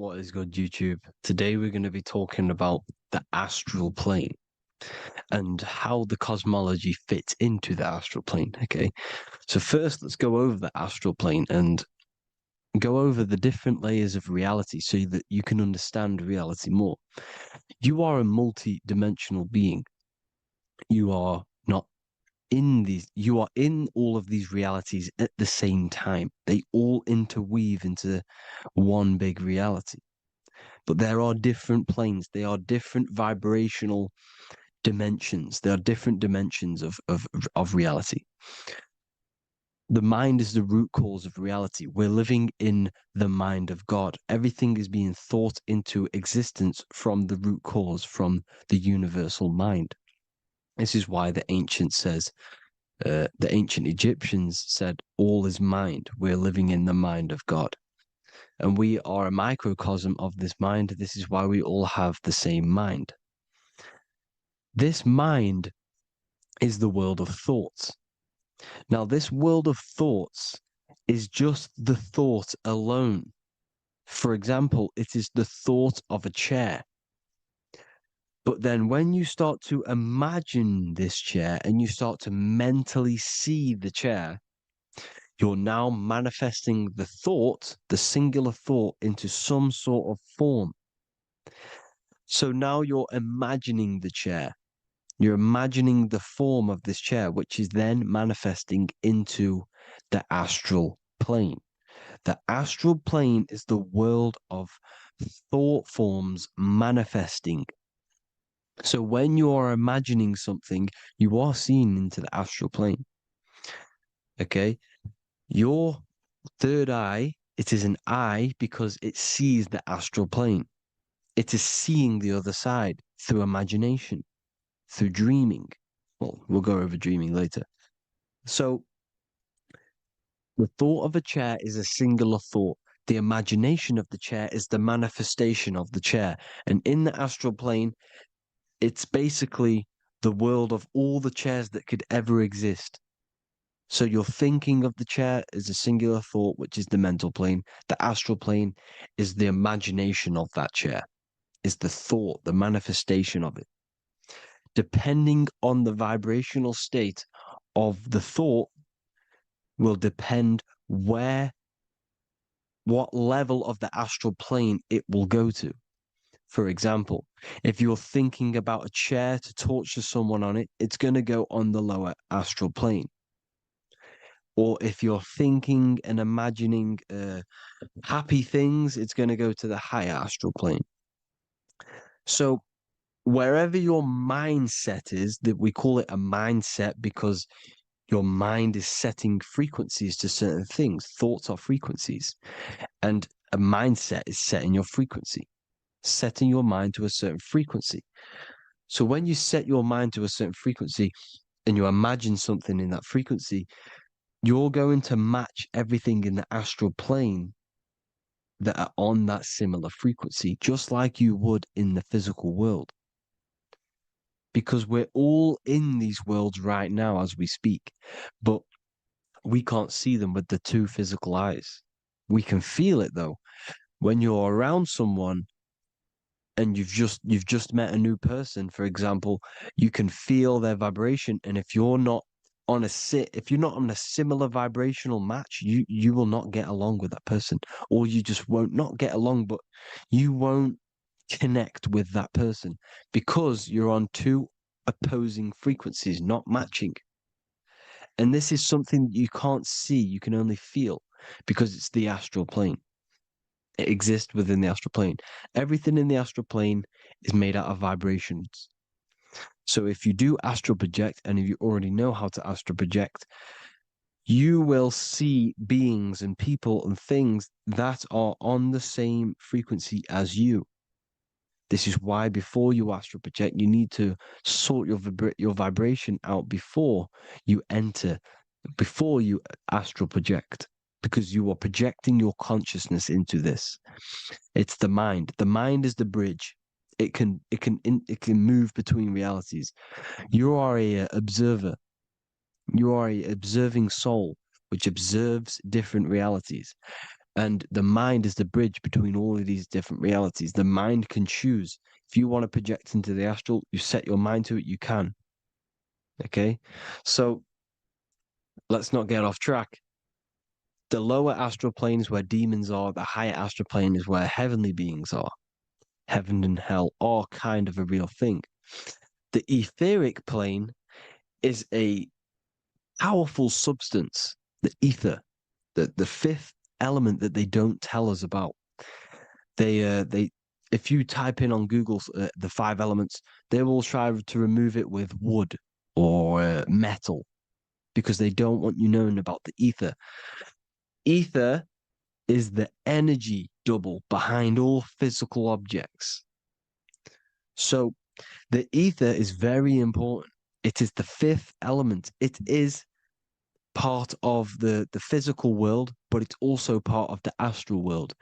What is good, YouTube? Today we're going to be talking about the astral plane and how the cosmology fits into the astral plane. Okay, so first let's go over the astral plane and go over the different layers of reality so that you can understand reality more. You are a multi-dimensional being. You are not in these, you are in all of these realities at the same time. They all interweave into one big reality. But there are different planes. They are different vibrational dimensions. There are different dimensions of reality. The mind is the root cause of reality. We're living in the mind of God. Everything is being thought into existence from the root cause, from the universal mind. This is why the ancient Egyptians said, all is mind. We're living in the mind of God. And we are a microcosm of this mind. This is why we all have the same mind. This mind is the world of thoughts. Now, this world of thoughts is just the thought alone. For example, it is the thought of a chair. But then when you start to imagine this chair and you start to mentally see the chair, you're now manifesting the thought, the singular thought, into some sort of form. So now you're imagining the chair. You're imagining the form of this chair, which is then manifesting into the astral plane. The astral plane is the world of thought forms manifesting. So when you are imagining something, you are seeing into the astral plane. Okay? Your third eye, it is an eye because it sees the astral plane. It is seeing the other side through imagination, through dreaming. Well, we'll go over dreaming later. So the thought of a chair is a singular thought. The imagination of the chair is the manifestation of the chair. And in the astral plane, it's basically the world of all the chairs that could ever exist. So you're thinking of the chair as a singular thought, which is the mental plane. The astral plane is the imagination of that chair, is the thought, the manifestation of it. Depending on the vibrational state of the thought will depend what level of the astral plane it will go to. For example, if you're thinking about a chair to torture someone on it, it's going to go on the lower astral plane. Or if you're thinking and imagining happy things, it's going to go to the higher astral plane. So wherever your mindset is, that we call it a mindset because your mind is setting frequencies to certain things. Thoughts are frequencies. And a mindset is setting your frequency, setting your mind to a certain frequency. So when you set your mind to a certain frequency and you imagine something in that frequency, you're going to match everything in the astral plane that are on that similar frequency, just like you would in the physical world. Because we're all in these worlds right now as we speak, but we can't see them with the two physical eyes. We can feel it though. When you're around someone and you've just met a new person, for example, you can feel their vibration. And if you're not on a similar vibrational match, you will not get along with that person, or you just won't not get along, but you won't connect with that person because you're on two opposing frequencies, not matching. And this is something you can't see, you can only feel because it's the astral plane. It exists within the astral plane. Everything in the astral plane is made out of vibrations. So if you do astral project, and if you already know how to astral project, you will see beings and people and things that are on the same frequency as you. This is why before you astral project, you need to sort your vibration out before you astral project, because you are projecting your consciousness into this. It's the mind. The mind is the bridge. It can move between realities. You are a observer. You are a observing soul which observes different realities. And the mind is the bridge between all of these different realities. The mind can choose. If you want to project into the astral, you set your mind to it, you can. Okay? So let's not get off track. The lower astral plane is where demons are, the higher astral plane is where heavenly beings are. Heaven and hell are kind of a real thing. The etheric plane is a powerful substance, the ether, the fifth element that they don't tell us about. They if you type in on Google the five elements, they will try to remove it with wood or metal because they don't want you knowing about the ether. Ether is the energy double behind all physical objects. So the ether is very important. It is the fifth element. It is part of the physical world, but it's also part of the astral world.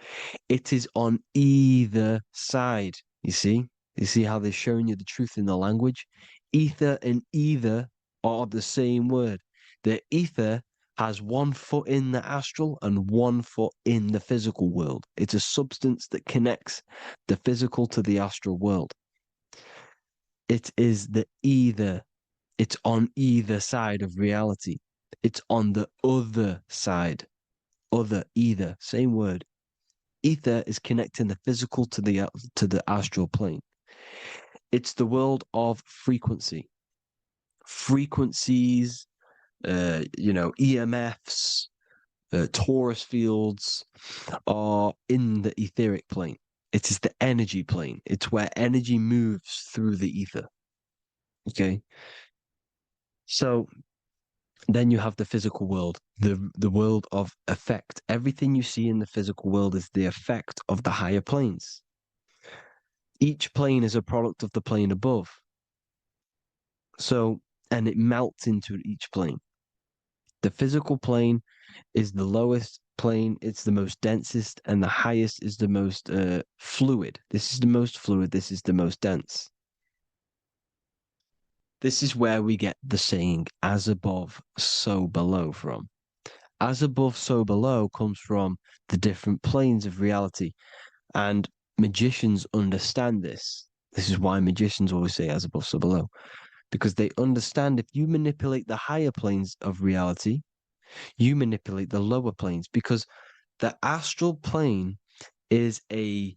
It is on either side. You see? You see how they're showing you the truth in the language? Ether and either are the same word. The ether has 1 foot in the astral and 1 foot in the physical world. It's a substance that connects the physical to the astral world. It is the either. It's on either side of reality. It's on the other side. Other, either, same word. Ether is connecting the physical to the astral plane. It's the world of frequency. Frequencies, EMFs, torus fields are in the etheric plane. It is the energy plane. It's where energy moves through the ether. Okay. So then you have the physical world, the world of effect. Everything you see in the physical world is the effect of the higher planes. Each plane is a product of the plane above. So, and it melts into each plane. The physical plane is the lowest plane, it's the most densest, and the highest is the most fluid. This is the most fluid, this is the most dense. This is where we get the saying, as above, so below from. As above, so below comes from the different planes of reality. And magicians understand this. This is why magicians always say as above, so below. Because they understand if you manipulate the higher planes of reality, you manipulate the lower planes. Because the astral plane is a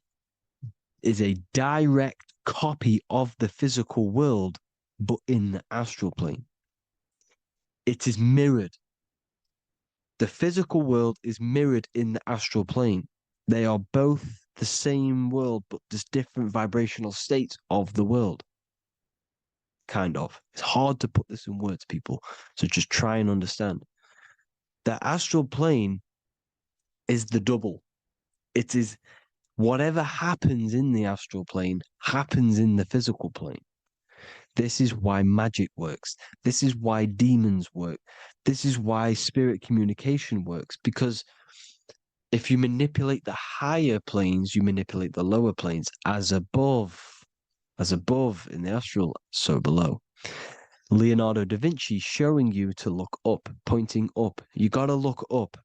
direct copy of the physical world, but in the astral plane. It is mirrored. The physical world is mirrored in the astral plane. They are both the same world, but there's different vibrational states of the world. Kind of. It's hard to put this in words, people. So just try and understand. The astral plane is the double. It is whatever happens in the astral plane happens in the physical plane. This is why magic works. This is why demons work. This is why spirit communication works. Because if you manipulate the higher planes, you manipulate the lower planes. As above in the astral, so below. Leonardo da Vinci showing you to look up, pointing up. You got to look up.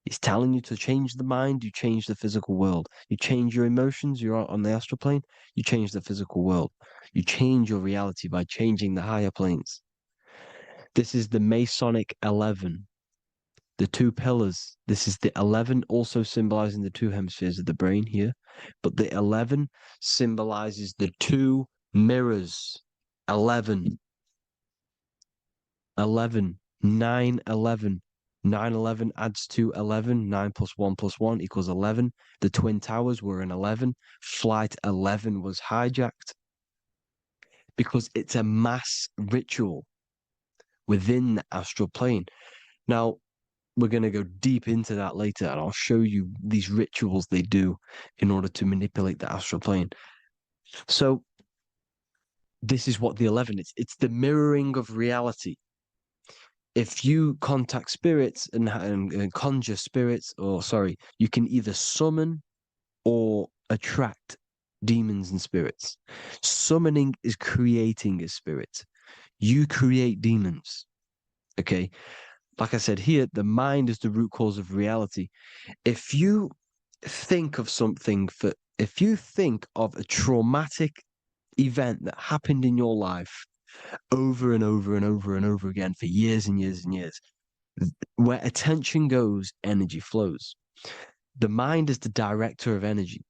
He's telling you to change the mind, you change the physical world. You change your emotions, you're on the astral plane, you change the physical world. You change your reality by changing the higher planes. This is the Masonic 11, the two pillars. This is the 11 also symbolizing the two hemispheres of the brain here. But the 11 symbolizes the two mirrors. 11. 11. 9, 11. 9, 11 adds to 11. 9 plus 1 plus 1 equals 11. The Twin Towers were an 11. Flight 11 was hijacked because it's a mass ritual within the astral plane. Now, we're going to go deep into that later, and I'll show you these rituals they do in order to manipulate the astral plane. So, this is what the 11 is. It's the mirroring of reality. If you contact spirits and conjure spirits, you can either summon or attract demons and spirits. Summoning is creating a spirit. You create demons. Okay. like I said here, the mind is the root cause of reality. If you think of if you think of a traumatic event that happened in your life over and over and over and over again for years and years and years, where attention goes, energy flows. The mind is the director of energy.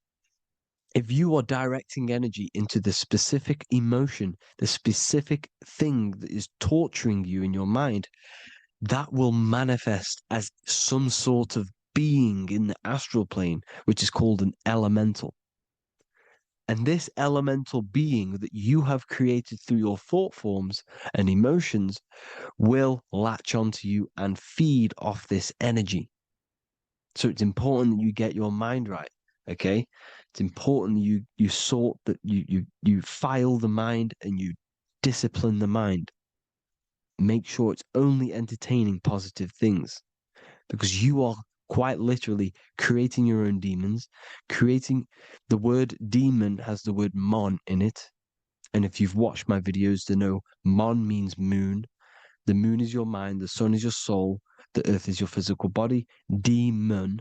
If you are directing energy into the specific emotion, the specific thing that is torturing you in your mind, that will manifest as some sort of being in the astral plane, which is called an elemental. And this elemental being that you have created through your thought forms and emotions will latch onto you and feed off this energy. So it's important that you get your mind right. Okay. It's important you sort that you file the mind and you discipline the mind. Make sure it's only entertaining positive things, because you are quite literally creating your own demons. Creating the word demon has the word mon in it. And if you've watched my videos, to know mon means moon. The moon is your mind, the sun is your soul, the earth is your physical body. Demon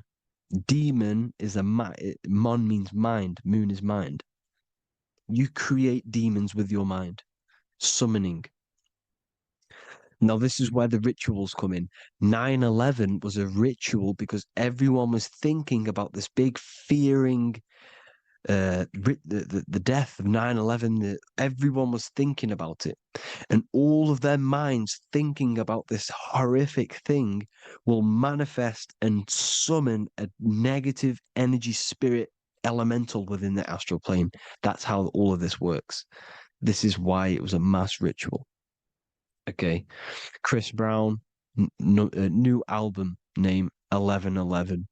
is mon means mind, moon is mind. You create demons with your mind, summoning. Now, this is where the rituals come in. 9/11 was a ritual because everyone was thinking about this big fearing, the death of 9/11. Everyone was thinking about it. And all of their minds thinking about this horrific thing will manifest and summon a negative energy spirit elemental within the astral plane. That's how all of this works. This is why it was a mass ritual. Okay. Chris Brown, new album name 11/11.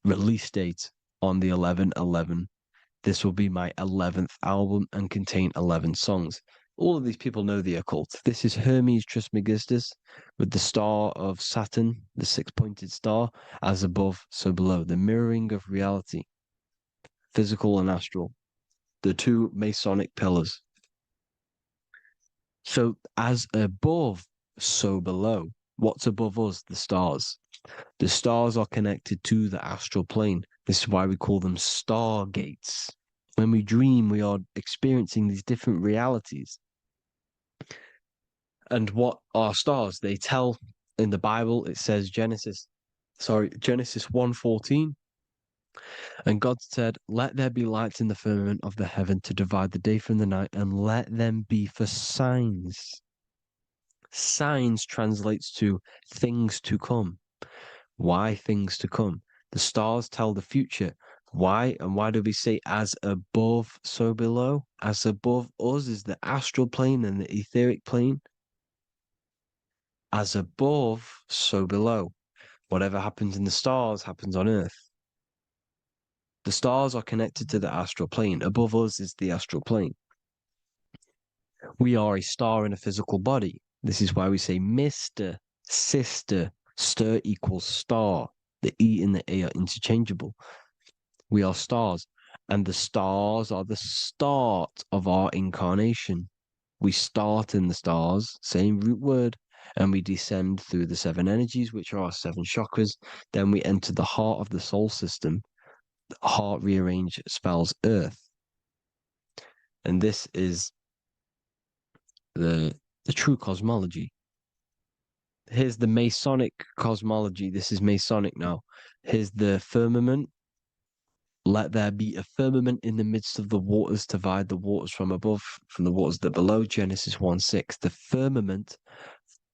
Release date on the 11/11. This will be my 11th album and contain 11 songs. All of these people know the occult. This is Hermes Trismegistus with the star of Saturn, the six-pointed star, as above, so below. The mirroring of reality, physical and astral, the two Masonic pillars. So as above, so below. What's above us? The stars. The stars are connected to the astral plane. This is why we call them stargates. When we dream, we are experiencing these different realities. And what are stars? They tell in the Bible, it says Genesis 1:14. And God said, "Let there be lights in the firmament of the heaven to divide the day from the night, and let them be for signs." Signs translates to things to come. Why things to come? The stars tell the future. Why? And why do we say as above, so below? As above us is the astral plane and the etheric plane. As above, so below. Whatever happens in the stars happens on Earth. The stars are connected to the astral plane. Above us is the astral plane. We are a star in a physical body. This is why we say Mr., sister, stir equals star. The E and the A are interchangeable. We are stars, and the stars are the start of our incarnation. We start in the stars, same root word, and we descend through the seven energies, which are our seven chakras. Then we enter the heart of the soul system. The heart rearranged spells earth. And this is the true cosmology. Here's the Masonic cosmology. This is Masonic now. Here's the firmament. Let there be a firmament in the midst of the waters to divide the waters from above, from the waters that below. Genesis 1:6. The firmament,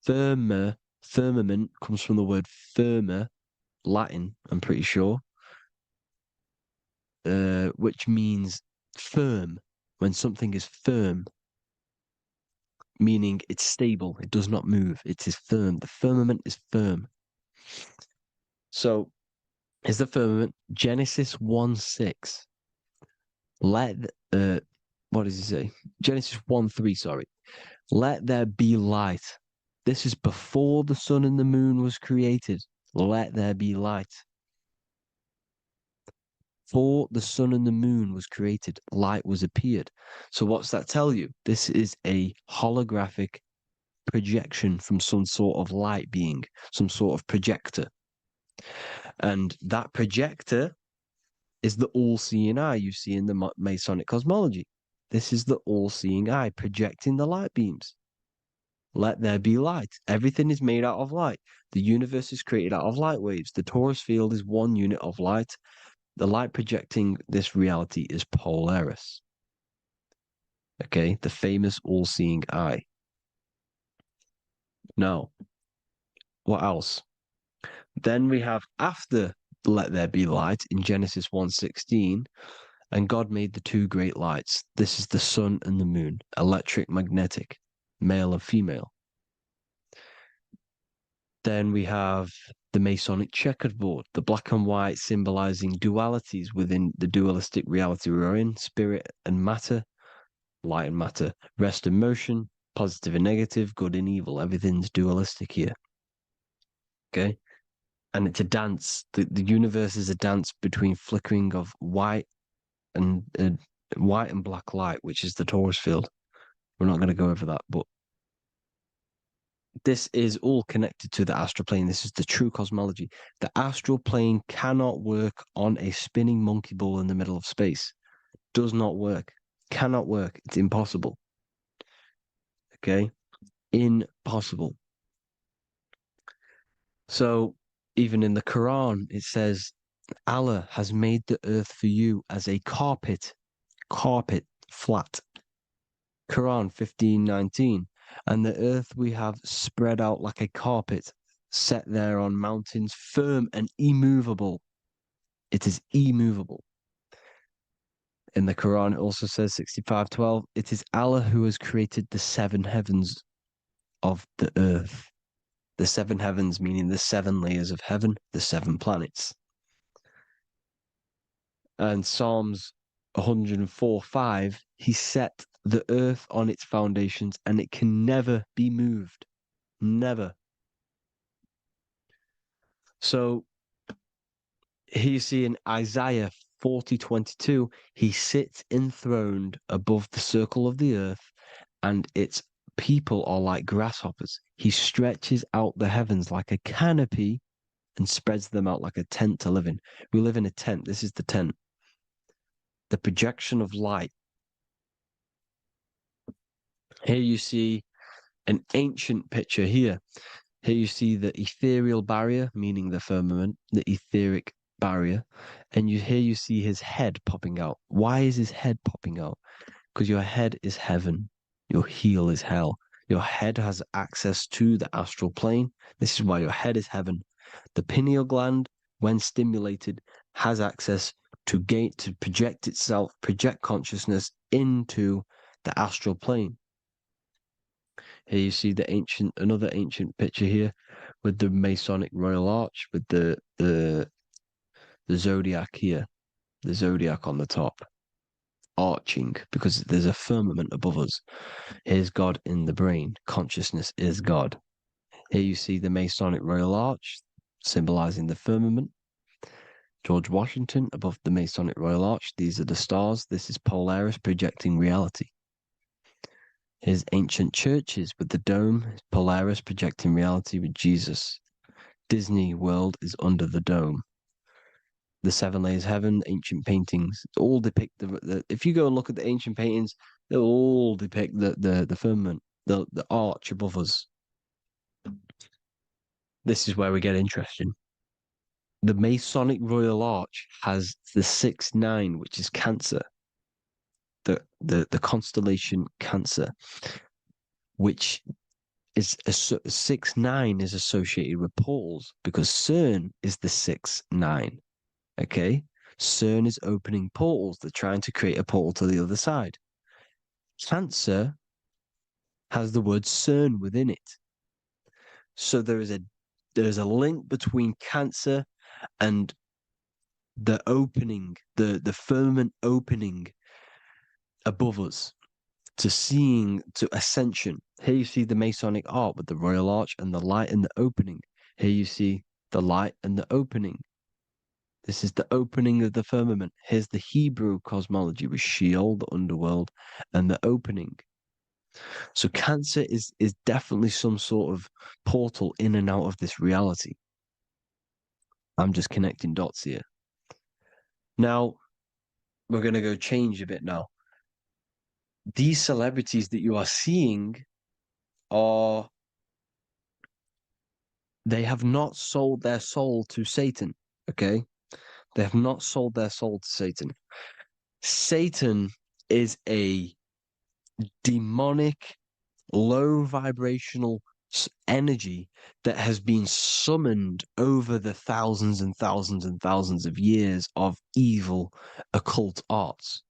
firmament comes from the word firma, Latin, I'm pretty sure, which means firm. When something is firm, meaning it's stable, it does not move, it is firm. The firmament is firm. So, is the firmament Genesis 1:6. Let what does he say? Genesis 1:3, sorry. Let there be light. This is before the sun and the moon was created. Let there be light. Before the sun and the moon was created, light was appeared. So what's that tell you? This is a holographic projection from some sort of light being, some sort of projector. And that projector is the all-seeing eye you see in the Masonic cosmology. This is the all-seeing eye projecting the light beams. Let there be light. Everything is made out of light. The universe is created out of light waves. The torus field is one unit of light. The light projecting this reality is Polaris. Okay, the famous all-seeing eye. Now, what else? Then we have after let there be light in Genesis 1:16, and God made the two great lights. This is the sun and the moon, electric, magnetic, male and female. Then we have the Masonic checkered board, the black and white symbolizing dualities within the dualistic reality we're in, spirit and matter, light and matter, rest and motion, positive and negative, good and evil. Everything's dualistic here. Okay? And it's a dance. The universe is a dance between flickering of white and black light, which is the torus field. We're not going to go over that, but this is all connected to the astral plane. This is the true cosmology. The astral plane cannot work on a spinning monkey ball in the middle of space. Does not work. Cannot work. It's impossible. Okay? Impossible. So even in the Quran, it says, Allah has made the earth for you as a carpet, flat. Quran 15:19. And the earth we have spread out like a carpet, set there on mountains, firm and immovable. It is immovable. In the Quran, it also says 65:12, it is Allah who has created the seven heavens of the earth. The seven heavens meaning the seven layers of heaven, the seven planets. And Psalms 104:5, he set the earth on its foundations and it can never be moved. Never. So here you see in Isaiah 40:22, he sits enthroned above the circle of the earth, and its people are like grasshoppers. He stretches out the heavens like a canopy and spreads them out like a tent to live in. We live in a tent. This is the tent. The projection of light. Here you see an ancient picture here. Here you see the ethereal barrier, meaning the firmament, the etheric barrier, and here you see his head popping out. Why is his head popping out? Because your head is heaven, your heel is hell. Your head has access to the astral plane. This is why your head is heaven. The pineal gland, when stimulated, has access to project itself, project consciousness into the astral plane. Here you see another ancient picture here with the Masonic Royal Arch, with the zodiac here, the zodiac on the top, arching, because there's a firmament above us. Here's God in the brain. Consciousness is God. Here you see the Masonic Royal Arch, symbolizing the firmament. George Washington above the Masonic Royal Arch. These are the stars. This is Polaris projecting reality. Here's ancient churches with the dome, Polaris projecting reality with Jesus. Disney World is under the dome. The seven layers of heaven, ancient paintings, all depict if you go and look at the ancient paintings, they'll all depict the firmament, the arch above us. This is where we get interesting. The Masonic Royal Arch has the 6-9, which is Cancer. The constellation Cancer, which is 6-9 is associated with portals because CERN is the 6-9. Okay, CERN is opening portals. They're trying to create a portal to the other side. Cancer has the word CERN within it, so there's a link between Cancer and the opening, the firmament opening above us to ascension. Here you see the Masonic art with the Royal Arch and the light and the opening. Here you see the light and the opening. This is the opening of the firmament. Here's the Hebrew cosmology with Sheol, the underworld, and the opening. So Cancer is definitely some sort of portal in and out of this reality. I'm just connecting dots here. Now, we're going to go change a bit now. These celebrities that you are seeing are, they have not sold their soul to Satan, okay? They have not sold their soul to Satan. Satan is a demonic, low vibrational energy that has been summoned over the thousands and thousands and thousands of years of evil occult arts.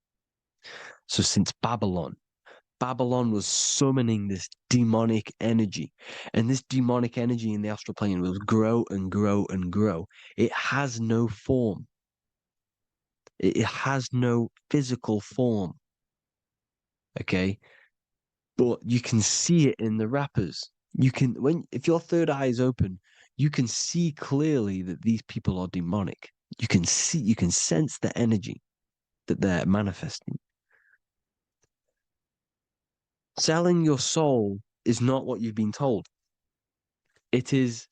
So since Babylon, Babylon was summoning this demonic energy, and this demonic energy in the astral plane will grow and grow and grow. It has no form. It has no physical form. Okay, but you can see it in the rappers. You can, when if your third eye is open, you can see clearly that these people are demonic. You can see, you can sense the energy that they're manifesting. Selling your soul is not what you've been told. It is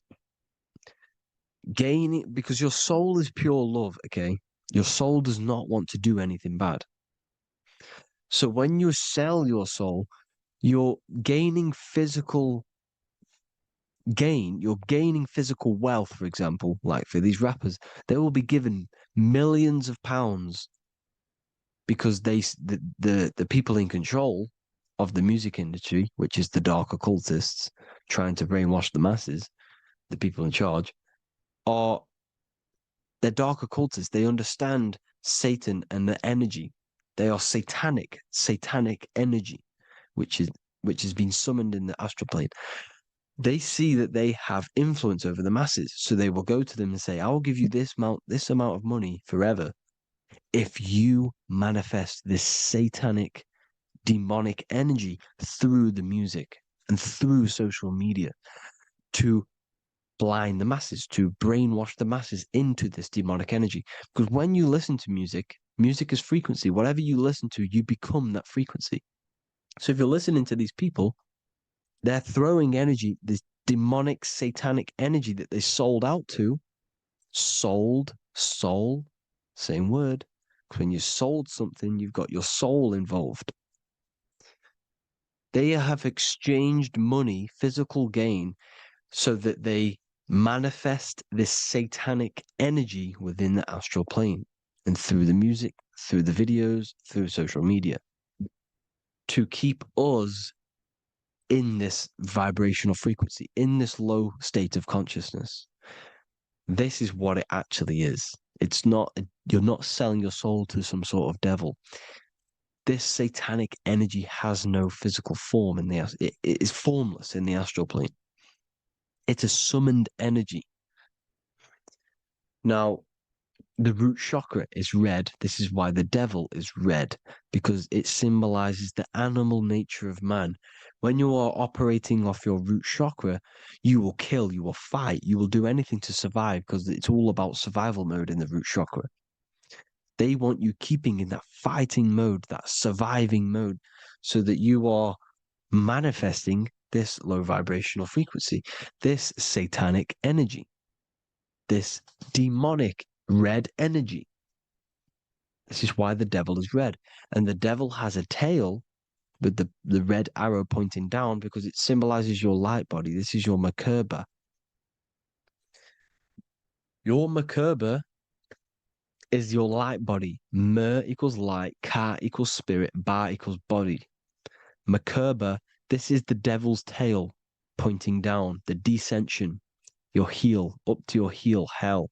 gaining, because your soul is pure love, okay? Your soul does not want to do anything bad. So when you sell your soul, you're gaining physical gain, you're gaining physical wealth, for example, like for these rappers, they will be given millions of pounds because the people in control of the music industry, which is the dark occultists trying to brainwash the masses, the people in charge, are they're dark occultists. They understand Satan and the energy. They are satanic energy, which has been summoned in the astral plane. They see that they have influence over the masses, so they will go to them and say, "I will give you this amount of money forever if you manifest this satanic, demonic energy through the music and through social media to blind the masses, to brainwash the masses into this demonic energy." Because when you listen to music, music is frequency. Whatever you listen to, you become that frequency. So if you're listening to these people, they're throwing energy, this demonic, satanic energy that they sold out to. Soul, same word. When you sold something, you've got your soul involved. They have exchanged money, physical gain, so that they manifest this satanic energy within the astral plane and through the music, through the videos, through social media to keep us in this vibrational frequency, in this low state of consciousness. This is what it actually is. It's not, you're not selling your soul to some sort of devil. This satanic energy has no physical form in it is formless in the astral plane. It's a summoned energy. Now, the root chakra is red. This is why the devil is red, because it symbolizes the animal nature of man. When you are operating off your root chakra, you will kill, you will fight, you will do anything to survive, because it's all about survival mode in the root chakra. They want you keeping in that fighting mode, that surviving mode, so that you are manifesting this low vibrational frequency, this satanic energy, this demonic red energy. This is why the devil is red. And the devil has a tail with the red arrow pointing down because it symbolizes your light body. This is your Merkaba. Your Merkaba is your light body. Mer equals light, Ka equals spirit, Ba equals body. Merkaba, this is the devil's tail pointing down, the descension, your heel, up to your heel, hell.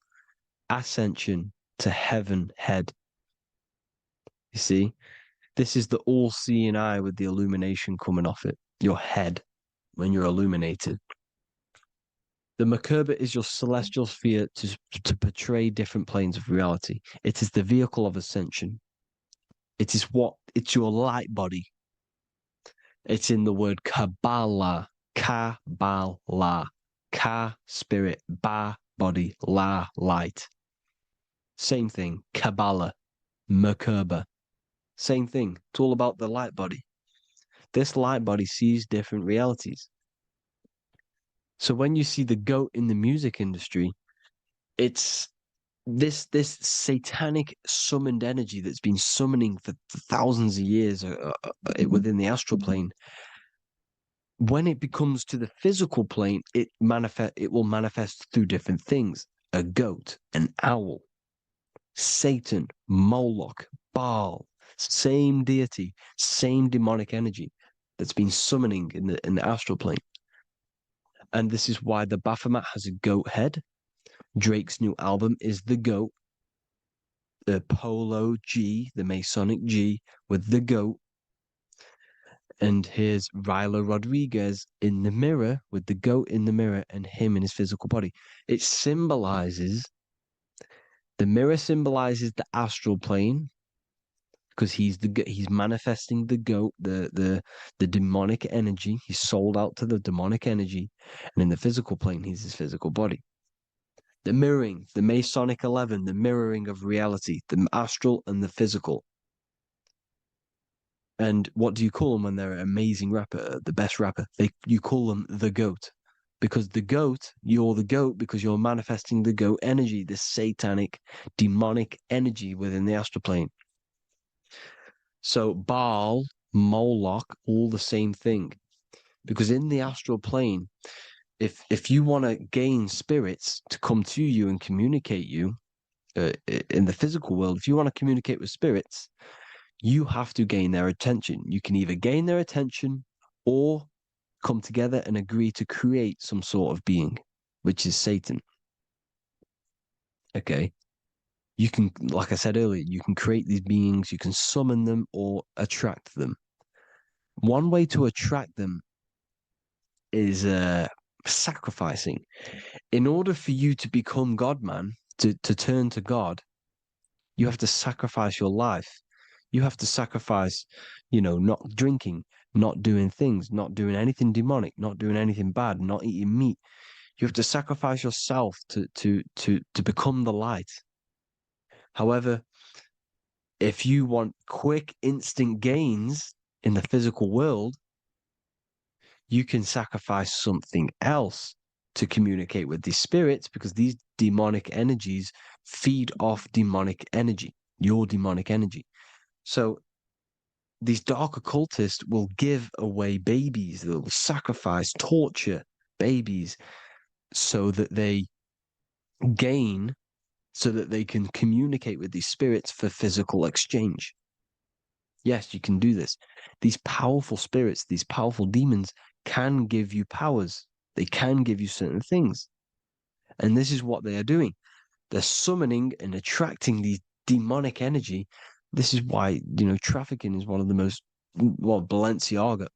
Ascension to heaven, head. You see? This is the all-seeing eye with the illumination coming off it, your head, when you're illuminated. The Merkaba is your celestial sphere to portray different planes of reality. It is the vehicle of ascension. It's your light body. It's in the word Kabbalah, Kabbalah, Ka, spirit, Ba, body, La, light. Same thing, Kabbalah, Merkaba. Same thing. It's all about the light body. This light body sees different realities. So when you see the goat in the music industry, it's this satanic summoned energy that's been summoning for thousands of years within the astral plane. When it becomes to the physical plane, it will manifest through different things. A goat, an owl, Satan, Moloch, Baal, same deity, same demonic energy that's been summoning in the astral plane. And this is why the Baphomet has a goat head. Drake's new album is the goat. The Polo G, the Masonic G, with the goat. And here's Ryla Rodriguez in the mirror with the goat in the mirror and him in his physical body. It symbolizes, the mirror symbolizes the astral plane because he's manifesting the goat, the demonic energy. He's sold out to the demonic energy, and in the physical plane, he's his physical body. The mirroring, the Masonic 11, the mirroring of reality, the astral and the physical. And what do you call them when they're an amazing rapper, the best rapper? You call them the GOAT. Because the GOAT, you're the GOAT because you're manifesting the GOAT energy, the satanic, demonic energy within the astral plane. So Baal, Moloch, all the same thing. Because in the astral plane, if you want to gain spirits to come to you and communicate you in the physical world, if you want to communicate with spirits, you have to gain their attention. You can either gain their attention or come together and agree to create some sort of being, which is Satan. Okay. You can, like I said earlier, you can create these beings, you can summon them or attract them. One way to attract them is sacrificing. In order for you to become God, man, to turn to God, you have to sacrifice your life. You have to sacrifice, not drinking, not doing things, not doing anything demonic, not doing anything bad, not eating meat. You have to sacrifice yourself to become the light. However, if you want quick, instant gains in the physical world, you can sacrifice something else to communicate with these spirits because these demonic energies feed off demonic energy, your demonic energy. So these dark occultists will give away babies, they'll sacrifice, torture babies so that they gain, so that they can communicate with these spirits for physical exchange. Yes, you can do this. These powerful spirits, these powerful demons can give you powers. They can give you certain things. And this is what they are doing. They're summoning and attracting these demonic energy. This is why, trafficking is one of the most, Balenciaga.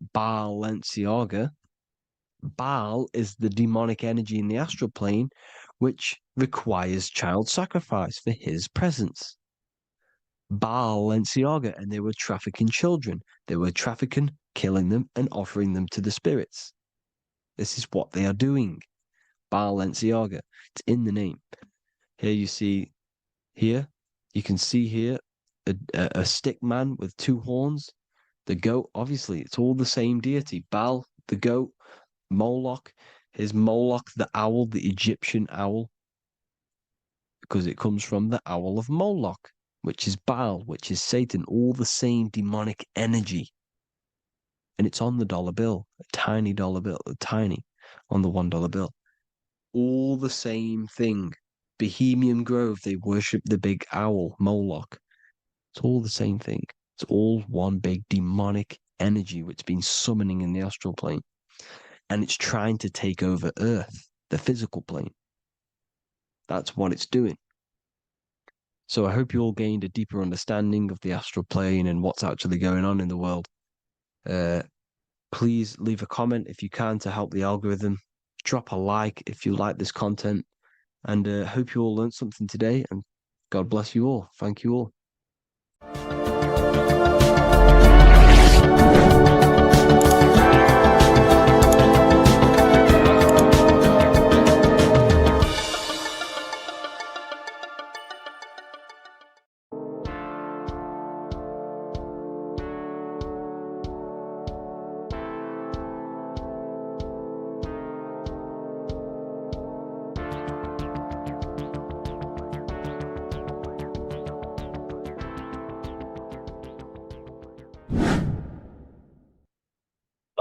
Baal is the demonic energy in the astral plane, which requires child sacrifice for his presence. Balenciaga, and they were trafficking children. They were trafficking, killing them, and offering them to the spirits. This is what they are doing. Balenciaga. It's in the name. Here you see, you can see here a stick man with two horns. The goat, obviously, it's all the same deity. Baal, the goat, Moloch, his Moloch, the owl, the Egyptian owl, because it comes from the owl of Moloch, which is Baal, which is Satan, all the same demonic energy. And it's on the dollar bill, a tiny dollar bill, tiny on the $1 bill. All the same thing. Bohemian Grove, they worship the big owl, Moloch. It's all the same thing. It's all one big demonic energy which has been summoning in the astral plane. And it's trying to take over Earth, the physical plane. That's what it's doing. So I hope you all gained a deeper understanding of the astral plane and what's actually going on in the world. Please leave a comment if you can to help the algorithm. Drop a like if you like this content. And hope you all learned something today. And God bless you all. Thank you all.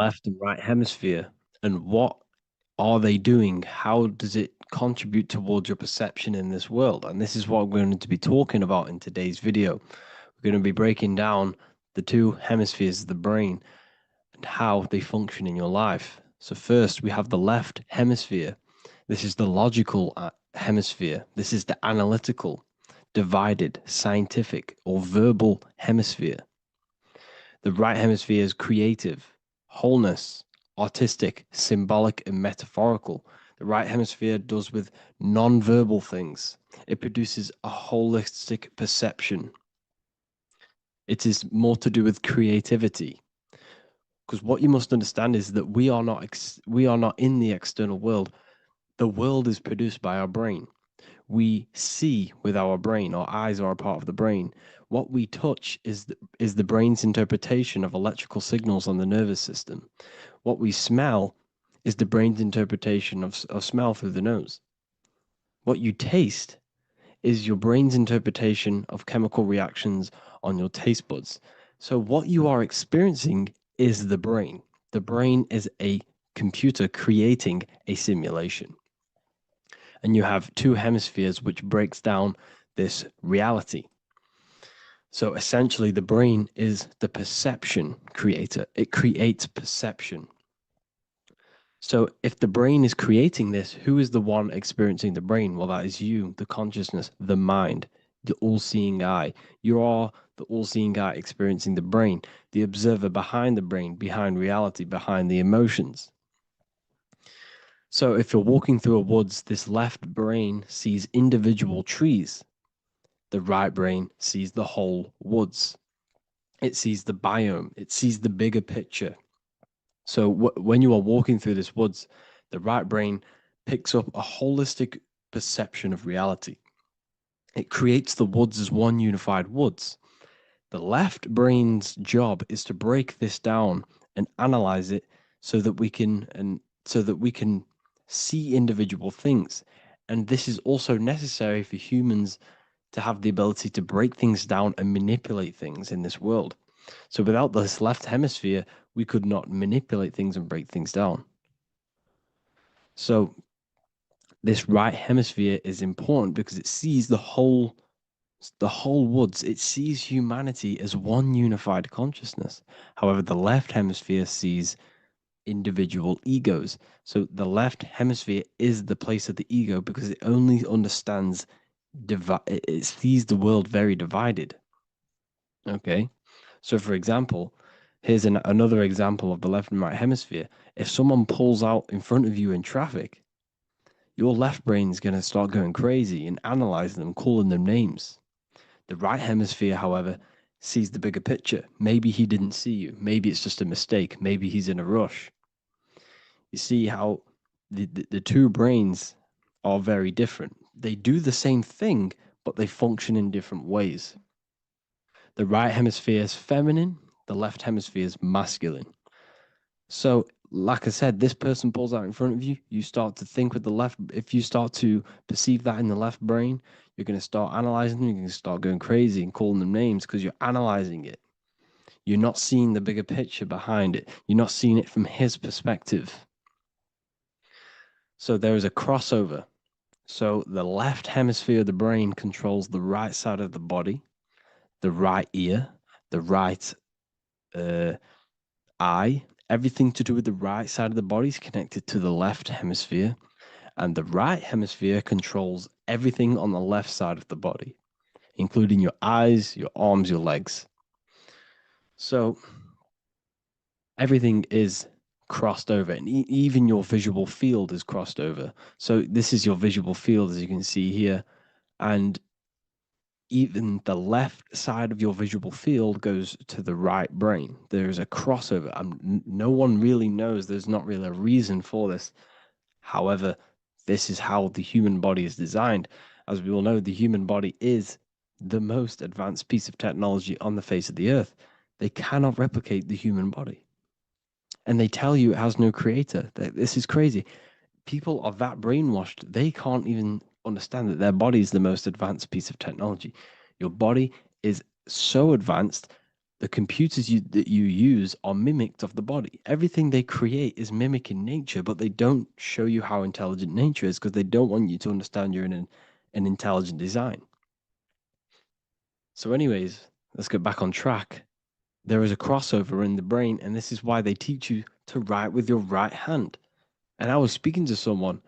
left and right hemisphere, and what are they doing? How does it contribute towards your perception in this world? And this is what we're going to be talking about in today's video. We're going to be breaking down the two hemispheres of the brain and how they function in your life. So first, we have the left hemisphere. This is the logical hemisphere. This is the analytical, divided, scientific, or verbal hemisphere. The right hemisphere is creative, wholeness, artistic, symbolic, and metaphorical. The right hemisphere does with non-verbal things. It produces a holistic perception. It is more to do with creativity. Because what you must understand is that we are not in the external world. The world is produced by our brain. We see with our brain. Our eyes are a part of the brain. What we touch is the brain's interpretation of electrical signals on the nervous system. What we smell is the brain's interpretation of smell through the nose. What you taste is your brain's interpretation of chemical reactions on your taste buds. So what you are experiencing is the brain. The brain is a computer creating a simulation. And you have two hemispheres which breaks down this reality. So essentially the brain is the perception creator. It creates perception. So if the brain is creating this, who is the one experiencing the brain? Well, that is you, the consciousness, the mind, the all-seeing eye. You are the all-seeing eye experiencing the brain, the observer behind the brain, behind reality, behind the emotions. So if you're walking through a woods, this left brain sees individual trees. The right brain sees the whole woods. It sees the biome. It sees the bigger picture. So when you are walking through this woods, the right brain picks up a holistic perception of reality. It creates the woods as one unified woods. The left brain's job is to break this down and analyze it so that we can see individual things. And this is also necessary for humans to have the ability to break things down and manipulate things in this world. So without this left hemisphere, we could not manipulate things and break things down. So this right hemisphere is important because it sees the whole woods. It sees humanity as one unified consciousness. However, the left hemisphere sees individual egos. So the left hemisphere is the place of the ego because it only understands it sees the world very divided. Okay. So for example, here's another example of the left and right hemisphere. If someone pulls out in front of you in traffic, your left brain's going to start going crazy and analyzing them, calling them names. The right hemisphere, however, sees the bigger picture. Maybe he didn't see you. Maybe it's just a mistake. Maybe he's in a rush. You see how the two brains are very different. They do the same thing, but they function in different ways. The right hemisphere is feminine, the left hemisphere is masculine. So, like I said, this person pulls out in front of you, you start to think with the left. If you start to perceive that in the left brain, you're going to start analyzing them, you're going to start going crazy and calling them names because you're analyzing it. You're not seeing the bigger picture behind it. You're not seeing it from his perspective. So there is a crossover. So the left hemisphere of the brain controls the right side of the body, the right ear, the right eye. Everything to do with the right side of the body is connected to the left hemisphere, and the right hemisphere controls everything on the left side of the body, including your eyes, your arms, your legs. So everything is crossed over, and even your visual field is crossed over. So this is your visual field, as you can see here, and even the left side of your visual field goes to the right brain. There's a crossover. No one really knows. There's not really a reason for this. However, this is how the human body is designed. As we all know, the human body is the most advanced piece of technology on the face of the earth. They cannot replicate the human body. And they tell you it has no creator. This is crazy. People are that brainwashed, they can't even understand that their body is the most advanced piece of technology. Your body is so advanced, The computers that you use are mimicked of the body. Everything they create is mimicking nature, but they don't show you how intelligent nature is because they don't want you to understand you're in an intelligent design. So, anyways, let's get back on track. There is a crossover in the brain, and this is why they teach you to write with your right hand. And I was speaking to someone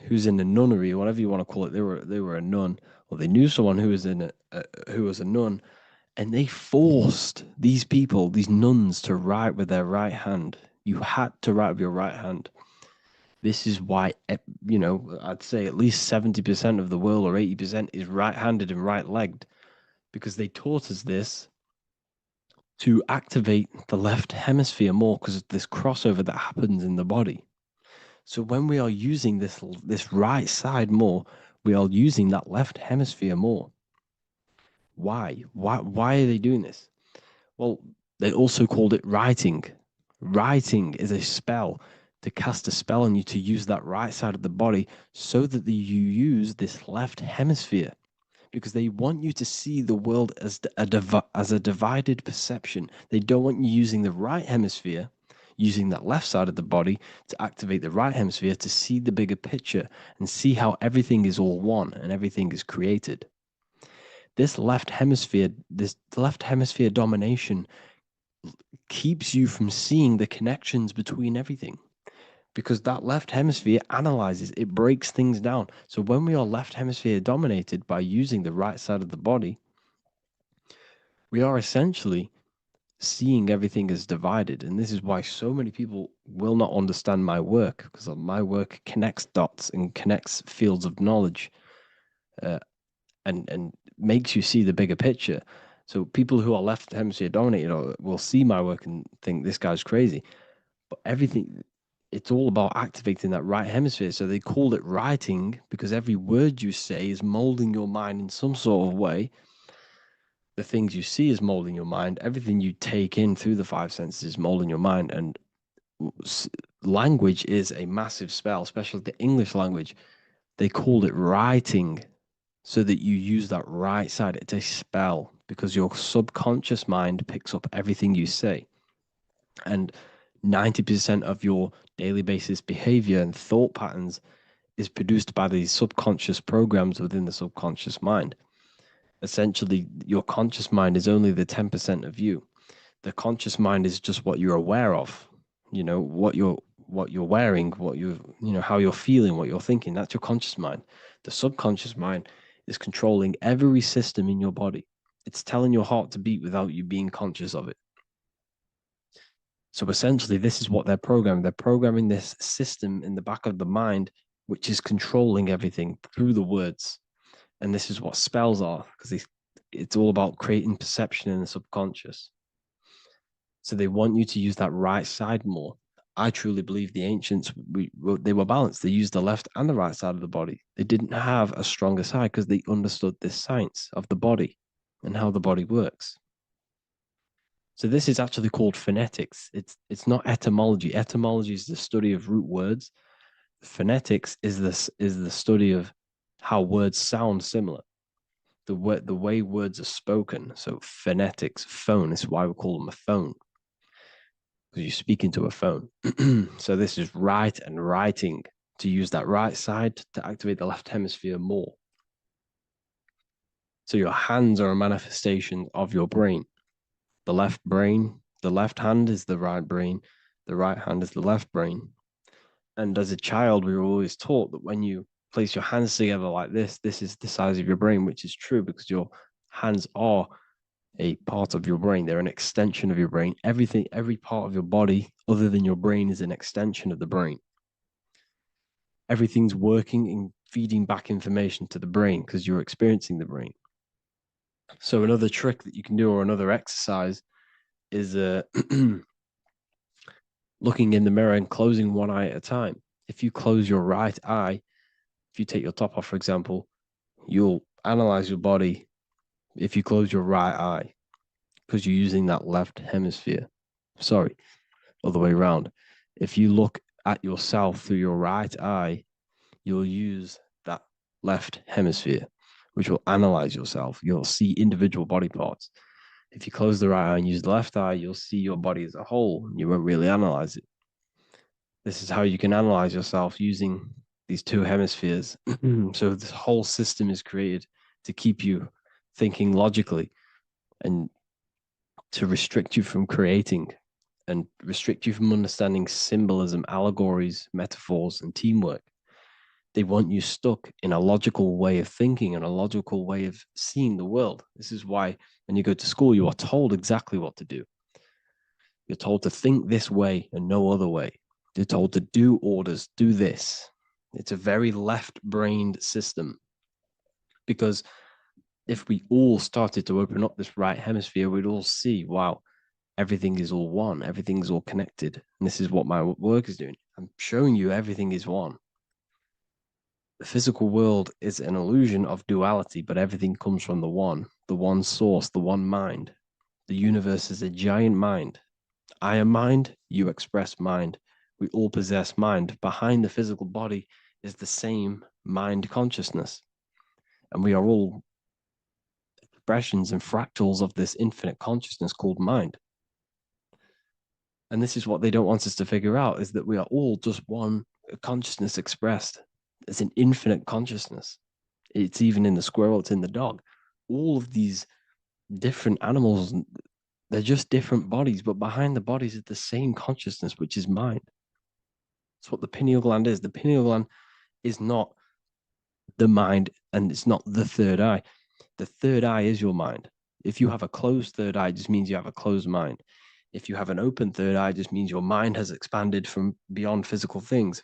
who's in a nunnery, or whatever you want to call it. They were a nun, or they knew someone who was who was a nun, and they forced these people, these nuns, to write with their right hand. You had to write with your right hand. This is why, I'd say at least 70% of the world or 80% is right-handed and right-legged, because they taught us this to activate the left hemisphere more because of this crossover that happens in the body. So when we are using this right side more, we are using that left hemisphere more. Why? Why are they doing this? Well, they also called it writing. Writing is a spell to cast a spell on you to use that right side of the body so that you use this left hemisphere because they want you to see the world as a divided perception. They don't want you using the right hemisphere, using that left side of the body to activate the right hemisphere to see the bigger picture and see how everything is all one and everything is created. This left hemisphere domination keeps you from seeing the connections between everything because that left hemisphere analyzes, it breaks things down. So when we are left hemisphere dominated by using the right side of the body, we are essentially seeing everything as divided. And this is why so many people will not understand my work because my work connects dots and connects fields of knowledge and makes you see the bigger picture. So people who are left hemisphere dominated will see my work and think this guy's crazy. But everything, it's all about activating that right hemisphere. So they call it writing because every word you say is molding your mind in some sort of way. The things you see is molding your mind. Everything you take in through the five senses is molding your mind. And language is a massive spell, especially the English language. They call it writing so that you use that right side. It's a spell because your subconscious mind picks up everything you say. And 90% of your daily basis behavior and thought patterns is produced by these subconscious programs within the subconscious mind. Essentially, your conscious mind is only the 10% of you. The conscious mind is just what you're aware of, what you're wearing, how you're feeling, what you're thinking. That's your conscious mind. The subconscious mind is controlling every system in your body. It's telling your heart to beat without you being conscious of it. So essentially, this is what they're programming. They're programming this system in the back of the mind, which is controlling everything through the words. And this is what spells are, because it's all about creating perception in the subconscious. So they want you to use that right side more. I truly believe the ancients, they were balanced. They used the left and the right side of the body. They didn't have a stronger side because they understood this science of the body and how the body works. So this is actually called phonetics. It's not etymology. Etymology is the study of root words. Phonetics is the study of how words sound similar. The way words are spoken. So phonetics, phone is why we call them a phone. Because you speak into a phone. So this is write and writing to use that right side to activate the left hemisphere more. So your hands are a manifestation of your brain. The left hand is the right brain, the right hand is the left brain. And as a child, we were always taught that when you place your hands together like this is the size of your brain, which is true because your hands are a part of your brain. They're an extension of your brain. Every part of your body other than your brain is an extension of the brain. Everything's working and feeding back information to the brain because you're experiencing the brain. So another trick that you can do or another exercise is looking in the mirror and closing one eye at a time. If you close your right eye, if you take your top off, for example, you'll analyze your body if you close your right eye because you're using that left hemisphere. Sorry, other way around. If you look at yourself through your right eye, you'll use that left hemisphere, which will analyze yourself. You'll see individual body parts. If you close the right eye and use the left eye, you'll see your body as a whole and you won't really analyze it. This is how you can analyze yourself using these two hemispheres. So this whole system is created to keep you thinking logically and to restrict you from creating and restrict you from understanding symbolism, allegories, metaphors, and teamwork. They want you stuck in a logical way of thinking and a logical way of seeing the world. This is why when you go to school, you are told exactly what to do. You're told to think this way and no other way. You're told to do orders, do this. It's a very left-brained system because if we all started to open up this right hemisphere, we'd all see, wow, everything is all one, everything's all connected. And this is what my work is doing. I'm showing you everything is one. The physical world is an illusion of duality, but everything comes from the one source, the one mind. The universe is a giant mind. I am mind, you express mind. We all possess mind. Behind the physical body is the same mind consciousness. And we are all expressions and fractals of this infinite consciousness called mind. And this is what they don't want us to figure out, is that we are all just one consciousness expressed. It's an infinite consciousness. It's even in the squirrel, it's in the dog. All of these different animals, they're just different bodies, but behind the bodies is the same consciousness, which is mind. That's what the pineal gland is. The pineal gland is not the mind and it's not the third eye. The third eye is your mind. If you have a closed third eye, it just means you have a closed mind. If you have an open third eye, it just means your mind has expanded from beyond physical things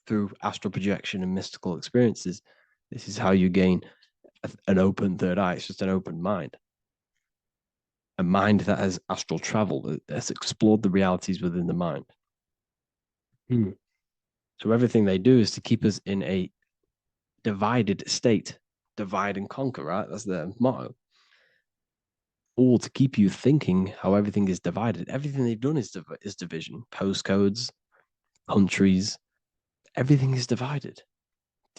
through astral projection and mystical experiences. This is how you gain an open third eye. It's just an open mind. A mind that has astral traveled, has explored the realities within the mind. So everything they do is to keep us in a divided state. Divide and conquer, right? That's their motto. All to keep you thinking how everything is divided. Everything they've done is division. Postcodes, countries, everything is divided.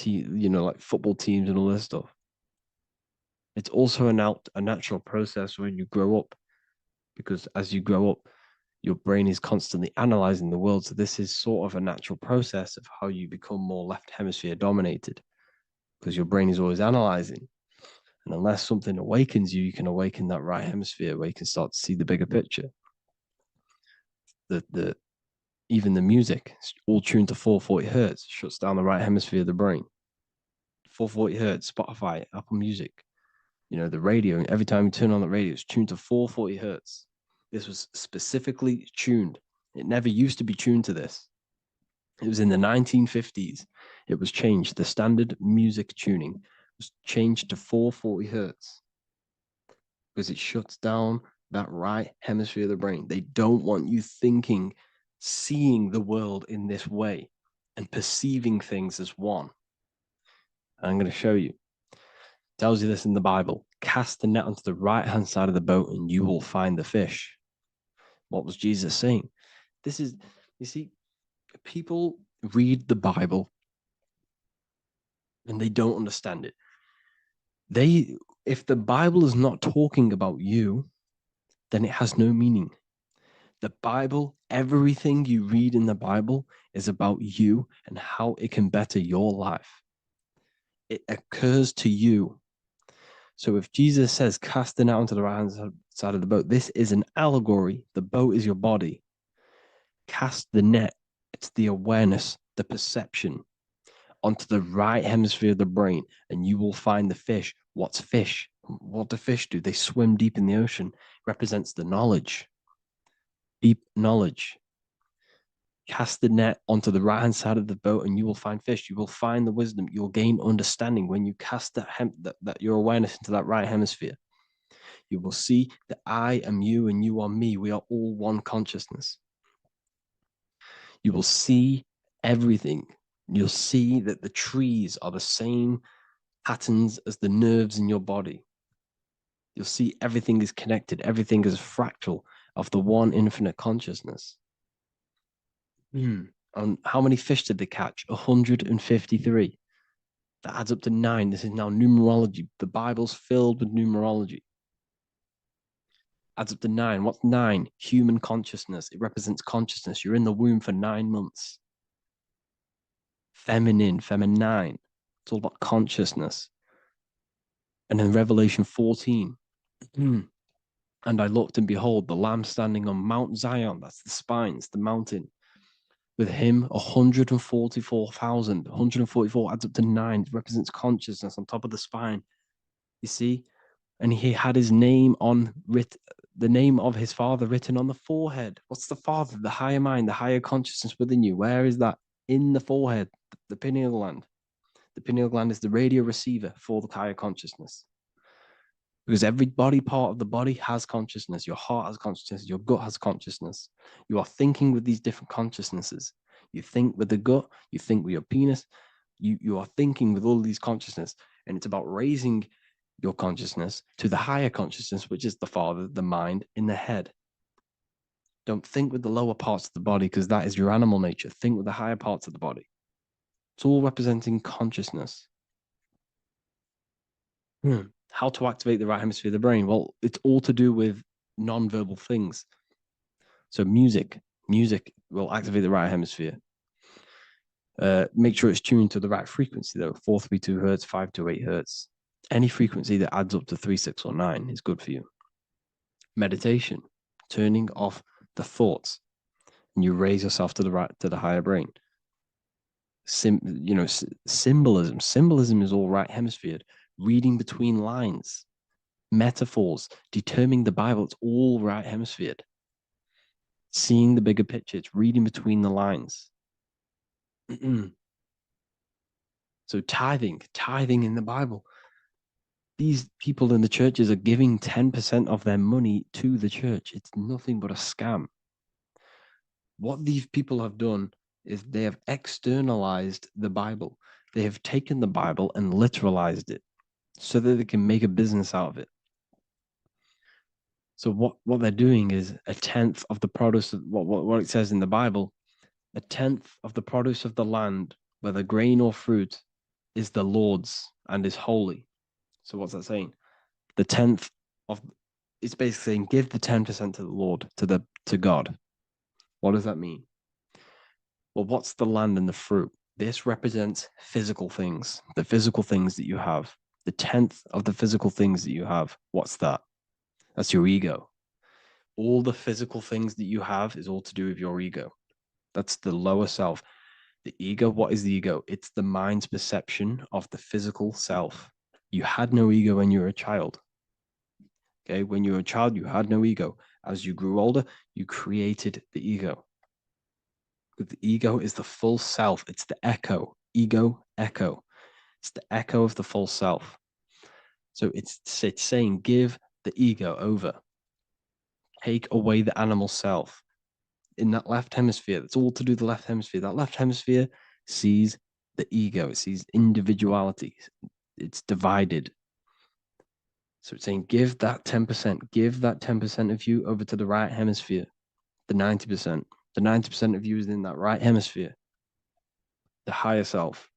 Like football teams and all this stuff. It's also a natural process when you grow up, because as you grow up, your brain is constantly analyzing the world. So this is sort of a natural process of how you become more left hemisphere dominated, because your brain is always analyzing. And unless something awakens you, you can awaken that right hemisphere where you can start to see the bigger picture. Even the music, all tuned to 440 hertz, shuts down the right hemisphere of the brain. 440 hertz, Spotify, Apple Music, the radio. Every time you turn on the radio, it's tuned to 440 hertz. This was specifically tuned. It never used to be tuned to this. It was in the 1950s. It was changed. The standard music tuning was changed to 440 hertz because it shuts down that right hemisphere of the brain. They don't want you thinking, seeing the world in this way and perceiving things as one. And I'm going to show you. It tells you this in the Bible. Cast the net onto the right-hand side of the boat and you will find the fish. What was Jesus saying? You see, people read the Bible and they don't understand it. If the Bible is not talking about you, then it has no meaning. The Bible, everything you read in the Bible is about you and how it can better your life. It occurs to you. So if Jesus says, cast the net onto the right-hand side of the boat, this is an allegory. The boat is your body. Cast the net. It's the awareness, the perception onto the right hemisphere of the brain, and you will find the fish. What's fish? What do fish do? They swim deep in the ocean. It represents the knowledge, deep knowledge. Cast the net onto the right-hand side of the boat and you will find fish. You will find the wisdom. You'll gain understanding when you cast that your awareness into that right hemisphere. You will see that I am you and you are me. We are all one consciousness. You will see everything. You'll see that the trees are the same patterns as the nerves in your body. You'll see everything is connected. Everything is a fractal of the one infinite consciousness. And how many fish did they catch? 153. That adds up to 9. This is now numerology. The Bible's filled with numerology. adds up to 9. What's 9? Human consciousness. It represents consciousness. You're in the womb for 9 months. Feminine, feminine. It's all about consciousness. And in Revelation 14, and I looked, and behold, the Lamb standing on Mount Zion, that's the spines, the mountain, with him 144,000. 144 adds up to 9. It represents consciousness on top of the spine. You see? And he had his name the name of his father written on the forehead. What's the father? The higher mind, the higher consciousness within you. Where is that? In the forehead, the pineal gland. The pineal gland is the radio receiver for the higher consciousness. Because every body part of the body has consciousness. Your heart has consciousness. Your gut has consciousness. You are thinking with these different consciousnesses. You think with the gut. You think with your penis. You are thinking with all these consciousness. And it's about raising your consciousness to the higher consciousness, which is the father, the mind in the head. Don't think with the lower parts of the body because that is your animal nature. Think with the higher parts of the body. It's all representing consciousness. How to activate the right hemisphere of the brain? Well, it's all to do with non-verbal things. So music will activate the right hemisphere. Make sure it's tuned to the right frequency though, 432 hertz, 528 hertz. Any frequency that adds up to 3, 6, or 9 is good for you. Meditation, turning off the thoughts, and you raise yourself to the higher brain. Symbolism. Symbolism is all right hemisphere. Reading between lines, metaphors, determining the Bible, it's all right hemisphere. Seeing the bigger picture, it's reading between the lines. So tithing in the Bible. These people in the churches are giving 10% of their money to the church. It's nothing but a scam. What these people have done is they have externalized the Bible. They have taken the Bible and literalized it so that they can make a business out of it. So what they're doing is a tenth of the produce of what it says in the Bible, a tenth of the produce of the land, whether grain or fruit, is the Lord's and is holy. So what's that saying? The tenth of it's basically saying give the 10% to the Lord, to God. What does that mean? Well, what's the land and the fruit? This represents physical things, the physical things that you have. The tenth of the physical things that you have. What's that? That's your ego. All the physical things that you have is all to do with your ego. That's the lower self. The ego, what is the ego? It's the mind's perception of the physical self. You had no ego when you were a child. Okay, when you were a child, you had no ego. As you grew older, you created the ego. The ego is the full self. It's the echo. Ego, echo. It's the echo of the full self. So it's saying give the ego over. Take away the animal self. In that left hemisphere, that's all to do with the left hemisphere. That left hemisphere sees the ego. It sees individuality. It's divided. So it's saying give that 10%. Give that 10% of you over to the right hemisphere. The 90%. The 90% of you is in that right hemisphere, the higher self.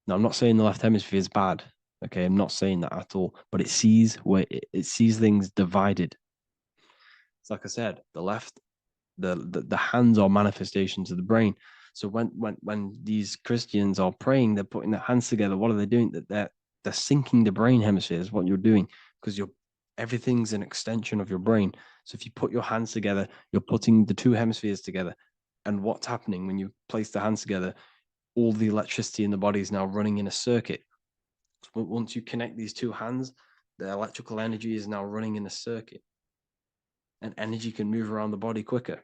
Now, I'm not saying the left hemisphere is bad. Okay, I'm not saying that at all. But it sees it sees things divided. It's like I said, the left, the hands are manifestations of the brain. So when these Christians are praying, they're putting their hands together. What are they doing? They're syncing the brain hemisphere is what you're doing, because everything's an extension of your brain. So if you put your hands together, you're putting the two hemispheres together. And what's happening when you place the hands together? All the electricity in the body is now running in a circuit. So once you connect these two hands, the electrical energy is now running in a circuit. And energy can move around the body quicker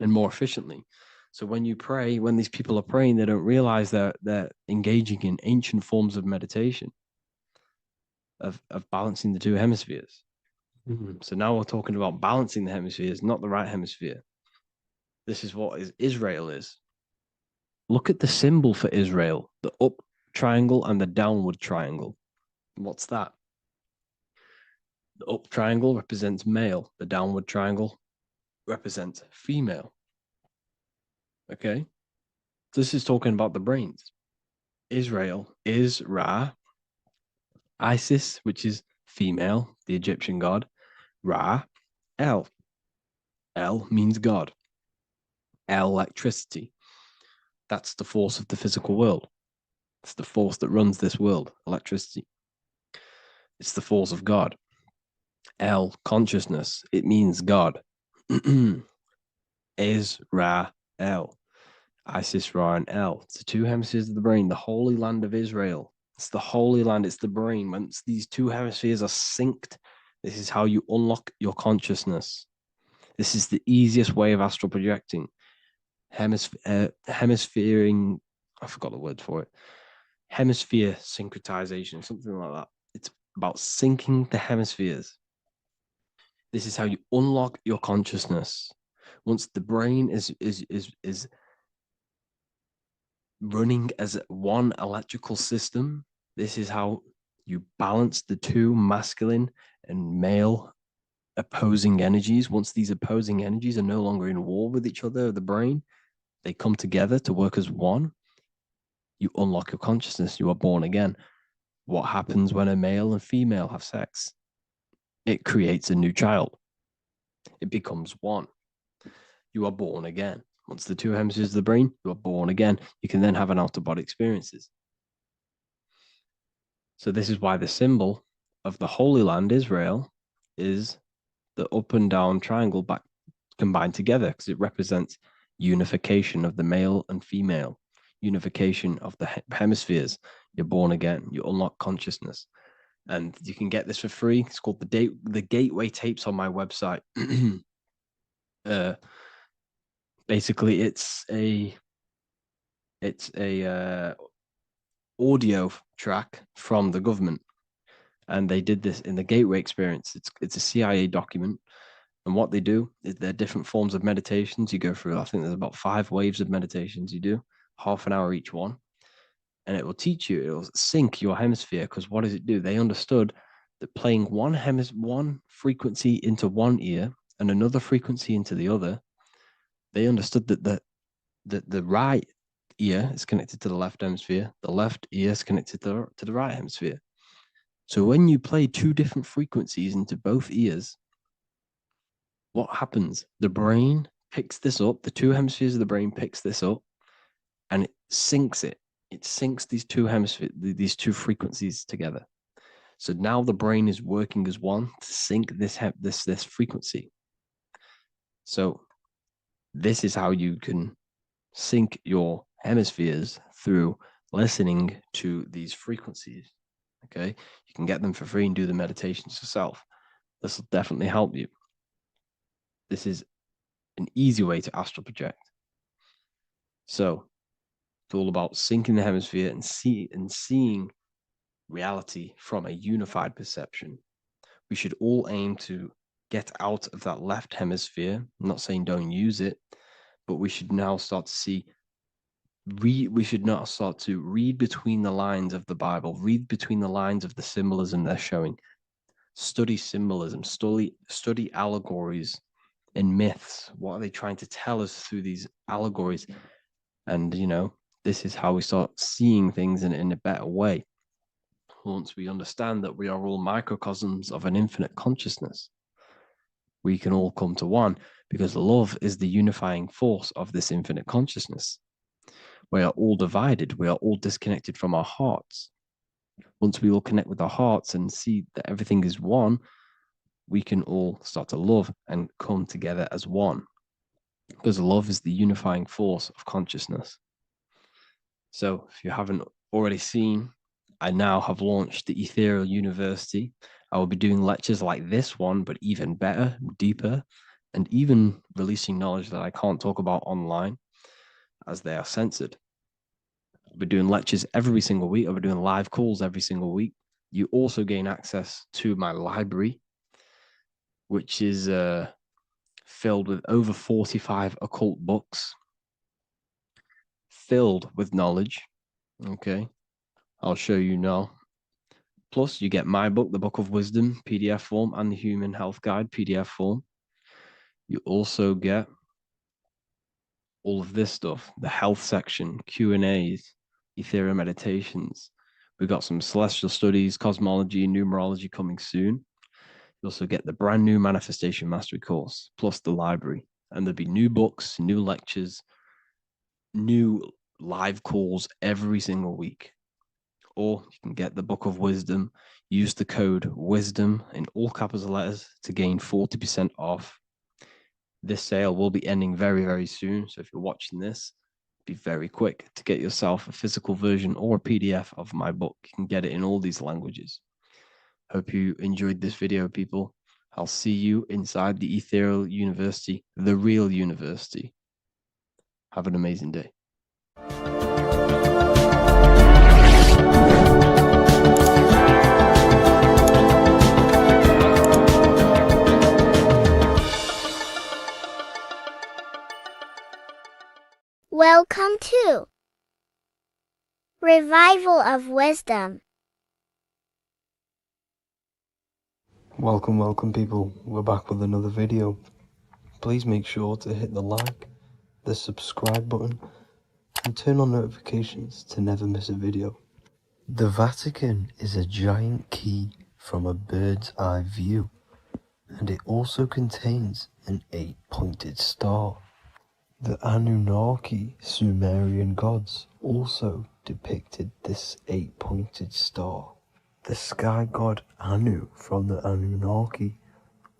and more efficiently. So when you pray, when these people are praying, they don't realize that they're engaging in ancient forms of meditation, of balancing the two hemispheres. So now we're talking about balancing the hemispheres, not the right hemisphere. This is what Israel is. Look at the symbol for Israel, the up triangle and the downward triangle. What's that? The up triangle represents male. The downward triangle represents female. Okay? This is talking about the brains. Israel is Ra. Isis, which is female, the Egyptian god. Ra, El. El means God. Electricity. That's the force of the physical world. It's the force that runs this world, electricity. It's the force of God. El, consciousness. It means God. Is Ra, El. Isis, Ra, and El. It's the two hemispheres of the brain, the holy land of Israel. It's the holy land, it's the brain. Once these two hemispheres are synced, this is how you unlock your consciousness. This is the easiest way of astral projecting. Hemisphering, I forgot the word for it. Hemisphere syncretization, something like that. It's about syncing the hemispheres. This is how you unlock your consciousness. Once the brain is running as one electrical system, this is how you balance the two masculine and male opposing energies. Once these opposing energies are no longer in war with each other, the brain, they come together to work as one. You unlock your consciousness. You are born again. What happens when a male and female have sex? It creates a new child. It becomes one. You are born again. Once the two hemispheres of the brain, you are born again. You can then have an out-of-body experiences. So this is why the symbol of the Holy Land, Israel, is the up and down triangle back combined together, because it represents unification of the male and female, unification of the hemispheres. You're born again. You unlock consciousness. And you can get this for free. It's called the Gateway Tapes on my website. Basically, it's a audio track from the government, and they did this in the Gateway Experience. It's a CIA document, and what they do is there are different forms of meditations you go through. I think there's about 5 waves of meditations you do, half an hour each one, and it will teach you. It will sync your hemisphere, because what does it do? They understood that playing one frequency into one ear and another frequency into the other, they understood that the right ear is connected to the left hemisphere, the left ear is connected to the right hemisphere. So when you play 2 different frequencies into both ears, what happens? The brain picks this up, the 2 hemispheres of the brain picks this up, and it syncs it. It syncs these 2 hemispheres, these 2 frequencies together. So now the brain is working as one to sync this frequency. So this is how you can sync your hemispheres through listening to these frequencies. Okay, you can get them for free and do the meditations yourself. This will definitely help you. This is an easy way to astral project. So it's all about syncing the hemisphere and seeing reality from a unified perception. We should all aim to get out of that left hemisphere. I'm not saying don't use it, but we should now start to see. We should not start to read between the lines of the Bible, read between the lines of the symbolism they're showing. Study symbolism, study allegories and myths. What are they trying to tell us through these allegories? And, this is how we start seeing things in a better way. Once we understand that we are all microcosms of an infinite consciousness, we can all come to one, because love is the unifying force of this infinite consciousness. We are all divided. We are all disconnected from our hearts. Once we all connect with our hearts and see that everything is one, we can all start to love and come together as one, because love is the unifying force of consciousness. So if you haven't already seen, I now have launched the Ethereal University. I will be doing lectures like this one, but even better, deeper, and even releasing knowledge that I can't talk about online, as they are censored. I'll be doing lectures every single week. I'll be doing live calls every single week. You also gain access to my library, which is filled with over 45 occult books, filled with knowledge. Okay, I'll show you now. Plus, you get my book, The Book of Wisdom, PDF form, and the Human Health Guide, PDF form. You also get all of this stuff, the health section, Q&As, Ethereal meditations. We've got some celestial studies, cosmology, and numerology coming soon. You also get the brand new Manifestation Mastery course, plus the library. And there'll be new books, new lectures, new live calls every single week. Or you can get the Book of Wisdom, use the code WISDOM in all capital letters to gain 40% off. This sale will be ending very, very soon. So if you're watching this, be very quick to get yourself a physical version or a PDF of my book. You can get it in all these languages. Hope you enjoyed this video, people. I'll see you inside the Ethereal University, the real university. Have an amazing day. Welcome to Revival of Wisdom. Welcome people, we're back with another video. Please make sure to hit the like, the subscribe button and turn on notifications to never miss a video. The Vatican is a giant key from a bird's eye view, and it also contains an 8-pointed star. The Anunnaki Sumerian gods also depicted this 8-pointed star. The sky god Anu from the Anunnaki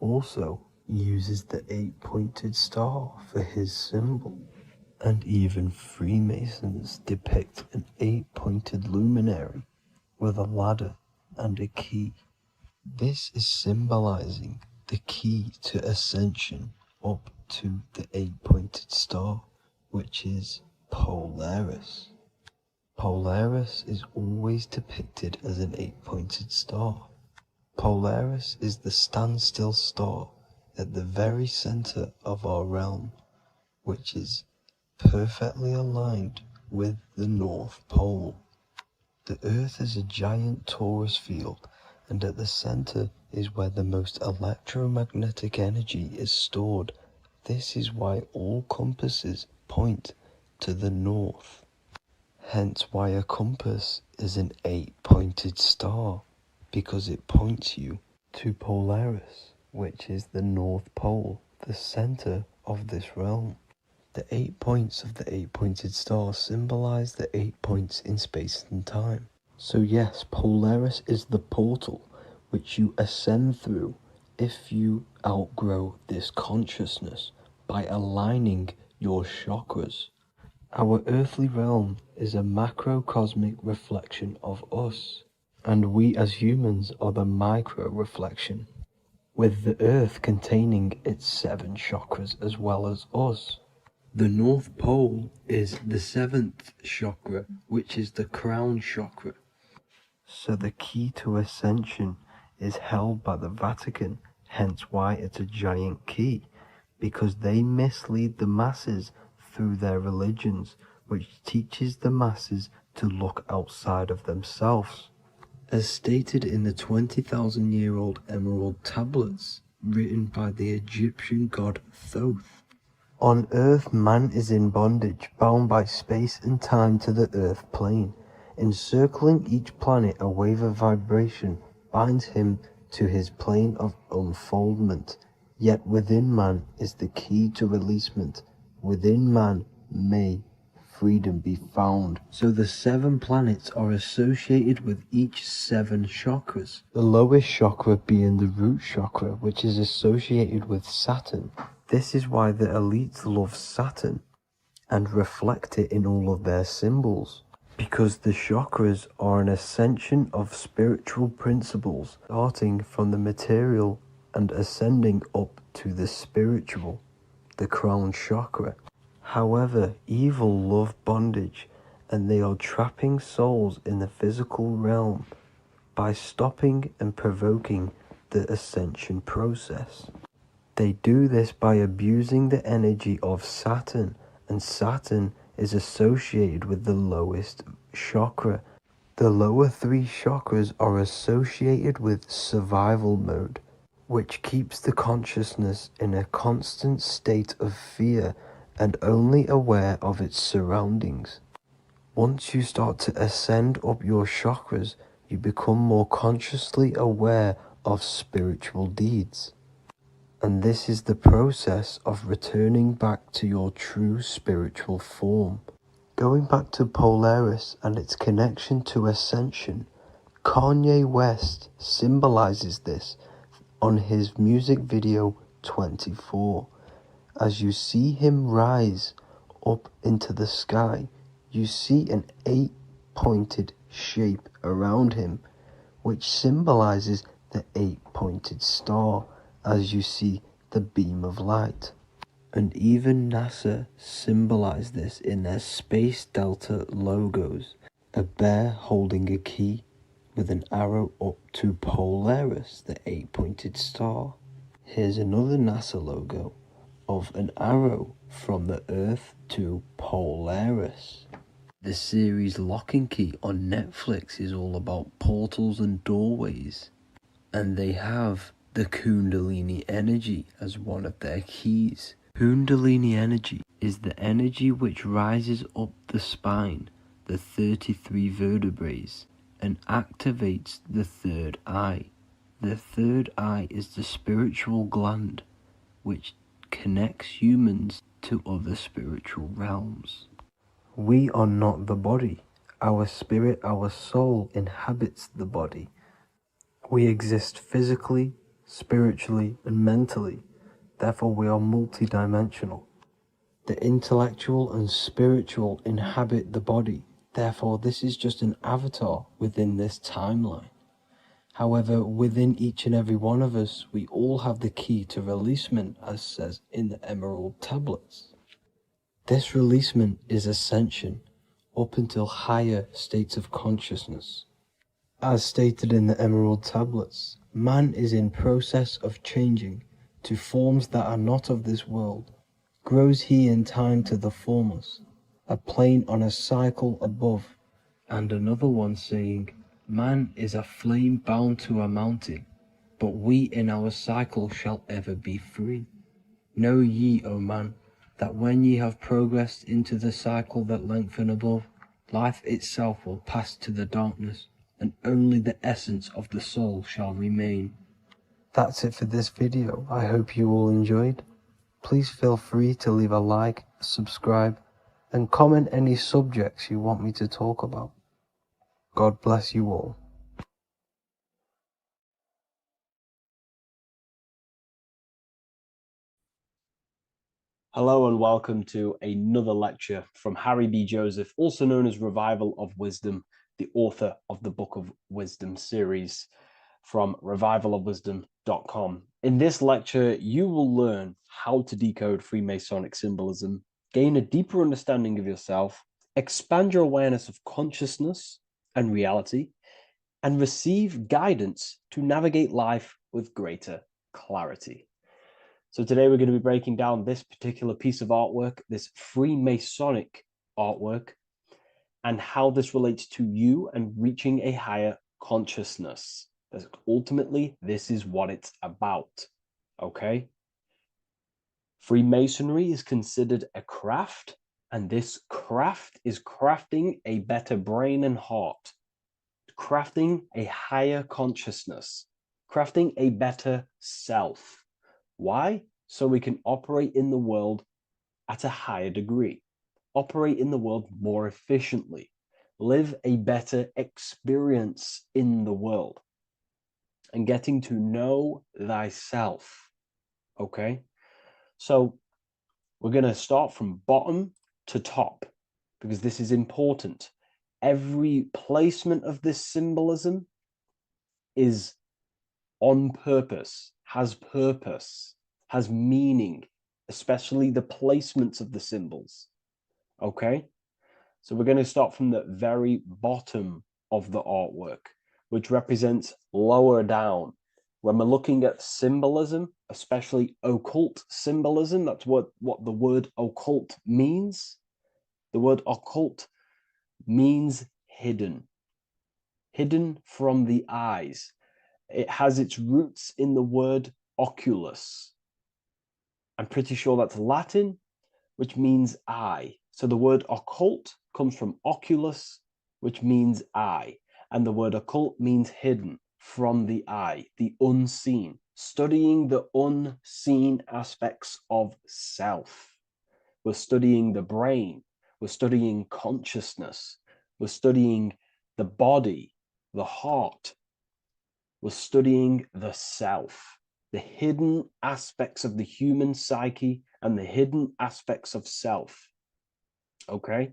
also uses the 8-pointed star for his symbol. And even Freemasons depict an 8-pointed luminary with a ladder and a key. This is symbolizing the key to ascension up to the 8-pointed star, which is Polaris. Polaris is always depicted as an 8-pointed star. Polaris is the standstill star at the very center of our realm, which is perfectly aligned with the North Pole. The Earth is a giant torus field, and at the center is where the most electromagnetic energy is stored. This is why all compasses point to the north. Hence why a compass is an 8-pointed star, because it points you to Polaris, which is the North Pole, the center of this realm. The 8 points of the 8-pointed star symbolize the 8 points in space and time. So yes, Polaris is the portal which you ascend through if you outgrow this consciousness by aligning your chakras. Our earthly realm is a macrocosmic reflection of us, and we as humans are the micro reflection, with the earth containing its 7 chakras as well as us. The North Pole is the 7th chakra, which is the crown chakra. So the key to ascension is held by the Vatican, hence why it's a giant key, because they mislead the masses through their religions, which teaches the masses to look outside of themselves. As stated in the 20,000-year-old emerald tablets, written by the Egyptian god Thoth. On Earth, man is in bondage, bound by space and time to the Earth plane. Encircling each planet, a wave of vibration binds him to his plane of unfoldment. Yet within man is the key to releasement. Within man may freedom be found. So the 7 planets are associated with each 7 chakras. The lowest chakra being the root chakra, which is associated with Saturn. This is why the elites love Saturn and reflect it in all of their symbols. Because the chakras are an ascension of spiritual principles, starting from the material and ascending up to the spiritual, the crown chakra. However, evil love bondage, and they are trapping souls in the physical realm by stopping and provoking the ascension process. They do this by abusing the energy of Saturn, and Saturn is associated with the lowest chakra. The lower 3 chakras are associated with survival mode, which keeps the consciousness in a constant state of fear and only aware of its surroundings. Once you start to ascend up your chakras, you become more consciously aware of spiritual deeds. And this is the process of returning back to your true spiritual form. Going back to Polaris and its connection to ascension, Kanye West symbolizes this on his music video 24. As you see him rise up into the sky, you see an 8-pointed shape around him, which symbolizes the 8-pointed star as you see the beam of light. And even NASA symbolized this in their Space Delta logos, a bear holding a key with an arrow up to Polaris, the 8-pointed star. Here's another NASA logo of an arrow from the Earth to Polaris. The series Lock and Key on Netflix is all about portals and doorways, and they have the Kundalini energy as one of their keys. Kundalini energy is the energy which rises up the spine, the 33 vertebrae, and activates the third eye. The third eye is the spiritual gland which connects humans to other spiritual realms. We are not the body. Our spirit, our soul inhabits the body. We exist physically, spiritually, and mentally. Therefore, we are multidimensional. The intellectual and spiritual inhabit the body. Therefore, this is just an avatar within this timeline. However, within each and every one of us, we all have the key to releasement, as says in the Emerald tablets. This releasement is ascension, up until higher states of consciousness. As stated in the Emerald tablets, man is in process of changing to forms that are not of this world. Grows he in time to the formless, a plane on a cycle above. And another one saying, man is a flame bound to a mountain, but we in our cycle shall ever be free. Know ye, O man, that when ye have progressed into the cycle that lengthen above, life itself will pass to the darkness, and only the essence of the soul shall remain. That's it for this video. I hope you all enjoyed. Please feel free to leave a like, subscribe, and comment any subjects you want me to talk about. God bless you all. Hello and welcome to another lecture from Harry B. Joseph, also known as Revival of Wisdom, the author of the Book of Wisdom series from revivalofwisdom.com. In this lecture, you will learn how to decode Freemasonic symbolism, gain a deeper understanding of yourself, expand your awareness of consciousness and reality, and receive guidance to navigate life with greater clarity. So today we're going to be breaking down this particular piece of artwork, this Freemasonic artwork, and how this relates to you and reaching a higher consciousness. Ultimately, this is what it's about, okay? Freemasonry is considered a craft, and this craft is crafting a better brain and heart, crafting a higher consciousness, crafting a better self. Why? So we can operate in the world at a higher degree, operate in the world more efficiently, live a better experience in the world, and getting to know thyself. Okay? So we're going to start from bottom to top because this is important. Every placement of this symbolism is on purpose, has meaning, especially the placements of the symbols. Okay? So we're going to start from the very bottom of the artwork, which represents lower down. When we're looking at symbolism, especially occult symbolism, that's what the word occult means. The word occult means hidden, hidden from the eyes. It has its roots in the word oculus. I'm pretty sure that's Latin, which means eye. So the word occult comes from oculus, which means eye. And the word occult means hidden, from the eye, the unseen, studying the unseen aspects of self. We're studying the brain. We're studying consciousness. We're studying the body, the heart. We're studying the self, the hidden aspects of the human psyche and the hidden aspects of self. Okay?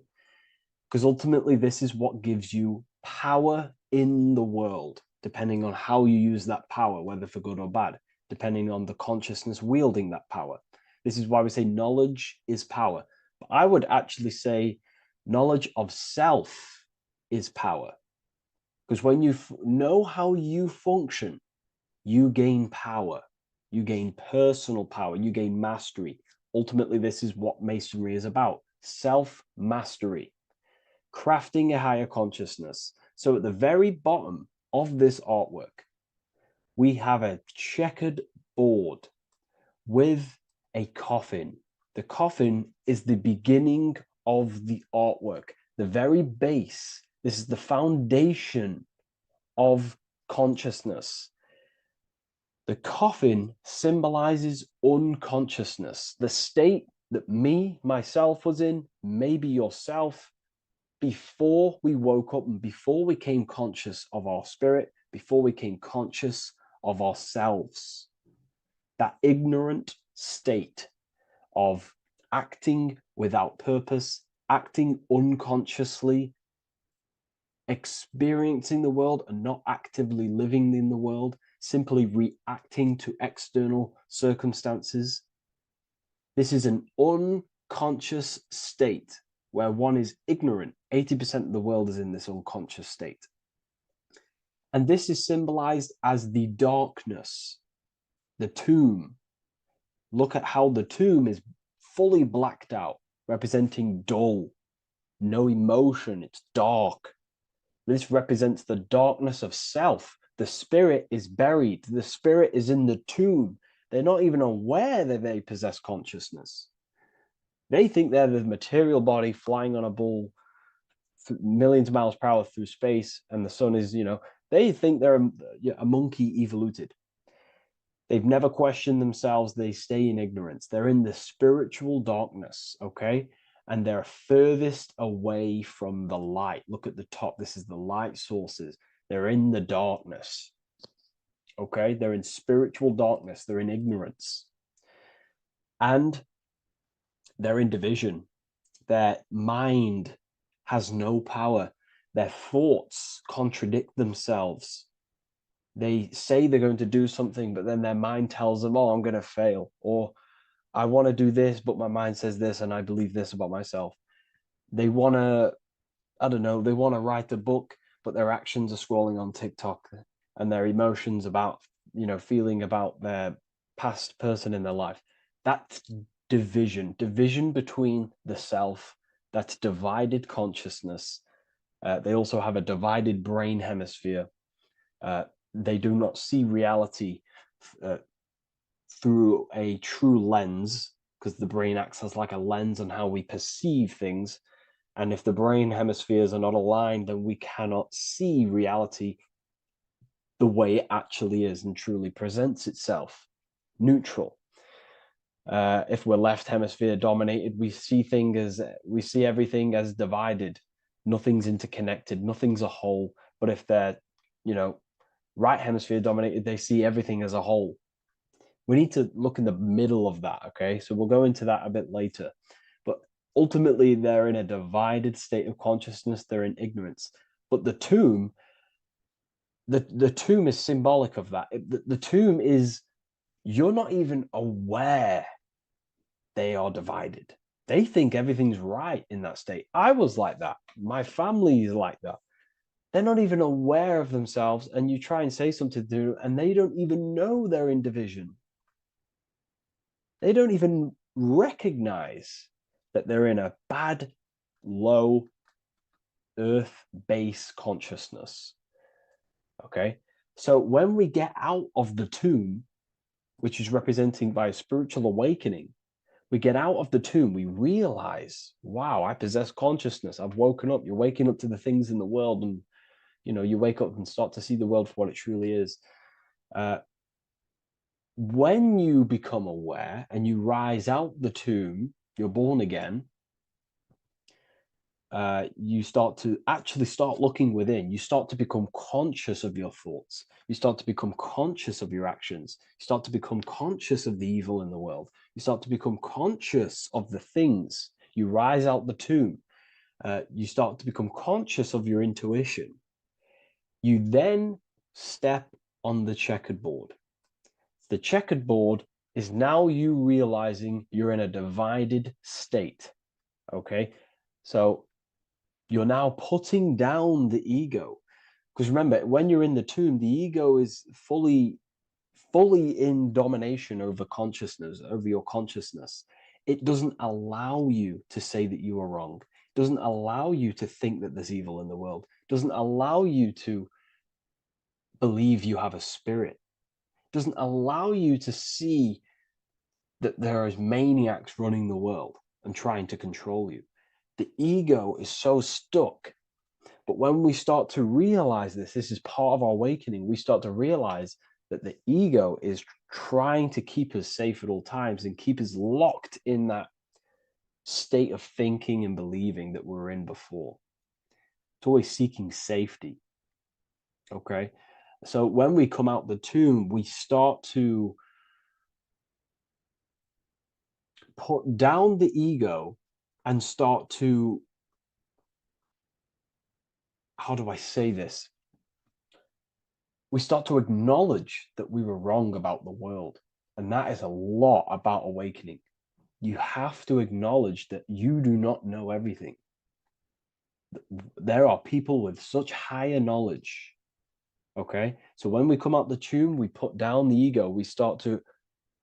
Because ultimately, this is what gives you power in the world, depending on how you use that power, whether for good or bad, depending on the consciousness wielding that power. This is why we say knowledge is power. But I would actually say knowledge of self is power. Because when you know how you function, you gain power. You gain personal power. You gain mastery. Ultimately, this is what Masonry is about. Self-mastery. Crafting a higher consciousness. So at the very bottom of this artwork, we have a checkered board with a coffin. The coffin is the beginning of the artwork, the very base. This is the foundation of consciousness. The coffin symbolizes unconsciousness, the state that myself was in, maybe yourself, before we woke up and before we came conscious of our spirit, before we came conscious of ourselves. That ignorant state of acting without purpose, acting unconsciously, experiencing the world and not actively living in the world, simply reacting to external circumstances. This is an unconscious state where one is ignorant. 80% of the world is in this unconscious state. And this is symbolized as the darkness, the tomb. Look at how the tomb is fully blacked out, representing dull, no emotion, it's dark. This represents the darkness of self. The spirit is buried. The spirit is in the tomb. They're not even aware that they possess consciousness. They think they're the material body flying on a ball millions of miles per hour through space, and the sun is, they think they're a monkey evoluted. They've never questioned themselves. They stay in ignorance. They're in the spiritual darkness, okay? And they're furthest away from the light. Look at the top. This is the light sources. They're in the darkness, okay? They're in spiritual darkness. They're in ignorance. And they're in division. Their mind has no power. Their thoughts contradict themselves. They say they're going to do something, but then their mind tells them, oh, I'm going to fail. Or I want to do this, but my mind says this, and I believe this about myself. They want to, I don't know, they want to write a book, but their actions are scrolling on TikTok, and their emotions about, feeling about their past person in their life. That's division between the self, that's divided consciousness. They also have a divided brain hemisphere. They do not see reality through a true lens, because the brain acts as like a lens on how we perceive things. And if the brain hemispheres are not aligned, then we cannot see reality the way it actually is and truly presents itself, neutral. If we're left hemisphere dominated, we see everything as divided. Nothing's interconnected, nothing's a whole. But if they're, right hemisphere dominated, they see everything as a whole. We need to look in the middle of that, okay? So we'll go into that a bit later. But ultimately, they're in a divided state of consciousness. They're in ignorance. But the tomb, the tomb is symbolic of that. The tomb is, you're not even aware they are divided. They think everything's right in that state. I was like that. My family is like that. They're not even aware of themselves, and you try and say something to them, and they don't even know they're in division. They don't even recognize that they're in a bad, low, earth base consciousness. Okay? So when we get out of the tomb, which is representing by a spiritual awakening, we get out of the tomb, we realize, wow, I possess consciousness. I've woken up. You're waking up to the things in the world, and You wake up and start to see the world for what it truly is. When you become aware and you rise out the tomb, you're born again, you start to actually start looking within. You start to become conscious of your thoughts. You start to become conscious of your actions. You start to become conscious of the evil in the world. You start to become conscious of the things. You rise out the tomb. You start to become conscious of your intuition. You then step on the checkered board. The checkered board is now you realizing you're in a divided state. Okay, so you're now putting down the ego, because remember, when you're in the tomb, the ego is fully in domination over consciousness, over your consciousness. It doesn't allow you to say that you are wrong. It doesn't allow you to think that there's evil in the world. It doesn't allow you to believe you have a spirit. It doesn't allow you to see that there is maniacs running the world and trying to control you. The ego is so stuck. But when we start to realize this is part of our awakening, we start to realize that the ego is trying to keep us safe at all times and keep us locked in that state of thinking and believing that we were in before. It's always seeking safety. Okay. So when we come out the tomb, we start to put down the ego and start to, how do I say this? We start to acknowledge that we were wrong about the world. And that is a lot about awakening. You have to acknowledge that you do not know everything. There are people with such higher knowledge. Okay. So when we come out the tomb, we put down the ego. We start to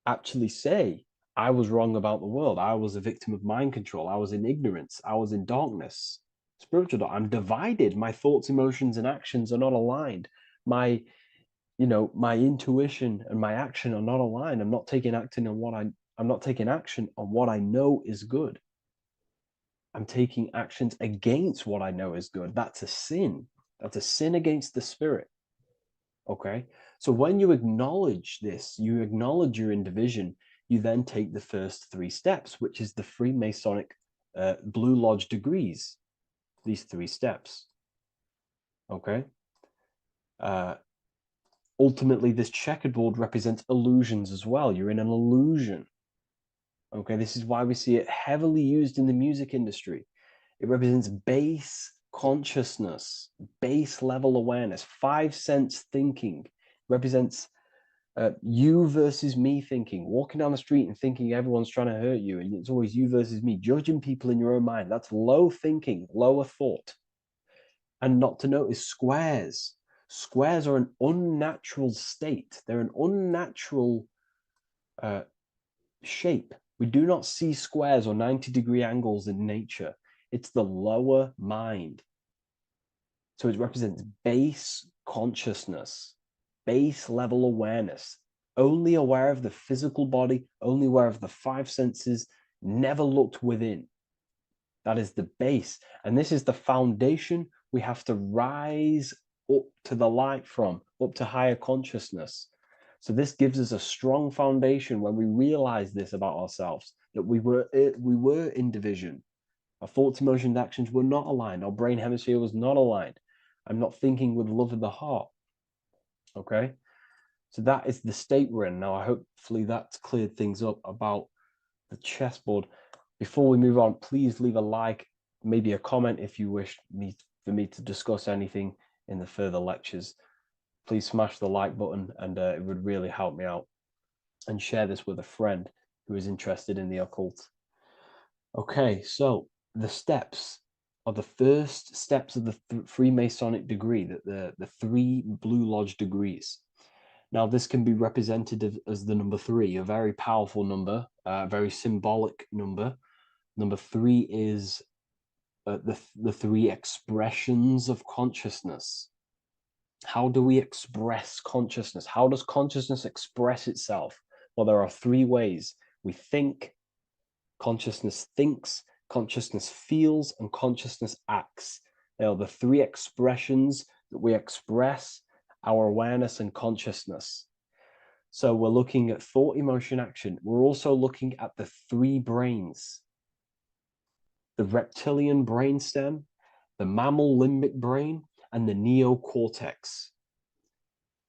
actually say, I was wrong about the world. I was a victim of mind control. I was in ignorance. I was in darkness. Spiritual dark. I'm divided. My thoughts, emotions, and actions are not aligned. My intuition and my action are not aligned. I'm not taking action on what I know is good. I'm taking actions against what I know is good. That's a sin. That's a sin against the spirit. Okay. So when you acknowledge this, you acknowledge you're in division, you then take the first 3 steps, which is the Freemasonic Blue Lodge degrees. These 3 steps. Okay. Ultimately, this checkerboard represents illusions as well. You're in an illusion. Okay, this is why we see it heavily used in the music industry. It represents base consciousness, base level awareness, 5 sense thinking. It represents you versus me thinking, walking down the street and thinking everyone's trying to hurt you, and it's always you versus me, judging people in your own mind. That's low thinking, lower thought. And not to notice squares. Squares are an unnatural state. They're an unnatural shape. We do not see squares or 90-degree angles in nature. It's the lower mind. So it represents base consciousness, base level awareness, only aware of the physical body, only aware of the 5 senses, never looked within. That is the base. And this is the foundation we have to rise up to the light from, up to higher consciousness. So this gives us a strong foundation when we realize this about ourselves, that we were in division. Our thoughts, emotions, actions were not aligned. Our brain hemisphere was not aligned. I'm not thinking with love of the heart. Okay. So that is the state we're in. Now, hopefully that's cleared things up about the chessboard. Before we move on, please leave a like, maybe a comment if you wish for me to discuss anything in the further lectures. Please smash the like button, and it would really help me out. And share this with a friend who is interested in the occult. Okay, so the steps are the first steps of the Freemasonic degree, the 3 Blue Lodge degrees. Now, this can be represented as the number 3, a very powerful number, a very symbolic number. Number 3 is the 3 expressions of consciousness. How do we express consciousness? How does consciousness express itself? Well, there are 3 ways. We think, consciousness thinks, consciousness feels, and consciousness acts. They are the 3 expressions that we express our awareness and consciousness. So we're looking at thought, emotion, action. We're also looking at the three brains: the reptilian brainstem, the mammal limbic brain, and the neocortex.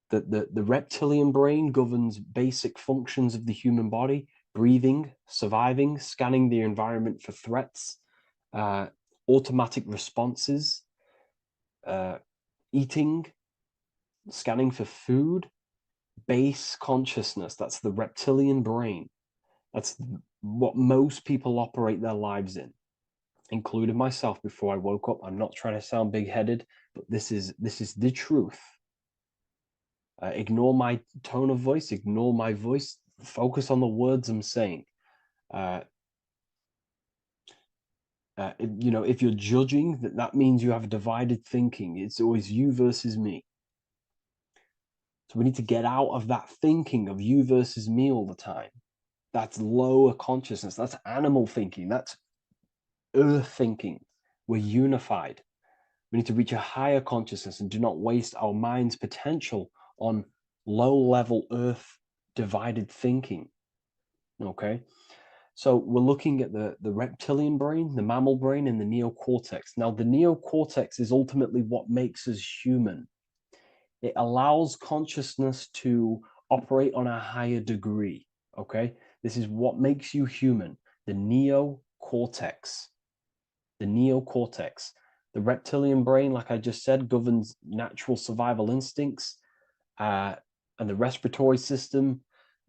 The reptilian brain governs basic functions of the human body: breathing, surviving, scanning the environment for threats, automatic responses, eating, scanning for food, base consciousness. That's the reptilian brain. That's what most people operate their lives in, including myself before I woke up. I'm not trying to sound big-headed, but this is the truth. Ignore my tone of voice, ignore my voice, focus on the words I'm saying. You know, if you're judging, that means you have divided thinking. It's always you versus me. So we need to get out of that thinking of you versus me all the time. That's lower consciousness. That's animal thinking. That's earth thinking. We're unified. We need to reach a higher consciousness and do not waste our mind's potential on low-level earth divided thinking. Okay? So we're looking at the reptilian brain, the mammal brain, and the neocortex. Now, the neocortex is ultimately what makes us human. It allows consciousness to operate on a higher degree, okay? This is what makes you human, the neocortex. The neocortex. The reptilian brain, like I just said, governs natural survival instincts and the respiratory system,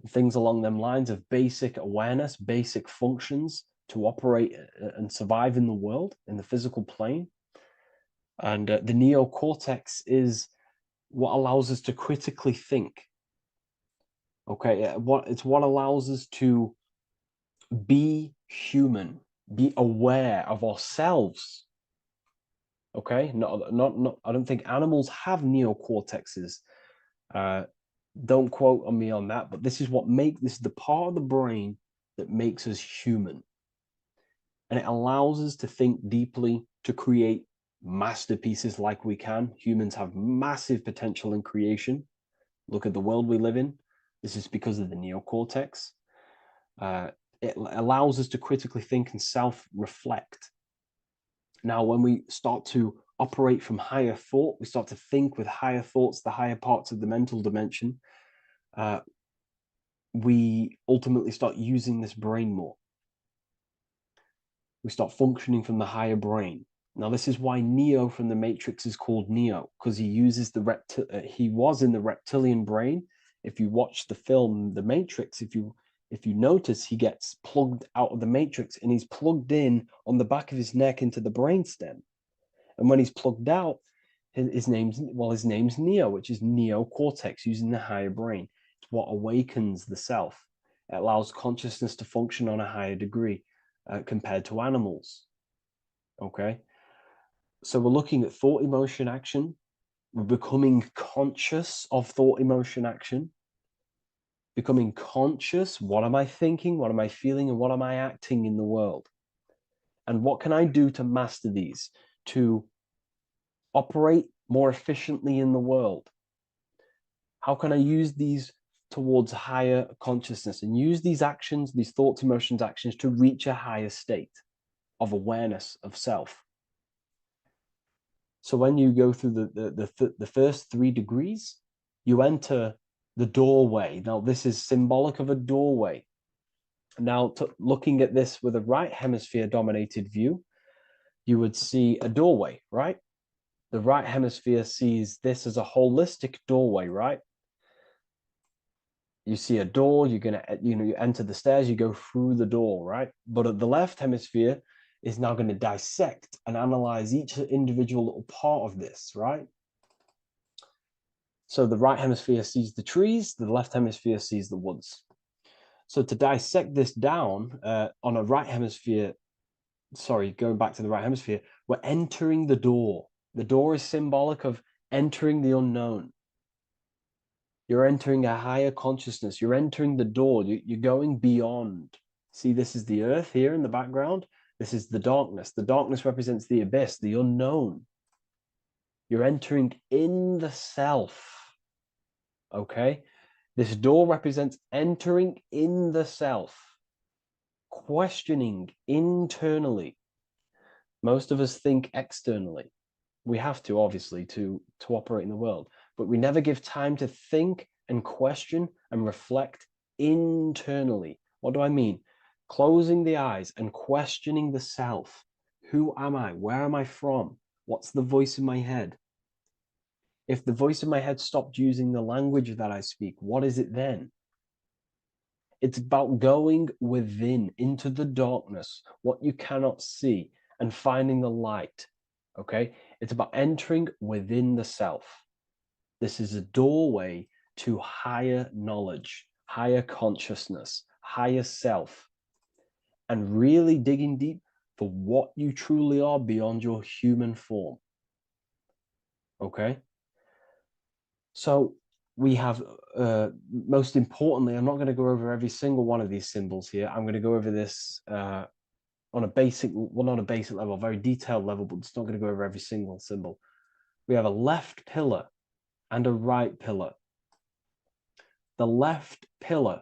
things along them lines of basic awareness, basic functions to operate and survive in the world, in the physical plane. And the neocortex is what allows us to critically think. Okay, it's what allows us to be human, be aware of ourselves. Okay, not. I don't think animals have neocortexes. Don't quote on me on that, but this is the part of the brain that makes us human. And it allows us to think deeply, to create masterpieces like we can. Humans have massive potential in creation. Look at the world we live in. This is because of the neocortex. It allows us to critically think and self-reflect. Now, when we start to operate from higher thought, we start to think with higher thoughts, the higher parts of the mental dimension, we ultimately start using this brain more. We start functioning from the higher brain. Now, this is why Neo from the Matrix is called Neo, because he uses he was in the reptilian brain. If you watch the film The Matrix, if you notice, he gets plugged out of the Matrix and he's plugged in on the back of his neck into the brainstem. And when he's plugged out, his name's Neo, which is neocortex, using the higher brain. It's what awakens the self. It allows consciousness to function on a higher degree compared to animals. Okay, so we're looking at thought, emotion, action. We're becoming conscious of thought, emotion, action. Becoming conscious, what am I thinking, what am I feeling, and what am I acting in the world? And what can I do to master these, to operate more efficiently in the world? How can I use these towards higher consciousness and use these actions, these thoughts, emotions, actions to reach a higher state of awareness of self? So when you go through the first 3 degrees, you enter the doorway. Now, this is symbolic of a doorway. Now, looking at this with a right hemisphere dominated view, you would see a doorway, right? The right hemisphere sees this as a holistic doorway, right? You see a door, you enter the stairs, you go through the door, right? But at the left hemisphere is now going to dissect and analyze each individual little part of this, right? So the right hemisphere sees the trees, the left hemisphere sees the woods. So to dissect this down on a right hemisphere, going back to the right hemisphere, we're entering the door. The door is symbolic of entering the unknown. You're entering a higher consciousness. You're entering the door. You're going beyond. See, this is the earth here in the background. This is the darkness. The darkness represents the abyss, the unknown. You're entering in the self. Okay? This door represents entering in the self, questioning internally. Most of us think externally. We have to, obviously, to operate in the world, but we never give time to think and question and reflect internally. What do I mean? Closing the eyes and questioning the self. Who am I? Where am I from? What's the voice in my head? If the voice in my head stopped using the language that I speak, what is it then? It's about going within, into the darkness, what you cannot see, and finding the light. Okay? It's about entering within the self. This is a doorway to higher knowledge, higher consciousness, higher self, and really digging deep for what you truly are beyond your human form. Okay? So we have, most importantly, I'm not going to go over every single one of these symbols here. I'm going to go over this on a basic, well, not a basic level, very detailed level, but it's not going to go over every single symbol. We have a left pillar and a right pillar. The left pillar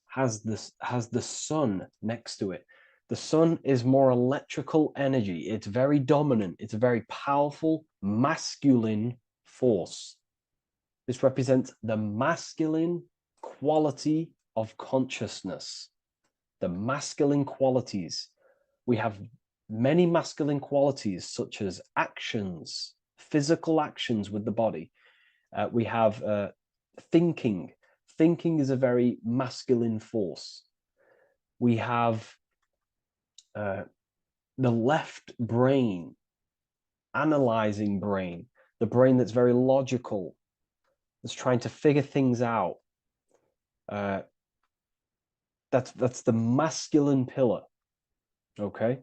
has the sun next to it. The sun is more electrical energy. It's very dominant. It's a very powerful, masculine force. This represents the masculine quality of consciousness. The masculine qualities. We have many masculine qualities, such as actions, physical actions with the body. We have thinking. Thinking is a very masculine force. We have the left brain, analyzing brain, the brain that's very logical, that's trying to figure things out. That's the masculine pillar. Okay.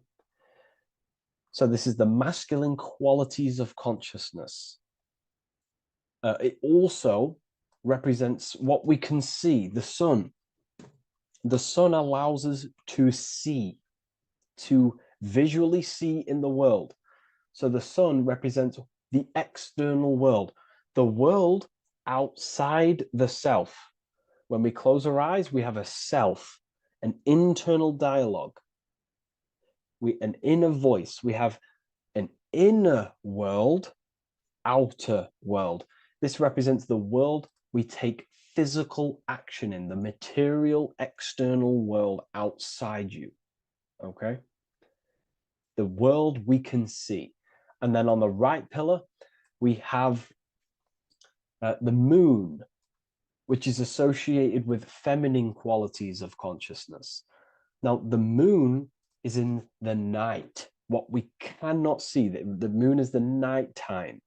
So this is the masculine qualities of consciousness. It also represents what we can see, the sun. The sun allows us to see, to visually see in the world. So the sun represents the external world, the world outside the self. When we close our eyes, we have a self, an internal dialogue, an inner voice. We have an inner world, outer world. This represents the world we take physical action in, the material external world outside you. Okay? The world we can see. And then on the right pillar, we have the moon, which is associated with feminine qualities of consciousness. Now, the moon is in the night, what we cannot see. The moon is the nighttime.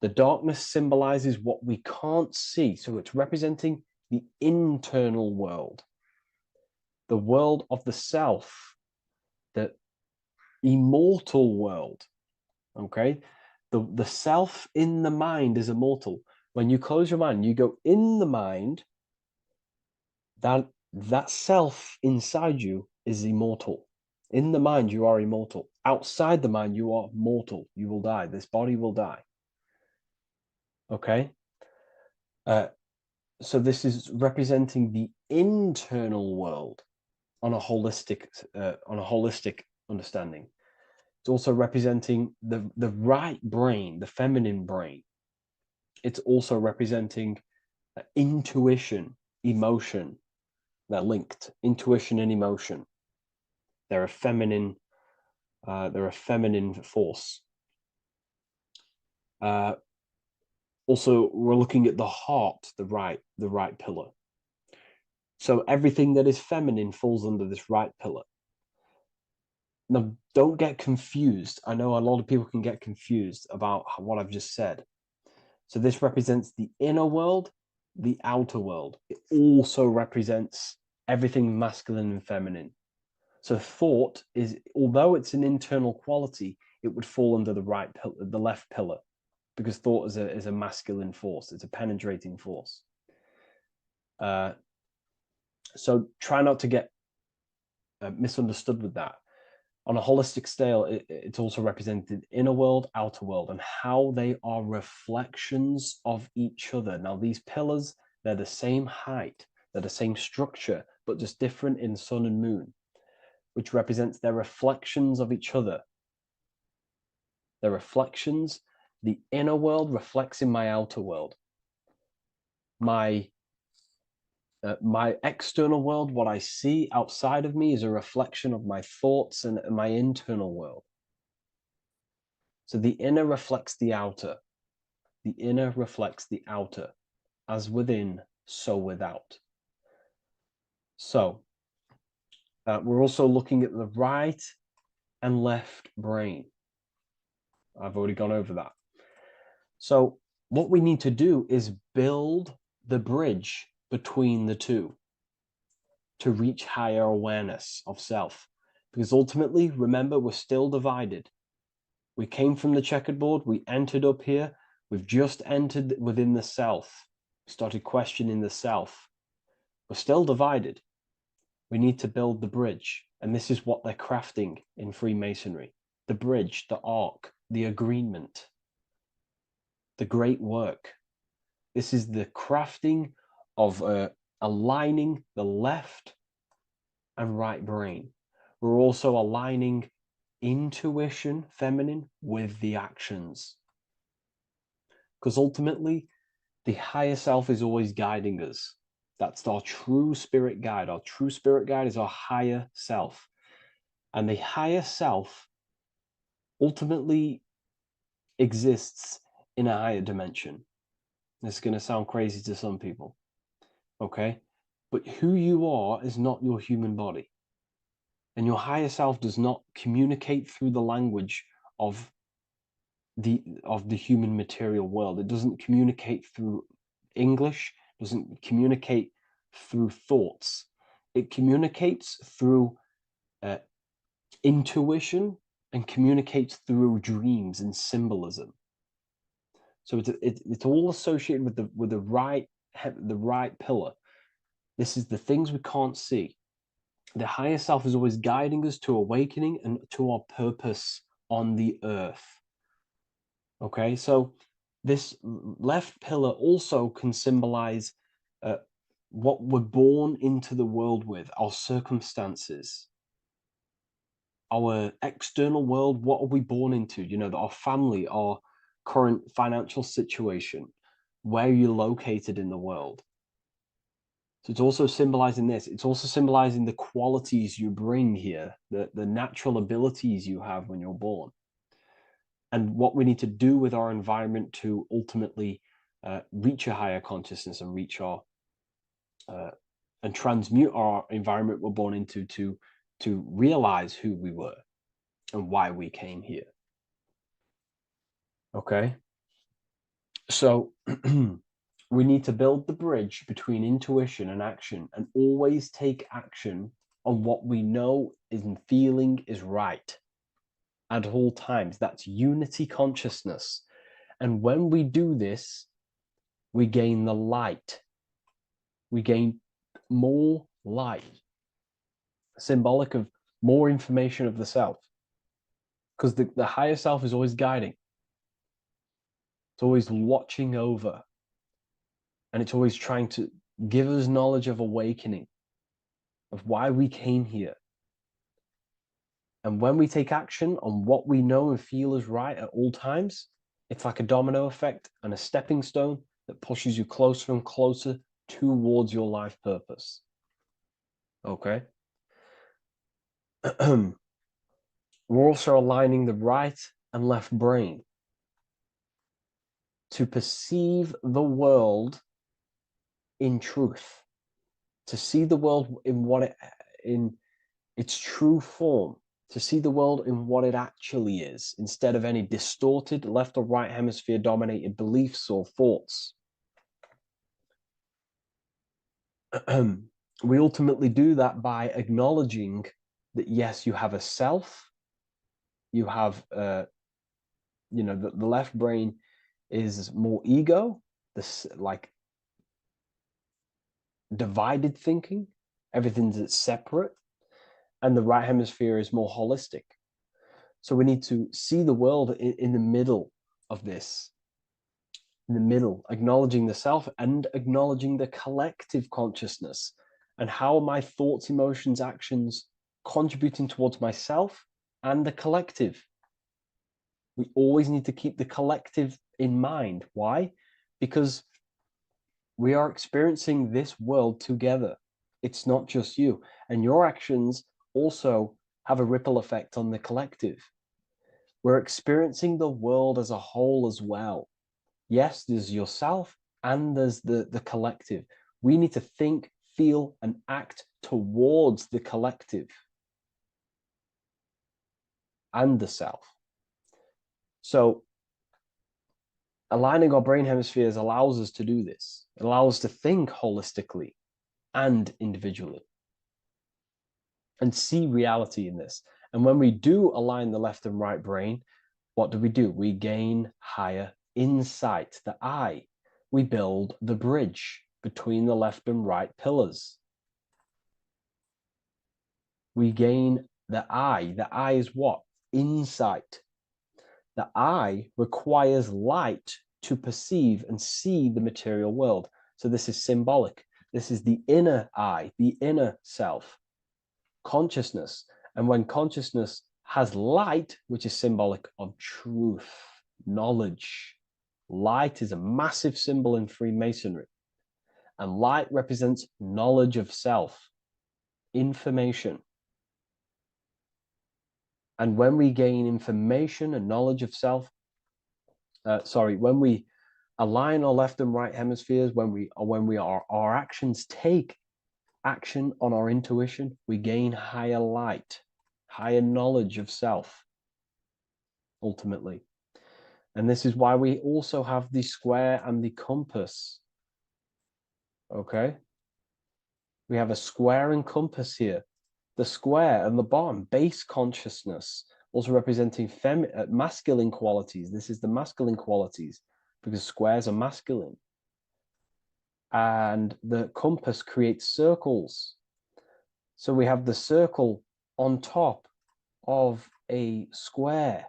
The darkness symbolizes what we can't see. So it's representing the internal world, the world of the self, the immortal world. Okay? The self in the mind is immortal. When you close your mind, you go in the mind, that self inside you is immortal. In the mind, you are immortal. Outside the mind, you are mortal. You will die. This body will die. Okay? So this is representing the internal world on a holistic understanding. It's also representing the right brain, the feminine brain. It's also representing intuition, emotion. They're linked. Intuition and emotion. They're a feminine force. Also, we're looking at the heart, the right pillar. So everything that is feminine falls under this right pillar. Now, don't get confused. I know a lot of people can get confused about what I've just said. So this represents the inner world, the outer world. It also represents everything masculine and feminine. So thought is, although it's an internal quality, it would fall under the left pillar, because thought is a masculine force. It's a penetrating force. So try not to get misunderstood with that. On a holistic scale, it's also represented inner world, outer world, and how they are reflections of each other. Now, these pillars, they're the same height, they're the same structure, but just different in sun and moon, which represents their reflections of each other. Their reflections, the inner world reflects in my outer world. My external world, what I see outside of me, is a reflection of my thoughts and my internal world. So the inner reflects the outer. The inner reflects the outer. As within, so without. So we're also looking at the right and left brain. I've already gone over that. So what we need to do is build the bridge between the two to reach higher awareness of self. Because ultimately, remember, we're still divided. We came from the checkerboard, we entered up here, we've just entered within the self. We started questioning the self. We're still divided. We need to build the bridge. And this is what they're crafting in Freemasonry. The bridge, the arc, the agreement, the great work. This is the crafting of aligning the left and right brain. We're also aligning intuition, feminine, with the actions. Because ultimately, the higher self is always guiding us. That's our true spirit guide. Our true spirit guide is our higher self. And the higher self ultimately exists in a higher dimension. This is going to sound crazy to some people, okay? But who you are is not your human body. And your higher self does not communicate through the language of the human material world. It doesn't communicate through English, doesn't communicate through thoughts. It communicates through intuition and communicates through dreams and symbolism. So it's all associated with the right pillar. This is the things we can't see. The higher self is always guiding us to awakening and to our purpose on the earth. Okay, so this left pillar also can symbolize what we're born into the world with, our circumstances, our external world. What are we born into? You know, our family, our current financial situation, where you're located in the world. So it's also symbolizing this. It's also symbolizing the qualities you bring here, the natural abilities you have when you're born, and what we need to do with our environment to ultimately reach a higher consciousness and reach our and transmute our environment we're born into to realize who we were and why we came here. Okay, so we need to build the bridge between intuition and action, and always take action on what we know and feeling is right at all times. That's unity consciousness. And when we do this, we gain the light. We gain more light, symbolic of more information of the self. Because the higher self is always guiding. It's always watching over. And it's always trying to give us knowledge of awakening, of why we came here. And when we take action on what we know and feel is right at all times, it's like a domino effect and a stepping stone that pushes you closer and closer towards your life purpose. Okay? We're also aligning the right and left brain to perceive the world in truth, to see the world in its true form, to see the world in what it actually is, instead of any distorted left or right hemisphere dominated beliefs or thoughts. We ultimately do that by acknowledging that, yes, you have a self, you have, you know, the left brain is more ego, this like divided thinking, everything's separate. and the right hemisphere is more holistic. So we need to see the world in the middle of this, in the middle, acknowledging the self and acknowledging the collective consciousness, and how my thoughts, emotions, actions contributing towards myself and the collective. We always need to keep the collective in mind. Why? Because we are experiencing this world together. It's not just you. And your actions also have a ripple effect on the collective. We're experiencing the world as a whole as well. Yes, there's yourself and there's the collective. We need to think, feel, and act towards the collective and the self. So aligning our brain hemispheres allows us to do this. It allows us to think holistically and individually and see reality in this. And when we do align the left and right brain, what do? We gain higher insight, the eye. We build the bridge between the left and right pillars. We gain the eye. The eye is what? Insight. The eye requires light to perceive and see the material world. So this is symbolic. This is the inner eye, the inner self, consciousness. And when consciousness has light, which is symbolic of truth, knowledge. Light is a massive symbol in Freemasonry. And light represents knowledge of self, information. And when we gain information and knowledge of self, when we align our left and right hemispheres, our actions take action on our intuition, we gain higher light, higher knowledge of self, ultimately. And this is why we also have the square and the compass. Okay? We have a square and compass here. The square and the bottom, base consciousness, also representing masculine qualities. This is the masculine qualities because squares are masculine. And the compass creates circles. So we have the circle on top of a square.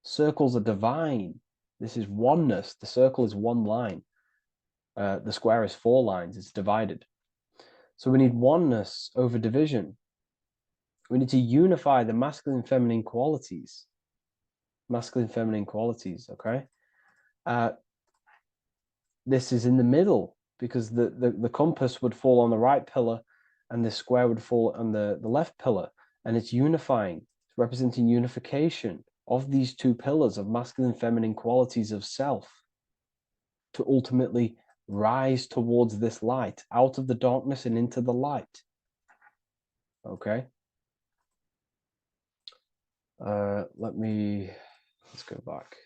Circles are divine. This is oneness. The circle is one line. The square is 4 lines. It's divided. So we need oneness over division. We need to unify the masculine and feminine qualities. Masculine and feminine qualities, okay? This is in the middle because the compass would fall on the right pillar and the square would fall on the left pillar. And it's unifying. It's representing unification of these 2 pillars of masculine and feminine qualities of self to ultimately rise towards this light, out of the darkness and into the light. Okay. Let's go back.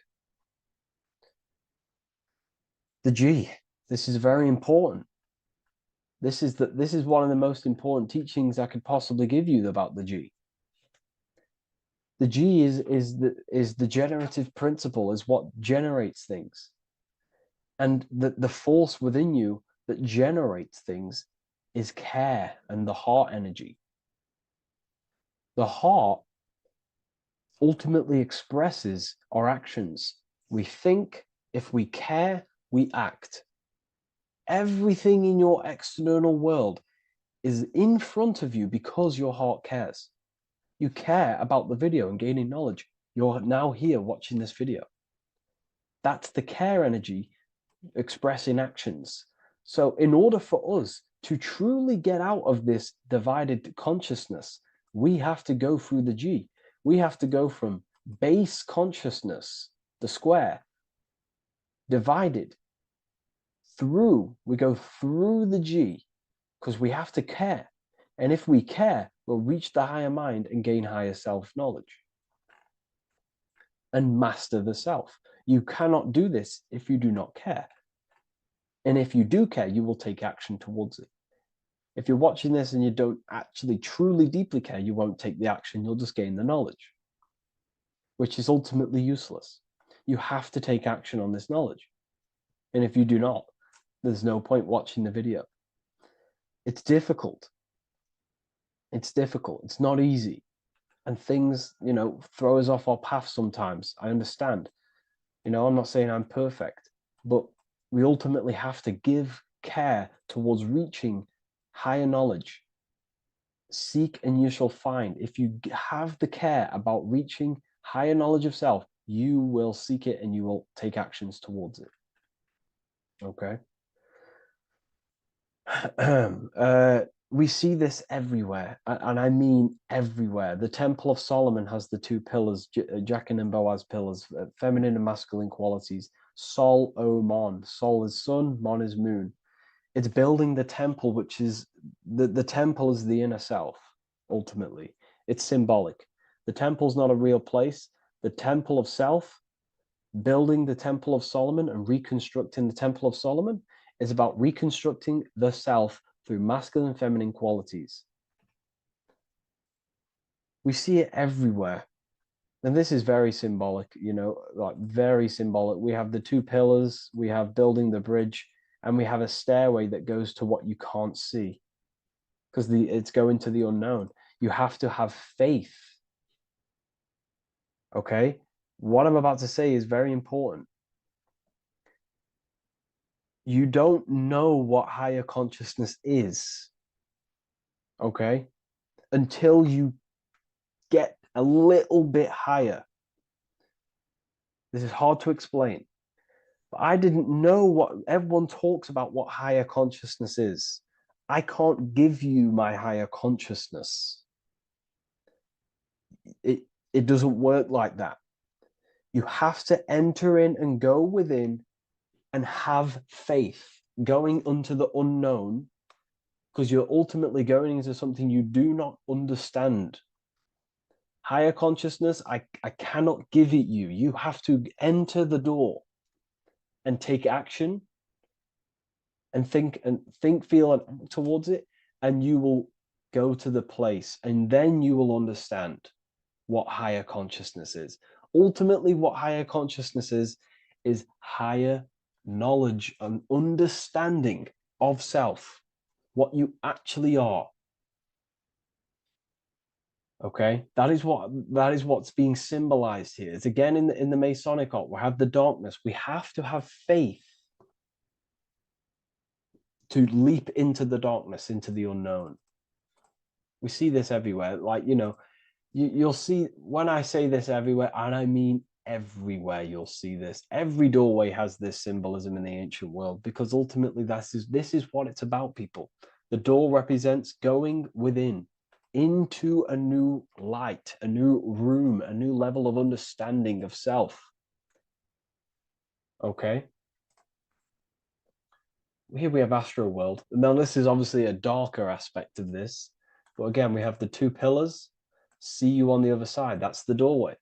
The G. This is very important. This is one of the most important teachings I could possibly give you about the G. The G is the generative principle, is what generates things. And the force within you that generates things is care and the heart energy. The heart ultimately expresses our actions. We think, if we care, we act. Everything in your external world is in front of you because your heart cares. You care about the video and gaining knowledge. You're now here watching this video. That's the care energy expressing actions. So in order for us to truly get out of this divided consciousness, we have to go through the G. We have to go from base consciousness, the square, divided, we go through the G because we have to care. And if we care, we'll reach the higher mind and gain higher self-knowledge and master the self. You cannot do this if you do not care. And if you do care, you will take action towards it. If you're watching this and you don't actually truly deeply care, you won't take the action. You'll just gain the knowledge, which is ultimately useless. You have to take action on this knowledge. And if you do not, there's no point watching the video. It's difficult. It's difficult. It's not easy. And things, throw us off our path sometimes. I understand. I'm not saying I'm perfect, but we ultimately have to give care towards reaching higher knowledge. Seek and you shall find. If you have the care about reaching higher knowledge of self, you will seek it and you will take actions towards it. Okay. We see this everywhere, and I mean everywhere. The Temple of Solomon has the two pillars, Jachin and Boaz pillars, feminine and masculine qualities. Sol, O, Mon. Sol is sun, Mon is moon. It's building the temple, which is the temple is the inner self, ultimately. It's symbolic. The temple's not a real place. The temple of self, building the Temple of Solomon and reconstructing the Temple of Solomon, is about reconstructing the self through masculine and feminine qualities. We see it everywhere. And this is very symbolic, like very symbolic. We have the two pillars, we have building the bridge, and we have a stairway that goes to what you can't see because it's going to the unknown. You have to have faith. Okay? What I'm about to say is very important. You don't know what higher consciousness is, okay, until you get a little bit higher. This is hard to explain, but I didn't know what everyone talks about what higher consciousness is. I can't give you my higher consciousness. It doesn't work like that. You have to enter in and go within and have faith, going into the unknown, because you're ultimately going into something you do not understand. Higher consciousness, I cannot give it you. You have to enter the door and take action and think, feel, and act towards it, and you will go to the place, and then you will understand what higher consciousness is. Ultimately, what higher consciousness is higher knowledge and understanding of self, what you actually are. Okay, that is what's being symbolized here. It's again in the Masonic art. We have the darkness. We have to have faith to leap into the darkness, into the unknown. We see this everywhere. Like, you'll see when I say this everywhere, and I mean everywhere, you'll see this. Every doorway has this symbolism in the ancient world, because ultimately this is what it's about, people. The door represents going within into a new light, a new room, a new level of understanding of self. Okay. Here we have Astro World. Now, this is obviously a darker aspect of this. But again, we have the two pillars. See you on the other side. That's the doorway.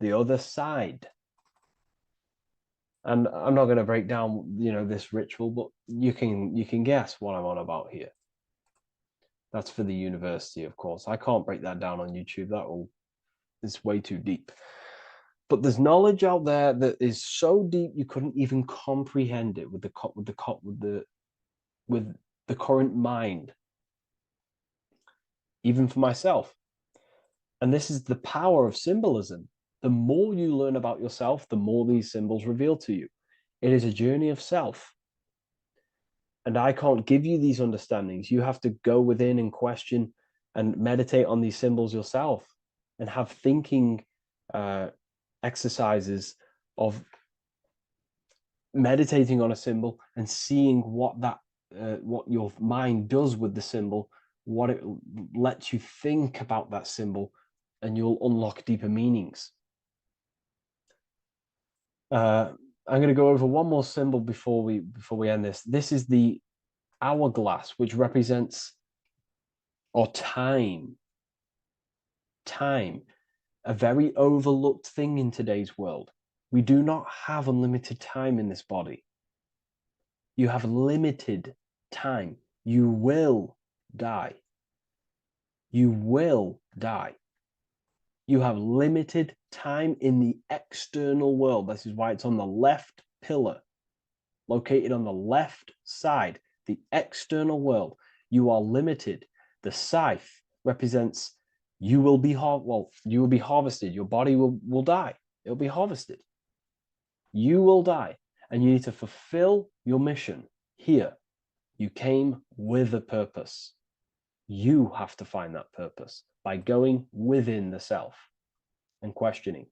The other side. And I'm not going to break down, this ritual, but you can guess what I'm on about here. That's for the university, of course. I can't break that down on YouTube. It's way too deep. But there's knowledge out there that is so deep you couldn't even comprehend it with the current mind, even for myself. And this is the power of symbolism. The more you learn about yourself, the more these symbols reveal to you. It is a journey of self. And I can't give you these understandings. You have to go within and question and meditate on these symbols yourself, and have thinking exercises of meditating on a symbol and seeing what your mind does with the symbol, what it lets you think about that symbol, and you'll unlock deeper meanings. I'm going to go over one more symbol before we end this. This is the hourglass, which represents time, a very overlooked thing in today's world. We do not have unlimited time in this body. You have limited time. You will die. You will die. You have limited time in the external world. This is why it's on the left pillar, located on the left side, the external world. You are limited. The scythe, represents you will be harvested. Your body will die. It'll be harvested. You will die, and you need to fulfill your mission here. You came with a purpose. You have to find that purpose by going within the self and questioning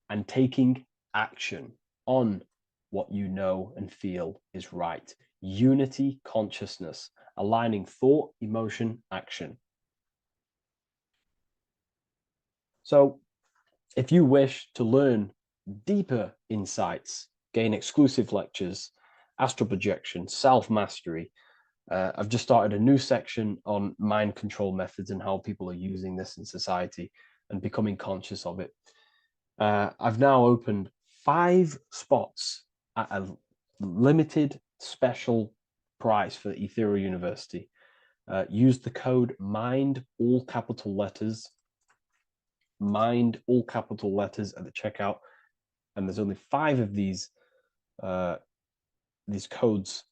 and taking action on what you know and feel is right. Unity consciousness, aligning thought, emotion, action. So if you wish to learn deeper insights, gain exclusive lectures, astral projection, self-mastery, I've just started a new section on mind control methods and how people are using this in society and becoming conscious of it. I've now opened 5 spots at a limited special price for Ethereal University. Use the code MIND, all capital letters, MIND, all capital letters at the checkout. And there's only 5 of these codes.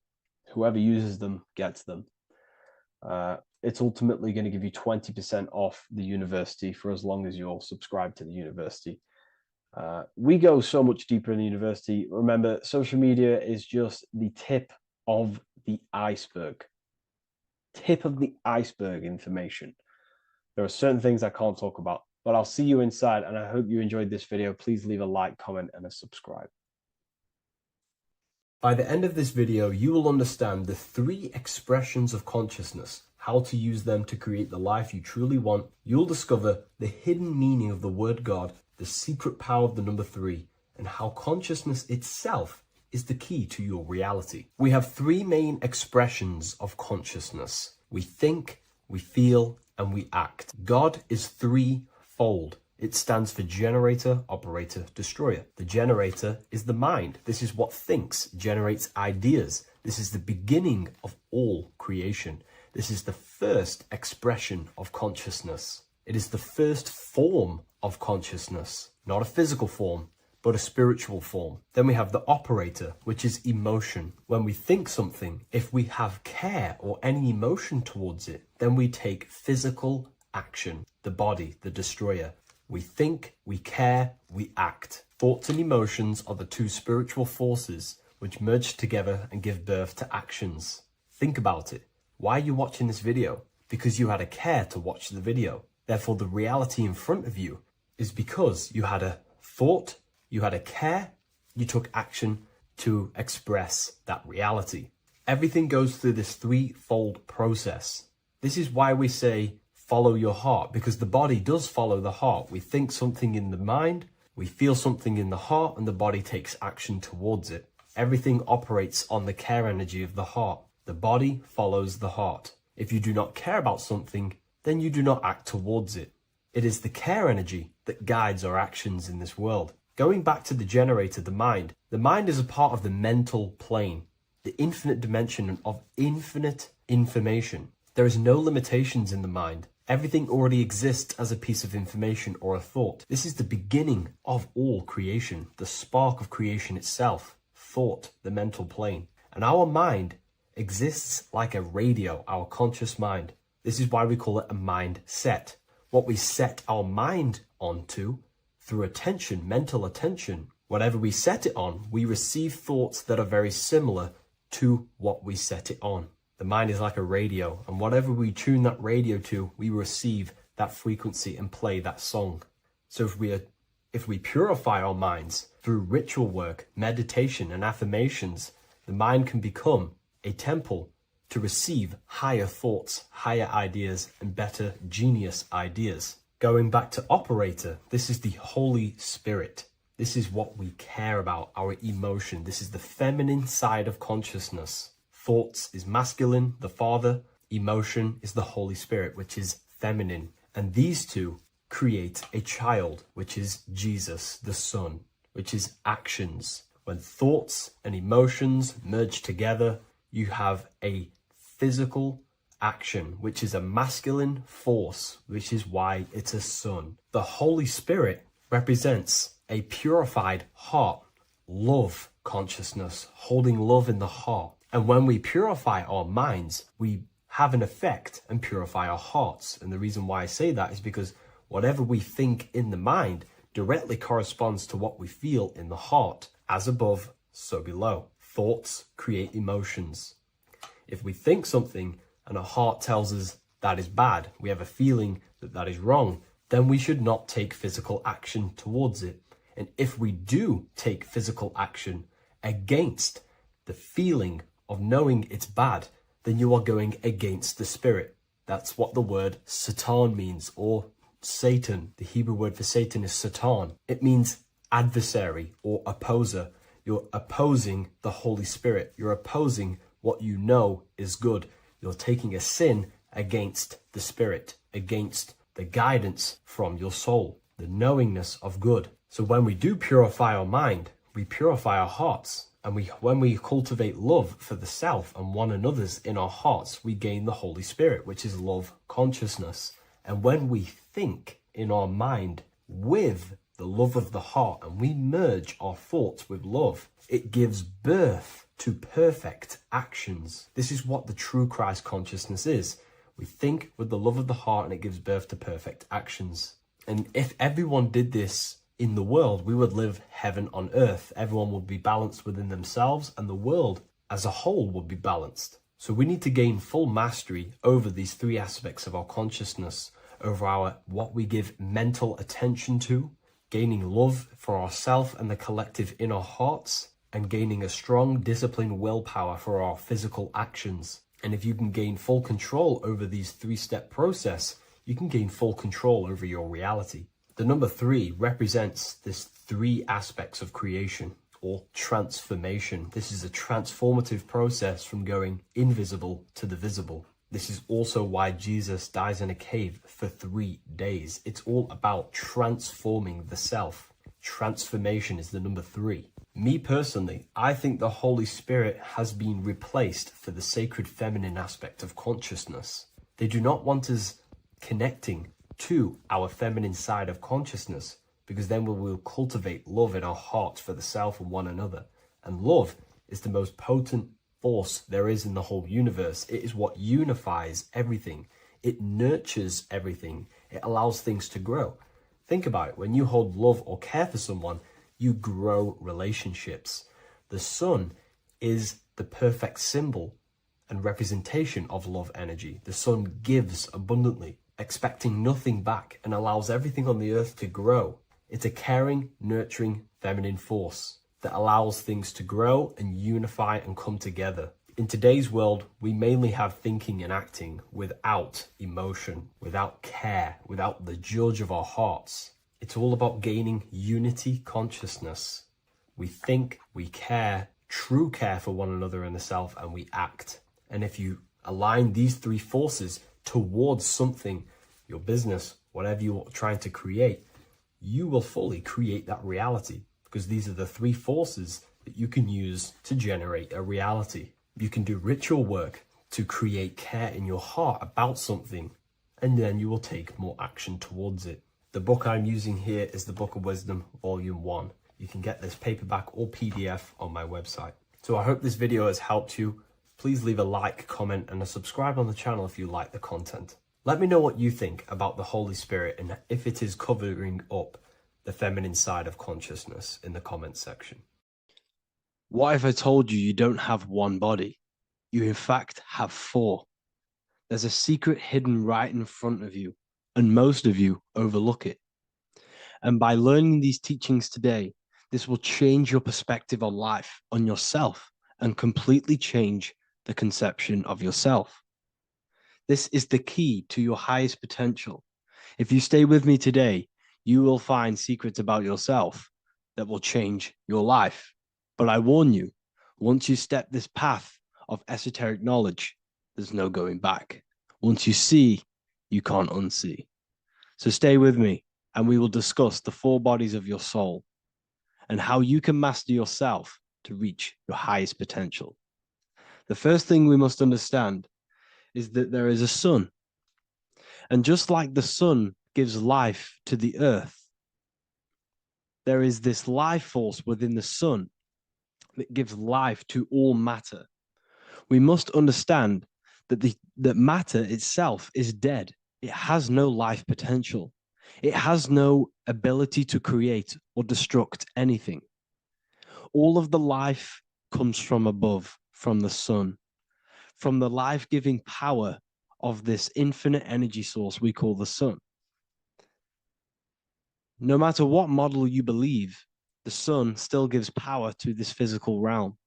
Whoever uses them gets them. It's ultimately going to give you 20% off the university for as long as you're subscribed to the university. We go so much deeper in the university. Remember, social media is just the tip of the iceberg. Tip of the iceberg information. There are certain things I can't talk about, but I'll see you inside, and I hope you enjoyed this video. Please leave a like, comment, and a subscribe. By the end of this video, you will understand the 3 expressions of consciousness, how to use them to create the life you truly want. You'll discover the hidden meaning of the word God, the secret power of the number 3, and how consciousness itself is the key to your reality. We have 3 main expressions of consciousness. We think, we feel, and we act. God is 3-fold. It stands for generator, operator, destroyer. The generator is the mind. This is what thinks, generates ideas. This is the beginning of all creation. This is the first expression of consciousness. It is the first form of consciousness, not a physical form, but a spiritual form. Then we have the operator, which is emotion. When we think something, if we have care or any emotion towards it, then we take physical action. The body, the destroyer. We think, we care, we act. Thoughts and emotions are the 2 spiritual forces which merge together and give birth to actions. Think about it. Why are you watching this video? Because you had a care to watch the video. Therefore, the reality in front of you is because you had a thought, you had a care, you took action to express that reality. Everything goes through this 3-fold process. This is why we say, follow your heart, because the body does follow the heart. We think something in the mind, we feel something in the heart, and the body takes action towards it. Everything operates on the care energy of the heart. The body follows the heart. If you do not care about something, then you do not act towards it. It is the care energy that guides our actions in this world. Going back to the generator, the mind is a part of the mental plane, the infinite dimension of infinite information. There is no limitations in the mind. Everything already exists as a piece of information or a thought. This is the beginning of all creation, the spark of creation itself, thought, the mental plane. And our mind exists like a radio, our conscious mind. This is why we call it a mindset. What we set our mind onto through attention, mental attention, whatever we set it on, we receive thoughts that are very similar to what we set it on. The mind is like a radio, and whatever we tune that radio to, we receive that frequency and play that song. So if we purify our minds through ritual work, meditation, and affirmations, the mind can become a temple to receive higher thoughts, higher ideas, and better genius ideas. Going back to operator, this is the Holy Spirit. This is what we care about, our emotion. This is the feminine side of consciousness. Thoughts is masculine, the Father. Emotion is the Holy Spirit, which is feminine. And these 2 create a child, which is Jesus, the Son, which is actions. When thoughts and emotions merge together, you have a physical action, which is a masculine force, which is why it's a son. The Holy Spirit represents a purified heart, love consciousness, holding love in the heart. And when we purify our minds, we have an effect and purify our hearts. And the reason why I say that is because whatever we think in the mind directly corresponds to what we feel in the heart. As above, so below. Thoughts create emotions. If we think something and our heart tells us that is bad, we have a feeling that that is wrong, then we should not take physical action towards it. And if we do take physical action against the feeling of knowing it's bad, then you are going against the spirit. That's what the word Satan means, or Satan. The Hebrew word for Satan is Satan. It means adversary or opposer. You're opposing the Holy Spirit. You're opposing what you know is good. You're taking a sin against the Spirit, against the guidance from your soul, the knowingness of good. So when we do purify our mind, we purify our hearts. And when we cultivate love for the self and one another's in our hearts, we gain the Holy Spirit, which is love consciousness. And when we think in our mind with the love of the heart and we merge our thoughts with love, it gives birth to perfect actions. This is what the true Christ consciousness is. We think with the love of the heart and it gives birth to perfect actions. And if everyone did this in the world, we would live heaven on earth. Everyone would be balanced within themselves and the world as a whole would be balanced. So we need to gain full mastery over these three aspects of our consciousness, over our what we give mental attention to, gaining love for ourselves and the collective in our hearts, and gaining a strong disciplined willpower for our physical actions. And if you can gain full control over these three-step process, you can gain full control over your reality. The number 3 represents this 3 aspects of creation or transformation. This is a transformative process from going invisible to the visible. This is also why Jesus dies in a cave for 3 days. It's all about transforming the self. Transformation is the number 3. Me personally, I think the Holy Spirit has been replaced for the sacred feminine aspect of consciousness. They do not want us connecting to our feminine side of consciousness, because then we will cultivate love in our hearts for the self and one another. And love is the most potent force there is in the whole universe. It is what unifies everything. It nurtures everything. It allows things to grow. Think about it. When you hold love or care for someone, you grow relationships. The sun is the perfect symbol and representation of love energy. The sun gives abundantly, expecting nothing back, and allows everything on the earth to grow. It's a caring, nurturing, feminine force that allows things to grow and unify and come together. In today's world, we mainly have thinking and acting without emotion, without care, without the judge of our hearts. It's all about gaining unity consciousness. We think, we care, true care for one another and the self, and we act. And if you align these 3 forces towards something, your business, whatever you're trying to create, you will fully create that reality, because these are the 3 forces that you can use to generate a reality. You can do ritual work to create care in your heart about something, and then you will take more action towards it. The book I'm using here is the Book of Wisdom, Volume 1. You can get this paperback or PDF on my website. So I hope this video has helped you. Please leave a like, comment, and a subscribe on the channel if you like the content. Let me know what you think about the Holy Spirit and if it is covering up the feminine side of consciousness in the comments section. What if I told you you don't have one body? You in fact have 4. There's a secret hidden right in front of you, and most of you overlook it. And by learning these teachings today, this will change your perspective on life, on yourself, and completely change the conception of yourself. This is the key to your highest potential. If you stay with me today, you will find secrets about yourself that will change your life. But I warn you, once you step this path of esoteric knowledge, there's no going back. Once you see, you can't unsee. So stay with me, and we will discuss the 4 bodies of your soul and how you can master yourself to reach your highest potential. The first thing we must understand is that there is a sun. And just like the sun gives life to the earth, there is this life force within the sun that gives life to all matter. We must understand that matter itself is dead. It has no life potential. It has no ability to create or destruct anything. All of the life comes from above, from the sun, from the life-giving power of this infinite energy source we call the sun. No matter what model you believe, the sun still gives power to this physical realm,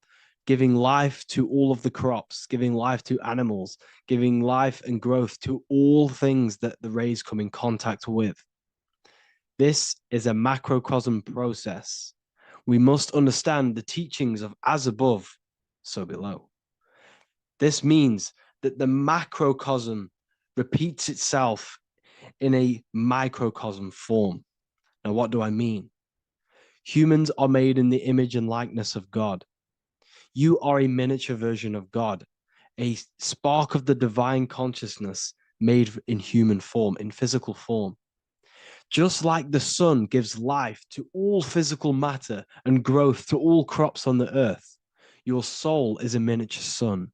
giving life to all of the crops, giving life to animals, giving life and growth to all things that the rays come in contact with. This is a macrocosm process. We must understand the teachings of as above, so below. This means that the macrocosm repeats itself in a microcosm form. Now, what do I mean? Humans are made in the image and likeness of God. You are a miniature version of God, a spark of the divine consciousness made in human form, in physical form. Just like the sun gives life to all physical matter and growth to all crops on the earth, your soul is a miniature sun.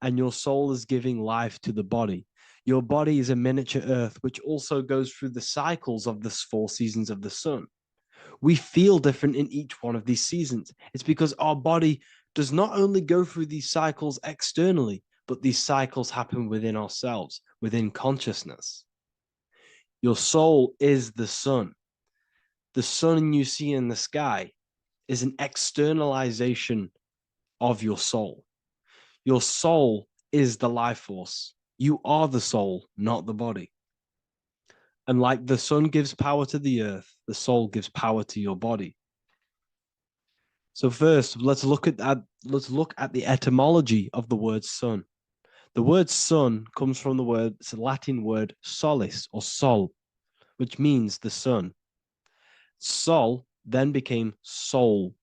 And your soul is giving life to the body. Your body is a miniature earth, which also goes through the cycles of the 4 seasons of the sun. We feel different in each one of these seasons. It's because our body does not only go through these cycles externally, but these cycles happen within ourselves, within consciousness. Your soul is the sun. The sun you see in the sky is an externalization of your soul. Your soul is the life force. You are the soul, not the body. And like the sun gives power to the earth, the soul gives power to your body. So first, let's look at the etymology of the word sun. The word sun comes from it's a Latin word solis or sol, which means the sun. Sol then became soul,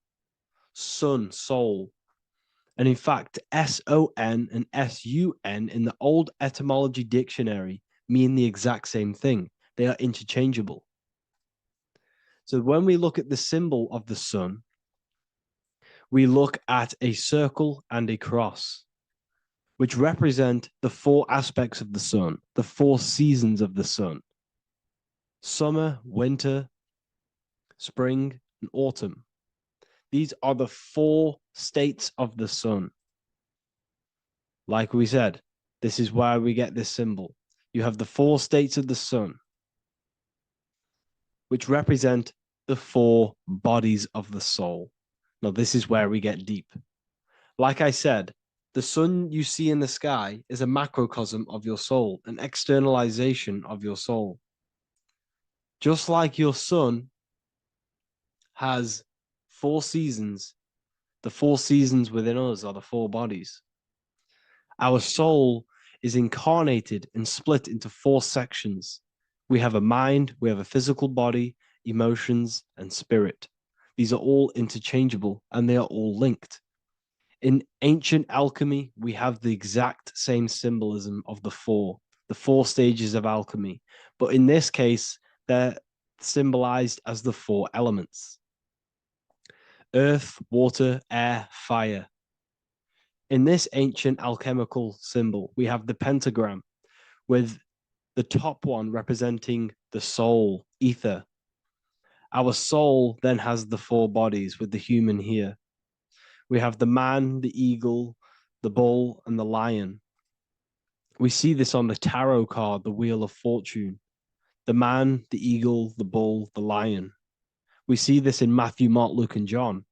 sun, soul. And in fact, S-O-N and S-U-N in the old etymology dictionary mean the exact same thing. They are interchangeable. So when we look at the symbol of the sun, we look at a circle and a cross, which represent the 4 aspects of the sun, the 4 seasons of the sun: summer, winter, spring, and autumn. These are the 4 states of the sun. Like we said, this is why we get this symbol. You have the 4 states of the sun, which represent the 4 bodies of the soul. Now, this is where we get deep. Like I said, the sun you see in the sky is a macrocosm of your soul, an externalization of your soul. Just like your sun has 4 seasons, the 4 seasons within us are the 4 bodies. Our soul is incarnated and split into 4 sections. We have a mind, we have a physical body, emotions, and spirit. These are all interchangeable and they are all linked. In ancient alchemy, we have the exact same symbolism of the 4 stages of alchemy. But in this case, they're symbolized as the 4 elements: earth, water, air, fire. In this ancient alchemical symbol, we have the pentagram, with the top one representing the soul, ether. Our soul then has the 4 bodies, with the human here. We have the man, the eagle, the bull, and the lion. We see this on the tarot card, the Wheel of Fortune. The man, the eagle, the bull, the lion. We see this in Matthew, Mark, Luke, and John.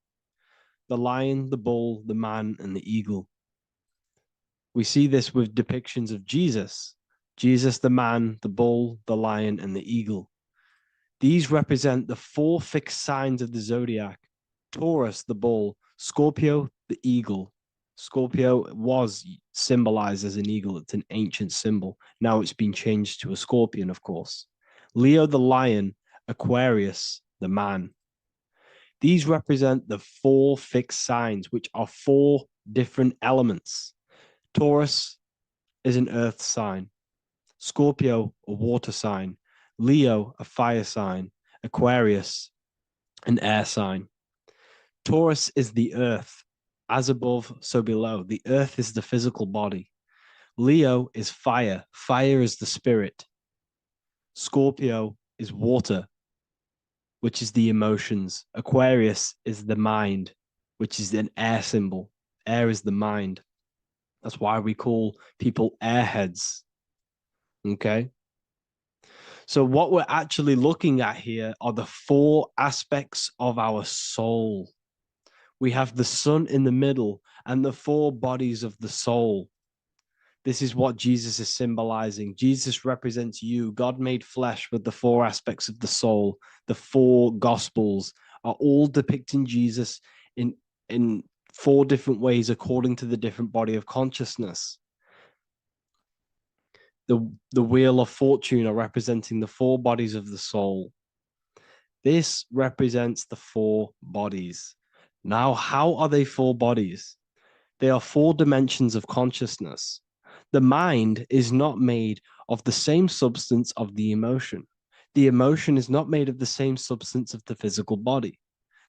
The lion, the bull, the man, and the eagle. We see this with depictions of Jesus. Jesus, the man, the bull, the lion, and the eagle. These represent the 4 fixed signs of the zodiac: Taurus, the bull; Scorpio, the eagle. Scorpio was symbolized as an eagle. It's an ancient symbol. Now it's been changed to a scorpion, of course. Leo, the lion; Aquarius, the man. These represent the 4 fixed signs, which are 4 different elements. Taurus is an earth sign. Scorpio, a water sign. Leo, a fire sign. Aquarius, an air sign. Taurus is the earth. As above, so below. The earth is the physical body. Leo is fire. Fire is the spirit. Scorpio is water, which is the emotions. Aquarius is the mind, which is an air symbol. Air is the mind. That's why we call people airheads. Okay. So, what we're actually looking at here are the 4 aspects of our soul. We have the sun in the middle and the 4 bodies of the soul. This is what Jesus is symbolizing. Jesus represents you. God made flesh with the 4 aspects of the soul. The 4 gospels are all depicting Jesus in 4 different ways according to the different body of consciousness. The wheel of fortune are representing the 4 bodies of the soul. This represents the 4 bodies. Now, how are they 4 bodies? They are 4 dimensions of consciousness. The mind is not made of the same substance of the emotion. The emotion is not made of the same substance of the physical body.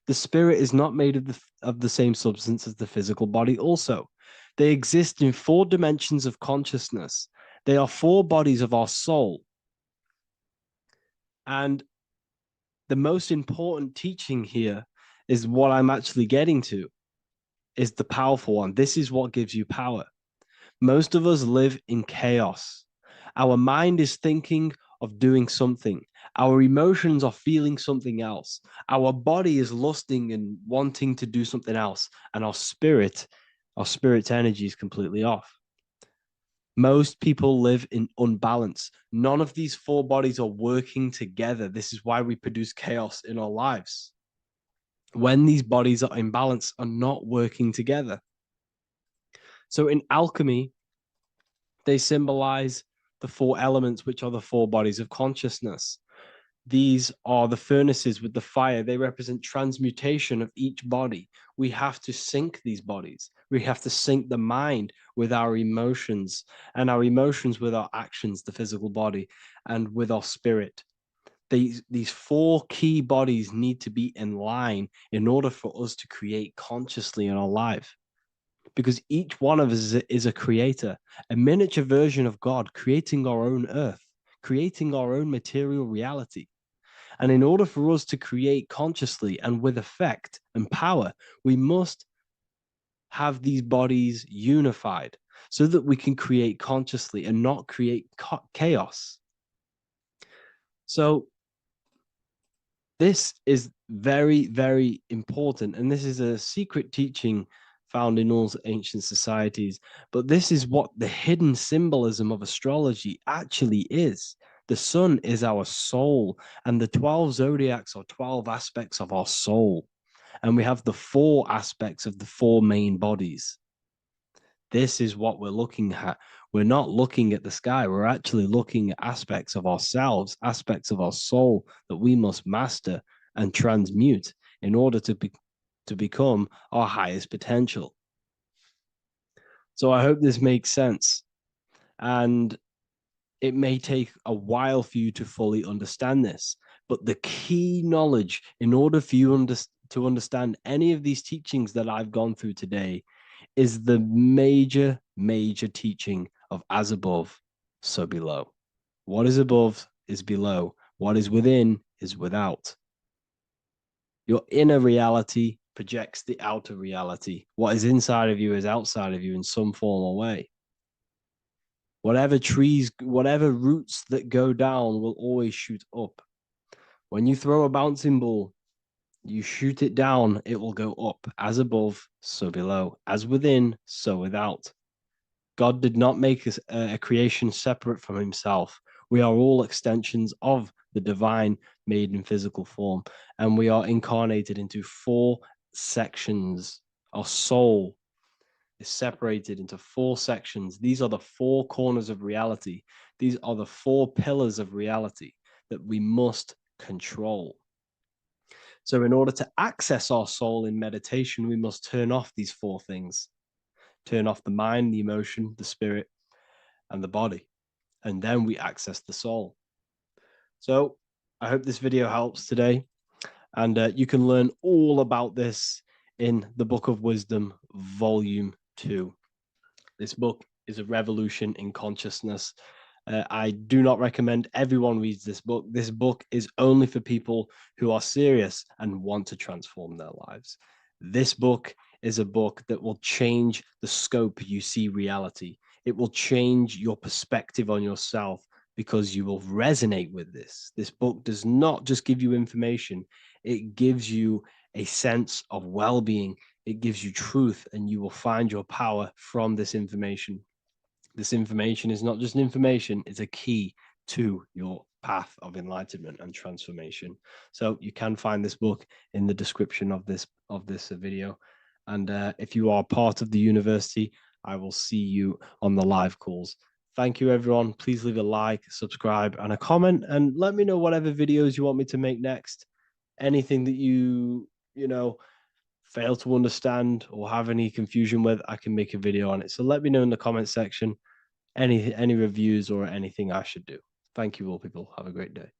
The spirit is not made of the same substance as the physical body also. They exist in 4 dimensions of consciousness. They are 4 bodies of our soul. And the most important teaching here is what I'm actually getting to, is the powerful one. This is what gives you power. Most of us live in chaos. Our mind is thinking of doing something. Our emotions are feeling something else. Our body is lusting and wanting to do something else. And our spirit's energy is completely off. Most people live in unbalance. None of these 4 bodies are working together. This is why we produce chaos in our lives. When these bodies are in balance, are not working together. So in alchemy, they symbolize the 4 elements, which are the 4 bodies of consciousness. These are the furnaces with the fire. They represent transmutation of each body. We have to sync these bodies. We have to sync the mind with our emotions, and our emotions with our actions, the physical body, and with our spirit. These 4 key bodies need to be in line in order for us to create consciously in our life. Because each one of us is a creator, a miniature version of God, creating our own earth, creating our own material reality. And in order for us to create consciously and with effect and power, we must have these bodies unified so that we can create consciously and not create chaos. So this is very, very important. And this is a secret teaching found in all ancient societies. But this is what the hidden symbolism of astrology actually is. The sun is our soul, and the 12 zodiacs are 12 aspects of our soul. And we have the 4 aspects of the 4 main bodies. This is what we're looking at. We're not looking at the sky. We're actually looking at aspects of ourselves, aspects of our soul that we must master and transmute in order to become our highest potential. So I hope this makes sense. And it may take a while for you to fully understand this, but the key knowledge in order for you to understand any of these teachings that I've gone through today is the major teaching of as above, so below. What is above is below. What is within is without. Your inner reality projects the outer reality. What is inside of you is outside of you in some form or way. Whatever roots that go down will always shoot up. When you throw a bouncing ball, you shoot it down, it will go up. As above, so below. As within, so without. God did not make a creation separate from himself. We are all extensions of the divine made in physical form. And we are incarnated into 4 sections. Our soul is separated into 4 sections. These are the 4 corners of reality. These are the 4 pillars of reality that we must control. So in order to access our soul in meditation, we must turn off these 4 things. Turn off the mind, the emotion, the spirit, and the body. And then we access the soul. So I hope this video helps today. And you can learn all about this in the Book of Wisdom, Volume 2. This book is is a revolution in consciousness. I do not recommend everyone reads this book. This book is only for people who are serious and want to transform their lives. This book is a book that will change the scope you see reality. It will change your perspective on yourself because you will resonate with this. This book does not just give you information, it gives you a sense of well-being. It gives you truth, and you will find your power from this information. This information is not just information, it's a key to your path of enlightenment and transformation. So you can find this book in the description of this video. And if you are part of the university, I will see you on the live calls. Thank you, everyone. Please leave a like, subscribe, and a comment, and let me know whatever videos you want me to make next. Anything that you fail to understand or have any confusion with, I can make a video on it. So let me know in the comment section any reviews or anything I should do. Thank you all, people. Have a great day.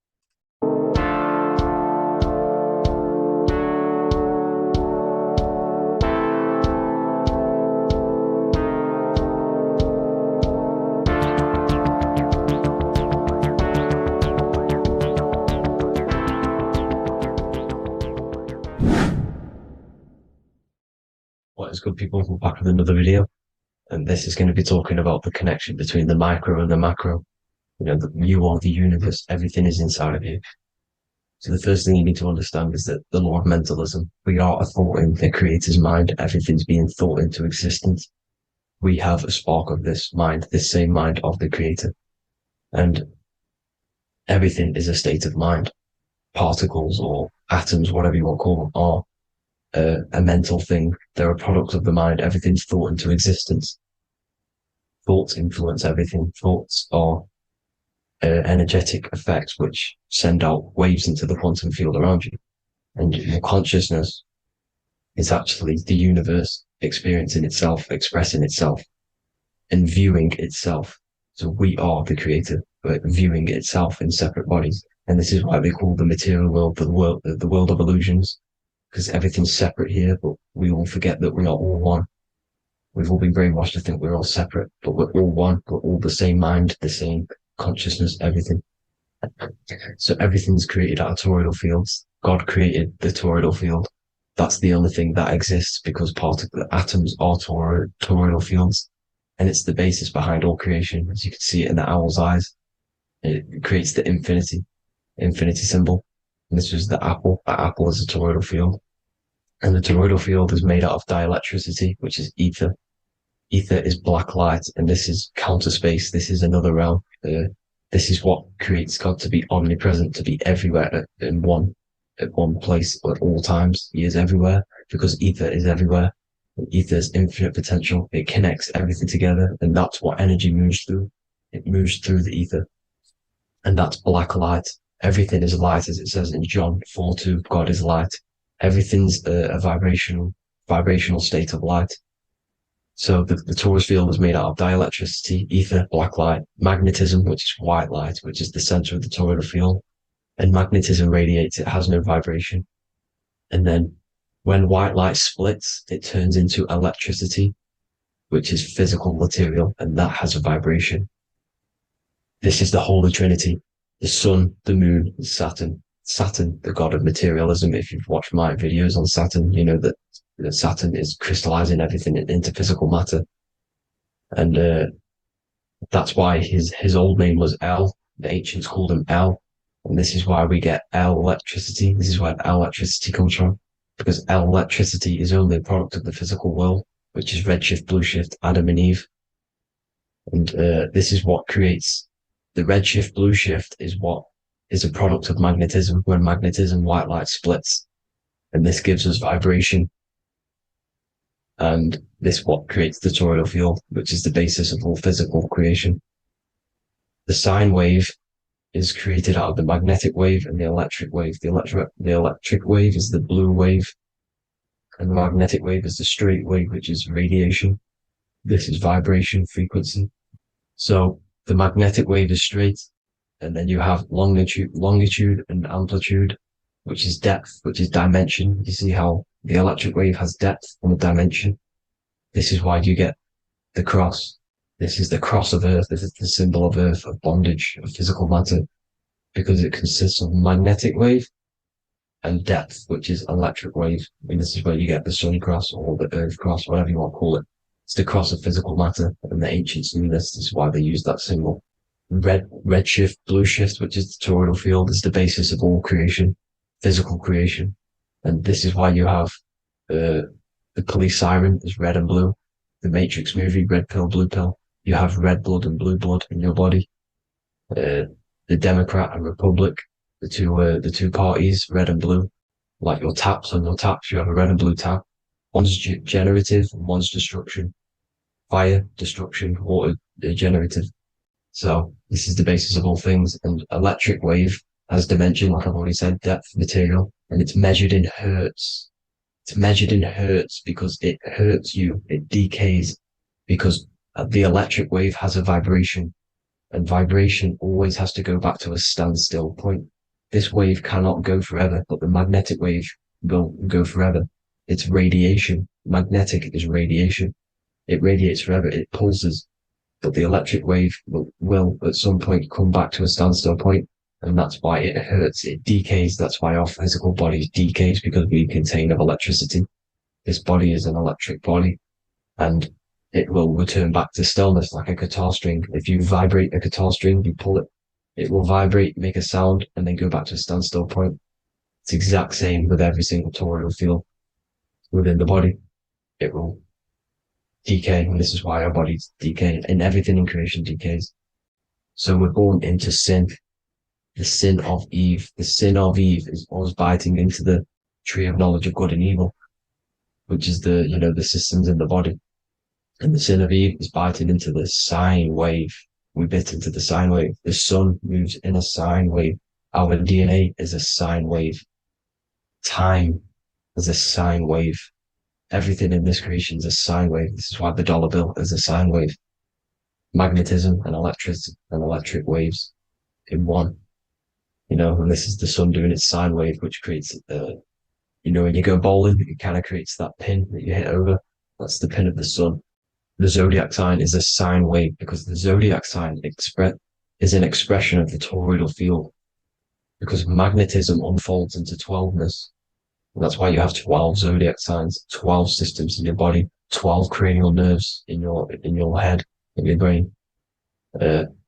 What is good, people? We're back with another video, and this is going to be talking about the connection between the micro and the macro. You are the universe, everything is inside of you. So the first thing you need to understand is that the law of mentalism, we are a thought in the creator's mind, everything's being thought into existence. We have a spark of this mind, this same mind of the creator, and everything is a state of mind. Particles or atoms, whatever you want to call them, are a mental thing. They're a product of the mind. Everything's thought into existence. Thoughts influence everything. Thoughts are energetic effects which send out waves into the quantum field around you. And your consciousness is actually the universe experiencing itself, expressing itself, and viewing itself. So we are the creator, but viewing itself in separate bodies. And this is why they call the material world the world of illusions. Because everything's separate here, but we all forget that we are all one. We've all been brainwashed to think we're all separate, but we're all one. We're all the same mind, the same consciousness, everything. So everything's created out of toroidal fields. God created the toroidal field. That's the only thing that exists because part of the atoms are toroidal fields. And it's the basis behind all creation. As you can see it in the owl's eyes, it creates the infinity symbol. And this was the apple. That apple is a toroidal field. And the toroidal field is made out of dielectricity, which is ether. Ether is black light, and this is counter space. This is another realm. This is what creates God to be omnipresent, to be everywhere at one place at all times. He is everywhere because ether is everywhere. And ether is infinite potential. It connects everything together, and that's what energy moves through. It moves through the ether. And that's black light. Everything is light, as it says in John 4:2, God is light. Everything's a vibrational state of light. So the torus field is made out of dielectricity, ether, black light, magnetism, which is white light, which is the center of the toroidal field. And magnetism radiates, it has no vibration. And then when white light splits, it turns into electricity, which is physical material, and that has a vibration. This is the Holy Trinity. The sun, the moon, Saturn. Saturn, the god of materialism. If you've watched my videos on Saturn, you know that Saturn is crystallizing everything into physical matter. And that's why his old name was El. The ancients called him El. And this is why we get L electricity. This is where L electricity comes from. Because L electricity is only a product of the physical world, which is redshift, blueshift, Adam and Eve. And this is what creates the redshift, blueshift is what is a product of magnetism. When magnetism, white light splits, and this gives us vibration. And this what creates the toroidal field, which is the basis of all physical creation. The sine wave is created out of the magnetic wave and the electric wave. The electric wave is the blue wave, and the magnetic wave is the straight wave, which is radiation. This is vibration, frequency. So the magnetic wave is straight, and then you have longitude and amplitude, which is depth, which is dimension. You see how the electric wave has depth and a dimension. This is why you get the cross. This is the cross of Earth. This is the symbol of Earth, of bondage, of physical matter, because it consists of magnetic wave and depth, which is electric wave. And this is where you get the sun cross or the earth cross, whatever you want to call it. It's the cross of physical matter, and the ancients knew this. This is why they used that symbol. Red shift, blue shift, which is the toroidal field, is the basis of all creation, physical creation. And this is why you have the police siren is red and blue. The Matrix movie, red pill, blue pill. You have red blood and blue blood in your body. The Democrat and Republic, the two parties, red and blue. Like your taps on your taps, you have a red and blue tap. One's generative, and one's destruction. Fire, destruction, water, generative. So this is the basis of all things. And electric wave has dimension, like I've already said, depth, material, and it's measured in hertz. It's measured in hertz because it hurts you. It decays because the electric wave has a vibration, and vibration always has to go back to a standstill point. This wave cannot go forever, but the magnetic wave will go forever. It's radiation. Magnetic is radiation. It radiates forever. It pulses. But the electric wave will at some point come back to a standstill point, and that's why it hurts. It decays. That's why our physical body decays, because we contain of electricity. This body is an electric body, and it will return back to stillness like a guitar string. If you vibrate a guitar string, you pull it, it will vibrate, make a sound, and then go back to a standstill point. It's the exact same with every single toroidal field within the body. It will decay, and this is why our bodies decay, and everything in creation decays. So we're born into sin. The sin of Eve. The sin of Eve is us biting into the tree of knowledge of good and evil, which is the systems in the body. And the sin of Eve is biting into the sine wave. We bit into the sine wave. The sun moves in a sine wave. Our DNA is a sine wave. Time is a sine wave. Everything in this creation is a sine wave. This is why the dollar bill is a sine wave. Magnetism and electricity and electric waves in one. And this is the sun doing its sine wave, which creates, when you go bowling, it kind of creates that pin that you hit over. That's the pin of the sun. The zodiac sign is a sine wave because the zodiac sign is an expression of the toroidal field, because magnetism unfolds into 12ness. And that's why you have 12 zodiac signs, 12 systems in your body, 12 cranial nerves in your head, in your brain.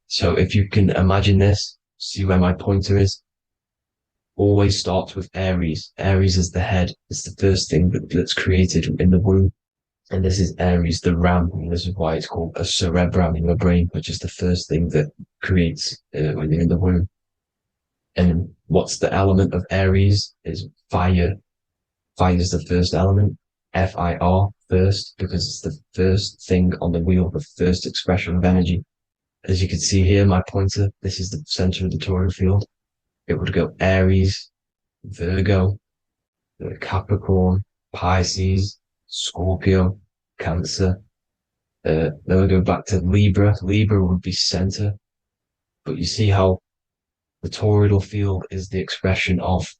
So if you can imagine this, see where my pointer is, always starts with Aries. Aries is the head. It's the first thing that's created in the womb. And this is Aries, the ram. And this is why it's called a cerebrum in your brain, which is the first thing that creates when you're in the womb. And what's the element of Aries is fire. Fire is the first element. Fire, first, because it's the first thing on the wheel, the first expression of energy. As you can see here, my pointer, this is the center of the toroidal field. It would go Aries, Virgo, Capricorn, Pisces, Scorpio, Cancer. Then we go back to Libra. Libra would be center. But you see how the toroidal field is the expression of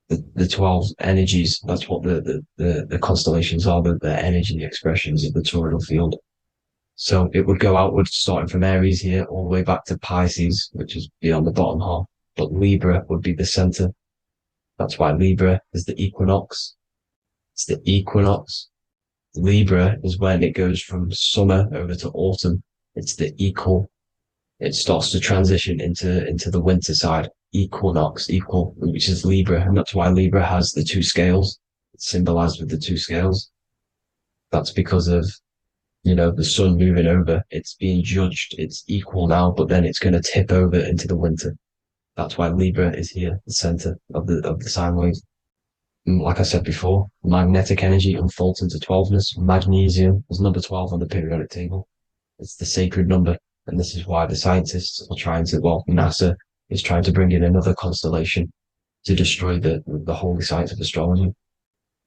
the 12 energies. That's what the constellations are, the energy expressions of the toroidal field. So it would go outwards, starting from Aries here, all the way back to Pisces, which is beyond the bottom half. But Libra would be the center. That's why Libra is the equinox. It's the equinox. Libra is when it goes from summer over to autumn. It's the equal. It starts to transition into the winter side. Equinox, equal, which is Libra. And that's why Libra has the two scales. It's symbolized with the two scales. That's because of the sun moving over. It's being judged. It's equal now, but then it's going to tip over into the winter. That's why Libra is here, the center of the sine wave. And like I said before, magnetic energy unfolds into 12ness. Magnesium is number 12 on the periodic table. It's the sacred number. And this is why the scientists are NASA is trying to bring in another constellation to destroy the holy science of astrology.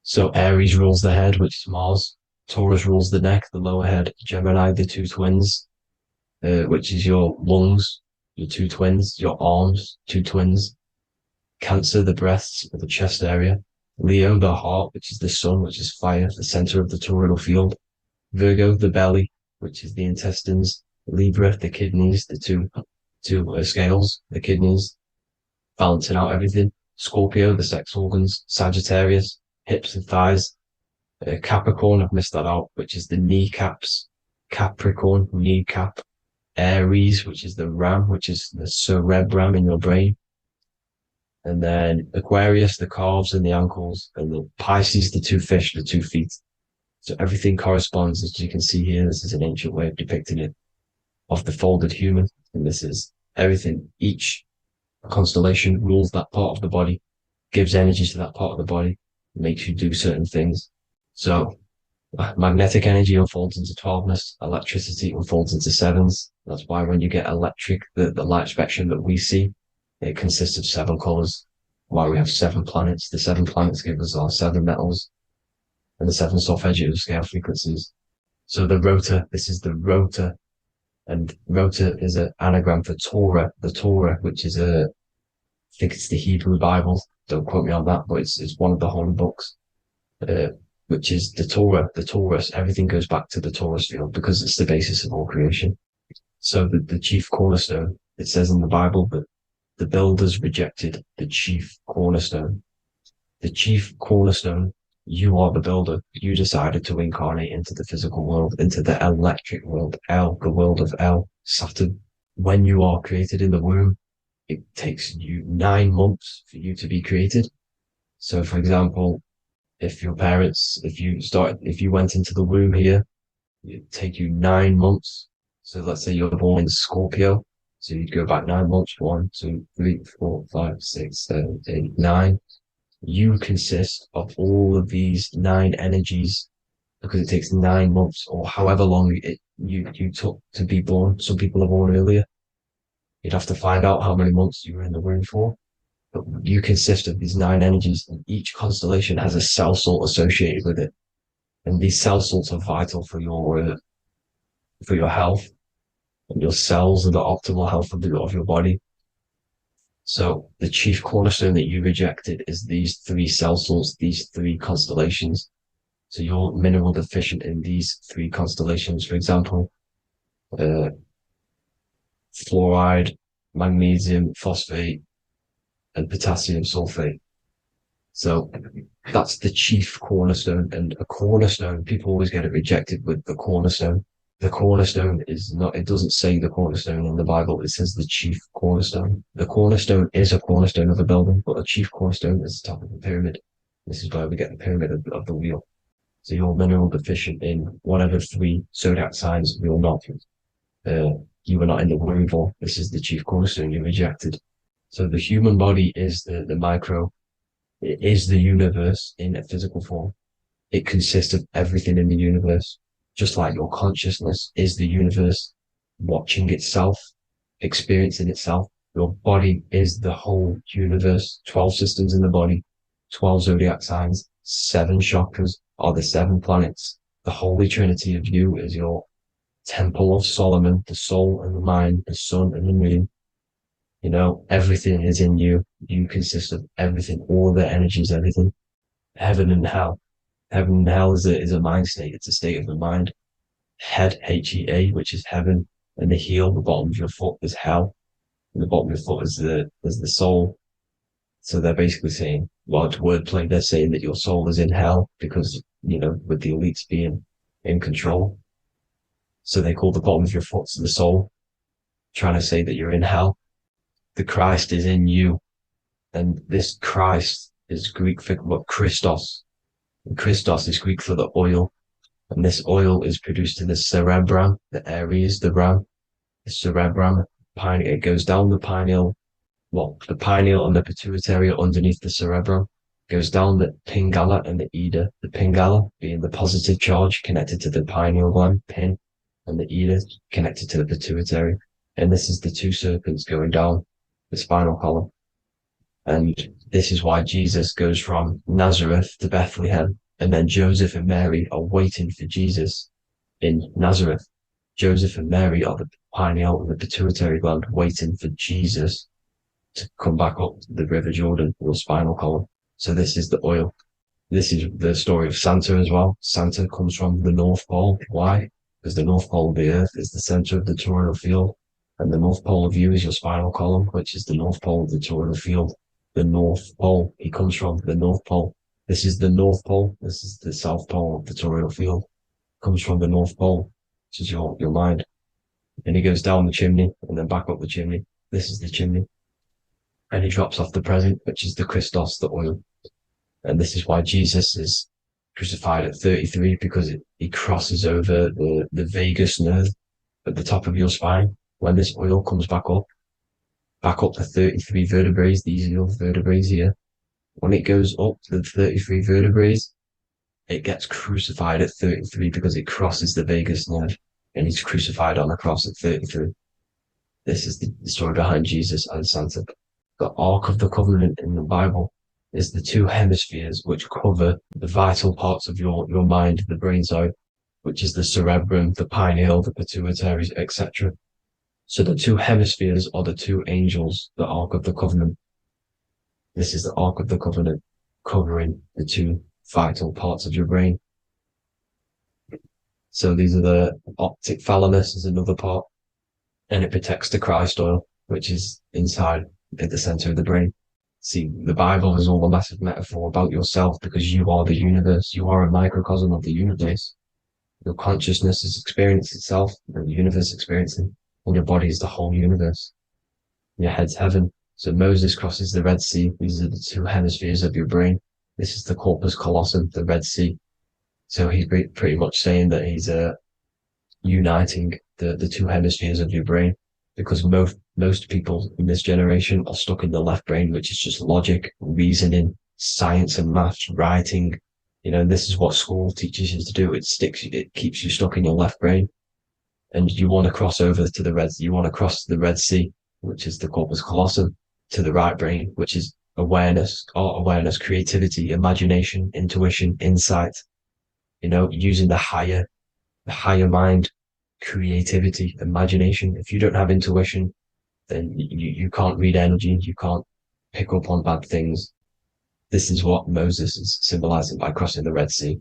So Aries rules the head, which is Mars. Taurus rules the neck, the lower head. Gemini, the two twins, which is your lungs, your two twins, your arms, two twins. Cancer, the breasts, the chest area. Leo, the heart, which is the sun, which is fire, the center of the toroidal field. Virgo, the belly, which is the intestines, Libra, the kidneys, the two scales, the kidneys, balancing out everything. Scorpio, the sex organs. Sagittarius, hips and thighs. Capricorn, I've missed that out, which is the kneecaps. Capricorn, kneecap. Aries, which is the ram, which is the cerebrum in your brain. And then Aquarius, the calves and the ankles. And the Pisces, the two fish, the 2 feet. So everything corresponds, as you can see here. This is an ancient way of depicting it, of the folded human. And this is everything. Each constellation rules that part of the body, gives energy to that part of the body, makes you do certain things. So magnetic energy unfolds into 12ness, electricity unfolds into 7s. That's why when you get electric, the light spectrum that we see, it consists of 7 colors. Why we have 7 planets. The 7 planets give us our 7 metals and the 7 solfeggio scale frequencies. So the rotor, this is the rotor, and rotor is an anagram for Torah. The Torah, which is I think it's the Hebrew Bible. Don't quote me on that, but it's one of the holy books. Which is the Torah, the Taurus. Everything goes back to the Taurus field because it's the basis of all creation. So the chief cornerstone, it says in the Bible that the builders rejected the chief cornerstone. The chief cornerstone, you are the builder. You decided to incarnate into the physical world, into the electric world, El, the world of El, Saturn. When you are created in the womb, it takes you 9 months for you to be created. So for example, if your parents, if you went into the womb here, it'd take you 9 months. So let's say you're born in Scorpio. So you'd go back 9 months, 1, 2, 3, 4, 5, 6, 7, 8, 9. You consist of all of these 9 energies because it takes 9 months or however long you took to be born. Some people are born earlier. You'd have to find out how many months you were in the womb for. But you consist of these 9 energies, and each constellation has a cell salt associated with it. And these cell salts are vital for your health, and your cells are the optimal health of your body. So the chief cornerstone that you rejected is these 3 cell salts, these 3 constellations. So you're mineral deficient in these 3 constellations. For example, fluoride, magnesium, phosphate, and potassium sulfate. So that's the chief cornerstone. And a cornerstone, people always get it rejected with the cornerstone. The cornerstone is not, it doesn't say the cornerstone in the Bible. It says the chief cornerstone. The cornerstone is a cornerstone of a building, but a chief cornerstone is the top of the pyramid. This is why we get the pyramid of the wheel. So you're mineral deficient in whatever 3 zodiac signs you're not. You were not in the womb for. This is the chief cornerstone you rejected. So the human body is the micro. It is the universe in a physical form. It consists of everything in the universe. Just like your consciousness is the universe watching itself, experiencing itself. Your body is the whole universe. 12 systems in the body, 12 zodiac signs, 7 chakras are the 7 planets. The Holy Trinity of you is your Temple of Solomon, the soul and the mind, the sun and the moon. You know, everything is in you. You consist of everything, all the energies, everything. Heaven and hell. Heaven and hell is a mind state. It's a state of the mind. Head, H-E-A, which is heaven, and the heel, the bottom of your foot, is hell. And the bottom of your foot is the soul. So they're basically saying, well, it's wordplay. They're saying that your soul is in hell because, you know, with the elites being in control. So they call the bottom of your foot the soul, trying to say that you're in hell. The Christ is in you. And this Christ is Greek for what? Christos. And Christos is Greek for the oil. And this oil is produced in the cerebrum, the Aries, the ram, the cerebrum. It goes down the pineal. Well, the pineal and the pituitary are underneath the cerebrum. Goes down the pingala and the ida. The pingala being the positive charge connected to the pineal gland, pin, and the ida connected to the pituitary. And this is the 2 serpents going down the spinal column. And this is why Jesus goes from Nazareth to Bethlehem, and then Joseph and Mary are waiting for Jesus in Nazareth. Joseph and Mary are the pineal and the pituitary gland waiting for Jesus to come back up the River Jordan, or spinal column. So this is the oil. This is the story of Santa as well. Santa comes from the North Pole. Why? because the North Pole of the Earth is the center of the toroidal field, and the North Pole of you is your spinal column, which is the North Pole of the toroidal field. The North Pole, he comes from the North Pole. This is the North Pole. This is the South Pole of the toroidal field. Comes from the North Pole, which is your mind. And he goes down the chimney and then back up the chimney. This is the chimney. And he drops off the present, which is the Christos, the oil. And this is why Jesus is crucified at 33, because he crosses over the vagus nerve at the top of your spine. When this oil comes back up the 33 vertebrae, these are your vertebrae here. When it goes up to the 33 vertebrae, it gets crucified at 33 because it crosses the vagus nerve, and he's crucified on the cross at 33. This is the story behind Jesus and Santa. The Ark of the Covenant in the Bible is the two hemispheres which cover the vital parts of your mind, the brain side, which is the cerebrum, the pineal, the pituitary, etc. So the two hemispheres are the two angels, the Ark of the Covenant. This is the Ark of the Covenant covering the two vital parts of your brain. So these are the optic thalamus is another part, and it protects the Christ oil, which is inside at the center of the brain. See, the Bible is all a massive metaphor about yourself, because you are the universe. You are a microcosm of the universe. Your consciousness is experiencing itself, and the universe experiencing, and your body is the whole universe. Your head's heaven. So Moses crosses the Red Sea. These are the two hemispheres of your brain. This is the corpus callosum, the Red Sea. So he's pretty much saying that he's uniting the two hemispheres of your brain, because most people in this generation are stuck in the left brain, which is just logic, reasoning, science and maths, writing. This is what school teaches you to do. It keeps you stuck in your left brain. And you want to cross over to you want to cross the Red Sea, which is the corpus callosum, to the right brain, which is awareness, art awareness, creativity, imagination, intuition, insight, using the higher mind, creativity, imagination. If you don't have intuition, then you can't read energy, you can't pick up on bad things. This is what Moses is symbolizing by crossing the Red Sea.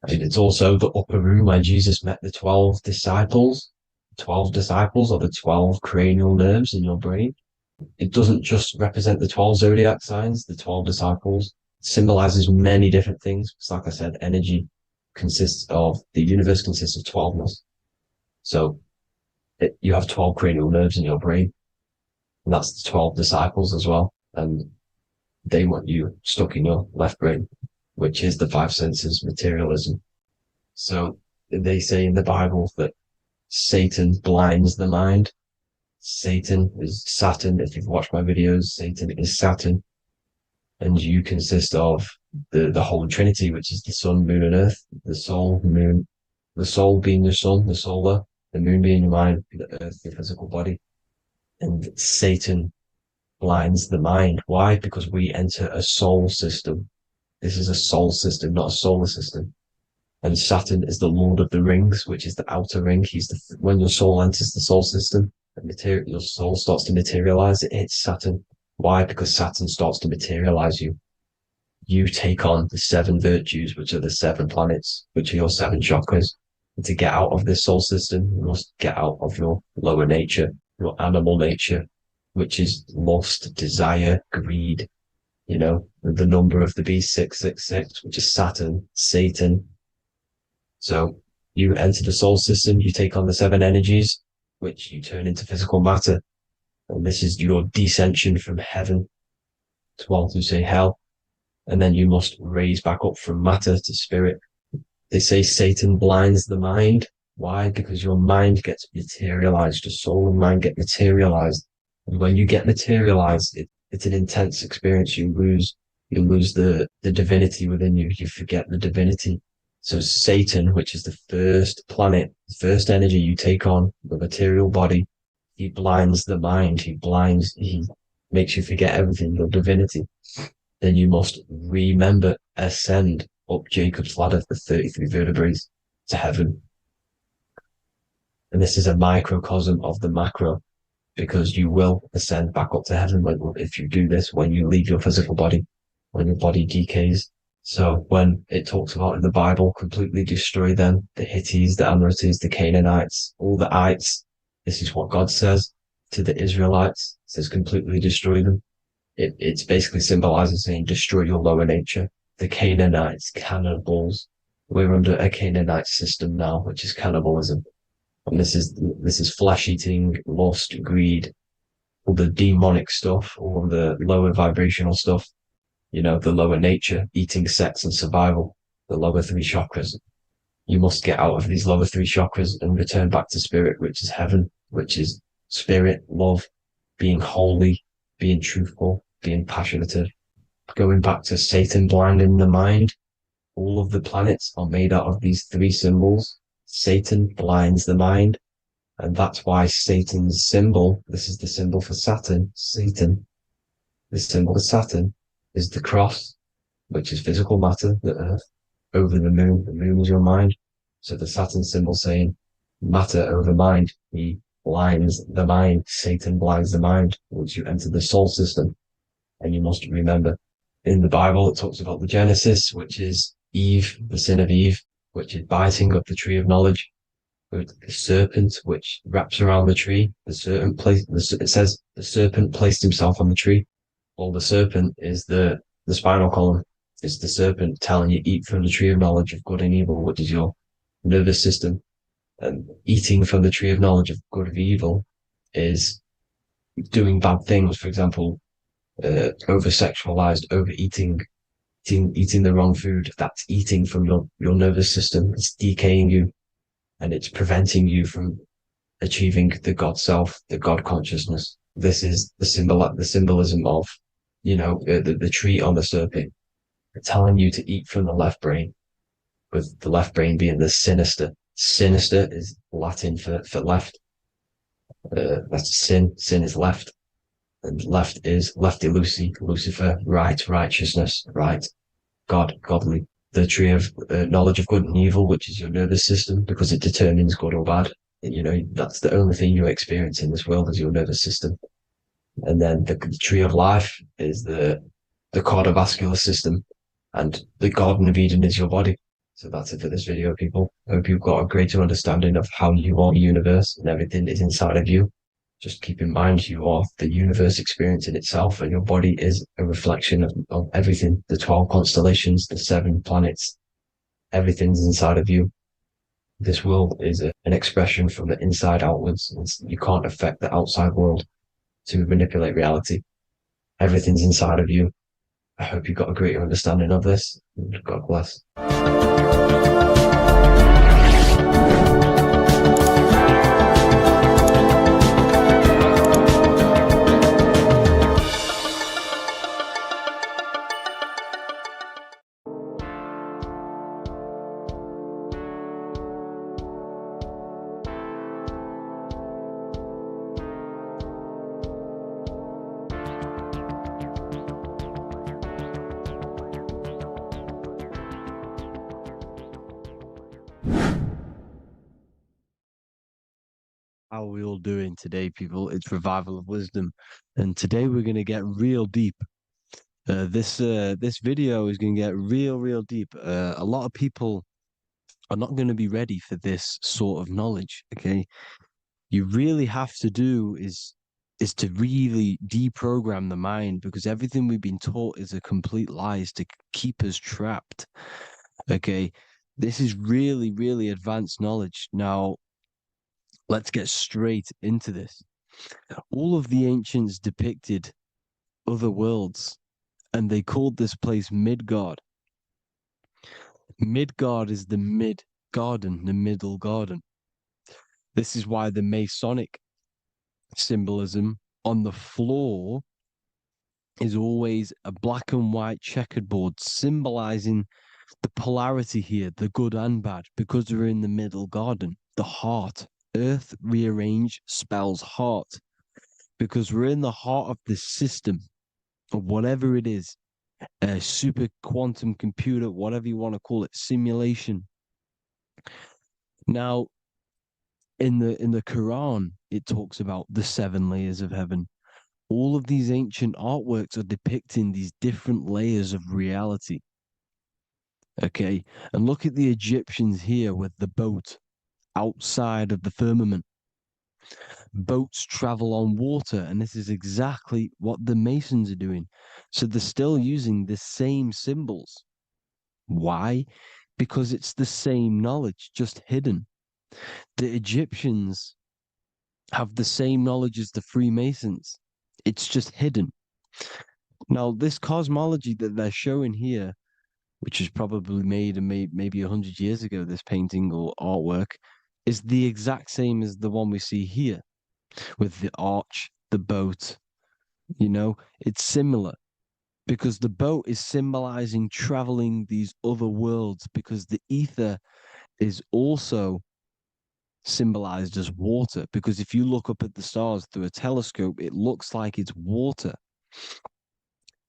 And it's also the upper room where Jesus met the 12 disciples. 12 disciples are the 12 cranial nerves in your brain. It doesn't just represent the 12 zodiac signs. The 12 disciples symbolizes many different things. It's like I said, energy the universe consists of 12ness. So you have 12 cranial nerves in your brain, and that's the 12 disciples as well. And they want you stuck in your left brain, which is the five senses, materialism. So they say in the Bible that Satan blinds the mind. Satan is Saturn. If you've watched my videos, Satan is Saturn. And you consist of the whole Trinity, which is the sun, moon, and earth. The soul, moon, the soul being your sun, the solar, the moon being your mind, the earth, your physical body. And Satan blinds the mind. Why? Because we enter a soul system. This is a soul system, not a solar system. And Saturn is the Lord of the Rings, which is the outer ring. When your soul enters the soul system, your soul starts to materialize. It hits Saturn. Why? Because Saturn starts to materialize you. You take on the 7 virtues, which are the 7 planets, which are your 7 chakras. And to get out of this soul system, you must get out of your lower nature, your animal nature, which is lust, desire, greed. The number of the beast, 666, which is Saturn, Satan. So you enter the soul system, you take on the 7 energies, which you turn into physical matter. And this is your descension from heaven to say hell. And then you must raise back up from matter to spirit. They say Satan blinds the mind. Why? Because your mind gets materialized. Your soul and mind get materialized. And when you get materialized, it's an intense experience. You lose the divinity within you. You forget the divinity. So Satan, which is the first planet, the first energy you take on, the material body, he blinds the mind. He makes you forget everything, your divinity. Then you must remember, ascend up Jacob's ladder, the 33 vertebrae, to heaven. And this is a microcosm of the macro, because you will ascend back up to heaven if you do this, when you leave your physical body, when your body decays. So when it talks about in the Bible, completely destroy them, the Hittites, the Amorites, the Canaanites, all the ites, this is what God says to the Israelites. It says completely destroy them. It's basically symbolizing saying destroy your lower nature. The Canaanites, cannibals. We're under a Canaanite system now, which is cannibalism. And this is flesh eating, lust, greed, all the demonic stuff, all the lower vibrational stuff, the lower nature, eating, sex, and survival, the lower three chakras. You must get out of these lower three chakras and return back to spirit, which is heaven, which is spirit, love, being holy, being truthful, being passionate, going back to Satan blinding the mind. All of the planets are made out of these three symbols. Satan blinds the mind. And that's why Satan's symbol, this is the symbol for Saturn, Satan, the symbol of Saturn is the cross, which is physical matter, the earth, over the moon. The moon is your mind. So the Saturn symbol saying matter over mind. He blinds the mind. Satan blinds the mind once you enter the soul system. And you must remember, in the Bible, it talks about the Genesis, which is Eve, the sin of Eve, which is biting of the tree of knowledge. With the serpent, which wraps around the tree. It says the serpent placed himself on the tree. Well, the serpent is the spinal column. It's the serpent telling you eat from the tree of knowledge of good and evil, which is your nervous system. And eating from the tree of knowledge of good and evil is doing bad things. For example, over-sexualized, overeating, eating the wrong food. That's eating from your nervous system. It's decaying you, and it's preventing you from achieving the God self, the God consciousness. This is the symbolism of, the tree on the serpent, telling you to eat from the left brain, with the left brain being the sinister. Sinister is Latin for left. That's sin. Sin is left. And left is lefty Lucy, Lucifer, right, righteousness, right, God, godly. The tree of knowledge of good and evil, which is your nervous system, because it determines good or bad. That's the only thing you experience in this world is your nervous system. And then the tree of life is the cardiovascular system, and the Garden of Eden is your body. So that's it for this video, people. I hope you've got a greater understanding of how you are the universe and everything is inside of you. Just keep in mind you are the universe experiencing itself, and your body is a reflection of everything. The 12 constellations, the 7 planets, everything's inside of you. This world is an expression from the inside outwards. You can't affect the outside world to manipulate reality. Everything's inside of you. I hope you got a greater understanding of this. God bless. How are we all doing today, people? It's Revival of Wisdom, and today we're going to get real deep. This video is going to get real deep. A lot of people are not going to be ready for this sort of knowledge. Okay, you really have to do is to really deprogram the mind, because everything we've been taught is a complete lie, is to keep us trapped. Okay, this is really advanced knowledge. Now, let's get straight into this. All of the ancients depicted other worlds, and they called this place Midgard. Midgard is the mid-garden, the middle garden. This is why the Masonic symbolism on the floor is always a black and white checkered board, symbolizing the polarity here, the good and bad, because we're in the middle garden, the heart. Earth rearranged spells heart, because we're in the heart of the system of whatever it is, a super quantum computer, whatever you want to call it, simulation. Now, in the Quran, it talks about the 7 layers of heaven. All of these ancient artworks are depicting these different layers of reality. Okay, and look at the Egyptians here with the boat outside of the firmament. Boats travel on water, and this is exactly what the Masons are doing. So they're still using the same symbols. Why? Because it's the same knowledge, just hidden. The Egyptians have the same knowledge as the Freemasons. It's just hidden. Now, this cosmology that they're showing here, which is probably made maybe 100 years ago, this painting or artwork, is the exact same as the one we see here with the arch, the boat. It's similar because the boat is symbolizing traveling these other worlds because the ether is also symbolized as water. Because if you look up at the stars through a telescope, it looks like it's water.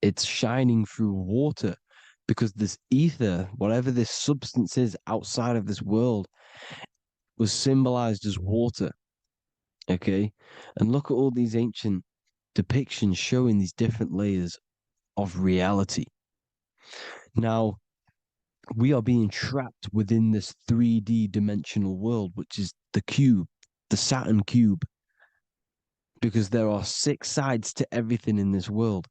It's shining through water because this ether, whatever this substance is outside of this world, was symbolized as water. Okay. And look at all these ancient depictions showing these different layers of reality. Now, we are being trapped within this 3D dimensional world, which is the cube, the Saturn cube, because there are 6 sides to everything in this world: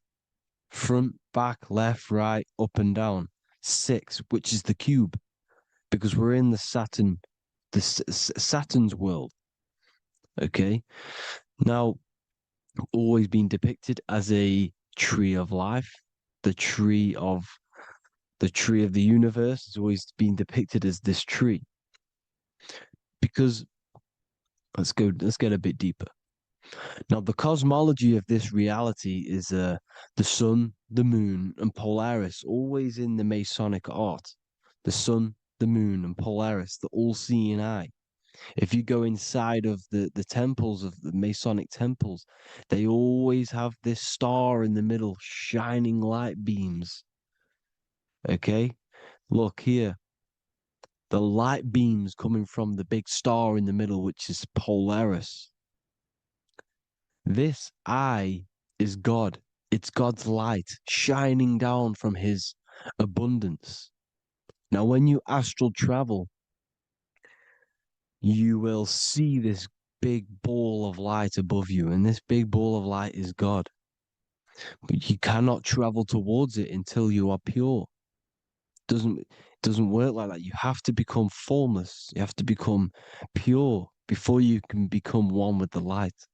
front, back, left, right, up, and down. 6, which is the cube, because we're in the Saturn's world. Okay, now always been depicted as a tree of life, the tree of the universe has always been depicted as this tree. Because let's get a bit deeper. Now, the cosmology of this reality is the sun, the moon, and Polaris, always in the Masonic art. The sun, the moon, and Polaris, the all-seeing eye. If you go inside of the temples, of the Masonic temples, they always have this star in the middle, shining light beams. Okay? Look here. The light beams coming from the big star in the middle, which is Polaris. This eye is God. It's God's light shining down from his abundance. Now, when you astral travel, you will see this big ball of light above you, and this big ball of light is God. But you cannot travel towards it until you are pure. It doesn't work like that. You have to become formless. You have to become pure before you can become one with the light.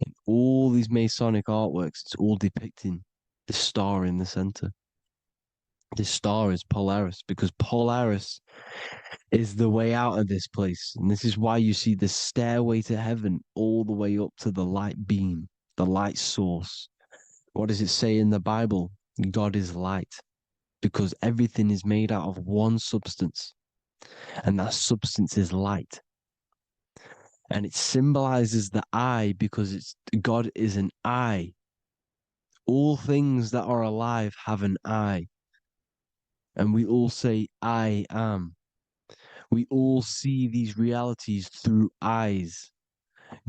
In all these Masonic artworks, it's all depicting the star in the center. This star is Polaris, because Polaris is the way out of this place. And this is why you see the stairway to heaven all the way up to the light beam, the light source. What does it say in the Bible? God is light, because everything is made out of one substance, and that substance is light. And it symbolizes the eye because God is an eye. All things that are alive have an eye. And we all say, I am. We all see these realities through eyes.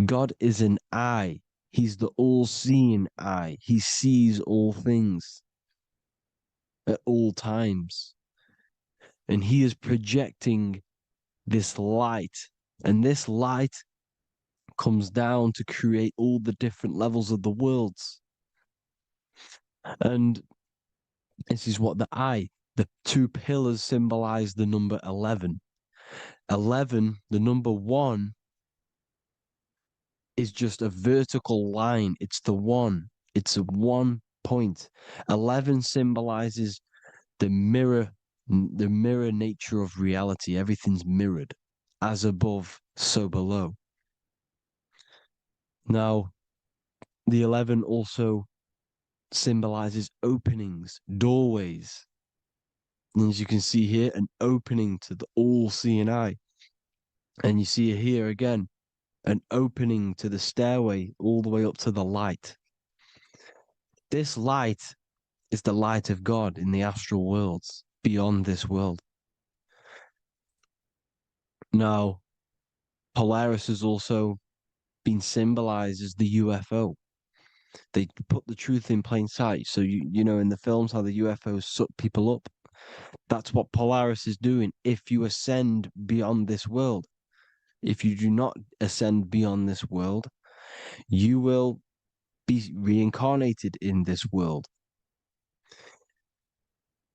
God is an eye. He's the all-seeing eye. He sees all things at all times. And he is projecting this light. And this light comes down to create all the different levels of the worlds. And this is what the 2 pillars symbolize the number 11. 11, the number 1, is just a vertical line. It's the 1. It's a 1 point. 11 symbolizes the mirror nature of reality. Everything's mirrored. As above, so below. Now, the 11 also symbolizes openings, doorways. And as you can see here, an opening to the all-seeing eye. And you see here again, an opening to the stairway all the way up to the light. This light is the light of God in the astral worlds, beyond this world. Now, Polaris has also been symbolized as the UFO. They put the truth in plain sight. So, you know, in the films, how the UFOs suck people up. That's what Polaris is doing. If you ascend beyond this world, if you do not ascend beyond this world, you will be reincarnated in this world.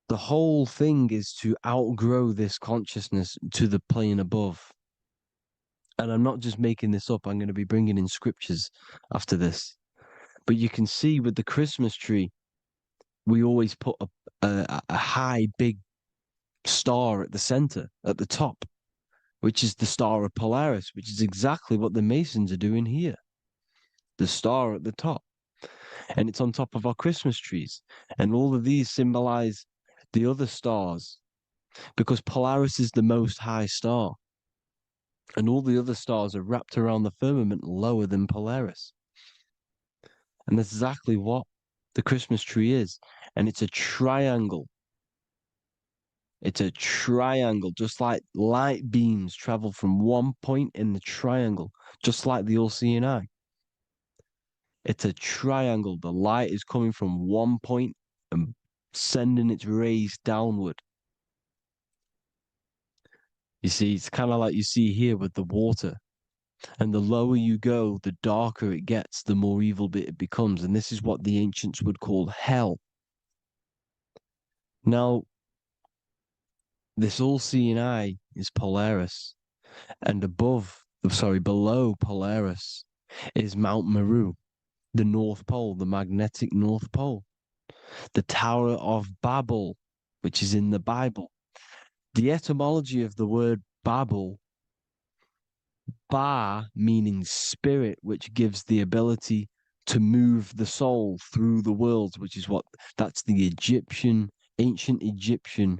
The whole thing is to outgrow this consciousness to the plane above. And I'm not just making this up, I'm going to be bringing in scriptures after this. But you can see with the Christmas tree, we always put a high, big star at the center, at the top, which is the star of Polaris, which is exactly what the Masons are doing here. The star at the top. And it's on top of our Christmas trees. And all of these symbolize the other stars because Polaris is the most high star. And all the other stars are wrapped around the firmament lower than Polaris. And that's exactly what the Christmas tree is. And it's a triangle. It's a triangle, just like light beams travel from one point in the triangle, just like the all-seeing eye. It's a triangle. The light is coming from one point and sending its rays downward. You see, it's kind of like you see here with the water. And the lower you go, the darker it gets, the more evil it becomes. And this is what the ancients would call hell. Now, this all-seeing eye is Polaris. And below Polaris is Mount Meru, the North Pole, the magnetic North Pole. The Tower of Babel, which is in the Bible. The etymology of the word Babel, Ba meaning spirit, which gives the ability to move the soul through the worlds, which is that's the ancient Egyptian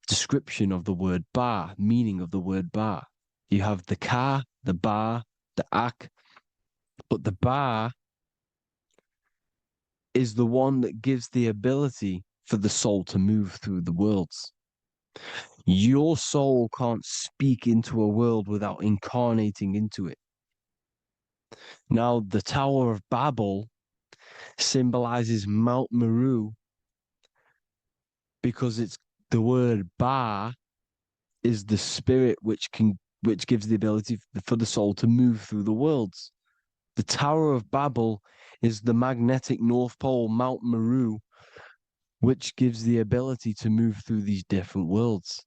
description of the word Ba, meaning of the word Ba. You have the Ka, the Ba, the Ak, but the Ba is the one that gives the ability for the soul to move through the worlds. Your soul can't speak into a world without incarnating into it. Now, the Tower of Babel symbolizes Mount Meru because it's the word Ba is the spirit which gives the ability for the soul to move through the worlds. The Tower of Babel is the magnetic North Pole, Mount Meru, which gives the ability to move through these different worlds.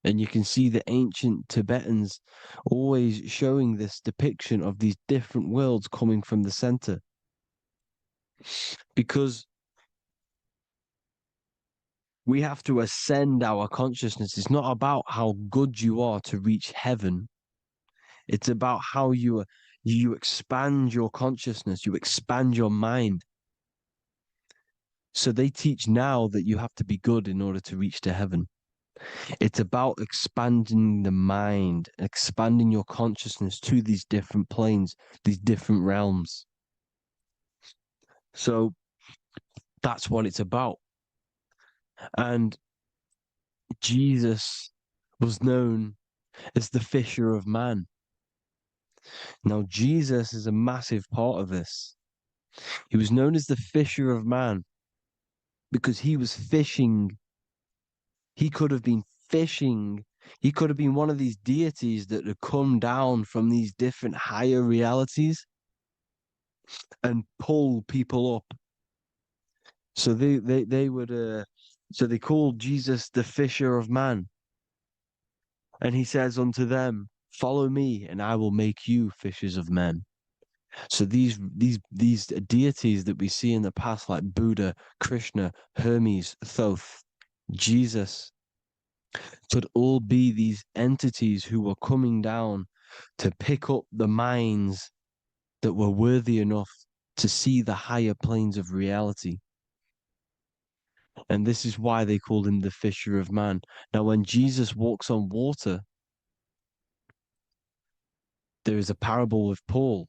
And you can see the ancient Tibetans always showing this depiction of these different worlds coming from the center. Because we have to ascend our consciousness. It's not about how good you are to reach heaven. It's about how you expand your consciousness, you expand your mind. So they teach now that you have to be good in order to reach to heaven. It's about expanding the mind, expanding your consciousness to these different planes, these different realms. So that's what it's about. And Jesus was known as the fisher of man. Now, Jesus is a massive part of this. He was known as the fisher of man because he was fishing. He could have been fishing. He could have been one of these deities that had come down from these different higher realities and pull people up. So they would so they called Jesus the fisher of man. And he says unto them, follow me and I will make you fishers of men. So these deities that we see in the past, like Buddha, Krishna, Hermes, Thoth, Jesus, could all be these entities who were coming down to pick up the minds that were worthy enough to see the higher planes of reality. And this is why they called him the fisher of man. Now, when Jesus walks on water, there is a parable with Paul.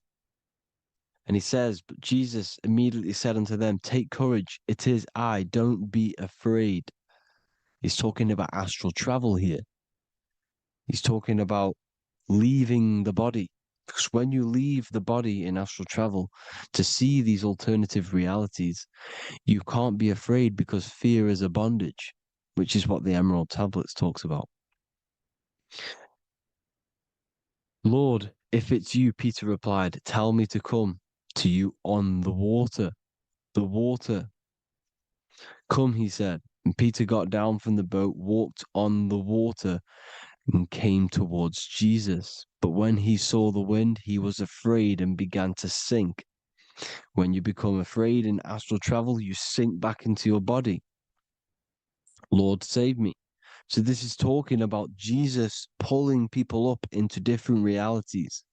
And he says, but Jesus immediately said unto them, take courage, it is I, don't be afraid. He's talking about astral travel here. He's talking about leaving the body. Because when you leave the body in astral travel to see these alternative realities, you can't be afraid because fear is a bondage, which is what the Emerald Tablets talks about. Lord, if it's you, Peter replied, tell me to come to you on the water. The water. Come, he said. And Peter got down from the boat, walked on the water, and came towards Jesus. But when he saw the wind, he was afraid and began to sink. When you become afraid in astral travel, you sink back into your body. Lord, save me. So this is talking about Jesus pulling people up into different realities.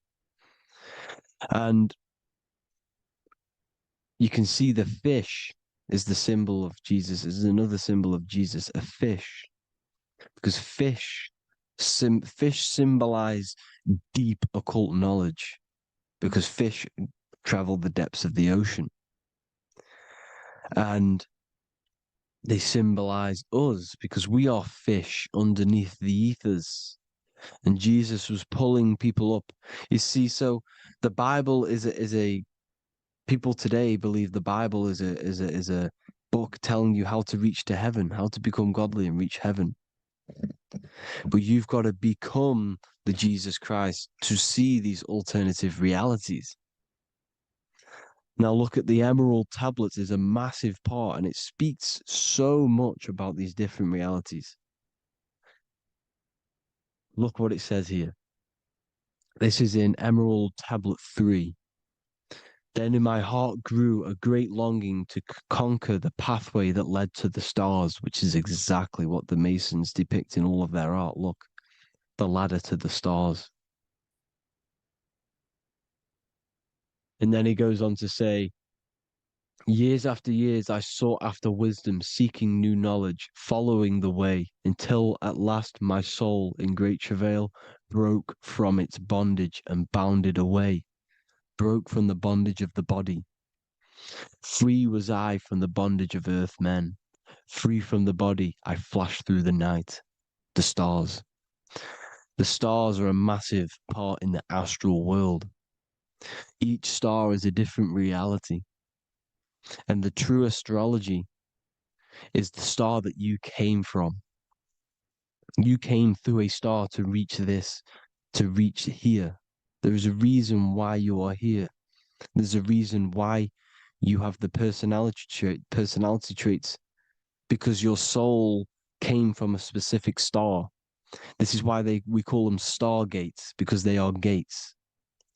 And you can see the fish is the symbol of Jesus. Is another symbol of Jesus, a fish. Because fish symbolize deep occult knowledge. Because fish travel the depths of the ocean. And they symbolize us because we are fish underneath the ethers. And Jesus was pulling people up. You see, so the Bible is a people today believe the Bible is a book telling you how to reach to heaven, how to become godly and reach heaven. But you've got to become the Jesus Christ to see these alternative realities. Now look at the Emerald Tablets is a massive part, and it speaks so much about these different realities. Look what it says here. This is in Emerald Tablet 3. Then in my heart grew a great longing to conquer the pathway that led to the stars, which is exactly what the Masons depict in all of their art. Look, the ladder to the stars. And then he goes on to say, years after years, I sought after wisdom, seeking new knowledge, following the way, until at last my soul, in great travail, broke from its bondage and bounded away, broke from the bondage of the body. Free was I from the bondage of earth men. Free from the body, I flashed through the night. The stars. The stars are a massive part in the astral world. Each star is a different reality. And the true astrology is the star that you came from. You came through a star to reach this, to reach here. There is a reason why you are here. There's a reason why you have the personality traits, because your soul came from a specific star. This is why we call them stargates, because they are gates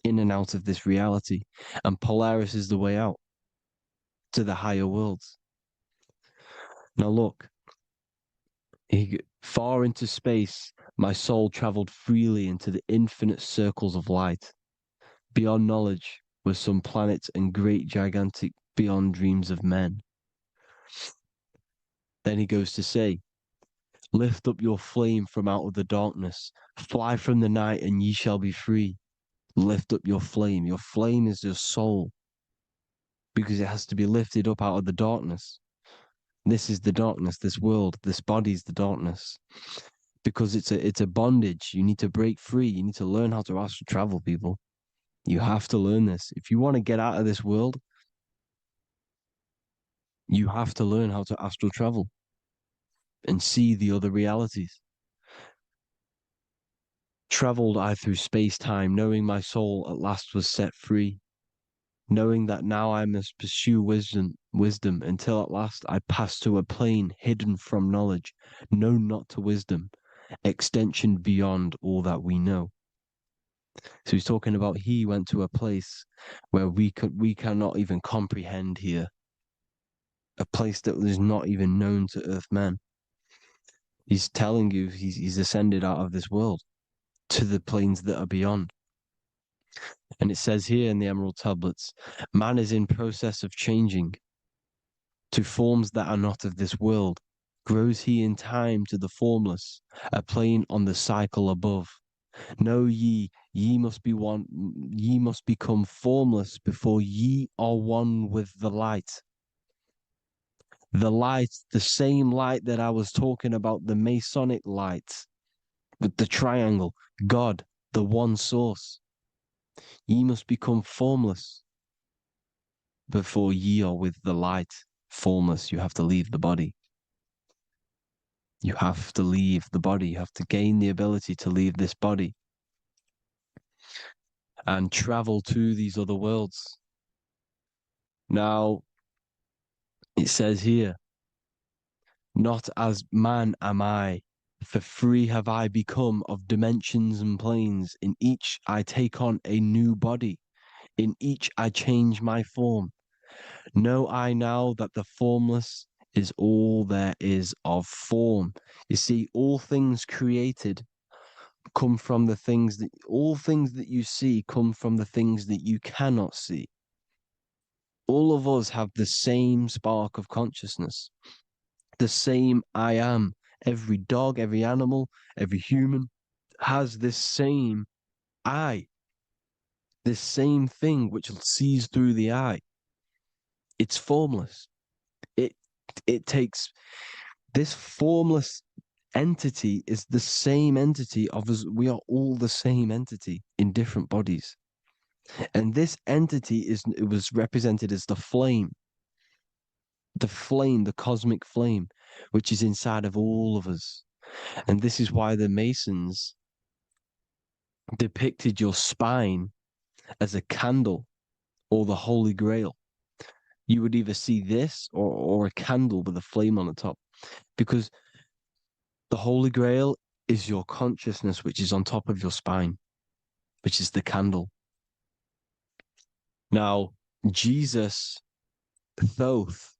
in and out of this reality. And Polaris is the way out to the higher worlds. Now look, far into space, my soul traveled freely into the infinite circles of light. Beyond knowledge were some planets and great gigantic beyond dreams of men. Then he goes to say, lift up your flame from out of the darkness, fly from the night and ye shall be free. Lift up your flame. Your flame is your soul, because it has to be lifted up out of the darkness. This is the darkness, this world, this body's the darkness. Because it's a bondage. You need to break free. You need to learn how to astral travel, people. You have to learn this. If you want to get out of this world, you have to learn how to astral travel and see the other realities. Traveled I through space-time, knowing my soul at last was set free, knowing that now I must pursue wisdom until at last I pass to a plane hidden from knowledge, known not to wisdom, extension beyond all that we know. So he's talking about he went to a place where we cannot even comprehend here, a place that is not even known to earth men. He's telling you he's ascended out of this world to the planes that are beyond. And it says here in the Emerald Tablets, man is in process of changing to forms that are not of this world. Grows he in time to the formless, a plane on the cycle above. Know ye must be one, ye must become formless before ye are one with the light. The light, the same light that I was talking about, the Masonic light with the triangle, God, the one source. Ye must become formless before ye are with the light. Formless, you have to leave the body. You have to leave the body. You have to gain the ability to leave this body and travel to these other worlds. Now, it says here, not as man am I, for free have I become of dimensions and planes. In each I take on a new body. In each I change my form. Know I now that the formless is all there is of form. You see, all things created come from the things that, all things that you see come from the things that you cannot see. All of us have the same spark of consciousness, the same I am. Every dog, every animal, every human has this same I, this same thing which sees through the eye. It's formless. It it takes this formless entity is the same entity of us. We are all the same entity in different bodies. And this entity it was represented as the flame, the cosmic flame, which is inside of all of us. And this is why the Masons depicted your spine as a candle or the Holy Grail. You would either see this or a candle with a flame on the top, because the Holy Grail is your consciousness, which is on top of your spine, which is the candle. Now, Jesus, Thoth,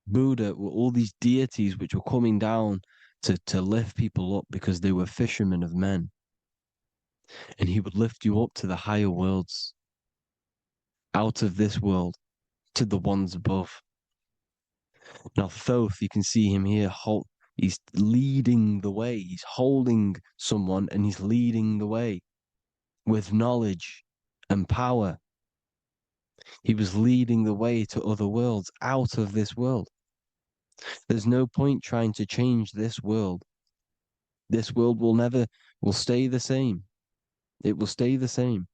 Buddha were all these deities which were coming down to lift people up because they were fishermen of men. And he would lift you up to the higher worlds, out of this world, to the ones above. Now, Thoth, you can see him here, he's leading the way. He's holding someone and he's leading the way with knowledge and power. He was leading the way to other worlds, out of this world. There's no point trying to change this world. This world will stay the same. It will stay the same.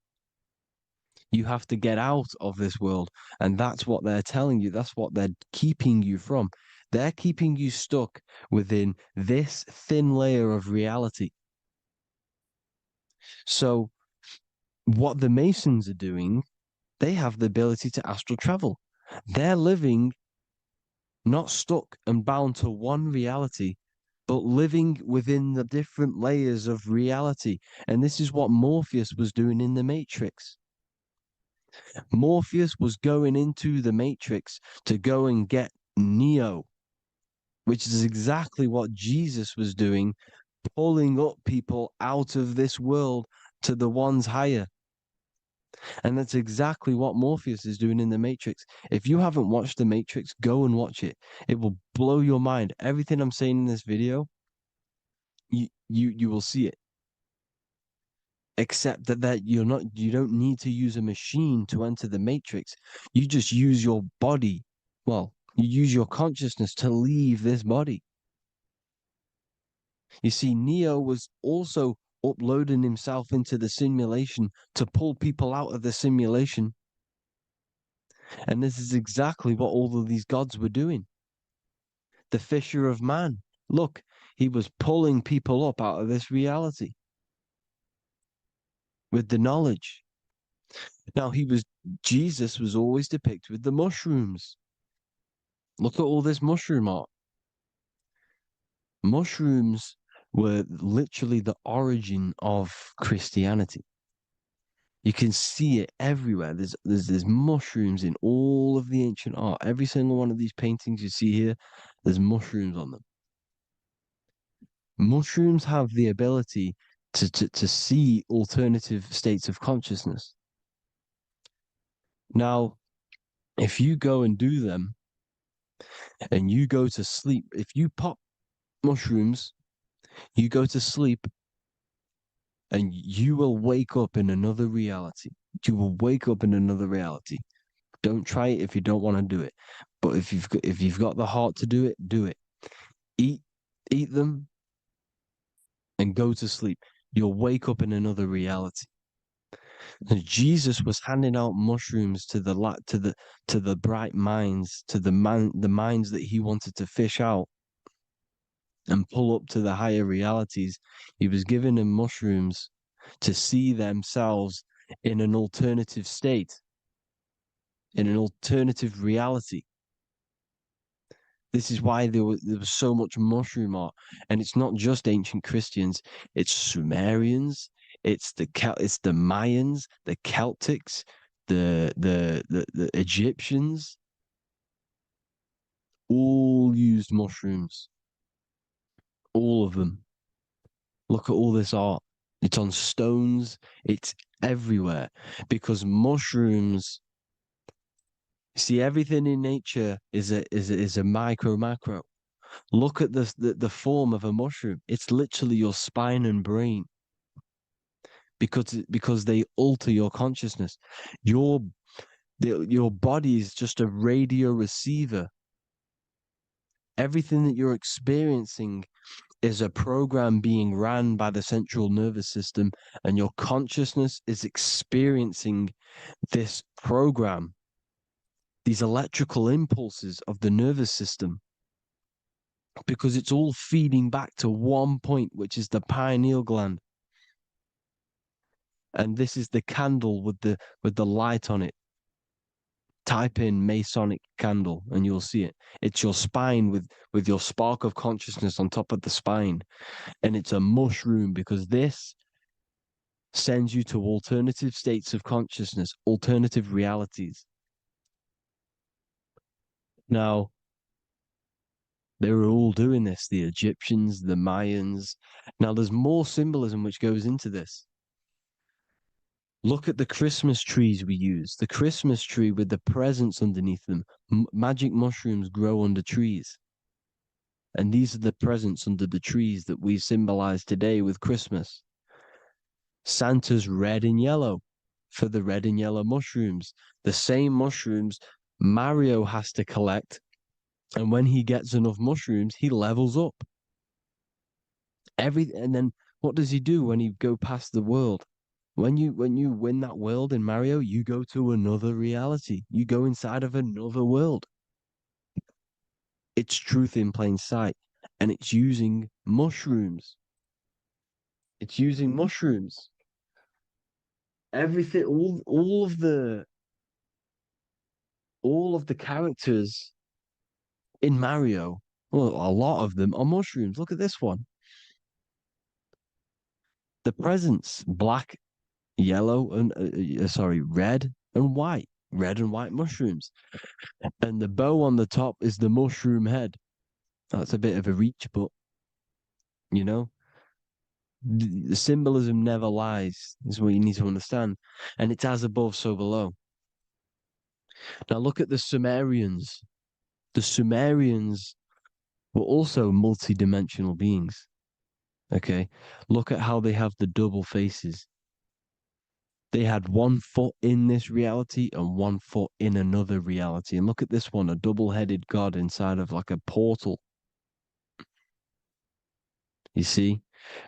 You have to get out of this world. And that's what they're telling you. That's what they're keeping you from. They're keeping you stuck within this thin layer of reality. So what the Masons are doing, they have the ability to astral travel. They're living not stuck and bound to one reality, but living within the different layers of reality. And this is what Morpheus was doing in the Matrix. Morpheus was going into the Matrix to go and get Neo, which is exactly what Jesus was doing, pulling up people out of this world to the ones higher. And that's exactly what Morpheus is doing in the Matrix. If you haven't watched the Matrix, go and watch it. It will blow your mind. Everything I'm saying in this video, you will see it. Except that you don't need to use a machine to enter the Matrix. You just use your body. Well, you use your consciousness to leave this body. You see, Neo was also uploading himself into the simulation to pull people out of the simulation. And this is exactly what all of these gods were doing. The fisher of man. Look, he was pulling people up out of this reality with the knowledge. Now, Jesus was always depicted with the mushrooms. Look at all this mushroom art. Mushrooms were literally the origin of Christianity. You can see it everywhere. There's mushrooms in all of the ancient art. Every single one of these paintings you see here, there's mushrooms on them. Mushrooms have the ability to see alternative states of consciousness. Now, if you go and do them and you go to sleep, if you pop mushrooms, you go to sleep and you will wake up in another reality. You will wake up in another reality. Don't try it if you don't want to do it. But if you've got the heart to do it, do it. Eat them and go to sleep. You'll wake up in another reality. And Jesus was handing out mushrooms to the bright minds, to the minds that he wanted to fish out and pull up to the higher realities. He was giving them mushrooms to see themselves in an alternative state, in an alternative reality. This is why there was so much mushroom art, and it's not just ancient Christians; it's Sumerians, it's the Mayans, the Celtics, the Egyptians, all used mushrooms, all of them. Look at all this art; it's on stones, it's everywhere, because mushrooms. See, everything in nature is a micro macro. Look at the form of a mushroom. It's literally your spine and brain because they alter your consciousness. Your body is just a radio receiver. Everything that you're experiencing is a program being ran by the central nervous system, and your consciousness is experiencing this program, these electrical impulses of the nervous system, because it's all feeding back to one point, which is the pineal gland. And this is the candle with the light on it. Type in Masonic candle and you'll see it. It's your spine with your spark of consciousness on top of the spine. And it's a mushroom because this sends you to alternative states of consciousness, alternative realities. Now, they were all doing this, the Egyptians, the Mayans. Now, there's more symbolism which goes into this. Look at the Christmas trees we use. The Christmas tree with the presents underneath them. Magic mushrooms grow under trees. And these are the presents under the trees that we symbolize today with Christmas. Santa's red and yellow for the red and yellow mushrooms. The same mushrooms Mario has to collect. And when he gets enough mushrooms, he levels up. And then what does he do when he go past the world? When you win that world in Mario, you go to another reality. You go inside of another world. It's truth in plain sight. And it's using mushrooms. It's using mushrooms. Everything, all of the characters in Mario, well, a lot of them are mushrooms. Look at this one. The presents, black, yellow, and red and white. Red and white mushrooms. And the bow on the top is the mushroom head. That's a bit of a reach, but you know, the symbolism never lies, is what you need to understand. And it's as above, so below. Now look at the Sumerians. The Sumerians were also multi-dimensional beings. Okay, look at how they have the double faces. They had 1 foot in this reality and 1 foot in another reality. And look at this one, a double-headed god inside of like a portal. You see?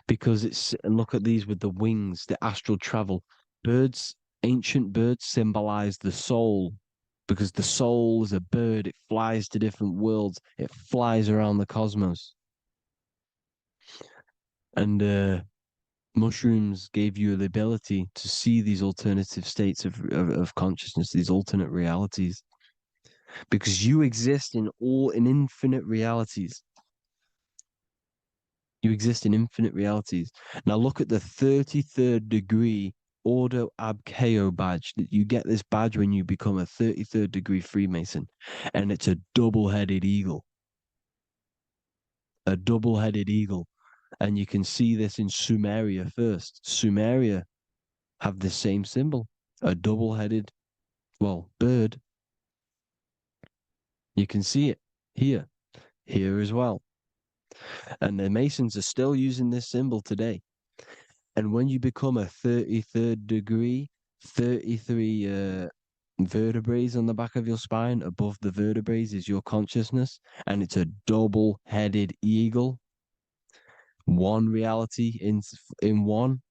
Because and look at these with the wings, the astral travel. Birds, ancient birds symbolize the soul. Because the soul is a bird, it flies to different worlds, it flies around the cosmos. And mushrooms gave you the ability to see these alternative states of consciousness, these alternate realities. Because you exist in infinite realities. You exist in infinite realities. Now look at the 33rd degree Ordo Ab Chao badge. You get this badge when you become a 33rd degree Freemason. And it's a double-headed eagle. A double-headed eagle. And you can see this in Sumeria first. Sumeria have the same symbol. A double-headed, bird. You can see it here. Here as well. And the Masons are still using this symbol today. And when you become a 33rd degree, 33 vertebrae on the back of your spine, above the vertebrae is your consciousness, and it's a double-headed eagle. One reality in one.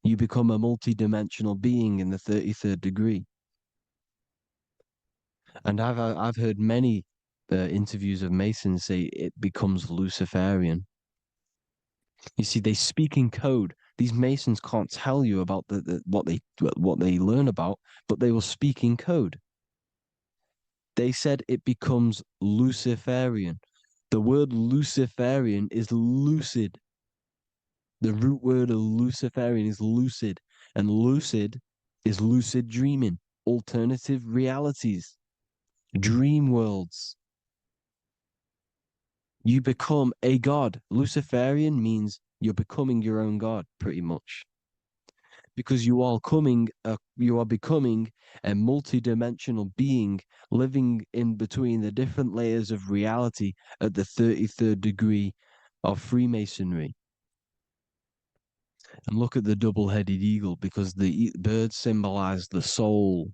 You become a multi-dimensional being in the 33rd degree. And I've heard many interviews of Masons say it becomes Luciferian. You see, they speak in code. These Masons can't tell you about what they learn about, but they will speak in code. They said it becomes Luciferian. The word Luciferian is lucid. The root word of Luciferian is lucid, and lucid is lucid dreaming, alternative realities, dream worlds. You become a god. Luciferian means you're becoming your own god, pretty much. Because you are becoming a multi-dimensional being living in between the different layers of reality at the 33rd degree of Freemasonry. And look at the double-headed eagle, because the birds symbolize the soul.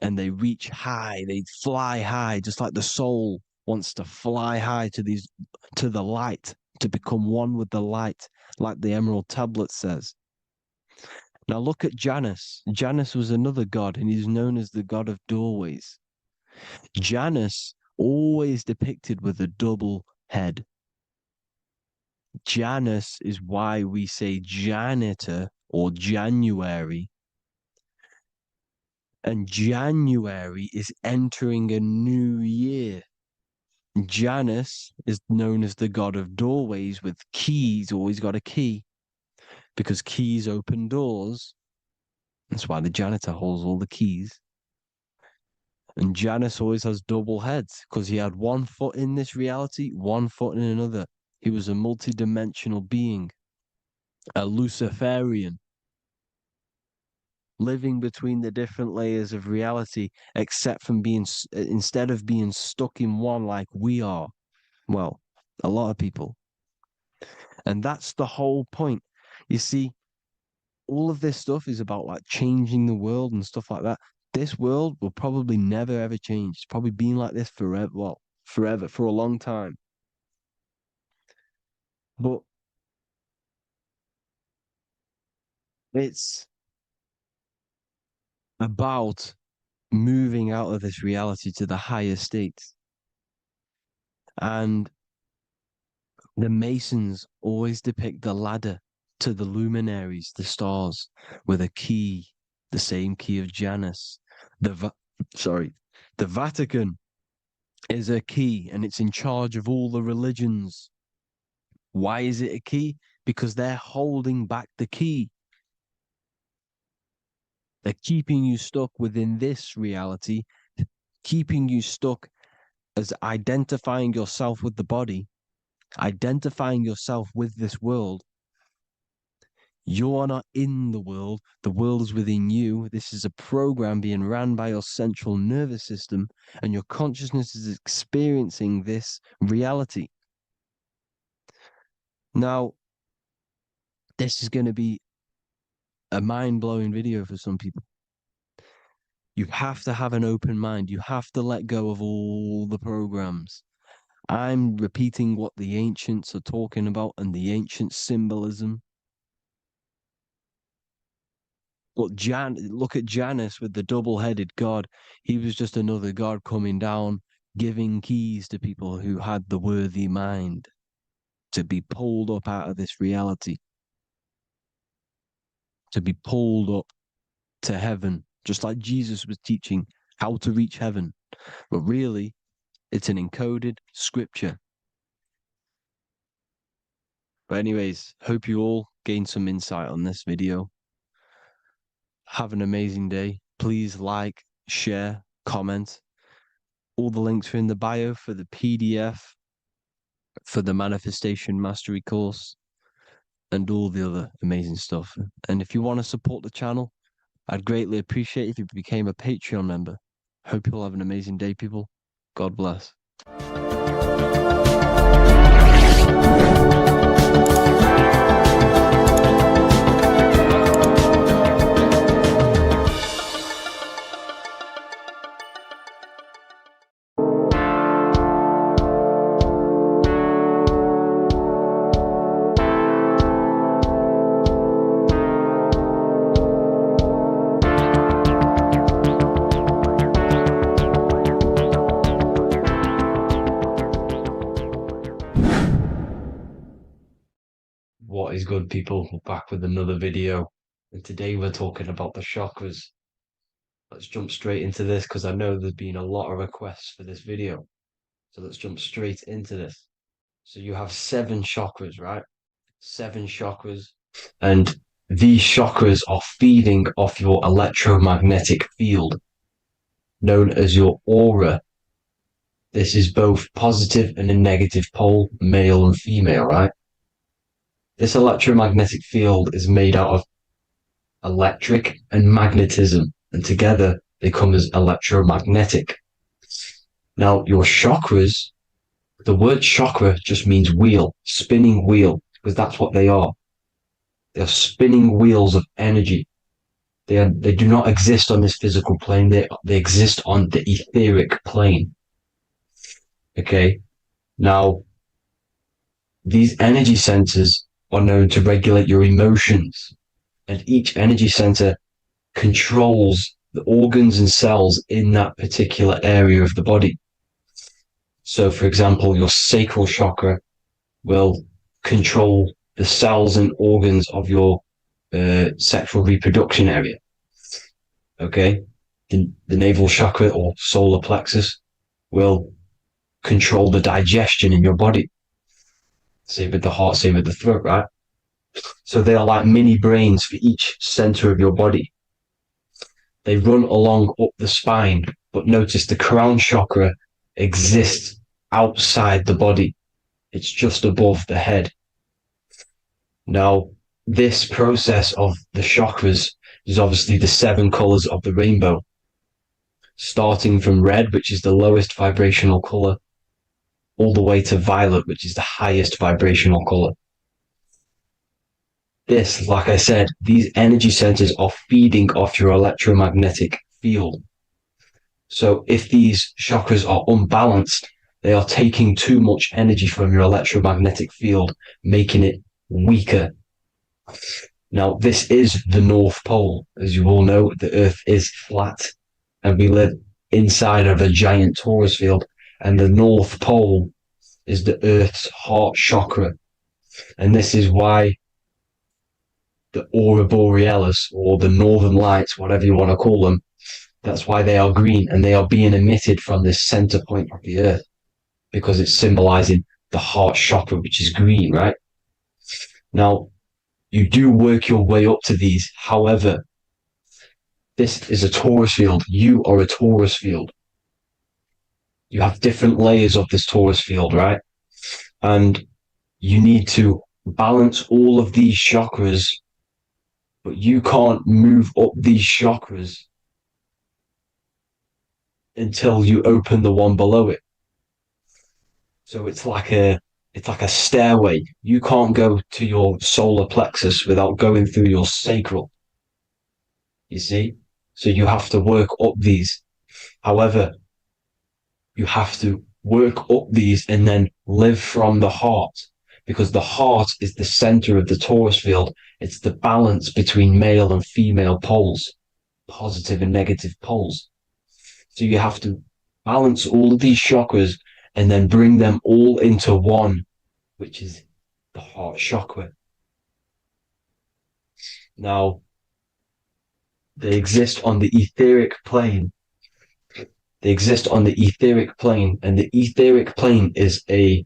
And they reach high, they fly high, just like the soul wants to fly high to the light, to become one with the light, like the Emerald Tablet says. Now look at Janus. Janus was another god, and he's known as the god of doorways. Janus always depicted with a double head. Janus is why we say janitor or January. And January is entering a new year. Janus is known as the god of doorways with keys, always got a key, because keys open doors. That's why the janitor holds all the keys. And Janus always has double heads, because he had one foot in this reality, one foot in another. He was a multi-dimensional being, a Luciferian, living between the different layers of reality, instead of being stuck in one like we are. Well, a lot of people. And that's the whole point. You see, all of this stuff is about like changing the world and stuff like that. This world will probably never ever change. It's probably been like this forever. Well, forever, for a long time. But it's about moving out of this reality to the higher states. And the Masons always depict the ladder to the luminaries, the stars, with a key, the same key of Janus. The Vatican is a key, and it's in charge of all the religions. Why is it a key? Because they're holding back the key. They're keeping you stuck within this reality, keeping you stuck as identifying yourself with the body, identifying yourself with this world. You are not in the world is within you. This is a program being ran by your central nervous system, and your consciousness is experiencing this reality. Now, this is going to be a mind-blowing video for some people. You have to have an open mind. You have to let go of all the programs. I'm repeating what the ancients are talking about and the ancient symbolism. But look at Janus with the double-headed god. He was just another god coming down, giving keys to people who had the worthy mind to be pulled up out of this reality, to be pulled up to heaven, just like Jesus was teaching how to reach heaven. But really, it's an encoded scripture. But anyways, hope you all gained some insight on this video. Have an amazing day. Please like, share, comment. All the links are in the bio for the PDF, for the Manifestation Mastery course, and all the other amazing stuff. And if you want to support the channel, I'd greatly appreciate if you became a Patreon member. Hope you'll have an amazing day, people. God bless. is good, people? We're back with another video, and today we're talking about the chakras. Let's jump straight into this because I know there's been a lot of requests for this video. So let's jump straight into this. So you have 7 chakras, right? 7 chakras, and these chakras are feeding off your electromagnetic field, known as your aura. This is both positive and a negative pole, male and female, right? This electromagnetic field is made out of electric and magnetism, and together they come as electromagnetic. Now, your chakras, the word chakra just means wheel, spinning wheel, because that's what they are. They are spinning wheels of energy. They do not exist on this physical plane. They exist on the etheric plane. Okay. Now, these energy centers are known to regulate your emotions, and each energy center controls the organs and cells in that particular area of the body. So, for example, your sacral chakra will control the cells and organs of your sexual reproduction area. Okay, the navel chakra or solar plexus will control the digestion in your body. Same with the heart, same with the throat, right? So they are like mini brains for each center of your body. They run along up the spine, but notice the crown chakra exists outside the body. It's just above the head. Now, this process of the chakras is obviously the 7 colors of the rainbow, starting from red, which is the lowest vibrational color, all the way to violet, which is the highest vibrational color. This, like I said, these energy centers are feeding off your electromagnetic field. So if these chakras are unbalanced, they are taking too much energy from your electromagnetic field, making it weaker. Now, this is the North Pole. As you all know, the Earth is flat, and we live inside of a giant torus field, and the North Pole is the Earth's heart chakra. And this is why the aurora borealis, or the northern lights, whatever you want to call them, that's why they are green, and they are being emitted from this center point of the Earth, because it's symbolizing the heart chakra, which is green, right? Now, you do work your way up to these. However, this is a torus field. You are a torus field. You have different layers of this torus field, right? And you need to balance all of these chakras, but you can't move up these chakras until you open the one below it. So it's like a stairway. You can't go to your solar plexus without going through your sacral. You see? So you have to work up these. However, you have to work up these and then live from the heart, because the heart is the center of the torus field. It's the balance between male and female poles, positive and negative poles. So you have to balance all of these chakras and then bring them all into one, which is the heart chakra. Now, they exist on the etheric plane. They exist on the etheric plane, and the etheric plane is a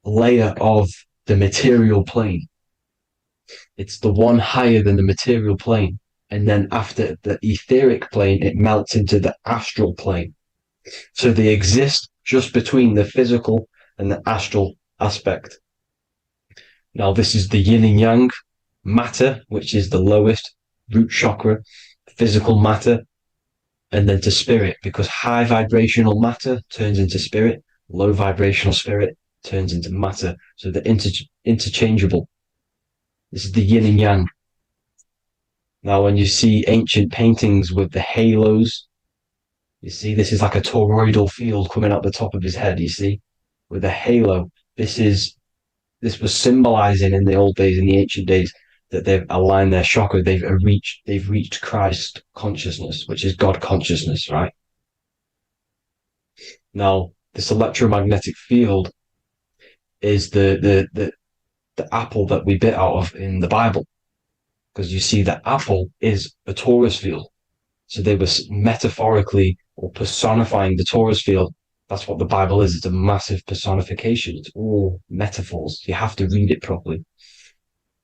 layer of the material plane. It's the one higher than the material plane. And then after the etheric plane, it melts into the astral plane. So they exist just between the physical and the astral aspect. Now, this is the yin and yang matter, which is the lowest root chakra, physical matter, and then to spirit, because high vibrational matter turns into spirit, low vibrational spirit turns into matter. So they're interchangeable. This is the yin and yang. Now, when you see ancient paintings with the halos, you see this is like a toroidal field coming out the top of his head, you see, with a halo. This was symbolizing in the old days, in the ancient days, that they've aligned their chakra, they've reached Christ consciousness, which is God consciousness, right? Now, this electromagnetic field is the the apple that we bit out of in the Bible. Because you see, that apple is a torus field. So they were metaphorically or personifying the torus field. That's what the Bible is. It's a massive personification. It's all metaphors. You have to read it properly.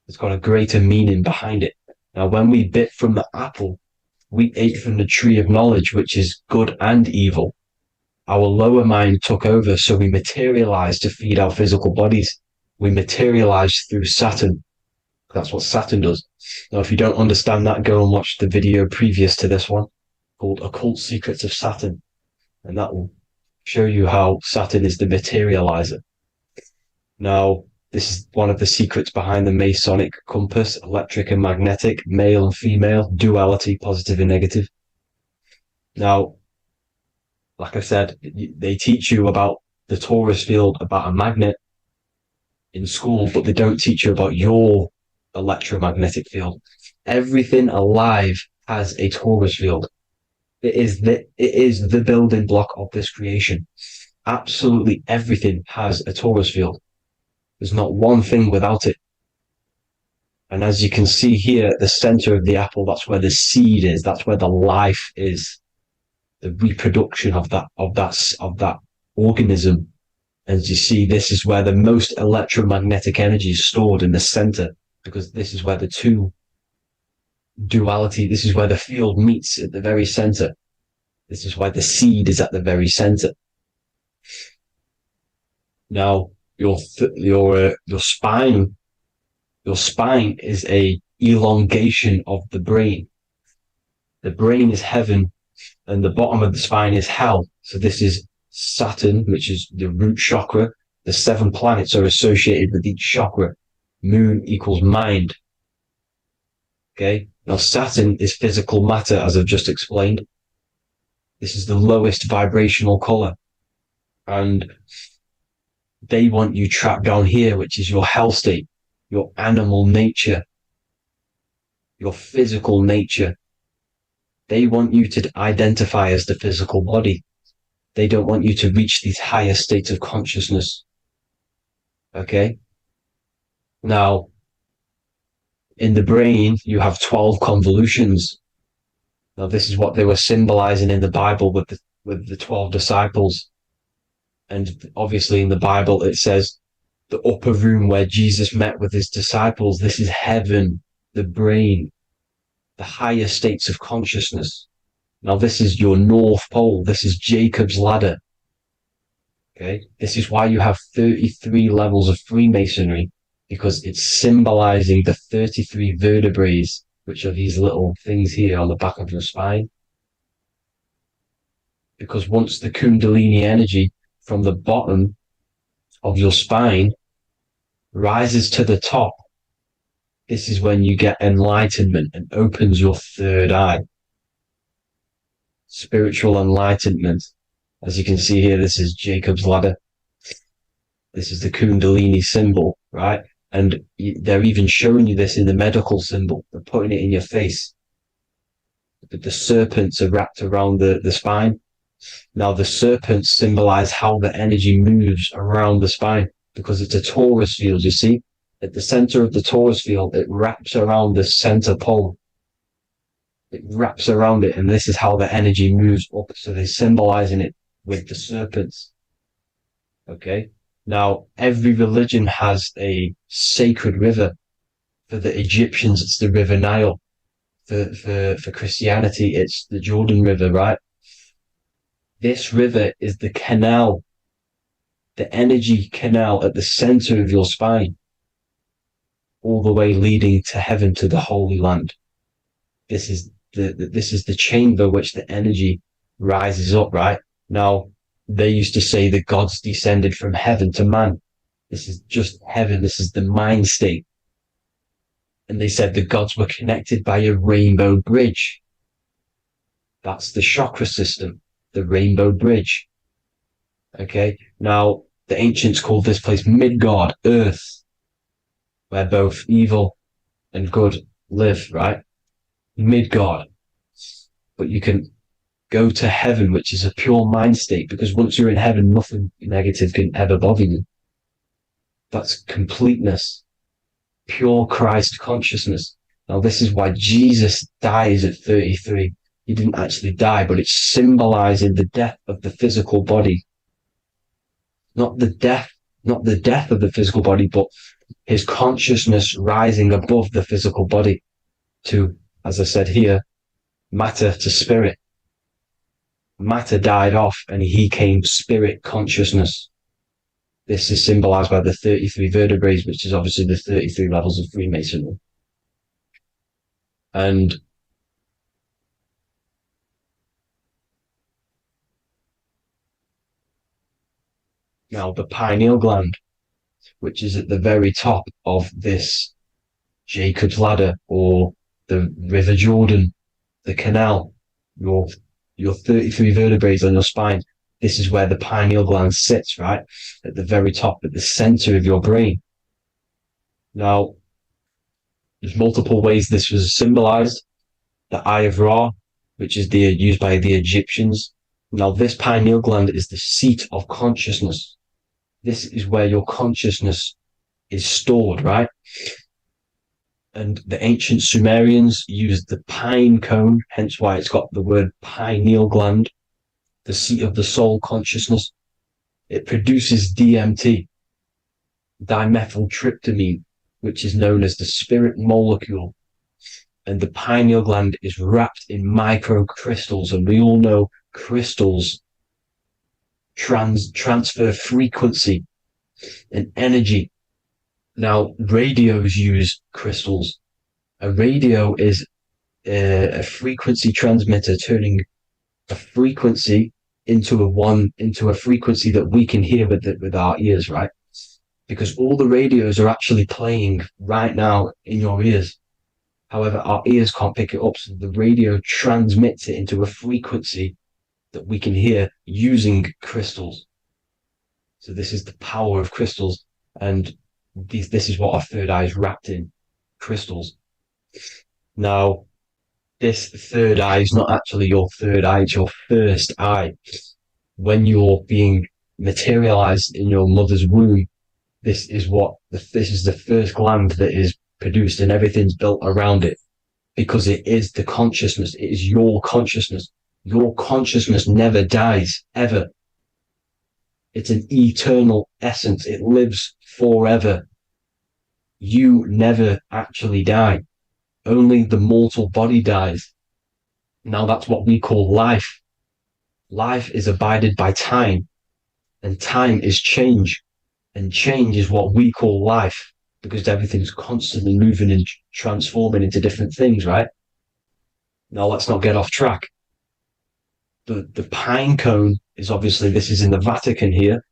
It's got a greater meaning behind it. Now, when we bit from the apple, we ate from the tree of knowledge, which is good and evil. Our lower mind took over, so we materialized to feed our physical bodies. We materialized through Saturn. That's what Saturn does. Now, if you don't understand that, go and watch the video previous to this one called Occult Secrets of Saturn. And that will show you how Saturn is the materializer. Now, this is one of the secrets behind the Masonic compass: electric and magnetic, male and female, duality, positive and negative. Now, like I said, they teach you about the torus field, about a magnet in school, but they don't teach you about your electromagnetic field. Everything alive has a torus field. It is the building block of this creation. Absolutely everything has a torus field. There's not one thing without it. And as you can see here at the center of the apple, that's where the seed is. That's where the life is. The reproduction of that organism. As you see, this is where the most electromagnetic energy is stored, in the center, because this is where the two duality, this is where the field meets, at the very center. This is why the seed is at the very center. Now, your spine is a elongation of the brain. The brain is heaven, and the bottom of the spine is hell. So this is Saturn, which is the root chakra. The 7 planets are associated with each chakra. Moon equals mind. Okay. Now, Saturn is physical matter, as I've just explained. This is the lowest vibrational color. And they want you trapped down here, which is your hell state, your animal nature, your physical nature. They want you to identify as the physical body. They don't want you to reach these higher states of consciousness. Okay? Now, in the brain, you have 12 convolutions. Now, this is what they were symbolizing in the Bible with the 12 disciples. And obviously in the Bible, it says the upper room where Jesus met with his disciples. This is heaven, the brain, the higher states of consciousness. Now, this is your North Pole. This is Jacob's ladder. Okay. This is why you have 33 levels of Freemasonry, because it's symbolizing the 33 vertebrae, which are these little things here on the back of your spine. Because once the Kundalini energy from the bottom of your spine rises to the top, this is when you get enlightenment and opens your third eye. Spiritual enlightenment. As you can see here, this is Jacob's ladder. This is the Kundalini symbol, right? And they're even showing you this in the medical symbol. They're putting it in your face. The serpents are wrapped around the spine. Now, the serpents symbolize how the energy moves around the spine, because it's a torus field, you see? At the center of the torus field, it wraps around the center pole. It wraps around it, and this is how the energy moves up. So they're symbolizing it with the serpents. Okay? Now, every religion has a sacred river. For the Egyptians, it's the River Nile. For Christianity, it's the Jordan River, right? This river is the canal, the energy canal at the center of your spine, all the way leading to heaven, to the Holy Land. This is the chamber which the energy rises up, right? Now, they used to say the gods descended from heaven to man. This is just heaven. This is the mind state. And they said the gods were connected by a rainbow bridge. That's the chakra system, the rainbow bridge. Okay. Now, the ancients called this place Midgard, Earth, where both evil and good live, right? Midgard. But you can go to heaven, which is a pure mind state, because once you're in heaven, nothing negative can ever bother you. That's completeness. pure Christ consciousness. Now, this is why Jesus dies at 33. He didn't actually die, but it's symbolizing the death of the physical body. Not the death of the physical body, but his consciousness rising above the physical body to, as I said here, matter to spirit. Matter died off and he came spirit consciousness. This is symbolized by the 33 vertebrae, which is obviously the 33 levels of Freemasonry. And now the pineal gland, which is at the very top of this Jacob's ladder or the River Jordan, the canal, your 33 vertebrae on your spine. This is where the pineal gland sits, right? At the very top, at the center of your brain. Now, there's multiple ways this was symbolized. The Eye of Ra, which is used by the Egyptians. Now, this pineal gland is the seat of consciousness. This is where your consciousness is stored, right? And the ancient Sumerians used the pine cone, hence why it's got the word pineal gland, the seat of the soul consciousness. It produces DMT, dimethyltryptamine, which is known as the spirit molecule. And the pineal gland is wrapped in microcrystals, and we all know crystals transfer frequency and energy. Now, radios use crystals. A radio is a frequency transmitter, turning a frequency into a frequency that we can hear with our ears, right? Because all the radios are actually playing right now in your ears. However, our ears can't pick it up, so the radio transmits it into a frequency that we can hear using crystals. So this is the power of crystals, and this is what our third eye is wrapped in, crystals. Now, this third eye is not actually your third eye, it's your first eye. When you're being materialized in your mother's womb, this is the first gland that is produced, and everything's built around it, because it is the consciousness. It is your consciousness. Your consciousness never dies, ever. It's an eternal essence. It lives forever. You never actually die. Only the mortal body dies. Now that's what we call life. Life is abided by time, and time is change. And change is what we call life, because everything's constantly moving and transforming into different things, right? Now let's not get off track. The pine cone is obviously, this is in the Vatican here.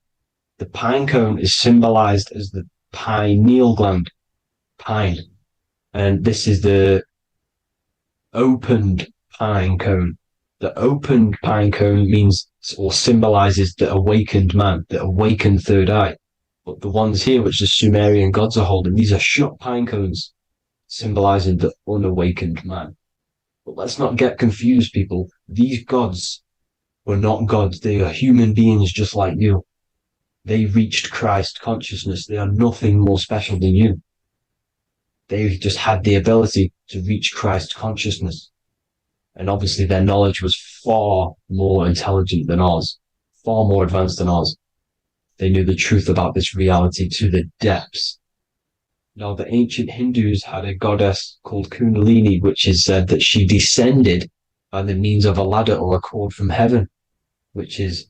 The pine cone is symbolized as the pineal gland, pine. And this is the opened pine cone. The opened pine cone means or symbolizes the awakened man, the awakened third eye. But the ones here, which the Sumerian gods are holding, these are shut pine cones, symbolizing the unawakened man. But let's not get confused, people. These gods were not gods. They are human beings just like you. They reached Christ consciousness. They are nothing more special than you. They just had the ability to reach Christ consciousness. And obviously their knowledge was far more intelligent than ours, far more advanced than ours. They knew the truth about this reality to the depths. Now, the ancient Hindus had a goddess called Kundalini, which is said that she descended by the means of a ladder or a cord from heaven, which is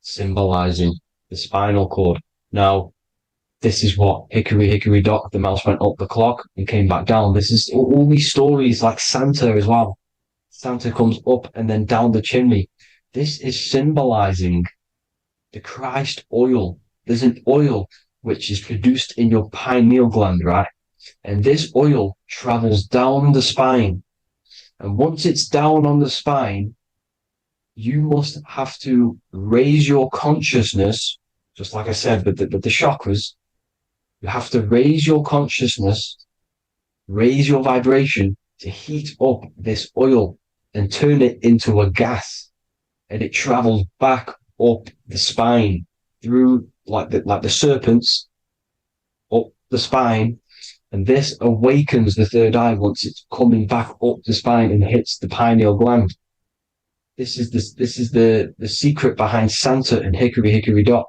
symbolizing the spinal cord. Now, this is what hickory, hickory dock, the mouse went up the clock and came back down. This is all these stories, like Santa as well. Santa comes up and then down the chimney. This is symbolizing the Christ oil. There's an oil which is produced in your pineal gland, right? And this oil travels down the spine. And once it's down on the spine, you must have to raise your consciousness, just like I said, with the chakras. You have to raise your consciousness, raise your vibration to heat up this oil and turn it into a gas. And it travels back up the spine through like the serpents up the spine, And this awakens the third eye once it's coming back up the spine and hits the pineal gland. This is the secret behind Santa and Hickory Hickory Dock,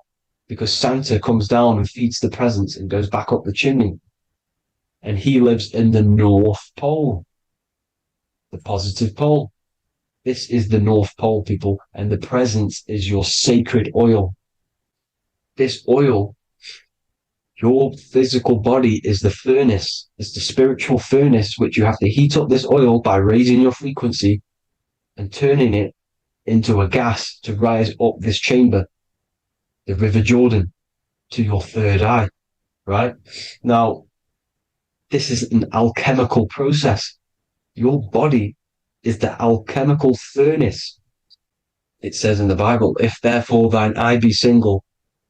because Santa comes down and feeds the presents and goes back up the chimney. And he lives in the North Pole, the positive pole. This is the North Pole, people, and the presence is your sacred oil. This oil, your physical body, is the furnace. It's the spiritual furnace, which you have to heat up this oil by raising your frequency and turning it into a gas to rise up this chamber, the River Jordan, to your third eye, right? Now, this is an alchemical process. Your body is the alchemical furnace. It says in the Bible, if therefore thine eye be single,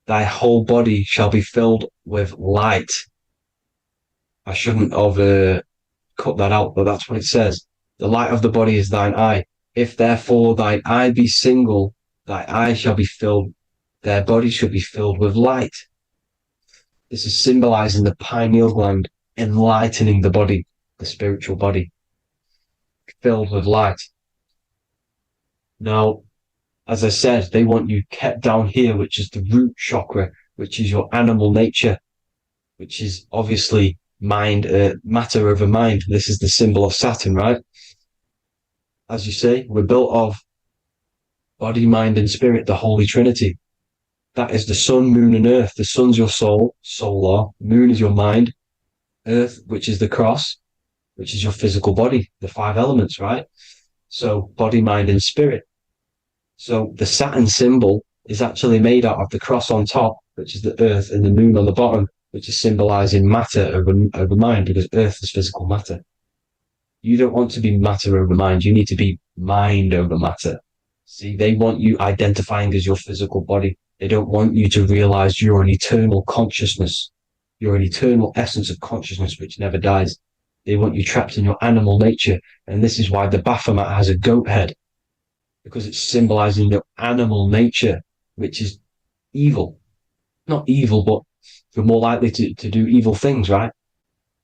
thy whole body shall be filled with light. I shouldn't have cut that out, but that's what it says. The light of the body is thine eye. If therefore thine eye be single, thy eye shall be filled, their body shall be filled with light. This is symbolizing the pineal gland, enlightening the body, the spiritual body, filled with light. Now, as I said, they want you kept down here, which is the root chakra, which is your animal nature, which is obviously mind, matter over mind. This is the symbol of Saturn, right? As you say, we're built of body, mind, and spirit, the Holy Trinity. That is the sun, moon, and earth. The sun's your soul, solar. Moon is your mind. Earth, which is the cross, which is your physical body, the 5 elements, right? So body, mind, and spirit. So the Saturn symbol is actually made out of the cross on top, which is the earth, and the moon on the bottom, which is symbolizing matter over mind, because earth is physical matter. You don't want to be matter over mind. You need to be mind over matter. See, they want you identifying as your physical body. They don't want you to realize you're an eternal consciousness. You're an eternal essence of consciousness which never dies. They want you trapped in your animal nature. And this is why the Baphomet has a goat head, because it's symbolizing your animal nature, which is evil. Not evil, but you're more likely to do evil things, right?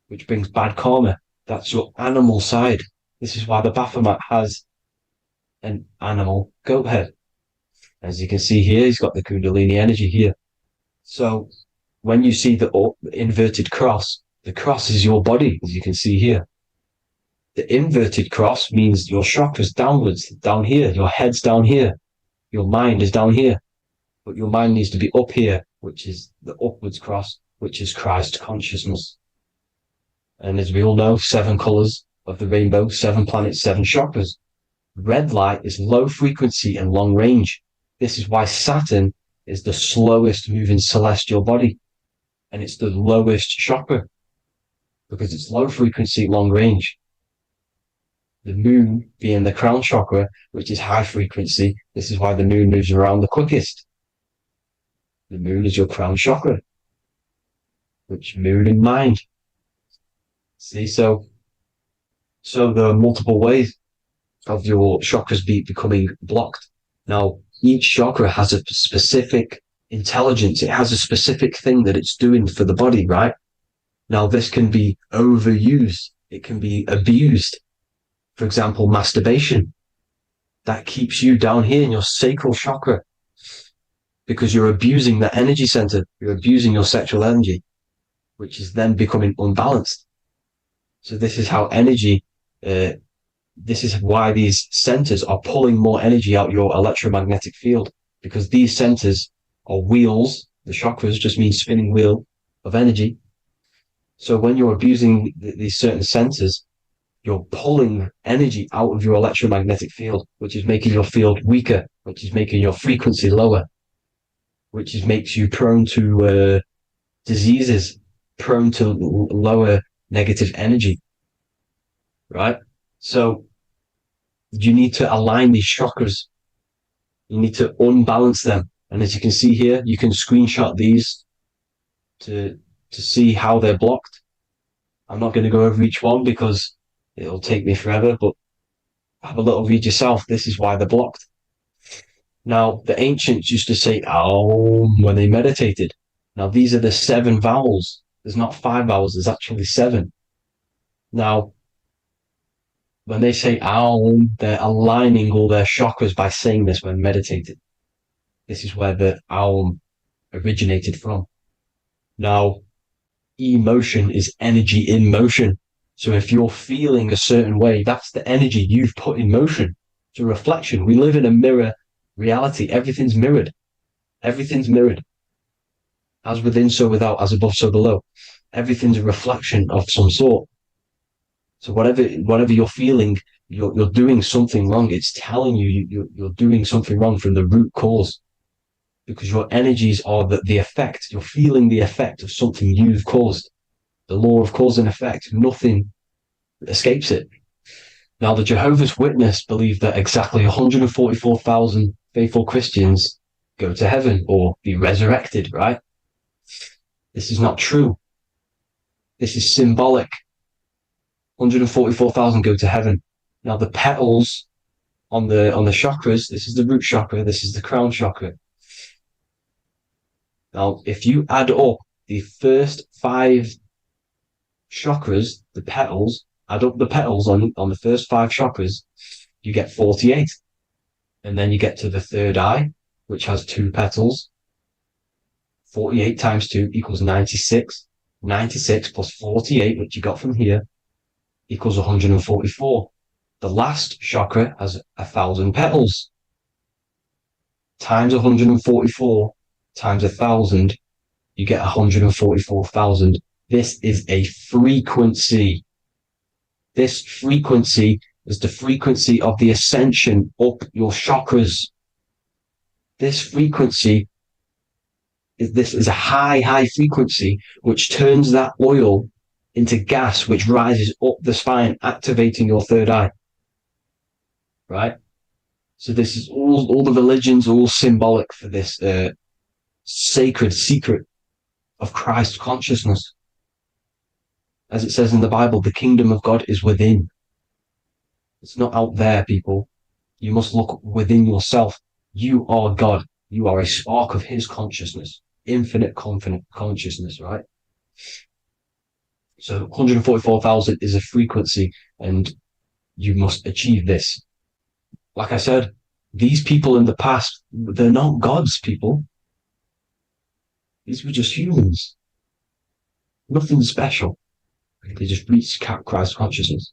Which brings bad karma. That's your animal side. This is why the Baphomet has an animal goat head. As you can see here, he's got the Kundalini energy here. So when you see the inverted cross, the cross is your body, as you can see here. The inverted cross means your chakras downwards, down here. Your head's down here. Your mind is down here. But your mind needs to be up here, which is the upwards cross, which is Christ consciousness. And as we all know, 7 colors of the rainbow, 7 planets, 7 chakras. Red light is low frequency and long range. This is why Saturn is the slowest moving celestial body. And it's the lowest chakra, because it's low frequency, long range. The moon being the crown chakra, which is high frequency. This is why the moon moves around the quickest. The moon is your crown chakra, which moon in mind. See, so there are multiple ways of your chakras becoming blocked. Now, each chakra has a specific intelligence. It has a specific thing that it's doing for the body, right? Now, this can be overused. It can be abused. For example, masturbation. That keeps you down here in your sacral chakra, because you're abusing the energy center. You're abusing your sexual energy, which is then becoming unbalanced. So this is how energy, this is why these centers are pulling more energy out your electromagnetic field, because these centers are wheels. The chakras just mean spinning wheel of energy. So when you're abusing these certain centers, you're pulling energy out of your electromagnetic field, which is making your field weaker, which is making your frequency lower, which makes you prone to diseases, prone to lower negative energy, right? So you need to align these chakras. You need to unbalance them. And as you can see here, you can screenshot these to see how they're blocked. I'm not going to go over each one because it'll take me forever, but have a little read yourself. This is why they're blocked. Now, the ancients used to say Aum when they meditated. Now, these are the 7 vowels There's not 5 hours, there's actually 7. Now, when they say Aum, they're aligning all their chakras by saying this when meditating. This is where the Aum originated from. Now, emotion is energy in motion. So if you're feeling a certain way, that's the energy you've put in motion. It's a reflection. We live in a mirror reality. Everything's mirrored. Everything's mirrored. As within, so without, as above, so below. Everything's a reflection of some sort. So whatever you're feeling, you're doing something wrong. It's telling you you're doing something wrong from the root cause, because your energies are the effect. You're feeling the effect of something you've caused. The law of cause and effect. Nothing escapes it. Now, the Jehovah's Witness believe that exactly 144,000 faithful Christians go to heaven or be resurrected, right? This is not true. This is symbolic. 144,000 go to heaven. Now, the petals on the chakras, this is the root chakra, this is the crown chakra. Now, if you add up the first 5 chakras, the petals, add up the petals on the first 5 chakras, you get 48. And then you get to the third eye, which has 2 petals. 48 times 2 equals 96. 96 plus 48, which you got from here, equals 144. The last chakra has 1,000 petals. Times 144 times 1,000, you get 144,000. This is a frequency. This frequency is the frequency of the ascension up your chakras. This frequency is a high frequency, which turns that oil into gas, which rises up the spine, activating your third eye. Right? So this is all the religions are all symbolic for this sacred secret of Christ consciousness. As it says in the Bible, the kingdom of God is within. It's not out there, people. You must look within yourself. You are God. You are a spark of his consciousness, infinite consciousness, right? So 144,000 is a frequency, and you must achieve this. Like I said, these people in the past, they're not gods, people. These were just humans. Nothing special. They just reach Christ consciousness.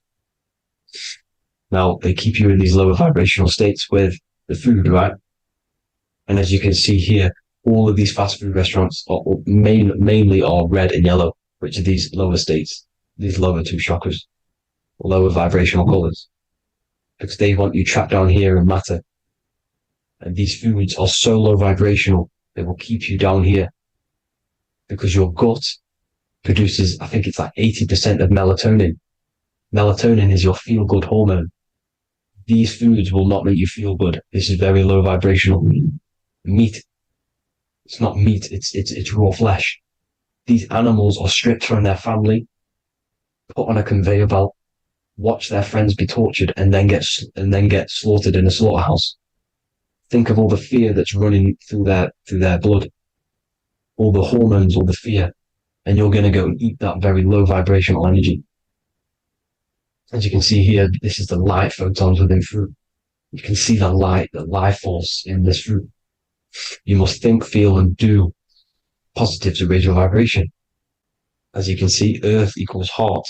Now, they keep you in these lower vibrational states with the food, right? And as you can see here, all of these fast food restaurants are mainly are red and yellow, which are these lower states, these lower 2 chakras, lower vibrational colors, because they want you trapped down here in matter. And these foods are so low vibrational, they will keep you down here, because your gut produces, I think it's like 80% of melatonin. Melatonin is your feel-good hormone. These foods will not make you feel good. This is very low vibrational. Meat. It's not meat, it's raw flesh. These animals are stripped from their family, put on a conveyor belt, watch their friends be tortured, and then get slaughtered in a slaughterhouse. Think of all the fear that's running through their blood, all the hormones, all the fear, and you're going to go and eat that very low vibrational energy. As you can see here, this is the light photons within fruit. You can see the light, the life force in this fruit. You must think, feel, and do positive to raise your vibration. As you can see, earth equals heart.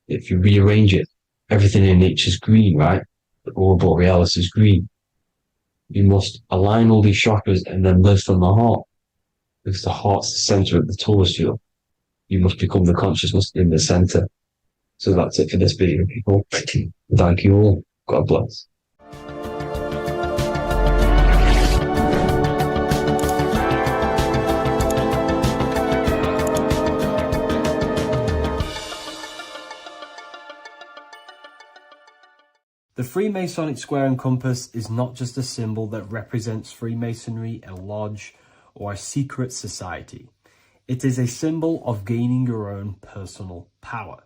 If you rearrange it, everything in nature is green, right? The aurora borealis is green. You must align all these chakras and then live from the heart, because the heart's the center of the Taurus field. You must become the consciousness in the center. So that's it for this video, people. Thank you all. God bless. The Freemasonic square and compass is not just a symbol that represents Freemasonry, a lodge, or a secret society. It is a symbol of gaining your own personal power.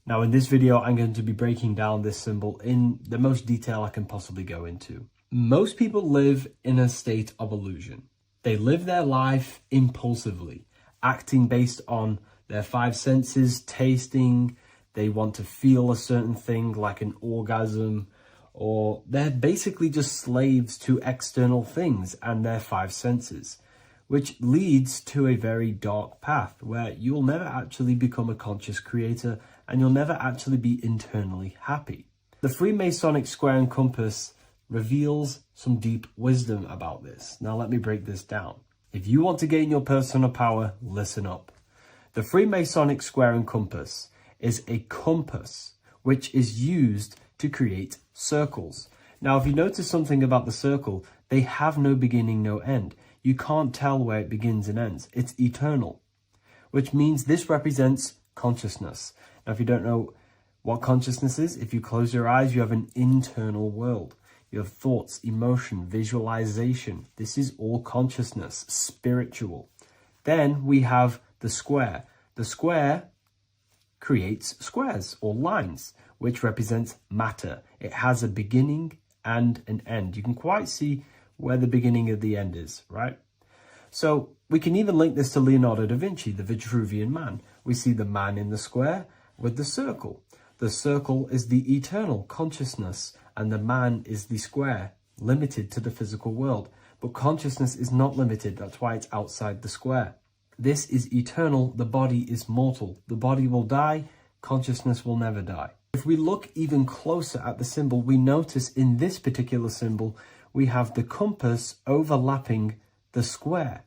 Now, in this video, I'm going to be breaking down this symbol in the most detail I can possibly go into. Most people live in a state of illusion. They live their life impulsively, acting based on Their five senses, tasting, they want to feel a certain thing like an orgasm, or they're basically just slaves to external things and their five senses, which leads to a very dark path where you'll never actually become a conscious creator and you'll never actually be internally happy. The Freemasonic square and compass reveals some deep wisdom about this. Now let me break this down. If you want to gain your personal power, listen up. The Freemasonic square and compass is a compass which is used to create circles. Now, if you notice something about the circle, they have no beginning, no end. You can't tell where it begins and ends. It's eternal, which means this represents consciousness. Now, if you don't know what consciousness is, if you close your eyes, you have an internal world. You have thoughts, emotion, visualization. This is all consciousness, spiritual. Then we have the square. The square creates squares or lines, which represents matter. It has a beginning and an end. You can quite see where the beginning of the end is, right? So we can even link this to Leonardo da Vinci, the Vitruvian Man. We see the man in the square with the circle. The circle is the eternal consciousness, and the man is the square, limited to the physical world. But consciousness is not limited. That's why it's outside the square. This is eternal. The body is mortal. The body will die. Consciousness will never die. If we look even closer at the symbol, we notice in this particular symbol, we have the compass overlapping the square.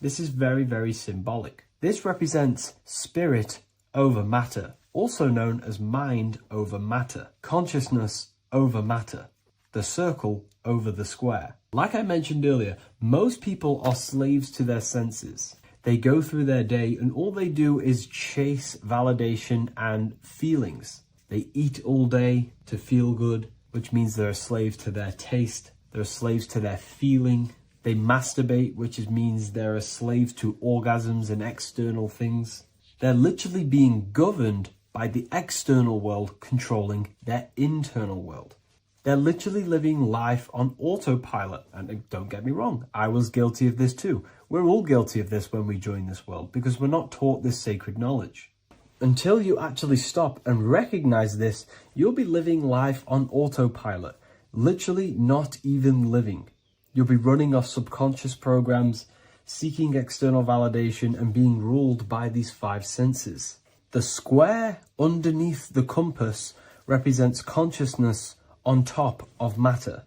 This is very, very symbolic. This represents spirit over matter, also known as mind over matter, consciousness over matter, the circle over the square. Like I mentioned earlier, most people are slaves to their senses. They go through their day and all they do is chase validation and feelings. They eat all day to feel good, which means they're a slave to their taste. They're slaves to their feeling. They masturbate, which means they're a slave to orgasms and external things. They're literally being governed by the external world controlling their internal world. They're literally living life on autopilot. And don't get me wrong, I was guilty of this too. We're all guilty of this when we join this world because we're not taught this sacred knowledge. Until you actually stop and recognize this, you'll be living life on autopilot, literally not even living. You'll be running off subconscious programs, seeking external validation and being ruled by these five senses. The square underneath the compass represents consciousness on top of matter,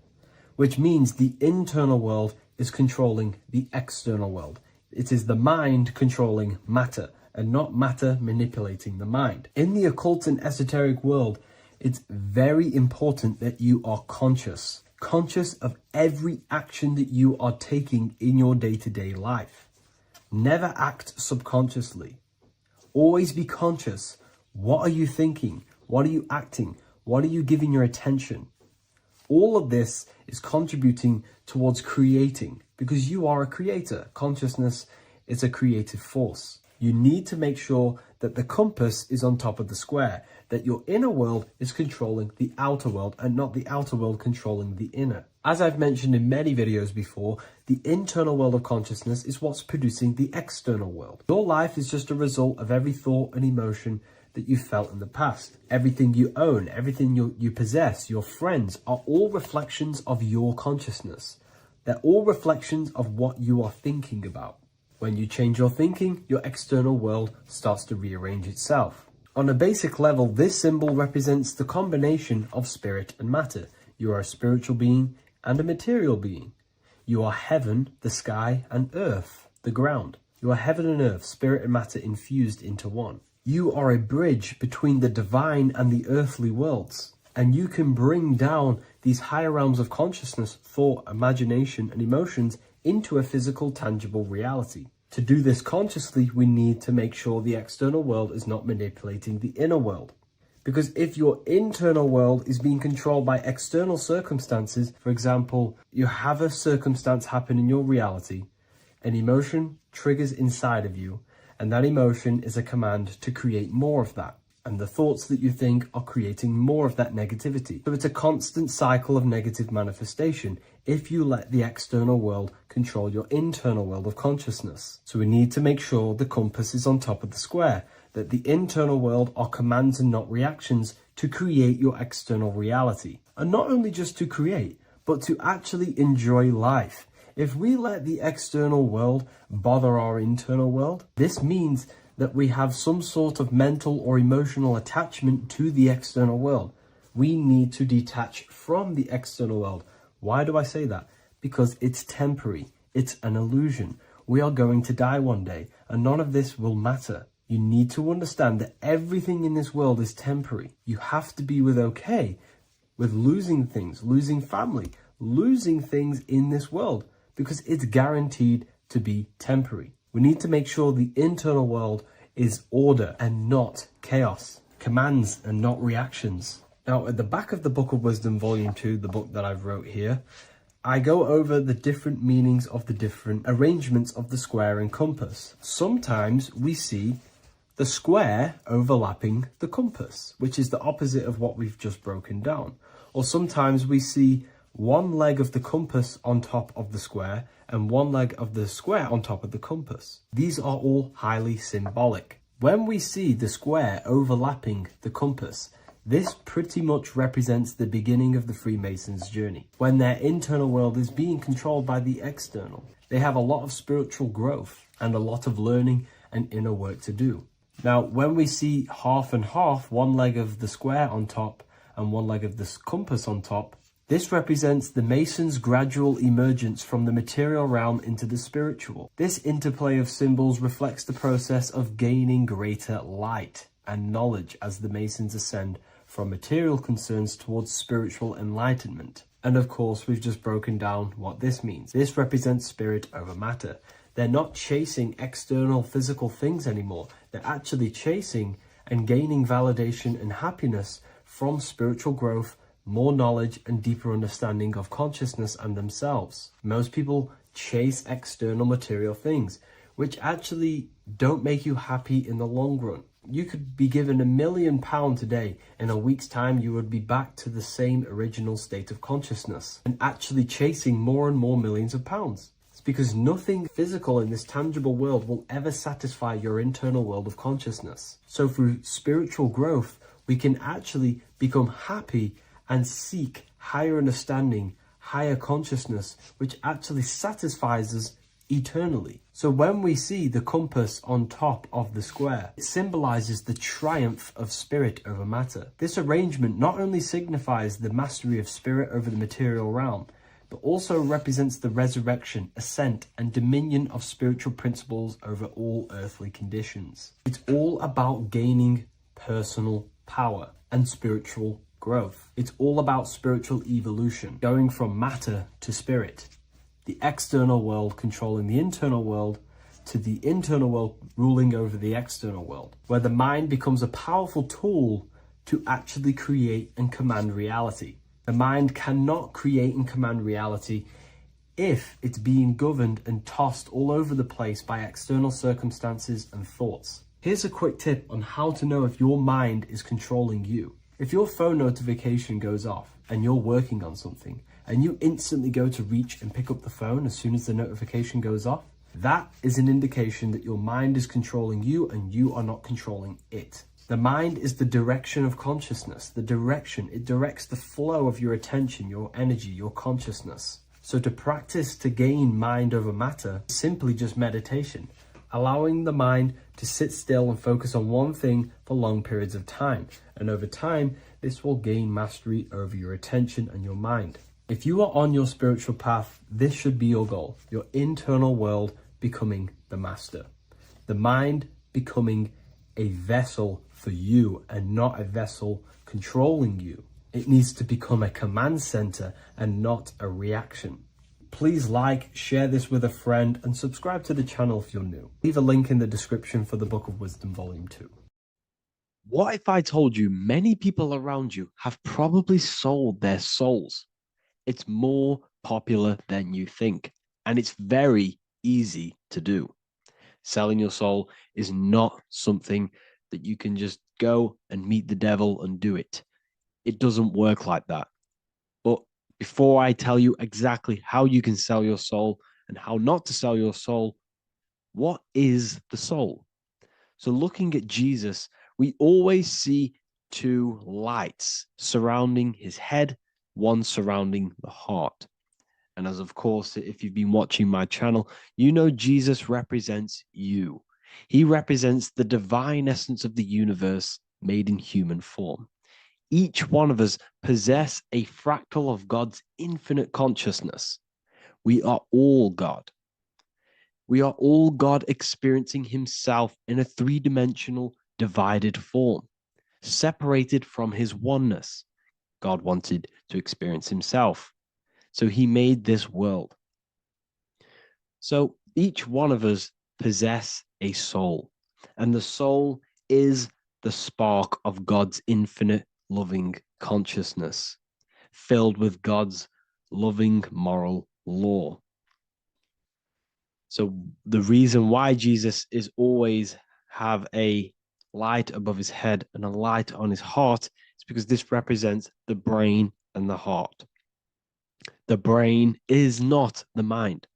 which means the internal world is controlling the external world. It is the mind controlling matter and not matter manipulating the mind. In the occult and esoteric world, it's very important that you are conscious of every action that you are taking in your day-to-day life. Never act subconsciously. Always be conscious. What are you thinking? What are you acting? What are you giving your attention? All of this is contributing towards creating because you are a creator. Consciousness is a creative force. You need to make sure that the compass is on top of the square, that your inner world is controlling the outer world and not the outer world controlling the inner. As I've mentioned in many videos before, the internal world of consciousness is what's producing the external world. Your life is just a result of every thought and emotion that you felt in the past. Everything you own, everything you possess, your friends are all reflections of your consciousness. They're all reflections of what you are thinking about. When you change your thinking, your external world starts to rearrange itself. On a basic level, this symbol represents the combination of spirit and matter. You are a spiritual being and a material being. You are heaven, the sky, and earth, the ground. You are heaven and earth, spirit and matter infused into one. You are a bridge between the divine and the earthly worlds. And you can bring down these higher realms of consciousness, thought, imagination, and emotions into a physical, tangible reality. To do this consciously, we need to make sure the external world is not manipulating the inner world. Because if your internal world is being controlled by external circumstances, for example, you have a circumstance happen in your reality, an emotion triggers inside of you, and that emotion is a command to create more of that. And the thoughts that you think are creating more of that negativity. So it's a constant cycle of negative manifestation if you let the external world control your internal world of consciousness. So we need to make sure the compass is on top of the square, that the internal world are commands and not reactions to create your external reality. And not only just to create, but to actually enjoy life. If we let the external world bother our internal world, this means that we have some sort of mental or emotional attachment to the external world. We need to detach from the external world. Why do I say that? Because it's temporary. It's an illusion. We are going to die one day, and none of this will matter. You need to understand that everything in this world is temporary. You have to be okay with losing things, losing family, losing things in this world, because it's guaranteed to be temporary. We need to make sure the internal world is order and not chaos, commands and not reactions. Now, at the back of the Book of Wisdom, Volume 2, the book that I've wrote here, I go over the different meanings of the different arrangements of the square and compass. Sometimes we see the square overlapping the compass, which is the opposite of what we've just broken down. Or sometimes we see one leg of the compass on top of the square and one leg of the square on top of the compass. These are all highly symbolic. When we see the square overlapping the compass, this pretty much represents the beginning of the Freemasons' journey, when their internal world is being controlled by the external. They have a lot of spiritual growth and a lot of learning and inner work to do. Now, when we see half and half, one leg of the square on top and one leg of the compass on top, this represents the Masons' gradual emergence from the material realm into the spiritual. This interplay of symbols reflects the process of gaining greater light and knowledge as the Masons ascend from material concerns towards spiritual enlightenment. And of course, we've just broken down what this means. This represents spirit over matter. They're not chasing external physical things anymore. They're actually chasing and gaining validation and happiness from spiritual growth, more knowledge and deeper understanding of consciousness and themselves. Most people chase external material things, which actually don't make you happy in the long run. You could be given £1 million today. In a week's time, you would be back to the same original state of consciousness and actually chasing more and more millions of pounds. It's because nothing physical in this tangible world will ever satisfy your internal world of consciousness. So through spiritual growth, we can actually become happy and seek higher understanding, higher consciousness, which actually satisfies us eternally. So when we see the compass on top of the square, it symbolizes the triumph of spirit over matter. This arrangement not only signifies the mastery of spirit over the material realm, but also represents the resurrection, ascent, and dominion of spiritual principles over all earthly conditions. It's all about gaining personal power and spiritual growth. It's all about spiritual evolution, going from matter to spirit. The external world controlling the internal world, to the internal world ruling over the external world, where the mind becomes a powerful tool to actually create and command reality. The mind cannot create and command reality if it's being governed and tossed all over the place by external circumstances and thoughts. Here's a quick tip on how to know if your mind is controlling you. If your phone notification goes off and you're working on something and you instantly go to reach and pick up the phone as soon as the notification goes off, that is an indication that your mind is controlling you and you are not controlling it. The mind is the direction of consciousness. The direction, it directs the flow of your attention, your energy, your consciousness. So to practice to gain mind over matter is simply just meditation, allowing the mind to sit still and focus on one thing for long periods of time. And over time, this will gain mastery over your attention and your mind. If you are on your spiritual path, this should be your goal. Your internal world becoming the master. The mind becoming a vessel for you and not a vessel controlling you. It needs to become a command center and not a reaction. Please like, share this with a friend, and subscribe to the channel if you're new. Leave a link in the description for the Book of Wisdom Volume 2. What if I told you many people around you have probably sold their souls? It's more popular than you think, and it's very easy to do. Selling your soul is not something that you can just go and meet the devil and do it. It doesn't work like that. But before I tell you exactly how you can sell your soul and how not to sell your soul, what is the soul? So looking at Jesus, we always see two lights surrounding his head, one surrounding the heart. And as of course, if you've been watching my channel, you know Jesus represents you. He represents the divine essence of the universe made in human form. Each one of us possess a fractal of God's infinite consciousness. We are all God. We are all God experiencing himself in a three-dimensional divided form, separated from his oneness. God wanted to experience himself, so he made this world. So each one of us possess a soul, and the soul is the spark of God's infinite loving consciousness, filled with God's loving moral law. So the reason why Jesus is always have a light above his head and a light on his heart is because this represents the brain and the heart. The brain is not the mind.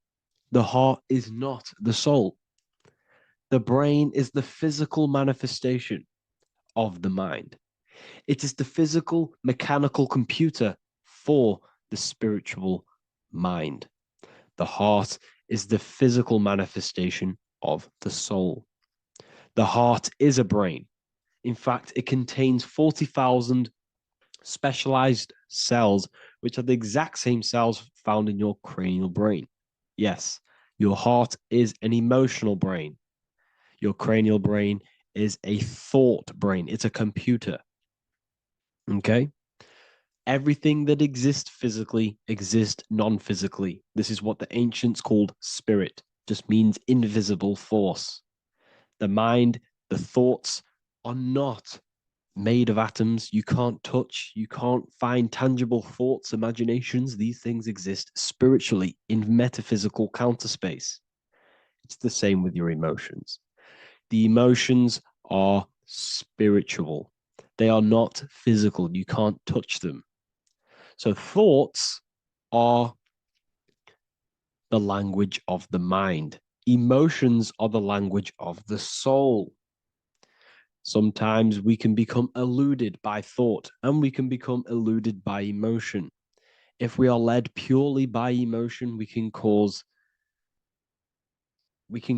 The heart is not the soul. The brain is the physical manifestation of the mind. It is the physical mechanical computer for the spiritual mind. The heart is the physical manifestation of the soul. The heart is a brain. In fact, it contains 40,000 specialized cells, which are the exact same cells found in your cranial brain. Yes, your heart is an emotional brain. Your cranial brain is a thought brain. It's a computer. Okay? Everything that exists physically exists non-physically. This is what the ancients called spirit, just means invisible force. The mind, the thoughts are not made of atoms. You can't touch, you can't find tangible thoughts, imaginations. These things exist spiritually in metaphysical counterspace. It's the same with your emotions. The emotions are spiritual. They are not physical. You can't touch them. So thoughts are the language of the mind. Emotions are the language of the soul. Sometimes we can become eluded by thought and we can become eluded by emotion. If we are led purely by emotion, we can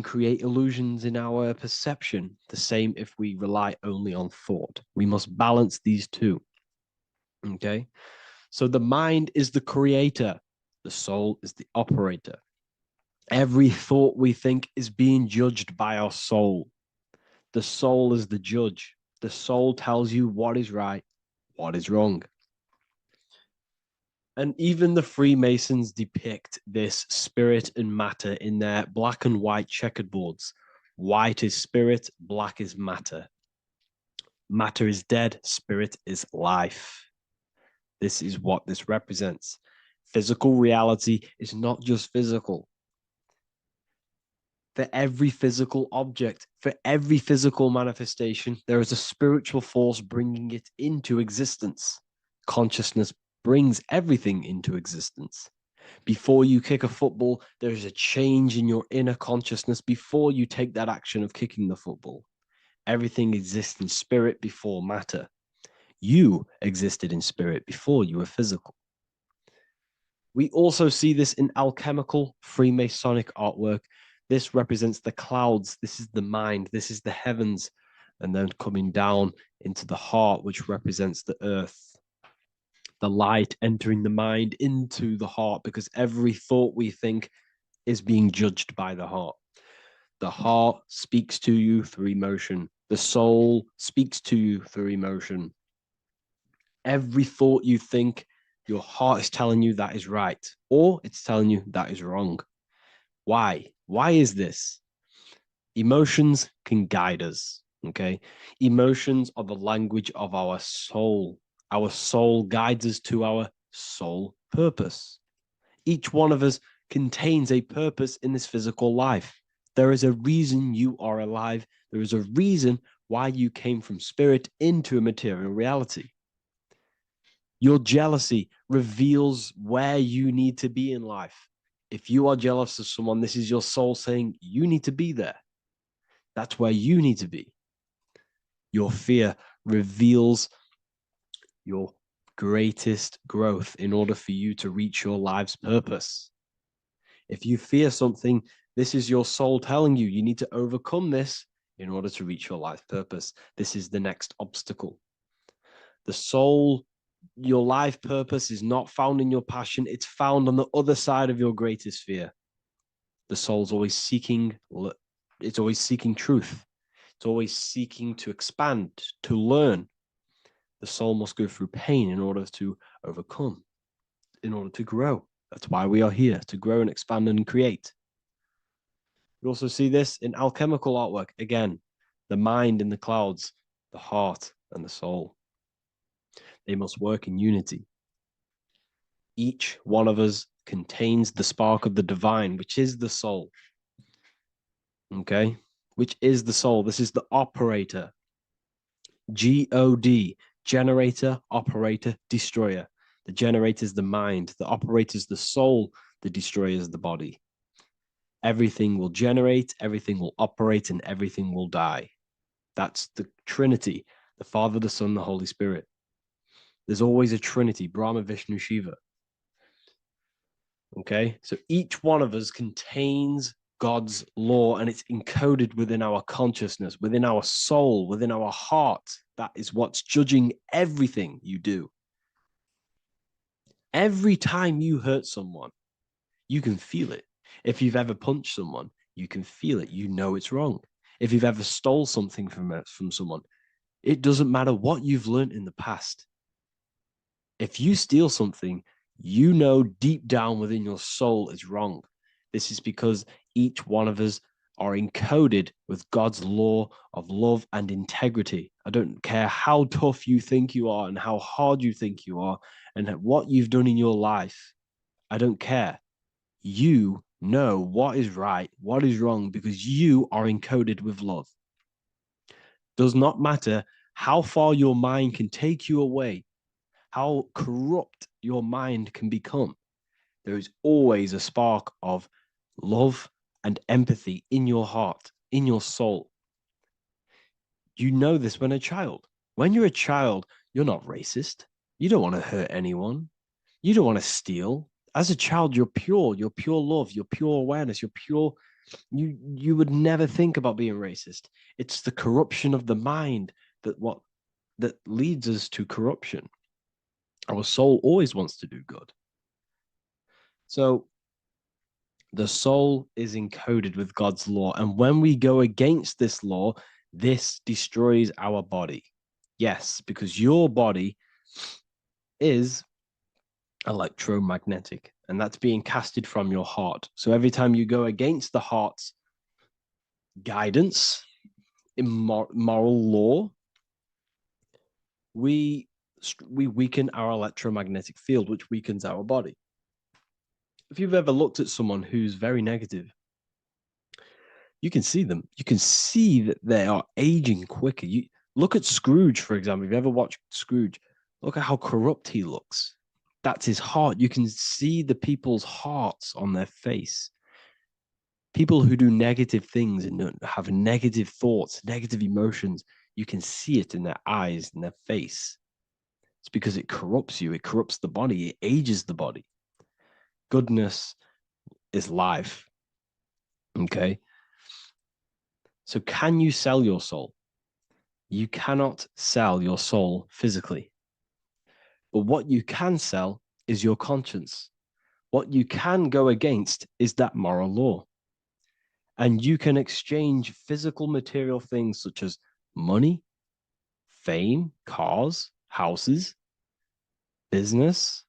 create illusions in our perception. The same if we rely only on thought. We must balance these two. Okay? So the mind is the creator. The soul is the operator. Every thought we think is being judged by our soul. The soul is the judge. The soul tells you what is right, what is wrong. And even the Freemasons depict this spirit and matter in their black and white checkered boards. White is spirit, black is matter. Matter is dead, spirit is life. This is what this represents. Physical reality is not just physical. For every physical object, for every physical manifestation, there is a spiritual force bringing it into existence. Consciousness brings everything into existence. Before you kick a football, there is a change in your inner consciousness before you take that action of kicking the football. Everything exists in spirit before matter. You existed in spirit before you were physical. We also see this in alchemical Freemasonic artwork. This represents the clouds. This is the mind. This is the heavens. And then coming down into the heart, which represents the earth. The light entering the mind into the heart, because every thought we think is being judged by the heart. The heart speaks to you through emotion. The soul speaks to you through emotion. Every thought you think, your heart is telling you that is right, or it's telling you that is wrong. Why? Why is this? Emotions can guide us, okay? Emotions are the language of our soul. Our soul guides us to our soul purpose. Each one of us contains a purpose in this physical life. There is a reason you are alive. There is a reason why you came from spirit into a material reality. Your jealousy reveals where you need to be in life. If you are jealous of someone, this is your soul saying you need to be there. That's where you need to be. Your fear reveals your greatest growth in order for you to reach your life's purpose. If you fear something, this is your soul telling you you need to overcome this in order to reach your life purpose. This is the next obstacle. The soul, your life purpose is not found in your passion. It's found on the other side of your greatest fear. The soul's always seeking, it's always seeking truth. It's always seeking to expand, to learn. The soul must go through pain in order to overcome, in order to grow. That's why we are here, to grow and expand and create. You also see this in alchemical artwork. Again, the mind in the clouds, the heart and the soul. They must work in unity. Each one of us contains the spark of the divine, which is the soul. Okay? Which is the soul. This is the operator. God, generator, operator, destroyer. The generator is the mind. The operator is the soul. The destroyer is the body. Everything will generate, everything will operate, and everything will die. That's the Trinity, the Father, the Son, the Holy Spirit. There's always a Trinity, Brahma, Vishnu, Shiva. Okay, so each one of us contains God's law, and it's encoded within our consciousness, within our soul, within our heart. That is what's judging everything you do. Every time you hurt someone, you can feel it. If you've ever punched someone, you can feel it. You know it's wrong. If you've ever stole something from someone, it doesn't matter what you've learned in the past. If you steal something, you know deep down within your soul it's wrong. This is because each one of us are encoded with God's law of love and integrity. I don't care how tough you think you are and how hard you think you are and what you've done in your life. I don't care. You know what is right, what is wrong, because you are encoded with love. Does not matter how far your mind can take you away, how corrupt your mind can become. There is always a spark of love and empathy in your heart, in your soul. You know this when a child. When you're a child, you're not racist. You don't want to hurt anyone. You don't want to steal. As a child, you're pure love, you're pure awareness, you're pure. You would never think about being racist. It's the corruption of the mind that leads us to corruption. Our soul always wants to do good. So the soul is encoded with God's law. And when we go against this law, this destroys our body. Yes, because your body is electromagnetic, and that's being casted from your heart. So every time you go against the heart's guidance, moral law, we weaken our electromagnetic field, which weakens our body. If you've ever looked at someone who's very negative, you can see them. You can see that they are aging quicker. You look at Scrooge, for example. If you ever watched Scrooge, look at how corrupt he looks. That's his heart. You can see the people's hearts on their face. People who do negative things and have negative thoughts, negative emotions, you can see it in their eyes and their face. It's because it corrupts you. It corrupts the body. It ages the body. Goodness is life. Okay? So can you sell your soul? You cannot sell your soul physically. But what you can sell is your conscience. What you can go against is that moral law. And you can exchange physical material things such as money, fame, cars, houses, business,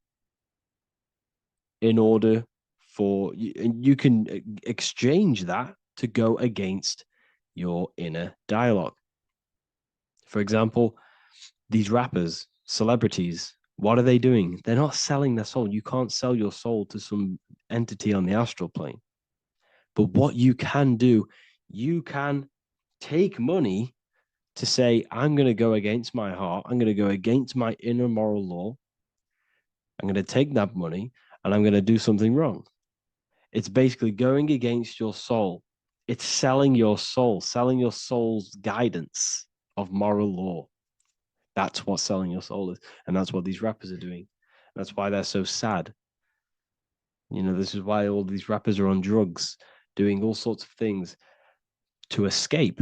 in order for you can exchange that to go against your inner dialogue. For example, these rappers, celebrities, what are they doing? They're not selling their soul. You can't sell your soul to some entity on the astral plane. But what you can do, you can take money to say, I'm going to go against my heart. I'm going to go against my inner moral law. I'm going to take that money and I'm going to do something wrong. It's basically going against your soul. It's selling your soul's guidance of moral law. That's what selling your soul is. And that's what these rappers are doing. That's why they're so sad. You know, this is why all these rappers are on drugs, doing all sorts of things to escape,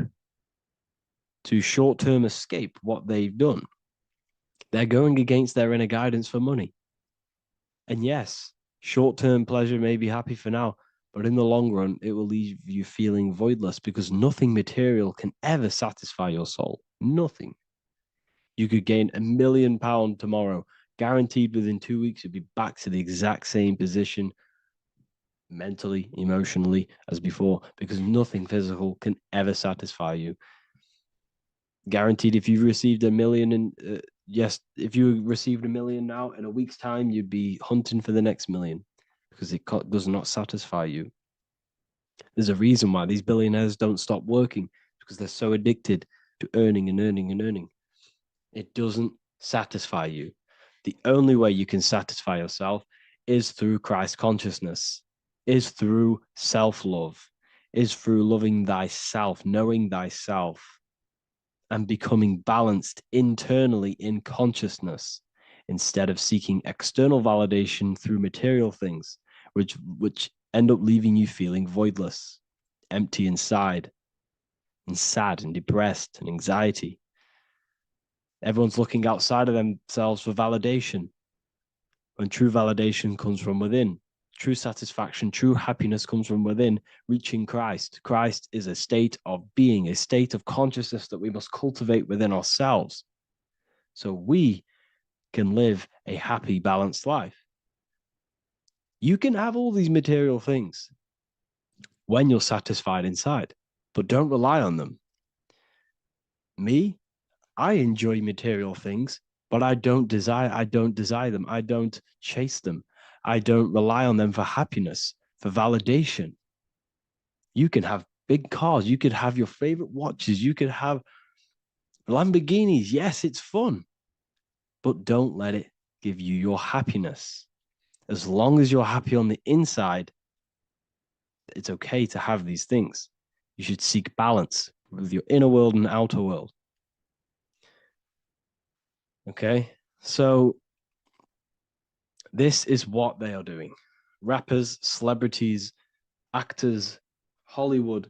to short-term escape what they've done. They're going against their inner guidance for money. And yes, short-term pleasure may be happy for now, but in the long run, it will leave you feeling voidless because nothing material can ever satisfy your soul. Nothing. You could gain £1 million tomorrow, guaranteed within 2 weeks, you'll be back to the exact same position mentally, emotionally as before, because nothing physical can ever satisfy you. Guaranteed, if you received $1 million in, yes, if you received $1 million now, in a week's time, you'd be hunting for the next million because it does not satisfy you. There's a reason why these billionaires don't stop working, because they're so addicted to earning and earning and earning. It doesn't satisfy you. The only way you can satisfy yourself is through Christ consciousness, is through self-love, is through loving thyself, knowing thyself, and becoming balanced internally in consciousness instead of seeking external validation through material things, which end up leaving you feeling voidless, empty inside, and sad and depressed and anxiety. Everyone's looking outside of themselves for validation, when true validation comes from within. True satisfaction, true happiness comes from within, reaching Christ. Christ is a state of being, a state of consciousness that we must cultivate within ourselves so we can live a happy, balanced life. You can have all these material things when you're satisfied inside, but don't rely on them. Me, I enjoy material things, but I don't desire them. I don't chase them. I don't rely on them for happiness, for validation. You can have big cars. You could have your favorite watches. You could have Lamborghinis. Yes, it's fun, but don't let it give you your happiness. As long as you're happy on the inside, it's okay to have these things. You should seek balance with your inner world and outer world. Okay, so this is what they are doing. Rappers, celebrities, actors, Hollywood.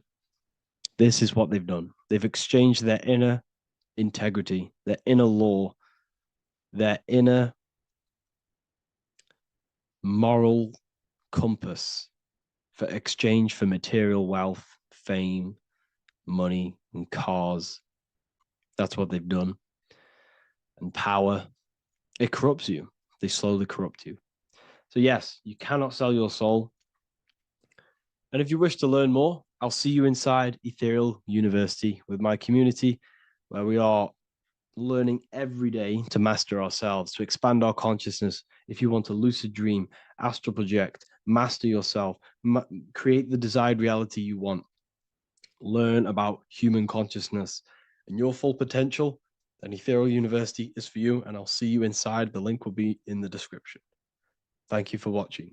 This is what they've done. They've exchanged their inner integrity, their inner law, their inner moral compass for exchange for material wealth, fame, money, and cars. That's what they've done. And power. It corrupts you. They slowly corrupt you. So yes, you cannot sell your soul. And if you wish to learn more, I'll see you inside Ethereal University with my community, where we are learning every day to master ourselves, to expand our consciousness. If you want to lucid dream, astral project, master yourself, create the desired reality you want, learn about human consciousness and your full potential, then Ethereal University is for you, and I'll see you inside. The link will be in the description. Thank you for watching.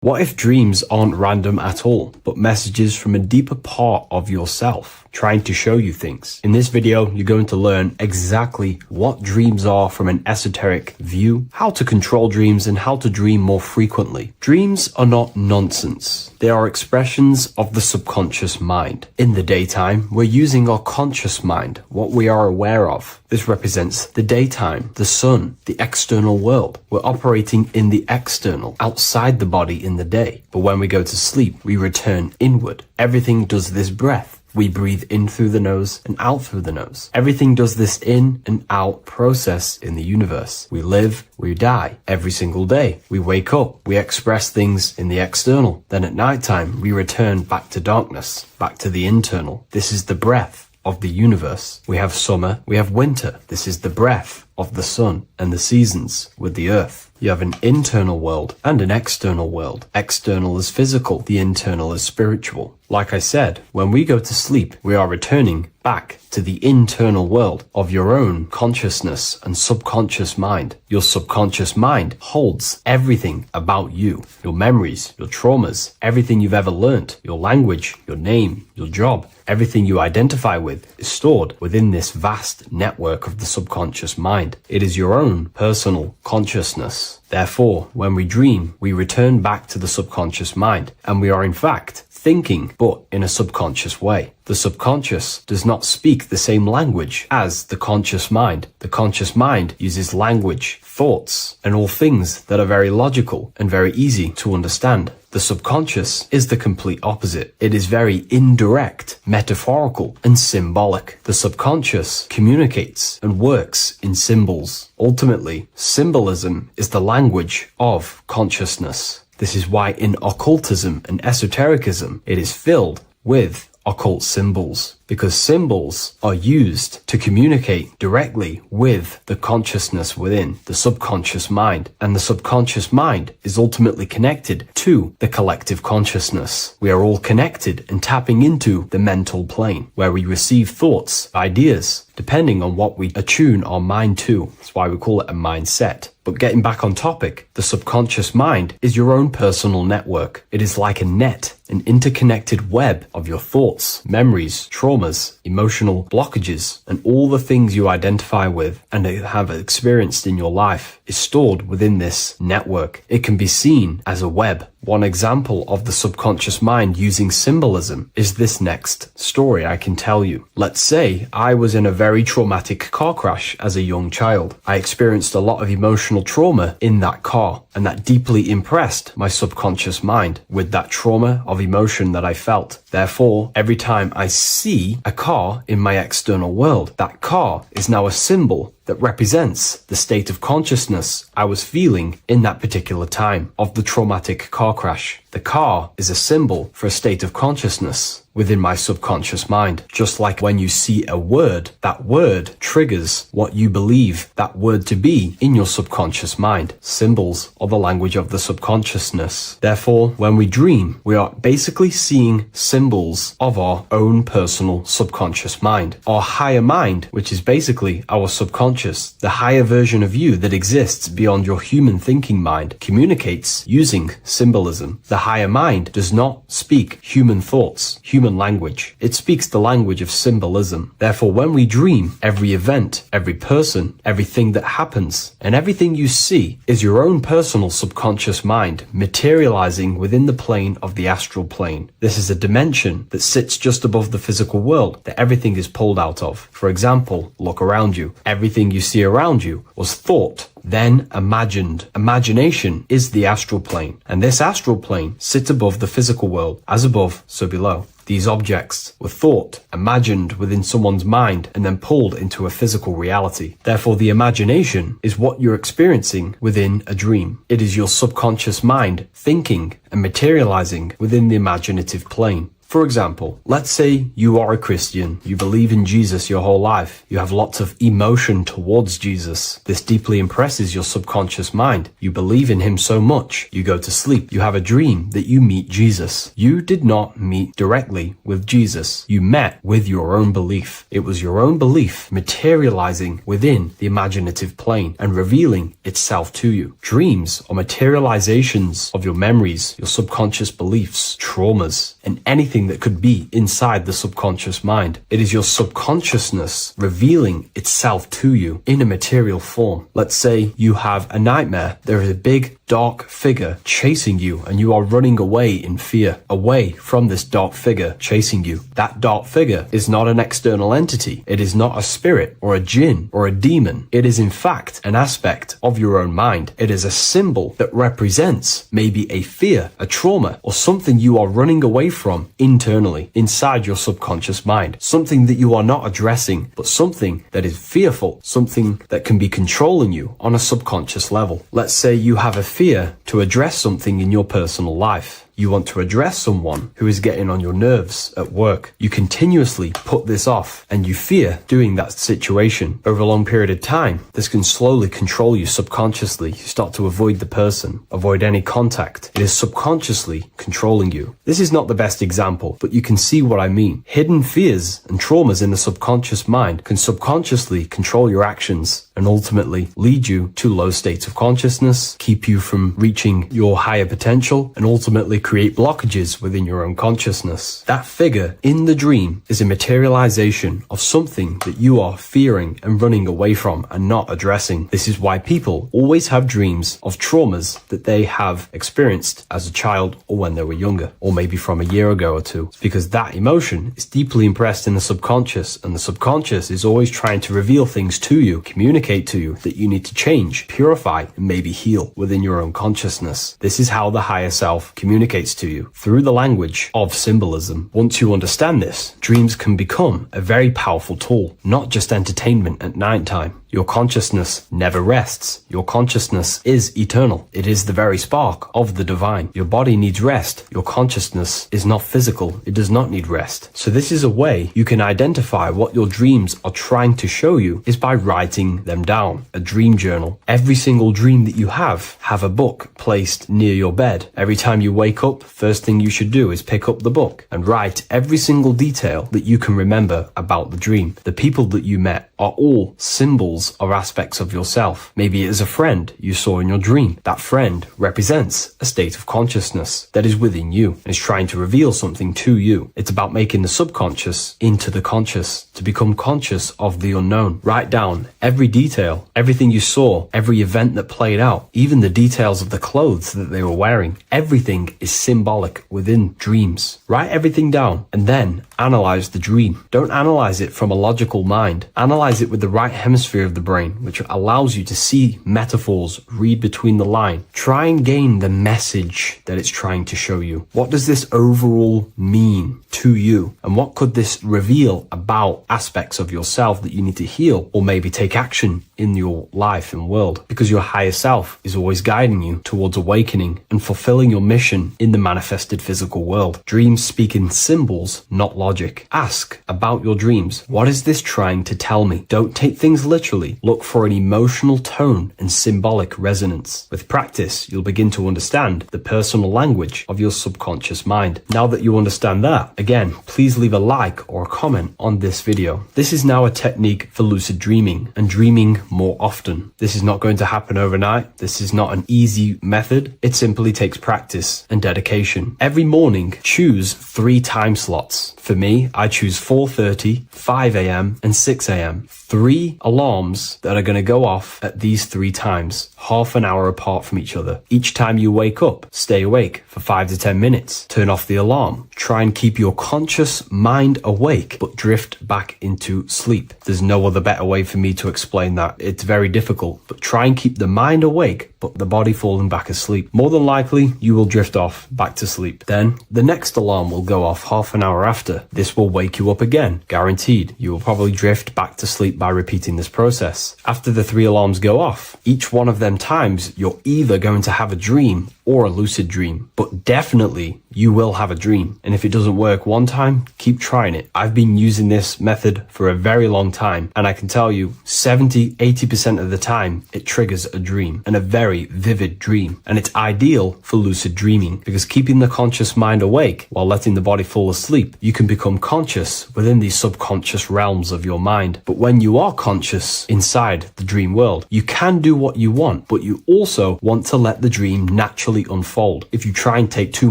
What if dreams aren't random at all, but messages from a deeper part of yourself, trying to show you things? In this video, you're going to learn exactly what dreams are from an esoteric view, how to control dreams, and how to dream more frequently. Dreams are not nonsense. They are expressions of the subconscious mind. In the daytime, we're using our conscious mind, what we are aware of. This represents the daytime, the sun, the external world. We're operating in the external, outside the body in the day. But when we go to sleep, we return inward. Everything does this breath. We breathe in through the nose and out through the nose. Everything does this in and out process in the universe. We live, we die every single day. We wake up, we express things in the external. Then at nighttime, we return back to darkness, back to the internal. This is the breath of the universe. We have summer, we have winter. This is the breath of the sun and the seasons with the earth. You have an internal world and an external world. External is physical, the internal is spiritual. Like I said, when we go to sleep, we are returning back to the internal world of your own consciousness and subconscious mind. Your subconscious mind holds everything about you, your memories, your traumas, everything you've ever learnt, your language, your name, your job. Everything you identify with is stored within this vast network of the subconscious mind. It is your own personal consciousness. Therefore, when we dream, we return back to the subconscious mind, and we are in fact thinking, but in a subconscious way. The subconscious does not speak the same language as the conscious mind. The conscious mind uses language, thoughts, and all things that are very logical and very easy to understand. The subconscious is the complete opposite. It is very indirect, metaphorical, and symbolic. The subconscious communicates and works in symbols. Ultimately, symbolism is the language of consciousness. This is why in occultism and esotericism, it is filled with occult symbols, because symbols are used to communicate directly with the consciousness within, the subconscious mind, and the subconscious mind is ultimately connected to the collective consciousness. We are all connected and tapping into the mental plane, where we receive thoughts, ideas, depending on what we attune our mind to. That's why we call it a mindset. But getting back on topic, the subconscious mind is your own personal network. It is like a net, an interconnected web of your thoughts, memories, traumas, emotional blockages, and all the things you identify with and have experienced in your life is stored within this network. It can be seen as a web. One example of the subconscious mind using symbolism is this next story I can tell you. Let's say I was in a very traumatic car crash as a young child. I experienced a lot of emotional trauma in that car, and that deeply impressed my subconscious mind with that trauma of emotion that I felt. Therefore, every time I see a car in my external world, that car is now a symbol that represents the state of consciousness I was feeling in that particular time of the traumatic car crash. The car is a symbol for a state of consciousness within my subconscious mind. Just like when you see a word, that word triggers what you believe that word to be in your subconscious mind. Symbols are the language of the subconsciousness. Therefore, when we dream, we are basically seeing symbols of our own personal subconscious mind. Our higher mind, which is basically our subconscious, the higher version of you that exists beyond your human thinking mind, communicates using symbolism. The higher mind does not speak human thoughts, human language. It speaks the language of symbolism. Therefore, when we dream, every event, every person, everything that happens, and everything you see is your own personal subconscious mind materializing within the plane of the astral plane. This is a dimension that sits just above the physical world that everything is pulled out of. For example, look around you. Everything you see around you was thought, then imagined. Imagination is the astral plane, and this astral plane sits above the physical world. As above, so below. These objects were thought, imagined within someone's mind, and then pulled into a physical reality. Therefore, the imagination is what you're experiencing within a dream. It is your subconscious mind thinking and materializing within the imaginative plane. For example, let's say you are a Christian, you believe in Jesus your whole life, you have lots of emotion towards Jesus. This deeply impresses your subconscious mind. You believe in him so much, you go to sleep, you have a dream that you meet Jesus. You did not meet directly with Jesus. You met with your own belief. It was your own belief materializing within the imaginative plane and revealing itself to you. Dreams are materializations of your memories, your subconscious beliefs, traumas, and anything that could be inside the subconscious mind. It is your subconsciousness revealing itself to you in a material form. Let's say you have a nightmare. There is a big dark figure chasing you and you are running away in fear, away from this dark figure chasing you. That dark figure is not an external entity. It is not a spirit or a jinn or a demon. It is in fact an aspect of your own mind. It is a symbol that represents maybe a fear, a trauma, or something you are running away from internally, inside your subconscious mind. Something that you are not addressing, but something that is fearful, something that can be controlling you on a subconscious level. Let's say you have a fear to address something in your personal life. You want to address someone who is getting on your nerves at work. You continuously put this off and you fear doing that situation. Over a long period of time, this can slowly control you subconsciously. You start to avoid the person, avoid any contact. It is subconsciously controlling you. This is not the best example, but you can see what I mean. Hidden fears and traumas in the subconscious mind can subconsciously control your actions and ultimately lead you to low states of consciousness, keep you from reaching your higher potential, and ultimately create blockages within your own consciousness. That figure in the dream is a materialization of something that you are fearing and running away from and not addressing. This is why people always have dreams of traumas that they have experienced as a child or when they were younger, or maybe from a year ago or two. It's because that emotion is deeply impressed in the subconscious, and the subconscious is always trying to reveal things to you, communicate to you that you need to change, purify, and maybe heal within your own consciousness. This is how the higher self communicates to you, through the language of symbolism. Once you understand this, dreams can become a very powerful tool, not just entertainment at nighttime. Your consciousness never rests. Your consciousness is eternal. It is the very spark of the divine. Your body needs rest. Your consciousness is not physical. It does not need rest. So this is a way you can identify what your dreams are trying to show you, is by writing them down. A dream journal. Every single dream that you have a book placed near your bed. Every time you wake up, first thing you should do is pick up the book and write every single detail that you can remember about the dream. The people that you met are all symbols or aspects of yourself. Maybe it is a friend you saw in your dream. That friend represents a state of consciousness that is within you and is trying to reveal something to you. It's about making the subconscious into the conscious, to become conscious of the unknown. Write down every detail, everything you saw, every event that played out, even the details of the clothes that they were wearing. Everything is symbolic within dreams. Write everything down and then analyze the dream. Don't analyze it from a logical mind. Analyze it with the right hemisphere of the brain, which allows you to see metaphors, read between the line. Try and gain the message that it's trying to show you. What does this overall mean to you? And what could this reveal about aspects of yourself that you need to heal or maybe take action in your life and world? Because your higher self is always guiding you towards awakening and fulfilling your mission in the manifested physical world. Dreams speak in symbols, not logic. Ask about your dreams. What is this trying to tell me? Don't take things literally. Look for an emotional tone and symbolic resonance. With practice, you'll begin to understand the personal language of your subconscious mind. Now that you understand that, again, please leave a like or a comment on this video. This is now a technique for lucid dreaming and dreaming more often. This is not going to happen overnight. This is not an easy method. It simply takes practice and dedication. Every morning, choose 3 time slots. For me, I choose 4:30, 5 a.m. and 6 a.m. 3 alarms that are going to go off at these 3 times, half an hour apart from each other. Each time you wake up, stay awake for 5 to 10 minutes. Turn off the alarm. Try and keep your conscious mind awake, but drift back into sleep. There's no other better way for me to explain that. It's very difficult, but try and keep the mind awake, but the body falling back asleep. More than likely, you will drift off back to sleep. Then the next alarm will go off half an hour after. This will wake you up again, guaranteed. You will probably drift back to sleep by repeating this process. After the 3 alarms go off, each one of them times, you're either going to have a dream or a lucid dream, but definitely you will have a dream. And if it doesn't work one time, keep trying it. I've been using this method for a very long time, and I can tell you 70-80% of the time it triggers a dream, and a very vivid dream. And it's ideal for lucid dreaming because keeping the conscious mind awake while letting the body fall asleep, you can become conscious within these subconscious realms of your mind. But when you are conscious inside the dream world, you can do what you want, but you also want to let the dream naturally unfold. If you try and take too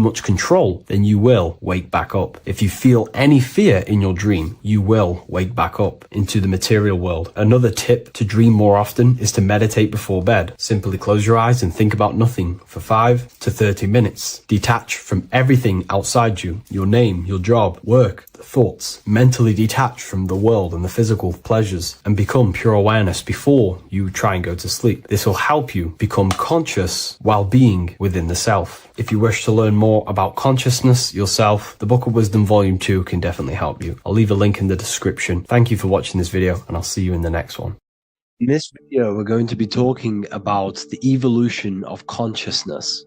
much control, then you will wake back up. If you feel any fear in your dream, you will wake back up into the material world. Another tip to dream more often is to meditate before bed. Simply close your eyes and think about nothing for 5 to 30 minutes. Detach from everything outside you, your name, your job, work, thoughts. Mentally detach from the world and the physical pleasures and become pure awareness before you try and go to sleep. This will help you become conscious while being within the self. If you wish to learn more about consciousness, yourself, the Book of Wisdom Volume 2 can definitely help you. I'll leave a link in the description. Thank you for watching this video, and I'll see you in the next one. In this video, we're going to be talking about the evolution of consciousness.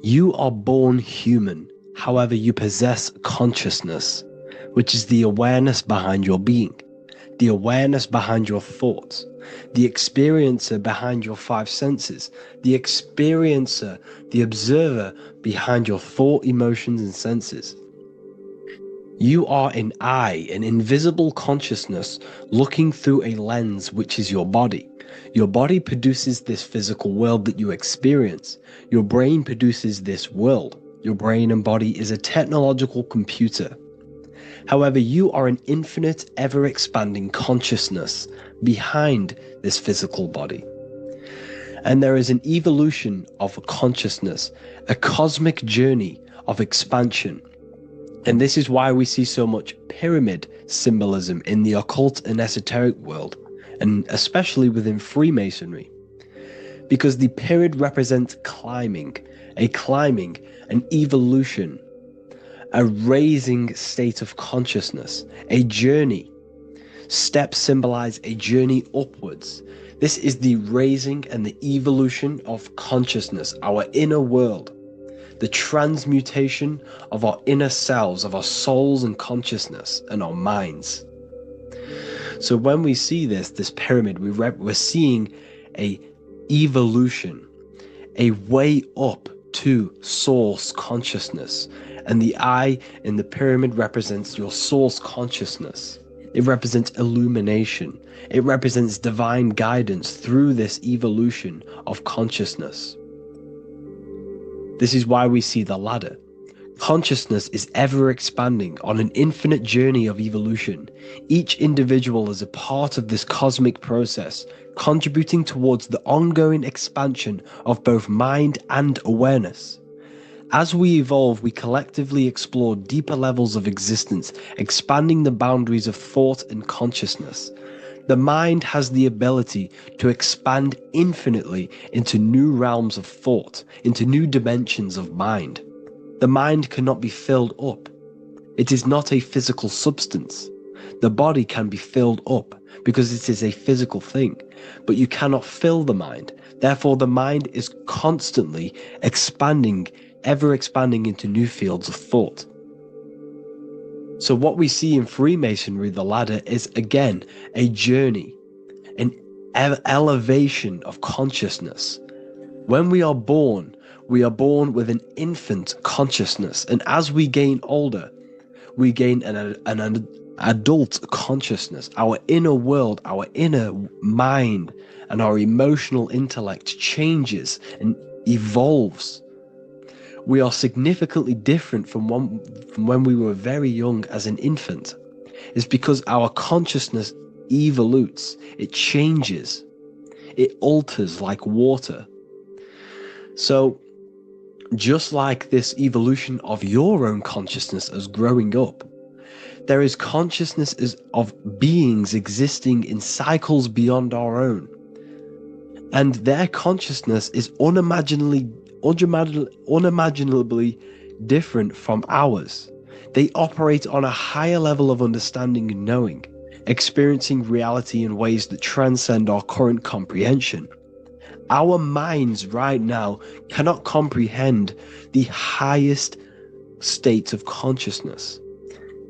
You are born human, however, you possess consciousness, which is the awareness behind your being, the awareness behind your thoughts, the experiencer behind your five senses, the experiencer, the observer behind your thought, emotions, and senses. You are an eye, an invisible consciousness looking through a lens, which is your body. Your body produces this physical world that you experience. Your brain produces this world. Your brain and body is a technological computer. However, you are an infinite, ever-expanding consciousness behind this physical body. And there is an evolution of consciousness, a cosmic journey of expansion. And this is why we see so much pyramid symbolism in the occult and esoteric world, and especially within Freemasonry. Because the pyramid represents climbing, an evolution, a raising state of consciousness, a journey. Steps symbolize a journey upwards. This is the raising and the evolution of consciousness, our inner world. The transmutation of our inner selves, of our souls and consciousness and our minds. So when we see this pyramid, we're seeing a evolution, a way up to source consciousness. And the eye in the pyramid represents your source consciousness. It represents illumination. It represents divine guidance through this evolution of consciousness. This is why we see the ladder. Consciousness is ever expanding on an infinite journey of evolution. Each individual is a part of this cosmic process, contributing towards the ongoing expansion of both mind and awareness. As we evolve, we collectively explore deeper levels of existence, expanding the boundaries of thought and consciousness. The mind has the ability to expand infinitely into new realms of thought, into new dimensions of mind. The mind cannot be filled up. It is not a physical substance. The body can be filled up because it is a physical thing, but you cannot fill the mind. Therefore, the mind is constantly expanding, ever expanding into new fields of thought. So what we see in Freemasonry, the ladder, is again a journey, an elevation of consciousness. When we are born with an infant consciousness, and as we gain older, we gain an adult consciousness. Our inner world, our inner mind, and our emotional intellect changes and evolves. We are significantly different from when we were very young as an infant. It's because our consciousness evolutes, it changes, it alters like water. So just like this evolution of your own consciousness as growing up, there is consciousness of beings existing in cycles beyond our own. And their consciousness is unimaginably different from ours. They operate on a higher level of understanding and knowing, experiencing reality in ways that transcend our current comprehension. Our minds right now cannot comprehend the highest states of consciousness.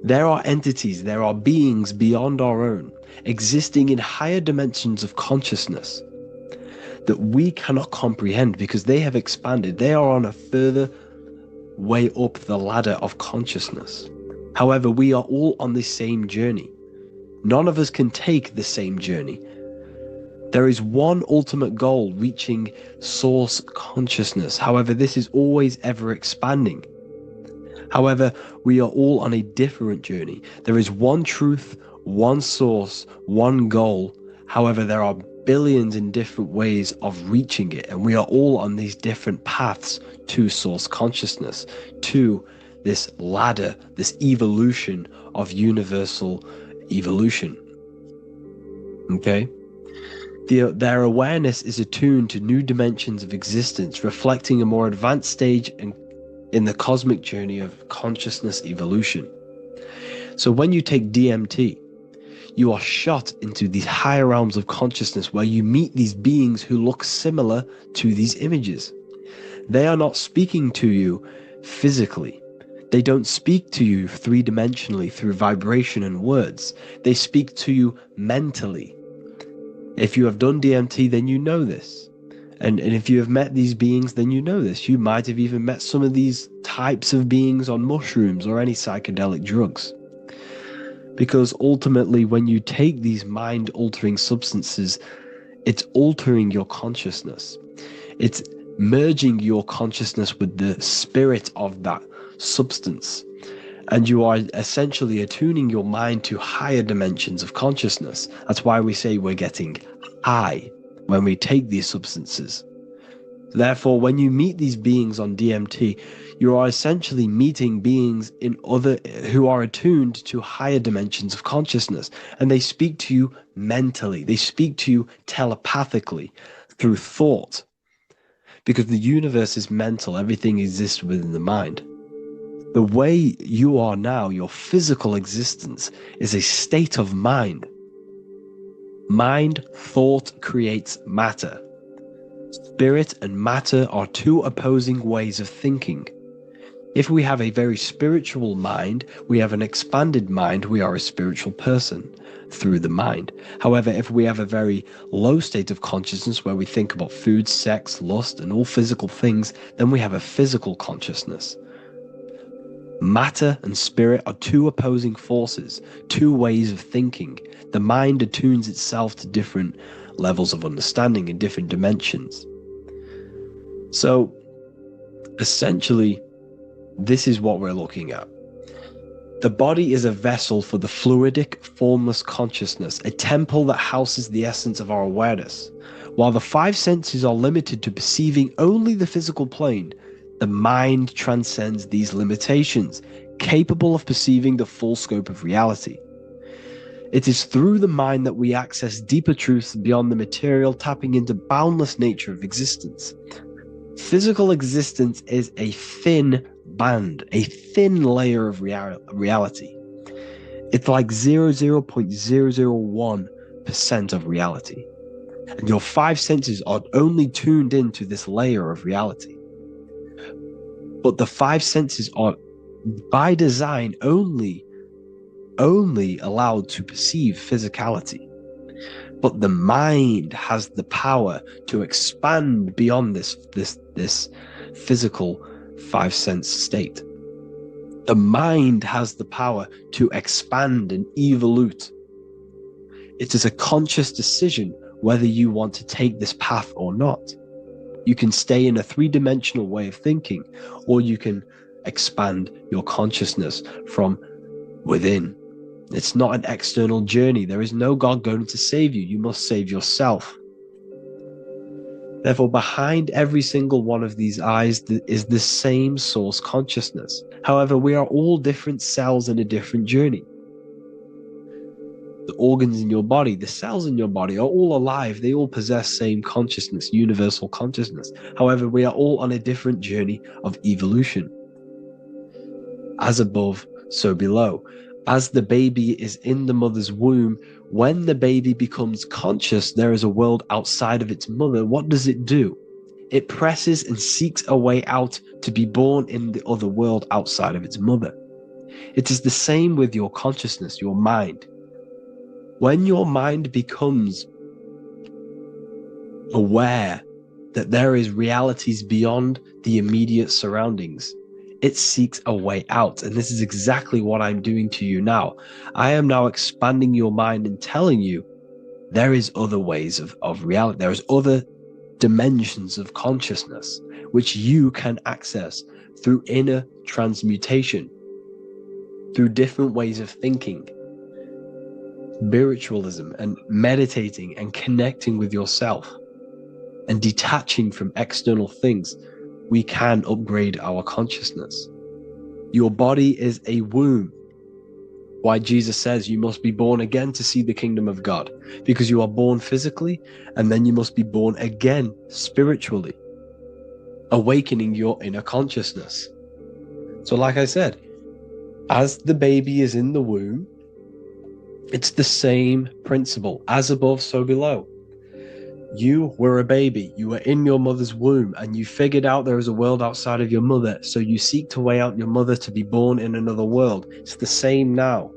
There are entities, there are beings beyond our own, existing in higher dimensions of consciousness that we cannot comprehend because they have expanded. They are on a further way up the ladder of consciousness. However, we are all on the same journey. None of us can take the same journey. There is one ultimate goal, reaching source consciousness. However, this is always ever expanding. However, we are all on a different journey. There is one truth, one source, one goal. However, there are billions in different ways of reaching it, and we are all on these different paths to source consciousness, to this ladder, this evolution of universal evolution. Okay? Their awareness is attuned to new dimensions of existence, reflecting a more advanced stage in the cosmic journey of consciousness evolution. So when you take DMT, you are shot into these higher realms of consciousness where you meet these beings who look similar to these images. They are not speaking to you physically. They don't speak to you three-dimensionally through vibration and words. They speak to you mentally. If you have done DMT, then you know this. And if you have met these beings, then you know this. You might have even met some of these types of beings on mushrooms or any psychedelic drugs. Because ultimately, when you take these mind-altering substances, it's altering your consciousness. It's merging your consciousness with the spirit of that substance. And you are essentially attuning your mind to higher dimensions of consciousness. That's why we say we're getting high when we take these substances. Therefore, when you meet these beings on DMT, you are essentially meeting beings who are attuned to higher dimensions of consciousness, and they speak to you mentally. They speak to you telepathically through thought, because the universe is mental. Everything exists within the mind. The way you are now, your physical existence, is a state of mind. Mind, thought creates matter. Spirit and matter are two opposing ways of thinking. If we have a very spiritual mind, we have an expanded mind, we are a spiritual person through the mind. However, if we have a very low state of consciousness where we think about food, sex, lust, and all physical things, then we have a physical consciousness. Matter and spirit are two opposing forces, two ways of thinking. The mind attunes itself to different levels of understanding in different dimensions. So, essentially, this is what we're looking at. The body is a vessel for the fluidic, formless consciousness, a temple that houses the essence of our awareness. While the five senses are limited to perceiving only the physical plane, the mind transcends these limitations, capable of perceiving the full scope of reality. It is through the mind that we access deeper truths beyond the material, tapping into boundless nature of existence. Physical existence is a thin band, a thin layer of reality. It's like 0.001% of reality. And your five senses are only tuned into this layer of reality. But the five senses are, by design, only allowed to perceive physicality. But the mind has the power to expand beyond this physical five sense state. The mind has the power to expand and evolute. It is a conscious decision whether you want to take this path or not. You can stay in a three-dimensional way of thinking, or you can expand your consciousness from within. It's not an external journey. There is no God going to save you. You must save yourself. Therefore, behind every single one of these eyes is the same source consciousness. However, we are all different cells in a different journey. The organs in your body, the cells in your body are all alive. They all possess same consciousness, universal consciousness. However, we are all on a different journey of evolution. As above, so below. As the baby is in the mother's womb, when the baby becomes conscious, there is a world outside of its mother. What does it do? It presses and seeks a way out to be born in the other world outside of its mother. It is the same with your consciousness, your mind. When your mind becomes aware that there is realities beyond the immediate surroundings, it seeks a way out. And this is exactly what I'm doing to you now. I am now expanding your mind and telling you there is other ways of reality. There is other dimensions of consciousness which you can access through inner transmutation, through different ways of thinking, spiritualism, and meditating and connecting with yourself and detaching from external things. We can upgrade our consciousness. Your body is a womb. Why Jesus says you must be born again to see the kingdom of God, because you are born physically and then you must be born again spiritually, awakening your inner consciousness. So like I said, as the baby is in the womb, it's the same principle. As above, so below. You were a baby. You were in your mother's womb and you figured out there is a world outside of your mother. So you seek to weigh out your mother to be born in another world. It's the same now.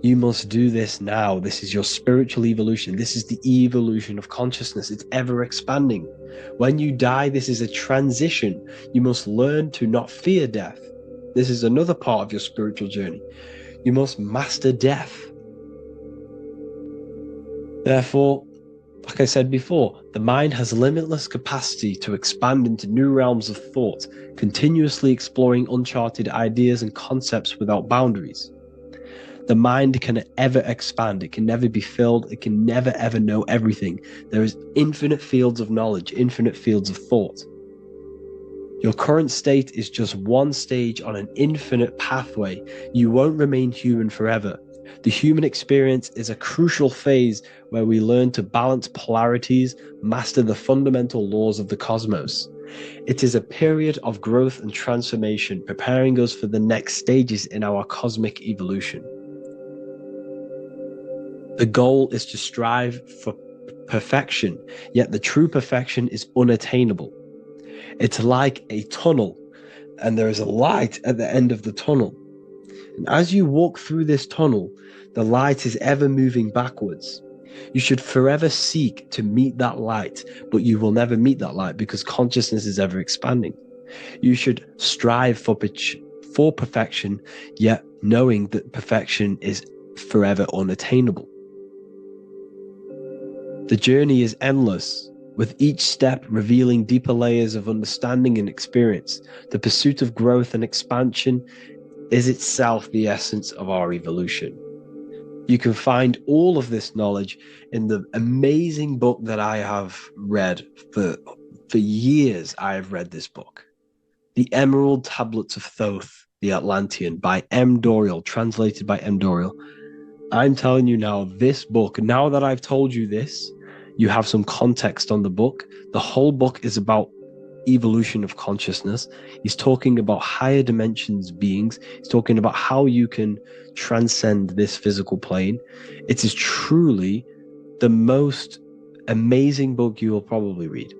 You must do this now. This is your spiritual evolution. This is the evolution of consciousness. It's ever expanding. When you die, this is a transition. You must learn to not fear death. This is another part of your spiritual journey. You must master death. Therefore, like I said before, the mind has limitless capacity to expand into new realms of thought, continuously exploring uncharted ideas and concepts without boundaries. The mind can ever expand. It can never be filled. It can never ever know everything. There is infinite fields of knowledge, infinite fields of thought. Your current state is just one stage on an infinite pathway. You won't remain human forever. The human experience is a crucial phase where we learn to balance polarities, master the fundamental laws of the cosmos. It is a period of growth and transformation, preparing us for the next stages in our cosmic evolution. The goal is to strive for perfection, yet the true perfection is unattainable. It's like a tunnel, and there is a light at the end of the tunnel. And as you walk through this tunnel, the light is ever moving backwards. You should forever seek to meet that light, but you will never meet that light because consciousness is ever expanding. You should strive for perfection, yet knowing that perfection is forever unattainable. The journey is endless, with each step revealing deeper layers of understanding and experience. The pursuit of growth and expansion is itself the essence of our evolution. You can find all of this knowledge in the amazing book that I have read for years. I have read this book, The Emerald Tablets of Thoth, the Atlantean, by M. Dorial, translated by M. Dorial. I'm telling you now, this book, now that I've told you this, you have some context on the book. The whole book is about evolution of consciousness. He's talking about higher dimensions beings. He's talking about how you can transcend this physical plane. It is truly the most amazing book you will probably read.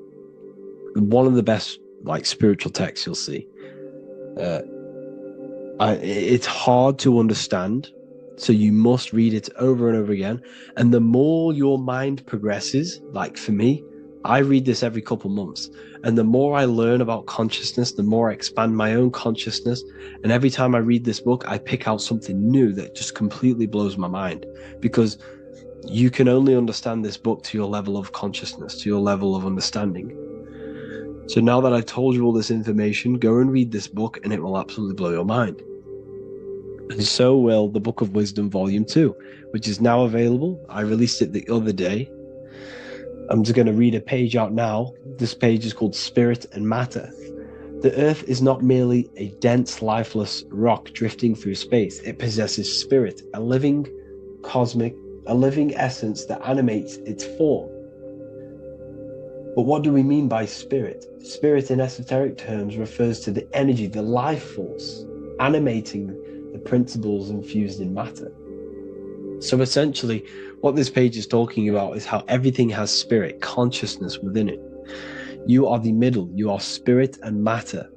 One of the best spiritual texts you'll see. It's hard to understand, so you must read it over and over again. And the more your mind progresses, like for me, I read this every couple months. And the more I learn about consciousness, the more I expand my own consciousness. And every time I read this book, I pick out something new that just completely blows my mind. Because you can only understand this book to your level of consciousness, to your level of understanding. So now that I've told you all this information, go and read this book and it will absolutely blow your mind. And so will the Book of Wisdom Volume 2, which is now available. I released it the other day. I'm just going to read a page out now. This page is called Spirit and Matter. The Earth is not merely a dense, lifeless rock drifting through space. It possesses spirit, a living essence that animates its form. But what do we mean by spirit? Spirit in esoteric terms refers to the energy, the life force, animating the principles infused in matter. So essentially, what this page is talking about is how everything has spirit, consciousness within it. You are the middle, you are spirit and matter.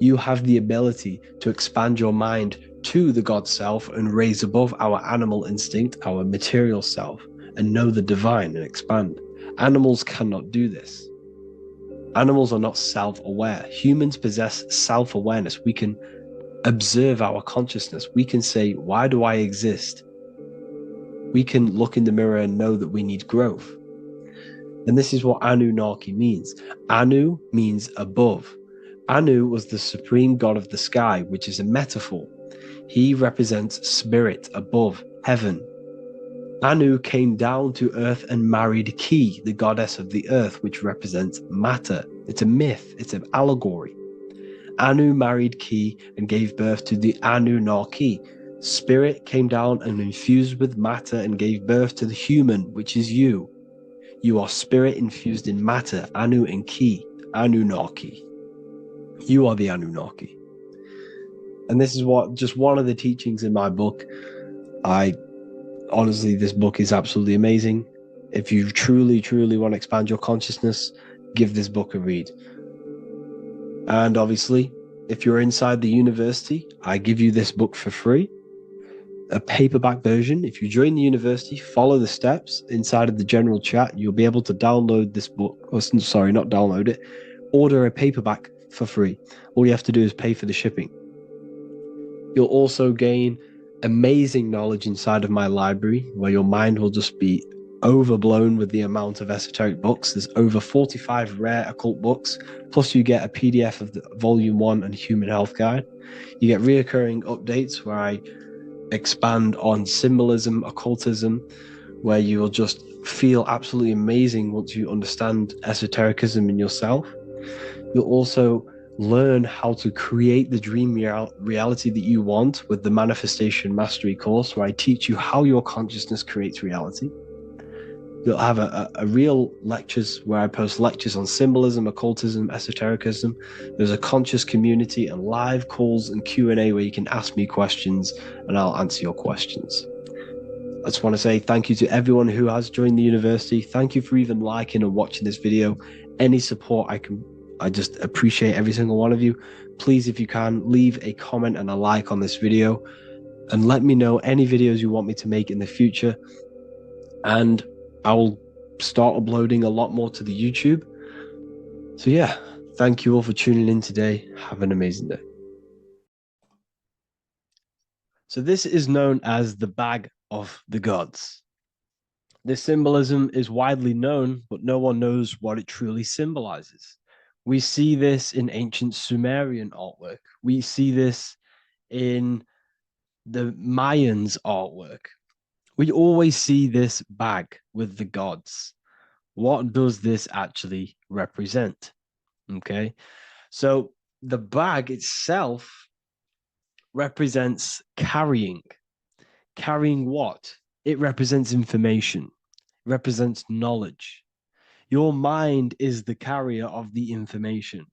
You have the ability to expand your mind to the God self and raise above our animal instinct, our material self, and know the divine and expand. Animals cannot do this. Animals are not self-aware. Humans possess self-awareness. We can observe our consciousness. We can say, why do I exist? We can look in the mirror and know that we need growth. And this is what Anunnaki means. Anu means above. Anu was the supreme god of the sky, which is a metaphor. He represents spirit above, heaven. Anu came down to earth and married Ki, the goddess of the earth, which represents matter. It's a myth, it's an allegory. Anu married Ki and gave birth to the Anunnaki. Spirit came down and infused with matter and gave birth to the human, which is you. You are spirit infused in matter, Anu and Ki, Anunnaki. You are the Anunnaki. And this is just one of the teachings in my book. Honestly, this book is absolutely amazing. If you truly, truly want to expand your consciousness, give this book a read. And obviously, if you're inside the university, I give you this book for free. A paperback version. If you join the university, follow the steps inside of the general chat, you'll be able to download this book, or sorry, not download it, order a paperback for free. All you have to do is pay for the shipping. You'll also gain amazing knowledge inside of my library, where your mind will just be overblown with the amount of esoteric books. There's over 45 rare occult books, plus you get a PDF of the Volume 1 and Human Health Guide. You get reoccurring updates where I expand on symbolism, occultism, where you will just feel absolutely amazing once you understand esotericism in yourself. You'll also learn how to create the dream reality that you want with the Manifestation Mastery course, where I teach you how your consciousness creates reality. You'll have a real lectures where I post lectures on symbolism, occultism, esotericism. There's a conscious community and live calls and Q&A where you can ask me questions and I'll answer your questions. I just want to say thank you to everyone who has joined the university. Thank you for even liking and watching this video. Any support I just appreciate every single one of you. Please, if you can, leave a comment and a like on this video and let me know any videos you want me to make in the future. And I will start uploading a lot more to the YouTube. So yeah, thank you all for tuning in today. Have an amazing day. So this is known as the Bag of the Gods. This symbolism is widely known, but no one knows what it truly symbolizes. We see this in ancient Sumerian artwork. We see this in the Mayans' artwork. We always see this bag with the gods. What does this actually represent? Okay, so the bag itself represents carrying. Carrying what? It represents information, represents knowledge. Your mind is the carrier of the information.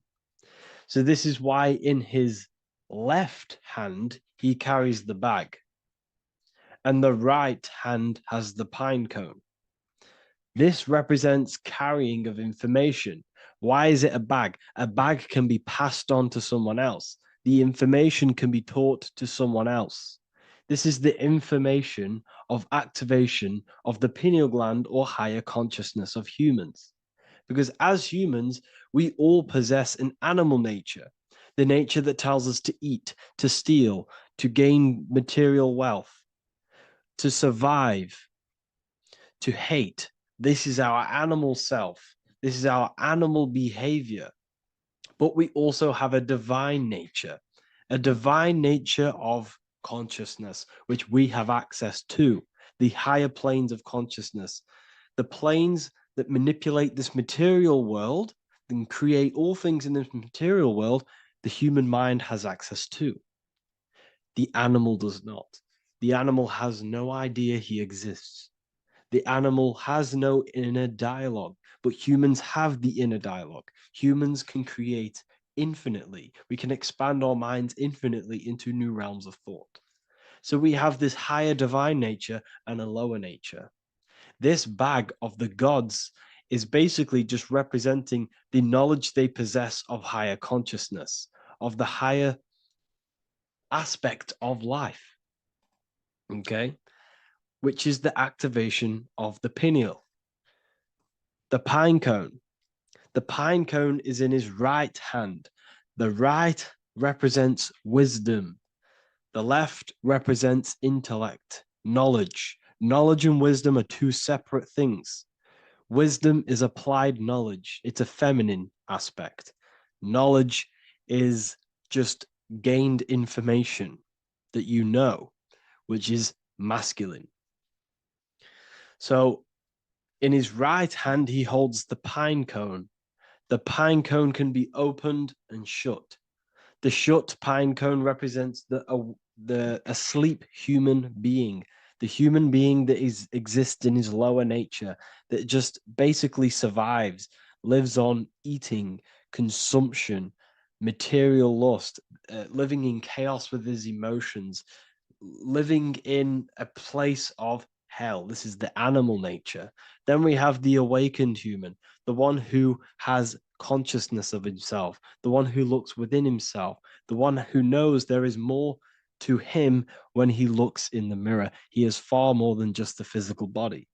So this is why in his left hand, he carries the bag, and the right hand has the pine cone. This represents carrying of information. Why is it a bag? A bag can be passed on to someone else. The information can be taught to someone else. This is the information of activation of the pineal gland or higher consciousness of humans. Because as humans, we all possess an animal nature, the nature that tells us to eat, to steal, to gain material wealth, to survive, to hate. This is our animal self. This is our animal behavior. But we also have a divine nature of consciousness, which we have access to, the higher planes of consciousness, the planes that manipulate this material world and create all things in this material world. The human mind has access to. The animal does not. The animal has no idea he exists. The animal has no inner dialogue, but humans have the inner dialogue. Humans can create infinitely. We can expand our minds infinitely into new realms of thought. So we have this higher divine nature and a lower nature. This bag of the gods is basically just representing the knowledge they possess of higher consciousness, of the higher aspect of life, okay? Which is the activation of the pineal. The pine cone. The pine cone is in his right hand. The right represents wisdom. The left represents intellect, knowledge. Knowledge and wisdom are two separate things. Wisdom is applied knowledge. It's a feminine aspect. Knowledge is just gained information that you know, which is masculine. So in his right hand, he holds the pine cone. The pine cone can be opened and shut. The shut pine cone represents the asleep human being, the human being that exists in his lower nature, that just basically survives, lives on eating, consumption, material lust, living in chaos with his emotions, living in a place of hell. This is the animal nature. Then we have the awakened human, the one who has consciousness of himself, the one who looks within himself, the one who knows there is more to him when he looks in the mirror. He is far more than just the physical body.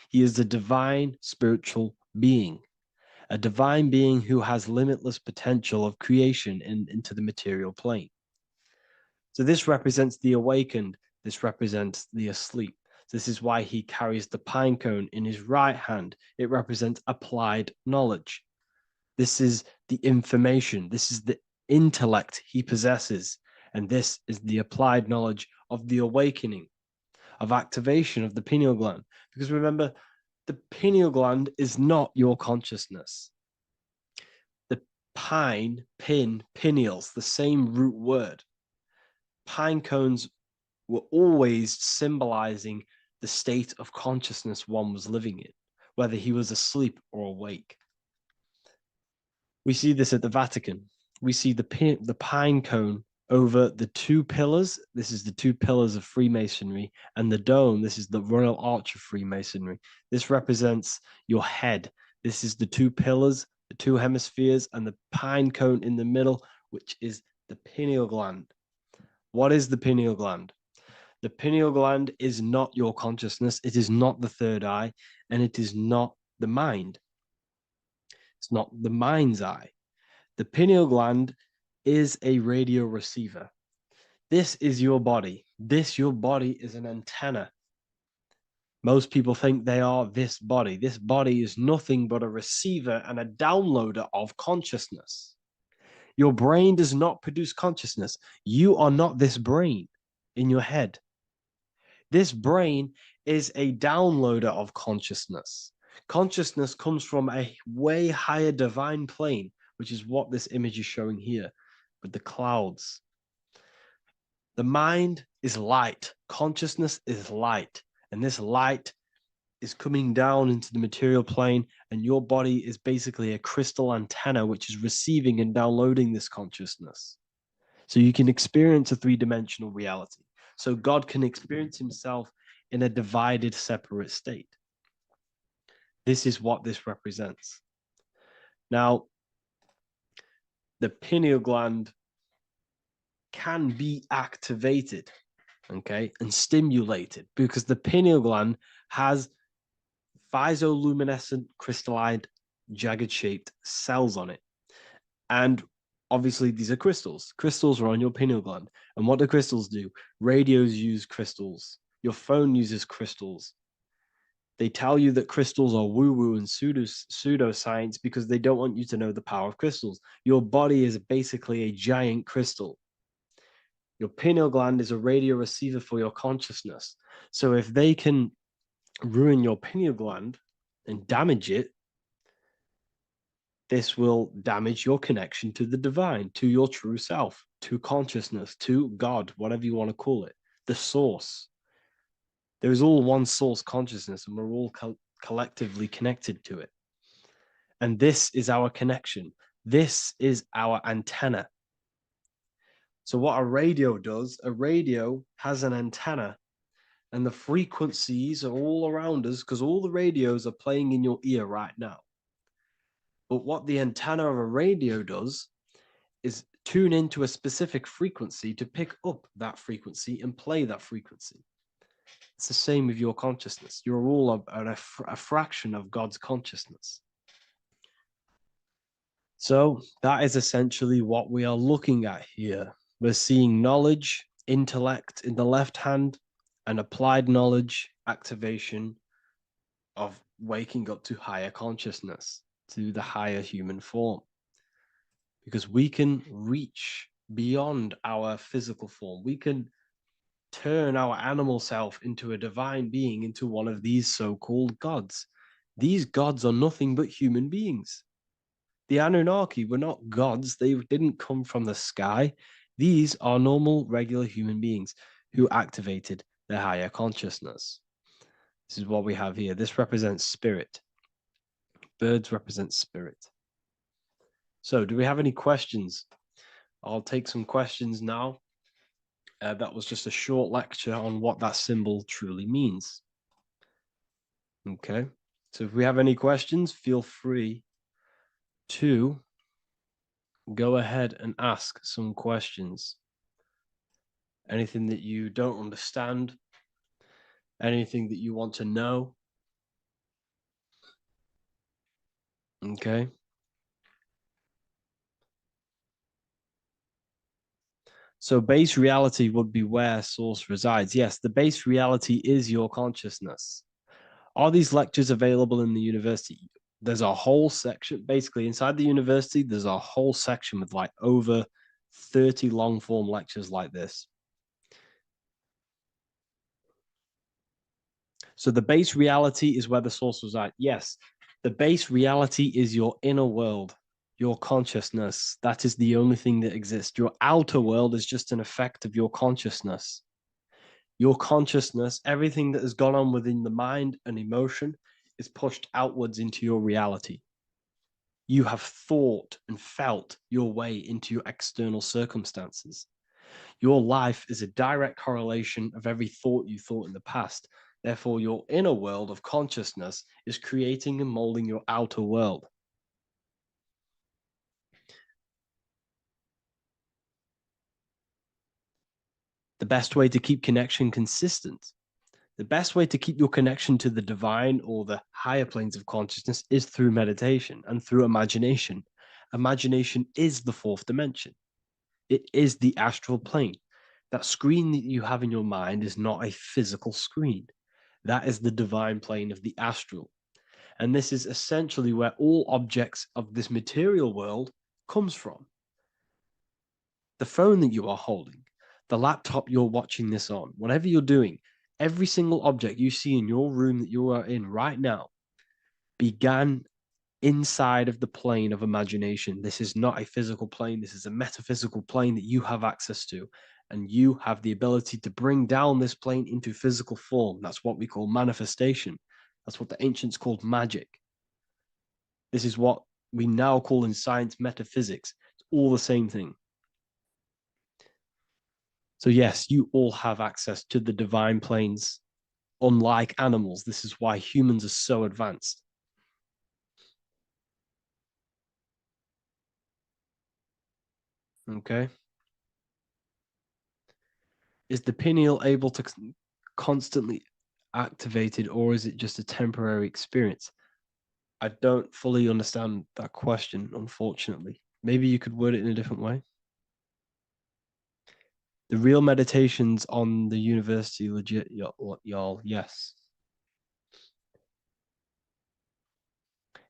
He is a divine spiritual being, a divine being who has limitless potential of creation into the material plane. So this represents the awakened. This represents the asleep. This is why he carries the pine cone in his right hand. It represents applied knowledge. This is the information. This is the intellect he possesses. And this is the applied knowledge of the awakening, of activation of the pineal gland. Because remember, the pineal gland is not your consciousness. The pineals, the same root word. Pine cones were always symbolizing the state of consciousness one was living in, whether he was asleep or awake. We see this at the Vatican. We see the pine cone over the two pillars. This is the two pillars of Freemasonry, and the dome. This is the Royal Arch of Freemasonry. This represents your head. This is the two pillars, the two hemispheres, and the pine cone in the middle, which is the pineal gland. What is the pineal gland? The pineal gland is not your consciousness. It is not the third eye, and it is not the mind. It's not the mind's eye. The pineal gland is a radio receiver. This is your body. Your body is an antenna. Most people think they are this body. This body is nothing but a receiver and a downloader of consciousness. Your brain does not produce consciousness. You are not this brain in your head. This brain is a downloader of consciousness. Consciousness comes from a way higher divine plane, which is what this image is showing here with the clouds. The mind is light. Consciousness is light. And this light is coming down into the material plane, and your body is basically a crystal antenna which is receiving and downloading this consciousness. So you can experience a three-dimensional reality. So God can experience himself in a divided, separate state. This is what this represents. Now, the pineal gland can be activated, okay, and stimulated, because the pineal gland has physioluminescent crystalline jagged-shaped cells on it. And obviously, these are crystals. Crystals are on your pineal gland. And what do crystals do? Radios use crystals. Your phone uses crystals. They tell you that crystals are woo-woo and pseudoscience because they don't want you to know the power of crystals. Your body is basically a giant crystal. Your pineal gland is a radio receiver for your consciousness. So if they can ruin your pineal gland and damage it, this will damage your connection to the divine, to your true self, to consciousness, to God, whatever you want to call it, the source. There is all one source consciousness, and we're all collectively connected to it. And this is our connection. This is our antenna. So what a radio does, a radio has an antenna, and the frequencies are all around us because all the radios are playing in your ear right now. But what the antenna of a radio does is tune into a specific frequency to pick up that frequency and play that frequency. It's the same with your consciousness. You're all a fraction of God's consciousness. So that is essentially what we are looking at here. We're seeing knowledge, intellect in the left hand, and applied knowledge, activation of waking up to higher consciousness, to the higher human form. Because we can reach beyond our physical form. We can turn our animal self into a divine being, into one of these so-called gods. These gods are nothing but human beings. The Anunnaki were not gods. They didn't come from the sky. These are normal, regular human beings who activated their higher consciousness. This is what we have here. This represents spirit. Birds represent spirit. So do we have any questions? I'll take some questions now. That was just a short lecture on what that symbol truly means. Okay. So if we have any questions, feel free to go ahead and ask some questions. Anything that you don't understand, anything that you want to know. Okay. So base reality would be where source resides. Yes, the base reality is your consciousness. Are these lectures available in the university? There's a whole section, basically inside the university, there's a whole section with like over 30 long form lectures like this. So the base reality is where the source resides. Yes, the base reality is your inner world, your consciousness. That is the only thing that exists. Your outer world is just an effect of your consciousness. Your consciousness, everything that has gone on within the mind and emotion, is pushed outwards into your reality. You have thought and felt your way into your external circumstances. Your life is a direct correlation of every thought you thought in the past. Therefore, your inner world of consciousness is creating and molding your outer world. The best way to keep connection consistent, the best way to keep your connection to the divine or the higher planes of consciousness is through meditation and through imagination. Imagination is the fourth dimension. It is the astral plane. That screen that you have in your mind is not a physical screen. That is the divine plane of the astral. And this is essentially where all objects of this material world comes from. The phone that you are holding, the laptop you're watching this on, whatever you're doing, every single object you see in your room that you are in right now began inside of the plane of imagination. This is not a physical plane. This is a metaphysical plane that you have access to. And you have the ability to bring down this plane into physical form. That's what we call manifestation. That's what the ancients called magic. This is what we now call in science metaphysics. It's all the same thing. So yes, you all have access to the divine planes. Unlike animals, this is why humans are so advanced. Okay. Is the pineal able to constantly activated, or is it just a temporary experience? I don't fully understand that question, unfortunately. Maybe you could word it in a different way. The real meditations on the university, legit, y'all, yes.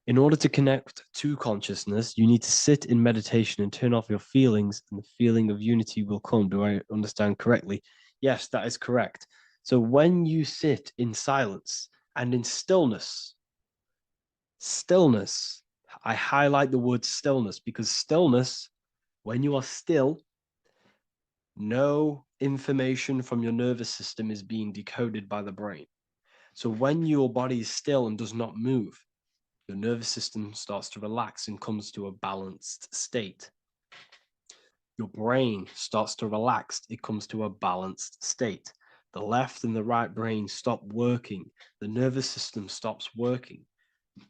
In order to connect to consciousness, you need to sit in meditation and turn off your feelings, and the feeling of unity will come. Do I understand correctly? Yes, that is correct. So when you sit in silence and in stillness, I highlight the word stillness because stillness, when you are still, no information from your nervous system is being decoded by the brain. So when your body is still and does not move, your nervous system starts to relax and comes to a balanced state. Your brain starts to relax, it comes to a balanced state. The left and the right brain stop working, the nervous system stops working.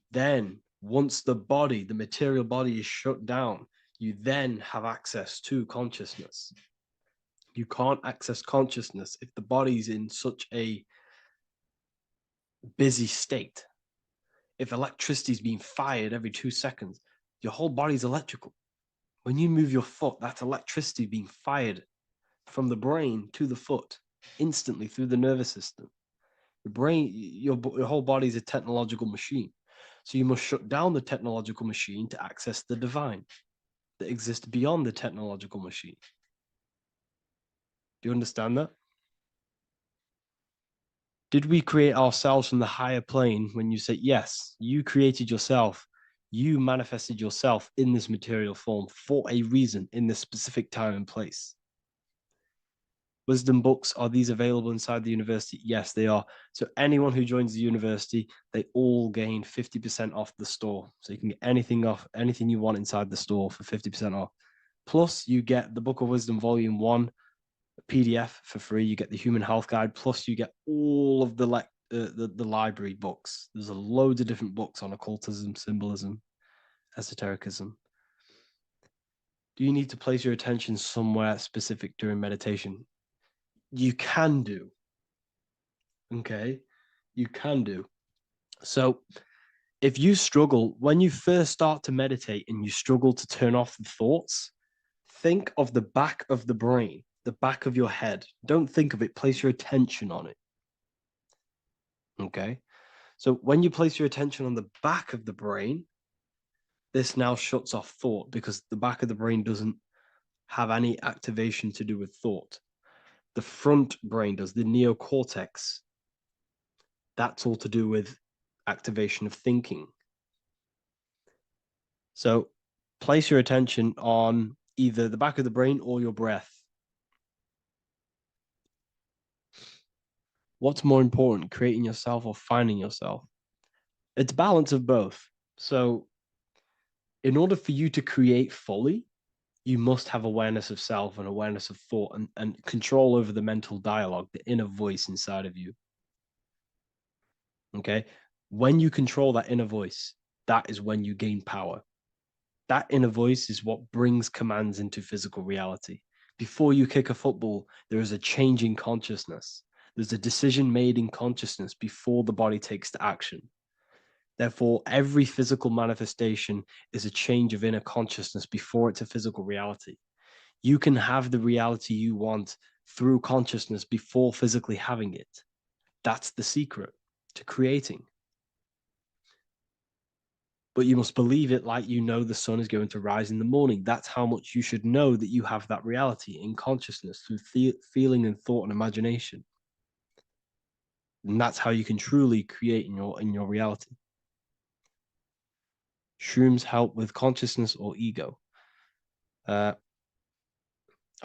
Then, once the body, the material body, is shut down, you then have access to consciousness. You can't access consciousness if the body's in such a busy state. If electricity is being fired every 2 seconds, your whole body's electrical. When you move your foot, that's electricity being fired from the brain to the foot instantly through the nervous system. Your brain, your whole body is a technological machine. So you must shut down the technological machine to access the divine that exists beyond the technological machine. Do you understand that? Did we create ourselves from the higher plane? When you say yes, you created yourself, you manifested yourself in this material form for a reason in this specific time and place. Wisdom books, are these available inside the university? Yes, they are. So anyone who joins the university, they all gain 50% off the store. So you can get anything off, anything you want inside the store for 50% off. Plus, you get the Book of Wisdom Volume 1 PDF for free. You get the Human Health Guide. Plus, you get all of the the library books. There's a load of different books on occultism, symbolism, esotericism. Do you need to place your attention somewhere specific during meditation? You can do. Okay, you can do. So if you struggle, when you first start to meditate and you struggle to turn off the thoughts, think of the back of the brain, the back of your head. Don't think of it, place your attention on it. Okay. So when you place your attention on the back of the brain, this now shuts off thought because the back of the brain doesn't have any activation to do with thought. The front brain does, the neocortex. That's all to do with activation of thinking. So place your attention on either the back of the brain or your breath. What's more important, creating yourself or finding yourself? It's balance of both. So in order for you to create fully, you must have awareness of self and awareness of thought and control over the mental dialogue, the inner voice inside of you. Okay. When you control that inner voice, that is when you gain power. That inner voice is what brings commands into physical reality. Before you kick a football, there is a change in consciousness. There's a decision made in consciousness before the body takes to action. Therefore, every physical manifestation is a change of inner consciousness before it's a physical reality. You can have the reality you want through consciousness before physically having it. That's the secret to creating. But you must believe it like you know the sun is going to rise in the morning. That's how much you should know that you have that reality in consciousness through feeling and thought and imagination. And that's how you can truly create in your reality. Shrooms help with consciousness or ego. I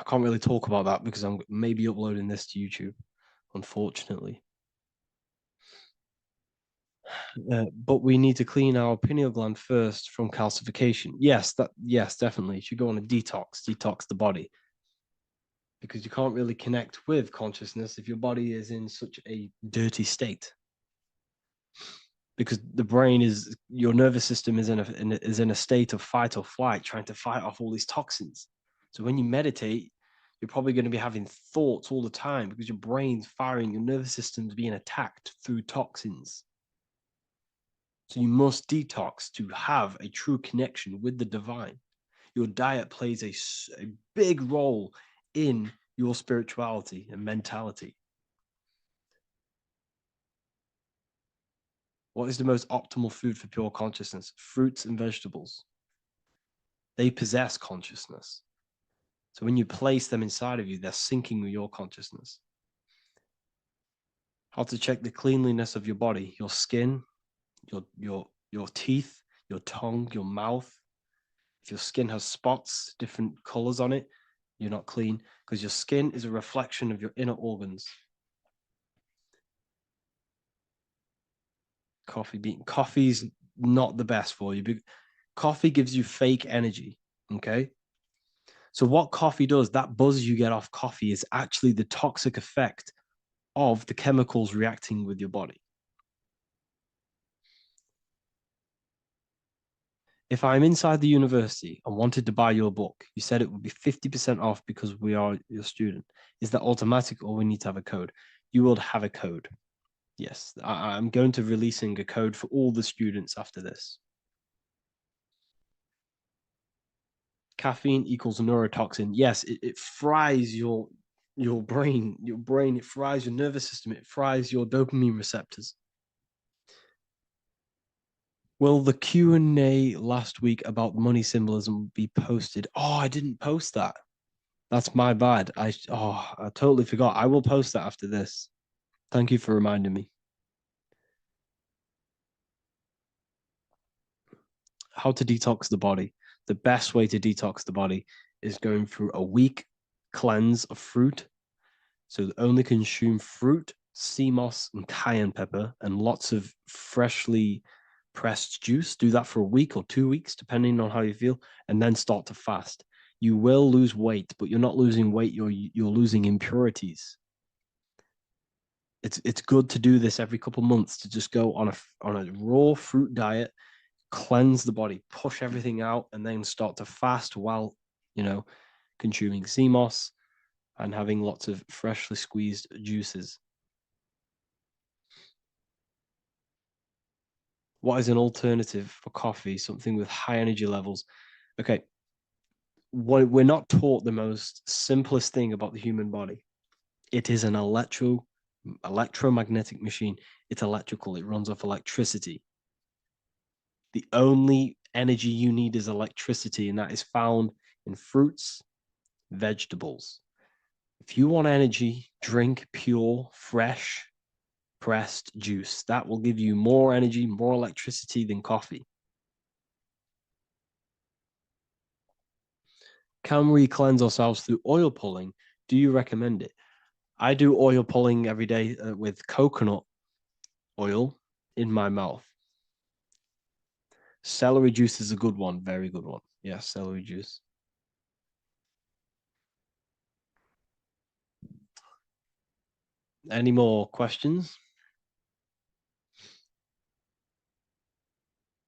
can't really talk about that because I'm maybe uploading this to YouTube, unfortunately. But we need to clean our pineal gland first from calcification. Yes, definitely. You should go on a detox the body. Because you can't really connect with consciousness if your body is in such a dirty state. Because the brain is, your nervous system is in a state of fight or flight, trying to fight off all these toxins. So when you meditate, you're probably going to be having thoughts all the time because your brain's firing, your nervous system's being attacked through toxins. So you must detox to have a true connection with the divine. Your diet plays a big role in your spirituality and mentality. What is the most optimal food for pure consciousness? Fruits and vegetables. They possess consciousness. So when you place them inside of you, they're syncing with your consciousness. How to check the cleanliness of your body, your skin, your teeth, your tongue, your mouth. If your skin has spots, different colors on it, you're not clean because your skin is a reflection of your inner organs. Coffee's not the best for you. Coffee gives you fake energy. Okay. So what coffee does, that buzz you get off coffee is actually the toxic effect of the chemicals reacting with your body. If I'm inside the university and wanted to buy your book, you said it would be 50% off because we are your student. Is that automatic or we need to have a code? You will have a code. Yes, I'm going to releasing a code for all the students after this. Caffeine equals neurotoxin. Yes, it fries your brain, it fries your nervous system, it fries your dopamine receptors. Will the Q&A last week about money symbolism be posted? Oh, I didn't post that. That's my bad. I totally forgot. I will post that after this. Thank you for reminding me. How to detox the body. The best way to detox the body is going through a week cleanse of fruit. So only consume fruit, sea moss, and cayenne pepper, and lots of freshly pressed juice. Do that for a week or 2 weeks, depending on how you feel, and then start to fast. You will lose weight, but you're not losing weight, you're losing impurities. It's good to do this every couple months, to just go on a raw fruit diet, cleanse the body, push everything out, and then start to fast while, consuming sea moss and having lots of freshly squeezed juices. What is an alternative for coffee? Something with high energy levels. Okay, we're not taught the most simplest thing about the human body. It is an electromagnetic machine. It's electrical. It runs off electricity. The only energy you need is electricity, and that is found in fruits, vegetables. If you want energy, drink pure, fresh, pressed juice. That will give you more energy, more electricity than coffee. Can we cleanse ourselves through oil pulling? Do you recommend it? I do oil pulling every day with coconut oil in my mouth. Celery juice is a good one, very good one. Yeah, celery juice. Any more questions?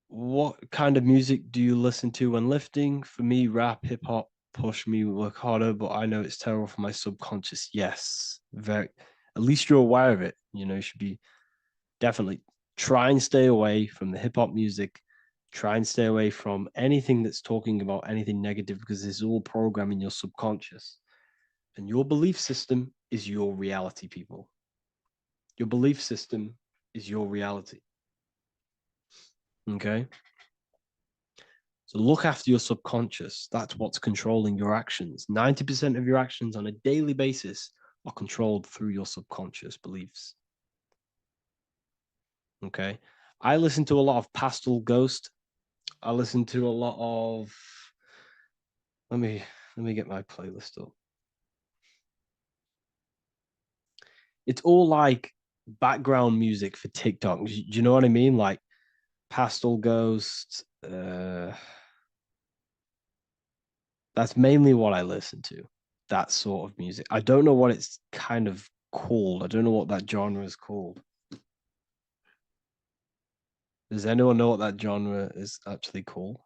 What kind of music do you listen to when lifting? For me, rap, hip hop push me work harder, but I know it's terrible for my subconscious. Yes, very. At least you're aware of it. You should be definitely try and stay away from the hip hop music. Try and stay away from anything that's talking about anything negative, because it's all programming your subconscious. And your belief system is your reality, people. Your belief system is your reality. Okay. So look after your subconscious. That's what's controlling your actions. 90% of your actions on a daily basis are controlled through your subconscious beliefs. Okay. I listen to a lot of Pastel Ghost. I listen to a lot of let me get my playlist up. It's all like background music for TikTok. Do you know what I mean? Like Pastel Ghost. That's mainly what I listen to. That sort of music. I don't know what it's kind of called. I don't know what that genre is called. Does anyone know what that genre is actually called?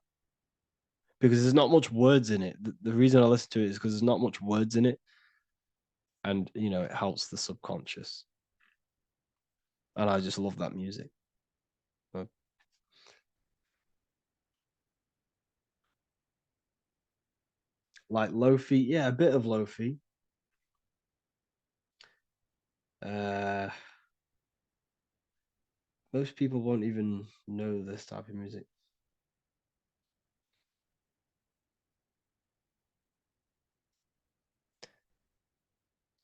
Because there's not much words in it. The reason I listen to it is because there's not much words in it, and it helps the subconscious. And I just love that music. Like lofi, yeah, a bit of lofi. Uh, most people won't even know this type of music.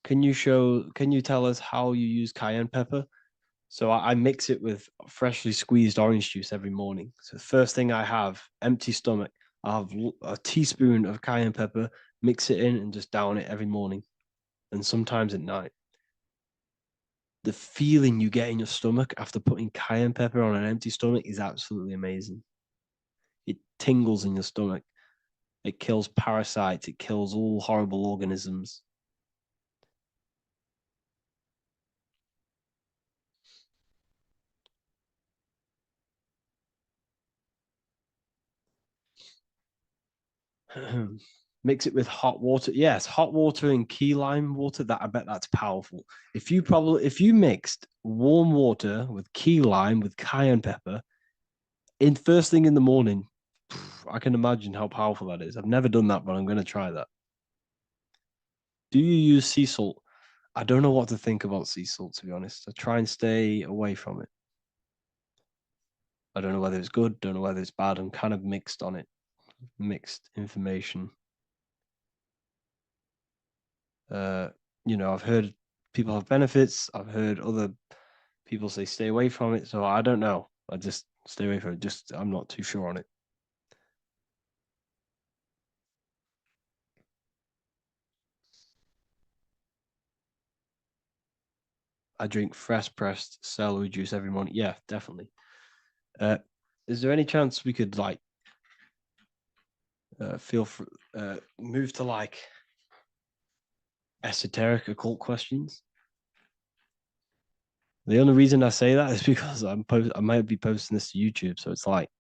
Can you tell us how you use cayenne pepper? So I mix it with freshly squeezed orange juice every morning. So the first thing I have, empty stomach, I have a teaspoon of cayenne pepper, mix it in and just down it every morning, and sometimes at night. The feeling you get in your stomach after putting cayenne pepper on an empty stomach is absolutely amazing. It tingles in your stomach. It kills parasites. It kills all horrible organisms. Mix it with hot water. Yes, hot water and key lime water. That I bet that's powerful. If you mixed warm water with key lime with cayenne pepper in first thing in the morning, I can imagine how powerful that is. I've never done that, but I'm going to try that. Do you use sea salt? I don't know what to think about sea salt, to be honest. I try and stay away from it. I don't know whether it's good, don't know whether it's bad. I'm kind of mixed on it, mixed information. Uh, I've heard people have benefits. I've heard other people say stay away from it. So I don't know. I just stay away from it. Just I'm not too sure on it. I drink fresh pressed celery juice every morning. Yeah, definitely. Uh, is there any chance we could feel for move to esoteric occult questions? The only reason I say that is because I might be posting this to YouTube, so it's like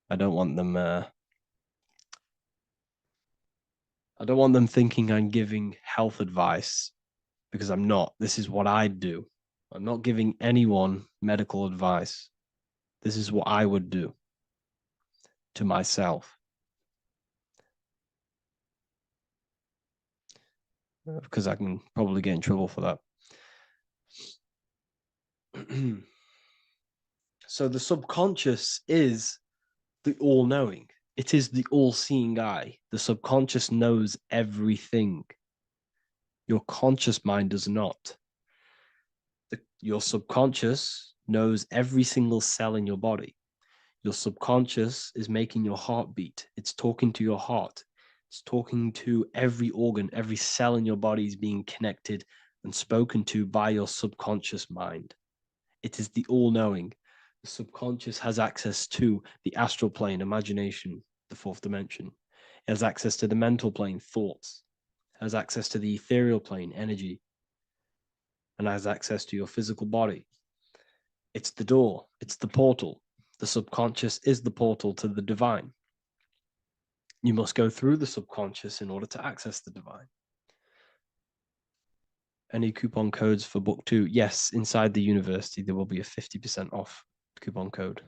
I don't want them. I don't want them thinking I'm giving health advice because I'm not. This is what I do. I'm not giving anyone medical advice. This is what I would do to myself. Because I can probably get in trouble for that. So the subconscious is the all-knowing. It is the all-seeing eye. The subconscious knows everything. Your conscious mind does not. Your subconscious knows every single cell in your body. Your subconscious is making your heart beat. It's talking to your heart. It's talking to every organ, every cell in your body is being connected and spoken to by your subconscious mind. It is the all-knowing. The subconscious has access to the astral plane, imagination, the fourth dimension. It has access to the mental plane, thoughts. It has access to the ethereal plane, energy. And has access to your physical body. It's the door. It's the portal. The subconscious is the portal to the divine. You must go through the subconscious in order to access the divine. Any coupon codes for book 2? Yes, inside the university, there will be a 50% off coupon code.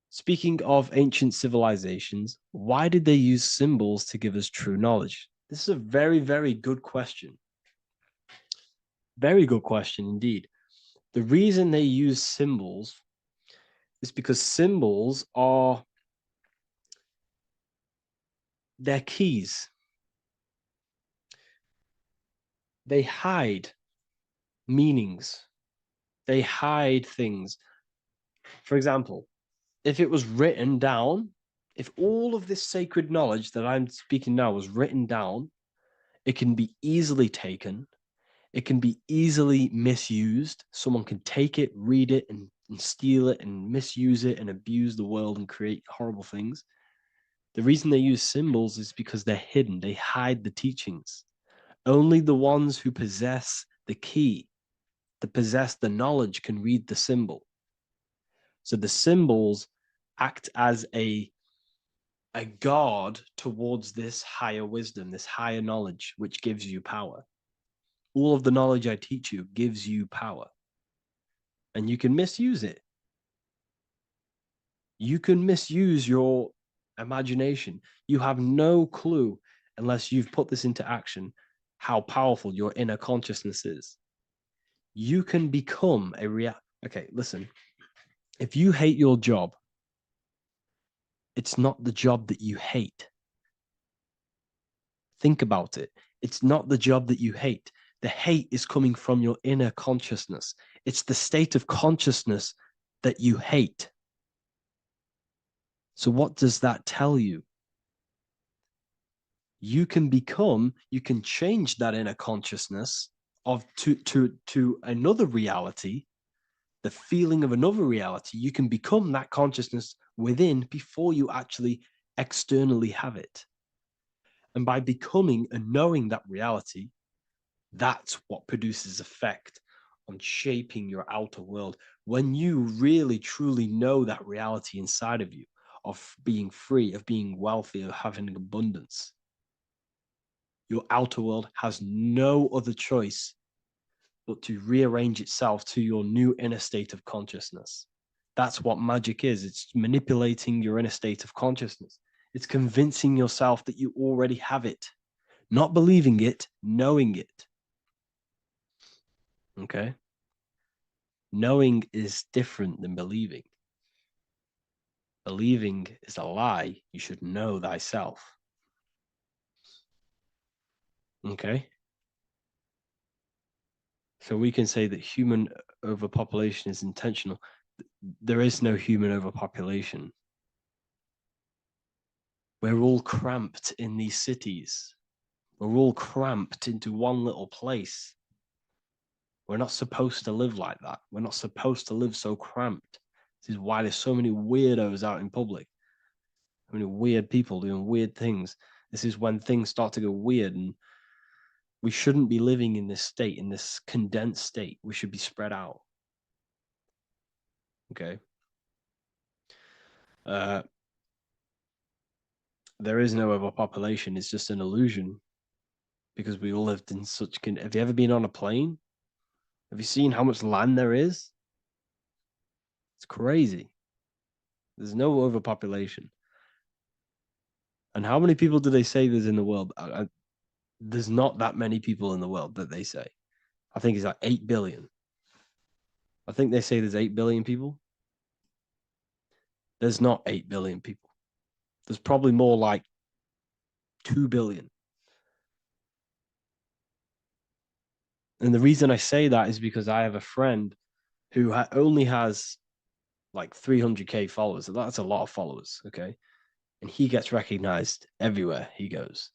Speaking of ancient civilizations, why did they use symbols to give us true knowledge? This is a very, very good question. Very good question indeed. The reason they use symbols is because symbols are their keys. They hide meanings. They hide things. For example, if it was written down, if all of this sacred knowledge that I'm speaking now was written down, it can be easily taken. It can be easily misused. Someone can take it, read it, and steal it and misuse it and abuse the world and create horrible things. The reason they use symbols is because they're hidden. They hide the teachings. Only the ones who possess the key, that possess the knowledge, can read the symbol. So the symbols act as a guard towards this higher wisdom, this higher knowledge, which gives you power. All of the knowledge I teach you gives you power. And you can misuse it. You can misuse your imagination. You have no clue, unless you've put this into action, how powerful your inner consciousness is. You can become a Okay, listen. If you hate your job, it's not the job that you hate. Think about it. It's not the job that you hate. The hate is coming from your inner consciousness. It's the state of consciousness that you hate. So what does that tell you? You can change that inner consciousness to another reality, the feeling of another reality. You can become that consciousness within before you actually externally have it. And by becoming and knowing that reality, that's what produces effect on shaping your outer world. When you really, truly know that reality inside of you, of being free, of being wealthy, of having abundance, your outer world has no other choice but to rearrange itself to your new inner state of consciousness. That's what magic is. It's manipulating your inner state of consciousness. It's convincing yourself that you already have it, not believing it, knowing it. Okay? Knowing is different than believing. Believing is a lie. You should know thyself. Okay? So we can say that human overpopulation is intentional. There is no human overpopulation. We're all cramped in these cities. We're all cramped into one little place. We're not supposed to live like that. We're not supposed to live so cramped. This is why there's so many weirdos out in public. So many weird people doing weird things. This is when things start to go weird and We shouldn't be living in this state, in this condensed state. We should be spread out. Okay. There is no overpopulation. It's just an illusion because we all lived in such. Have you ever been on a plane? Have you seen how much land there is? It's crazy. There's no overpopulation. And how many people do they say there's in the world? There's not that many people in the world that they say. I think it's like 8 billion. I think they say there's 8 billion people. There's not 8 billion people. There's probably more like 2 billion. And the reason I say that is because I have a friend who only has like 300K followers. So that's a lot of followers, okay? And he gets recognized everywhere he goes.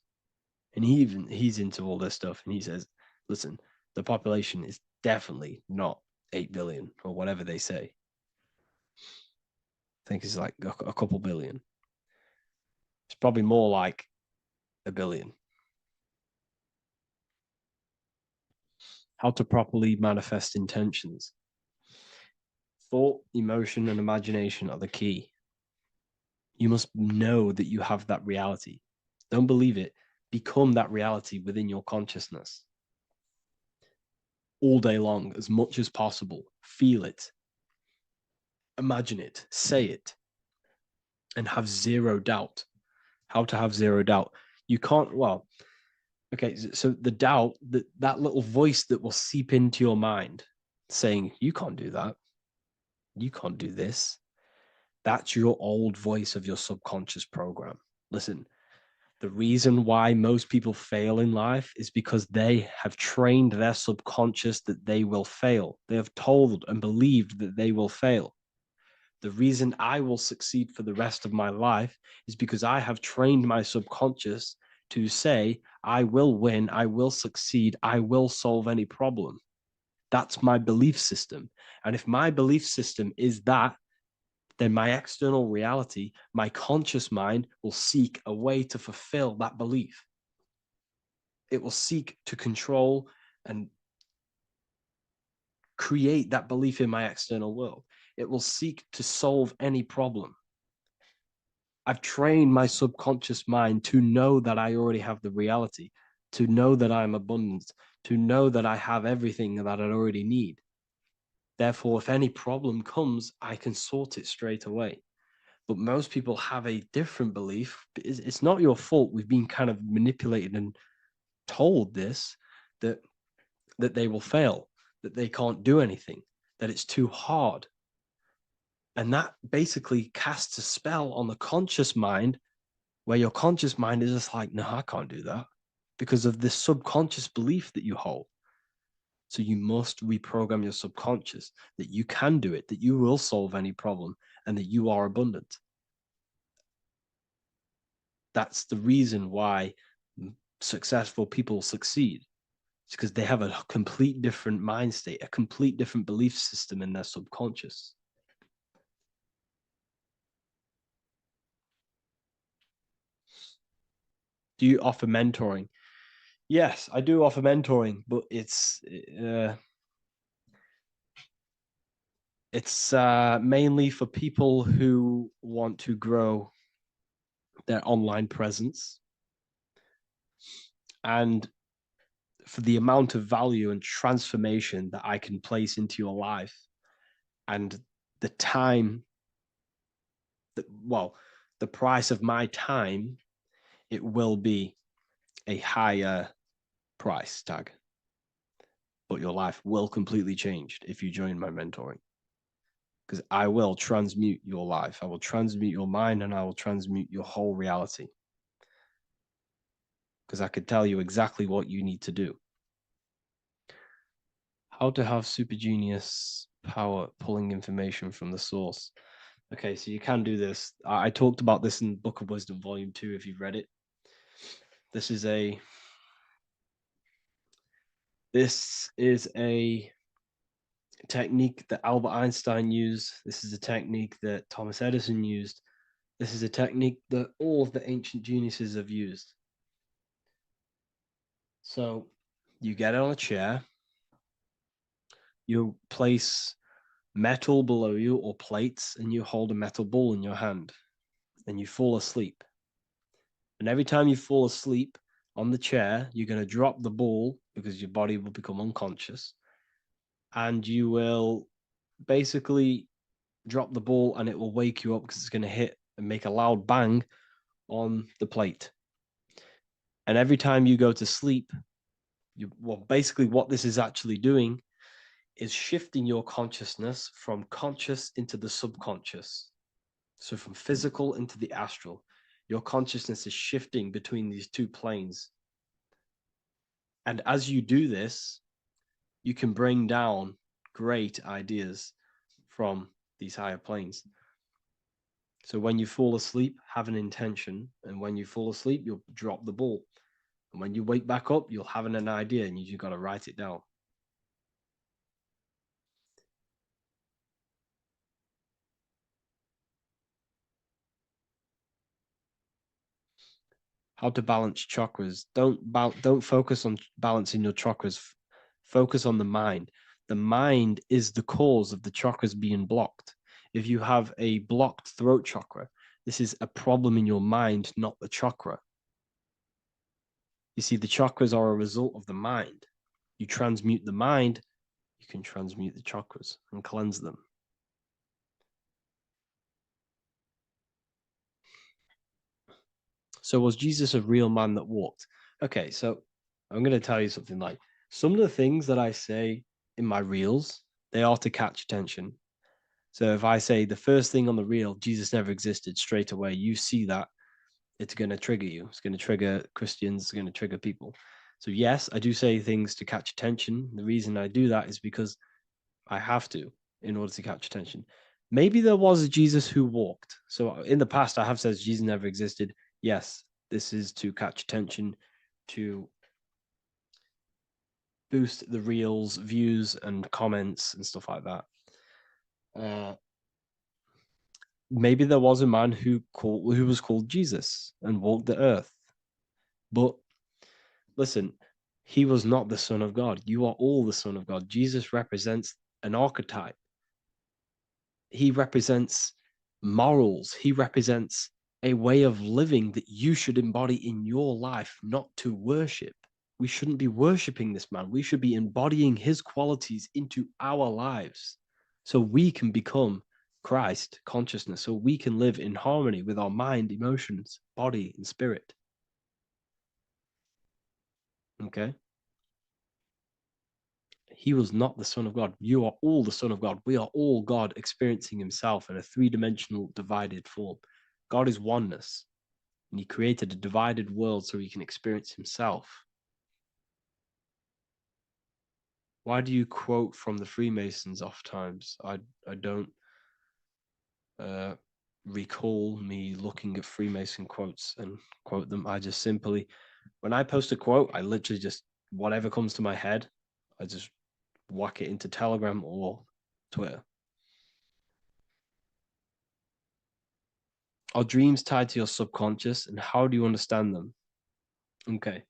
And he's into all this stuff. And he says, listen, the population is definitely not 8 billion or whatever they say. I think it's like a couple billion. It's probably more like a billion. How to properly manifest intentions. Thought, emotion, and imagination are the key. You must know that you have that reality. Don't believe it. Become that reality within your consciousness. All day long, as much as possible. Feel it. Imagine it. Say it. And have zero doubt. How to have zero doubt. You can't, well, okay, so the doubt, that little voice that will seep into your mind saying, you can't do that. You can't do this. That's your old voice of your subconscious program. Listen, the reason why most people fail in life is because they have trained their subconscious that they will fail. They have told and believed that they will fail. The reason I will succeed for the rest of my life is because I have trained my subconscious to say, I will win, I will succeed, I will solve any problem. That's my belief system. And if my belief system is that, then my external reality, my conscious mind will seek a way to fulfill that belief. It will seek to control and create that belief in my external world. It will seek to solve any problem. I've trained my subconscious mind to know that I already have the reality, to know that I'm abundant, to know that I have everything that I already need. Therefore, if any problem comes, I can sort it straight away. But most people have a different belief. It's not your fault. We've been kind of manipulated and told this, that they will fail, that they can't do anything, that it's too hard. And that basically casts a spell on the conscious mind, where your conscious mind is just like, no, I can't do that, because of this subconscious belief that you hold. So you must reprogram your subconscious that you can do it, that you will solve any problem, and that you are abundant. That's the reason why successful people succeed. It's because they have a complete different mind state, a complete different belief system in their subconscious. Do you offer mentoring? Yes, I do offer mentoring, but it's mainly for people who want to grow their online presence, and for the amount of value and transformation that I can place into your life, and the time that, well, the price of my time, it will be a higher price tag, but your life will completely change if you join my mentoring, because I will transmute your life. I will transmute your mind, and I will transmute your whole reality, because I could tell you exactly what you need to do. How to have super genius power pulling information from the source. Okay, so you can do this. I talked about this in Book of Wisdom, Volume 2, if you've read it. This is a technique that Albert Einstein used. This is a technique that Thomas Edison used. This is a technique that all of the ancient geniuses have used. So You get on a chair, you place metal below you or plates, and you hold a metal ball in your hand, and you fall asleep. And every time you fall asleep on the chair, you're going to drop the ball because your body will become unconscious, and you will basically drop the ball and it will wake you up because it's going to hit and make a loud bang on the plate. And every time you go to sleep, basically what this is actually doing is shifting your consciousness from conscious into the subconscious. So from physical into the astral. Your consciousness is shifting between these two planes. And as you do this, you can bring down great ideas from these higher planes. So when you fall asleep, have an intention. And when you fall asleep, you'll drop the ball. And when you wake back up, you'll have an idea and you got to write it down. How to balance chakras. Don't focus on balancing your chakras. Focus on the mind. The mind is the cause of the chakras being blocked. If you have a blocked throat chakra, this is a problem in your mind, not the chakra. You see, the chakras are a result of the mind. You transmute the mind, you can transmute the chakras and cleanse them. So was Jesus a real man that walked? Okay, so I'm going to tell you something. Like, some of the things that I say in my reels, they are to catch attention. So if I say the first thing on the reel, Jesus never existed, straight away, you see that, it's going to trigger you. It's going to trigger Christians. It's going to trigger people. So yes, I do say things to catch attention. The reason I do that is because I have to in order to catch attention. Maybe there was a Jesus who walked. So in the past, I have said Jesus never existed. Yes, this is to catch attention, to boost the reels, views, and comments and stuff like that. Maybe there was a man who was called Jesus and walked the earth. But listen, he was not the Son of God. You are all the Son of God. Jesus represents an archetype. He represents morals. He represents a way of living that you should embody in your life, not to worship. We shouldn't be worshiping this man. We should be embodying his qualities into our lives so we can become Christ consciousness, so we can live in harmony with our mind, emotions, body, and spirit. Okay? He was not the Son of God. You are all the Son of God. We are all God experiencing himself in a three-dimensional divided form. God is oneness, and he created a divided world so he can experience himself. Why do you quote from the Freemasons oft times? I don't recall me looking at Freemason quotes and quote them. I just simply, when I post a quote, I literally just, whatever comes to my head, I just whack it into Telegram or Twitter. Are dreams tied to your subconscious, and how do you understand them? Okay.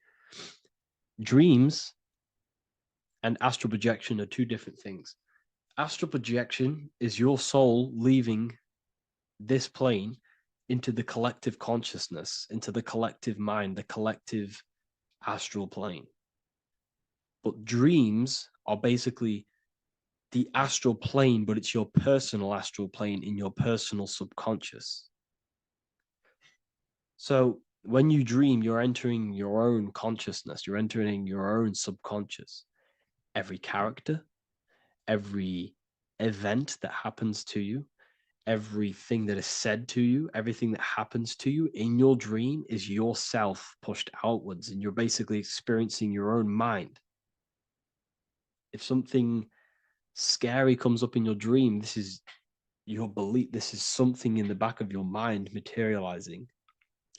Dreams and astral projection are two different things. Astral projection is your soul leaving this plane into the collective consciousness, into the collective mind, the collective astral plane. But dreams are basically the astral plane, but it's your personal astral plane in your personal subconscious. So when you dream, you're entering your own consciousness, you're entering your own subconscious. Every character, every event that happens to you, everything that is said to you, everything that happens to you in your dream is yourself pushed outwards, and you're basically experiencing your own mind. If something scary comes up in your dream, this is your belief, this is something in the back of your mind materializing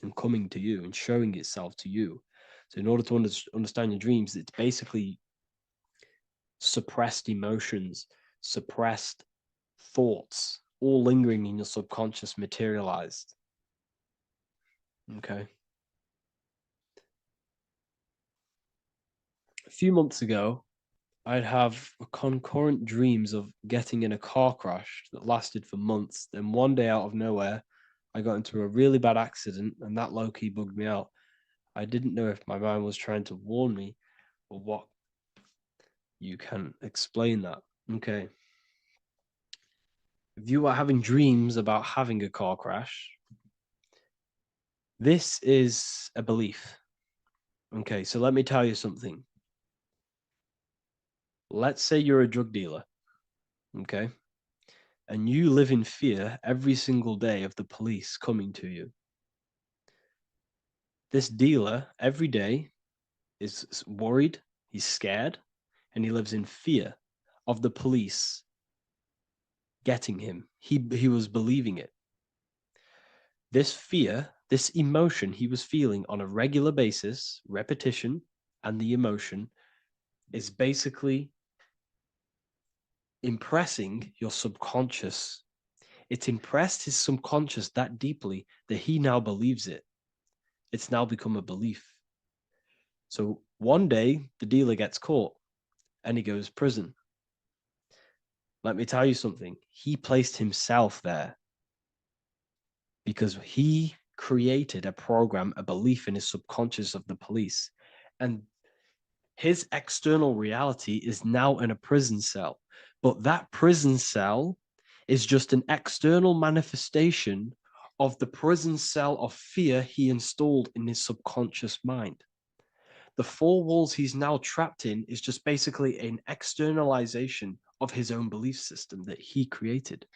and coming to you and showing itself to you. So in order to understand your dreams, it's basically suppressed emotions, suppressed thoughts, all lingering in your subconscious materialized. Okay. a few months ago, I'd have concurrent dreams of getting in a car crash that lasted for months. Then one day, out of nowhere, I got into a really bad accident, and that low-key bugged me out. I didn't know if my mind was trying to warn me or what. You can explain that. Okay. If you are having dreams about having a car crash, this is a belief. Okay, so let me tell you something. Let's say you're a drug dealer, okay? And you live in fear every single day of the police coming to you. This dealer every day is worried, he's scared, and he lives in fear of the police getting him. He was believing it. This fear, this emotion he was feeling on a regular basis, repetition, and the emotion is basically impressing your subconscious. It's impressed his subconscious that deeply that he now believes it. It's now become a belief. So one day the dealer gets caught and he goes to prison. Let me tell you something. He placed himself there because he created a program, a belief in his subconscious of the police. And his external reality is now in a prison cell. But that prison cell is just an external manifestation of the prison cell of fear he installed in his subconscious mind. The four walls he's now trapped in is just basically an externalization of his own belief system that he created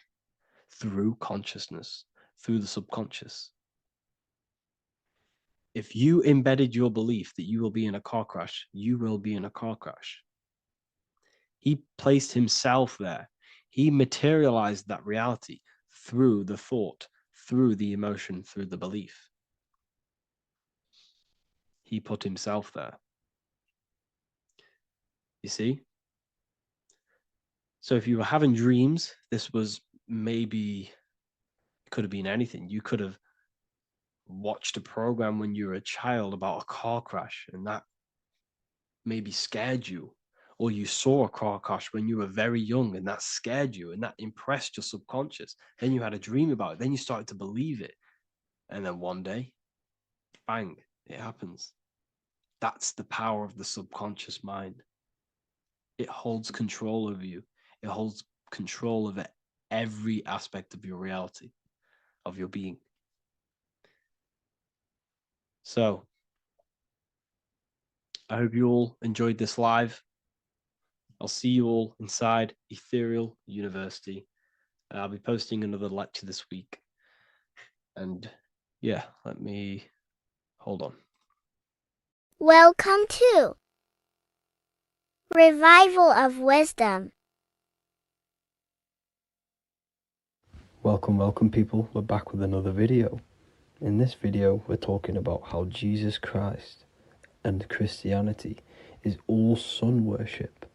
through consciousness, through the subconscious. If you embedded your belief that you will be in a car crash, you will be in a car crash. He placed himself there. He materialized that reality through the thought, through the emotion, through the belief. He put himself there. You see? So if you were having dreams, this was maybe, it could have been anything. You could have watched a program when you were a child about a car crash and that maybe scared you. Or you saw a car crash when you were very young and that scared you and that impressed your subconscious. Then you had a dream about it. Then you started to believe it. And then one day, bang, it happens. That's the power of the subconscious mind. It holds control over you. It holds control over every aspect of your reality, of your being. So, I hope you all enjoyed this live. I'll see you all inside Ethereal University. I'll be posting another lecture this week. And yeah, let me hold on. Welcome to Revival of Wisdom. Welcome people, we're back with another video. In this video we're talking about how Jesus Christ and Christianity is all sun worship.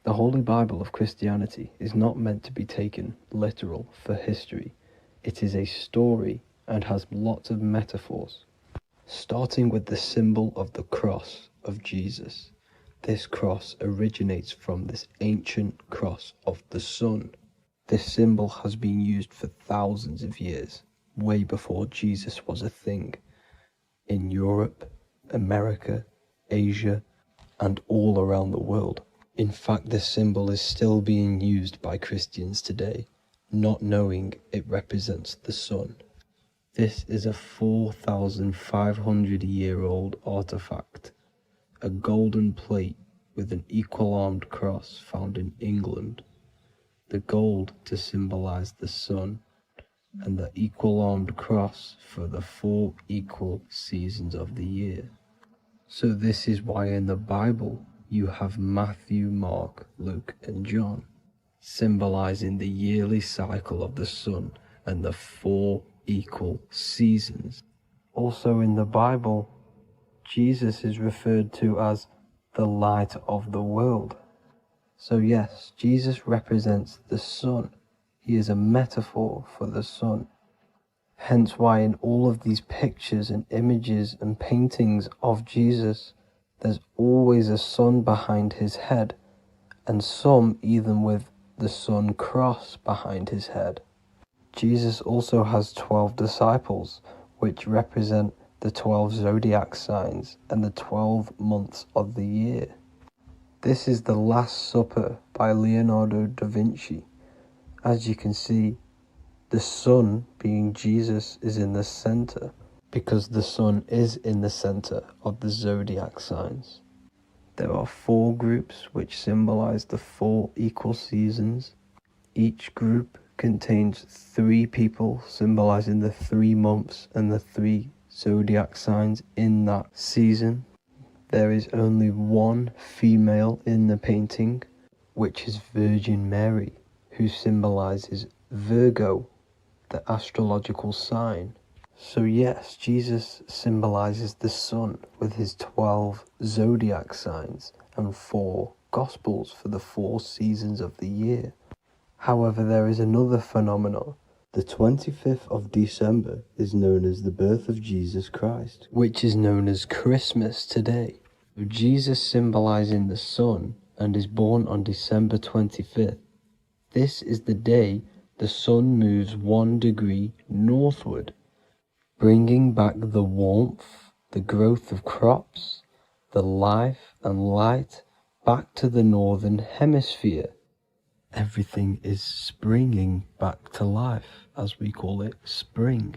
The Holy Bible of Christianity is not meant to be taken literal for history. It is a story and has lots of metaphors. Starting with the symbol of the cross of Jesus. This cross originates from this ancient cross of the sun. This symbol has been used for thousands of years, way before Jesus was a thing, in Europe, America, Asia, and all around the world. In fact, this symbol is still being used by Christians today, not knowing it represents the sun. This is a 4,500-year-old artifact, a golden plate with an equal-armed cross found in England. The gold to symbolize the sun, and the equal-armed cross for the 4 equal seasons of the year. So this is why in the Bible you have Matthew, Mark, Luke, and John, symbolizing the yearly cycle of the sun and the 4 equal seasons. Also in the Bible, Jesus is referred to as the light of the world. So yes, Jesus represents the sun. He is a metaphor for the sun. Hence why in all of these pictures and images and paintings of Jesus, There's always a sun behind his head, and some even with the sun cross behind his head. Jesus also has 12 disciples, which represent the 12 zodiac signs and the 12 months of the year. This is the Last Supper by Leonardo da Vinci. As you can see, the sun, being Jesus, is in the center, because the sun is in the center of the zodiac signs. There are 4 groups which symbolize the 4 equal seasons. Each group contains 3 people symbolizing the 3 months and the 3 zodiac signs in that season. There is only one female in the painting, which is Virgin Mary, who symbolizes Virgo, the astrological sign. So yes, Jesus symbolizes the sun with his 12 zodiac signs and 4 gospels for the 4 seasons of the year. However, there is another phenomenon. The 25th of December is known as the birth of Jesus Christ, which is known as Christmas today. Jesus symbolizing the sun and is born on December 25th. This is the day the sun moves 1 degree northward, bringing back the warmth, the growth of crops, the life and light back to the northern hemisphere. Everything is springing back to life, as we call it, spring.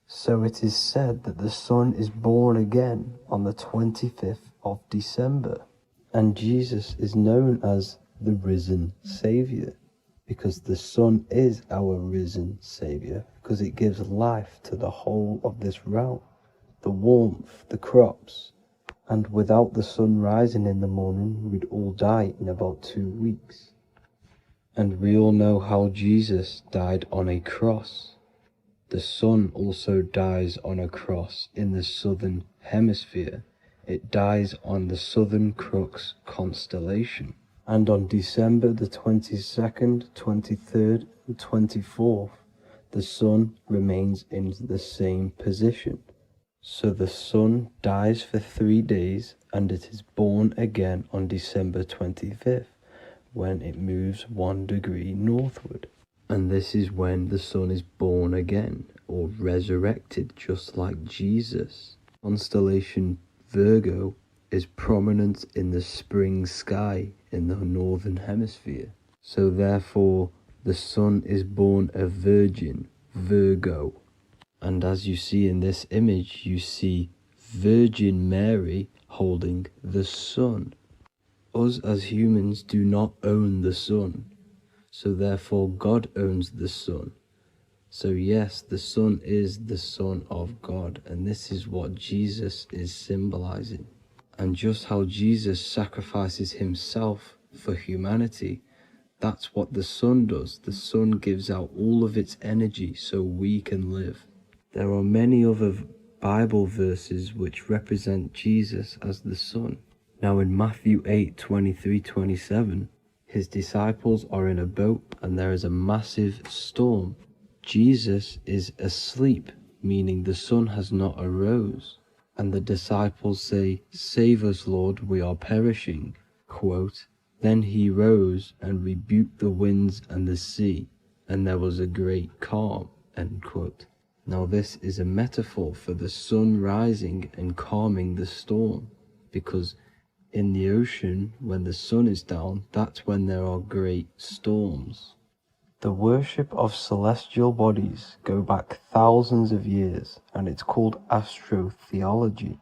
So it is said that the sun is born again on the 25th of December, and Jesus is known as the risen Saviour, because the sun is our risen Saviour, because it gives life to the whole of this realm, the warmth, the crops, and without the sun rising in the morning, we'd all die in about 2 weeks. And we all know how Jesus died on a cross. The sun also dies on a cross in the southern hemisphere. It dies on the Southern Crux constellation. And on December the 22nd, 23rd, and 24th, the sun remains in the same position. So the sun dies for 3 days, and it is born again on December 25th. When it moves 1 degree northward. And this is when the sun is born again, or resurrected, just like Jesus. Constellation Virgo is prominent in the spring sky in the northern hemisphere. So therefore, the sun is born a virgin, Virgo. And as you see in this image, you see Virgin Mary holding the sun. Us as humans do not own the sun, so therefore God owns the sun. So yes, the sun is the Son of God, and this is what Jesus is symbolizing. And just how Jesus sacrifices himself for humanity, that's what the sun does. The sun gives out all of its energy so we can live. There are many other Bible verses which represent Jesus as the sun. Now in Matthew 8:23-27, his disciples are in a boat and there is a massive storm. Jesus is asleep, meaning the sun has not arose. And the disciples say, "Save us, Lord, we are perishing." Quote, "Then he rose and rebuked the winds and the sea, and there was a great calm." End quote. Now this is a metaphor for the sun rising and calming the storm, because in the ocean, when the sun is down, that's when there are great storms. The worship of celestial bodies go back thousands of years, and it's called astrotheology,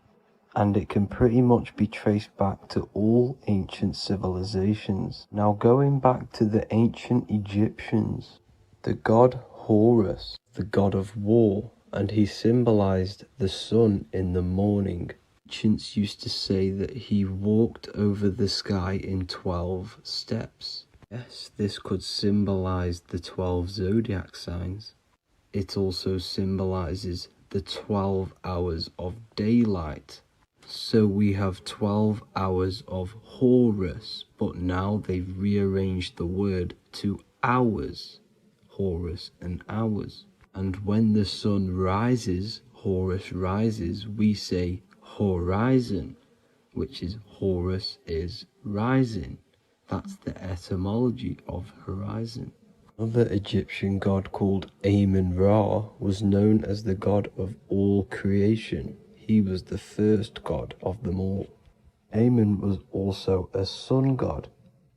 and it can pretty much be traced back to all ancient civilizations. Now going back to the ancient Egyptians, the god Horus, the god of war, and he symbolized the sun in the morning. Ancients used to say that he walked over the sky in 12 steps. Yes, this could symbolize the 12 zodiac signs. It also symbolizes the 12 hours of daylight. So we have 12 hours of Horus, but now they've rearranged the word to hours. Horus and hours. And when the sun rises, Horus rises, we say horizon. which is Horus is rising. That's the etymology of horizon. Another Egyptian god called Amun-Ra was known as the god of all creation. He was the first god of them all. Amun was also a sun god.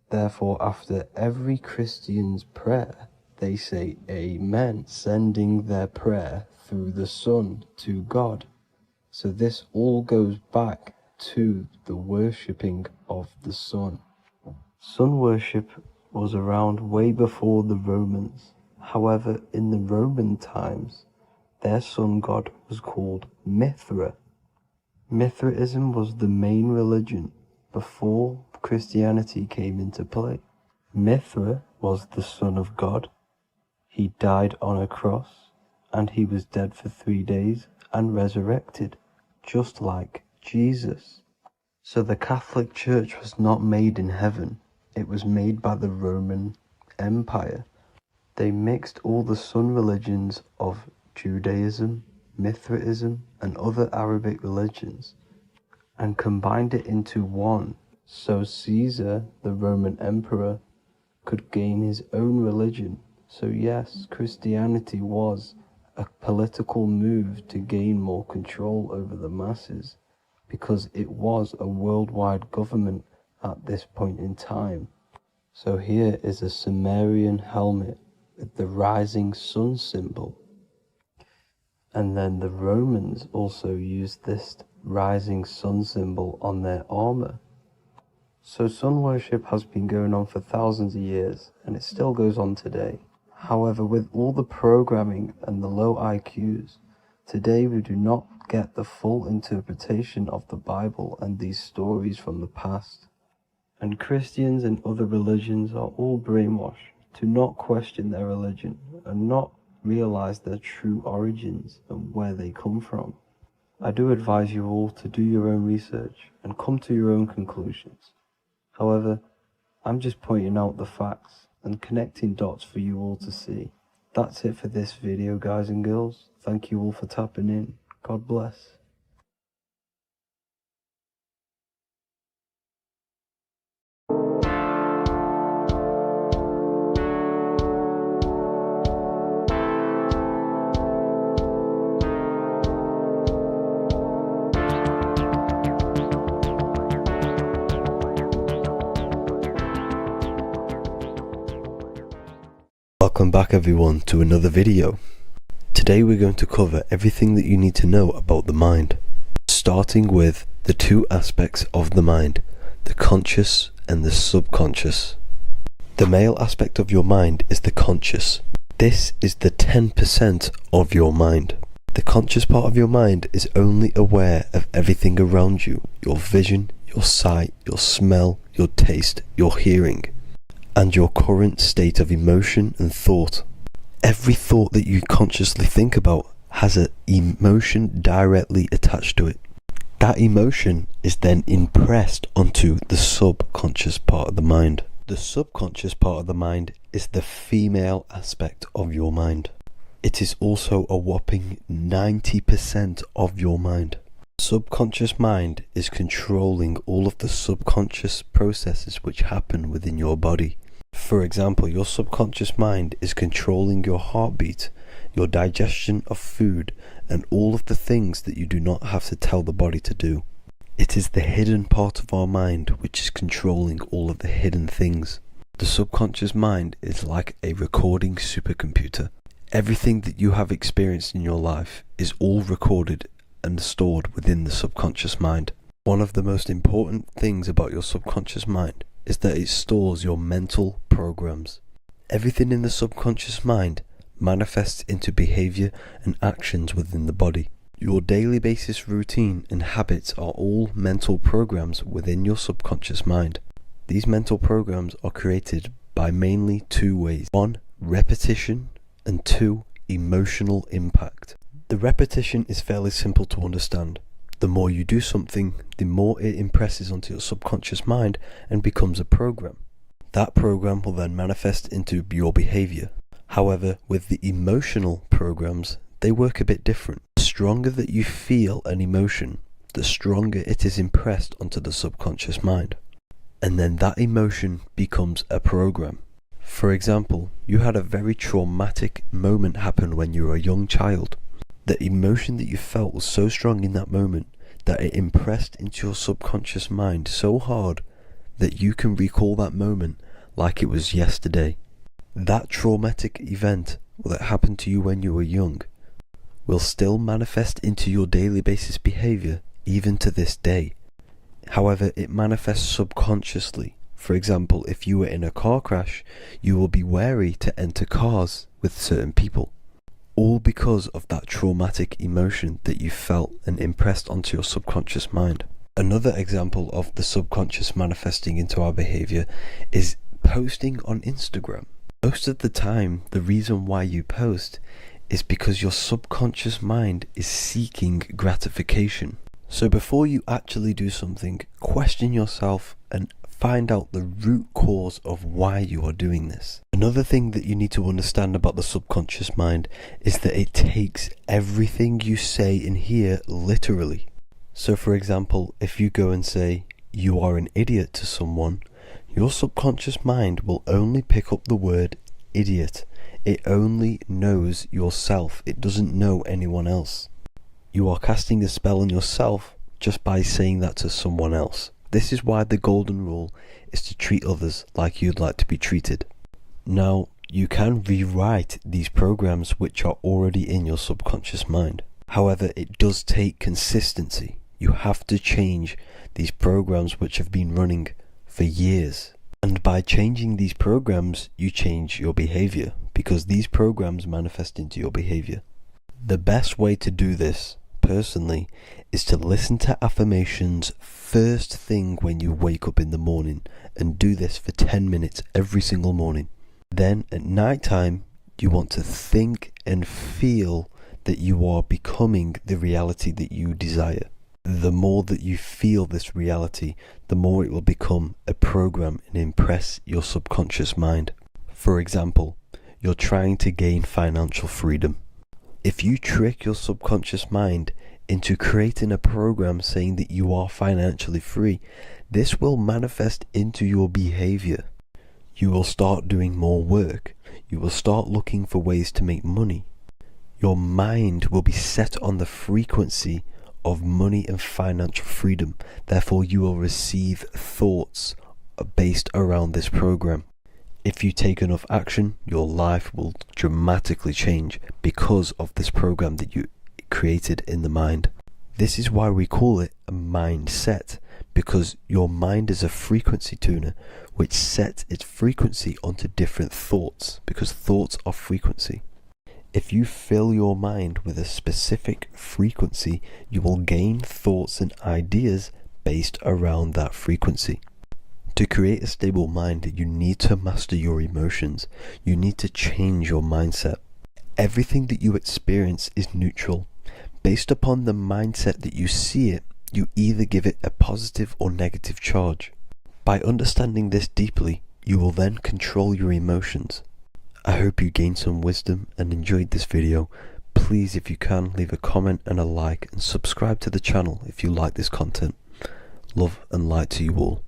Therefore, after every Christian's prayer, they say Amen, sending their prayer through the sun to God. So this all goes back to the worshipping of the sun. Sun worship was around way before the Romans. However, in the Roman times, their sun god was called Mithra. Mithraism was the main religion before Christianity came into play. Mithra was the son of God. He died on a cross, and he was dead for 3 days and resurrected, just like Jesus. So the Catholic Church was not made in heaven. It was made by the Roman Empire. They mixed all the sun religions of Judaism, Mithraism, and other Arabic religions and combined it into one, so Caesar, the Roman emperor, could gain his own religion. So yes, Christianity was a political move to gain more control over the masses, because it was a worldwide government at this point in time. So here is a Sumerian helmet with the rising sun symbol. And then the Romans also used this rising sun symbol on their armor. So sun worship has been going on for thousands of years, and it still goes on today. However, with all the programming and the low IQs, today we do not get the full interpretation of the Bible and these stories from the past. And Christians and other religions are all brainwashed to not question their religion and not realize their true origins and where they come from. I do advise you all to do your own research and come to your own conclusions. However, I'm just pointing out the facts and connecting dots for you all to see. That's it for this video, guys and girls. Thank you all for tapping in. God bless. Welcome back everyone to another video. Today we're going to cover everything that you need to know about the mind, starting with the two aspects of the mind, the conscious and the subconscious. The male aspect of your mind is the conscious. This is the 10% of your mind. The conscious part of your mind is only aware of everything around you, your vision, your sight, your smell, your taste, your hearing, and your current state of emotion and thought. Every thought that you consciously think about has an emotion directly attached to it. That emotion is then impressed onto the subconscious part of the mind. The subconscious part of the mind is the female aspect of your mind. It is also a whopping 90% of your mind. Subconscious mind is controlling all of the subconscious processes which happen within your body. For example, your subconscious mind is controlling your heartbeat, your digestion of food, and all of the things that you do not have to tell the body to do. It is the hidden part of our mind which is controlling all of the hidden things. The subconscious mind is like a recording supercomputer. Everything that you have experienced in your life is all recorded and stored within the subconscious mind. One of the most important things about your subconscious mind is that it stores your mental programs. Everything in the subconscious mind manifests into behavior and actions within the body. Your daily basis routine and habits are all mental programs within your subconscious mind. These mental programs are created by mainly two ways. 1, repetition, and 2, emotional impact. The repetition is fairly simple to understand. The more you do something, the more it impresses onto your subconscious mind and becomes a program. That program will then manifest into your behavior. However, with the emotional programs, they work a bit different. The stronger that you feel an emotion, the stronger it is impressed onto the subconscious mind. And then that emotion becomes a program. For example, you had a very traumatic moment happen when you were a young child. The emotion that you felt was so strong in that moment that it impressed into your subconscious mind so hard that you can recall that moment like it was yesterday. That traumatic event that happened to you when you were young will still manifest into your daily basis behavior even to this day. However, it manifests subconsciously. For example, if you were in a car crash, you will be wary to enter cars with certain people, all because of that traumatic emotion that you felt and impressed onto your subconscious mind. Another example of the subconscious manifesting into our behavior is posting on Instagram. Most of the time, the reason why you post is because your subconscious mind is seeking gratification. So before you actually do something, question yourself and find out the root cause of why you are doing this. Another thing that you need to understand about the subconscious mind is that it takes everything you say in here literally. So for example, if you go and say, "You are an idiot" to someone, your subconscious mind will only pick up the word idiot. It only knows yourself. It doesn't know anyone else. You are casting a spell on yourself just by saying that to someone else. This is why the golden rule is to treat others like you'd like to be treated. Now, you can rewrite these programs which are already in your subconscious mind. However, it does take consistency. You have to change these programs which have been running for years. And by changing these programs, you change your behavior, because these programs manifest into your behavior. The best way to do this, personally, is to listen to affirmations first thing when you wake up in the morning, and do this for 10 minutes every single morning. Then at night time, you want to think and feel that you are becoming the reality that you desire. The more that you feel this reality, the more it will become a program and impress your subconscious mind. For example, you're trying to gain financial freedom. If you trick your subconscious mind into creating a program saying that you are financially free, this will manifest into your behavior. You will start doing more work. You will start looking for ways to make money. Your mind will be set on the frequency of money and financial freedom. Therefore, you will receive thoughts based around this program. If you take enough action, your life will dramatically change because of this program that you created in the mind. This is why we call it a mindset, because your mind is a frequency tuner which sets its frequency onto different thoughts, because thoughts are frequency. If you fill your mind with a specific frequency, you will gain thoughts and ideas based around that frequency. To create a stable mind, you need to master your emotions. You need to change your mindset. Everything that you experience is neutral. Based upon the mindset that you see it, you either give it a positive or negative charge. By understanding this deeply, you will then control your emotions. I hope you gained some wisdom and enjoyed this video. Please, if you can, leave a comment and a like, and subscribe to the channel if you like this content. Love and light to you all.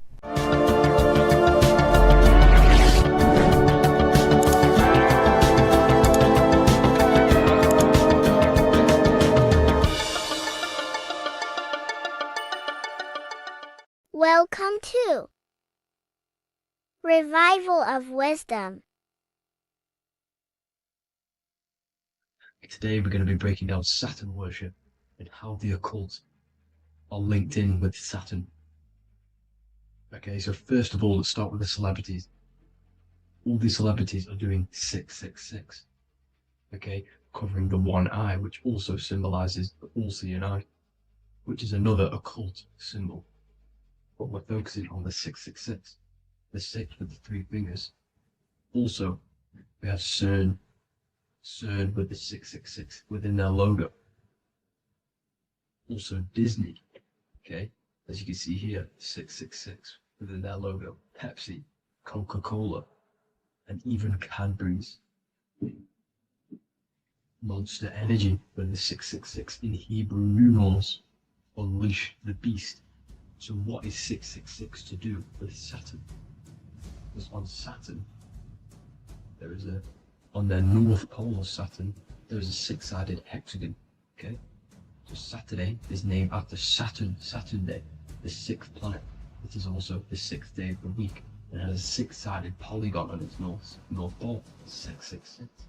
Welcome to Revival of Wisdom. Today we're going to be breaking down Saturn worship and how the occult are linked in with Saturn. Okay, so first of all, let's start with the celebrities. All these celebrities are doing 666. Okay, covering the one eye, which also symbolizes the all-seeing eye, which is another occult symbol. But we're focusing on the 666, the 6 with the 3 fingers. Also, we have CERN with the 666 within their logo. Also Disney, okay, as you can see here, 666 within their logo. Pepsi, Coca-Cola, and even Cadbury's. Monster Energy with the 666 in Hebrew numerals. unleash the beast. So what is 666 to do with Saturn? Because on Saturn, on the north pole of Saturn, there is a six-sided hexagon, okay? So Saturday is named after Saturn Day, the sixth planet. It is also the sixth day of the week, and has a six-sided polygon on its north pole, 666.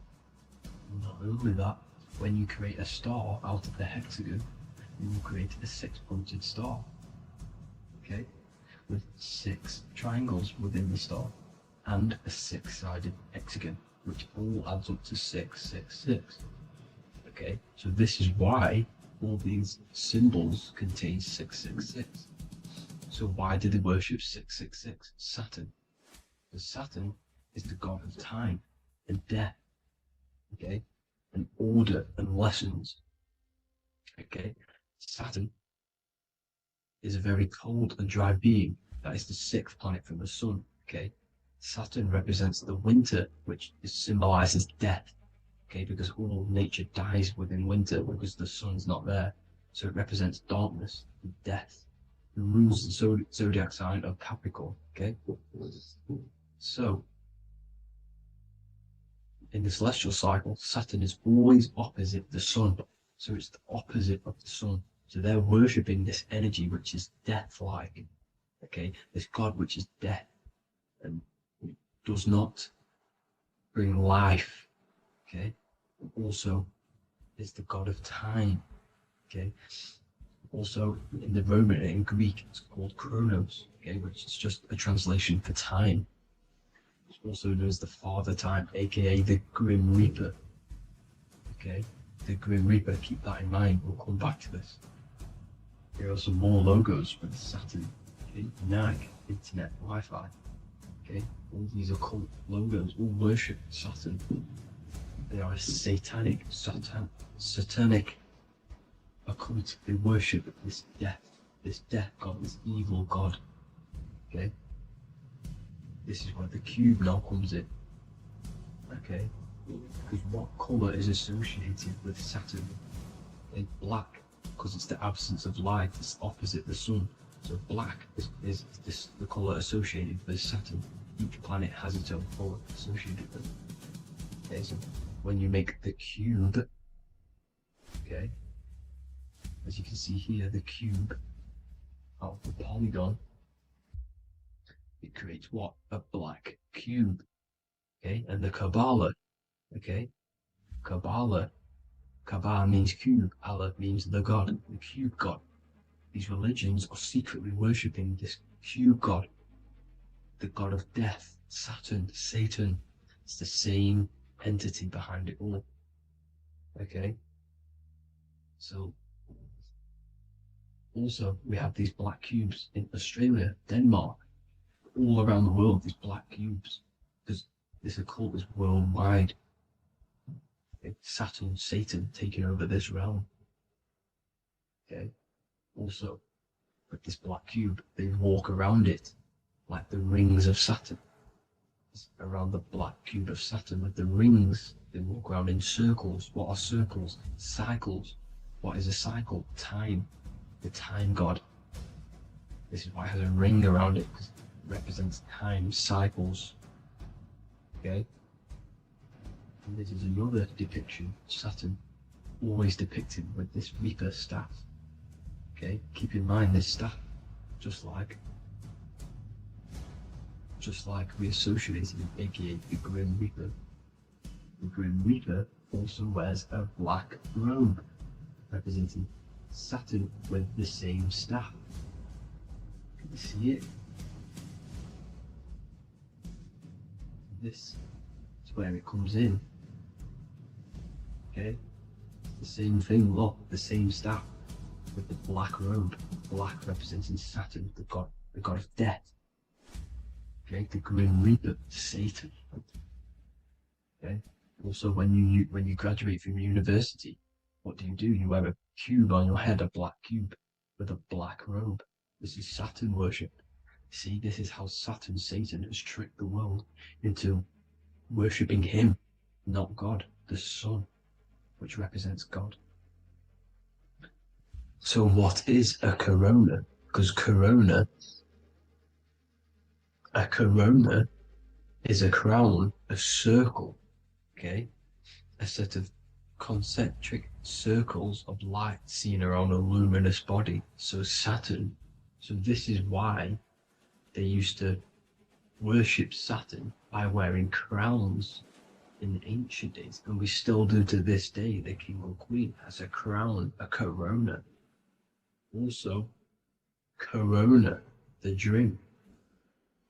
Not only that, when you create a star out of the hexagon, you will create a six-pointed star, okay? With six triangles within the star, and a six-sided hexagon, which all adds up to 666. Okay, so this is why all these symbols contain 666. So why do they worship 666? Saturn. Because Saturn is the god of time and death, okay, and order and lessons. Okay, Saturn is a very cold and dry being. That is the sixth planet from the sun. Okay, Saturn represents the winter, which symbolizes death. Okay, because all nature dies within winter because the sun's not there. So it represents darkness and death. It rules the zodiac sign of Capricorn. Okay, so in the celestial cycle, Saturn is always opposite the sun. So it's the opposite of the sun. So they're worshipping this energy which is death-like. Okay, this god which is death and does not bring life. Okay, also is the god of time. Okay, also in the Roman and in Greek it's called Chronos. Okay, which is just a translation for time. It's also known as the Father Time, aka the Grim Reaper. Okay, the Grim Reaper. Keep that in mind. We'll come back to this. Here are some more logos for the Saturn. Okay, NAG, Internet, Wi-Fi. Okay, all these occult logos all worship Saturn. They are a satanic occult. They worship this death god, this evil god. Okay, this is where the cube now comes in. Okay, because what color is associated with Saturn? It's black, because it's the absence of light. It's opposite the sun. So black is the color associated with Saturn. Each planet has its own color associated with it. Okay, so when you make the cube, okay, as you can see here, the cube of the polygon, it creates what? A black cube. Okay, and the Kabbalah, okay, Kabbalah means cube, Allah means the god, the cube god. These religions are secretly worshipping this cube god, the god of death, Saturn, Satan. It's the same entity behind it all. Okay, so also we have these black cubes in Australia, Denmark, all around the world, these black cubes, because this occult is worldwide. It's Saturn, Satan taking over this realm. Okay, also with this black cube, they walk around it like the rings of Saturn. Around the black cube of Saturn with the rings, they walk around in circles. What are circles? Cycles. What is a cycle? Time. The time god. This is why it has a ring around it, because it represents time, cycles. Okay, and this is another depiction. Saturn always depicted with this Reaper staff. Okay, keep in mind this staff, just like we associated with aka the Grim Reaper. The Grim Reaper also wears a black robe, representing Saturn with the same staff. Can you see it? This is where it comes in. Okay, the same thing. Look, the same staff with the black robe. Black representing Saturn, the god of death. Okay, the Grim Reaper, Satan. Okay. Also, when you graduate from university, what do? You wear a cube on your head, a black cube with a black robe. This is Saturn worship. See, this is how Saturn, Satan, has tricked the world into worshipping him, not God, the sun, which represents God. So what is a corona? Because a corona is a crown, a circle, okay? A set of concentric circles of light seen around a luminous body. So Saturn. So this is why they used to worship Saturn by wearing crowns in ancient days, and we still do to this day. The king or queen has a crown, a corona. Also, corona, the drink.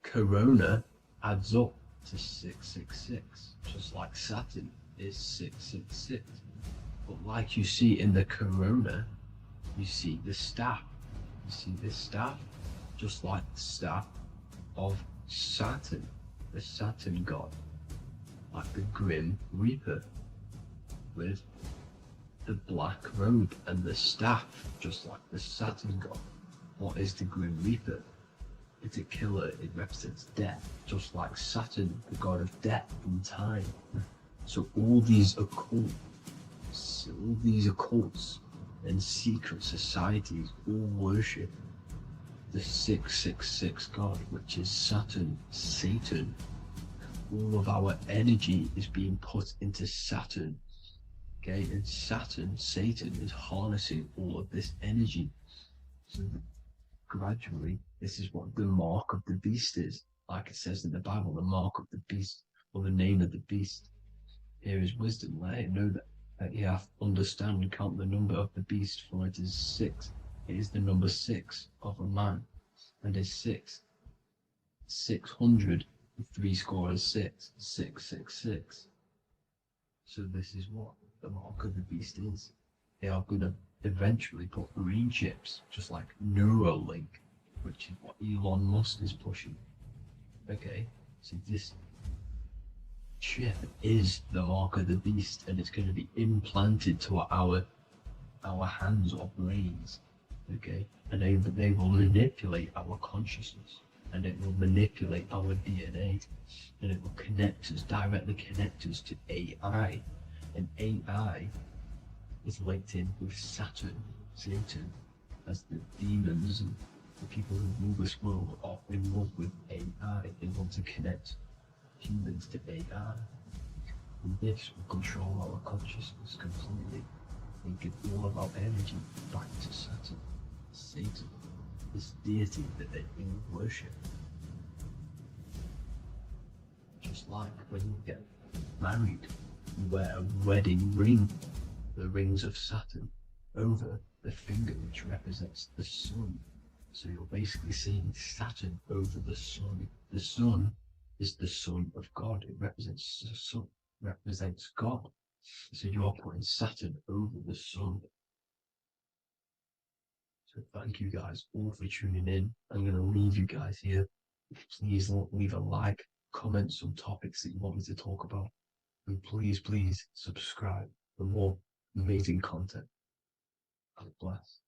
Corona adds up to 666, just like Saturn is 666. But like you see in the corona, you see the staff. You see this staff, just like the staff of Saturn, the Saturn god, like the Grim Reaper, with the black robe and the staff, just like the Saturn god. What is the Grim Reaper? It's a killer. It represents death, just like Saturn, the god of death and time. So all these occults and secret societies all worship the 666 god, which is Saturn, Satan. All of our energy is being put into Saturn, okay? And Saturn, Satan, is harnessing all of this energy. So gradually, this is what the mark of the beast is. Like it says in the Bible, the mark of the beast, or the name of the beast. Here is wisdom. Let him know that you have to understand and count the number of the beast, for it is 6. It is the number 6 of a man, and is 600, 3 score is 6, 666. So this is what the mark of the beast is. They are going to eventually put green chips, just like Neuralink, which is what Elon Musk is pushing. Okay, so this chip is the mark of the beast, and it's going to be implanted to our hands or brains. Okay, and they will manipulate our consciousness, and it will manipulate our DNA, and it will directly connect us to AI, and AI is linked in with Saturn, Satan, as the demons and the people who rule this world are in love with AI. They want to connect humans to AI, and this will control our consciousness completely and give all of our energy back to Saturn, Satan, this deity that they all worship. Just like when you get married, you wear a wedding ring, the rings of Saturn, over the finger, which represents the sun. So you're basically seeing Saturn over the sun. The sun is the son of God. It represents the sun, represents God. So you are putting Saturn over the sun. So thank you guys all for tuning in. I'm going to leave you guys here. Please leave a like, comment some topics that you want me to talk about. And please subscribe for more amazing content. God bless.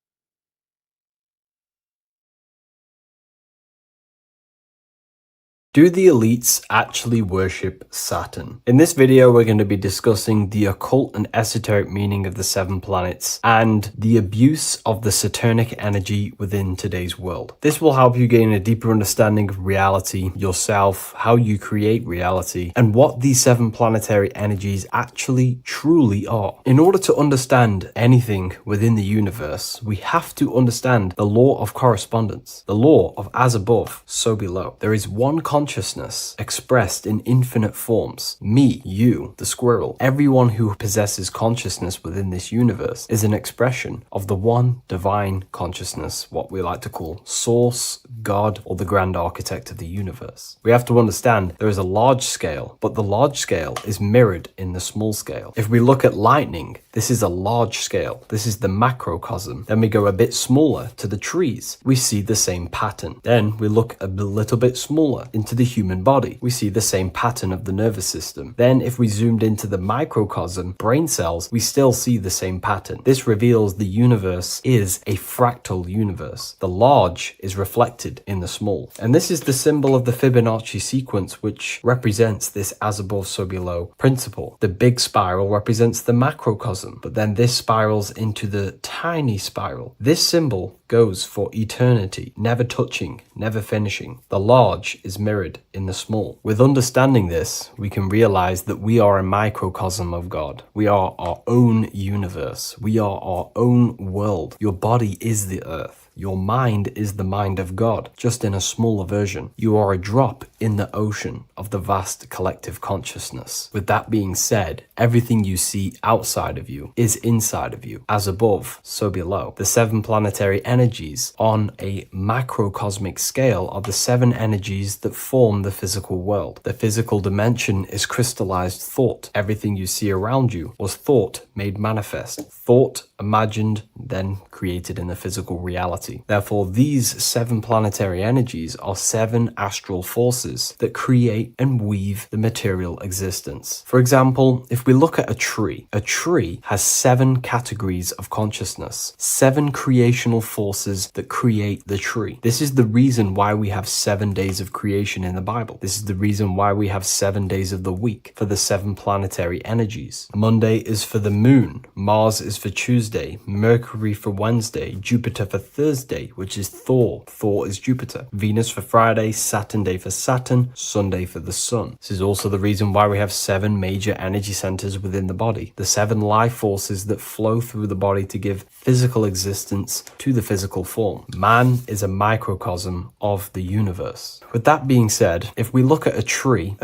Do the elites actually worship Saturn? In this video, we're going to be discussing the occult and esoteric meaning of the 7 planets and the abuse of the Saturnic energy within today's world. This will help you gain a deeper understanding of reality, yourself, how you create reality, and what these 7 planetary energies actually truly are. In order to understand anything within the universe, we have to understand the law of correspondence, the law of as above, so below. There is one consciousness expressed in infinite forms. Me, you, the squirrel, everyone who possesses consciousness within this universe is an expression of the one divine consciousness, what we like to call Source, God, or the grand architect of the universe. We have to understand there is a large scale, but the large scale is mirrored in the small scale. If we look at lightning, this is a large scale. This is the macrocosm. Then we go a bit smaller to the trees. We see the same pattern. Then we look a little bit smaller into to the human body. We see the same pattern of the nervous system. Then if we zoomed into the microcosm, brain cells, we still see the same pattern. This reveals the universe is a fractal universe. The large is reflected in the small. And this is the symbol of the Fibonacci sequence, which represents this as above, so below principle. The big spiral represents the macrocosm, but then this spirals into the tiny spiral. This symbol goes for eternity, never touching, never finishing. The large is mirrored in the small. With understanding this, we can realize that we are a microcosm of God. We are our own universe. We are our own world. Your body is the earth. Your mind is the mind of God, just in a smaller version. You are a drop in the ocean of the vast collective consciousness. With that being said, everything you see outside of you is inside of you. As above, so below. The 7 planetary energies on a macrocosmic scale are the 7 energies that form the physical world. The physical dimension is crystallized thought. Everything you see around you was thought made manifest. Thought imagined, then created in the physical reality. Therefore, these 7 planetary energies are 7 astral forces that create and weave the material existence. For example, if we look at a tree has 7 categories of consciousness, 7 creational forces that create the tree. This is the reason why we have 7 days of creation in the Bible. This is the reason why we have 7 days of the week for the 7 planetary energies. Monday is for the moon, Mars is for Tuesday, Mercury for Wednesday, Jupiter for Thursday, which is Thor. Thor is Jupiter. Venus for Friday, Saturn day for Saturn, Sunday for the sun. This is also the reason why we have 7 major energy centers within the body. The 7 life forces that flow through the body to give physical existence to the physical form. Man is a microcosm of the universe. With that being said, if we look at a tree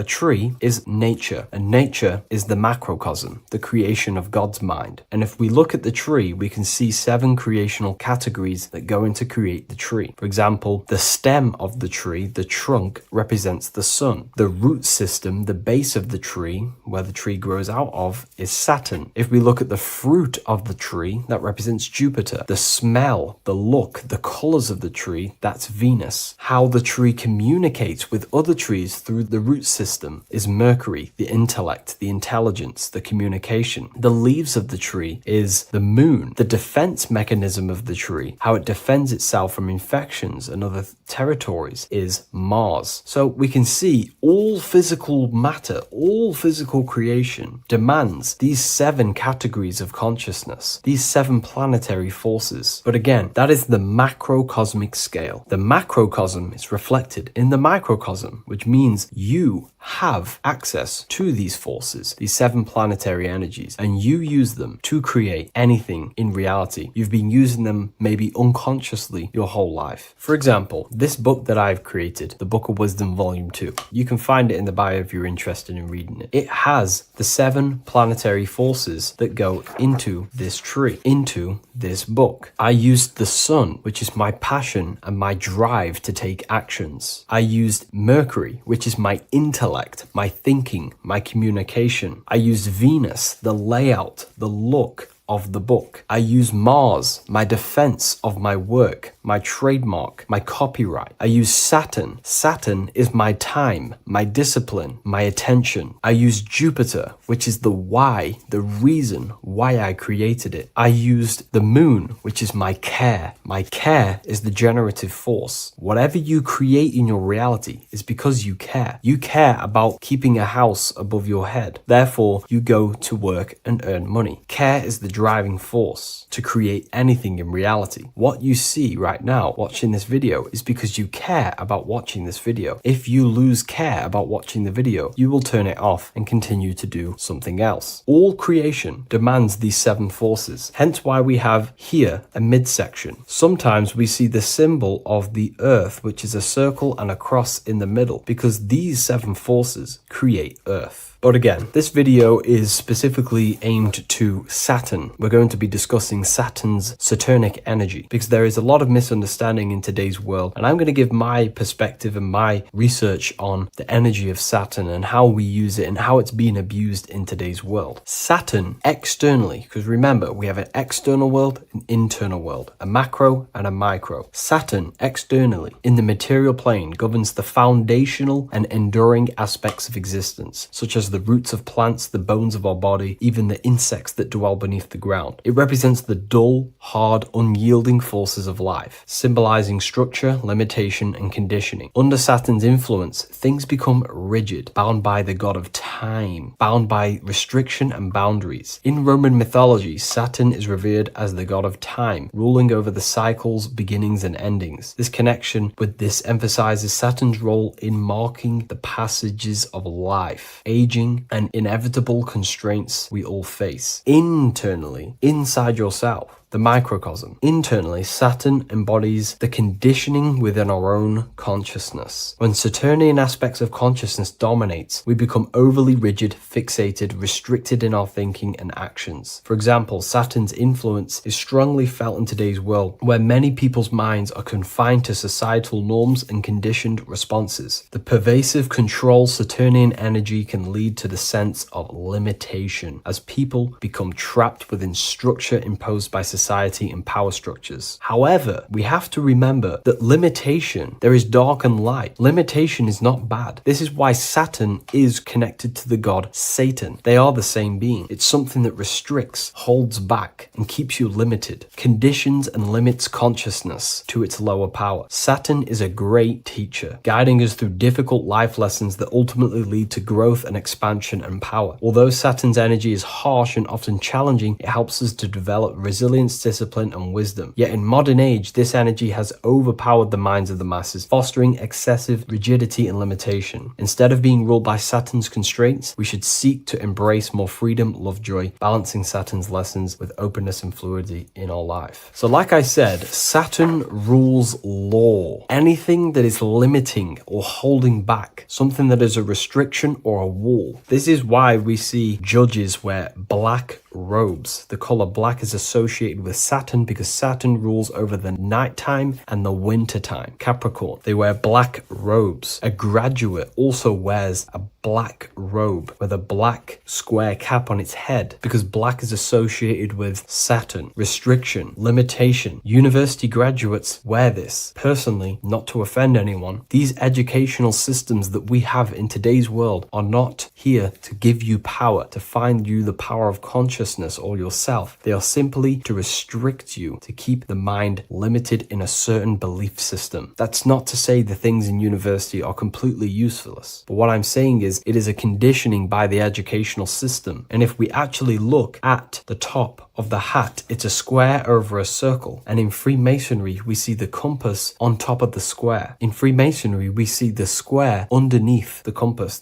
is nature, and nature is the macrocosm, the creation of God's mind. And if we look at the tree, we can see 7 creational categories that go into create the tree. For example, the stem of the tree, the trunk, represents the sun. The root system, the base of the tree, where the tree grows out of, is Saturn. If we look at the fruit of the tree, that represents Jupiter. The smell, the look, the colors of the tree, that's Venus. How the tree communicates with other trees through the root system is Mercury, the intellect, the intelligence, the communication. The leaves of the tree is the moon. The defense mechanism of the tree, how it defends itself from infections and other territories, is Mars. So we can see all physical matter, all physical creation demands these 7 categories of consciousness, these 7 planetary forces. But again, that is the macrocosmic scale. The macrocosm is reflected in the microcosm, which means you have access to these forces, these 7 planetary energies, and you use them to create anything in reality. You've been using them maybe unconsciously your whole life. For example, this book that I've created, the Book of Wisdom Volume 2, you can find it in the bio if you're interested in reading it. It has the 7 planetary forces that go into this tree, into this book. I used the sun, which is my passion and my drive to take actions. I used Mercury, which is my intellect, my thinking, my communication. I used Venus, the layout, the look of the book. I use Mars, my defense of my work, my trademark, my copyright. I use Saturn. Saturn is my time, my discipline, my attention. I use Jupiter, which is the why, the reason why I created it. I used the moon, which is my care. My care is the generative force. Whatever you create in your reality is because you care. You care about keeping a house above your head. Therefore, you go to work and earn money. Care is the driving force to create anything in reality. What you see right now watching this video is because you care about watching this video. If you lose care about watching the video, you will turn it off and continue to do something else. All creation demands these 7 forces, hence why we have here a midsection. Sometimes we see the symbol of the earth, which is a circle and a cross in the middle, because these 7 forces create earth. But again, this video is specifically aimed to Saturn. We're going to be discussing Saturn's Saturnic energy because there is a lot of misunderstanding in today's world, and I'm going to give my perspective and my research on the energy of Saturn and how we use it and how it's being abused in today's world. Saturn externally, because remember, we have an external world, an internal world, a macro and a micro. Saturn externally in the material plane governs the foundational and enduring aspects of existence, such as the roots of plants, the bones of our body, even the insects that dwell beneath the ground. It represents the dull, hard, unyielding forces of life, symbolizing structure, limitation, and conditioning. Under Saturn's influence, things become rigid, bound by the god of time, bound by restriction and boundaries. In Roman mythology, Saturn is revered as the god of time, ruling over the cycles, beginnings, and endings. This connection with this emphasizes Saturn's role in marking the passages of life, aging, and inevitable constraints we all face. Internally, inside yourself, the microcosm. Internally, Saturn embodies the conditioning within our own consciousness. When Saturnian aspects of consciousness dominates, we become overly rigid, fixated, restricted in our thinking and actions. For example, Saturn's influence is strongly felt in today's world, where many people's minds are confined to societal norms and conditioned responses. The pervasive control Saturnian energy can lead to the sense of limitation, as people become trapped within structure imposed by society and power structures. However, we have to remember that limitation, there is dark and light. Limitation is not bad. This is why Saturn is connected to the god Satan. They are the same being. It's something that restricts, holds back, and keeps you limited, conditions and limits consciousness to its lower power. Saturn is a great teacher, guiding us through difficult life lessons that ultimately lead to growth and expansion and power. Although Saturn's energy is harsh and often challenging, it helps us to develop resilience, discipline, and wisdom. Yet in modern age, this energy has overpowered the minds of the masses, fostering excessive rigidity and limitation. Instead of being ruled by Saturn's constraints, we should seek to embrace more freedom, love, joy, balancing Saturn's lessons with openness and fluidity in our life. So like I said, Saturn rules law. Anything that is limiting or holding back, something that is a restriction or a wall. This is why we see judges wear black robes. The color black is associated with Saturn because Saturn rules over the nighttime and the winter time. Capricorn, they wear black robes. A graduate also wears a black robe with a black square cap on its head because black is associated with Saturn, restriction, limitation. University graduates wear this. Personally, not to offend anyone, these educational systems that we have in today's world are not here to give you power, to find you the power of consciousness or yourself. They are simply to restrict you, to keep the mind limited in a certain belief system. That's not to say the things in university are completely useless, but what I'm saying is it is a conditioning by the educational system. And if we actually look at the top of the hat, it's a square over a circle. And in Freemasonry, we see the compass on top of the square. In Freemasonry, we see the square underneath the compass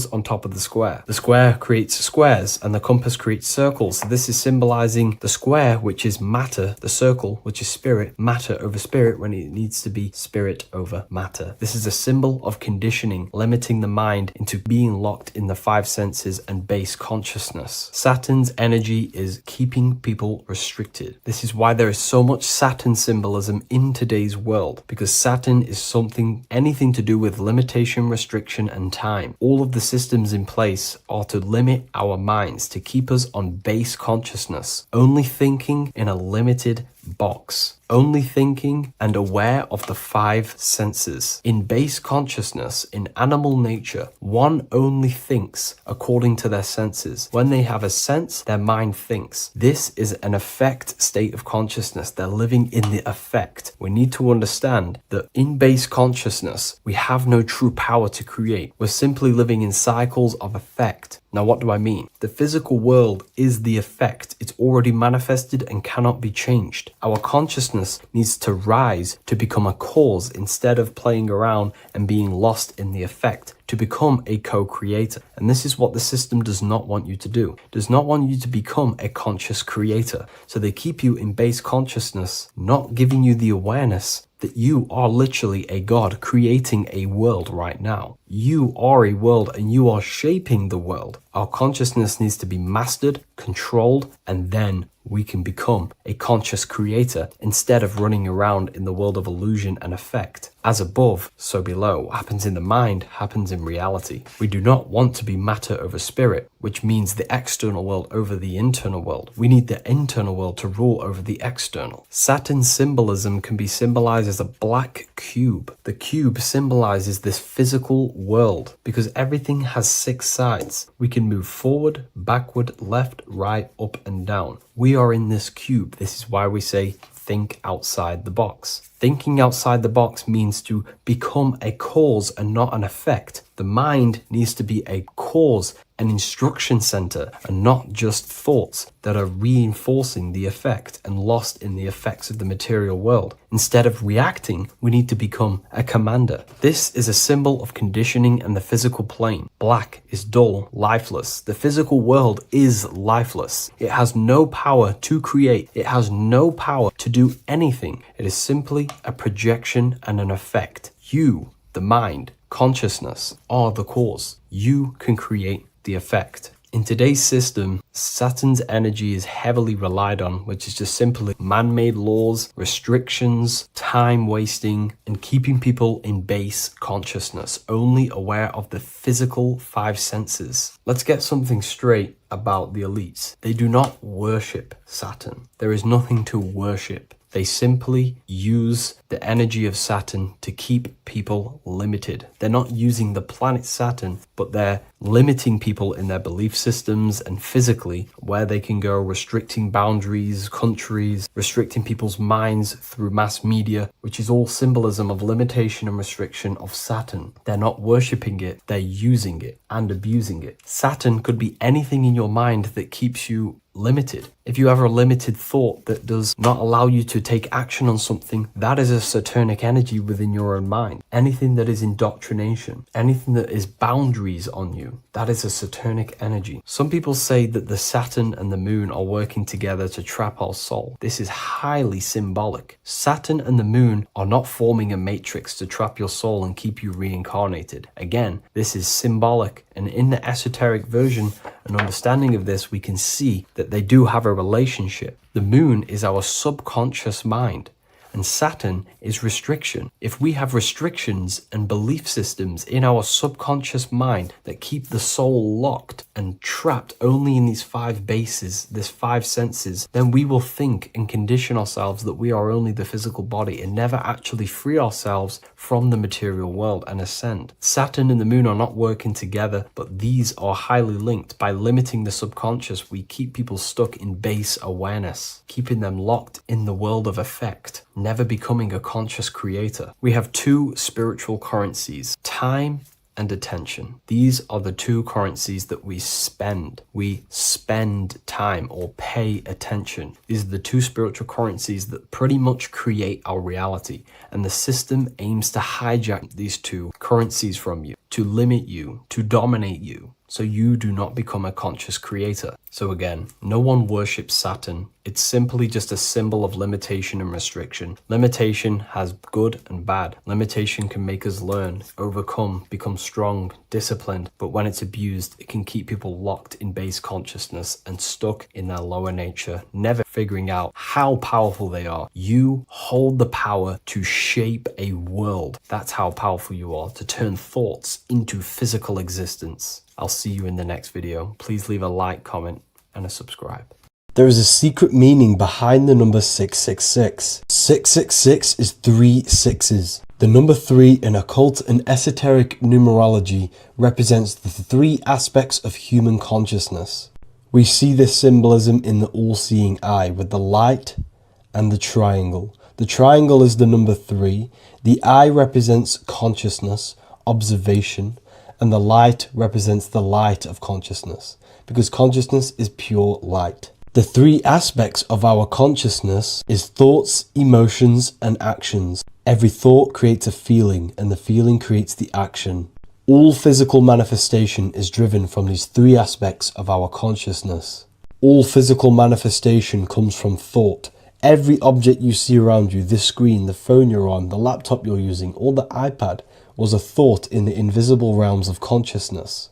on top of the square. The square creates squares and the compass creates circles. So this is symbolizing the square, which is matter, the circle, which is spirit, matter over spirit when it needs to be spirit over matter. This is a symbol of conditioning, limiting the mind into being locked in the five senses and base consciousness. Saturn's energy is keeping people restricted. This is why there is so much Saturn symbolism in today's world, because Saturn is anything to do with limitation, restriction, and time. All of the systems in place are to limit our minds, to keep us on base consciousness, only thinking in a limited box, only thinking and aware of the five senses. In base consciousness, in animal nature, one only thinks according to their senses. When they have a sense, their mind thinks. This is an affect state of consciousness. They're living in the affect. We need to understand that in base consciousness, we have no true power to create. We're simply living in cycles of affect. Now, what do I mean? The physical world is the effect. It's already manifested and cannot be changed. Our consciousness needs to rise to become a cause instead of playing around and being lost in the effect, to become a co-creator. And this is what the system does not want you to do. It does not want you to become a conscious creator. So they keep you in base consciousness, not giving you the awareness that you are literally a God creating a world right now. You are a world and you are shaping the world. Our consciousness needs to be mastered, controlled, and then we can become a conscious creator instead of running around in the world of illusion and effect. As above, so below. What happens in the mind happens in reality. We do not want to be matter over spirit, which means the external world over the internal world. We need the internal world to rule over the external. Saturn's symbolism can be symbolized as a black cube. The cube symbolizes this physical world because everything has 6 sides. We can move forward, backward, left, right, up, and down. We are in this cube. This is why we say think outside the box. Thinking outside the box means to become a cause and not an effect. The mind needs to be a cause, an instruction center, and not just thoughts that are reinforcing the effect and lost in the effects of the material world. Instead of reacting, we need to become a commander. This is a symbol of conditioning and the physical plane. Black is dull, lifeless. The physical world is lifeless. It has no power to create. It has no power to do anything. It is simply a projection and an effect. You, the mind, consciousness, are the cause. You can create the effect. In today's system, Saturn's energy is heavily relied on, which is just simply man-made laws, restrictions, time wasting, and keeping people in base consciousness, only aware of the physical 5 senses. Let's get something straight about the elites. They do not worship Saturn. There is nothing to worship. They simply use the energy of Saturn to keep people limited. They're not using the planet Saturn, but they're limiting people in their belief systems and physically where they can go, restricting boundaries, countries, restricting people's minds through mass media, which is all symbolism of limitation and restriction of Saturn. They're not worshipping it, they're using it and abusing it. Saturn could be anything in your mind that keeps you limited. If you have a limited thought that does not allow you to take action on something, that is a Saturnic energy within your own mind. Anything that is indoctrination, anything that is boundaries on you, that is a Saturnic energy. Some people say that the Saturn and the moon are working together to trap our soul. This is highly symbolic. Saturn and the moon are not forming a matrix to trap your soul and keep you reincarnated. Again, this is symbolic, and in the esoteric version and understanding of this, we can see that they do have a relationship. The moon is our subconscious mind, and Saturn is restriction. If we have restrictions and belief systems in our subconscious mind that keep the soul locked and trapped only in these 5 bases, this 5 senses, then we will think and condition ourselves that we are only the physical body and never actually free ourselves from the material world and ascend. Saturn and the moon are not working together, but these are highly linked. By limiting the subconscious, we keep people stuck in base awareness, keeping them locked in the world of effect, never becoming a conscious creator. We have 2 spiritual currencies, time and attention. These are the 2 currencies that we spend. We spend time or pay attention. These are the 2 spiritual currencies that pretty much create our reality. And the system aims to hijack these 2 currencies from you, to limit you, to dominate you, so you do not become a conscious creator. So again, no one worships Saturn. It's simply just a symbol of limitation and restriction. Limitation has good and bad. Limitation can make us learn, overcome, become strong, disciplined. But when it's abused, it can keep people locked in base consciousness and stuck in their lower nature, never figuring out how powerful they are. You hold the power to shape a world. That's how powerful you are, to turn thoughts into physical existence. I'll see you in the next video. Please leave a like, comment, and a subscribe. There is a secret meaning behind the number 666. 666 is 3 sixes. The number 3 in occult and esoteric numerology represents the 3 aspects of human consciousness. We see this symbolism in the all-seeing eye with the light and the triangle. The triangle is the number 3. The eye represents consciousness, observation, and the light represents the light of consciousness, because consciousness is pure light. The 3 aspects of our consciousness is thoughts, emotions, and actions. Every thought creates a feeling, and the feeling creates the action. All physical manifestation is driven from these 3 aspects of our consciousness. All physical manifestation comes from thought. Every object you see around you, this screen, the phone you're on, the laptop you're using, or the iPad, was a thought in the invisible realms of consciousness.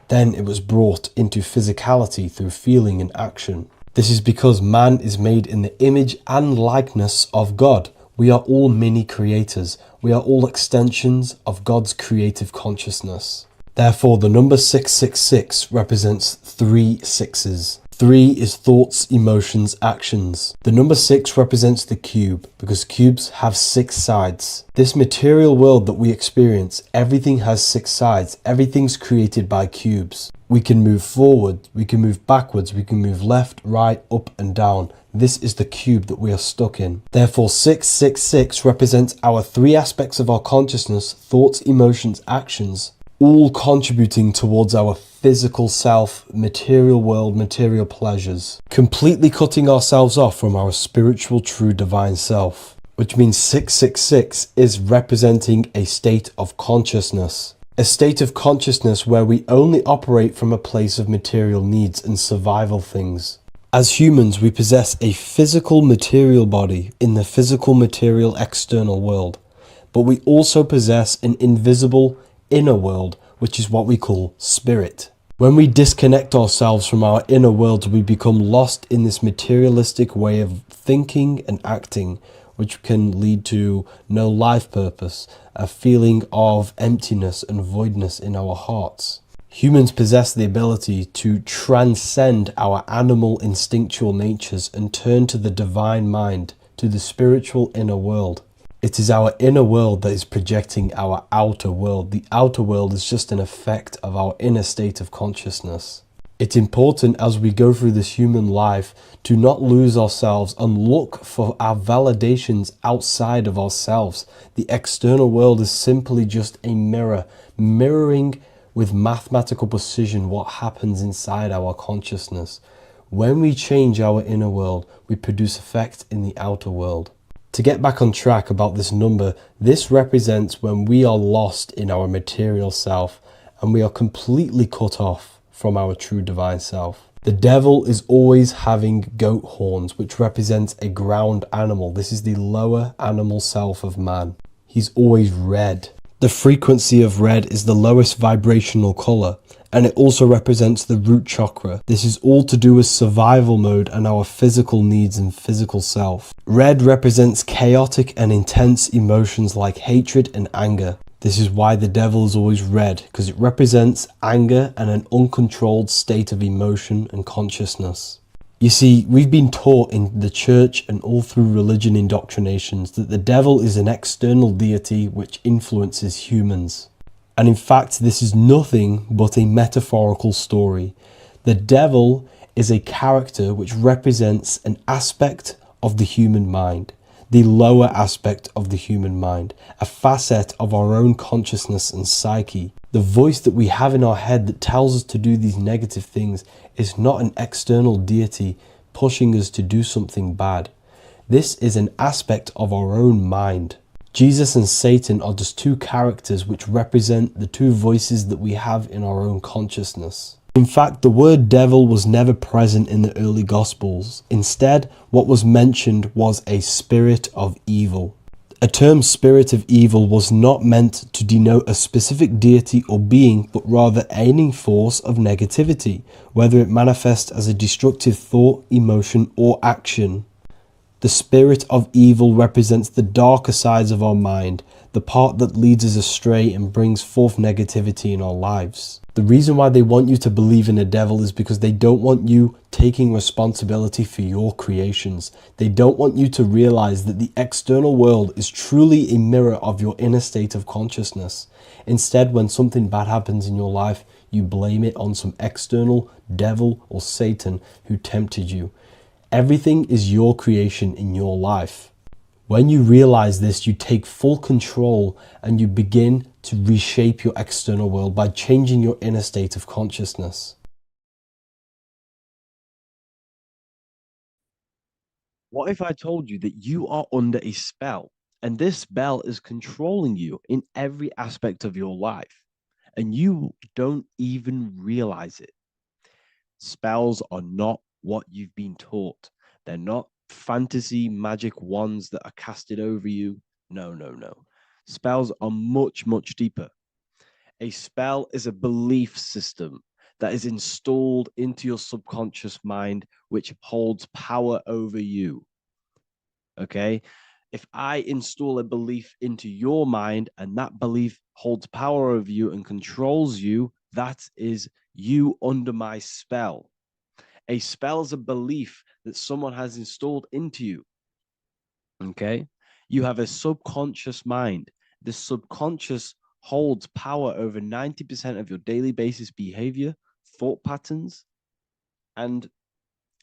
Then it was brought into physicality through feeling and action. This is because man is made in the image and likeness of God. We are all mini creators. We are all extensions of God's creative consciousness. Therefore, the number 666 represents 3 sixes. 3 is thoughts, emotions, actions. The number 6 represents the cube because cubes have 6 sides. This material world that we experience, everything has 6 sides. Everything's created by cubes. We can move forward, we can move backwards, we can move left, right, up and down. This is the cube that we are stuck in. Therefore, 666 represents our 3 aspects of our consciousness, thoughts, emotions, actions, all contributing towards our physical self, material world, material pleasures, completely cutting ourselves off from our spiritual, true, divine self, which means 666 is representing a state of consciousness. A state of consciousness where we only operate from a place of material needs and survival things. As humans, we possess a physical material body in the physical material external world, but we also possess an invisible inner world, which is what we call spirit. When we disconnect ourselves from our inner worlds, we become lost in this materialistic way of thinking and acting, which can lead to no life purpose, a feeling of emptiness and voidness in our hearts. Humans possess the ability to transcend our animal instinctual natures and turn to the divine mind, to the spiritual inner world. It is our inner world that is projecting our outer world. The outer world is just an effect of our inner state of consciousness. It's important as we go through this human life to not lose ourselves and look for our validations outside of ourselves. The external world is simply just a mirror, mirroring with mathematical precision what happens inside our consciousness. When we change our inner world, we produce effect in the outer world. To get back on track about this number, this represents when we are lost in our material self and we are completely cut off from our true divine self. The devil is always having goat horns, which represents a ground animal. This is the lower animal self of man. He's always red. The frequency of red is the lowest vibrational color, and it also represents the root chakra. This is all to do with survival mode and our physical needs and physical self. Red represents chaotic and intense emotions like hatred and anger. This is why the devil is always red, because it represents anger and an uncontrolled state of emotion and consciousness. You see, we've been taught in the church and all through religion indoctrinations that the devil is an external deity which influences humans. And in fact, this is nothing but a metaphorical story. The devil is a character which represents an aspect of the human mind, the lower aspect of the human mind, a facet of our own consciousness and psyche. The voice that we have in our head that tells us to do these negative things is not an external deity pushing us to do something bad. This is an aspect of our own mind. Jesus and Satan are just 2 characters which represent the 2 voices that we have in our own consciousness. In fact, the word devil was never present in the early Gospels. Instead, what was mentioned was a spirit of evil. A term spirit of evil was not meant to denote a specific deity or being, but rather any force of negativity, whether it manifests as a destructive thought, emotion, or action. The spirit of evil represents the darker sides of our mind, the part that leads us astray and brings forth negativity in our lives. The reason why they want you to believe in a devil is because they don't want you taking responsibility for your creations. They don't want you to realize that the external world is truly a mirror of your inner state of consciousness. Instead, when something bad happens in your life, you blame it on some external devil or Satan who tempted you. Everything is your creation in your life. When you realize this, you take full control and you begin to reshape your external world by changing your inner state of consciousness. What if I told you that you are under a spell and this spell is controlling you in every aspect of your life and you don't even realize it? Spells are not what you've been taught. They're not fantasy magic wands that are casted over you. No, no, no. Spells are much, much deeper. A spell is a belief system that is installed into your subconscious mind, which holds power over you. Okay? If I install a belief into your mind and that belief holds power over you and controls you, that is you under my spell. A spell is a belief that someone has installed into you. Okay? You have a subconscious mind. The subconscious holds power over 90% of your daily basis behavior, thought patterns, and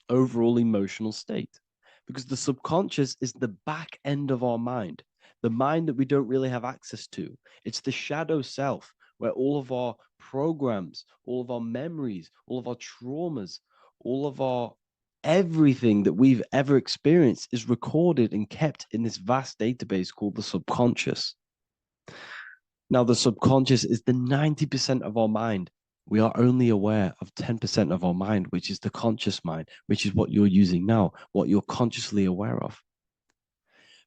overall emotional state. Because the subconscious is the back end of our mind, the mind that we don't really have access to. It's the shadow self where all of our programs, all of our memories, all of our traumas, all of our everything that we've ever experienced is recorded and kept in this vast database called the subconscious. Now, the subconscious is the 90% of our mind. We are only aware of 10% of our mind, which is the conscious mind, which is what you're using now, what you're consciously aware of.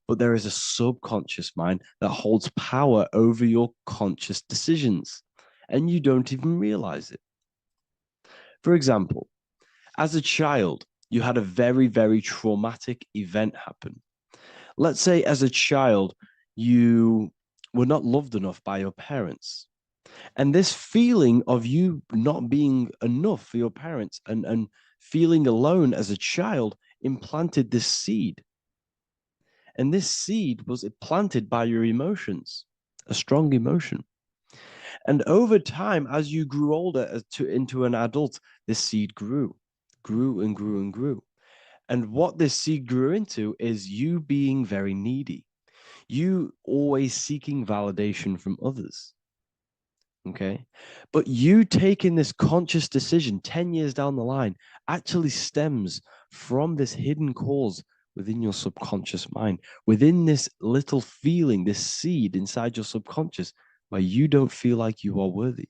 But there is a subconscious mind that holds power over your conscious decisions, and you don't even realize it. For example, as a child, you had a very, very traumatic event happen. Let's say as a child, you were not loved enough by your parents. And this feeling of you not being enough for your parents and feeling alone as a child implanted this seed. And this seed was planted by your emotions, a strong emotion. And over time, as you grew older into an adult, this seed grew and grew and grew. And what this seed grew into is you being very needy, you always seeking validation from others. Okay. But you taking this conscious decision 10 years down the line actually stems from this hidden cause within your subconscious mind, within this little feeling, this seed inside your subconscious where you don't feel like you are worthy.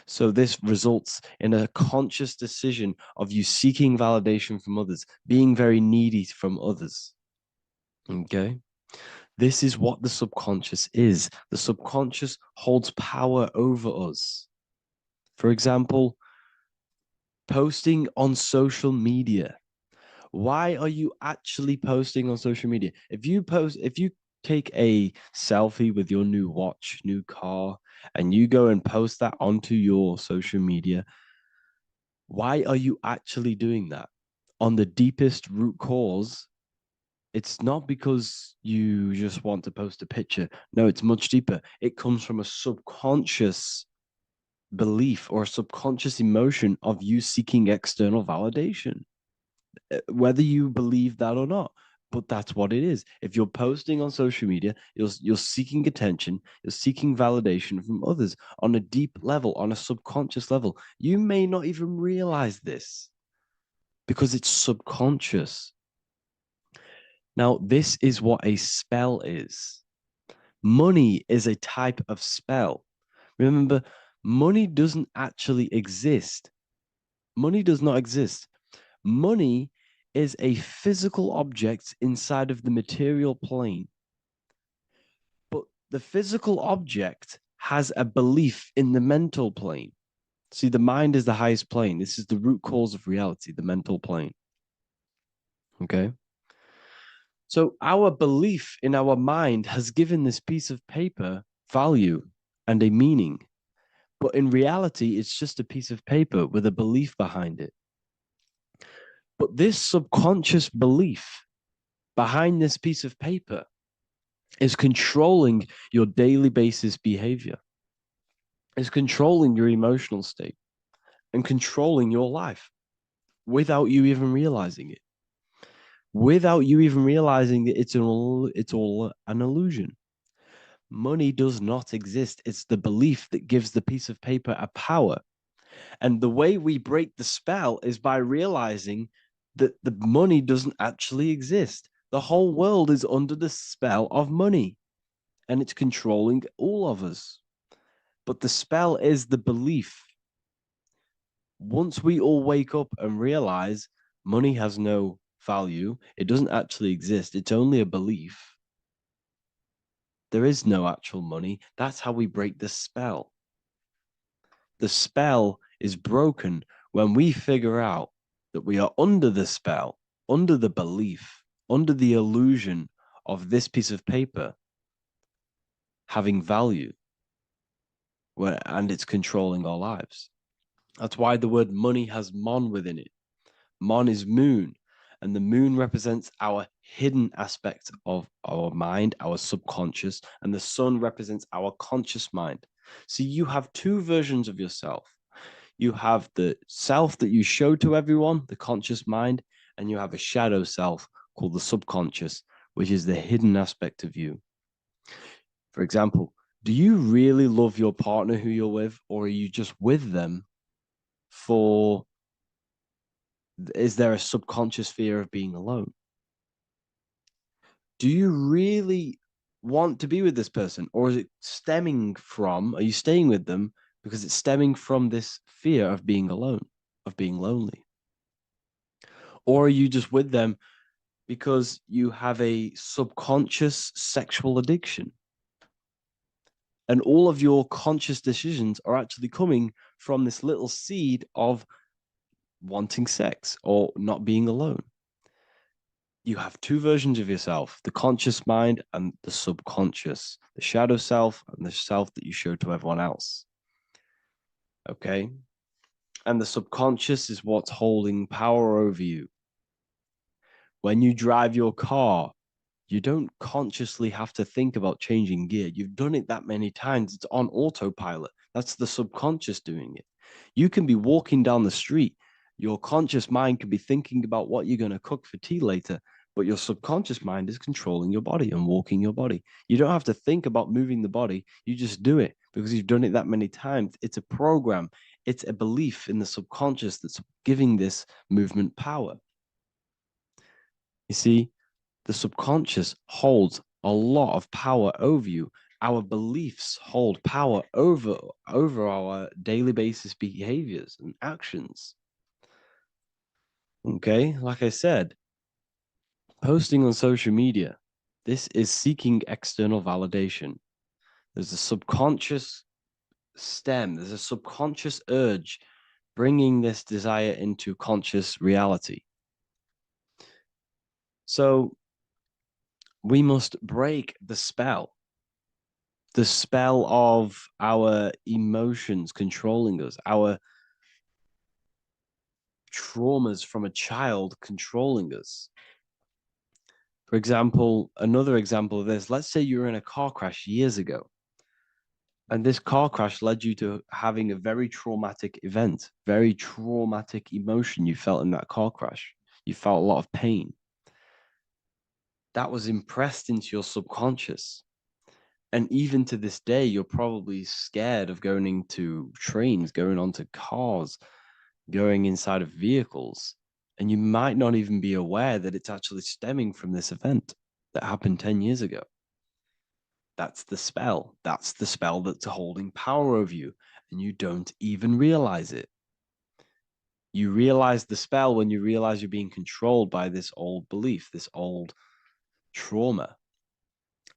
So this results in a conscious decision of you seeking validation from others, being very needy from others. Okay. This is what the subconscious is. The subconscious holds power over us. For example, posting on social media. Why are you actually posting on social media? If you take a selfie with your new watch, new car, and you go and post that onto your social media, why are you actually doing that? On the deepest root cause, it's not because you just want to post a picture. No, it's much deeper. It comes from a subconscious belief or a subconscious emotion of you seeking external validation, whether you believe that or not. But that's what it is. If you're posting on social media, you're seeking attention, you're seeking validation from others on a deep level, on a subconscious level. You may not even realize this because it's subconscious. Now, this is what a spell is. Money is a type of spell. Remember, money doesn't actually exist. Money does not exist. Money is a physical object inside of the material plane. But the physical object has a belief in the mental plane. See, the mind is the highest plane. This is the root cause of reality, the mental plane. Okay? So our belief in our mind has given this piece of paper value and a meaning. But in reality, it's just a piece of paper with a belief behind it. But this subconscious belief behind this piece of paper is controlling your daily basis behavior, is controlling your emotional state and controlling your life without you even realizing it. Without you even realizing that it's all an illusion. Money does not exist. It's the belief that gives the piece of paper a power. And the way we break the spell is by realizing that the money doesn't actually exist. The whole world is under the spell of money, and it's controlling all of us. But the spell is the belief. Once we all wake up and realize money has no value. It doesn't actually exist. It's only a belief. There is no actual money. That's how we break the spell. The spell is broken when we figure out that we are under the spell, under the belief, under the illusion of this piece of paper having value, and it's controlling our lives. That's why the word money has mon within it. Mon is moon, and the moon represents our hidden aspect of our mind, our subconscious, and the sun represents our conscious mind. So you have two versions of yourself. You have the self that you show to everyone, the conscious mind, and you have a shadow self called the subconscious, which is the hidden aspect of you. For example, do you really love your partner who you're with, or are you just with them for, is there a subconscious fear of being alone? Do you really want to be with this person, or is it stemming from, are you staying with them because it's stemming from this fear of being alone, of being lonely? Or are you just with them because you have a subconscious sexual addiction? And all of your conscious decisions are actually coming from this little seed of wanting sex or not being alone. You have two versions of yourself, the conscious mind and the subconscious, the shadow self and the self that you show to everyone else. Okay? And the subconscious is what's holding power over you. When you drive your car, you don't consciously have to think about changing gear. You've done it that many times. It's on autopilot. That's the subconscious doing it. You can be walking down the street. Your conscious mind can be thinking about what you're going to cook for tea later, but your subconscious mind is controlling your body and walking your body. You don't have to think about moving the body. You just do it because you've done it that many times. It's a program. It's a belief in the subconscious that's giving this movement power. You see, the subconscious holds a lot of power over you. Our beliefs hold power over our daily basis behaviors and actions. Okay, like I said, posting on social media, this is seeking external validation. There's a subconscious stem, there's a subconscious urge bringing this desire into conscious reality. So we must break the spell of our emotions controlling us, our traumas from a child controlling us. For example, another example of this, let's say you were in a car crash years ago, and this car crash led you to having a very traumatic event, very traumatic emotion you felt in that car crash. You felt a lot of pain. That was impressed into your subconscious. And even to this day, you're probably scared of going into trains, going onto cars, going inside of vehicles. And you might not even be aware that it's actually stemming from this event that happened 10 years ago. That's the spell. That's the spell that's holding power over you. And you don't even realize it. You realize the spell when you realize you're being controlled by this old belief, this old trauma.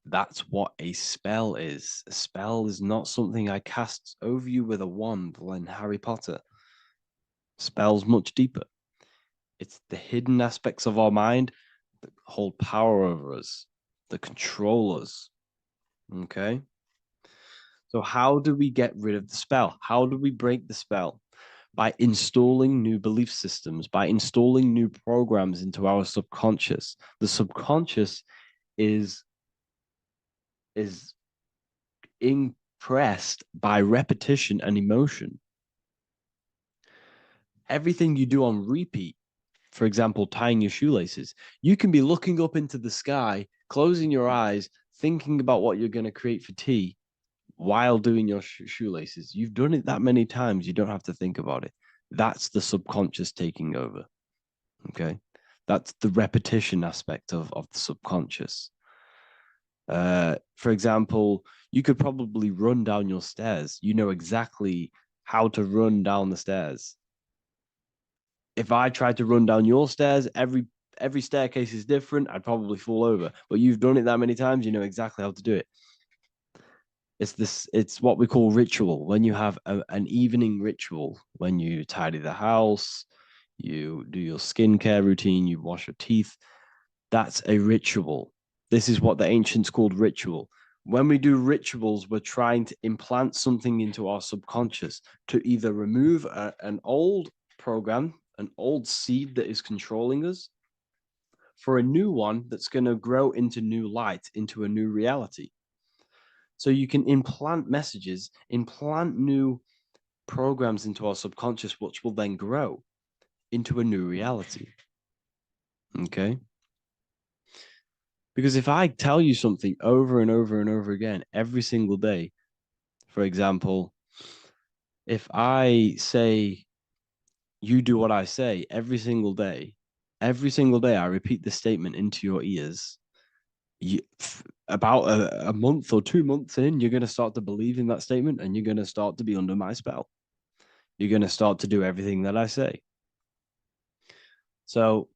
That's what a spell is. A spell is not something I cast over you with a wand like Harry Potter. Spell's much deeper. It's the hidden aspects of our mind that hold power over us, that control us. Okay? So how do we get rid of the spell? How do we break the spell? By installing new belief systems, by installing new programs into our subconscious. The subconscious is impressed by repetition and emotion. Everything you do on repeat, for example, tying your shoelaces, you can be looking up into the sky, closing your eyes, thinking about what you're going to create for tea while doing your shoelaces. You've done it that many times, you don't have to think about it. That's the subconscious taking over. Okay. That's the repetition aspect of the subconscious. For example, you could probably run down your stairs. You know exactly how to run down the stairs. If I tried to run down your stairs, every every staircase is different, I'd probably fall over. But you've done it that many times, you know exactly how to do it. It's what we call ritual. When you have an evening ritual, when you tidy the house, you do your skincare routine, you wash your teeth, that's a ritual. This is what the ancients called ritual. When we do rituals, we're trying to implant something into our subconscious to either remove an old program, an old seed that is controlling us, for a new one that's going to grow into new light, into a new reality. So you can implant messages, implant new programs into our subconscious, which will then grow into a new reality. Okay? Because if I tell you something over and over and over again every single day, for example, if I say, you do what I say every single day I repeat this statement into your ears, about a month or 2 months in, you're going to start to believe in that statement and you're going to start to be under my spell. You're going to start to do everything that I say. So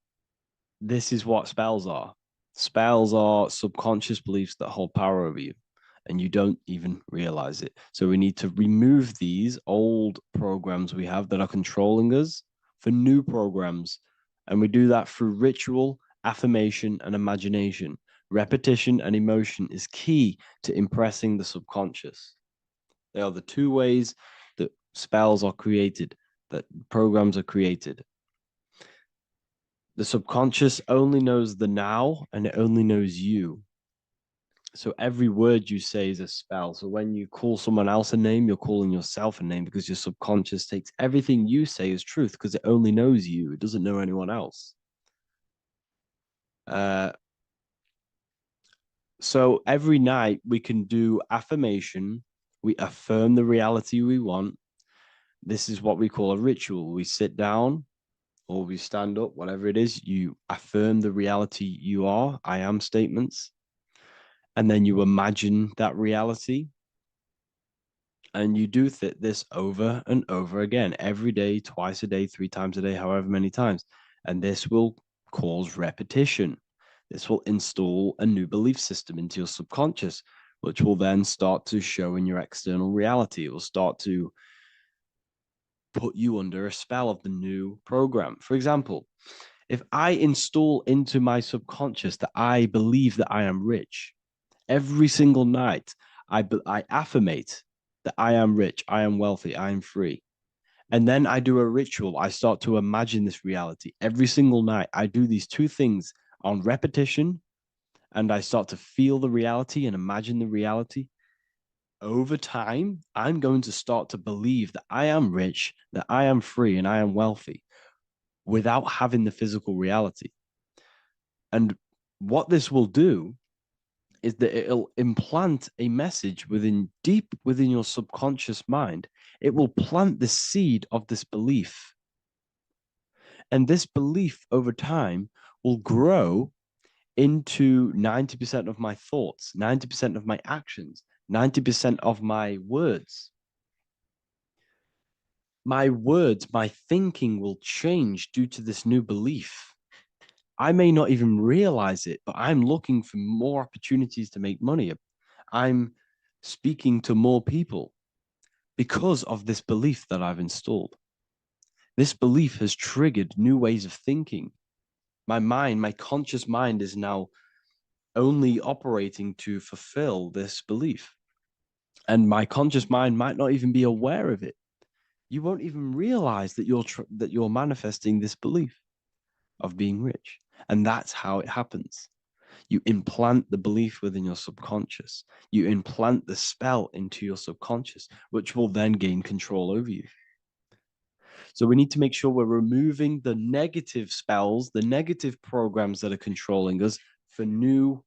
this is what spells are. Spells are subconscious beliefs that hold power over you, and you don't even realize it. So we need to remove these old programs we have that are controlling us for new programs. And we do that through ritual, affirmation, and imagination. Repetition and emotion is key to impressing the subconscious. They are the two ways that spells are created, that programs are created. The subconscious only knows the now, and it only knows you. So every word you say is a spell. So when you call someone else a name, you're calling yourself a name, because your subconscious takes everything you say as truth, because it only knows you. It doesn't know anyone else. So every night we can do affirmation. We affirm the reality we want. This is what we call a ritual. We sit down or we stand up, whatever it is, you affirm the reality you are, I am statements. And then you imagine that reality. And you do this over and over again, every day, twice a day, 3 times a day, however many times. And this will cause repetition. This will install a new belief system into your subconscious, which will then start to show in your external reality. It will start to put you under a spell of the new program. For example, if I install into my subconscious that I believe that I am rich, every single night I affirmate that I am rich, I am wealthy, I am free. And then I do a ritual. I start to imagine this reality every single night. I do these two things on repetition, and I start to feel the reality and imagine the reality. Over time, I'm going to start to believe that I am rich, that I am free, and I am wealthy without having the physical reality. And what this will do is that it'll implant a message deep within your subconscious mind. It will plant the seed of this belief. And this belief over time will grow into 90% of my thoughts, 90% of my actions, 90% of my words. My words, my thinking will change due to this new belief. I may not even realize it, but I'm looking for more opportunities to make money. I'm speaking to more people because of this belief that I've installed. This belief has triggered new ways of thinking. My mind, my conscious mind, is now only operating to fulfill this belief. And my conscious mind might not even be aware of it. You won't even realize that you're manifesting this belief of being rich. And that's how it happens. You implant the belief within your subconscious. You implant the spell into your subconscious, which will then gain control over you. So we need to make sure we're removing the negative spells, the negative programs that are controlling us, for new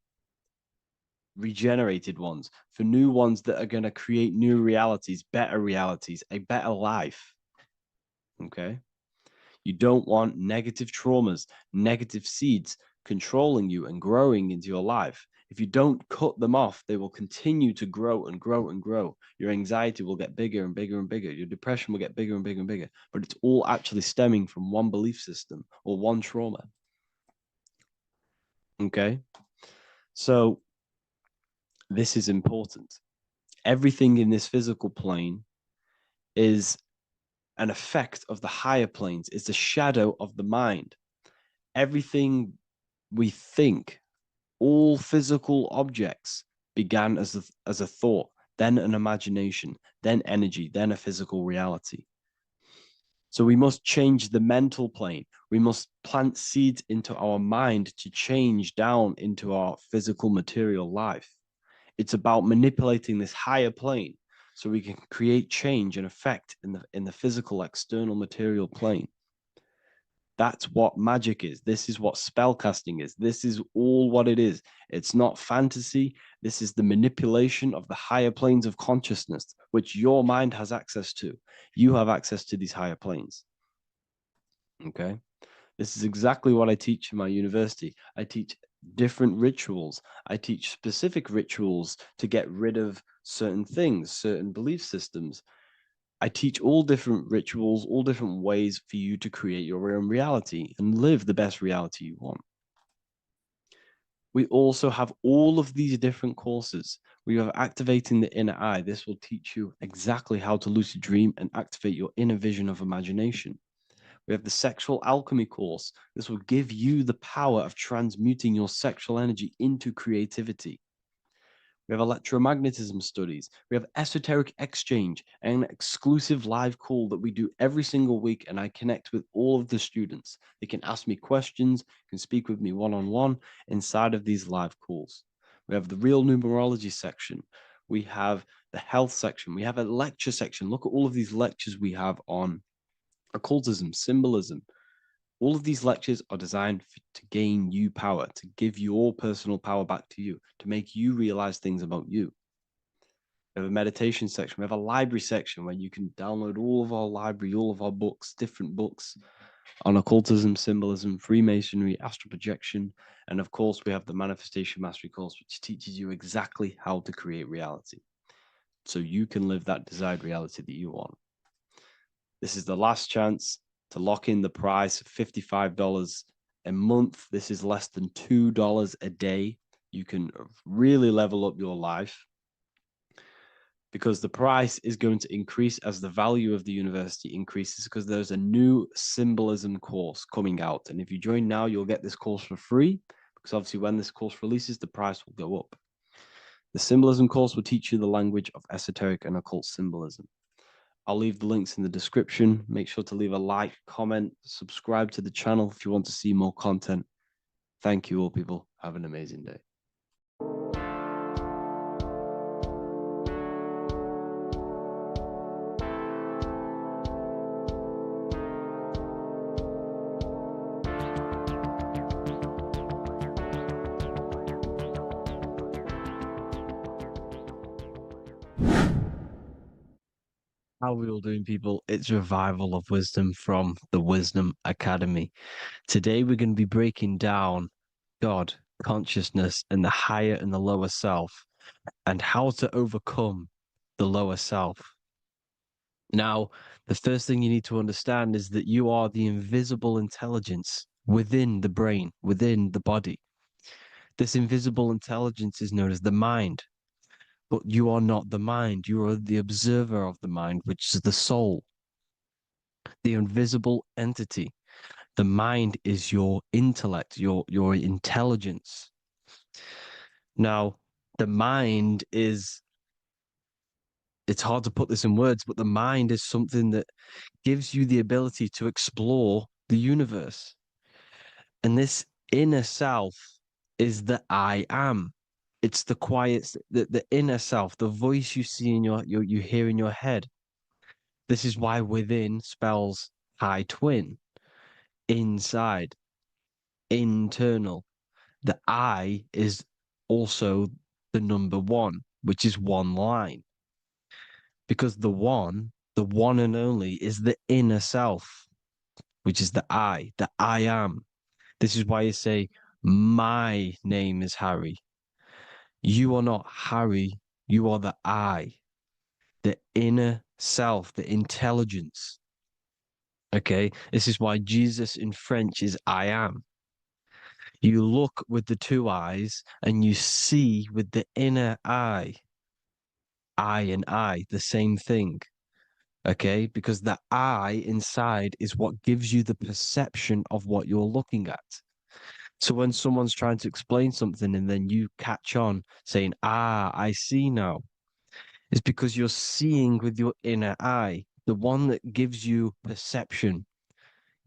regenerated ones, for new ones that are going to create new realities, a better life. Okay? You don't want negative traumas, negative seeds controlling you and growing into your life. If you don't cut them off, they will continue to grow and grow and grow. Your anxiety will get bigger and bigger and bigger. Your depression will get bigger and bigger and bigger. But it's all actually stemming from one belief system or one trauma. Okay. So this is important. Everything in this physical plane is an effect of the higher planes. It's a shadow of the mind. Everything we think, all physical objects began as a thought, then an imagination, then energy, then a physical reality. So we must change the mental plane. We must plant seeds into our mind to change down into our physical material life. It's about manipulating this higher plane so we can create change and effect in the physical external material plane. That's what magic is. This is what spellcasting is. This is all what it is. It's not fantasy. This is the manipulation of the higher planes of consciousness, which your mind has access to. You have access to these higher planes. Okay. This is exactly what I teach in my university. I teach different rituals. I teach specific rituals to get rid of certain things, certain belief systems. I teach all different rituals, all different ways for you to create your own reality and live the best reality you want. We also have all of these different courses. We have activating the inner eye. This will teach you exactly how to lucid dream and activate your inner vision of imagination. We have the sexual alchemy course. This will give you the power of transmuting your sexual energy into creativity. We have electromagnetism studies. We have esoteric exchange, an exclusive live call that we do every single week. And I connect with all of the students. They can ask me questions, can speak with me one-on-one inside of these live calls. We have the real numerology section. We have the health section. We have a lecture section. Look at all of these lectures we have on occultism, symbolism. All of these lectures are designed to gain you power, to give your personal power back to you, to make you realize things about you. We have a meditation section. We have a library section where you can download all of our library, all of our books, different books on occultism, symbolism, Freemasonry, astral projection. And of course, we have the Manifestation Mastery course, which teaches you exactly how to create reality so you can live that desired reality that you want. This is the last chance to lock in the price of $55 a month. This is less than $2 a day. You can really level up your life because the price is going to increase as the value of the university increases because there's a new symbolism course coming out. And if you join now, you'll get this course for free because obviously when this course releases, the price will go up. The symbolism course will teach you the language of esoteric and occult symbolism. I'll leave the links in the description. Make sure to leave a like, comment, subscribe to the channel if you want to see more content. Thank you all, people. Have an amazing day. How are we all doing, people? It's Revival of Wisdom from the Wisdom Academy. Today, we're going to be breaking down God, consciousness, and the higher and the lower self, and how to overcome the lower self. Now, the first thing you need to understand is that you are the invisible intelligence within the brain, within the body. This invisible intelligence is known as the mind. But you are not the mind. You are the observer of the mind, which is the soul, the invisible entity. The mind is your intellect, your intelligence. Now, the mind is, it's hard to put this in words, but the mind is something that gives you the ability to explore the universe. And this inner self is the I am. It's the quiet, the inner self, the voice you see in you hear in your head. This is why within spells high twin, inside, internal. The I is also the number one, which is one line. Because the one and only, is the inner self, which is the I am. This is why you say, my name is Harry. You are not Harry, you are the I, the inner self, the intelligence. Okay, this is why Jesus in French is I am. You look with the two eyes and you see with the inner eye and eye, the same thing. Okay, because the eye inside is what gives you the perception of what you're looking at. So when someone's trying to explain something and then you catch on saying, I see now, it's because you're seeing with your inner eye, the one that gives you perception,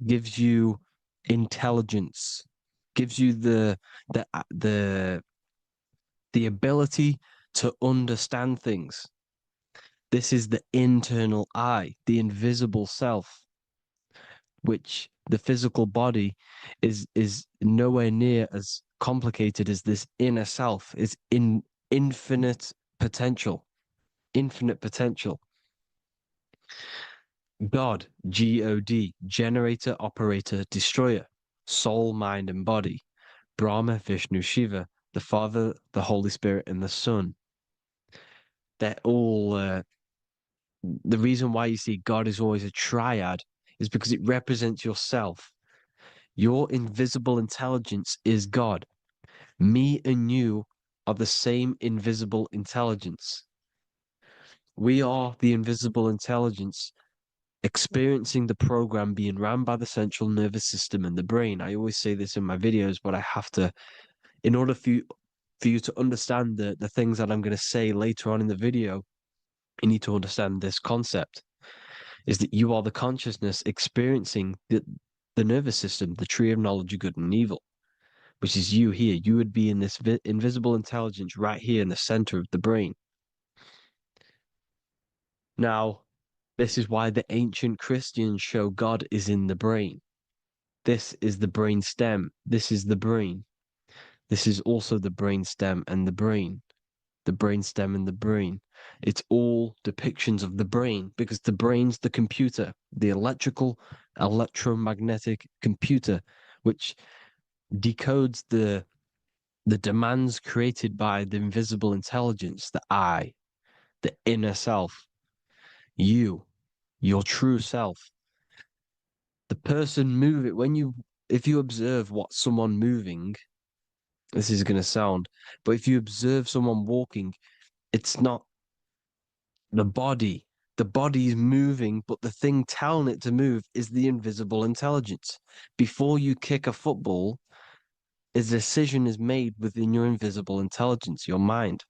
gives you intelligence, gives you the the ability to understand things. This is the internal eye, the invisible self, which the physical body is nowhere near as complicated as this inner self. Is in infinite potential, infinite potential. God, God, generator, operator, destroyer, soul, mind, and body, Brahma, Vishnu, Shiva, the Father, the Holy Spirit, and the Son. They're all the reason why you see God is always a triad is because it represents yourself. Your invisible intelligence is God. Me and you are the same invisible intelligence. We are the invisible intelligence experiencing the program being run by the central nervous system and the brain. I always say this in my videos, but I have to, in order for you to understand the things that I'm going to say later on in the video, you need to understand this concept, is that you are the consciousness experiencing the nervous system, the tree of knowledge of good and evil, which is you here. You would be in this invisible intelligence right here in the center of the brain. Now, this is why the ancient Christians show God is in the brain. This is the brain stem. This is the brain. This is also the brain stem and the brain. The brain stem and the brain. It's all depictions of the brain because the brain's the computer, the electromagnetic computer, which decodes the demands created by the invisible intelligence, the I, the inner self, you, your true self. The person moving, if you observe what someone moving, this is going to sound, but if you observe someone walking, it's not the body. The body is moving, but the thing telling it to move is the invisible intelligence. Before you kick a football, a decision is made within your invisible intelligence, your mind.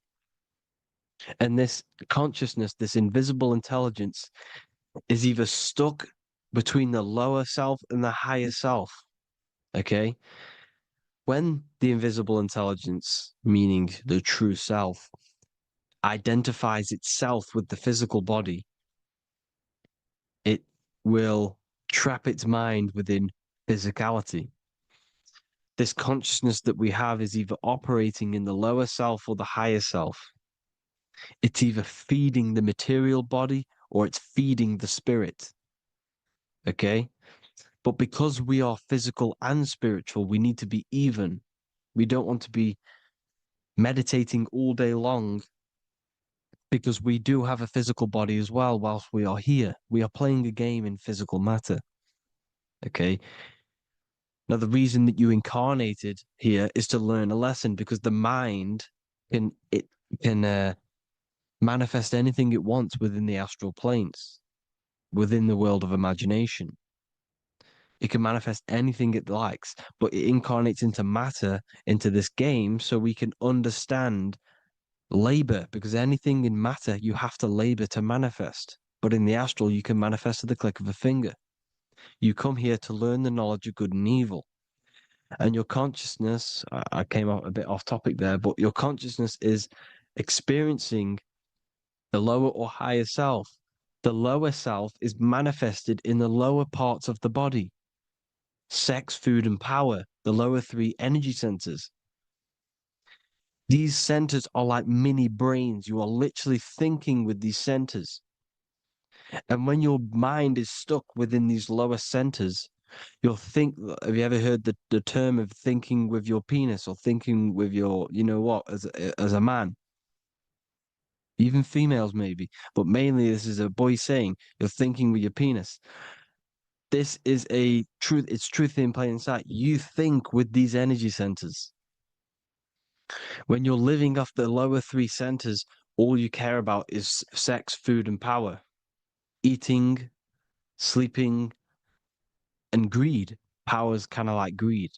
And this consciousness, this invisible intelligence, is either stuck between the lower self and the higher self. Okay? When the invisible intelligence, meaning the true self, identifies itself with the physical body, it will trap its mind within physicality. This consciousness that we have is either operating in the lower self or the higher self. It's either feeding the material body or it's feeding the spirit. Okay? But because we are physical and spiritual, we need to be even. We don't want to be meditating all day long because we do have a physical body as well whilst we are here. We are playing a game in physical matter. Okay? Now, the reason that you incarnated here is to learn a lesson because the mind can manifest anything it wants within the astral planes, within the world of imagination. It can manifest anything it likes, but it incarnates into matter, into this game, so we can understand labor, because anything in matter, you have to labor to manifest. But in the astral, you can manifest at the click of a finger. You come here to learn the knowledge of good and evil. And your consciousness, I came out a bit off topic there, but your consciousness is experiencing the lower or higher self. The lower self is manifested in the lower parts of the body. Sex, food, and power, the lower three energy centers. These centers are like mini brains. You are literally thinking with these centers. And when your mind is stuck within these lower centers, you'll think, have you ever heard the term of thinking with your penis or thinking with your, you know what, as a man? Even females maybe, but mainly this is a boy saying, you're thinking with your penis. This is a truth. It's truth in plain sight. You think with these energy centers. When you're living off the lower three centers, all you care about is sex, food, and power, eating, sleeping, and greed. Power's kind of like greed.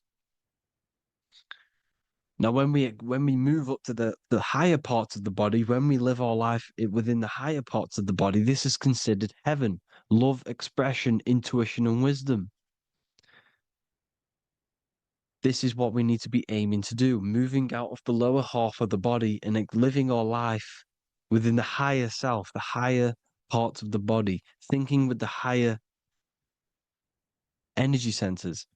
Now, when we move up to the higher parts of the body, when we live our life within the higher parts of the body, this is considered heaven, love, expression, intuition, and wisdom. This is what we need to be aiming to do, moving out of the lower half of the body and living our life within the higher self, the higher parts of the body, thinking with the higher energy centers,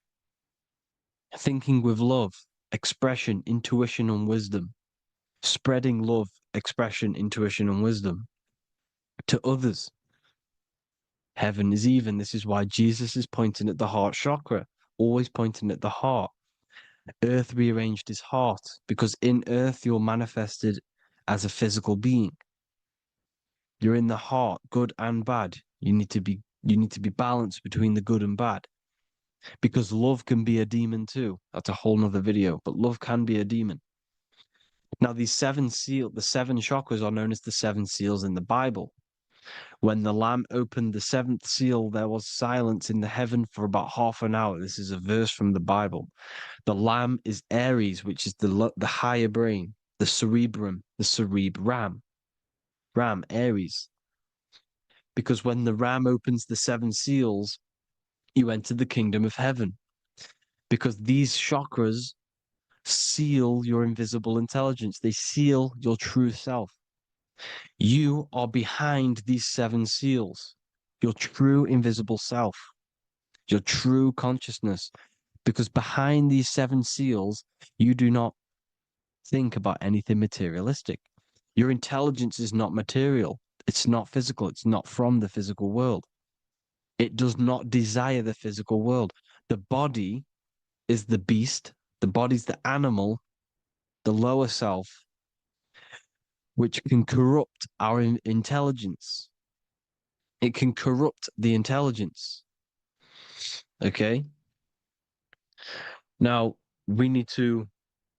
thinking with love, expression, intuition, and wisdom, spreading love, expression, intuition, and wisdom to others. Heaven is even. This is why Jesus is pointing at the heart chakra, always pointing at the heart. Earth rearranged his heart because in earth you're manifested as a physical being. You're in the heart, good and bad. You need to be balanced between the good and bad. Because love can be a demon too. That's a whole nother video, but love can be a demon. Now, the seven chakras are known as the seven seals in the Bible. When the Lamb opened the seventh seal, there was silence in the heaven for about half an hour. This is a verse from the Bible. The Lamb is Aries, which is the higher brain, the cerebrum, the cerebram. Ram, Aries. Because when the Ram opens the seven seals, you enter the kingdom of heaven. Because these chakras seal your invisible intelligence. They seal your true self. You are behind these seven seals, your true invisible self, your true consciousness. Because behind these seven seals, you do not think about anything materialistic. Your intelligence is not material. It's not physical. It's not from the physical world. It does not desire the physical world. The body is the beast. The body's the animal, the lower self, which can corrupt our intelligence. It can corrupt the intelligence. Okay? Now, we need to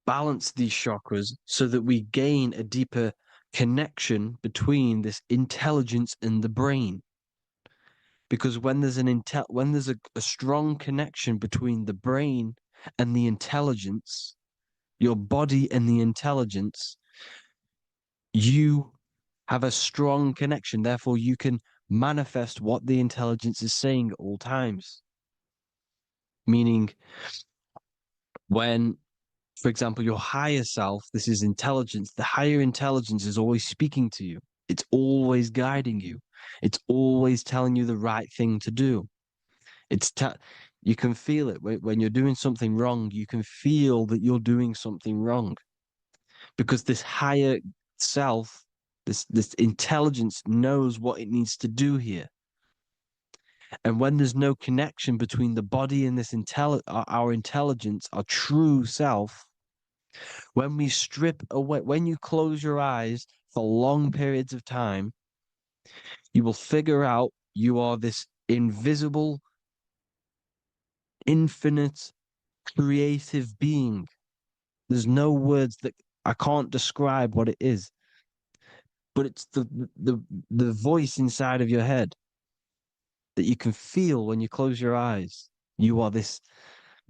balance these chakras so that we gain a deeper connection between this intelligence and the brain. Because when there's a strong connection between the brain and the intelligence, your body and the intelligence, you have a strong connection. Therefore, you can manifest what the intelligence is saying at all times. Meaning, when, for example, your higher self, this is intelligence, the higher intelligence is always speaking to you. It's always guiding you. It's always telling you the right thing to do. You can feel it when you're doing something wrong. You can feel that you're doing something wrong because this higher self, this intelligence knows what it needs to do here. And when there's no connection between the body and this our intelligence, our true self, when we strip away, when you close your eyes for long periods of time, you will figure out you are this invisible, infinite, creative being. There's no words that I can't describe what it is, but it's the voice inside of your head that you can feel when you close your eyes. You are this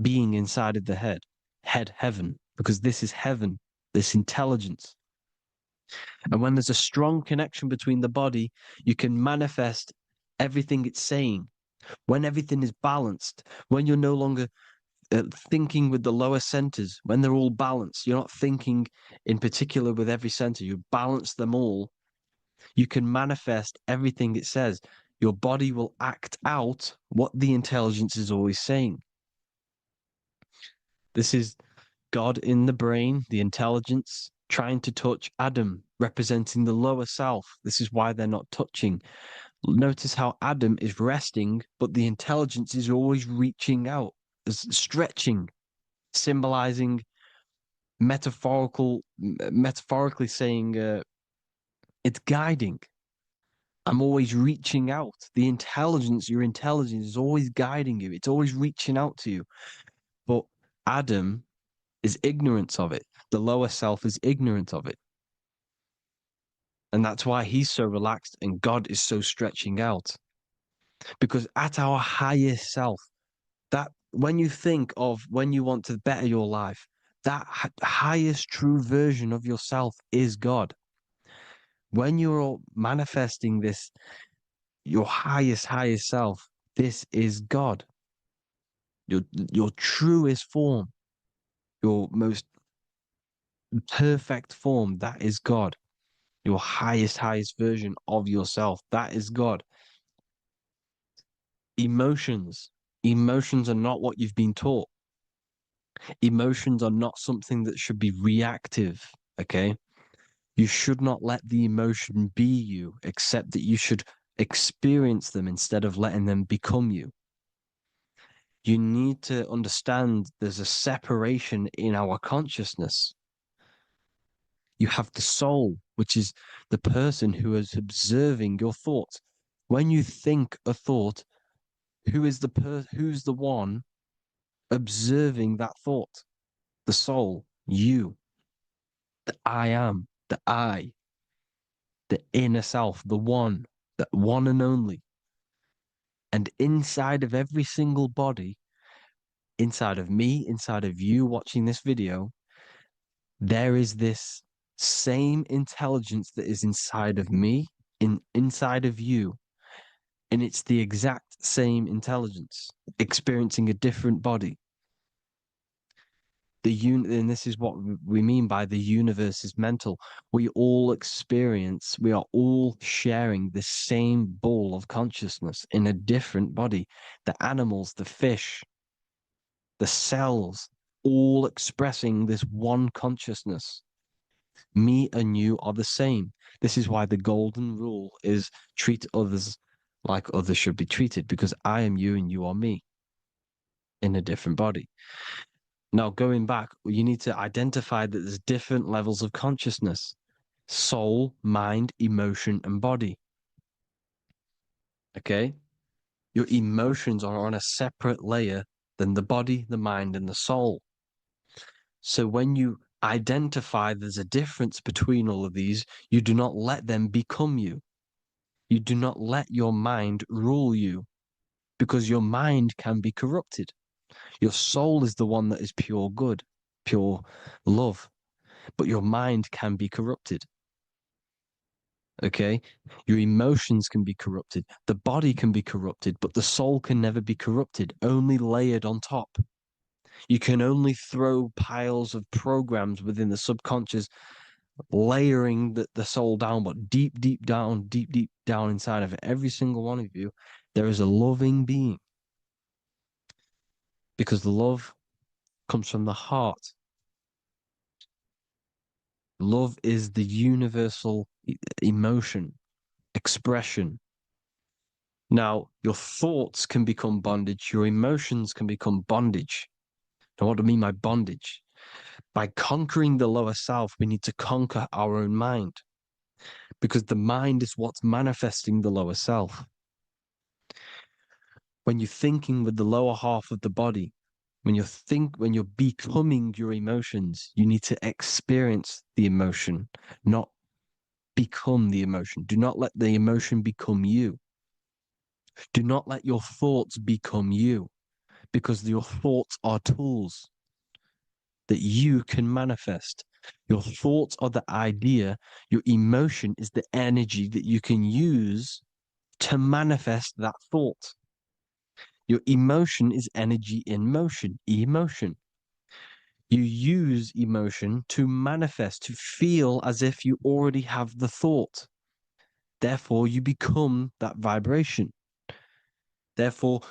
being inside of the heaven, because this is heaven, this intelligence. And when there's a strong connection between the body, you can manifest everything it's saying. When everything is balanced, when you're no longer thinking with the lower centers, when they're all balanced, you're not thinking in particular with every center, you balance them all, you can manifest everything it says. Your body will act out what the intelligence is always saying. This is God in the brain, the intelligence, trying to touch Adam, representing the lower self. This is why they're not touching. Notice how Adam is resting, but the intelligence is always reaching out, stretching, symbolizing metaphorically saying it's guiding. I'm always reaching out. The intelligence, your intelligence is always guiding you. It's always reaching out to you. But Adam is ignorant of it. The lower self is ignorant of it. And that's why he's so relaxed and God is so stretching out. Because at our highest self, that when you think of when you want to better your life, that highest true version of yourself is God. When you're manifesting this, your highest self, this is God. Your truest form, your most perfect form, that is God. Your highest version of yourself, that is God. Emotions. Emotions are not what you've been taught. Emotions are not something that should be reactive, okay? You should not let the emotion be you, except that you should experience them instead of letting them become you. You need to understand there's a separation in our consciousness. You have the soul, which is the person who is observing your thoughts. When you think a thought, who's the one observing that thought? The soul, you, the I am, the I, the inner self, the one and only. And inside of every single body, inside of me, inside of you watching this video, there is this same intelligence that is inside of me, inside of you. And it's the exact same intelligence, experiencing a different body. And this is what we mean by the universe is mental. We all we are all sharing the same ball of consciousness in a different body. The animals, the fish, the cells, all expressing this one consciousness. Me and you are the same. This is why the golden rule is treat others like others should be treated, because I am you and you are me in a different body. Now, going back, you need to identify that there's different levels of consciousness: soul, mind, emotion, and body. Okay? Your emotions are on a separate layer than the body, the mind, and the soul. So when you identify there's a difference between all of these, you do not let them become you. You do not let your mind rule you, because your mind can be corrupted. Your soul is the one that is pure good, pure love, but your mind can be corrupted. Okay? Your emotions can be corrupted. The body can be corrupted, but the soul can never be corrupted, only layered on top. You can only throw piles of programs within the subconscious, layering the soul down, but deep down inside of every single one of you, there is a loving being. Because love comes from the heart. Love is the universal emotion, expression. Now, your thoughts can become bondage, your emotions can become bondage. Now, what do I mean by bondage? By conquering the lower self, we need to conquer our own mind, because the mind is what's manifesting the lower self. When you're thinking with the lower half of the body, when you're becoming your emotions, you need to experience the emotion, not become the emotion. Do not let the emotion become you. Do not let your thoughts become you, because your thoughts are tools that you can manifest. Your thoughts are the idea. Your emotion is the energy that you can use to manifest that thought. Your emotion is energy in motion, emotion. You use emotion to manifest, to feel as if you already have the thought. Therefore, you become that vibration. Therefore,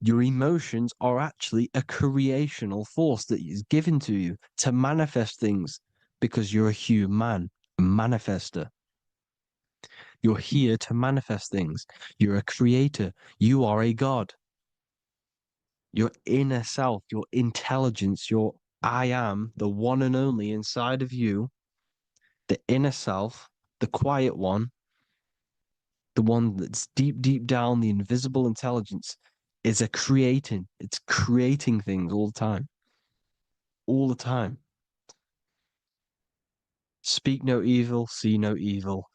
your emotions are actually a creational force that is given to you to manifest things, because you're a human, a manifester. You're here to manifest things. You're a creator. You are a God. Your inner self, your intelligence, your I am, the one and only inside of you, the inner self, the quiet one, the one that's deep, deep down, the invisible intelligence, is creating. It's creating things all the time. All the time. Speak no evil, see no evil,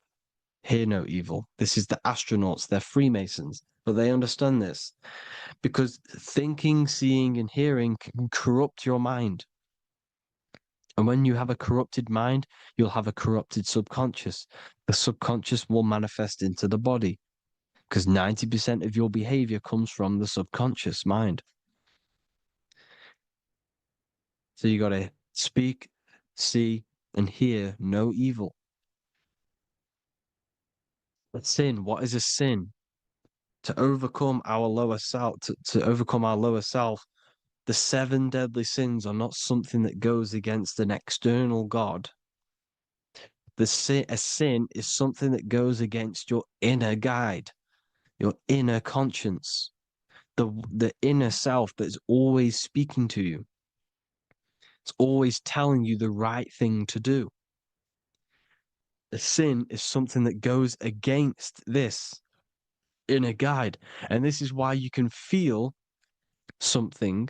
hear no evil. This is the astronauts. They're Freemasons, but they understand this because thinking, seeing, and hearing can corrupt your mind. And when you have a corrupted mind, you'll have a corrupted subconscious. The subconscious will manifest into the body because 90% of your behavior comes from the subconscious mind. So you got to speak, see, and hear no evil. But sin, what is a sin? To overcome our lower self, to overcome our lower self, the 7 deadly sins are not something that goes against an external God. A sin is something that goes against your inner guide, your inner conscience, the inner self that's always speaking to you. It's always telling you the right thing to do. A sin is something that goes against this inner guide. And this is why you can feel something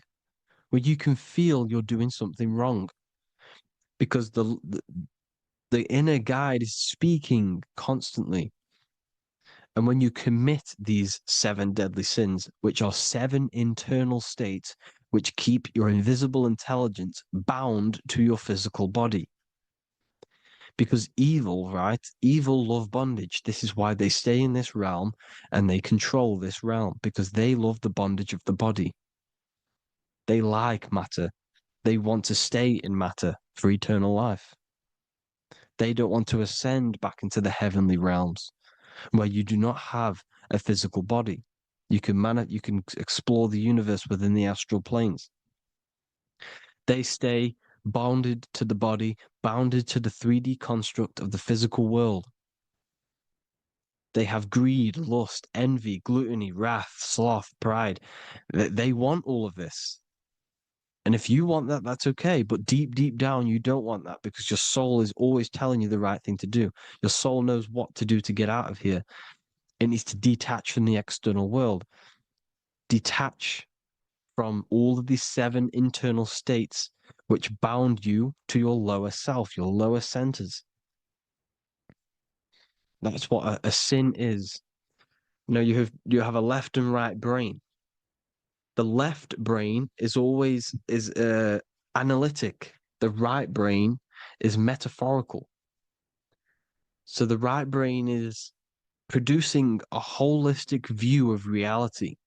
where you can feel you're doing something wrong. Because the inner guide is speaking constantly. And when you commit these 7 deadly sins, which are 7 internal states which keep your invisible intelligence bound to your physical body. Because evil, right? Evil love bondage. This is why they stay in this realm and they control this realm, because they love the bondage of the body. They like matter. They want to stay in matter for eternal life. They don't want to ascend back into the heavenly realms where you do not have a physical body. You can explore the universe within the astral planes. They stay bounded to the body, bounded to the 3D construct of the physical world. They have greed, lust, envy, gluttony, wrath, sloth, pride. They want all of this. And if you want that, that's okay. But deep, deep down, you don't want that because your soul is always telling you the right thing to do. Your soul knows what to do to get out of here. It needs to detach from the external world. Detach from all of these 7 internal states which bound you to your lower self, your lower centers. That's what a sin is. You know, you have a left and right brain. The left brain is always analytic. The right brain is metaphorical. So the right brain is producing a holistic view of reality.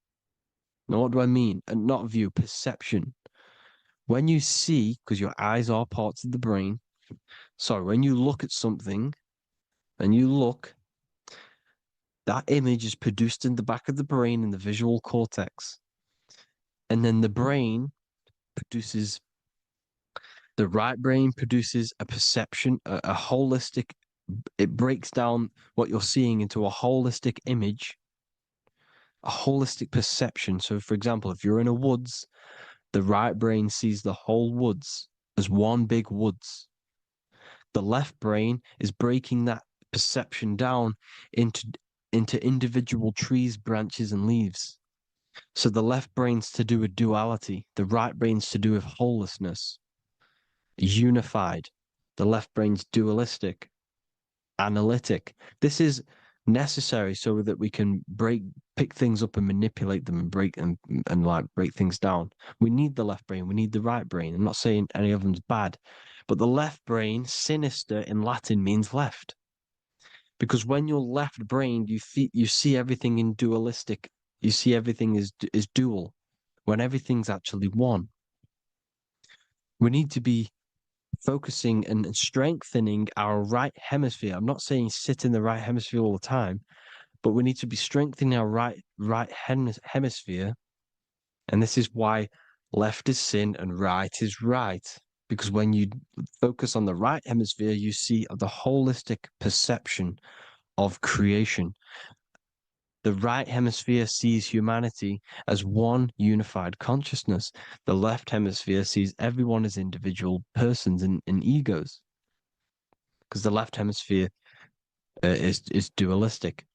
Now, what do I mean? And not view, perception. When you see, because your eyes are parts of the brain, sorry, when you look at something and you look, that image is produced in the back of the brain in the visual cortex. And then the right brain produces a perception, a holistic, it breaks down what you're seeing into a holistic image, a holistic perception. So, for example, if you're in a woods, the right brain sees the whole woods as one big woods. The left brain is breaking that perception down into individual trees, branches, and leaves. So the left brain's to do with duality, the right brain's to do with wholeness, unified. The left brain's dualistic, analytic. This is necessary so that we can pick things up and manipulate them and break things down. We need the left brain. We need the right brain. I'm not saying any of them's bad, but the left brain, sinister in Latin, means left. Because when you're left-brained, you see everything in dualistic. You see everything is dual, when everything's actually one. We need to be focusing and strengthening our right hemisphere. I'm not saying sit in the right hemisphere all the time, but we need to be strengthening our right hemisphere. And this is why left is sin and right is right. Because when you focus on the right hemisphere, you see the holistic perception of creation. The right hemisphere sees humanity as one unified consciousness. The left hemisphere sees everyone as individual persons and egos. Because the left hemisphere is dualistic.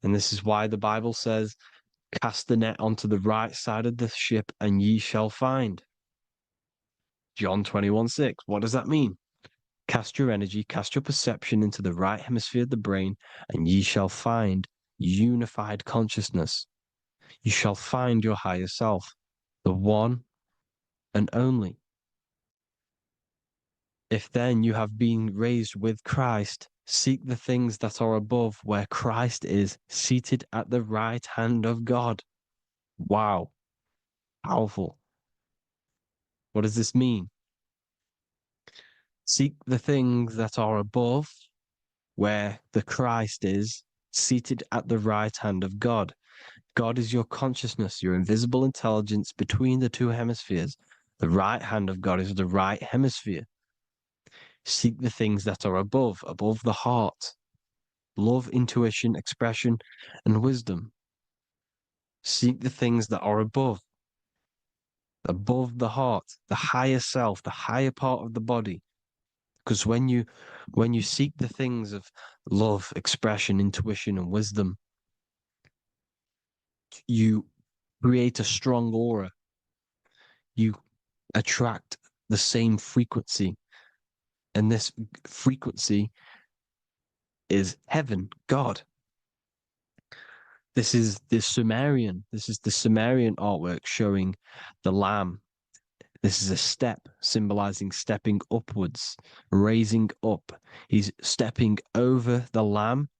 And this is why the Bible says, cast the net onto the right side of the ship and ye shall find. John 21:6. What does that mean? Cast your energy, cast your perception into the right hemisphere of the brain, and ye shall find unified consciousness. You shall find your higher self, the one and only. If then you have been raised with Christ, seek the things that are above, where Christ is seated at the right hand of God. Wow. Powerful. What does this mean? Seek the things that are above, where the Christ is seated at the right hand of God. God is your consciousness, your invisible intelligence between the two hemispheres. The right hand of God is the right hemisphere. Seek the things that are above the heart. Love, intuition, expression, and wisdom. Seek the things that are above the heart, the higher self, the higher part of the body. Because when you seek the things of love, expression, intuition, and wisdom, you create a strong aura. You attract the same frequency. And this frequency is heaven, God. This is the Sumerian artwork showing the lamb. This is a step symbolizing stepping upwards, raising up. He's stepping over the lamb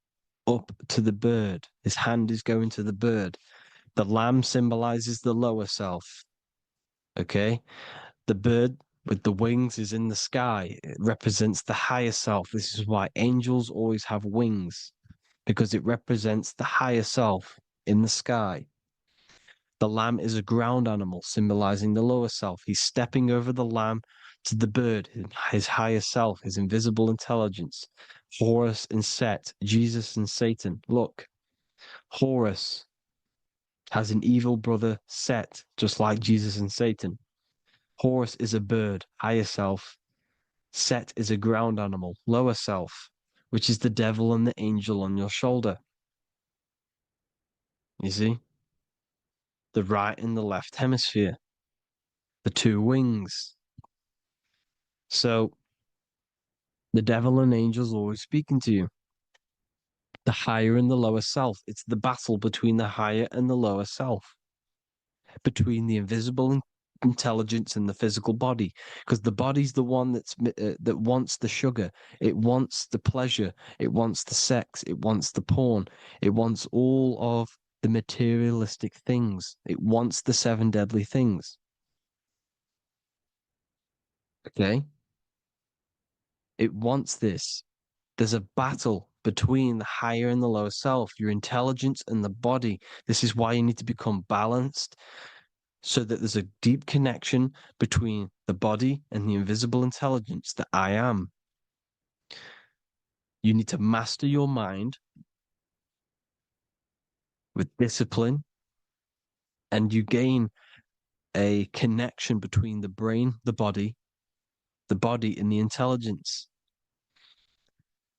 up to the bird. His hand is going to the bird. The lamb symbolizes the lower self. Okay? The bird with the wings is in the sky. It represents the higher self. This is why angels always have wings, because it represents the higher self in the sky. The lamb is a ground animal, symbolizing the lower self. He's stepping over the lamb to the bird, his higher self, his invisible intelligence. Horus and Set, Jesus and Satan. Look, Horus has an evil brother, Set, just like Jesus and Satan. Horus is a bird, higher self. Set is a ground animal, lower self, which is the devil and the angel on your shoulder. You see? The right and the left hemisphere, the two wings. So the devil and angels always speaking to you. The higher and the lower self. It's the battle between the higher and the lower self, between the invisible intelligence and the physical body, because the body's the one that wants the sugar, it wants the pleasure, it wants the sex, it wants the porn, it wants all of the materialistic things, it wants the 7 deadly things. Okay, it wants this. There's a battle between the higher and the lower self, your intelligence and the body. This is why you need to become balanced, so that there's a deep connection between the body and the invisible intelligence, the I am. You need to master your mind with discipline, and you gain a connection between the brain, the body and the intelligence.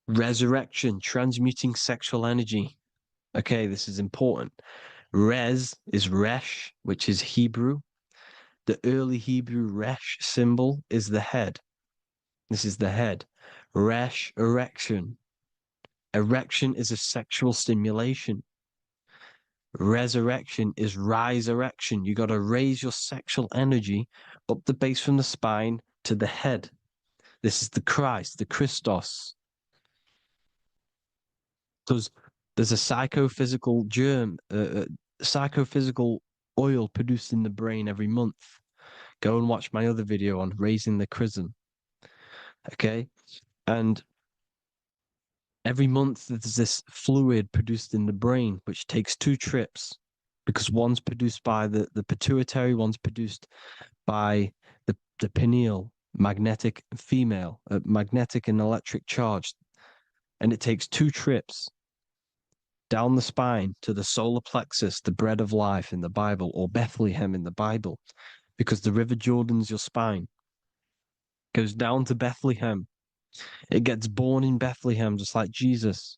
Resurrection, transmuting sexual energy. Okay, this is important. Res is Resh, which is Hebrew. The early Hebrew Resh symbol is the head. This is the head. Resh, erection. Erection is a sexual stimulation. Resurrection is rise erection. You got to raise your sexual energy up the base from the spine to the head. This is the Christ, the Christos. There's a psychophysical psychophysical oil produced in the brain every month. Go and watch my other video on raising the chrism. Okay? And every month there's this fluid produced in the brain, which takes 2 trips, because one's produced by the pituitary, one's produced by the pineal, magnetic female, magnetic and electric charge. And it takes 2 trips down the spine to the solar plexus, the bread of life in the Bible, or Bethlehem in the Bible, because the River Jordan's your spine. Goes down to Bethlehem. It gets born in Bethlehem, just like Jesus.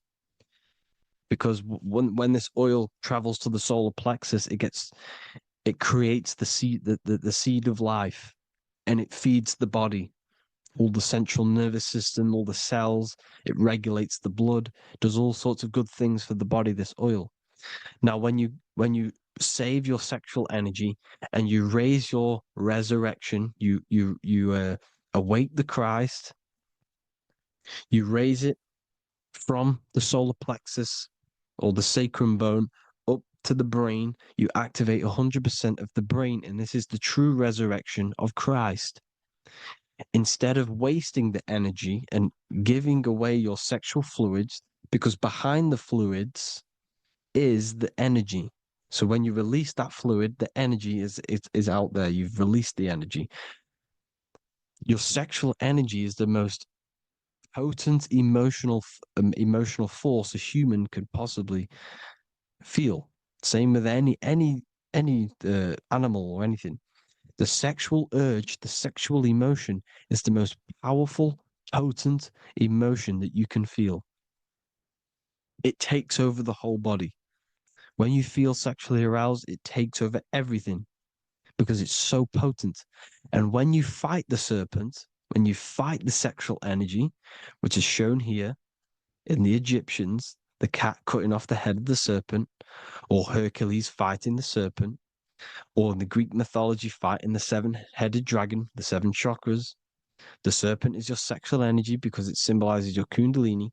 because when this oil travels to the solar plexus, it creates the seed of life, and it feeds the body, all the central nervous system, all the cells. It regulates the blood, does all sorts of good things for the body, this oil. Now, when you save your sexual energy and you raise your resurrection, you awake the Christ, you raise it from the solar plexus or the sacrum bone up to the brain, you activate 100% of the brain, and this is the true resurrection of Christ. Instead of wasting the energy and giving away your sexual fluids, because behind the fluids is the energy. So when you release that fluid, the energy is out there. You've released the energy. Your sexual energy is the most potent emotional force a human could possibly feel. Same with any animal or anything. The sexual urge, the sexual emotion is the most powerful, potent emotion that you can feel. It takes over the whole body. When you feel sexually aroused, it takes over everything because it's so potent. And when you fight the serpent, when you fight the sexual energy, which is shown here in the Egyptians, the cat cutting off the head of the serpent, or Hercules fighting the serpent, or in the Greek mythology fighting the seven-headed dragon, the seven chakras. The serpent is your sexual energy because it symbolizes your kundalini.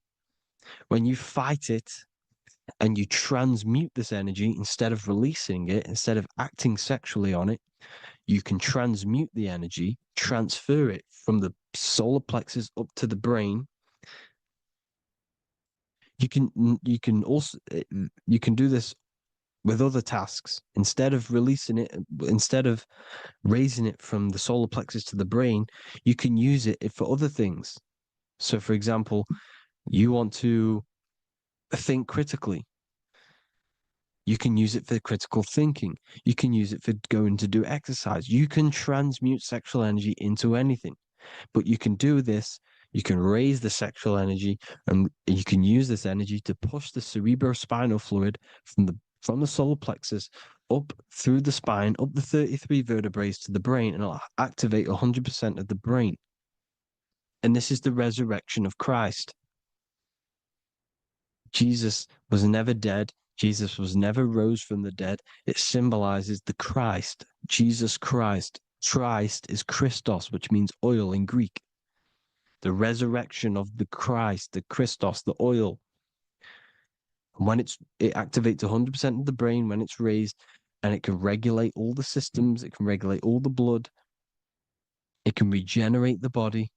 When you fight it and you transmute this energy, instead of releasing it, instead of acting sexually on it, you can transmute the energy, transfer it from the solar plexus up to the brain. You can also you can do this with other tasks. Instead of releasing it, instead of raising it from the solar plexus to the brain, you can use it for other things. So, for example, you want to think critically. You can use it for critical thinking. You can use it for going to do exercise. You can transmute sexual energy into anything, but you can do this. You can raise the sexual energy, and you can use this energy to push the cerebrospinal fluid from the solar plexus up through the spine, up the 33 vertebrae to the brain, and it'll activate 100% of the brain. And this is the resurrection of Christ. Jesus was never dead. Jesus was never rose from the dead. It symbolizes the Christ, Jesus Christ. Christ is Christos, which means oil in Greek. The resurrection of the Christ, the Christos, the oil. When it activates 100% of the brain when it's raised, and it can regulate all the systems, it can regulate all the blood, it can regenerate the body.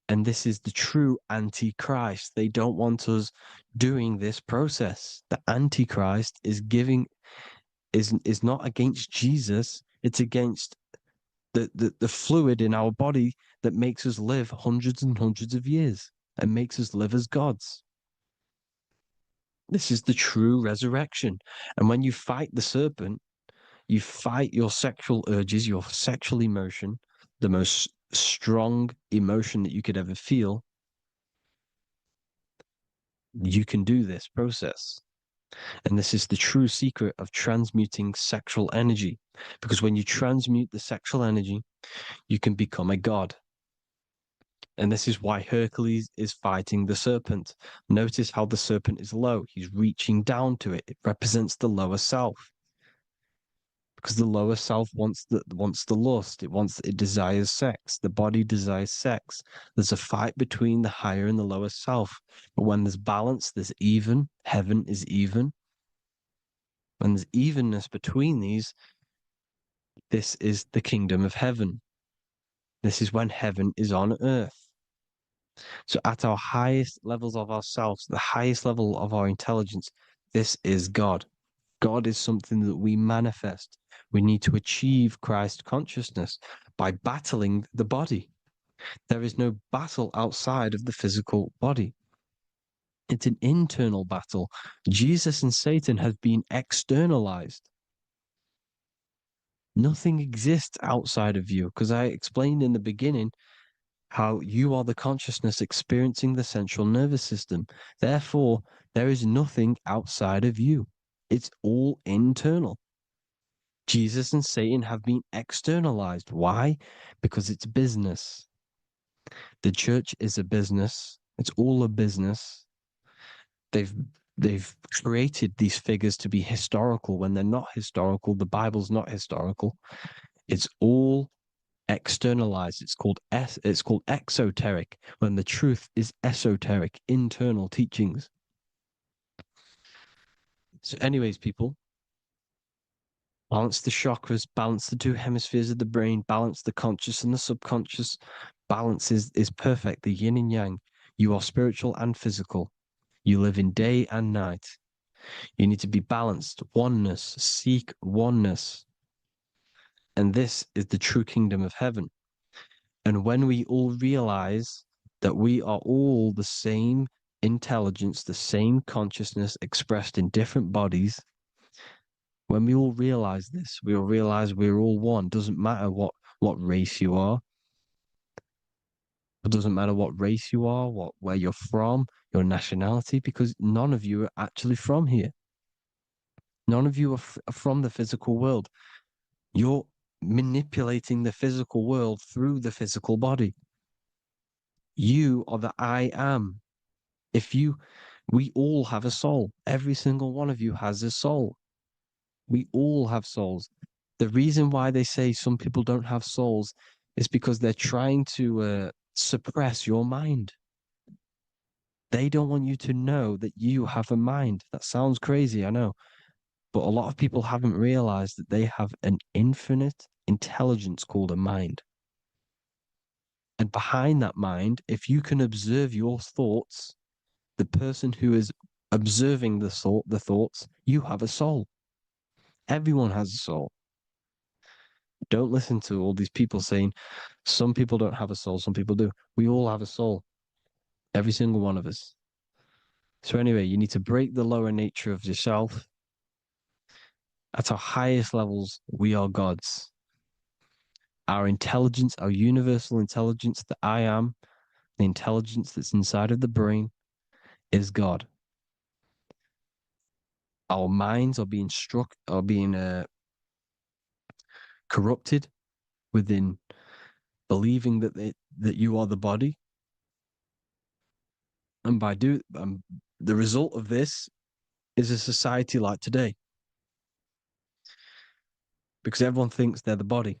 And this is the true Antichrist. They don't want us doing this process. The Antichrist is not against Jesus, it's against the fluid in our body that makes us live hundreds and hundreds of years and makes us live as gods. This is the true resurrection. And when you fight the serpent, you fight your sexual urges, your sexual emotion, the most strong emotion that you could ever feel. You can do this process. And this is the true secret of transmuting sexual energy. Because when you transmute the sexual energy, you can become a god. And this is why Hercules is fighting the serpent. Notice how the serpent is low. He's reaching down to it. It represents the lower self. Because the lower self wants the lust. It desires sex. The body desires sex. There's a fight between the higher and the lower self. But when there's balance, there's even. Heaven is even. When there's evenness between these, this is the kingdom of heaven. This is when heaven is on earth. So at our highest levels of ourselves, the highest level of our intelligence, this is God. God is something that we manifest. We need to achieve Christ consciousness by battling the body. There is no battle outside of the physical body. It's an internal battle. Jesus and Satan have been externalized. Nothing exists outside of you, because I explained in the beginning how you are the consciousness experiencing the central nervous system. Therefore, There is nothing outside of you. It's all internal. Jesus and Satan have been externalized. Why? Because it's business. The church is a business. It's all a business. They've created these figures to be historical when they're not historical. The Bible's not historical. It's all externalized. It's called exoteric when the truth is esoteric, internal teachings. So, anyways, people, balance the chakras, balance the two hemispheres of the brain, balance the conscious and the subconscious. Balance is perfect, the yin and yang. You are spiritual and physical. You live in day and night. You need to be balanced, oneness, seek oneness. And this is the true kingdom of heaven. And when we all realize that we are all the same intelligence, the same consciousness expressed in different bodies, when we all realize this, we all realize we're all one. Doesn't matter what race you are. It doesn't matter what race you are, where you're from, your nationality, because none of you are actually from here. None of you are from the physical world. You're manipulating the physical world through the physical body. You are the I am. We all have a soul. Every single one of you has a soul. We all have souls. The reason why they say some people don't have souls is because they're trying to suppress your mind. They don't want you to know that you have a mind. That sounds crazy, I know. But a lot of people haven't realized that they have an infinite intelligence called a mind. And behind that mind, if you can observe your thoughts, the person who is observing the thoughts, you have a soul. Everyone has a soul. Don't listen to all these people saying some people don't have a soul, some people do. We all have a soul. Every single one of us. So anyway, you need to break the lower nature of yourself. At our highest levels, we are gods. Our intelligence, our universal intelligence, the I am, the intelligence that's inside of the brain, is God. Our minds are being corrupted within believing that you are the body, and the result of this is a society like today, because everyone thinks they're the body,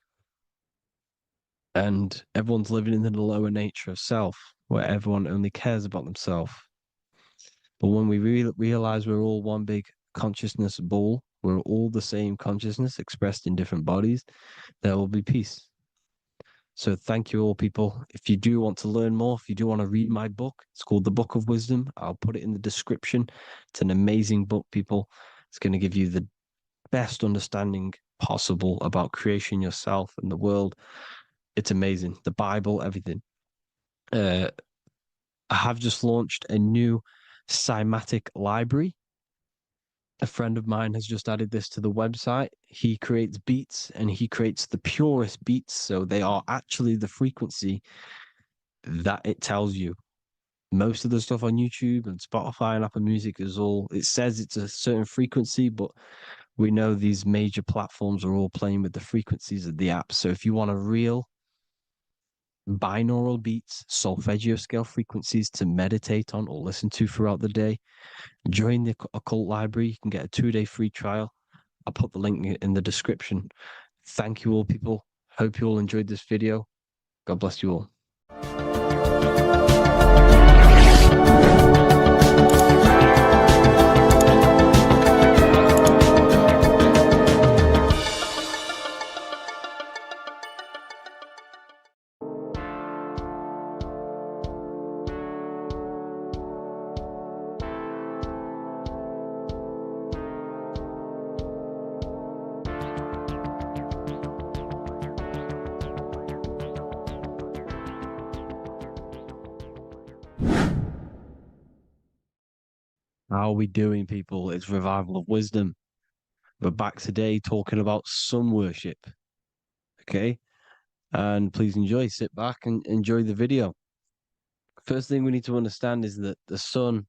and everyone's living in the lower nature of self, where everyone only cares about themselves. But when we realize we're all one big consciousness ball, we're all the same consciousness expressed in different bodies, there will be peace. So thank you all, people. If you do want to learn more, if you do want to read my book, it's called The Book of Wisdom. I'll put it in the description. It's an amazing book, people. It's going to give you the best understanding possible about creation, yourself, and the world. It's amazing. The Bible, everything. I have just launched a new cymatic library. A friend of mine has just added this to the website. He creates beats and he creates the purest beats. So they are actually the frequency that it tells you. Most of the stuff on YouTube and Spotify and Apple Music it says it's a certain frequency, but we know these major platforms are all playing with the frequencies of the app. So if you want a real binaural beats, solfeggio scale frequencies to meditate on or listen to throughout the day, join the Occult Library. You can get a 2-day free trial. I'll put the link in the description. Thank you all, people. Hope you all enjoyed this video. God bless you all. How are we doing, people? It's Revival of Wisdom. We're back today talking about sun worship. Okay? And please enjoy. Sit back and enjoy the video. First thing we need to understand is that the sun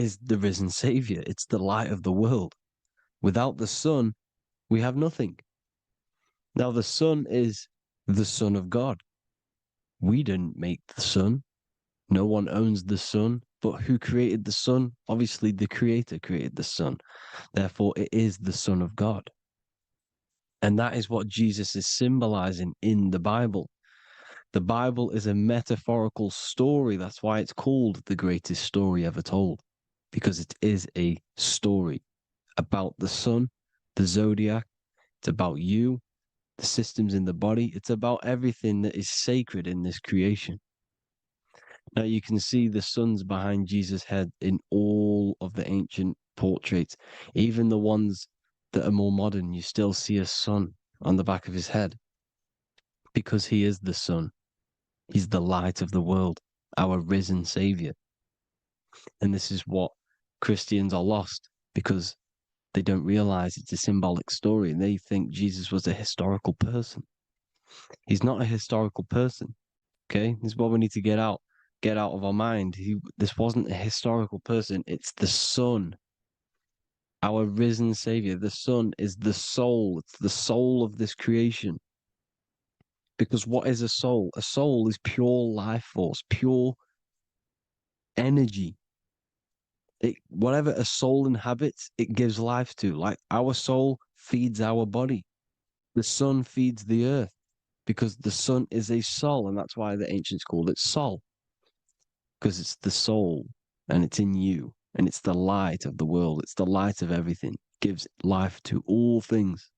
is the risen Savior. It's the light of the world. Without the sun, we have nothing. Now, the sun is the Son of God. We didn't make the sun. No one owns the sun. But who created the sun? Obviously, the Creator created the sun. Therefore, it is the Son of God. And that is what Jesus is symbolizing in the Bible. The Bible is a metaphorical story. That's why it's called the greatest story ever told, because it is a story about the sun, the zodiac. It's about you, the systems in the body. It's about everything that is sacred in this creation. Now you can see the suns behind Jesus' head in all of the ancient portraits, even the ones that are more modern. You still see a sun on the back of his head because he is the sun. He's the light of the world, our risen Savior. And this is what Christians are lost because they don't realize it's a symbolic story and they think Jesus was a historical person. He's not a historical person. Okay, this is what we need to get out of our mind. This wasn't a historical person. It's the Son, our risen Savior. The Son is the soul. It's the soul of this creation. Because what is a soul? A soul is pure life force, pure energy. Whatever a soul inhabits, it gives life to. Like our soul feeds our body. The sun feeds the earth because the sun is a soul, and that's why the ancients called it soul. Because it's the soul and it's in you and it's the light of the world. It's the light of everything. It gives life to all things.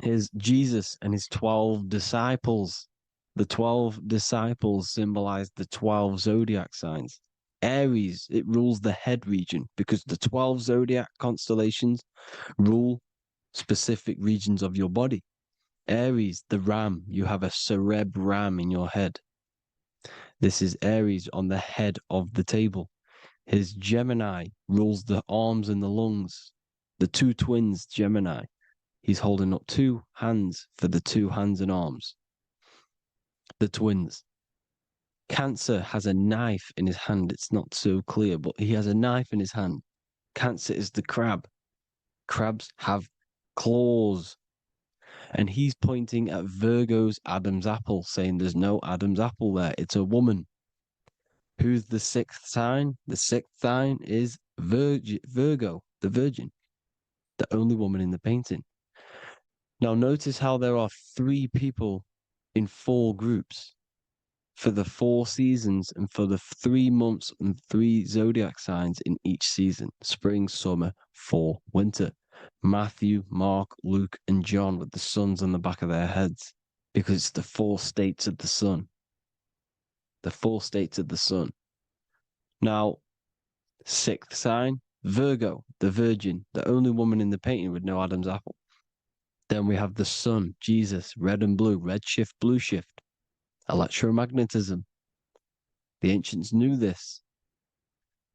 Here's Jesus and his 12 disciples. The 12 disciples symbolize the 12 zodiac signs. Aries, it rules the head region because the 12 zodiac constellations rule specific regions of your body. Aries, the ram, you have a cerebrum in your head. This is Aries on the head of the table. His Gemini rules the arms and the lungs. The two twins, Gemini. He's holding up two hands for the two hands and arms. The twins. Cancer has a knife in his hand. It's not so clear, but he has a knife in his hand. Cancer is the crab. Crabs have claws. And he's pointing at Virgo's Adam's apple, saying there's no Adam's apple there. It's a woman. Who's the sixth sign? The sixth sign is Virgo, the Virgin, the only woman in the painting. Now notice how there are 3 people in 4 groups for the 4 seasons and for the 3 months and 3 zodiac signs in each season: spring, summer, fall, winter. Matthew, Mark, Luke, and John with the suns on the back of their heads, because it's the 4 states of the sun. The 4 states of the sun. Now, 6th sign, Virgo, the Virgin, the only woman in the painting with no Adam's apple. Then we have the sun, Jesus, red and blue, red shift, blue shift. Electromagnetism. The ancients knew this.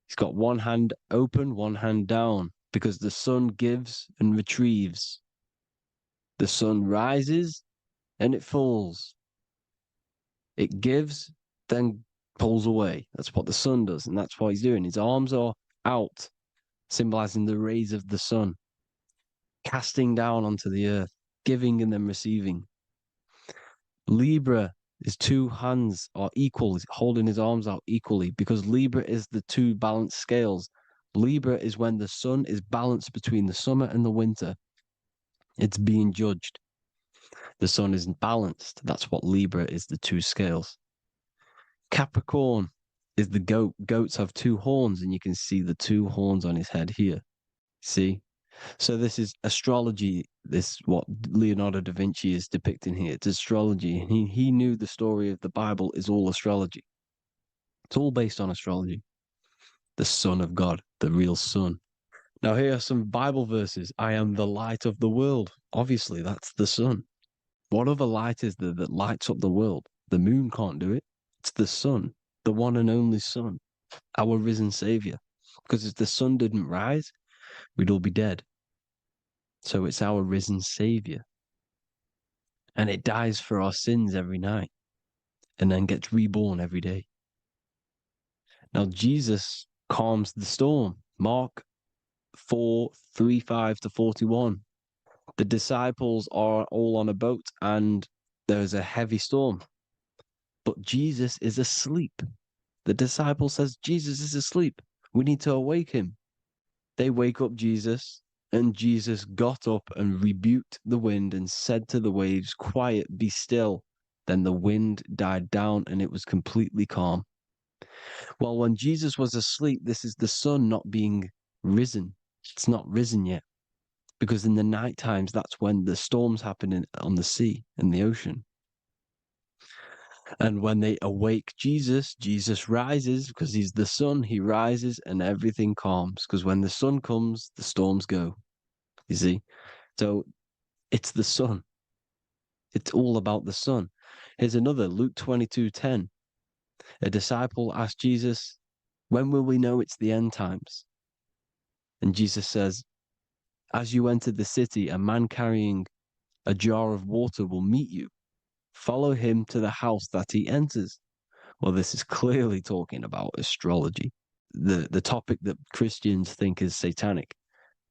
He's got one hand open, one hand down, because the sun gives and retrieves. The sun rises and it falls. It gives, then pulls away. That's what the sun does, and that's what he's doing. His arms are out, symbolizing the rays of the sun, casting down onto the earth, giving and then receiving. Libra, his 2 hands are equal, he's holding his arms out equally, because Libra is the 2 balanced scales. Libra is when the sun is balanced between the summer and the winter. It's being judged. The sun isn't balanced. That's what Libra is, the 2 scales. Capricorn is the goat. Goats have 2 horns, and you can see the 2 horns on his head here. See? So this is astrology. This what Leonardo da Vinci is depicting here. It's astrology. And he knew the story of the Bible is all astrology. It's all based on astrology. The Son of God, the real sun. Now here are some Bible verses. I am the light of the world. Obviously, that's the sun. What other light is there that lights up the world? The moon can't do it. It's the sun, the one and only sun, our risen Savior. Because if the sun didn't rise, we'd all be dead. So it's our risen Savior. And it dies for our sins every night and then gets reborn every day. Now, Jesus calms the storm. Mark 4:35-41. The disciples are all on a boat and there's a heavy storm, but Jesus is asleep. The disciple says, Jesus is asleep. We need to awake him. They wake up Jesus, and Jesus got up and rebuked the wind and said to the waves, quiet, be still. Then the wind died down and it was completely calm. Well, when Jesus was asleep, this is the sun not being risen. It's not risen yet. Because in the night times, that's when the storms happen on the sea, in the ocean. And when they awake Jesus, Jesus rises because he's the sun. He rises and everything calms. Because when the sun comes, the storms go. You see? So it's the sun. It's all about the sun. Here's another, Luke 22:10. A disciple asked Jesus, when will we know it's the end times? And Jesus says, as you enter the city, a man carrying a jar of water will meet you. Follow him to the house that he enters. Well, this is clearly talking about astrology, the topic that Christians think is satanic,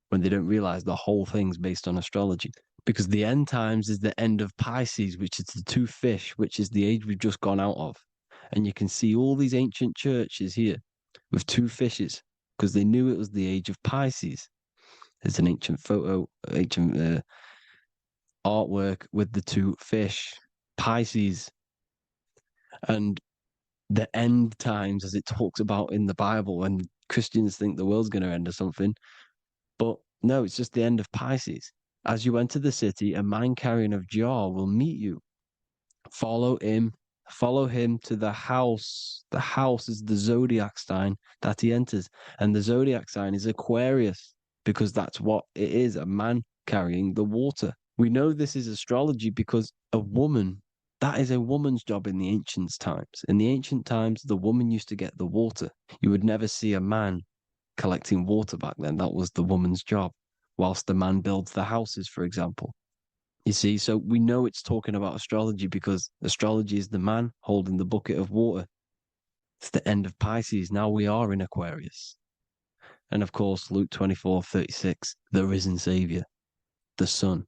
when they don't realize the whole thing's based on astrology. Because the end times is the end of Pisces, which is the two fish, which is the age we've just gone out of. And you can see all these ancient churches here with two fishes, because they knew it was the age of Pisces. There's an ancient photo, ancient artwork with the two fish, Pisces. And the end times, as it talks about in the Bible, when Christians think the world's going to end or something. But no, it's just the end of Pisces. As you enter the city, a man carrying a jar will meet you. Follow him to the house. The house is the zodiac sign that he enters. And the zodiac sign is Aquarius, because that's what it is, a man carrying the water. We know this is astrology because a woman, that is a woman's job in the ancient times. In the ancient times, the woman used to get the water. You would never see a man collecting water back then. That was the woman's job, whilst the man builds the houses, for example. You see, so we know it's talking about astrology because astrology is the man holding the bucket of water. It's the end of Pisces. Now we are in Aquarius. And of course, Luke 24:36, the risen Savior, the Son.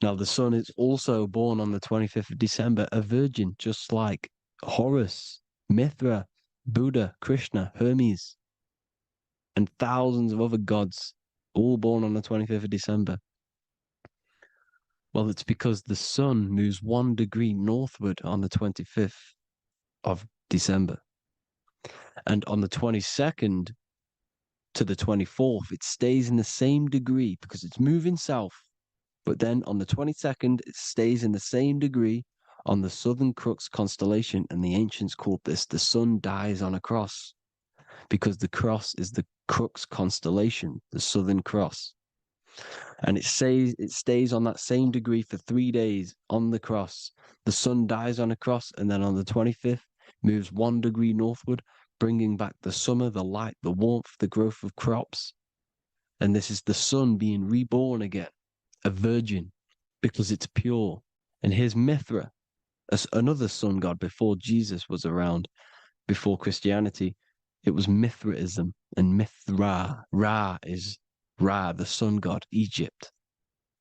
Now, the Son is also born on the 25th of December, a virgin, just like Horus, Mithra, Buddha, Krishna, Hermes, and thousands of other gods, all born on the 25th of December. Well, it's because the sun moves 1 degree northward on the 25th of December. And on the 22nd to the 24th, it stays in the same degree because it's moving south. But then on the 22nd, it stays in the same degree on the Southern Crux constellation. And the ancients called this the sun dies on a cross, because the cross is the Crux constellation, the Southern Cross. And it stays on that same degree for 3 days on the cross. The sun dies on a cross, and then on the 25th, moves 1 degree northward, bringing back the summer, the light, the warmth, the growth of crops. And this is the sun being reborn again, a virgin, because it's pure. And here's Mithra, another sun god before Jesus was around, before Christianity. It was Mithraism, and Mithra, Ra is Ra, the sun god, Egypt.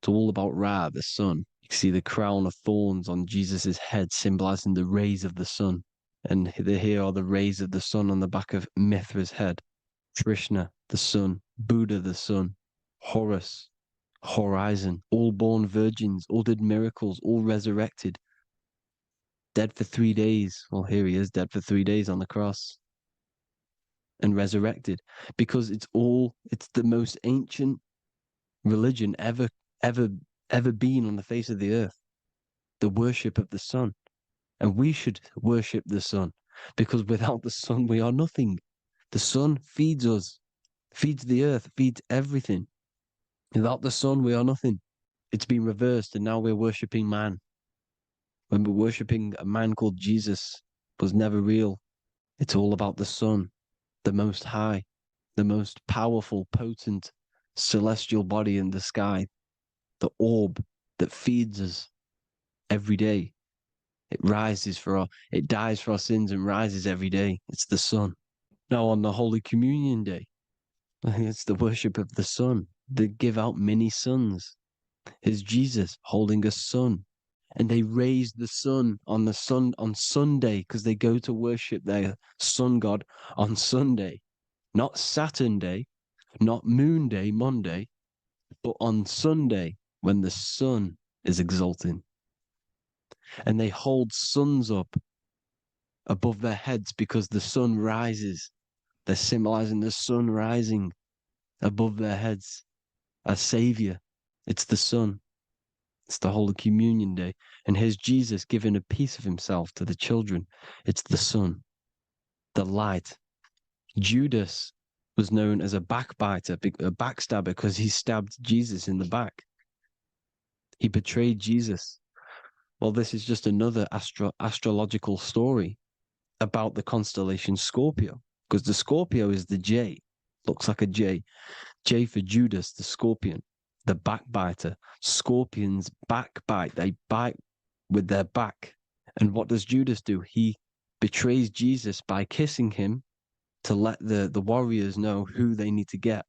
It's all about Ra, the sun. You see the crown of thorns on Jesus' head, symbolizing the rays of the sun. And here are the rays of the sun on the back of Mithra's head. Krishna, the sun. Buddha, the sun. Horus, horizon. All born virgins, all did miracles, all resurrected. Dead for 3 days. Well, here he is, dead for 3 days on the cross. And resurrected, because it's the most ancient religion ever been on the face of the earth, the worship of the sun. And we should worship the sun, because without the sun we are nothing. The sun feeds us, feeds the earth, feeds everything. Without the sun we are nothing. It's been reversed, and now we're worshipping man. When we're worshipping a man called Jesus, was never real. It's all about the sun, the most high, the most powerful, potent, celestial body in the sky, the orb that feeds us every day. It dies for our sins and rises every day. It's the sun. Now on the Holy Communion Day, It's the worship of the sun. They give out mini suns. Here's Jesus holding a sun. And they raise the sun on Sunday because they go to worship their sun god on Sunday. Not Saturn day, not Moon day, Monday, but on Sunday when the sun is exalting. And they hold suns up above their heads because the sun rises. They're symbolizing the sun rising above their heads as savior. It's the sun. It's the Holy Communion Day. And here's Jesus giving a piece of himself to the children. It's the sun, the light. Judas was known as a backbiter, a backstabber, because he stabbed Jesus in the back. He betrayed Jesus. Well, this is just another astrological story about the constellation Scorpio, because the Scorpio is the J, looks like a J. J for Judas, the scorpion, the backbiter. Scorpions backbite, they bite with their back. And what does Judas do? He betrays Jesus by kissing him to let the warriors know who they need to get.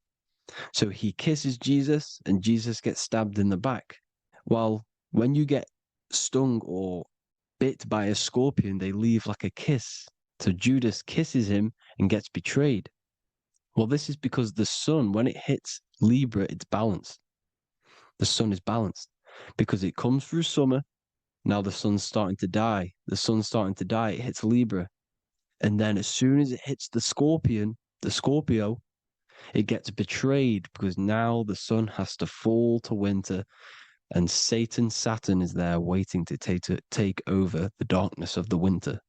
So he kisses Jesus and Jesus gets stabbed in the back. Well, when you get stung or bit by a scorpion, they leave like a kiss. So Judas kisses him and gets betrayed. Well, this is because the sun, when it hits Libra, it's balanced. The sun is balanced because it comes through summer. Now the sun's starting to die. The sun's starting to die. It hits Libra. And then as soon as it hits the scorpion, the Scorpio, it gets betrayed because now the sun has to fall to winter and Saturn is there waiting to take over the darkness of the winter.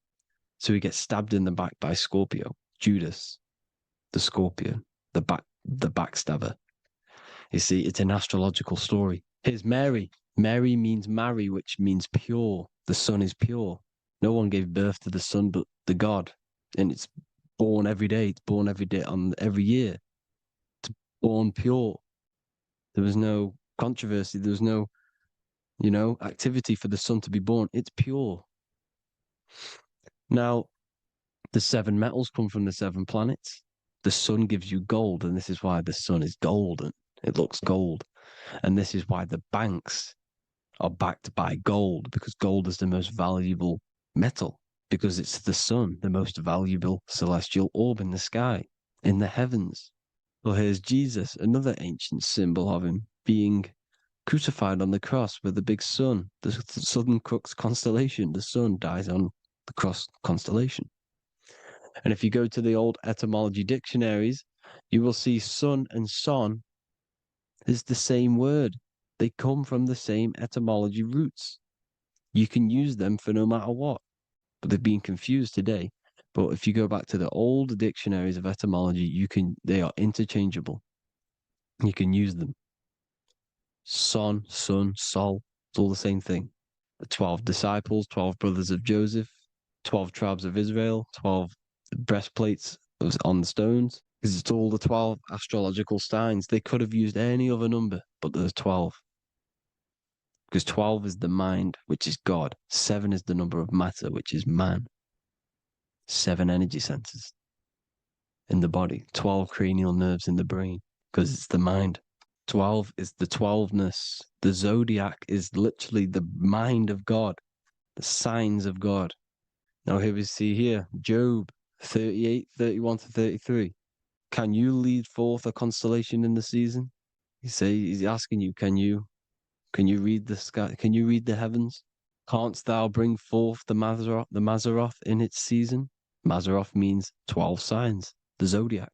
So he gets stabbed in the back by Scorpio, Judas, the scorpion, the backstabber. You see, it's an astrological story. Here's Mary. Mary means marry, which means pure. The sun is pure. No one gave birth to the sun but the God. And it's born every day. It's born every day on every year. It's born pure. There was no controversy. There was no, activity for the sun to be born. It's pure. Now, the 7 metals come from the 7 planets. The sun gives you gold, and this is why the sun is golden. It looks gold. And this is why the banks are backed by gold, because gold is the most valuable metal, because it's the sun, the most valuable celestial orb in the sky, in the heavens. Well, here's Jesus, another ancient symbol of him being crucified on the cross with the big sun, the Southern Crux constellation. The sun dies on the cross constellation. And if you go to the old etymology dictionaries, you will see sun and son is the same word. They come from the same etymology roots. You can use them for no matter what, but they've been confused today. But if you go back to the old dictionaries of etymology, they are interchangeable. You can use them. Son, sun, sol, it's all the same thing. The 12 disciples, 12 brothers of Joseph, 12 tribes of Israel, 12 breastplates on the stones, because it's all the 12 astrological signs. They could have used any other number, but there's 12. Because 12 is the mind, which is God. 7 is the number of matter, which is man. 7 energy centers in the body. 12 cranial nerves in the brain, because it's the mind. 12 is the 12ness. The zodiac is literally the mind of God, the signs of God. Now here we see here, Job 38, 31 to 33. Can you lead forth a constellation in the season? He's asking you, can you read the sky? Can you read the heavens? Canst thou bring forth the Mazzaroth in its season? Mazzaroth means 12 signs, the zodiac.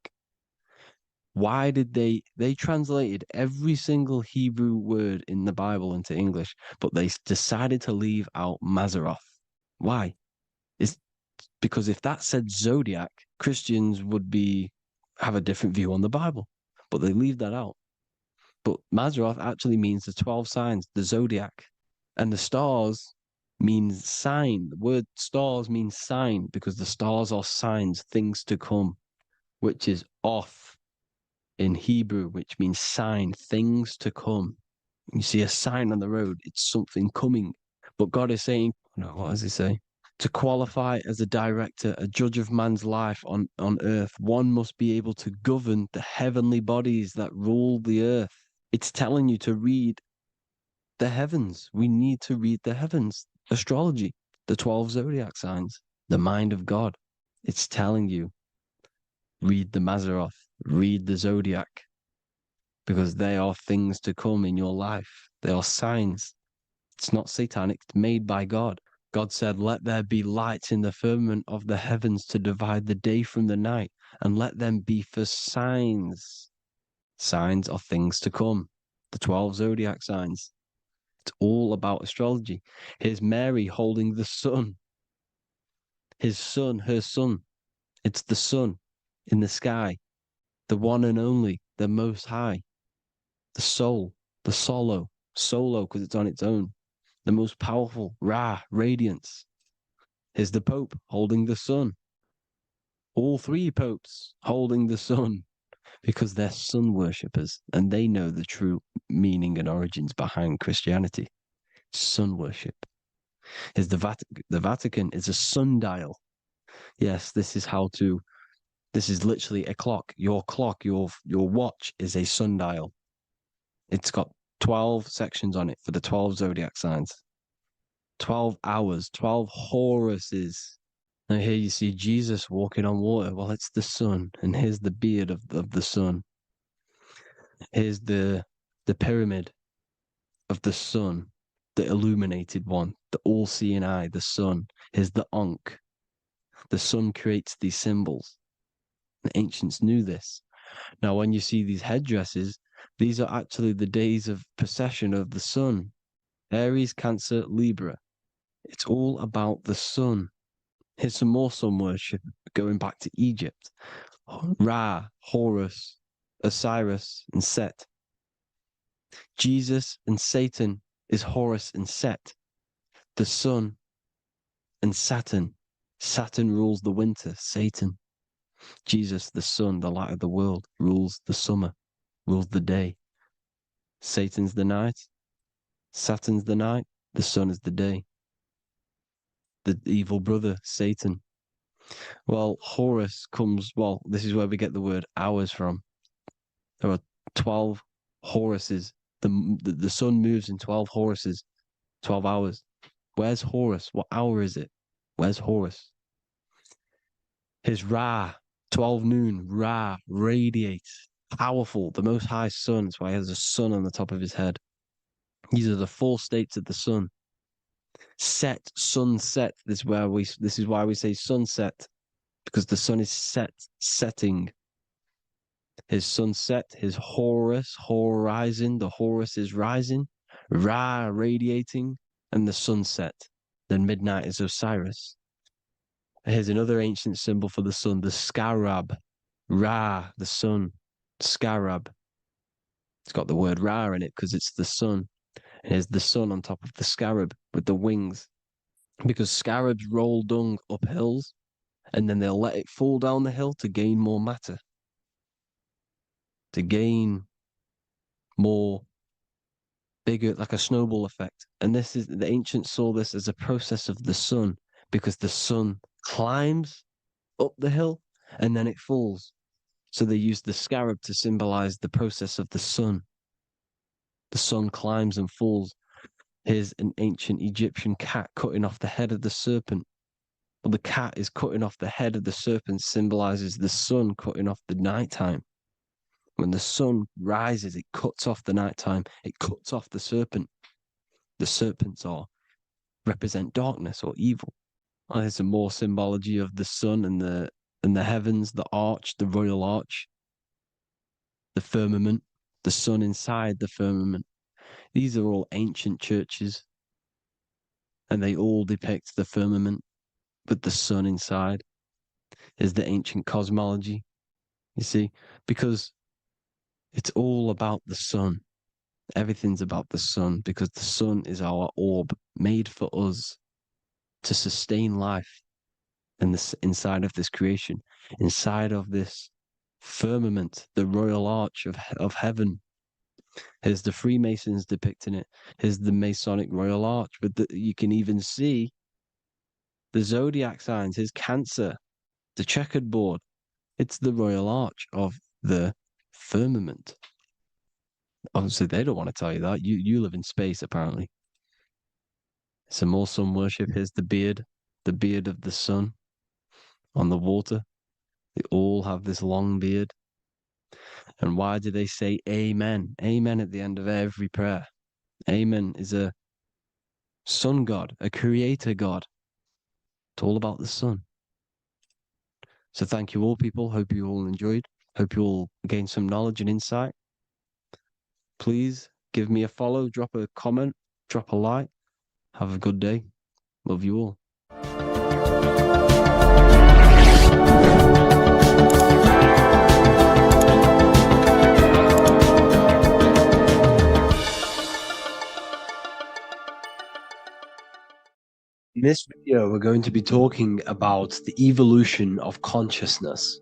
Why did they translated every single Hebrew word in the Bible into English, but they decided to leave out Mazzaroth? Why? It's because if that said zodiac, Christians would have a different view on the Bible, but they leave that out. But Mazzaroth actually means the 12 signs, the zodiac, and the stars means sign. The word stars means sign because the stars are signs, things to come, which is off in Hebrew, which means sign, things to come. You see a sign on the road, it's something coming. But God is saying, no, what does he say? To qualify as a director, a judge of man's life on earth, one must be able to govern the heavenly bodies that rule the earth. It's telling you to read the heavens. We need to read the heavens. Astrology, the 12 zodiac signs, the mind of God. It's telling you, read the Mazzaroth, read the zodiac, because they are things to come in your life. They are signs. It's not satanic, it's made by God. God said, let there be lights in the firmament of the heavens to divide the day from the night, and let them be for signs. Signs are things to come. The 12 zodiac signs. It's all about astrology. Here's Mary holding the sun. His son, her son. It's the sun in the sky. The one and only, the most high. The soul, the solo because it's on its own. The most powerful, Ra, radiance. Here's the Pope holding the sun. All three popes holding the sun because they're sun worshippers and they know the true meaning and origins behind Christianity. Sun worship. Here's the Vatican is a sundial. Yes, this is literally a clock. Your watch is a sundial. It's got 12 sections on it for the 12 zodiac signs. 12 hours, 12 Horuses. Now here you see Jesus walking on water. Well, it's the sun, and here's the beard of the sun. Here's the pyramid of the sun, the illuminated one, the all-seeing eye, the sun. Here's the Ankh. The sun creates these symbols. The ancients knew this. Now, when you see these headdresses, these are actually the days of precession of the sun. Aries, Cancer, Libra. It's all about the sun. Here's some more sun worship going back to Egypt. Ra, Horus, Osiris, and Set. Jesus and Satan is Horus and Set. The sun and Saturn. Saturn rules the winter, Satan. Jesus, the sun, the light of the world, rules the summer, rules the day. Satan's the night. Saturn's the night. The sun is the day. The evil brother, Satan. Well, Horus comes, this is where we get the word hours from. There are 12 Horuses. The sun moves in 12 Horuses, 12 hours. Where's Horus? What hour is it? Where's Horus? His Ra, 12 noon, Ra, radiates, powerful, the most high sun. That's why he has a sun on the top of his head. These are the four states of the sun. Set, sunset. This is why we say sunset, because the sun is setting. His sunset, his Horus, horizon, the Horus is rising, Ra radiating, and the sunset. Then midnight is Osiris. Here's another ancient symbol for the sun, the scarab. Ra, the sun, scarab. It's got the word Ra in it because it's the sun. And here's the sun on top of the scarab with the wings. Because scarabs roll dung up hills, and then they'll let it fall down the hill to gain more matter. To gain more bigger, like a snowball effect. And the ancients saw this as a process of the sun, because the sun climbs up the hill and then it falls. So they used the scarab to symbolize the process of the sun. The sun climbs and falls. Here's an ancient Egyptian cat cutting off the head of the serpent. Well, the cat is cutting off the head of the serpent, symbolizes the sun cutting off the nighttime. When the sun rises, it cuts off the nighttime. It cuts off the serpent. The serpents represent darkness or evil. Oh, there's some more symbology of the sun and the heavens, the arch, the royal arch, the firmament, the sun inside the firmament. These are all ancient churches, and they all depict the firmament with the sun inside. Is the ancient cosmology, you see, because it's all about the sun. Everything's about the sun, because the sun is our orb made for us to sustain life in inside of this creation, inside of this firmament, the royal arch of heaven. Here's the Freemasons depicting it. Here's the Masonic royal arch, but you can even see The zodiac signs is Cancer, the checkered board. It's the royal arch of the firmament. Obviously, they don't want to tell you that. You live in space, apparently. Some more sun worship. Here's the beard of the sun on the water. They all have this long beard. And why do they say amen? Amen at the end of every prayer. Amen is a sun god, a creator god. It's all about the sun. So thank you all, people. Hope you all enjoyed. Hope you all gained some knowledge and insight. Please give me a follow, drop a comment, drop a like. Have a good day. Love you all. In this video, we're going to be talking about the evolution of consciousness.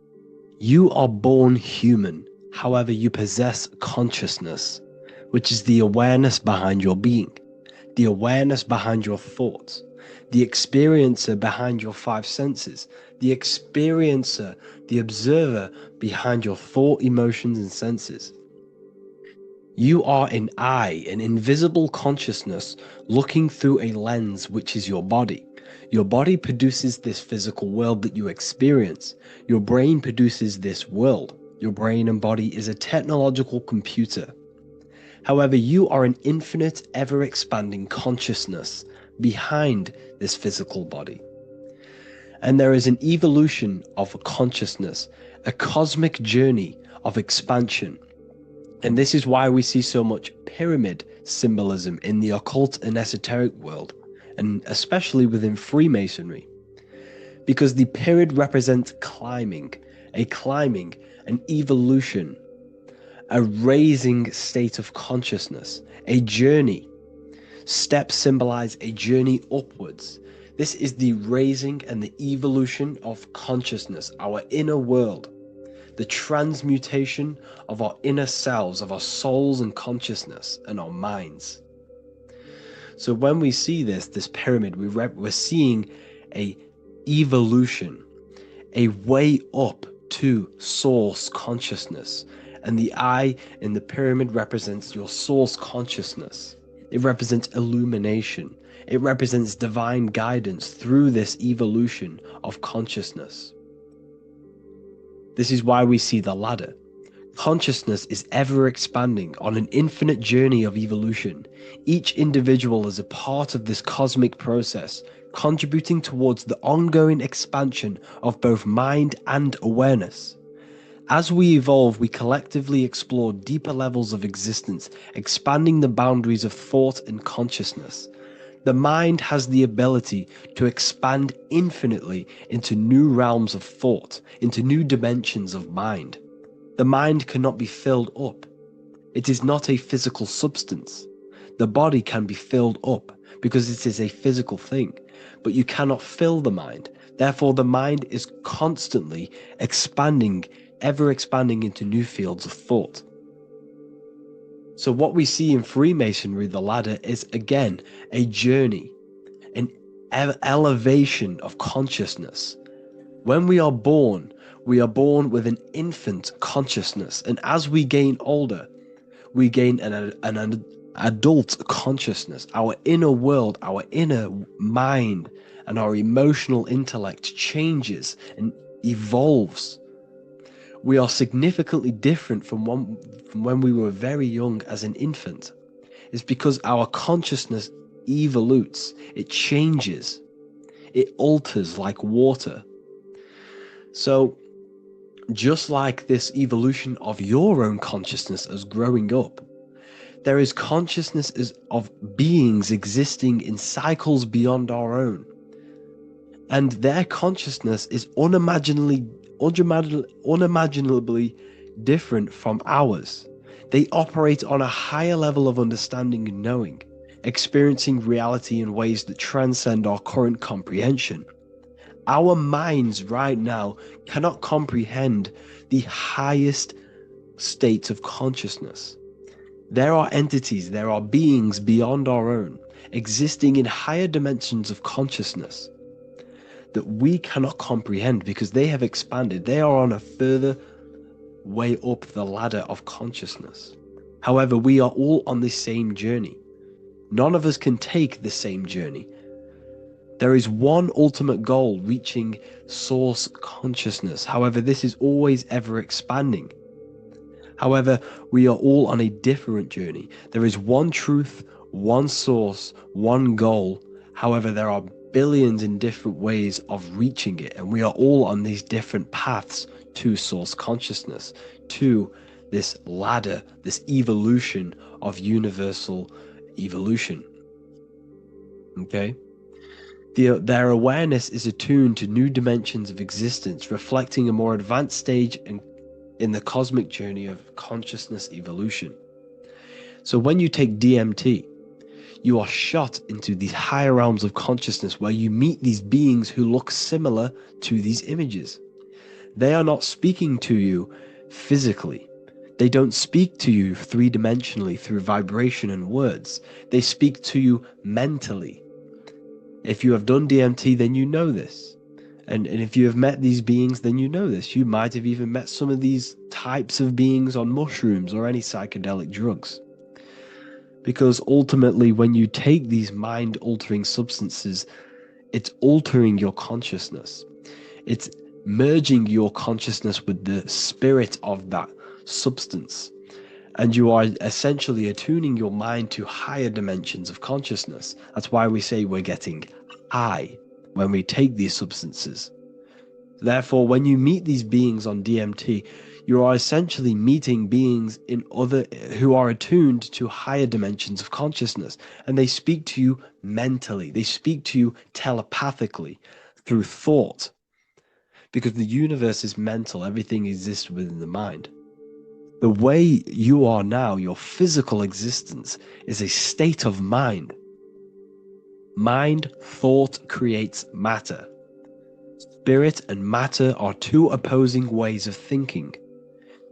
You are born human, however, you possess consciousness, which is the awareness behind your being, the awareness behind your thoughts, the experiencer behind your five senses, the experiencer, the observer behind your thought, emotions, and senses. You are an eye, an invisible consciousness looking through a lens, which is your body. Your body produces this physical world that you experience. Your brain produces this world. Your brain and body is a technological computer. However, you are an infinite, ever-expanding consciousness behind this physical body. And there is an evolution of consciousness, a cosmic journey of expansion. And this is why we see so much pyramid symbolism in the occult and esoteric world, and especially within Freemasonry. Because the pyramid represents climbing, an evolution, a raising state of consciousness, a journey. Steps symbolize a journey upwards. This is the raising and the evolution of consciousness, our inner world. The transmutation of our inner selves, of our souls and consciousness and our minds. So when we see this pyramid, we're seeing a evolution, a way up to source consciousness. And the eye in the pyramid represents your source consciousness. It represents illumination. It represents divine guidance through this evolution of consciousness. This is why we see the ladder. Consciousness is ever expanding on an infinite journey of evolution. Each individual is a part of this cosmic process, contributing towards the ongoing expansion of both mind and awareness. As we evolve, we collectively explore deeper levels of existence, expanding the boundaries of thought and consciousness. The mind has the ability to expand infinitely into new realms of thought, into new dimensions of mind. The mind cannot be filled up. It is not a physical substance. The body can be filled up because it is a physical thing, but you cannot fill the mind. Therefore, the mind is constantly expanding, ever expanding into new fields of thought. So what we see in Freemasonry, the ladder, is again a journey, an elevation of consciousness. When we are born with an infant consciousness, and as we gain older, we gain an adult consciousness. Our inner world, our inner mind, and our emotional intellect changes and evolves. We are significantly different from when we were very young as an infant. It's because our consciousness evolutes, it changes, it alters like water. So just like this evolution of your own consciousness as growing up, there is consciousness of beings existing in cycles beyond our own. And their consciousness is unimaginably different from ours. They operate on a higher level of understanding and knowing, experiencing reality in ways that transcend our current comprehension. Our minds right now cannot comprehend the highest states of consciousness. There are entities, there are beings beyond our own, existing in higher dimensions of consciousness. that we cannot comprehend because they have expanded. They are on a further way up the ladder of consciousness. However, we are all on the same journey. None of us can take the same journey. There is one ultimate goal, reaching source consciousness. However, this is always ever expanding. However, we are all on a different journey. There is one truth, one source, one goal. However, there are billions in different ways of reaching it, and we are all on these different paths to source consciousness, to this ladder, this evolution of universal evolution. Okay? Their awareness is attuned to new dimensions of existence, reflecting a more advanced stage in the cosmic journey of consciousness evolution. So when you take DMT, you are shot into these higher realms of consciousness where you meet these beings who look similar to these images. They are not speaking to you physically. They don't speak to you three-dimensionally through vibration and words. They speak to you mentally. If you have done DMT, then you know this. And if you have met these beings, then you know this. You might have even met some of these types of beings on mushrooms or any psychedelic drugs. Because ultimately, when you take these mind-altering substances, it's altering your consciousness. It's merging your consciousness with the spirit of that substance. And you are essentially attuning your mind to higher dimensions of consciousness. That's why we say we're getting high when we take these substances. Therefore, when you meet these beings on DMT, you are essentially meeting beings who are attuned to higher dimensions of consciousness, and they speak to you mentally. They speak to you telepathically through thought, because the universe is mental. Everything exists within the mind. The way you are now, your physical existence, is a state of mind. Mind, thought creates matter. Spirit and matter are two opposing ways of thinking.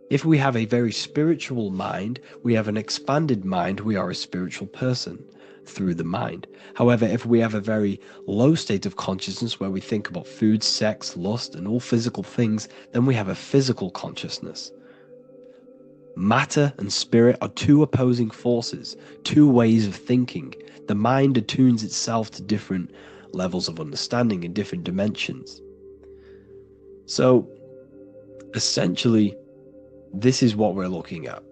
If we have a very spiritual mind, we have an expanded mind, we are a spiritual person through the mind. However, if we have a very low state of consciousness where we think about food, sex, lust, and all physical things, then we have a physical consciousness. Matter and spirit are two opposing forces, two ways of thinking. The mind attunes itself to different levels of understanding in different dimensions. So, essentially, this is what we're looking at.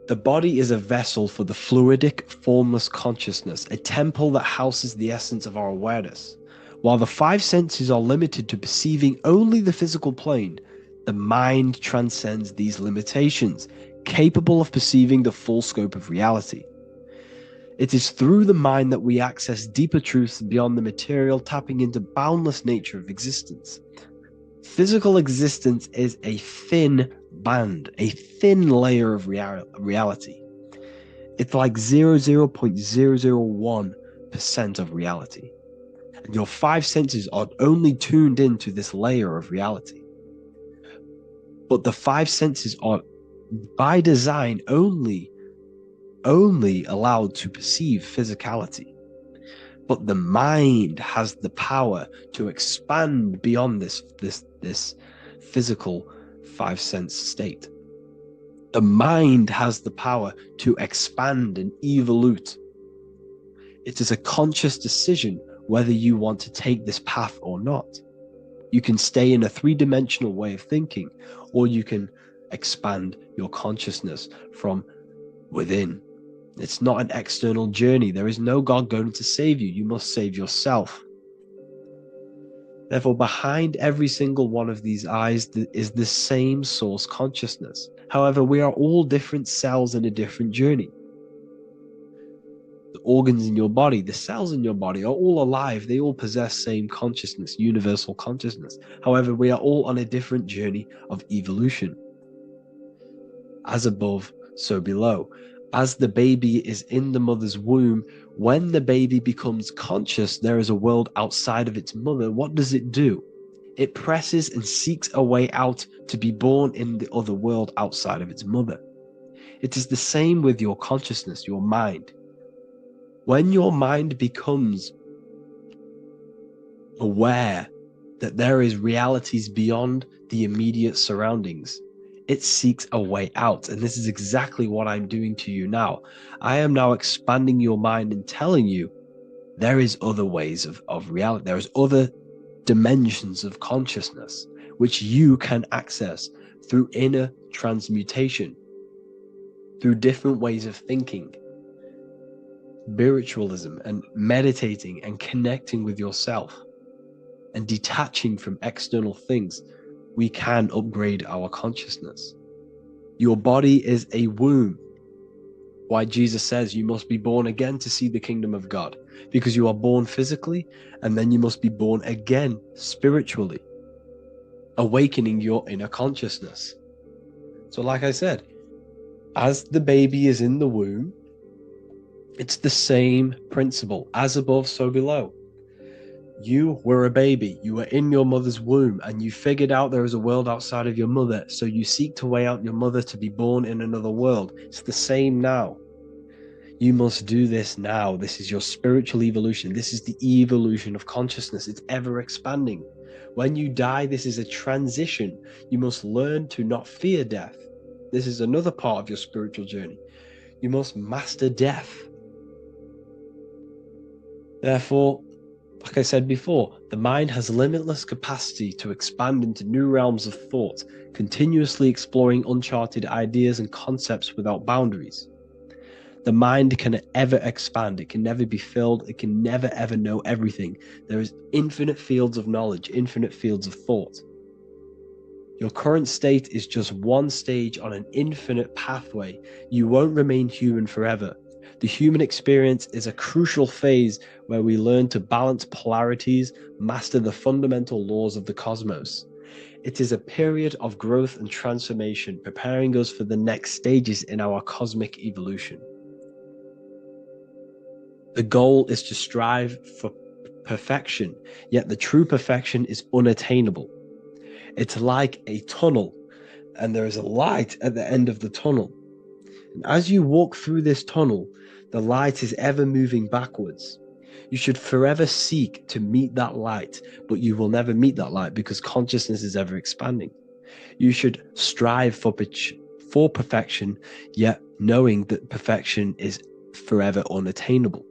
The body is a vessel for the fluidic, formless consciousness, a temple that houses the essence of our awareness. While the five senses are limited to perceiving only the physical plane, the mind transcends these limitations, capable of perceiving the full scope of reality. It is through the mind that we access deeper truths beyond the material, tapping into boundless nature of existence. Physical existence is a thin band, a thin layer of reality. It's like 0.001% of reality. And your five senses are only tuned into this layer of reality. But the five senses are, by design, only allowed to perceive physicality. But the mind has the power to expand beyond this physical five sense state. The mind has the power to expand and evolute. It is a conscious decision whether you want to take this path or not. You can stay in a three-dimensional way of thinking, or you can expand your consciousness from within. It's not an external journey. There is no God going to save you. You must save yourself. Therefore, behind every single one of these eyes is the same source consciousness. However, we are all different cells in a different journey. The organs in your body, the cells in your body are all alive. They all possess same consciousness, universal consciousness. However, we are all on a different journey of evolution. As above, so below. As the baby is in the mother's womb, when the baby becomes conscious, there is a world outside of its mother. What does it do? It presses and seeks a way out to be born in the other world outside of its mother. It is the same with your consciousness, your mind. When your mind becomes aware that there is realities beyond the immediate surroundings. It seeks a way out. And this is exactly what I'm doing to you now. I am now expanding your mind and telling you there is other ways of reality. There is other dimensions of consciousness which you can access through inner transmutation, through different ways of thinking, spiritualism, and meditating and connecting with yourself and detaching from external things. We can upgrade our consciousness. Your body is a womb. Why Jesus says you must be born again to see the kingdom of God, because you are born physically and then you must be born again spiritually, awakening your inner consciousness. So like I said, as the baby is in the womb, it's the same principle. As above, so below. You were a baby, you were in your mother's womb, and you figured out there is a world outside of your mother, so you seek to weigh out your mother to be born in another world. It's the same now. You must do this now. This is your spiritual evolution. This is the evolution of consciousness. It's ever expanding. When you die, this is a transition. You must learn to not fear death. This is another part of your spiritual journey. You must master death. Therefore, like I said before, the mind has limitless capacity to expand into new realms of thought, continuously exploring uncharted ideas and concepts without boundaries. The mind can ever expand. It can never be filled. It can never ever know everything. There is infinite fields of knowledge, infinite fields of thought. Your current state is just one stage on an infinite pathway. You won't remain human forever. The human experience is a crucial phase where we learn to balance polarities, master the fundamental laws of the cosmos. It is a period of growth and transformation, preparing us for the next stages in our cosmic evolution. The goal is to strive for perfection, yet the true perfection is unattainable. It's like a tunnel, and there is a light at the end of the tunnel. And as you walk through this tunnel, the light is ever moving backwards. You should forever seek to meet that light, but you will never meet that light because consciousness is ever expanding. You should strive for perfection, yet knowing that perfection is forever unattainable.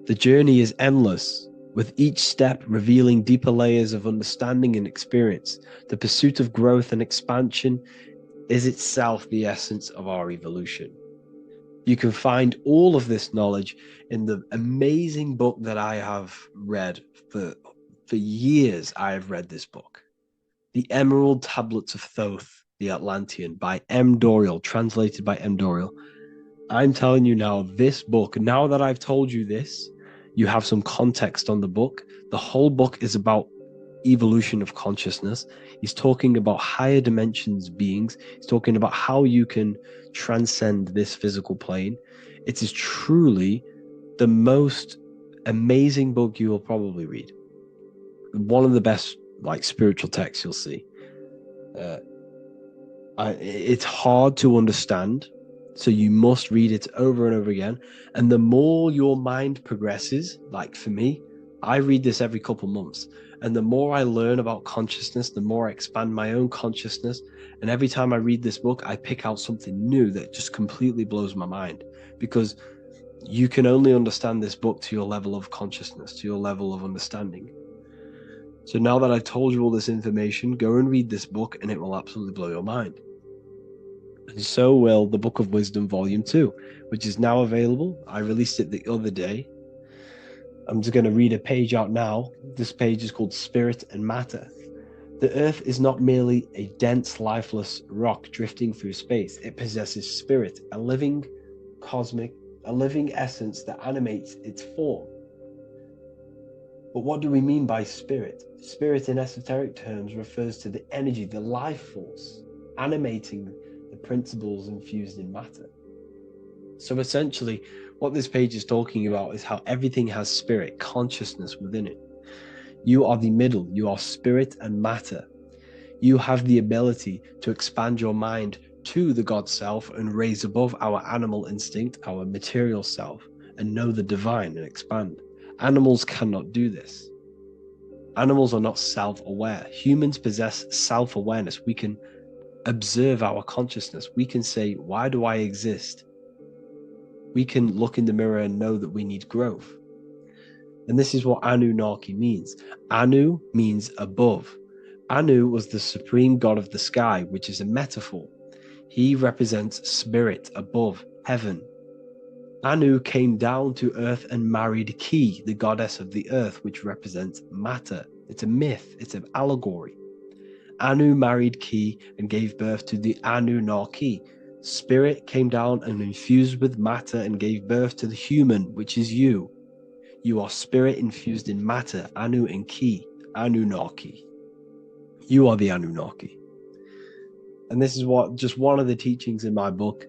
The journey is endless, with each step revealing deeper layers of understanding and experience. The pursuit of growth and expansion is itself the essence of our evolution. You can find all of this knowledge in the amazing book that I have read for years. I have read this book, The Emerald Tablets of Thoth, the Atlantean, by M. Dorial, translated by M. Dorial. I'm telling you now, this book, now that I've told you this, you have some context on the book. The whole book is about evolution of consciousness. He's talking about higher dimensions beings. He's talking about how you can transcend this physical plane. It is truly the most amazing book you will probably read. One of the best spiritual texts you'll see. It's hard to understand, so you must read it over and over again. And the more your mind progresses, like for me, I read this every couple months. And the more I learn about consciousness, the more I expand my own consciousness. And every time I read this book, I pick out something new that just completely blows my mind, because you can only understand this book to your level of consciousness, to your level of understanding. So now that I've told you all this information, go and read this book and it will absolutely blow your mind. And so will the Book of Wisdom Volume 2, which is now available. I released it the other day. I'm just going to read a page out now. This page is called Spirit and Matter. The Earth is not merely a dense, lifeless rock drifting through space. It possesses spirit, a living essence that animates its form. But what do we mean by spirit? Spirit in esoteric terms refers to the energy, the life force, animating the principles infused in matter. So essentially, what this page is talking about is how everything has spirit, consciousness within it. You are the middle, you are spirit and matter. You have the ability to expand your mind to the God self and raise above our animal instinct, our material self, and know the divine and expand. Animals cannot do this. Animals are not self-aware. Humans possess self-awareness. We can observe our consciousness. We can say, why do I exist? We can look in the mirror and know that we need growth. And this is what Anunnaki means. Anu means above. Anu was the supreme god of the sky, which is a metaphor. He represents spirit above, heaven. Anu came down to earth and married Ki, the goddess of the earth, which represents matter. It's a myth, it's an allegory. Anu married Ki and gave birth to the Anunnaki. Spirit came down and infused with matter and gave birth to the human, which is you. You are spirit infused in matter, Anu and Ki, Anunnaki. You are the Anunnaki. And this is just one of the teachings in my book.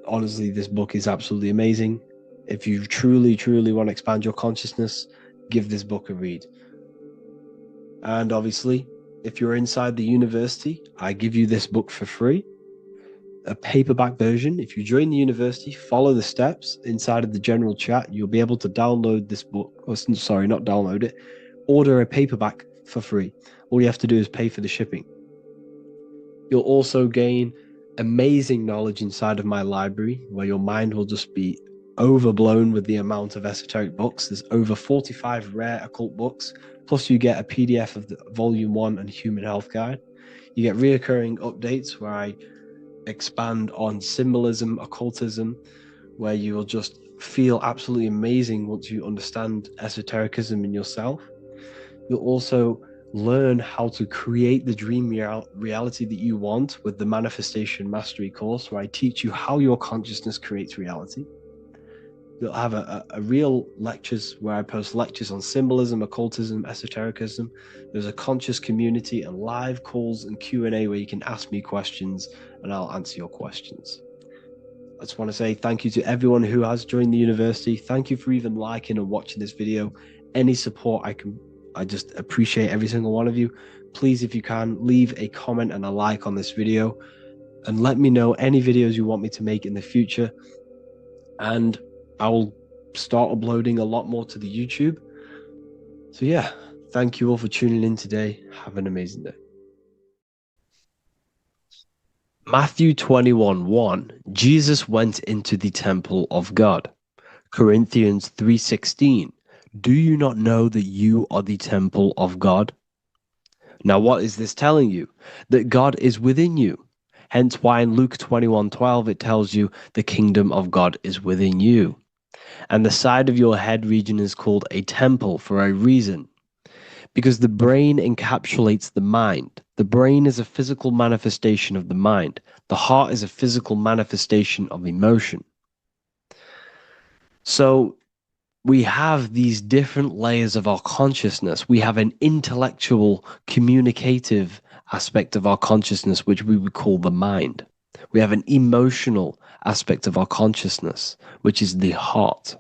Honestly, this book is absolutely amazing. If you truly, truly want to expand your consciousness, give this book a read. And obviously, if you're inside the university, I give you this book for free. A paperback version. If you join the university, follow the steps inside of the general chat, you'll be able to download this book. Sorry, not download it. Order a paperback for free. All you have to do is pay for the shipping. You'll also gain amazing knowledge inside of my library, where your mind will just be overblown with the amount of esoteric books. There's over 45 rare occult books, plus you get a PDF of the Volume 1 and Human Health Guide. You get reoccurring updates where I expand on symbolism, occultism, where you will just feel absolutely amazing once you understand esotericism in yourself. You'll also learn how to create the dream reality that you want with the Manifestation Mastery course, where I teach you how your consciousness creates reality. You'll have a real lectures where I post lectures on symbolism, occultism, esotericism. There's a conscious community and live calls and Q&A where you can ask me questions and I'll answer your questions. I just want to say thank you to everyone who has joined the university. Thank you for even liking and watching this video. Any support I just appreciate every single one of you. Please, if you can, leave a comment and a like on this video and let me know any videos you want me to make in the future. And I will start uploading a lot more to the YouTube. So yeah, thank you all for tuning in today. Have an amazing day. Matthew 21:1, Jesus went into the temple of God. Corinthians 3:16, do you not know that you are the temple of God? Now what is this telling you? That God is within you. Hence why in Luke 21:12 it tells you the kingdom of God is within you. And the side of your head region is called a temple for a reason. Because the brain encapsulates the mind. The brain is a physical manifestation of the mind. The heart is a physical manifestation of emotion. So we have these different layers of our consciousness. We have an intellectual, communicative aspect of our consciousness, which we would call the mind. We have an emotional aspect of our consciousness, which is the heart.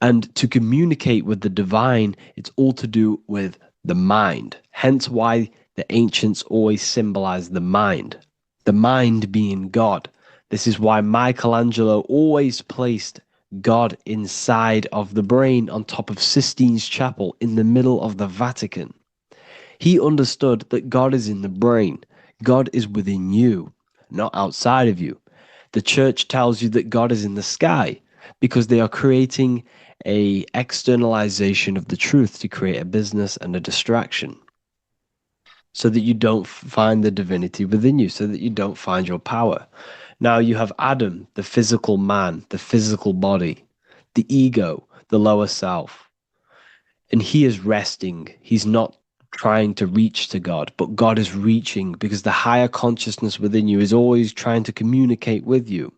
And to communicate with the divine, it's all to do with the mind. Hence why the ancients always symbolize the mind being God. This is why Michelangelo always placed God inside of the brain on top of Sistine Chapel in the middle of the Vatican. He understood that God is in the brain. God is within you, not outside of you. The church tells you that God is in the sky because they are creating a externalization of the truth to create a business and a distraction so that you don't find the divinity within you, so that you don't find your power. Now you have Adam, the physical man, the physical body, the ego, the lower self. And he is resting. He's not trying to reach to God, but God is reaching because the higher consciousness within you is always trying to communicate with you.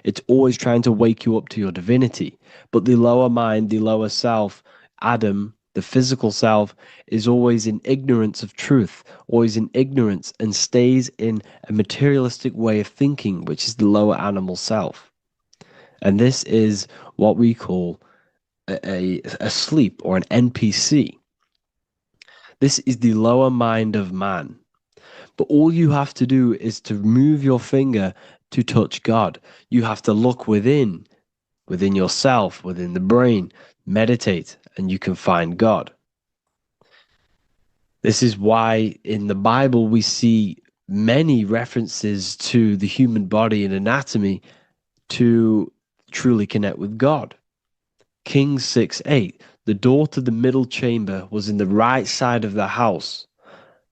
It's always trying to wake you up to your divinity. But the lower mind, the lower self, Adam, the physical self, is always in ignorance of truth, always in ignorance, and stays in a materialistic way of thinking, which is the lower animal self. And this is what we call a sleep or an NPC. This is the lower mind of man. But all you have to do is to move your finger to touch God. You have to look within within yourself, within the brain. Meditate, and you can find God. This is why in the Bible we see many references to the human body and anatomy to truly connect with God. Kings 6:8, the door to the middle chamber was in the right side of the house,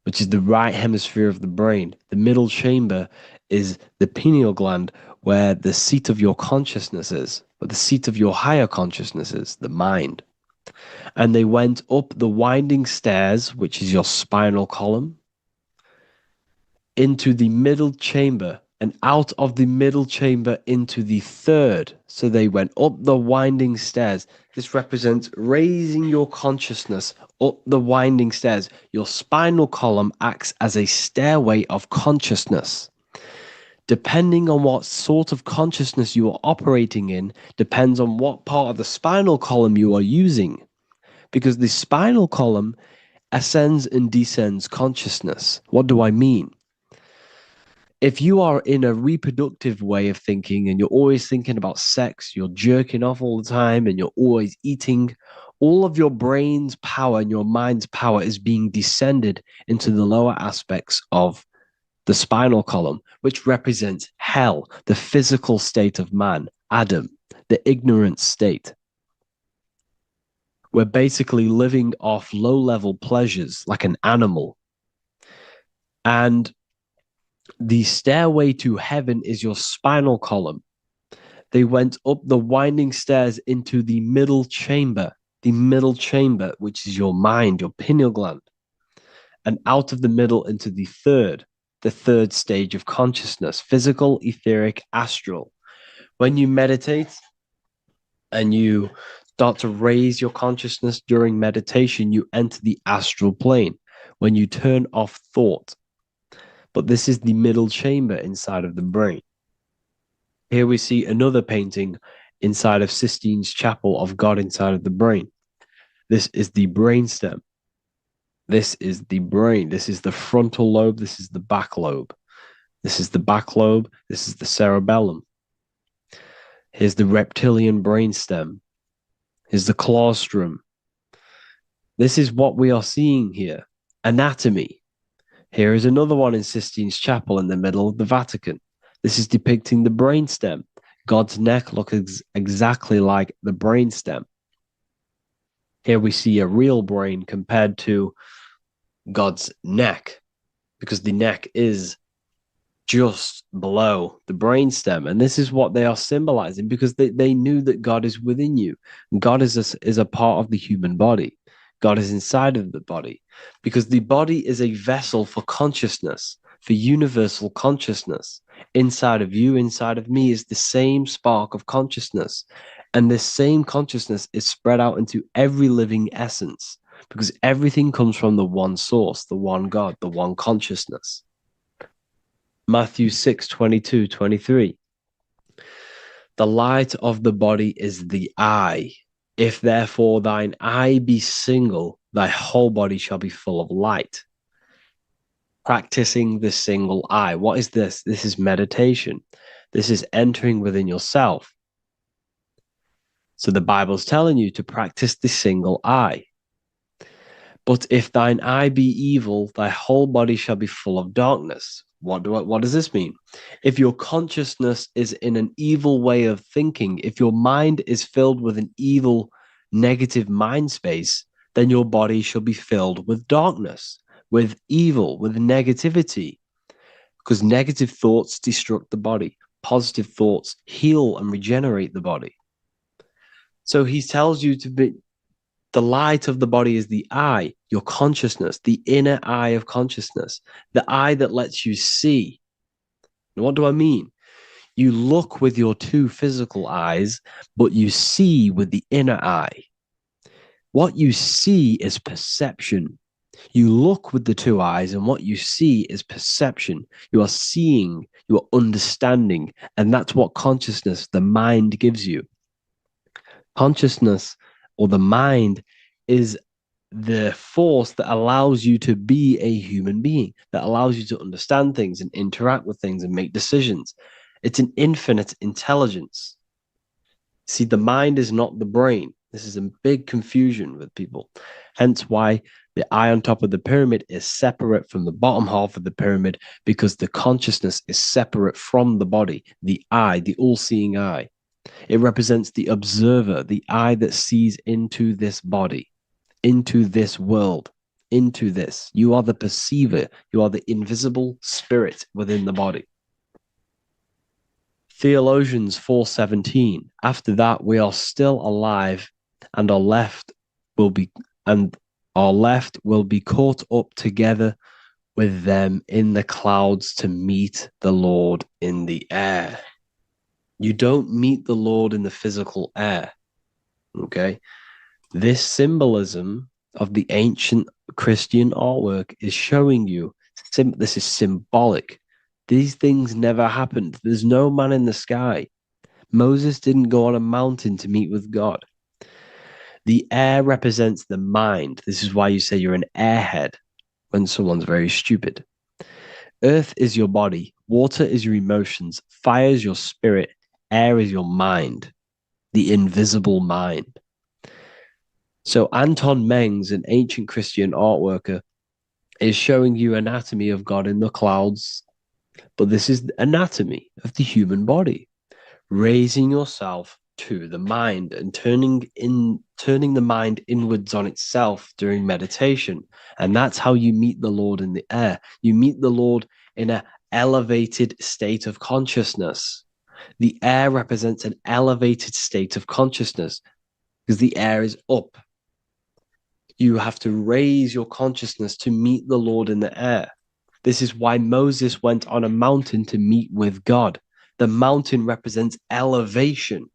which is the right hemisphere of the brain. The middle chamber is the pineal gland, where the seat of your consciousness is, where the seat of your higher consciousness is, the mind. And they went up the winding stairs, which is your spinal column, into the middle chamber, and out of the middle chamber into the third. So they went up the winding stairs. This represents raising your consciousness up the winding stairs. Your spinal column acts as a stairway of consciousness. Depending on what sort of consciousness you are operating in, depends on what part of the spinal column you are using. Because the spinal column ascends and descends consciousness. What do I mean? If you are in a reproductive way of thinking and you're always thinking about sex, you're jerking off all the time and you're always eating, all of your brain's power and your mind's power is being descended into the lower aspects of the spinal column, which represents hell, the physical state of man, Adam, the ignorant state. We're basically living off low-level pleasures like an animal. And the stairway to heaven is your spinal column. They went up the winding stairs into the middle chamber, which is your mind, your pineal gland, and out of the middle into the third stage of consciousness, physical, etheric, astral. When you meditate and you start to raise your consciousness during meditation, you enter the astral plane when you turn off thought. But this is the middle chamber inside of the brain. Here we see another painting inside of Sistine's chapel of God inside of the brain. This is the brainstem. This is the brain. This is the frontal lobe. This is the back lobe. This is the back lobe. This is the cerebellum. Here's the reptilian brainstem. Here's the claustrum. This is what we are seeing here. Anatomy. Here is another one in Sistine's chapel in the middle of the Vatican. This is depicting the brainstem. God's neck looks exactly like the brainstem. Here we see a real brain compared to God's neck, because the neck is just below the brainstem. And this is what they are symbolizing, because they knew that God is within you. God is a part of the human body. God is inside of the body, because the body is a vessel for consciousness, for universal consciousness. Inside of you, inside of me, is the same spark of consciousness. And this same consciousness is spread out into every living essence, because everything comes from the one source, the one God, the one consciousness. Matthew 6:22-23. The light of the body is the eye. If therefore thine eye be single, thy whole body shall be full of light. Practicing the single eye. What is this? This is meditation. This is entering within yourself. So the Bible's telling you to practice the single eye. But if thine eye be evil, thy whole body shall be full of darkness. What does this mean? If your consciousness is in an evil way of thinking, if your mind is filled with an evil, negative mind space, then your body shall be filled with darkness, with evil, with negativity. Because negative thoughts destruct the body. Positive thoughts heal and regenerate the body. So he tells you to be, the light of the body is the eye, your consciousness, the inner eye of consciousness, the eye that lets you see. And what do I mean? You look with your two physical eyes, but you see with the inner eye. What you see is perception. You look with the two eyes, and what you see is perception. You are seeing, you are understanding, and that's what consciousness, the mind, gives you. Consciousness, or the mind, is the force that allows you to be a human being, that allows you to understand things and interact with things and make decisions. It's an infinite intelligence. See, the mind is not the brain. This is a big confusion with people. Hence why the eye on top of the pyramid is separate from the bottom half of the pyramid, because the consciousness is separate from the body, the eye, the all-seeing eye. It represents the observer, the eye that sees into this body, into this world, into this. You are the perceiver. You are the invisible spirit within the body. Theologians 4:17. After that, we are still alive, and our left will be caught up together with them in the clouds to meet the Lord in the air. You don't meet the Lord in the physical air. Okay? This symbolism of the ancient Christian artwork is showing you this is symbolic. These things never happened. There's no man in the sky. Moses didn't go on a mountain to meet with God. The air represents the mind. This is why you say you're an airhead when someone's very stupid. Earth is your body. Water is your emotions. Fire is your spirit. Air is your mind, the invisible mind. So Anton Mengs, an ancient Christian art worker, is showing you anatomy of God in the clouds. But this is the anatomy of the human body, raising yourself to the mind and turning the mind inwards on itself during meditation. And that's how you meet the Lord in the air. You meet the Lord in an elevated state of consciousness. The air represents an elevated state of consciousness because the air is up. You have to raise your consciousness to meet the Lord in the air. This is why Moses went on a mountain to meet with God. The mountain represents elevation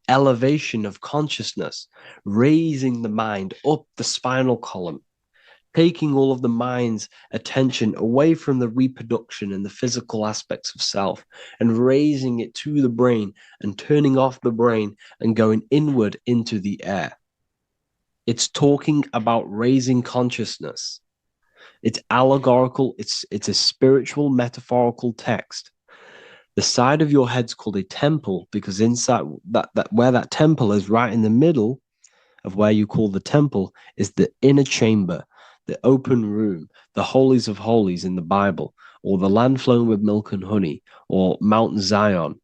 of consciousness, raising the mind up the spinal column, taking all of the mind's attention away from the reproduction and the physical aspects of self and raising it to the brain and turning off the brain and going inward into the air. It's talking about raising consciousness. It's allegorical. It's a spiritual, metaphorical text. The side of your head's called a temple because inside that where that temple is, right in the middle of where you call the temple, is the inner chamber, the open room, the holies of holies in the Bible, or the land flowing with milk and honey, or Mount Zion.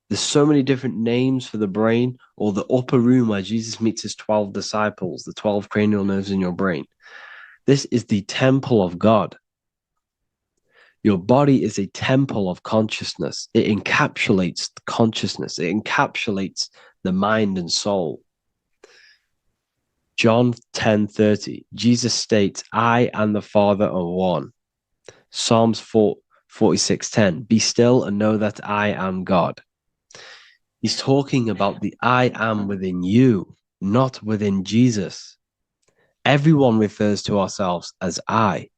There's so many different names for the brain, or the upper room where Jesus meets his 12 disciples, the 12 cranial nerves in your brain. This is the temple of God. Your body is a temple of consciousness. It encapsulates the consciousness. It encapsulates the mind and soul. John 10:30, Jesus states, I and the Father are one. Psalms 46:10, be still and know that I am God. He's talking about the I am within you, not within Jesus. Everyone refers to ourselves as I.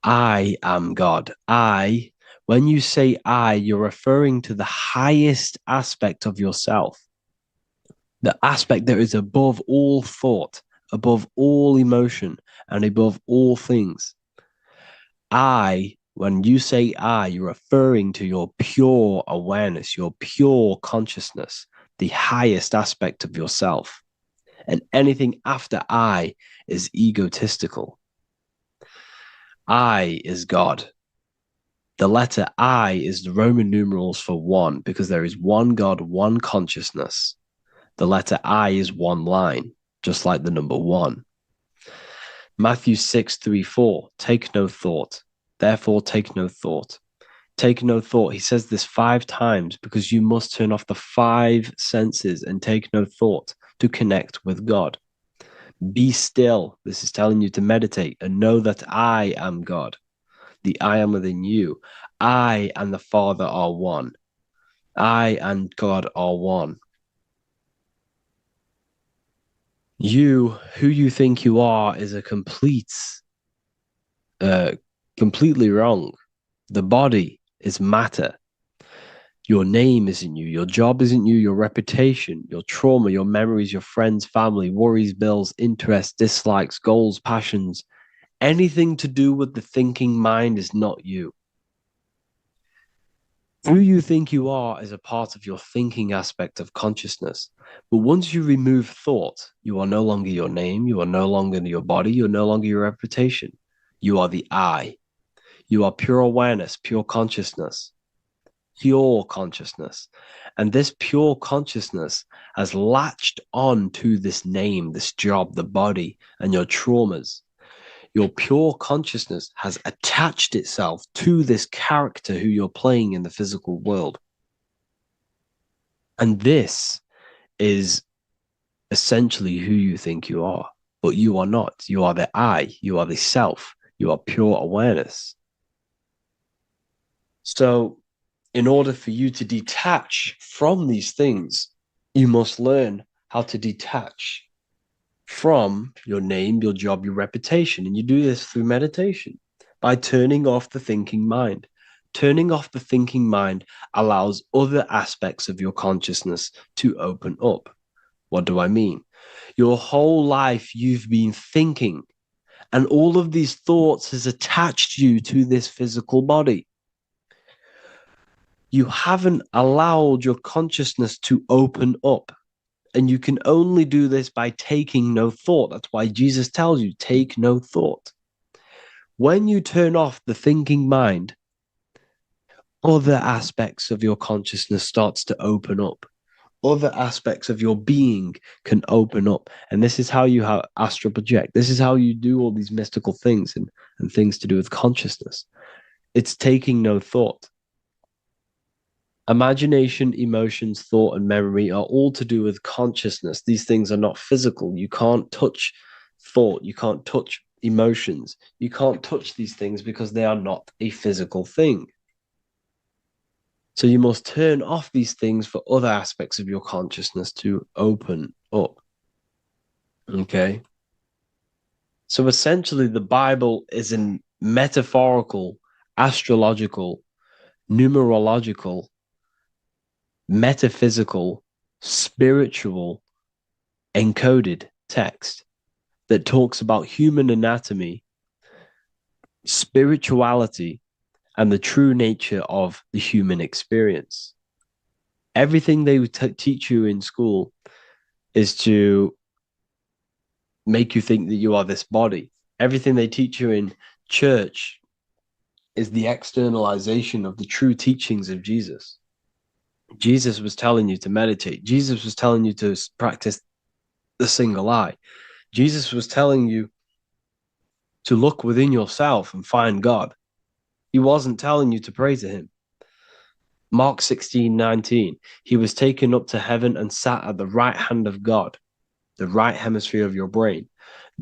I am God. When you say I, you're referring to the highest aspect of yourself, the aspect that is above all thought, above all emotion, and above all things. When you say I, you're referring to your pure awareness, your pure consciousness, the highest aspect of yourself. And anything after I is egotistical. I is God. The letter I is the Roman numerals for one, because there is one God, one consciousness. The letter I is one line, just like the number one. Matthew 6:3-4, take no thought. Therefore, take no thought. Take no thought. He says this 5 times because you must turn off the 5 senses and take no thought to connect with God. Be still. This is telling you to meditate and know that I am God. The I am within you. I and the Father are one. I and God are one. You, who you think you are, is a completely wrong. The body is matter. Your name isn't you. Your job isn't you. Your reputation, your trauma, your memories, your friends, family, worries, bills, interests, dislikes, goals, passions. Anything to do with the thinking mind is not you. Who you think you are is a part of your thinking aspect of consciousness. But once you remove thought, you are no longer your name, you are no longer your body, you're no longer your reputation. You are the I. You are pure awareness, pure consciousness, pure consciousness. And this pure consciousness has latched on to this name, this job, the body, and your traumas. Your pure consciousness has attached itself to this character who you're playing in the physical world. And this is essentially who you think you are, but you are not. You are the I, you are the self, you are pure awareness. So, in order for you to detach from these things, you must learn how to detach from your name, your job, your reputation. And you do this through meditation by turning off the thinking mind. Turning off the thinking mind allows other aspects of your consciousness to open up. What do I mean? Your whole life you've been thinking, and all of these thoughts has attached you to this physical body. You haven't allowed your consciousness to open up. And you can only do this by taking no thought. That's why Jesus tells you, take no thought. When you turn off the thinking mind, other aspects of your consciousness starts to open up. Other aspects of your being can open up. And this is how you astral project. This is how you do all these mystical things and things to do with consciousness. It's taking no thought. Imagination, emotions, thought, and memory are all to do with consciousness. These things are not physical. You can't touch thought. You can't touch emotions. You can't touch these things because they are not a physical thing. So you must turn off these things for other aspects of your consciousness to open up. Okay? So essentially, the Bible is a metaphorical, astrological, numerological, metaphysical, spiritual, encoded text that talks about human anatomy, spirituality, and the true nature of the human experience. Everything they teach you in school is to make you think that you are this body. Everything they teach you in church is the externalization of the true teachings of Jesus. Jesus was telling you to meditate. Jesus was telling you to practice the single eye. Jesus was telling you to look within yourself and find God. He wasn't telling you to pray to him. Mark 16:19, he was taken up to heaven and sat at the right hand of God, the right hemisphere of your brain.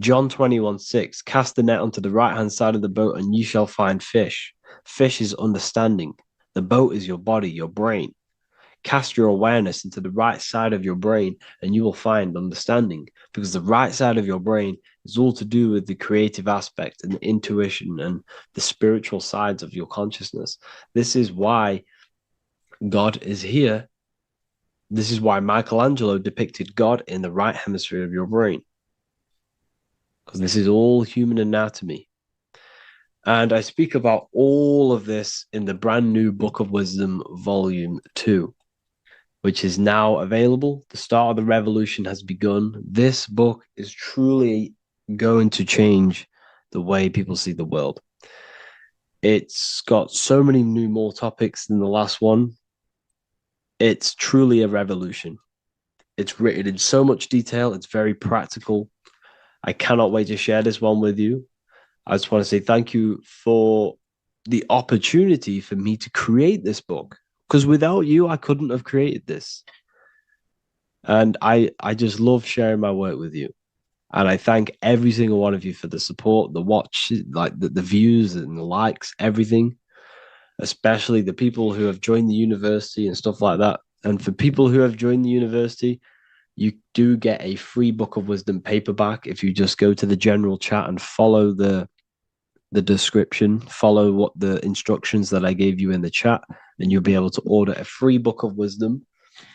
John 21:6, cast the net onto the right hand side of the boat and ye shall find fish. Fish is understanding. The boat is your body, your brain. Cast your awareness into the right side of your brain and you will find understanding, because the right side of your brain is all to do with the creative aspect and the intuition and the spiritual sides of your consciousness. This is why God is here. This is why Michelangelo depicted God in the right hemisphere of your brain, because this is all human anatomy. And I speak about all of this in the brand new Book of Wisdom, Volume 2, which is now available. The start of the revolution has begun. This book is truly going to change the way people see the world. It's got so many more topics than the last one. It's truly a revolution. It's written in so much detail. It's very practical. I cannot wait to share this one with you. I just want to say thank you for the opportunity for me to create this book, because without you, I couldn't have created this. And I just love sharing my work with you. And I thank every single one of you for the support, the watch, like the views and the likes, everything, especially the people who have joined the university and stuff like that. And for people who have joined the university, you do get a free Book of Wisdom paperback if you just go to the general chat and follow the description, follow what the instructions that I gave you in the chat, and you'll be able to order a free Book of Wisdom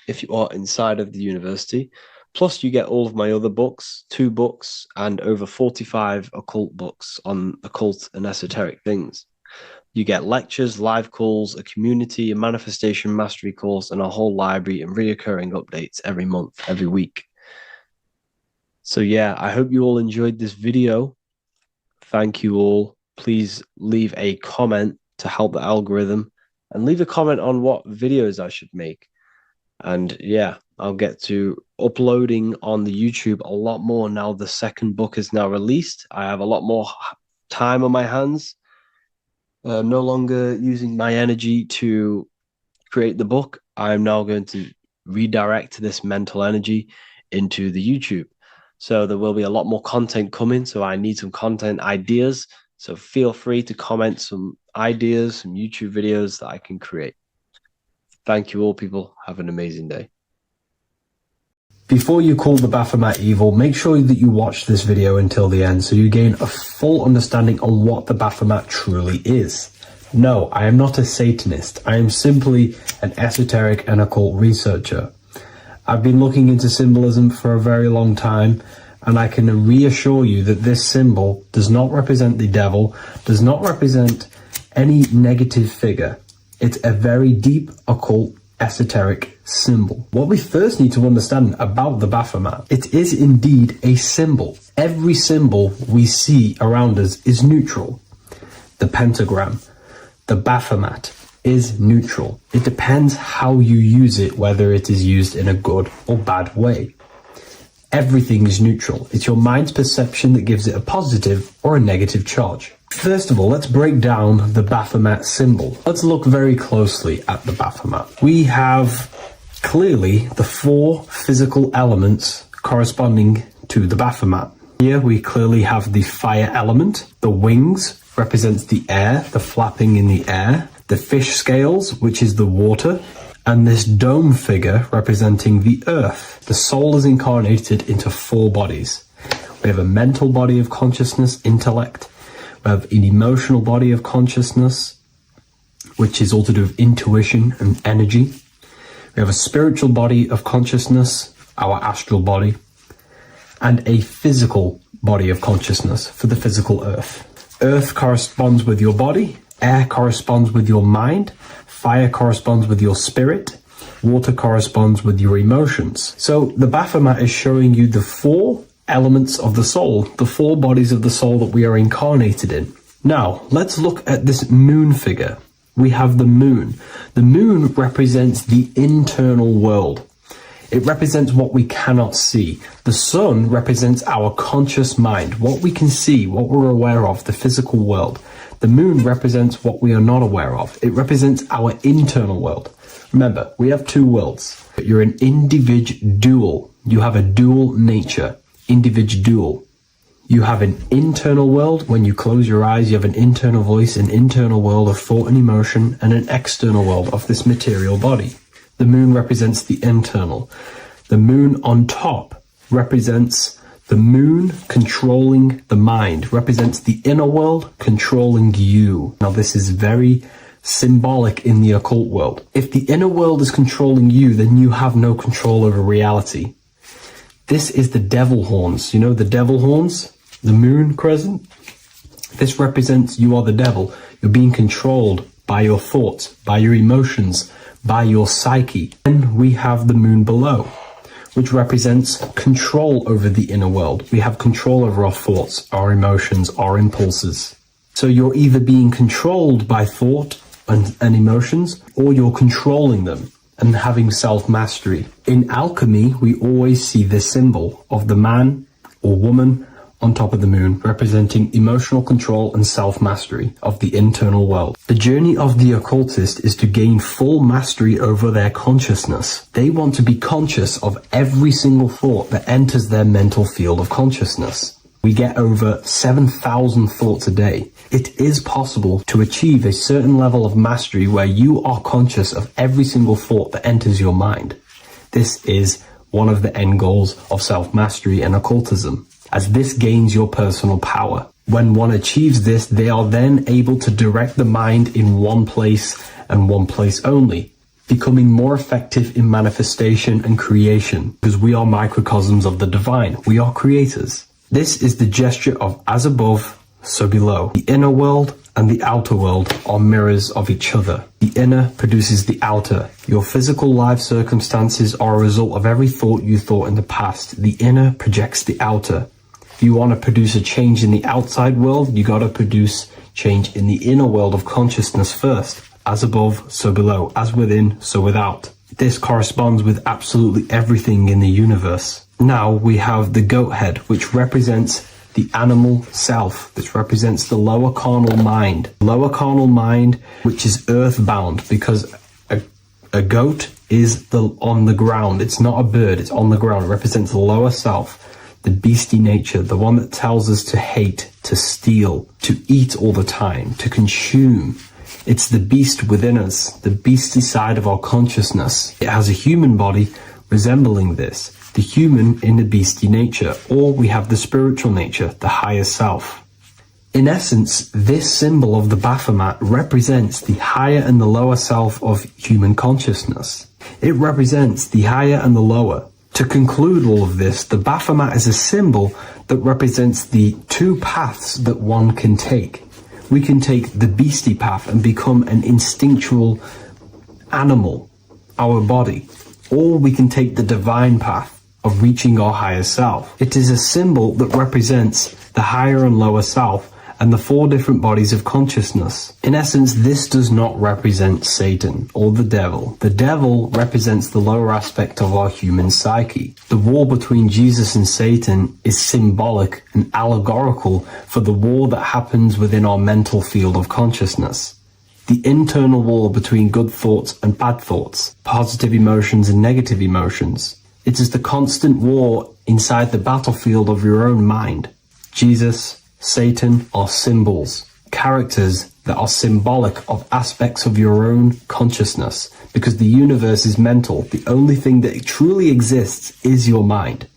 if you are inside of the university. Plus, you get all of my other books, 2 books, and over 45 occult books on occult and esoteric things. You get lectures, live calls, a community, a manifestation mastery course, and a whole library and reoccurring updates every month, every week. So yeah, I hope you all enjoyed this video. Thank you all. Please leave a comment to help the algorithm, and leave a comment on what videos I should make. And yeah, I'll get to uploading on the YouTube a lot more now the second book is now released. I have a lot more time on my hands. No longer using my energy to create the book. I'm now going to redirect this mental energy into the YouTube. So there will be a lot more content coming. So I need some content ideas. So feel free to comment some ideas, some YouTube videos that I can create. Thank you all, people. Have an amazing day. Before you call the Baphomet evil, make sure that you watch this video until the end so you gain a full understanding on what the Baphomet truly is. No, I am not a Satanist. I am simply an esoteric and occult researcher. I've been looking into symbolism for a very long time, and I can reassure you that this symbol does not represent the devil, does not represent any negative figure. It's a very deep, occult, esoteric symbol. What we first need to understand about the Baphomet, it is indeed a symbol. Every symbol we see around us is neutral. The pentagram, the Baphomet is neutral. It depends how you use it, whether it is used in a good or bad way. Everything is neutral. It's your mind's perception that gives it a positive or a negative charge. First of all, let's break down the Baphomet symbol. Let's look very closely at the Baphomet. We have clearly the 4 physical elements corresponding to the Baphomet. Here we clearly have the fire element. The wings represents the air, the flapping in the air. The fish scales, which is the water. And this dome figure representing the earth. The soul is incarnated into 4 bodies. We have a mental body of consciousness, intellect. We have an emotional body of consciousness, which is all to do with intuition and energy. We have a spiritual body of consciousness, our astral body, and a physical body of consciousness for the physical earth. Earth corresponds with your body, air corresponds with your mind, fire corresponds with your spirit, water corresponds with your emotions. So the Baphomet is showing you the 4 elements of the soul, the 4 bodies of the soul that we are incarnated in. Now, let's look at this moon figure. We have the moon. The moon represents the internal world. It represents what we cannot see. The sun represents our conscious mind, what we can see, what we're aware of, the physical world. The moon represents what we are not aware of. It represents our internal world. Remember, we have 2 worlds. You're an individual. You have a dual nature. Individual. You have an internal world. When you close your eyes, you have an internal voice, an internal world of thought and emotion, and an external world of this material body. The moon represents the internal. The moon on top represents the moon controlling the mind, represents the inner world controlling you. Now this is very symbolic in the occult world. If the inner world is controlling you, then you have no control over reality. This is the devil horns. You know the devil horns? The moon crescent? This represents you are the devil. You're being controlled by your thoughts, by your emotions, by your psyche. Then we have the moon below, which represents control over the inner world. We have control over our thoughts, our emotions, our impulses. So you're either being controlled by thought and emotions, or you're controlling them and having self-mastery. In alchemy, we always see this symbol of the man or woman on top of the moon, representing emotional control and self-mastery of the internal world. The journey of the occultist is to gain full mastery over their consciousness. They want to be conscious of every single thought that enters their mental field of consciousness. We get over 7,000 thoughts a day. It is possible to achieve a certain level of mastery where you are conscious of every single thought that enters your mind. This is one of the end goals of self-mastery and occultism, as this gains your personal power. When one achieves this, they are then able to direct the mind in one place and one place only, becoming more effective in manifestation and creation, because we are microcosms of the divine. We are creators. This is the gesture of as above, so below. The inner world and the outer world are mirrors of each other. The inner produces the outer. Your physical life circumstances are a result of every thought you thought in the past. The inner projects the outer. If you want to produce a change in the outside world, you got to produce change in the inner world of consciousness first. As above, so below. As within, so without. This corresponds with absolutely everything in the universe. Now we have the goat head, which represents the animal self. This represents the lower carnal mind. Lower carnal mind, which is earthbound, because a goat is on the ground. It's not a bird, it's on the ground. It represents the lower self, the beastie nature, the one that tells us to hate, to steal, to eat all the time, to consume. It's the beast within us, the beastie side of our consciousness. It has a human body resembling this, the human in the beastie nature, or we have the spiritual nature, the higher self. In essence, this symbol of the Baphomet represents the higher and the lower self of human consciousness. It represents the higher and the lower. To conclude all of this, the Baphomet is a symbol that represents the two paths that one can take. We can take the beastie path and become an instinctual animal, our body, or we can take the divine path of reaching our higher self. It is a symbol that represents the higher and lower self and the four different bodies of consciousness. In essence, this does not represent Satan or the devil. The devil represents the lower aspect of our human psyche. The war between Jesus and Satan is symbolic and allegorical for the war that happens within our mental field of consciousness. The internal war between good thoughts and bad thoughts, positive emotions and negative emotions. It is the constant war inside the battlefield of your own mind. Jesus, Satan are symbols, characters that are symbolic of aspects of your own consciousness, because the universe is mental. The only thing that truly exists is your mind.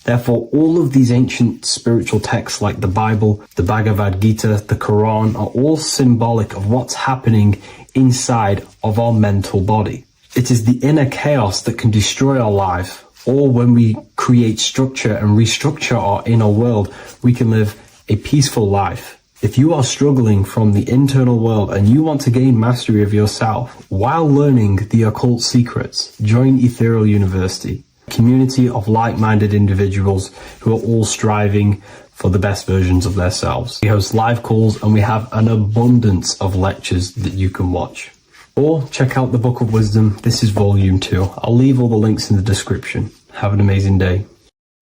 Therefore, all of these ancient spiritual texts like the Bible, the Bhagavad Gita, the Quran are all symbolic of what's happening inside of our mental body. It is the inner chaos that can destroy our life, or when we create structure and restructure our inner world, we can live a peaceful life. If you are struggling from the internal world and you want to gain mastery of yourself while learning the occult secrets, join Ethereal University, a community of like-minded individuals who are all striving for the best versions of themselves. We host live calls and we have an abundance of lectures that you can watch. Or check out the Book of Wisdom. This is volume 2. I'll leave all the links in the description. Have an amazing day.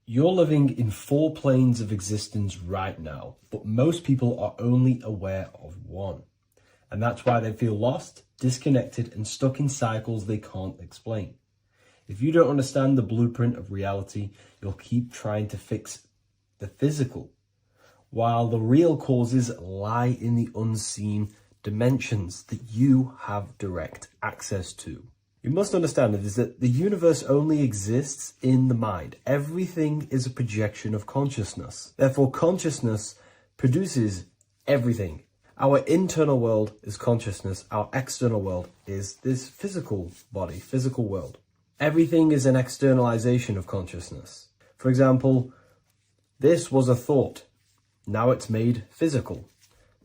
You're living in 4 planes of existence right now, but most people are only aware of one. And that's why they feel lost, disconnected, and stuck in cycles they can't explain. If you don't understand the blueprint of reality, you'll keep trying to fix the physical, while the real causes lie in the unseen dimensions that you have direct access to. You must understand is that the universe only exists in the mind. Everything is a projection of consciousness. Therefore, consciousness produces everything. Our internal world is consciousness. Our external world is this physical body, physical world. Everything is an externalization of consciousness. For example, this was a thought. Now it's made physical.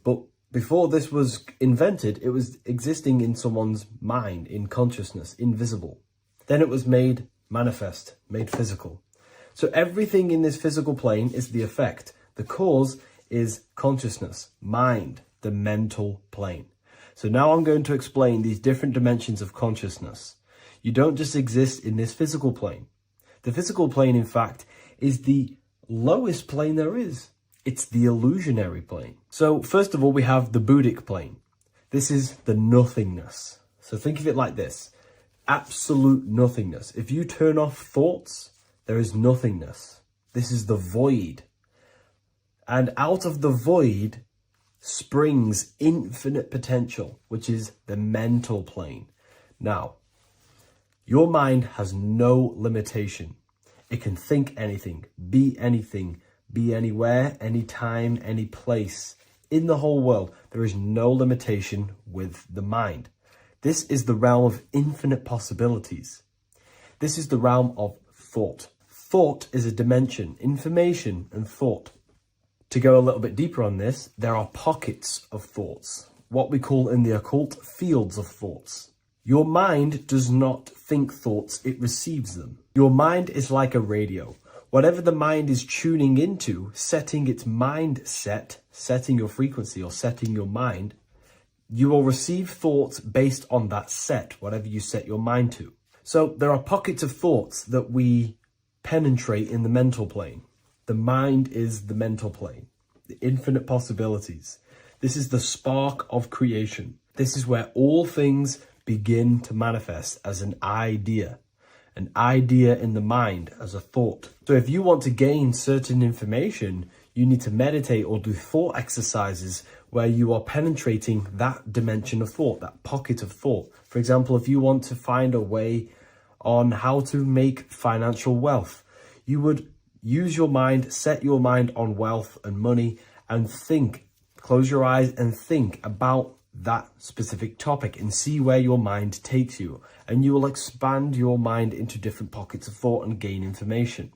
But before this was invented, it was existing in someone's mind, in consciousness, invisible. Then it was made manifest, made physical. So everything in this physical plane is the effect. The cause is consciousness, mind, the mental plane. So now I'm going to explain these different dimensions of consciousness. You don't just exist in this physical plane. The physical plane, in fact, is the lowest plane there is. It's the illusionary plane. So first of all, we have the Buddhic plane. This is the nothingness. So think of it like this. Absolute nothingness. If you turn off thoughts, there is nothingness. This is the void. And out of the void springs infinite potential, which is the mental plane. Now, your mind has no limitation. It can think anything, be anywhere, anytime, any place. In the whole world, there is no limitation with the mind. This is the realm of infinite possibilities. This is the realm of thought. Thought is a dimension, information and thought. To go a little bit deeper on this, there are pockets of thoughts, what we call in the occult fields of thoughts. Your mind does not think thoughts, it receives them. Your mind is like a radio. Whatever the mind is tuning into, setting its mindset, setting your frequency or setting your mind, you will receive thoughts based on that set, whatever you set your mind to. So there are pockets of thoughts that we penetrate in the mental plane. The mind is the mental plane, the infinite possibilities. This is the spark of creation. This is where all things begin to manifest as an idea in the mind as a thought. So if you want to gain certain information, you need to meditate or do thought exercises where you are penetrating that dimension of thought, that pocket of thought. For example, if you want to find a way on how to make financial wealth, you would use your mind, set your mind on wealth and money, and think, close your eyes and think about that specific topic and see where your mind takes you. And you will expand your mind into different pockets of thought and gain information.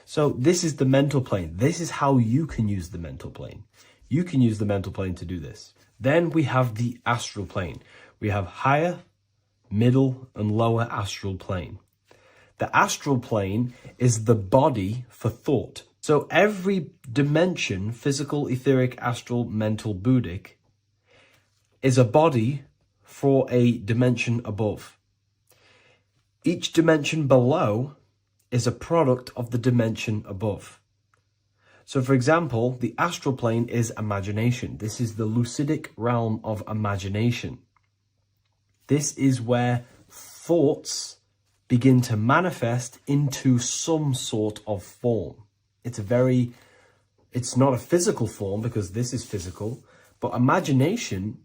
So this is the mental plane. This is how you can use the mental plane. You can use the mental plane to do this. Then we have the astral plane. We have higher, middle, and lower astral plane. The astral plane is the body for thought. So every dimension, physical, etheric, astral, mental, Buddhic, is a body for a dimension above. Each dimension below is a product of the dimension above. So for example, the astral plane is imagination. This is the lucidic realm of imagination. This is where thoughts begin to manifest into some sort of form. It's not a physical form because this is physical, but imagination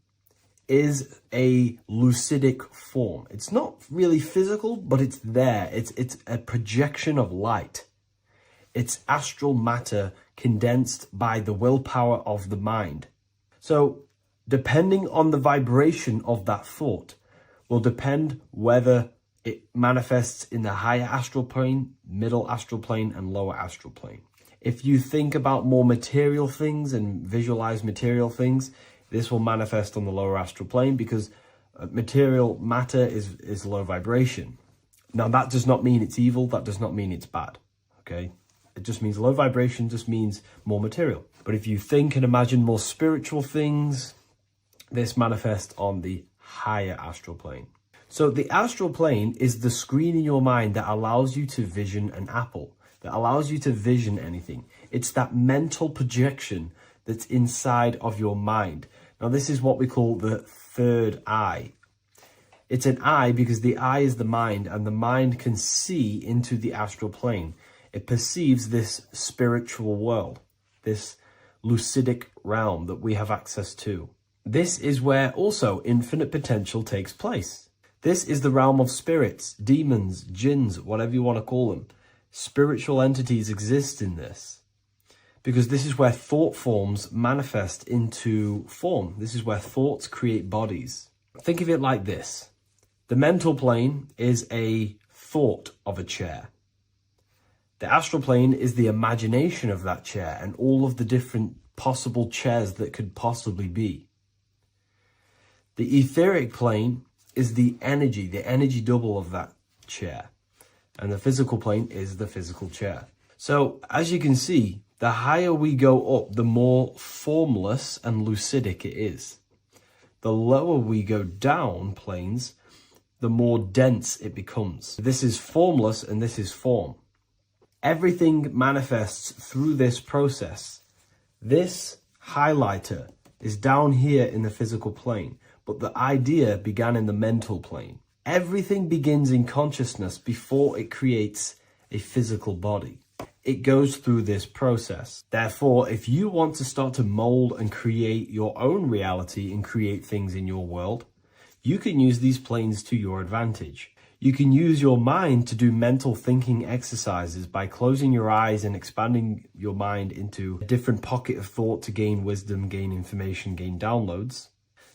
is a lucidic form. It's not really physical, but it's there. It's a projection of light. It's astral matter condensed by the willpower of the mind. So depending on the vibration of that thought will depend whether it manifests in the higher astral plane, middle astral plane, and lower astral plane. If you think about more material things and visualize material things, this will manifest on the lower astral plane because material matter is low vibration. Now, that does not mean it's evil. That does not mean it's bad. Okay? It just means low vibration just means more material. But if you think and imagine more spiritual things, this manifests on the higher astral plane. So the astral plane is the screen in your mind that allows you to vision an apple, that allows you to vision anything. It's that mental projection that's inside of your mind. Now, this is what we call the third eye. It's an eye because the eye is the mind, and the mind can see into the astral plane. It perceives this spiritual world, this lucidic realm that we have access to. This is where also infinite potential takes place. This is the realm of spirits, demons, jinns, whatever you want to call them. Spiritual entities exist in this because this is where thought forms manifest into form. This is where thoughts create bodies. Think of it like this. The mental plane is a thought of a chair. The astral plane is the imagination of that chair and all of the different possible chairs that could possibly be. The etheric plane is the energy double of that chair. And the physical plane is the physical chair. So as you can see, the higher we go up, the more formless and lucidic it is. The lower we go down planes, the more dense it becomes. This is formless and this is form. Everything manifests through this process. This highlighter is down here in the physical plane, but the idea began in the mental plane. Everything begins in consciousness before it creates a physical body. It goes through this process. Therefore, if you want to start to mold and create your own reality and create things in your world, you can use these planes to your advantage. You can use your mind to do mental thinking exercises by closing your eyes and expanding your mind into a different pocket of thought to gain wisdom, gain information, gain downloads.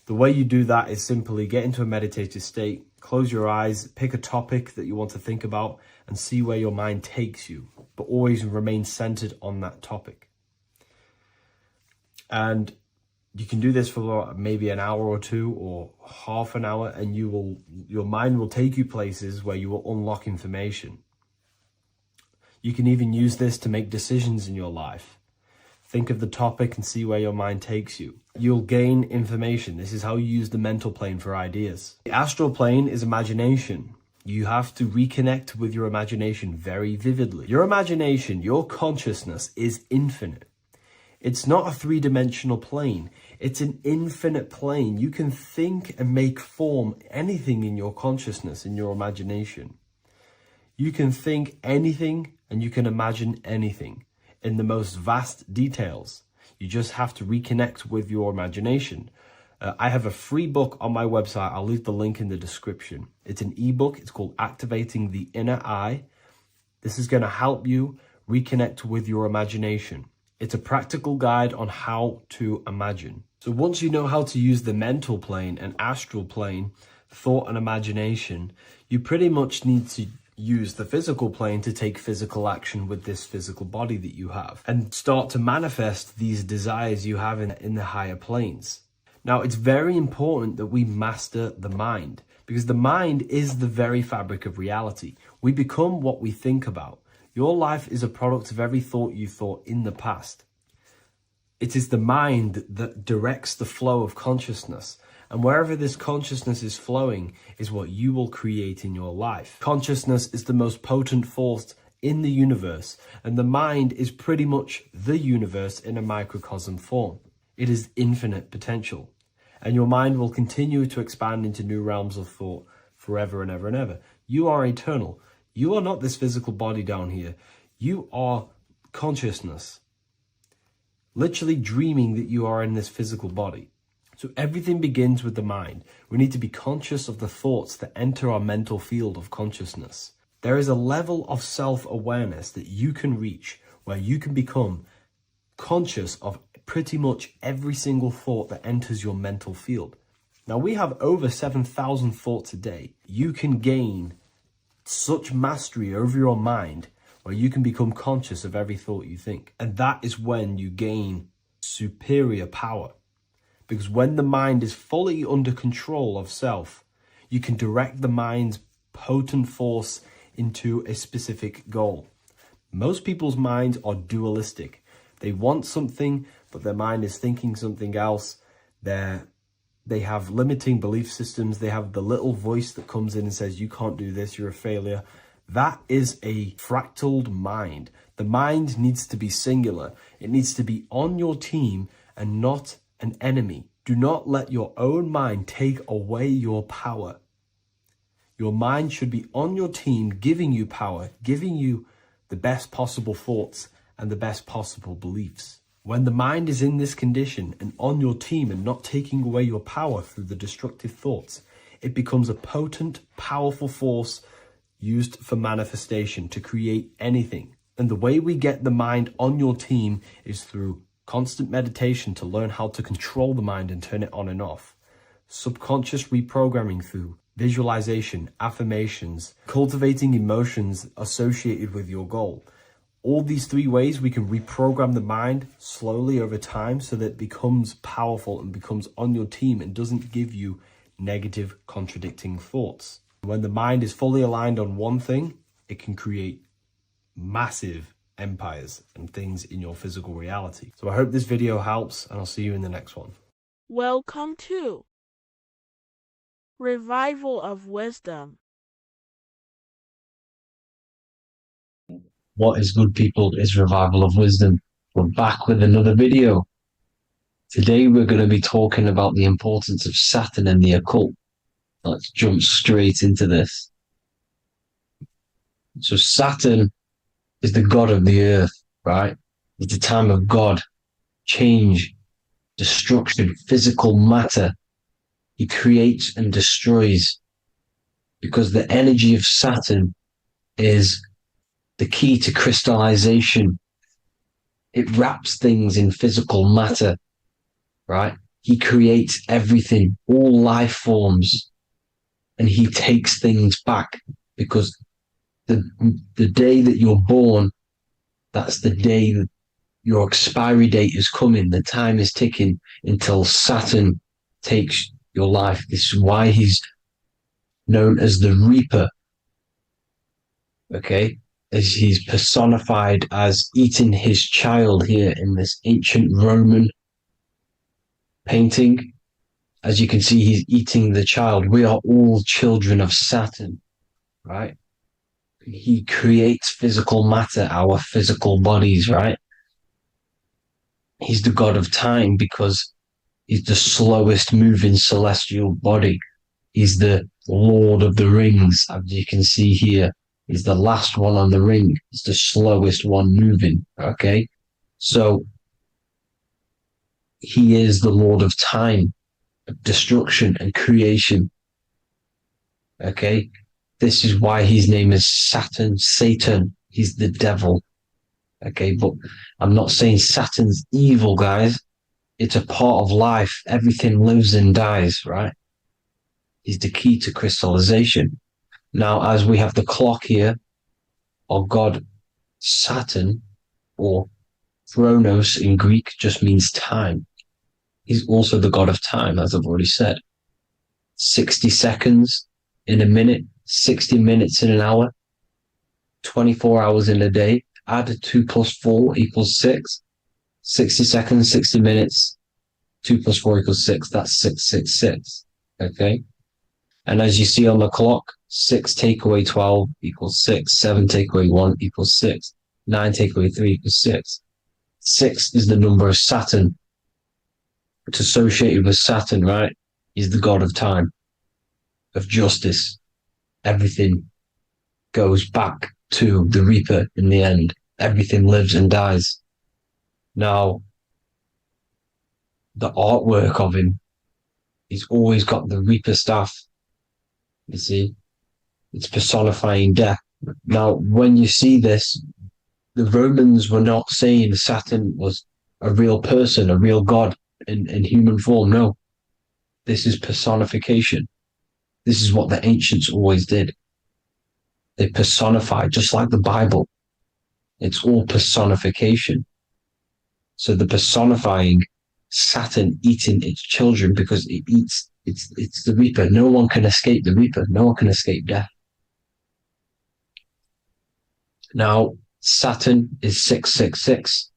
The way you do that is simply get into a meditative state, close your eyes, pick a topic that you want to think about and see where your mind takes you, but always remain centered on that topic. And you can do this for maybe an hour or two or half an hour, and your mind will take you places where you will unlock information. You can even use this to make decisions in your life. Think of the topic and see where your mind takes you. You'll gain information. This is how you use the mental plane for ideas. The astral plane is imagination. You have to reconnect with your imagination very vividly. Your imagination, your consciousness is infinite. It's not a three-dimensional plane. It's an infinite plane. You can think and make form anything in your consciousness, in your imagination. You can think anything and you can imagine anything in the most vast details. You just have to reconnect with your imagination. I have a free book on my website. I'll leave the link in the description. It's an ebook. It's called Activating the Inner Eye. This is going to help you reconnect with your imagination. It's a practical guide on how to imagine. So once you know how to use the mental plane and astral plane, thought and imagination, you pretty much need to use the physical plane to take physical action with this physical body that you have and start to manifest these desires you have in the higher planes. Now, it's very important that we master the mind, because the mind is the very fabric of reality. We become what we think about. Your life is a product of every thought you thought in the past. It is the mind that directs the flow of consciousness. And wherever this consciousness is flowing is what you will create in your life. Consciousness is the most potent force in the universe, and the mind is pretty much the universe in a microcosm form. It is infinite potential, and your mind will continue to expand into new realms of thought forever and ever and ever. You are eternal. You are not this physical body down here. You are consciousness, literally dreaming that you are in this physical body. So everything begins with the mind. We need to be conscious of the thoughts that enter our mental field of consciousness. There is a level of self-awareness that you can reach where you can become conscious of pretty much every single thought that enters your mental field. Now, we have over 7,000 thoughts a day. You can gain such mastery over your mind where you can become conscious of every thought you think. And that is when you gain superior power. Because when the mind is fully under control of self, you can direct the mind's potent force into a specific goal. Most people's minds are dualistic. They want something, but their mind is thinking something else. They have limiting belief systems. They have the little voice that comes in and says, you can't do this, you're a failure. That is a fractaled mind. The mind needs to be singular. It needs to be on your team and not an enemy. Do not let your own mind take away your power. Your mind should be on your team, giving you power, giving you the best possible thoughts and the best possible beliefs. When the mind is in this condition and on your team and not taking away your power through the destructive thoughts, it becomes a potent, powerful force used for manifestation to create anything. And the way we get the mind on your team is through constant meditation to learn how to control the mind and turn it on and off. Subconscious reprogramming through visualization, affirmations, cultivating emotions associated with your goal. All these three ways we can reprogram the mind slowly over time so that it becomes powerful and becomes on your team and doesn't give you negative contradicting thoughts. When the mind is fully aligned on one thing, it can create massive empires and things in your physical reality. So I hope this video helps, and I'll see you in the next one. Welcome to Revival of Wisdom. What is good, people, is Revival of Wisdom. We're back with another video. Today we're going to be talking about the importance of Saturn and the occult. Let's jump straight into this. So Saturn is the god of the earth, right? It's the time of God, change, destruction, physical matter. He creates and destroys because the energy of Saturn is the key to crystallization. It wraps things in physical matter, right? He creates everything, all life forms, and he takes things back because the day that you're born, that's the day that your expiry date is coming. The time is ticking until Saturn takes your life. This is why he's known as the Reaper. Okay, as he's personified as eating his child here in this ancient Roman painting. As you can see, he's eating the child. We are all children of Saturn, right? He creates physical matter, our physical bodies, right? He's the god of time because he's the slowest moving celestial body. He's the Lord of the Rings, as you can see here. He's the last one on the ring. He's the slowest one moving, okay? So he is the Lord of time, of destruction and creation, okay? This is why his name is Satan. He's the devil, okay? But I'm not saying Saturn's evil, guys. It's a part of life. Everything lives and dies, right? He's the key to crystallization. Now, as we have the clock here, our god Saturn, or Chronos in Greek, just means time. He's also the god of time, as I've already said. 60 seconds in a minute, 60 minutes in an hour, 24 hours in a day. Add 2 plus 4 equals 6. 60 seconds, 60 minutes, 2 plus 4 equals 6. That's 666. Okay? And as you see on the clock, 6 take away 12 equals 6. 7 take away 1 equals 6. 9 take away 3 equals 6. 6 is the number of Saturn. It's associated with Saturn, right? He's the god of time, of justice. Everything goes back to the Reaper in the end. Everything lives and dies. Now, the artwork of him, he's always got the Reaper staff. You see, it's personifying death. Now, when you see this, the Romans were not saying Saturn was a real person, a real god in human form. No, this is personification. This is what the ancients always did. They personified, just like the Bible. It's all personification. So the personifying Saturn eating its children because it eats, it's the Reaper. No one can escape the Reaper. No one can escape death. Now, Saturn is 666,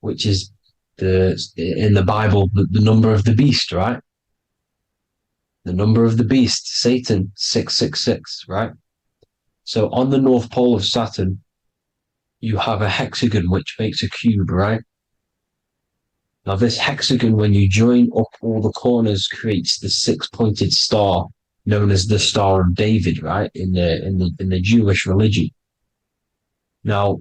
which is in the Bible, the number of the beast, right? The number of the beast, Satan, 666, right? So on the North Pole of Saturn, you have a hexagon, which makes a cube, right? Now this hexagon, when you join up all the corners, creates the 6-pointed star known as the Star of David, right? In the Jewish religion. Now,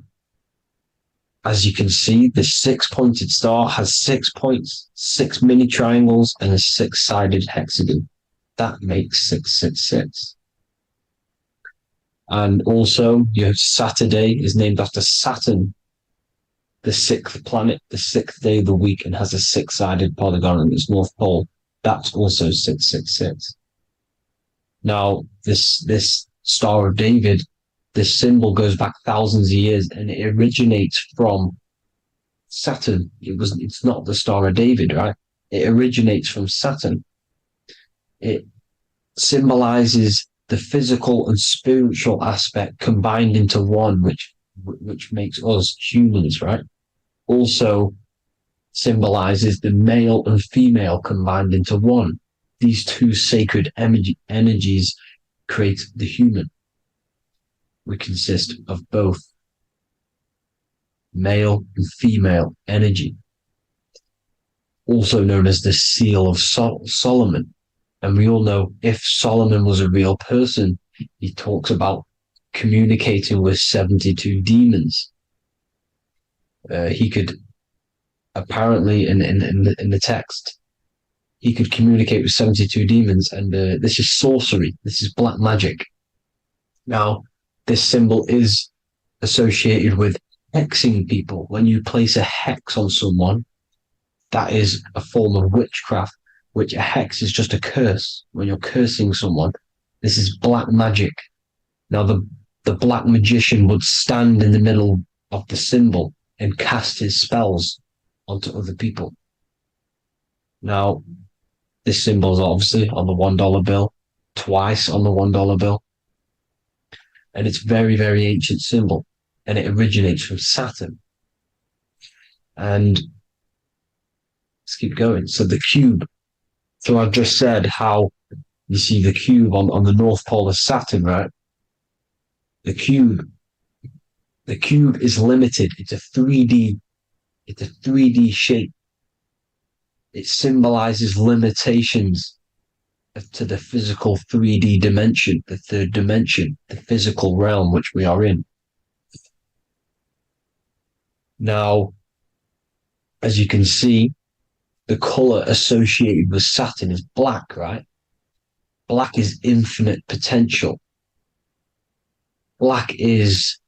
as you can see, the 6-pointed star has 6 points, 6 mini triangles, and a 6-sided hexagon. That makes 666. And also, your Saturday is named after Saturn, the 6th planet, the 6th day of the week, and has a 6-sided polygon in its North Pole. That's also 666. Now, this Star of David, this symbol goes back thousands of years, and it originates from Saturn. It's not the Star of David, right? It originates from Saturn. It symbolizes the physical and spiritual aspect combined into one, which makes us humans, right? Also symbolizes the male and female combined into one. These two sacred energies create the human. We consist of both male and female energy, also known as the Seal of Solomon. And we all know if Solomon was a real person, he talks about communicating with 72 demons. He could apparently, in the text, he could communicate with 72 demons, and this is sorcery. This is black magic. Now, this symbol is associated with hexing people. When you place a hex on someone, that is a form of witchcraft, which a hex is just a curse. When you're cursing someone, this is black magic. Now, the black magician would stand in the middle of the symbol. and cast his spells onto other people. Now, this symbol is obviously on the $1 bill, twice on the $1 bill. And it's very, very ancient symbol. And it originates from Saturn. And let's keep going. So the cube. So I've just said how you see the cube on the North Pole of Saturn, right? The cube is limited. It's a 3D shape. It symbolizes limitations to the physical 3D dimension, the third dimension, the physical realm which we are in. Now, as you can see, the color associated with Saturn is black, right? Black is infinite potential. Black is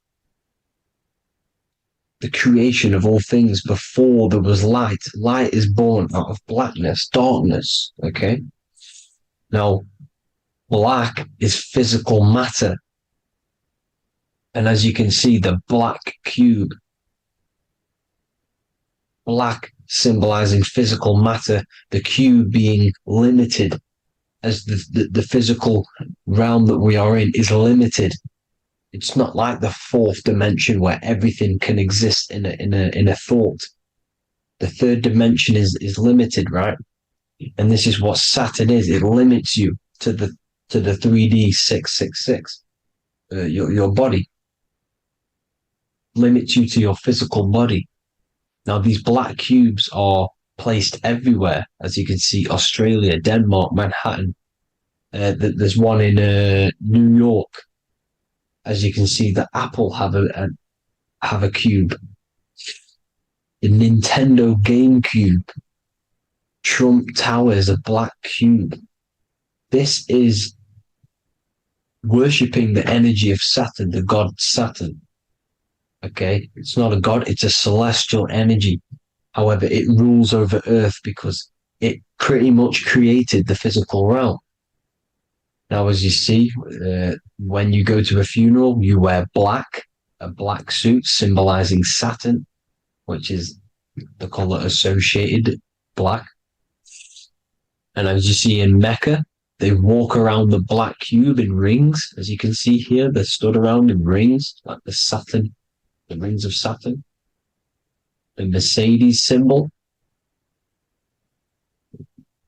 the creation of all things before there was light. Light is born out of blackness, darkness, okay? Now, black is physical matter. And as you can see, the black cube, black symbolizing physical matter, the cube being limited, as the physical realm that we are in is limited. It's not like the fourth dimension where everything can exist in a thought. The third dimension is limited, right? And this is what Saturn is. It limits you to the 3D 666. Your body limits you to your physical body. Now these black cubes are placed everywhere, as you can see: Australia, Denmark, Manhattan. There's one in New York. As you can see, the Apple have a cube. The Nintendo GameCube. Trump Tower is a black cube. This is worshipping the energy of Saturn, the god Saturn. Okay, it's not a god, it's a celestial energy. However, it rules over Earth because it pretty much created the physical realm. Now, as you see, when you go to a funeral, you wear black, a black suit symbolizing Saturn, which is the color associated, black. And as you see in Mecca, they walk around the black cube in rings. As you can see here, they're stood around in rings, like the Saturn, the rings of Saturn. The Mercedes symbol.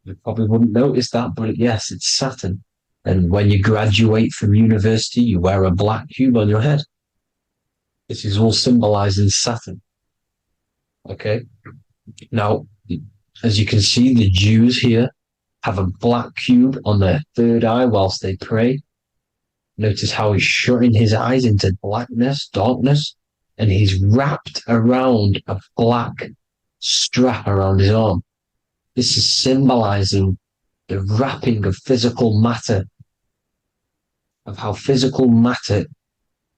You probably wouldn't notice that, but yes, it's Saturn. And when you graduate from university, you wear a black cube on your head. This is all symbolizing Saturn. Okay. Now, as you can see, the Jews here have a black cube on their third eye whilst they pray. Notice how he's shutting his eyes into blackness, darkness, and he's wrapped around a black strap around his arm. This is symbolizing the wrapping of physical matter, of how physical matter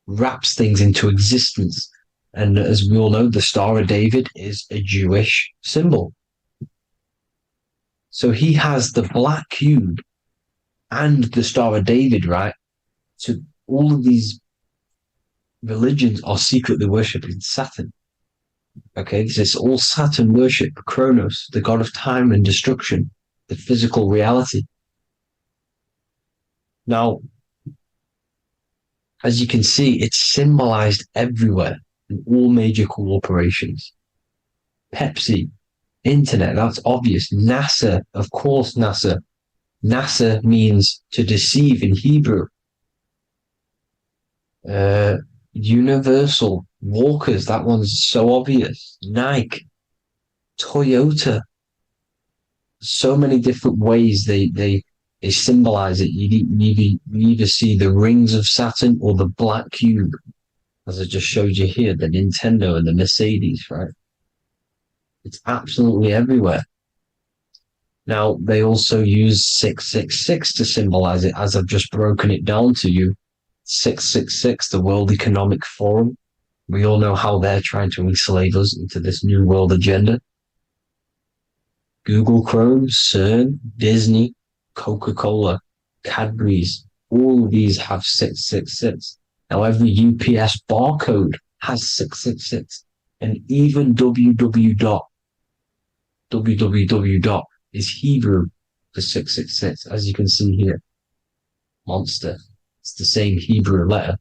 wraps things into existence. And as we all know, the Star of David is a Jewish symbol. So he has the black cube and the Star of David, right? So all of these religions are secretly worshipping Saturn. Okay, this is all Saturn worship, Kronos, the god of time and destruction, the physical reality. Now, as you can see, it's symbolized everywhere in all major corporations. Pepsi, internet, that's obvious. NASA, of course, NASA. NASA means to deceive in Hebrew. Universal, Walkers, that one's so obvious. Nike, Toyota. So many different ways they symbolize it. You either see the rings of Saturn or the black cube, as I just showed you here, the Nintendo and the Mercedes, right? It's absolutely everywhere. Now, they also use 666 to symbolize it, as I've just broken it down to you. 666, the World Economic Forum. We all know how they're trying to enslave us into this new world agenda. Google Chrome, CERN, Disney, Coca-Cola, Cadbury's, all of these have 666. Now, every UPS barcode has 666. And even www. Is Hebrew for 666, as you can see here. Monster. It's the same Hebrew letter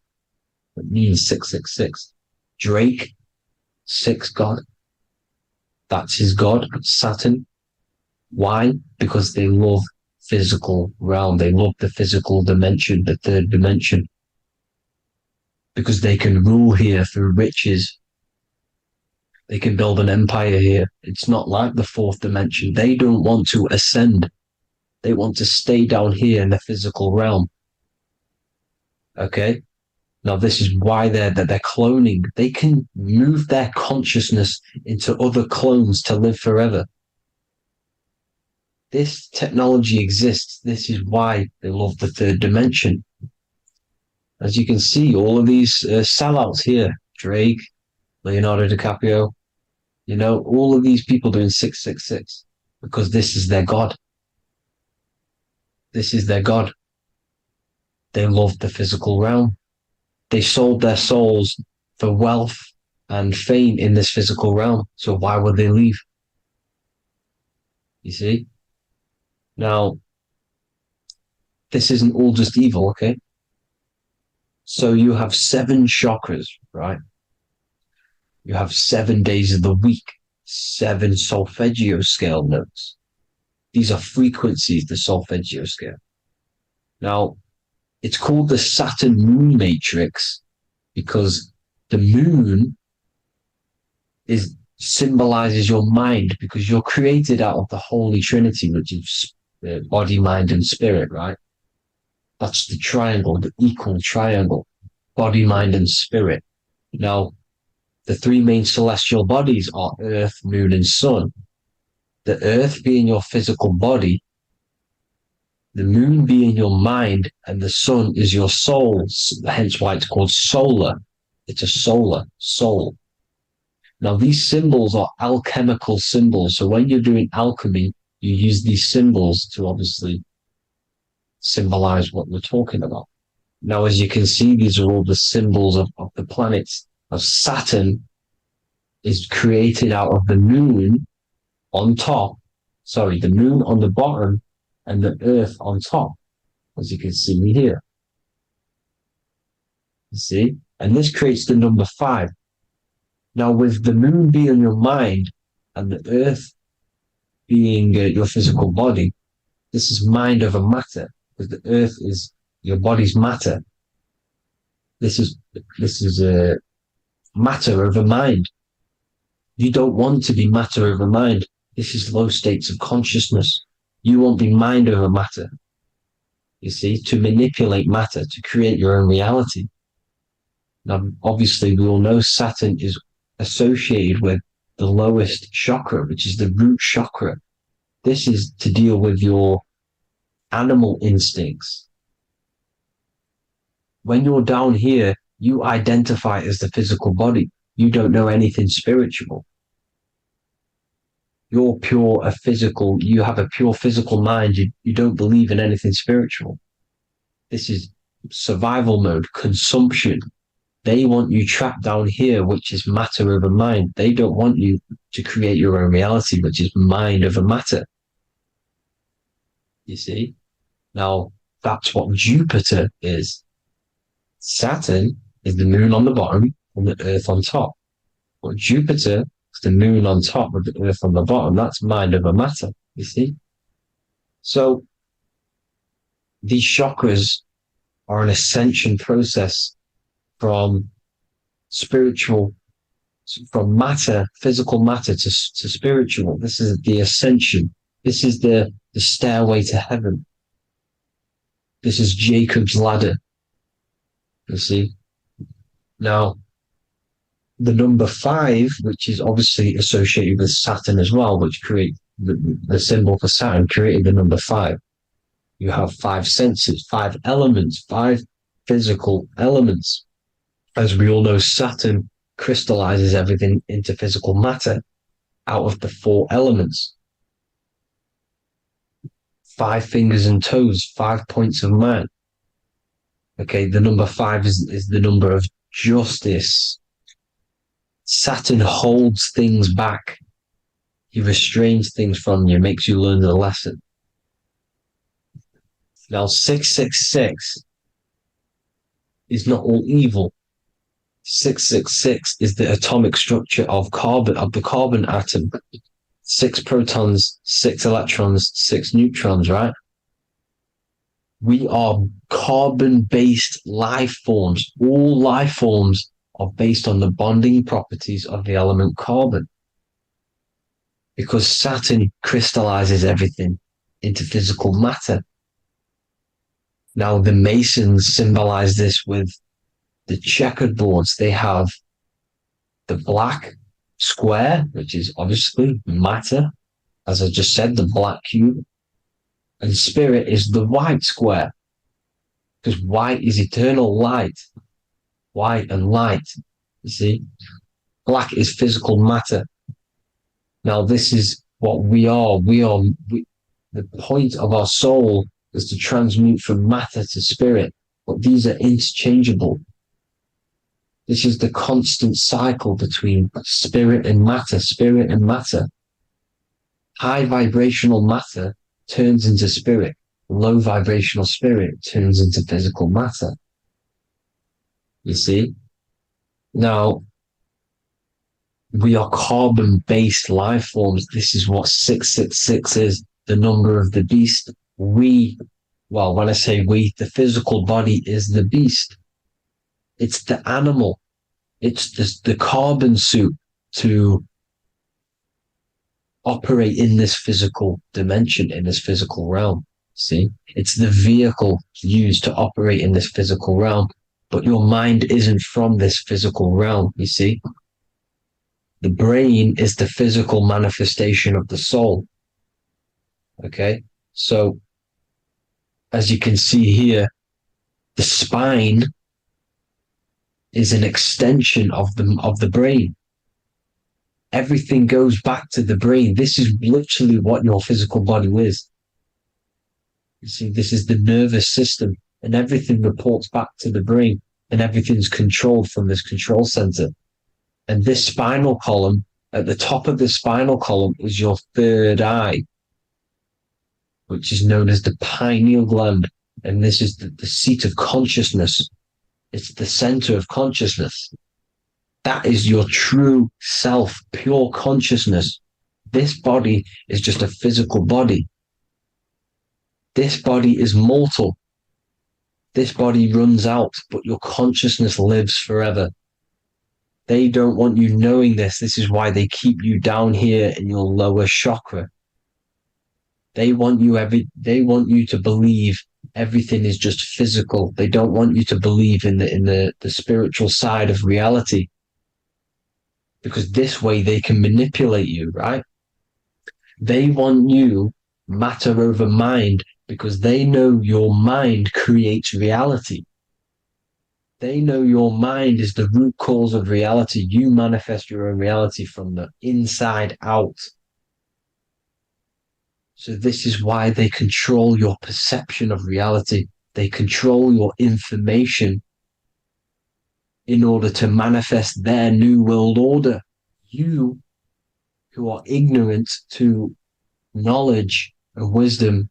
that means 666. Drake, 6 God. That's his God, Saturn. Why? Because they love physical realm. They love the physical dimension, the third dimension. Because they can rule here through riches. They can build an empire here. It's not like the fourth dimension. They don't want to ascend. They want to stay down here in the physical realm. Okay? Now, this is why they're cloning. They can move their consciousness into other clones to live forever. This technology exists. This is why they love the third dimension. As you can see, all of these sellouts here, Drake, Leonardo DiCaprio, all of these people doing 666 because this is their God. This is their God. They love the physical realm. They sold their souls for wealth and fame in this physical realm. So why would they leave? You see? Now, this isn't all just evil, okay? So you have 7 chakras, right? You have 7 days of the week, 7 solfeggio scale notes. These are frequencies, the solfeggio scale. Now, it's called the Saturn moon matrix because the moon symbolizes your mind because you're created out of the Holy Trinity, which is body, mind, and spirit, right? That's the triangle, the equal triangle, body, mind, and spirit. Now, the 3 main celestial bodies are Earth, Moon, and Sun. The Earth being your physical body, the Moon being your mind, and the Sun is your soul, hence why it's called solar. It's a solar soul. Now, these symbols are alchemical symbols. So when you're doing alchemy, you use these symbols to obviously symbolize what we're talking about. Now, as you can see, these are all the symbols of the planets. Of Saturn is created out of the moon on top, the moon on the bottom and the earth on top, as you can see here. You see? And this creates the number 5. Now, with the moon being your mind and the earth being your physical body, this is mind over matter, because the earth is your body's matter. This is matter over mind. You don't want to be matter over mind. This is low states of consciousness. You won't be mind over matter. You see, to manipulate matter, to create your own reality. Now, obviously, we all know Saturn is associated with the lowest chakra, which is the root chakra. This is to deal with your animal instincts. When you're down here, you identify as the physical body. You don't know anything spiritual. You're you have a pure physical mind. You don't believe in anything spiritual. This is survival mode, consumption. They want you trapped down here, which is matter over mind. They don't want you to create your own reality, which is mind over matter. You see? Now, that's what Jupiter is. Saturn is the moon on the bottom and the earth on top. But Jupiter is the moon on top with the earth on the bottom. That's mind over matter, you see? So these chakras are an ascension process from matter, physical matter to spiritual. This is the ascension. This is the stairway to heaven. This is Jacob's ladder. You see? Now, the number 5, which is obviously associated with Saturn as well, which create the symbol for Saturn, created the number 5. You have 5 senses, 5 elements, 5 physical elements. As we all know, Saturn crystallizes everything into physical matter out of the 4 elements. 5 fingers and toes, 5 points of man. Okay, the number 5 is the number of justice. Saturn holds things back. He restrains things from you, makes you learn the lesson. Now, 666 is not all evil. 666 is the atomic structure of the carbon atom. 6 protons, 6 electrons, 6 neutrons, right? We are carbon-based life forms. All life forms are based on the bonding properties of the element carbon. Because Saturn crystallizes everything into physical matter. Now, the Masons symbolize this with the checkered boards. They have the black square, which is obviously matter, as I just said, the black cube. And spirit is the white square, because white is eternal light. White and light, you see. Black is physical matter. Now, this is what we are. The point of our soul is to transmute from matter to spirit, but these are interchangeable. This is the constant cycle between spirit and matter, spirit and matter. High vibrational matter turns into spirit. Low vibrational spirit turns into physical matter. You see? Now, we are carbon-based life forms. This is what 666 is, the number of the beast. When I say we, the physical body is the beast. It's the animal. It's the carbon suit to operate in this physical dimension, in this physical realm. See? It's the vehicle used to operate in this physical realm. But your mind isn't from this physical realm, you see? The brain is the physical manifestation of the soul. Okay? So, as you can see here, the spine is an extension of the brain. Everything goes back to the brain. This is literally what your physical body is. You see, this is the nervous system, and everything reports back to the brain, and everything's controlled from this control center. And this spinal column, at the top of the spinal column, is your third eye, which is known as the pineal gland. And this is the seat of consciousness. It's the center of consciousness. That is your true self, pure consciousness. This body is just a physical body. This body is mortal. This body runs out, but your consciousness lives forever. They don't want you knowing this. This is why they keep you down here in your lower chakra. They want you to believe everything is just physical. They don't want you to believe in the spiritual side of reality. Because this way they can manipulate you, right? They want you matter over mind because they know your mind creates reality. They know your mind is the root cause of reality. You manifest your own reality from the inside out. So this is why they control your perception of reality. They control your information in order to manifest their new world order. You, who are ignorant to knowledge and wisdom,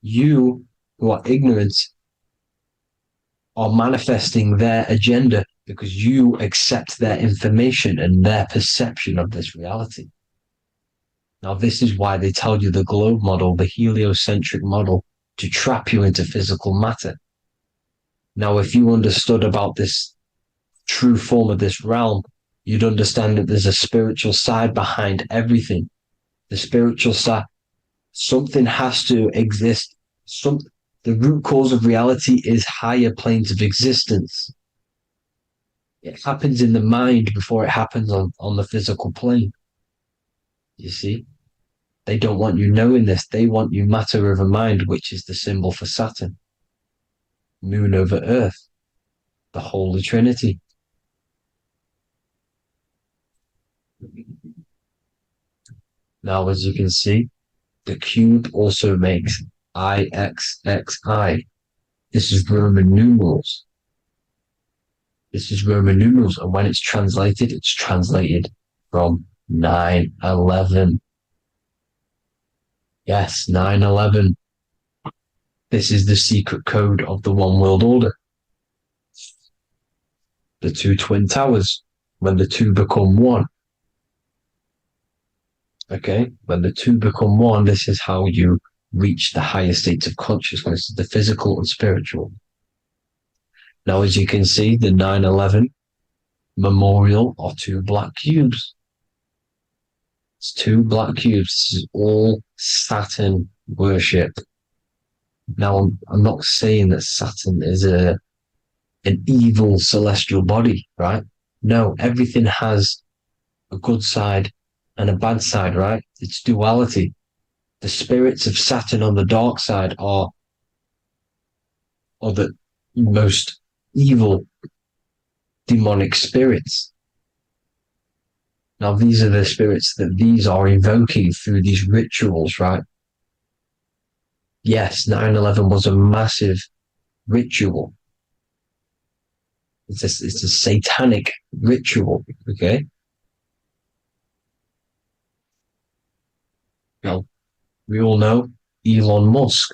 you who are ignorant are manifesting their agenda because you accept their information and their perception of this reality. Now, this is why they tell you the globe model, the heliocentric model, to trap you into physical matter. Now, if you understood about this true form of this realm, you'd understand that there's a spiritual side behind everything. The spiritual side, something has to exist. The root cause of reality is higher planes of existence. It happens in the mind before it happens on the physical plane. You see? They don't want you knowing this. They want you matter over mind, which is the symbol for Saturn. Moon over Earth. The Holy Trinity. Now, as you can see, the cube also makes IXXI. This is Roman numerals. This is Roman numerals. And when it's translated from 9/11. Yes, 9/11. This is the secret code of the one world order. The two twin towers, when the two become one. Okay, when the two become one, this is how you reach the higher states of consciousness, the physical and spiritual. Now, as you can see, the 9/11 memorial are two black cubes. It's two black cubes. This is all Saturn worship. Now, I'm not saying that Saturn is an evil celestial body, right? No, everything has a good side and a bad side, right? It's duality. The spirits of Saturn on the dark side are the most evil demonic spirits. Now, these are the spirits that these are invoking through these rituals, right? Yes, 9/11 was a massive ritual. It's a satanic ritual, okay? Now, we all know Elon Musk.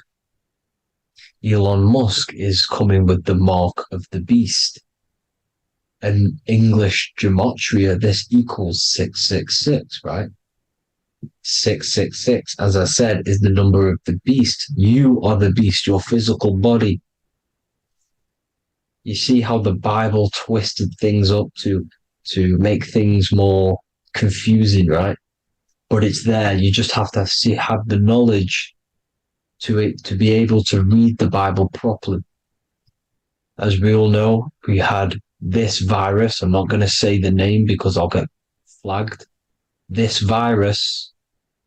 Elon Musk is coming with the mark of the beast. And English gematria, this equals 666, right? 666, as I said, is the number of the beast. You are the beast, your physical body. You see how the Bible twisted things up to make things more confusing, right? But it's there. You just have to have the knowledge to be able to read the Bible properly. As we all know, we had this virus. I'm not going to say the name because I'll get flagged. This virus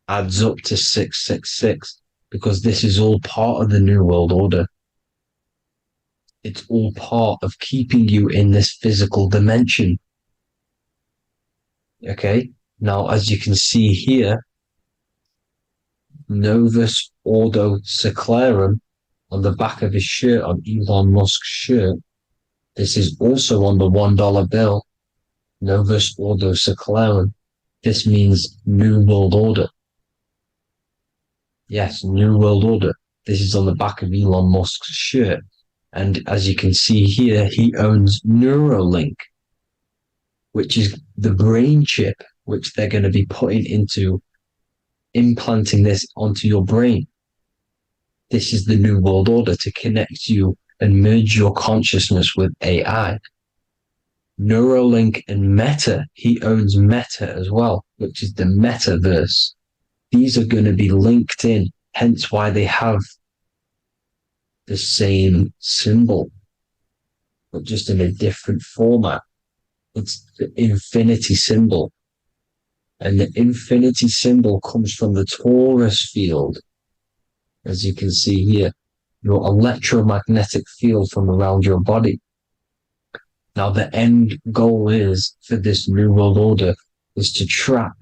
adds up to 666 because this is all part of the New World Order. It's all part of keeping you in this physical dimension. Okay? Now, as you can see here, Novus Ordo Seclorum on the back of his shirt, on Elon Musk's shirt, this is also on the $1 bill, Novus Ordo Seclorum. This means New World Order. Yes, New World Order. This is on the back of Elon Musk's shirt. And as you can see here, he owns Neuralink, which is the brain chip, which they're going to be putting into implanting this onto your brain. This is the New World Order to connect you and merge your consciousness with AI. Neuralink and Meta, he owns Meta as well, which is the metaverse. These are going to be linked in, hence why they have the same symbol, but just in a different format. It's the infinity symbol. And the infinity symbol comes from the torus field, as you can see here, your electromagnetic field from around your body. Now, the end goal is for this New World Order is to trap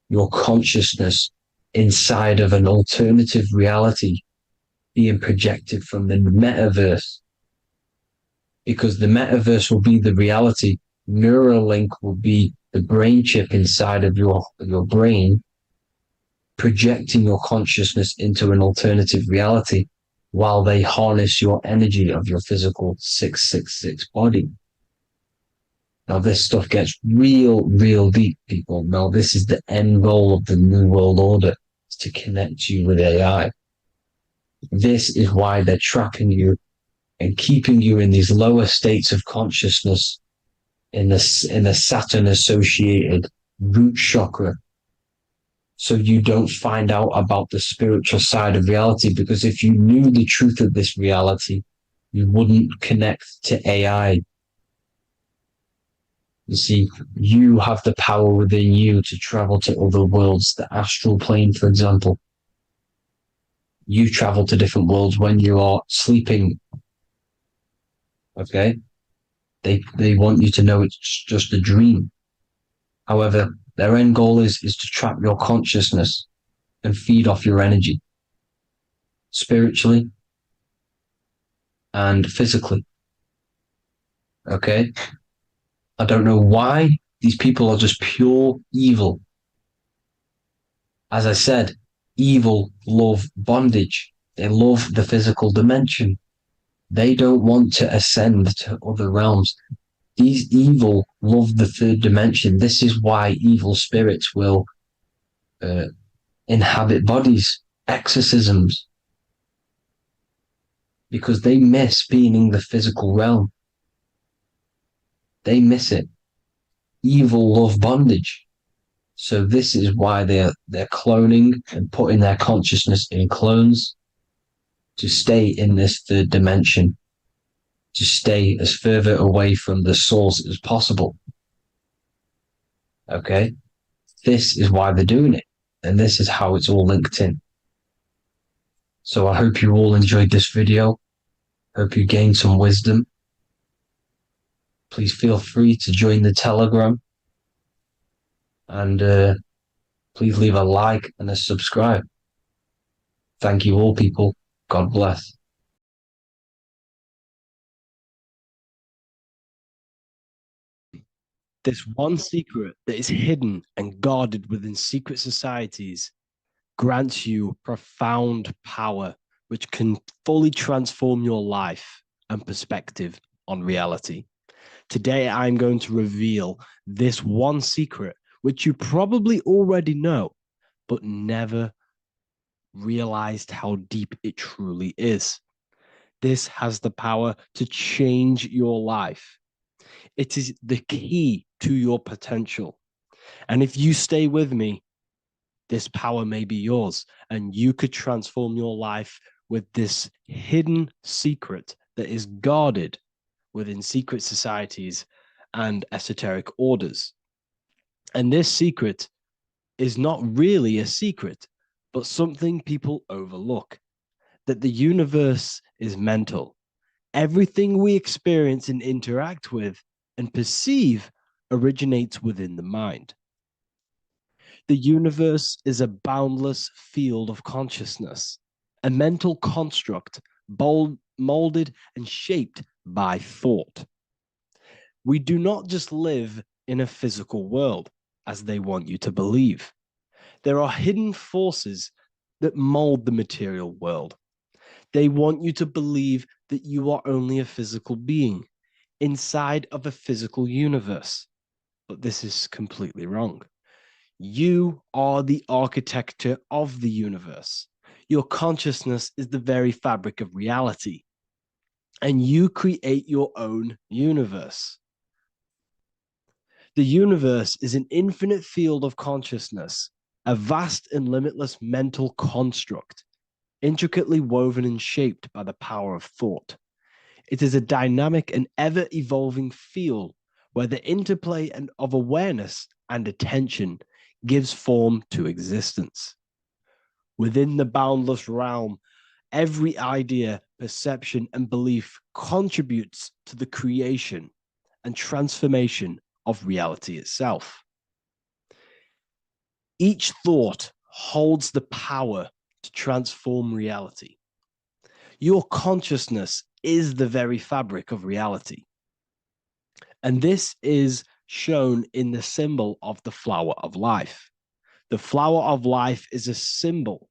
your consciousness inside of an alternative reality being projected from the metaverse. Because the metaverse will be the reality. Neuralink will be the brain chip inside of your brain, projecting your consciousness into an alternative reality while they harness your energy of your physical 666 body. Now, this stuff gets real deep, people. Now, this is the end goal of the New World Order, is to connect you with AI. This is why they're trapping you and keeping you in these lower states of consciousness in the Saturn-associated root chakra, so you don't find out about the spiritual side of reality. Because if you knew the truth of this reality, you wouldn't connect to AI. You see, you have the power within you to travel to other worlds, the astral plane, for example. You travel to different worlds when you are sleeping. Okay? They want you to know it's just a dream. However, their end goal is to trap your consciousness and feed off your energy, spiritually and physically. Okay? I don't know why these people are just pure evil. As I said, evil love bondage. They love the physical dimension. They don't want to ascend to other realms. These evil love the third dimension. This is why evil spirits will inhabit bodies, exorcisms, because they miss being in the physical realm. They miss it. Evil love bondage. So this is why they're cloning and putting their consciousness in clones to stay in this third dimension, to stay as further away from the source as possible. Okay? This is why they're doing it. And this is how it's all linked in. So I hope you all enjoyed this video. Hope you gained some wisdom. Please feel free to join the Telegram. And please leave a like and a subscribe. Thank you all, people. God bless. This one secret that is hidden and guarded within secret societies grants you profound power, which can fully transform your life and perspective on reality. Today, I'm going to reveal this one secret, which you probably already know, but never realized how deep it truly is. This has the power to change your life. It is the key to your potential. And if you stay with me, this power may be yours, and you could transform your life with this hidden secret that is guarded within secret societies and esoteric orders. And this secret is not really a secret, but something people overlook, that the universe is mental. Everything we experience and interact with and perceive originates within the mind. The universe is a boundless field of consciousness, a mental construct molded and shaped by thought. We do not just live in a physical world, as they want you to believe. There are hidden forces that mold the material world. They want you to believe that you are only a physical being inside of a physical universe. But this is completely wrong. You are the architecture of the universe. Your consciousness is the very fabric of reality, and you create your own universe. The universe is an infinite field of consciousness, a vast and limitless mental construct, intricately woven and shaped by the power of thought. It is a dynamic and ever-evolving field where the interplay of awareness and attention gives form to existence. Within the boundless realm, every idea, perception, and belief contributes to the creation and transformation of reality itself. Each thought holds the power to transform reality. Your consciousness is the very fabric of reality. And this is shown in the symbol of the flower of life. The flower of life is a symbol.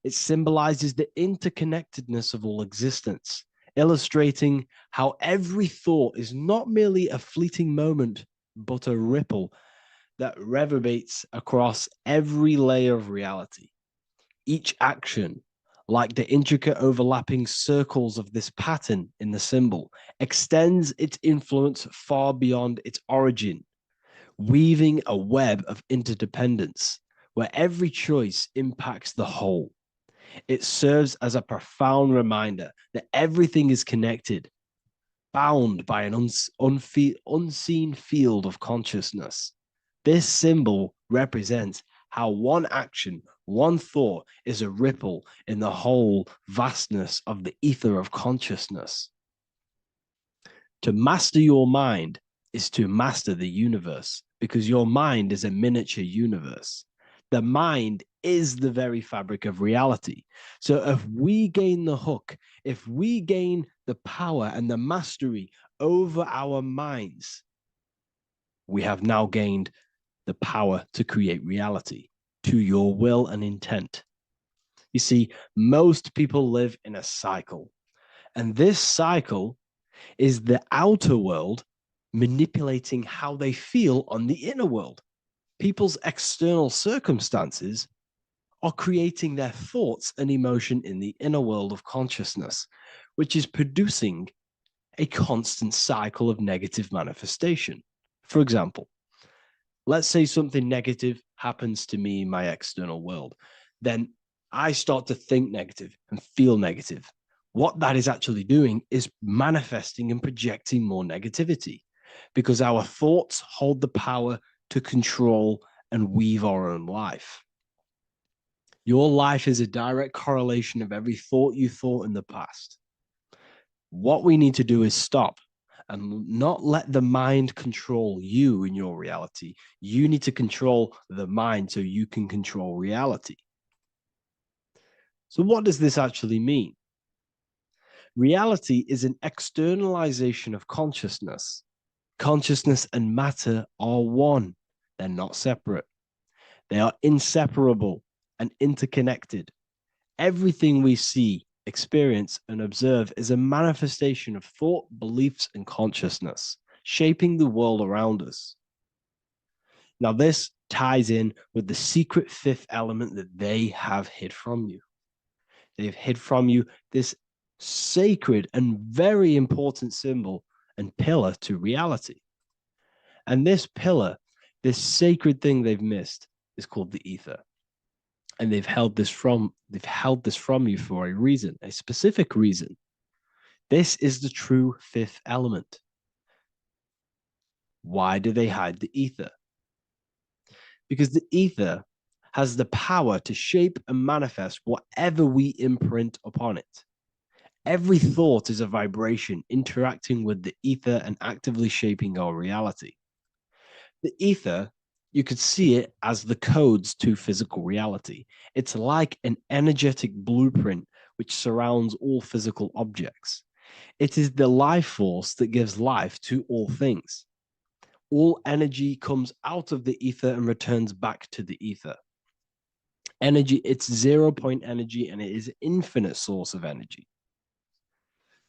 It symbolizes the interconnectedness of all existence, illustrating how every thought is not merely a fleeting moment, but a ripple that reverberates across every layer of reality. Each action, like the intricate overlapping circles of this pattern in the symbol, extends its influence far beyond its origin, weaving a web of interdependence where every choice impacts the whole. It serves as a profound reminder that everything is connected, bound by an unseen field of consciousness. This symbol represents how one action, one thought is a ripple in the whole vastness of the ether of consciousness. To master your mind is to master the universe, because your mind is a miniature universe. The mind is the very fabric of reality. So if we gain the hook, if we gain the power and the mastery over our minds, we have now gained the power to create reality to your will and intent. You see, most people live in a cycle, and this cycle is the outer world manipulating how they feel on the inner world. People's external circumstances are creating their thoughts and emotion in the inner world of consciousness, which is producing a constant cycle of negative manifestation. For example, let's say something negative happens to me in my external world. Then I start to think negative and feel negative. What that is actually doing is manifesting and projecting more negativity, because our thoughts hold the power to control and weave our own life. Your life is a direct correlation of every thought you thought in the past. What we need to do is stop and not let the mind control you in your reality. You need to control the mind so you can control reality. So what does this actually mean? Reality is an externalization of consciousness. Consciousness and matter are one. They're not separate. They are inseparable and interconnected. Everything we see, experience, and observe is a manifestation of thought, beliefs, and consciousness, shaping the world around us. Now, this ties in with the secret fifth element that they have hid from you. They've hid from you this sacred and very important symbol and pillar to reality. And this pillar, this sacred thing they've missed, is called the ether. And they've held this from you for a reason, a specific reason. This is the true fifth element. Why do they hide the ether? Because the ether has the power to shape and manifest whatever we imprint upon it. Every thought is a vibration interacting with the ether and actively shaping our reality. The ether, you could see it as the codes to physical reality. It's like an energetic blueprint which surrounds all physical objects. It is the life force that gives life to all things. All energy comes out of the ether and returns back to the ether. Energy, it's 0 point energy, and it is an infinite source of energy.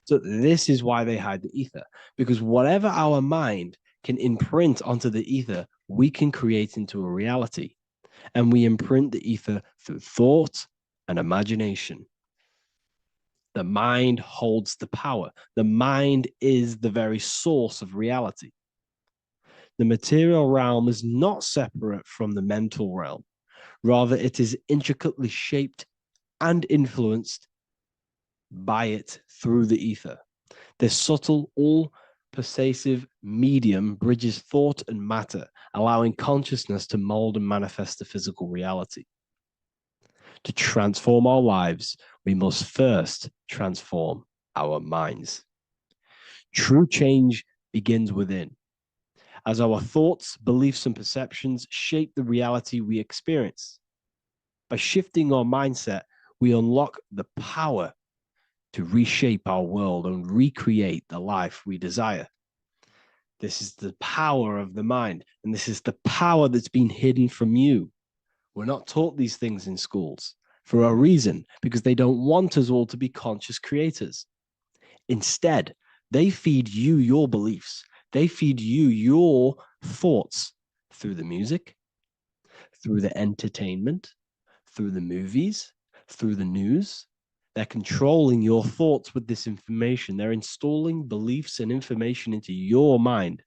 So this is why they hide the ether, because whatever our mind can imprint onto the ether, we can create into a reality. And we imprint the ether through thought and imagination. The mind holds the power. The mind is the very source of reality. The material realm is not separate from the mental realm. Rather, it is intricately shaped and influenced by it through the ether. This subtle, all-pervasive medium bridges thought and matter, allowing consciousness to mold and manifest the physical reality. To transform our lives, we must first transform our minds. True change begins within, as our thoughts, beliefs, and perceptions shape the reality we experience. By shifting our mindset, we unlock the power to reshape our world and recreate the life we desire. This is the power of the mind, and this is the power that's been hidden from you. We're not taught these things in schools for a reason, because they don't want us all to be conscious creators. Instead, they feed you your beliefs. They feed you your thoughts through the music, through the entertainment, through the movies, through the news. They're controlling your thoughts with this information. They're installing beliefs and information into your mind.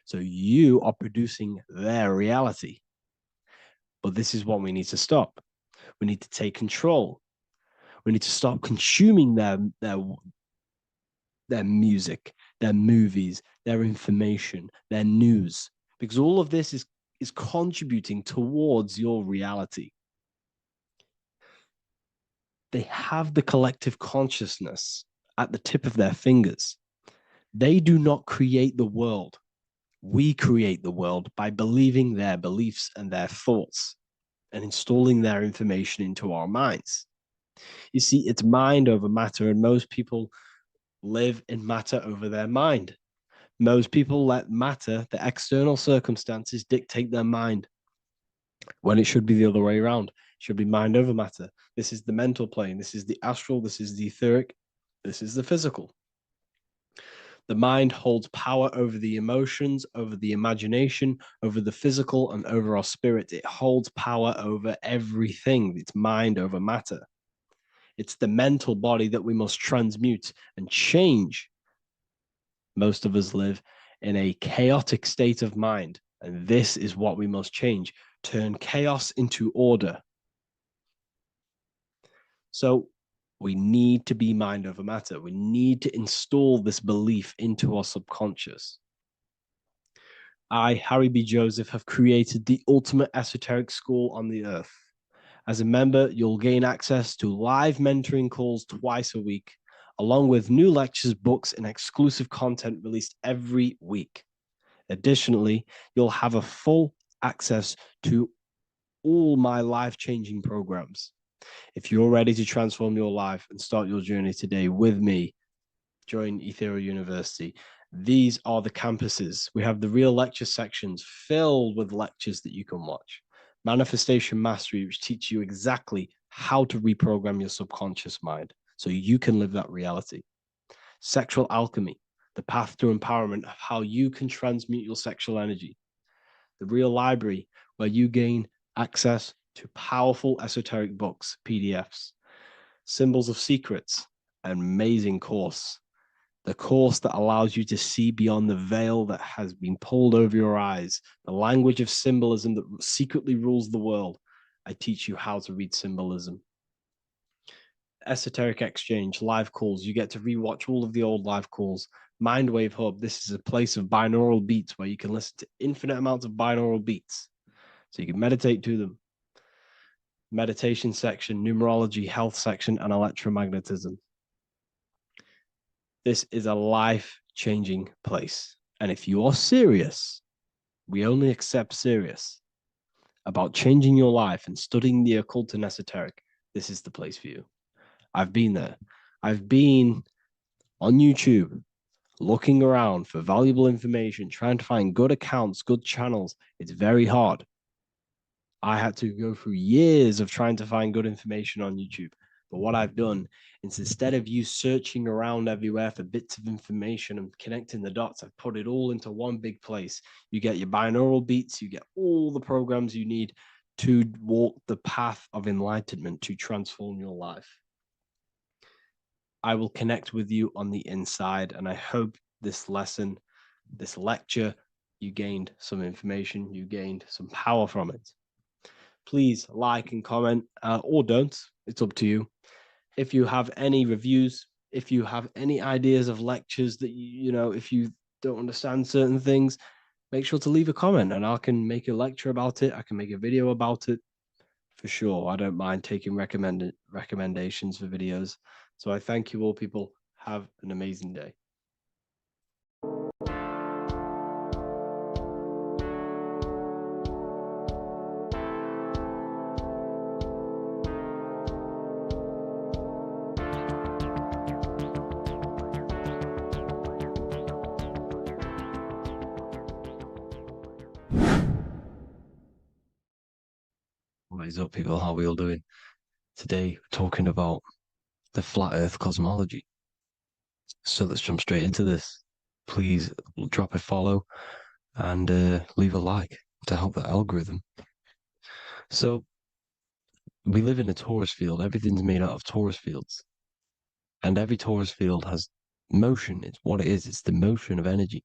So you are producing their reality. But this is what we need to stop. We need to take control. We need to stop consuming their music, their movies, their information, their news, because all of this is contributing towards your reality. They have the collective consciousness at the tip of their fingers. They do not create the world. We create the world by believing their beliefs and their thoughts and installing their information into our minds. You see, it's mind over matter, and most people live in matter over their mind. Most people let matter, the external circumstances, dictate their mind when it should be the other way around. It should be mind over matter. This is the mental plane. This is the astral. This is the etheric. This is the physical. The mind holds power over the emotions, over the imagination, over the physical, and over our spirit. It holds power over everything. It's mind over matter. It's the mental body that we must transmute and change. Most of us live in a chaotic state of mind, and this is what we must change. Turn chaos into order. So we need to be mind over matter. We need to install this belief into our subconscious. I, Harry B. Joseph, have created the ultimate esoteric school on the earth. As a member, you'll gain access to live mentoring calls twice a week, along with new lectures, books, and exclusive content released every week. Additionally, you'll have a full access to all my life-changing programs. If you're ready to transform your life and start your journey today with me, join Ethereal University. These are the campuses. We have the real lecture sections filled with lectures that you can watch. Manifestation Mastery, which teaches you exactly how to reprogram your subconscious mind so you can live that reality. Sexual Alchemy, the path to empowerment of how you can transmute your sexual energy. The Real Library, where you gain access to powerful esoteric books, PDFs. Symbols of Secrets, an amazing course. The course that allows you to see beyond the veil that has been pulled over your eyes, the language of symbolism that secretly rules the world. I teach you how to read symbolism. Esoteric Exchange, live calls. You get to rewatch all of the old live calls. Mindwave Hub, this is a place of binaural beats where you can listen to infinite amounts of binaural beats. So you can meditate to them. Meditation section, numerology, health section, and electromagnetism. This is a life-changing place. And if you are serious, we only accept serious about changing your life and studying the occult and esoteric, this is the place for you. I've been there. I've been on YouTube looking around for valuable information, trying to find good accounts, good channels. It's very hard. I had to go through years of trying to find good information on YouTube. But what I've done is instead of you searching around everywhere for bits of information and connecting the dots, I've put it all into one big place. You get your binaural beats, you get all the programs you need to walk the path of enlightenment to transform your life. I will connect with you on the inside, and I hope this lesson, this lecture, you gained some information, you gained some power from it. Please like and comment, or don't. It's up to you. If you have any reviews, if you have any ideas of lectures that you know, if you don't understand certain things, make sure to leave a comment and I can make a lecture about it. I can make a video about it for sure. I don't mind taking recommendations for videos. So I thank you all, people. Have an amazing day. What is up, people? How are we all doing? Today, we're talking about the flat earth cosmology. So let's jump straight into this. Please drop a follow and leave a like to help the algorithm. So we live in a torus field. Everything's made out of torus fields. And every torus field has motion. It's what it is. It's the motion of energy.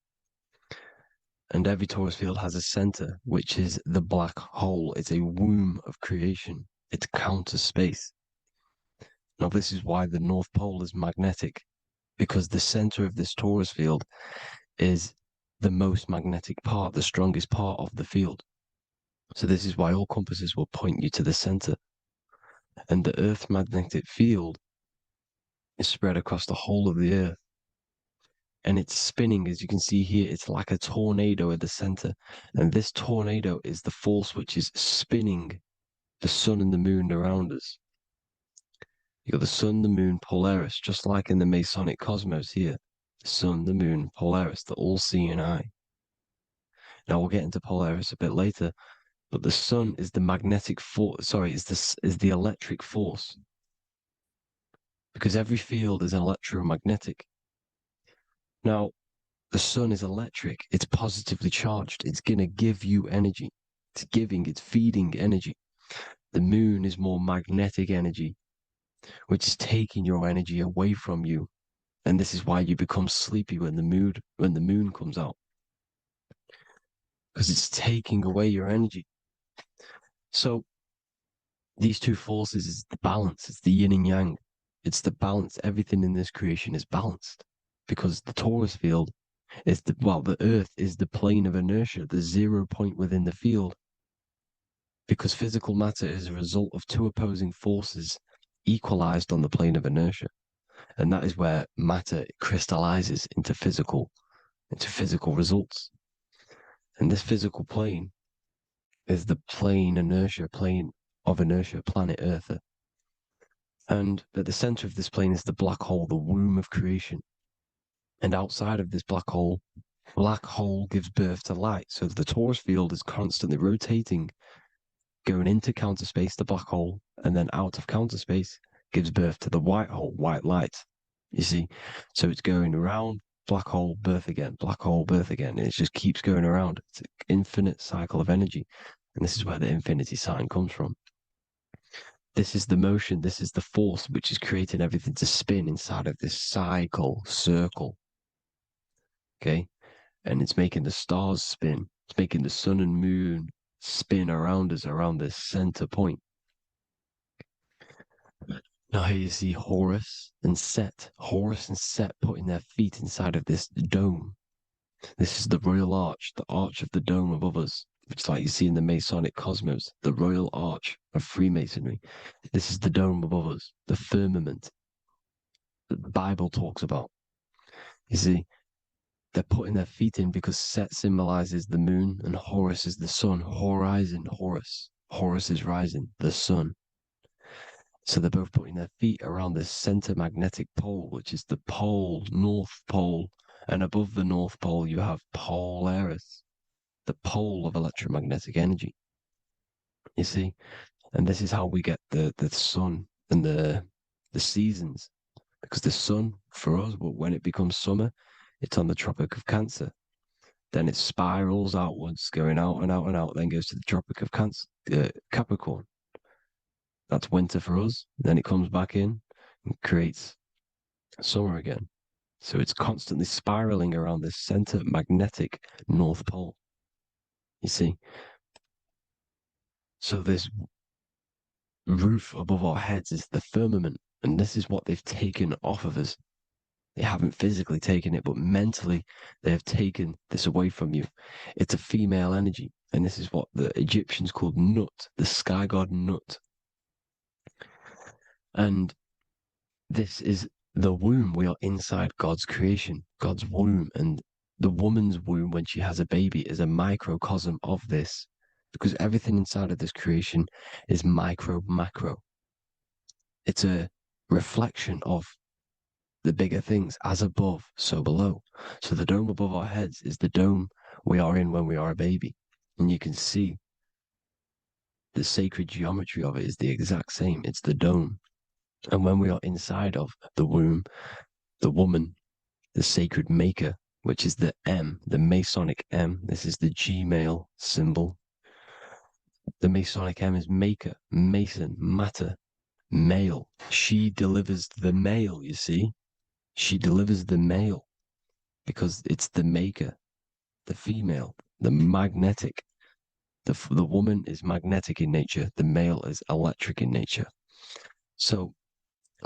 And every torus field has a center, which is the black hole. It's a womb of creation. It's counter space. Now, this is why the North Pole is magnetic, because the center of this torus field is the most magnetic part, the strongest part of the field. So this is why all compasses will point you to the center. And the Earth's magnetic field is spread across the whole of the Earth. And it's spinning, as you can see here. It's like a tornado at the center. And this tornado is the force which is spinning the sun and the moon around us. You got the sun, the moon, Polaris, just like in the Masonic cosmos here. The sun, the moon, Polaris, the all-seeing eye. Now we'll get into Polaris a bit later, but the sun is the magnetic force. Sorry, is the electric force, because every field is electromagnetic. Now, the sun is electric. It's positively charged. It's gonna give you energy. It's feeding energy. The moon is more magnetic energy, which is taking your energy away from you. And this is why you become sleepy when the moon comes out. Because it's taking away your energy. So these two forces is the balance, it's the yin and yang. It's the balance. Everything in this creation is balanced. Because the torus field is the earth is the plane of inertia, the 0 point within the field. Because physical matter is a result of two opposing forces equalized on the plane of inertia. And that is where matter crystallizes into physical results. And this physical plane is the plane of inertia, planet Earth. And at the center of this plane is the black hole, the womb of creation. And outside of this black hole gives birth to light. So the torus field is constantly rotating, going into counter space, the black hole, and then out of counter space gives birth to the white hole, white light. You see? So it's going around, black hole, birth again, black hole, birth again. And it just keeps going around. It's an infinite cycle of energy. And this is where the infinity sign comes from. This is the motion, this is the force which is creating everything to spin inside of this circle. Okay? And it's making the stars spin. It's making the sun and moon spin around us, around this center point. Now here you see Horus and Set. Horus and Set putting their feet inside of this dome. This is the royal arch, the arch of the dome above us, which is like you see in the Masonic cosmos, the royal arch of Freemasonry. This is the dome above us, the firmament that the Bible talks about. You see, they're putting their feet in because Set symbolizes the moon and Horus is the sun. Horizon, Horus. Horus is rising, the sun. So they're both putting their feet around this center magnetic pole, which is the pole, North Pole. And above the North Pole, you have Polaris, the pole of electromagnetic energy. You see? And this is how we get the sun and the seasons. Because the sun, for us, when it becomes summer, it's on the Tropic of Cancer. Then it spirals outwards, going out and out and out, then goes to the Tropic of Capricorn. That's winter for us. Then it comes back in and creates summer again. So it's constantly spiraling around this center magnetic North Pole. You see? So this roof above our heads is the firmament, and this is what they've taken off of us. They haven't physically taken it, but mentally they have taken this away from you. It's a female energy, and this is what the Egyptians called Nut, the sky god Nut. And this is the womb. We are inside God's creation, God's womb. And the woman's womb, when she has a baby, is a microcosm of this, because everything inside of this creation is macro. It's a reflection of the bigger things, as above, so below. So the dome above our heads is the dome we are in when we are a baby. And you can see the sacred geometry of it is the exact same. It's the dome. And when we are inside of the womb, the woman, the sacred maker, which is the M, the Masonic M, this is the Gmail symbol. The Masonic M is maker, mason, matter, male. She delivers the male, you see? She delivers the male because it's the maker, the female, the magnetic. The woman is magnetic in nature, the male is electric in nature. So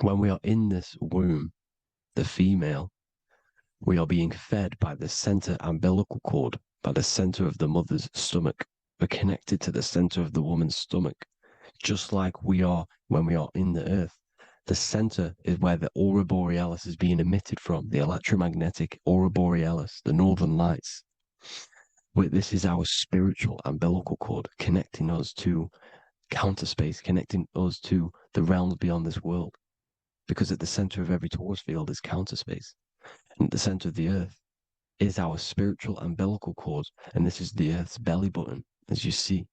when we are in this womb, the female, we are being fed by the center umbilical cord, by the center of the mother's stomach. We're connected to the center of the woman's stomach, just like we are when we are in the earth. The center is where the aurora borealis is being emitted from, the electromagnetic aurora borealis, the northern lights. This is our spiritual umbilical cord, connecting us to counter space, connecting us to the realms beyond this world. Because at the center of every torus field is counter space. And at the center of the earth is our spiritual umbilical cord, and this is the earth's belly button, as you see.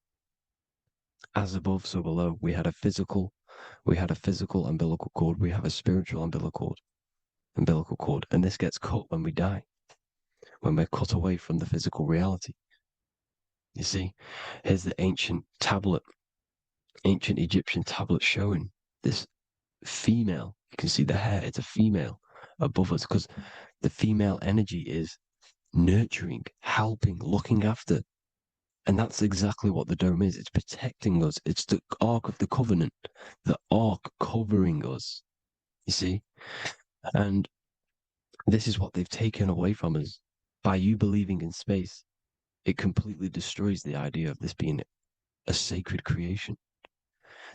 As above, so below. We had a physical umbilical cord. We have a spiritual umbilical cord, and this gets cut when we die, when we're cut away from the physical reality. You see, here's the ancient Egyptian tablet showing this female. You can see the hair, it's a female above us, because the female energy is nurturing, helping, looking after. And that's exactly what the dome is. It's protecting us. It's the Ark of the Covenant, the Ark covering us, you see? And this is what they've taken away from us. By you believing in space, it completely destroys the idea of this being a sacred creation.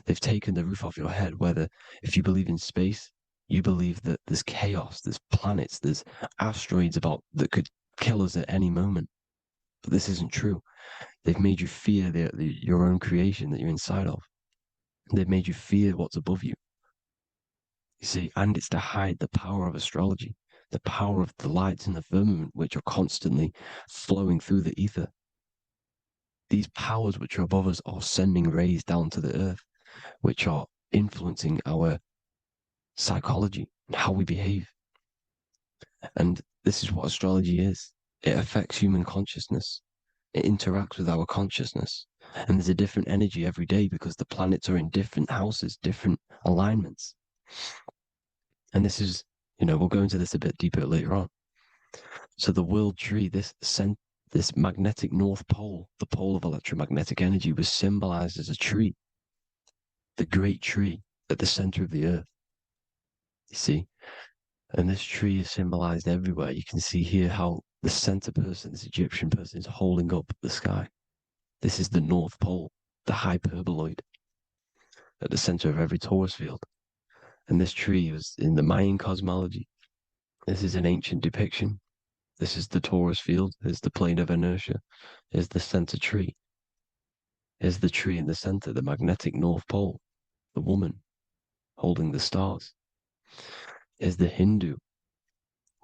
They've taken the roof off your head, whether if you believe in space, you believe that there's chaos, there's planets, there's asteroids about that could kill us at any moment. But this isn't true. They've made you fear your own creation that you're inside of. They've made you fear what's above you. You see, and it's to hide the power of astrology, the power of the lights in the firmament, which are constantly flowing through the ether. These powers which are above us are sending rays down to the earth, which are influencing our psychology and how we behave. And this is what astrology is. It affects human consciousness. It interacts with our consciousness. And there's a different energy every day because the planets are in different houses, different alignments. And this is, we'll go into this a bit deeper later on. So the world tree, this magnetic north pole, the pole of electromagnetic energy, was symbolized as a tree, the great tree at the center of the earth. You see? And this tree is symbolized everywhere. You can see here how the center person, this Egyptian person, is holding up the sky. This is the North Pole, the hyperboloid, at the center of every torus field. And this tree was in the Mayan cosmology. This is an ancient depiction. This is the torus field. Here's the plane of inertia. Here's the center tree. Here's the tree in the center, the magnetic North Pole, the woman holding the stars. Here's the Hindu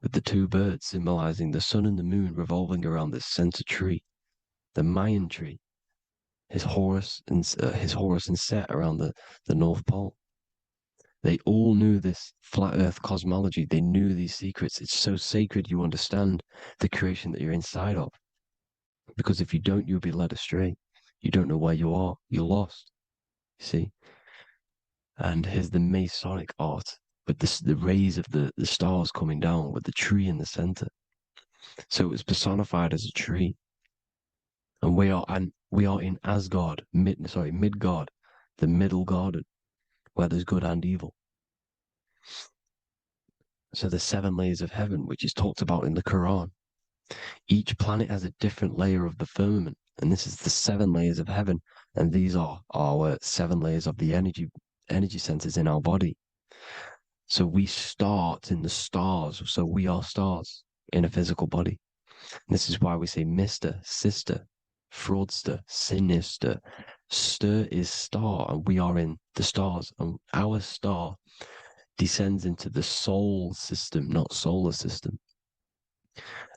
with the two birds symbolizing the sun and the moon revolving around this center tree. The Mayan tree, his Horus and Set around the North Pole. They all knew this flat earth cosmology. They knew these secrets. It's so sacred you understand the creation that you're inside of. Because if you don't, you'll be led astray. You don't know where you are. You're lost. You see? And here's the Masonic art with the rays of the stars coming down with the tree in the center. So it was personified as a tree. And we are in Asgard, Midgard, the middle garden, where there's good and evil. So the 7 layers of heaven, which is talked about in the Quran. Each planet has a different layer of the firmament, and this is the 7 layers of heaven, and these are our 7 layers of the energy centers in our body. So we start in the stars, so we are stars in a physical body. And this is why we say Mr., sister, fraudster, sinister. Stir is star, and we are in the stars, and our star descends into the soul system, not solar system.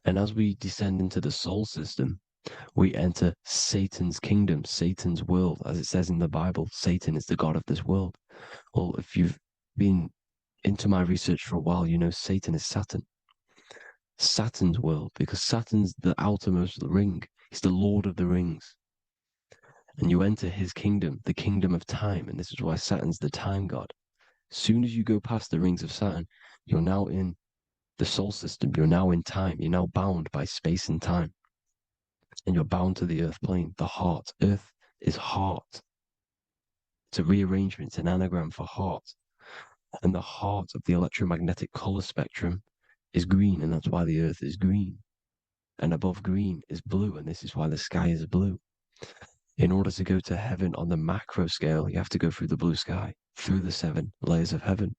And as we descend into the soul system, we enter Satan's kingdom, Satan's world. As it says in the Bible, Satan is the god of this world. Well, if you've been into my research for a while, you know Satan is Saturn. Saturn's world, because Saturn's the outermost ring. He's the Lord of the Rings. And you enter his kingdom, the kingdom of time. And this is why Saturn's the time god. As soon as you go past the rings of Saturn, you're now in the soul system. You're now in time. You're now bound by space and time. And you're bound to the earth plane, the heart. Earth is heart. It's a rearrangement, it's an anagram for heart. And the heart of the electromagnetic color spectrum is green, and that's why the earth is green. And above green is blue, and this is why the sky is blue. In order to go to heaven on the macro scale, you have to go through the blue sky, through the 7 layers of heaven.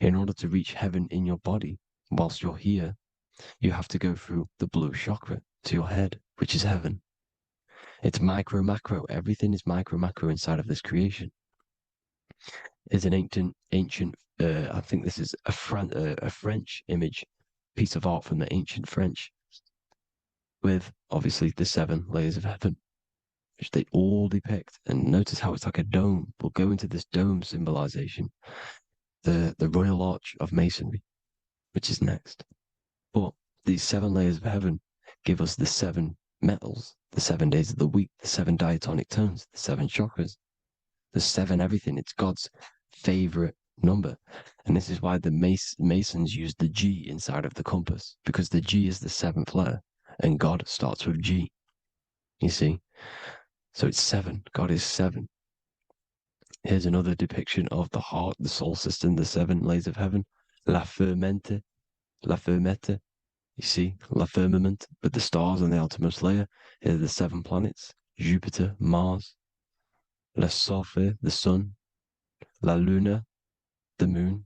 In order to reach heaven in your body, whilst you're here, you have to go through the blue chakra to your head, which is heaven. It's micro, macro. Everything is micro, macro inside of this creation. It's an ancient. I think this is a French image piece of art from the ancient French with obviously the 7 layers of heaven, which they all depict. And notice how it's like a dome. We'll go into this dome symbolization, the Royal Arch of Masonry, which is next. But these 7 layers of heaven give us the 7 metals, the 7 days of the week, the 7 diatonic tones, the 7 chakras, the 7 everything. It's God's favorite number. And this is why the Masons use the G inside of the compass, because the G is the 7th letter and God starts with G. You see? So it's 7. God is 7. Here's another depiction of the heart, the soul system, the 7 layers of heaven. La fermente, la fermette. You see, la firmament, with the stars on the outermost layer. Here are the 7 planets: Jupiter, Mars, la Sophie, the sun, la luna, the moon.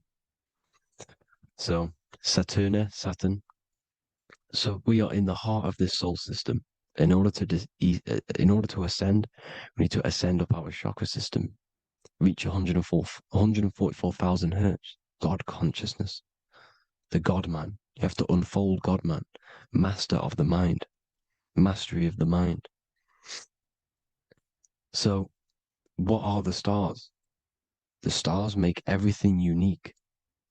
So Saturn. So we are in the heart of this soul system. In order to ascend, we need to ascend up our chakra system, reach 144,000 hertz, God consciousness, the God man. You have to unfold God man, master of the mind, mastery of the mind. So what are the stars? The stars make everything unique.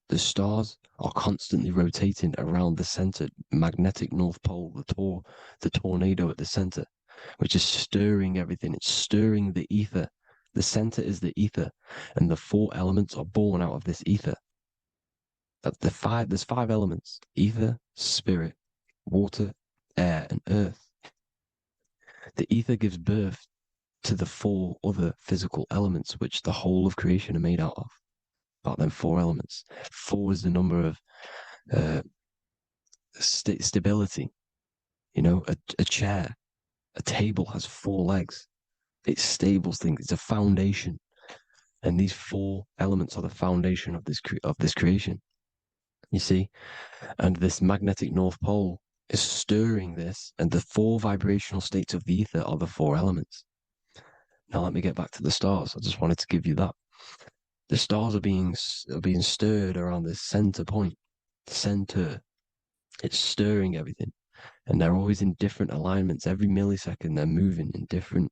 The stars are constantly rotating around the center, magnetic North Pole, the tornado at the center, which is stirring everything. It's stirring the ether. The center is the ether, and the 4 elements are born out of this ether. There's 5 elements: ether, spirit, water, air, and earth. The ether gives birth to the 4 other physical elements, which the whole of creation are made out of. About them 4 elements. 4 is the number of stability. You know, a chair, a table has 4 legs. It stables things. It's a foundation, and these 4 elements are the foundation of this creation. You see, and this magnetic North Pole is stirring this, and the 4 vibrational states of the ether are the 4 elements. Now let me get back to the stars. I just wanted to give you that. The stars are being stirred around this center point. Center. It's stirring everything. And they're always in different alignments. Every millisecond they're moving in different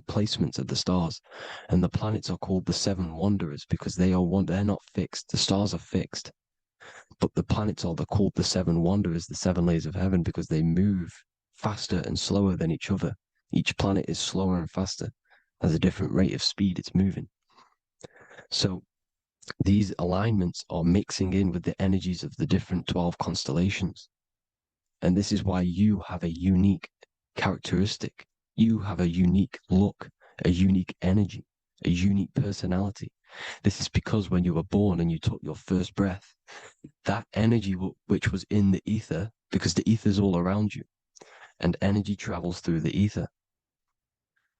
placements of the stars. And the planets are called the 7 wanderers because they're not fixed. The stars are fixed. But the planets are called the 7 wanderers, the 7 layers of heaven, because they move faster and slower than each other. Each planet is slower and faster, has a different rate of speed it's moving. So these alignments are mixing in with the energies of the different 12 constellations. And this is why you have a unique characteristic. You have a unique look, a unique energy, a unique personality. This is because when you were born and you took your first breath, that energy which was in the ether, because the ether is all around you, and energy travels through the ether.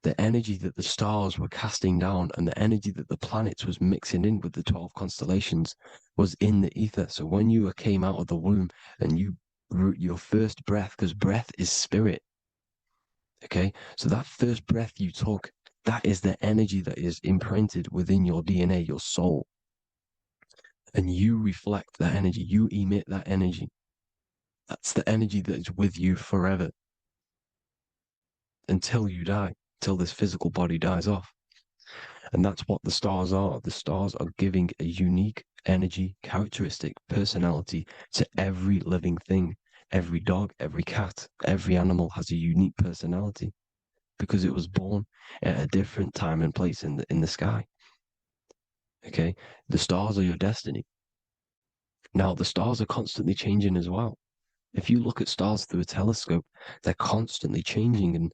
The energy that the stars were casting down and the energy that the planets was mixing in with the 12 constellations was in the ether. So when you came out of the womb and your first breath, because breath is spirit, okay? So that first breath you took, that is the energy that is imprinted within your DNA, your soul. And you reflect that energy, you emit that energy. That's the energy that is with you forever until you die. Till this physical body dies off. And that's what the stars are. The stars are giving a unique energy, characteristic, personality to every living thing. Every dog, every cat, every animal has a unique personality because it was born at a different time and place in the sky. Okay? The stars are your destiny. Now, the stars are constantly changing as well. If you look at stars through a telescope, they're constantly changing and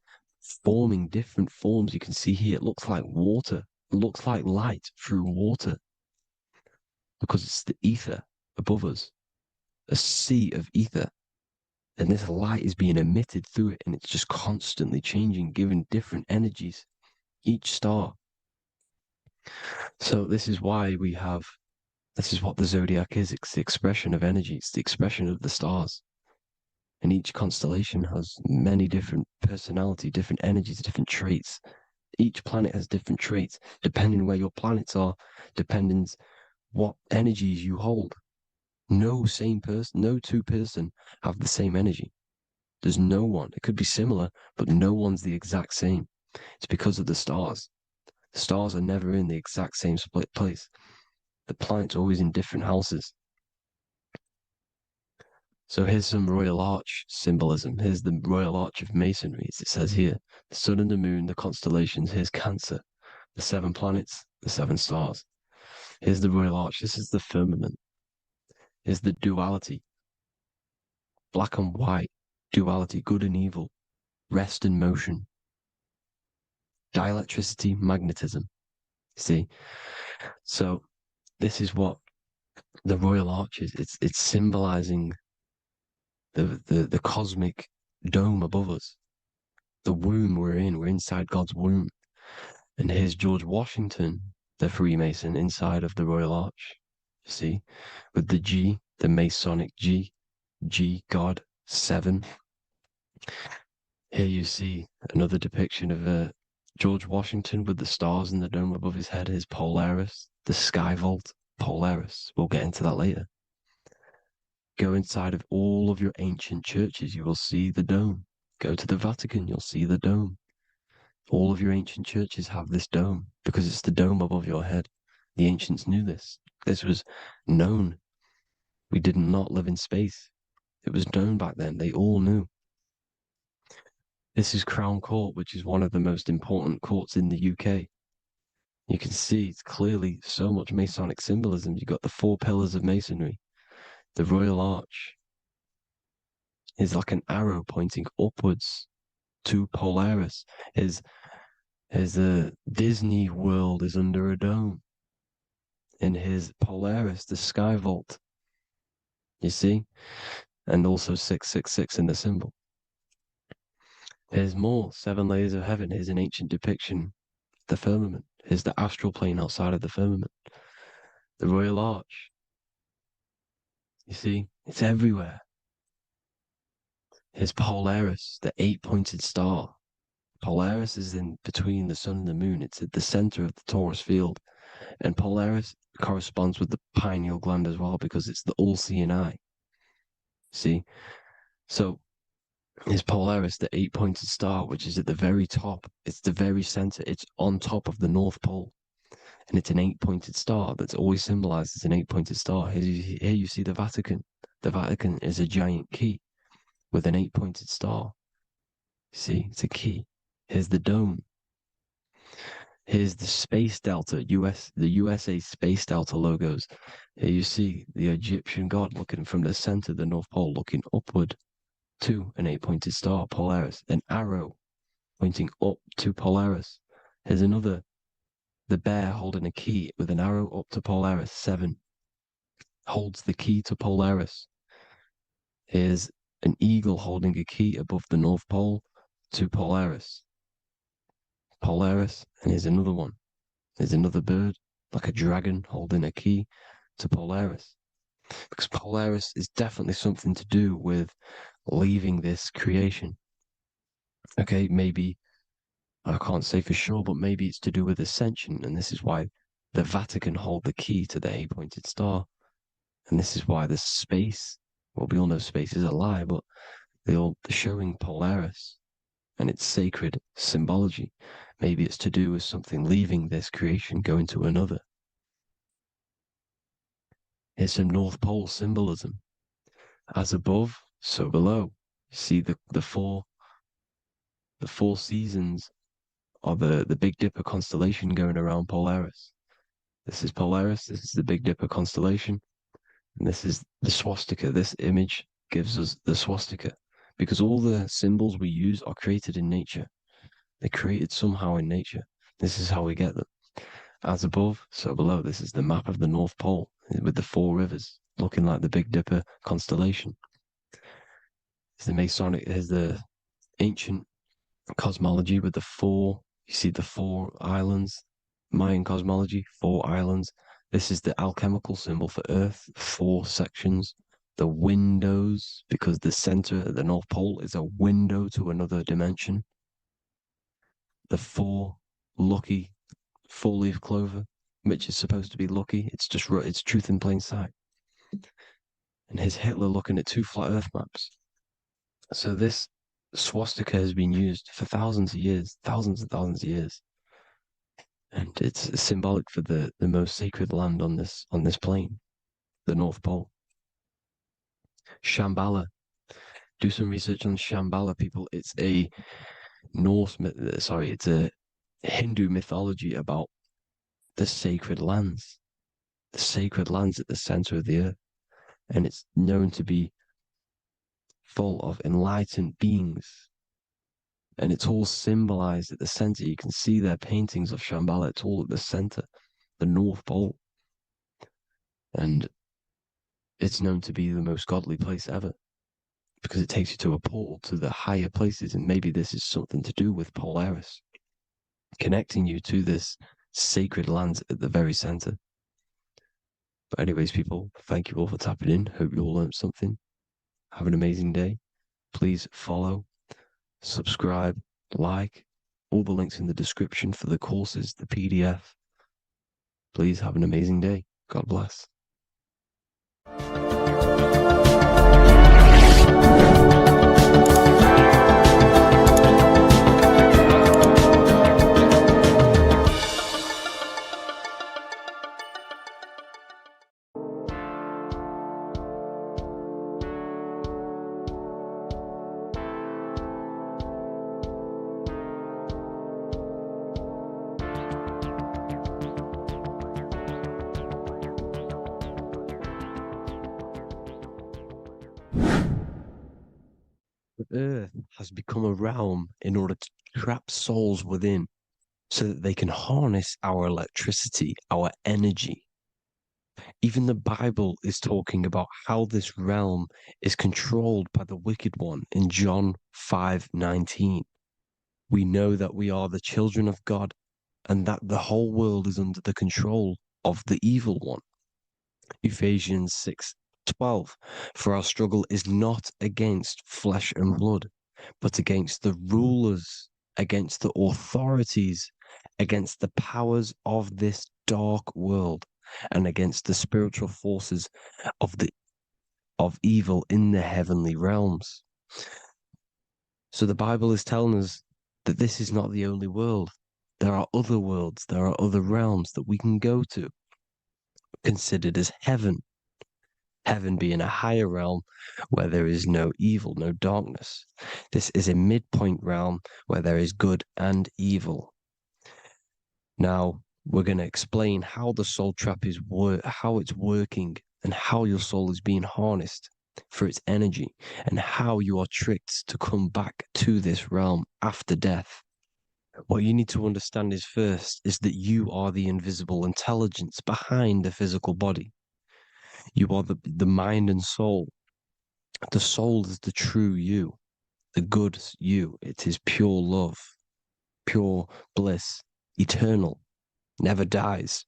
forming different forms. You can see here, it looks like water. It looks like light through water because it's the ether above us, a sea of ether. And this light is being emitted through it, and it's just constantly changing, giving different energies, each star. So this is why this is what the zodiac is. It's the expression of energy. It's the expression of the stars. And each constellation has many different personality, different energies, different traits. Each planet has different traits, depending where your planets are, depending what energies you hold. No same person, no two person have the same energy. There's no one. It could be similar, but no one's the exact same. It's because of the stars. The stars are never in the exact same split place. The planet's always in different houses. So here's some Royal Arch symbolism. Here's the Royal Arch of Masonry, as it says here. The sun and the moon, the constellations. Here's Cancer, the 7 planets, the 7 stars. Here's the Royal Arch. This is the firmament. Here's the duality. Black and white, duality, good and evil, rest and motion, dielectricity, magnetism. See? So this is what the Royal Arch is. It's symbolizing the cosmic dome above us. The womb we're in. We're inside God's womb. And here's George Washington, the Freemason, inside of the Royal Arch. See? With the G, the Masonic G, God, 7. Here you see another depiction of George Washington with the stars in the dome above his head, his Polaris, the sky vault, Polaris. We'll get into that later. Go inside of all of your ancient churches, you will see the dome. Go to the Vatican, you'll see the dome. All of your ancient churches have this dome because it's the dome above your head. The ancients knew this. This was known. We did not live in space. It was known back then. They all knew. This is Crown Court, which is one of the most important courts in the UK. You can see it's clearly so much Masonic symbolism. You've got the 4 pillars of Masonry. The Royal Arch is like an arrow pointing upwards to Polaris. Is the Disney World is under a dome. In his Polaris, the sky vault. You see? And also 666 in the symbol. Here's more 7 layers of heaven. Here's an ancient depiction. The firmament. Here's the astral plane outside of the firmament. The Royal Arch. You see? It's everywhere. Here's Polaris, the 8-pointed star. Polaris is in between the sun and the moon. It's at the center of the Taurus field. And Polaris corresponds with the pineal gland as well because it's the all-seeing eye. See? So is Polaris, the 8-pointed star, which is at the very top. It's the very center. It's on top of the North Pole. And it's an 8-pointed star that's always symbolized as an 8-pointed star. Here you see the Vatican. The Vatican is a giant key with an 8-pointed star. See, it's a key. Here's the dome. Here's the Space Delta, the USA Space Delta logos. Here you see the Egyptian god looking from the center of the North Pole, looking upward to an 8-pointed star, Polaris. An arrow pointing up to Polaris. Here's another, the bear holding a key with an arrow up to Polaris. 7 holds the key to Polaris. Here's an eagle holding a key above the North Pole to Polaris. Polaris, and here's another one. There's another bird, like a dragon, holding a key to Polaris. Because Polaris is definitely something to do with leaving this creation. Okay, maybe, I can't say for sure, but maybe it's to do with ascension, and this is why the Vatican hold the key to the 8-pointed star. And this is why the space, well, we all know space is a lie, but they're showing Polaris and its sacred symbology. Maybe it's to do with something leaving this creation, going to another. Here's some North Pole symbolism. As above, so below. You see the four seasons of the Big Dipper constellation going around Polaris. This is Polaris, this is the Big Dipper constellation, and this is the swastika. This image gives us the swastika because all the symbols we use are created in nature. They're created somehow in nature. This is how we get them. As above, so below. This is the map of the North Pole with the 4 rivers looking like the Big Dipper constellation. It's the Masonic, there's the ancient cosmology with the 4, you see the 4 islands, Mayan cosmology, 4 islands. This is the alchemical symbol for Earth, 4 sections. The windows, because the center of the North Pole is a window to another dimension. The 4 lucky 4-leaf clover, which is supposed to be lucky. It's just, it's truth in plain sight. And here's Hitler looking at 2 flat Earth maps. So this swastika has been used for thousands of years, thousands and thousands of years. And it's symbolic for the most sacred land on this plane, the North Pole. Shambhala. Do some research on Shambhala, people. It's a it's a Hindu mythology about the sacred lands at the center of the earth. And it's known to be full of enlightened beings. And it's all symbolized at the center. You can see their paintings of Shambhala. It's all at the center, the North Pole. And it's known to be the most godly place ever because it takes you to a portal to the higher places. And maybe this is something to do with Polaris, connecting you to this sacred land at the very center. But anyways, people, thank you all for tapping in. Hope you all learned something. Have an amazing day. Please follow, subscribe, like, all the links in the description for the courses, the PDF. Please have an amazing day. God bless. The earth has become a realm in order to trap souls within so that they can harness our electricity, our energy. Even the Bible is talking about how this realm is controlled by the wicked one in John 5:19. We know that we are the children of God and that the whole world is under the control of the evil one. Ephesians 6:12. For our struggle is not against flesh and blood, but against the rulers, against the authorities, against the powers of this dark world, and against the spiritual forces of evil in the heavenly realms. So the Bible is telling us that this is not the only world. There are other worlds, there are other realms that we can go to, considered as heaven. Heaven being a higher realm where there is no evil, no darkness. This is a midpoint realm where there is good and evil. Now, we're going to explain how the soul trap is how it's working and how your soul is being harnessed for its energy and how you are tricked to come back to this realm after death. What you need to understand is first is that you are the invisible intelligence behind the physical body. You are the mind and soul. The soul is the true you, the good you. It is pure love, pure bliss, eternal, never dies.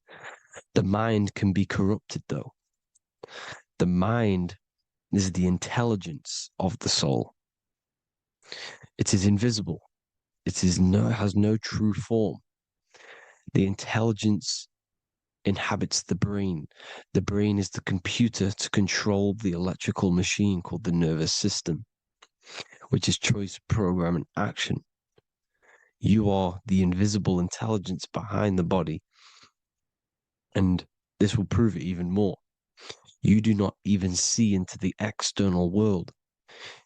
The mind can be corrupted, though. The mind is the intelligence of the soul. It is invisible. It has no true form. The intelligence inhabits the brain. The brain is the computer to control the electrical machine called the nervous system, which is choice, program, and action. You are the invisible intelligence behind the body, and this will prove it even more. You do not even see into the external world.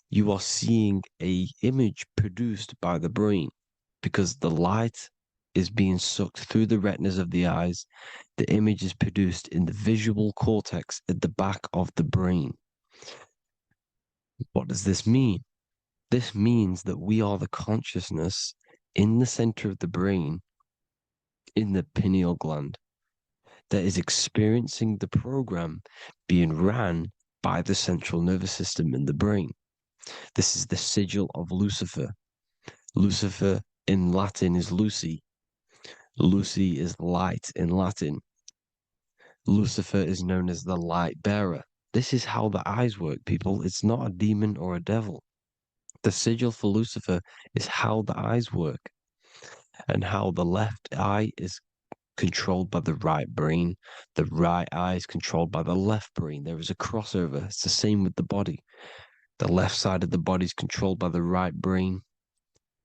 You are seeing an image produced by the brain because the light is being sucked through the retinas of the eyes. The image is produced in the visual cortex at the back of the brain. What does this mean? This means that we are the consciousness in the center of the brain, in the pineal gland, that is experiencing the program being ran by the central nervous system in the brain. This is the sigil of Lucifer. Lucifer in Latin is Lucy. Lucy is light in Latin. Lucifer is known as the light bearer. This is how the eyes work, people. It's not a demon or a devil. The sigil for Lucifer is how the eyes work and how the left eye is controlled by the right brain. The right eye is controlled by the left brain. There is a crossover. It's the same with the body. The left side of the body is controlled by the right brain.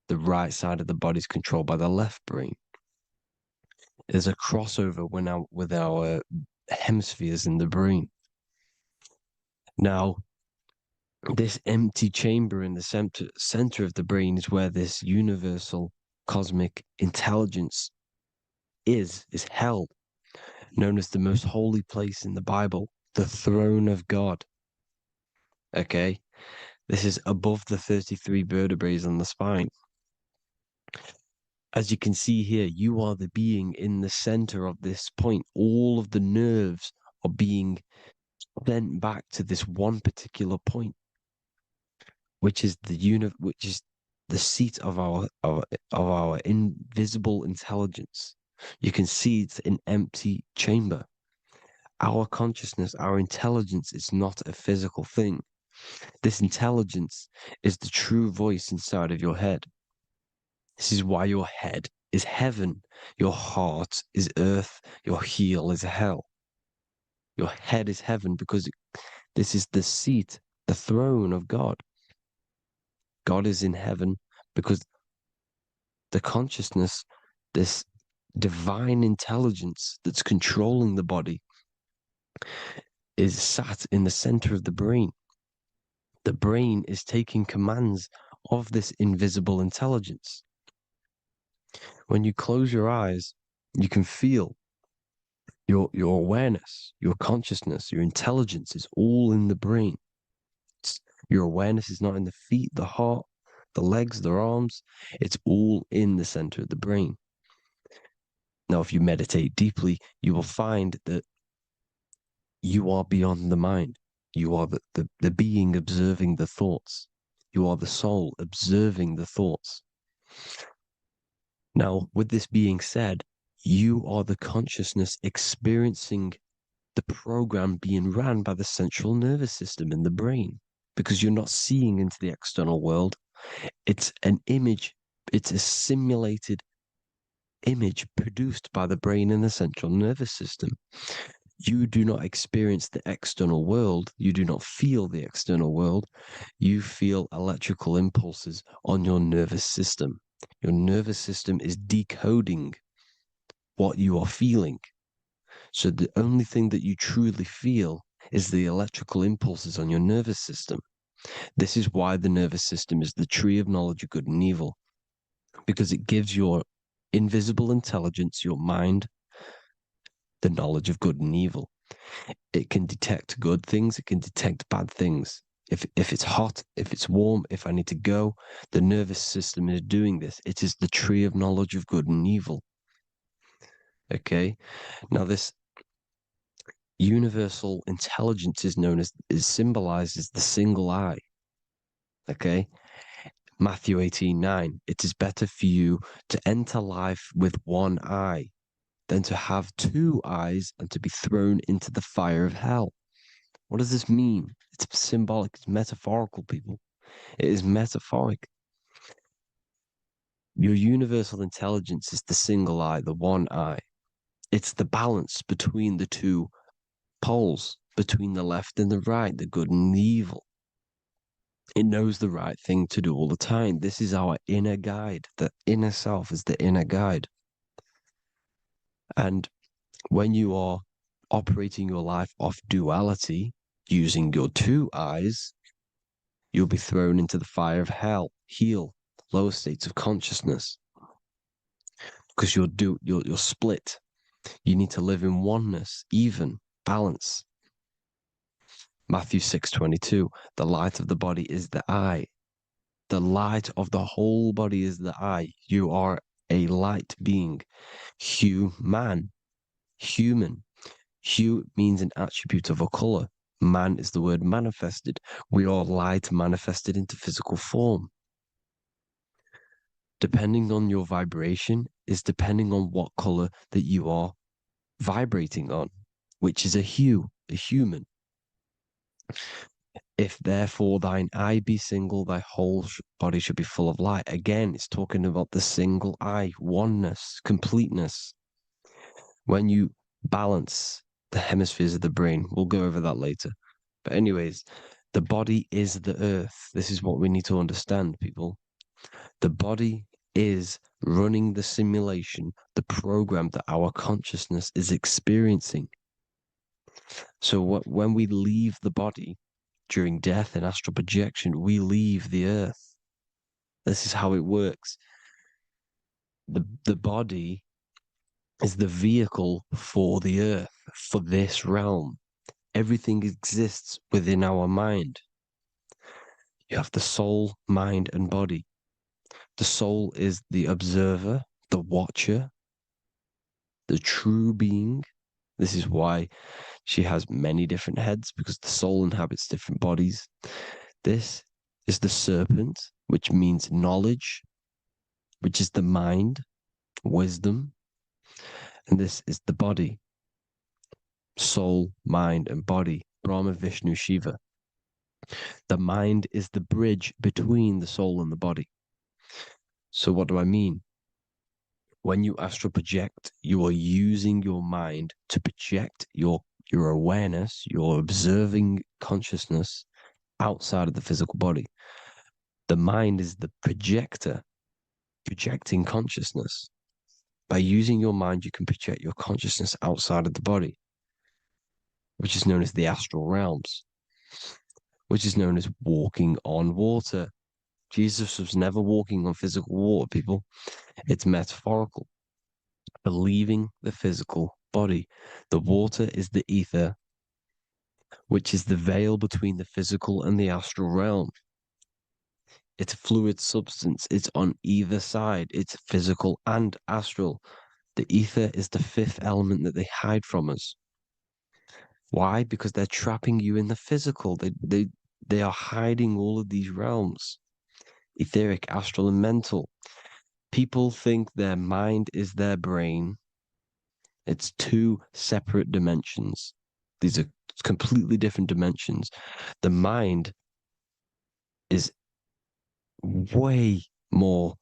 The right side of the body is controlled by the left brain. There's a crossover with our hemispheres in the brain. Now, this empty chamber in the center of the brain is where this universal cosmic intelligence is held, known as the most holy place in the Bible, the throne of God. Okay? This is above the 33 vertebrae on the spine. As you can see here, you are the being in the center of this point. All of the nerves are being sent back to this one particular point, which is the seat of our invisible intelligence. You can see it's an empty chamber. Our consciousness, our intelligence is not a physical thing. This intelligence is the true voice inside of your head. This is why your head is heaven, your heart is earth, your heel is hell. Your head is heaven because this is the seat, the throne of God. God is in heaven because the consciousness, this divine intelligence that's controlling the body, is sat in the center of the brain. The brain is taking commands of this invisible intelligence. When you close your eyes, you can feel your awareness, your consciousness, your intelligence is all in the brain. Your awareness is not in the feet, the heart, the legs, the arms. It's all in the center of the brain. Now, if you meditate deeply, you will find that you are beyond the mind. You are the being observing the thoughts. You are the soul observing the thoughts. Now, with this being said, you are the consciousness experiencing the program being ran by the central nervous system in the brain, because you're not seeing into the external world. It's an image, it's a simulated image produced by the brain and the central nervous system. You do not experience the external world. You do not feel the external world. You feel electrical impulses on your nervous system. Your nervous system is decoding what you are feeling. So the only thing that you truly feel is the electrical impulses on your nervous system. This is why the nervous system is the tree of knowledge of good and evil, because it gives your invisible intelligence, your mind, the knowledge of good and evil. It can detect good things, it can detect bad things. If it's hot, if it's warm, if I need to go, the nervous system is doing this. It is the tree of knowledge of good and evil. Okay? Now this universal intelligence is symbolized as the single eye. Okay? Matthew 18:9. It is better for you to enter life with one eye than to have two eyes and to be thrown into the fire of hell. What does this mean? It's symbolic, it's metaphorical, people. It is metaphoric. Your universal intelligence is the single eye, the one eye. It's the balance between the two poles, between the left and the right, the good and the evil. It knows the right thing to do all the time. This is our inner guide. The inner self is the inner guide. And when you are operating your life off duality, using your two eyes, you'll be thrown into the fire of hell, lower states of consciousness. Because you're split. You need to live in oneness, even, balance. Matthew 6:22, the light of the body is the eye. The light of the whole body is the eye. You are a light being. Human. Hue means an attribute of a color. Man is the word manifested. We are light manifested into physical form. Depending on your vibration is depending on what color that you are vibrating on, which is a hue, a human. If therefore thine eye be single, thy whole body should be full of light. Again, it's talking about the single eye, oneness, completeness. When you balance the hemispheres of the brain, we'll go over that later. But anyways, the body is the earth. This is what we need to understand, people. The body is running the simulation, the program that our consciousness is experiencing. So when we leave the body during death and astral projection, we leave the earth. This is how it works. The body is the vehicle for the earth, for this realm. Everything exists within our mind. You have the soul, mind, and body. The soul is the observer, the watcher, the true being. This is why she has many different heads, because the soul inhabits different bodies. This is the serpent, which means knowledge, which is the mind, wisdom. And this is the body, soul, mind, and body, Brahma, Vishnu, Shiva. The mind is the bridge between the soul and the body. So what do I mean? When you astral project, you are using your mind to project your awareness, your observing consciousness outside of the physical body. The mind is the projector, projecting consciousness. By using your mind, you can project your consciousness outside of the body, which is known as the astral realms, which is known as walking on water. Jesus was never walking on physical water, people. It's metaphorical. Believing the physical body. The water is the ether, which is the veil between the physical and the astral realm. It's a fluid substance. It's on either side. It's physical and astral. The ether is the fifth element that they hide from us. Why? Because they're trapping you in the physical. They are hiding all of these realms. Etheric, astral, and mental. People think their mind is their brain. It's two separate dimensions. These are completely different dimensions. The mind is way more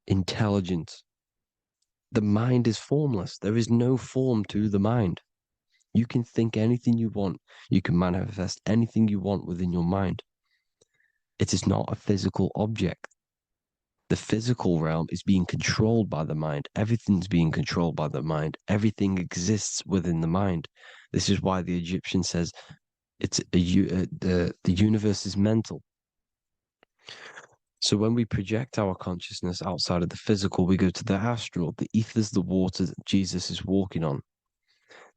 intelligent. The mind is formless. There is no form to the mind. You can think anything you want. You can manifest anything you want within your mind. It is not a physical object. The physical realm is being controlled by the mind. Everything's being controlled by the mind. Everything exists within the mind. This is why the Egyptian says the universe is mental. So when we project our consciousness outside of the physical, we go to the astral. The ether is the water that Jesus is walking on.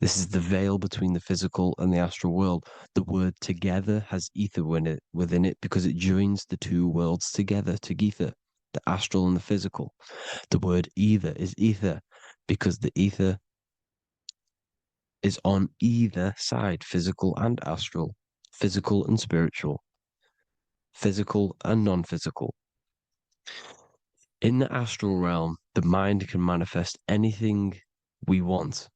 This is the veil between the physical and the astral world. The word together has ether within it because it joins the two worlds together, together, the astral and the physical. The word either is ether because the ether is on either side, physical and astral, physical and spiritual, physical and non-physical. In the astral realm, the mind can manifest anything we want.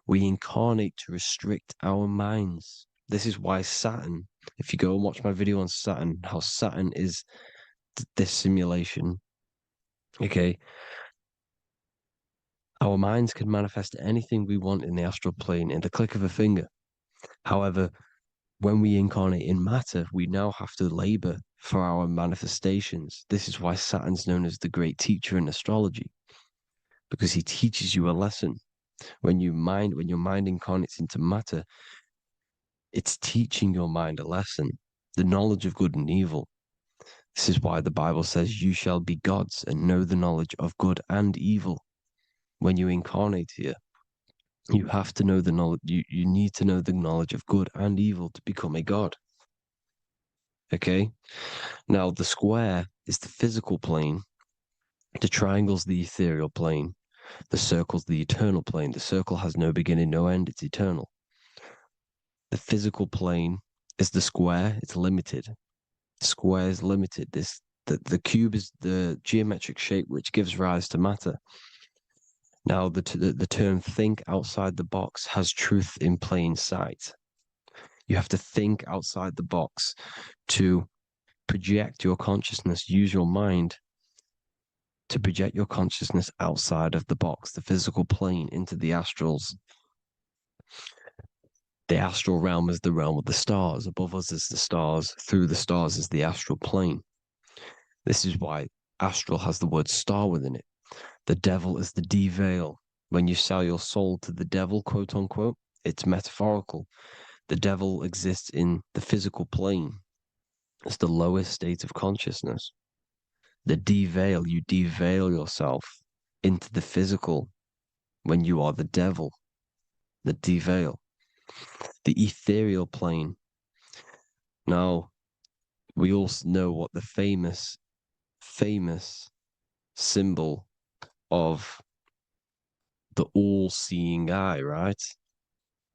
We incarnate to restrict our minds. This is why Saturn, if you go and watch my video on Saturn, how Saturn is this simulation, okay? Our minds can manifest anything we want in the astral plane in the click of a finger. However, when we incarnate in matter, we now have to labor for our manifestations. This is why Saturn's known as the great teacher in astrology, because he teaches you a lesson. When your mind incarnates into matter, it's teaching your mind a lesson, the knowledge of good and evil. This is why the Bible says you shall be gods and know the knowledge of good and evil. When you incarnate here, you have to know the knowledge, you need to know the knowledge of good and evil to become a god. Okay? Now, the square is the physical plane, the triangle's the ethereal plane, the circle's the eternal plane. The circle has no beginning, no end, it's eternal. The physical plane is the square, it's limited. The square is limited. The cube is the geometric shape which gives rise to matter. Now, the term think outside the box has truth in plain sight. You have to think outside the box to project your consciousness, use your mind to project your consciousness outside of the box, the physical plane, into the astrals. The astral realm is the realm of the stars. Above us is the stars. Through the stars is the astral plane. This is why astral has the word star within it. The devil is the deveil. When you sell your soul to the devil, quote unquote, it's metaphorical. The devil exists in the physical plane. It's the lowest state of consciousness. The deveil, you deveil yourself into the physical when you are the devil. The deveil. The ethereal plane. Now, we all know what the famous symbol of the all-seeing eye, right?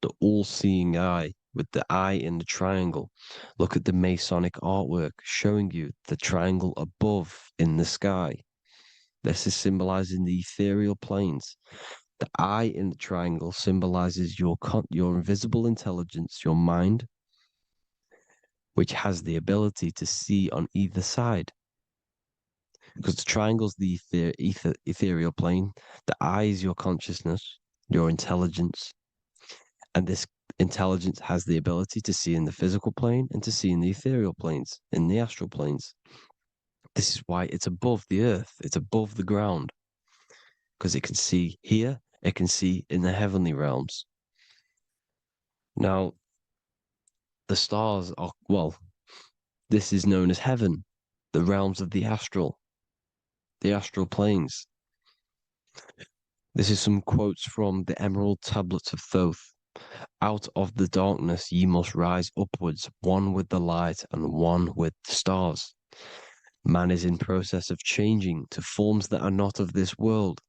The all-seeing eye with the eye in the triangle. Look at the Masonic artwork showing you the triangle above in the sky. This is symbolizing the ethereal planes. The eye in the triangle symbolizes your invisible intelligence, your mind, which has the ability to see on either side. Because the triangle's the ethereal plane. The eye is your consciousness, your intelligence. And this intelligence has the ability to see in the physical plane and to see in the ethereal planes, in the astral planes. This is why it's above the earth. It's above the ground. Because it can see here, it can see in the heavenly realms. Now, the stars are, well, this is known as heaven, the realms of the astral planes. This is some quotes from the Emerald Tablets of Thoth. Out of the darkness ye must rise upwards, one with the light and one with the stars. Man is in process of changing to forms that are not of this world.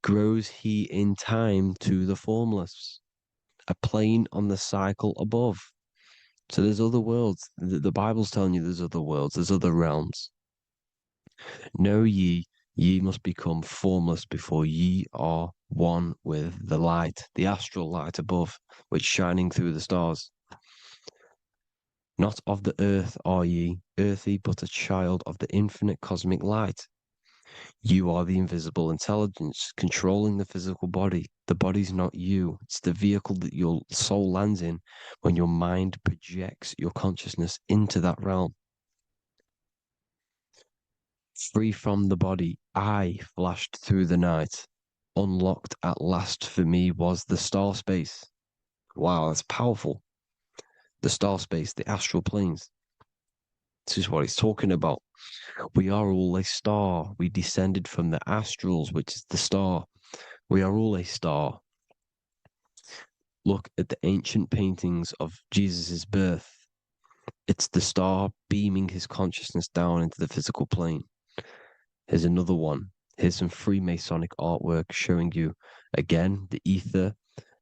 Grows he in time to the formless, a plane on the cycle above. So there's other worlds. The Bible's telling you there's other worlds, there's other realms. Know ye must become formless before ye are one with the light, the astral light above, which shining through the stars. Not of the earth are ye, earthy, but a child of the infinite cosmic light. You are the invisible intelligence controlling the physical body. The body's not you. It's the vehicle that your soul lands in when your mind projects your consciousness into that realm. Free from the body, I flashed through the night. Unlocked at last for me was the star space. Wow, that's powerful. The star space, the astral planes. This is what he's talking about. We are all a star. We descended from the astrals, which is the star. We are all a star. Look at the ancient paintings of Jesus' birth. It's the star beaming his consciousness down into the physical plane. Here's another one. Here's some Freemasonic artwork showing you, again, the ether,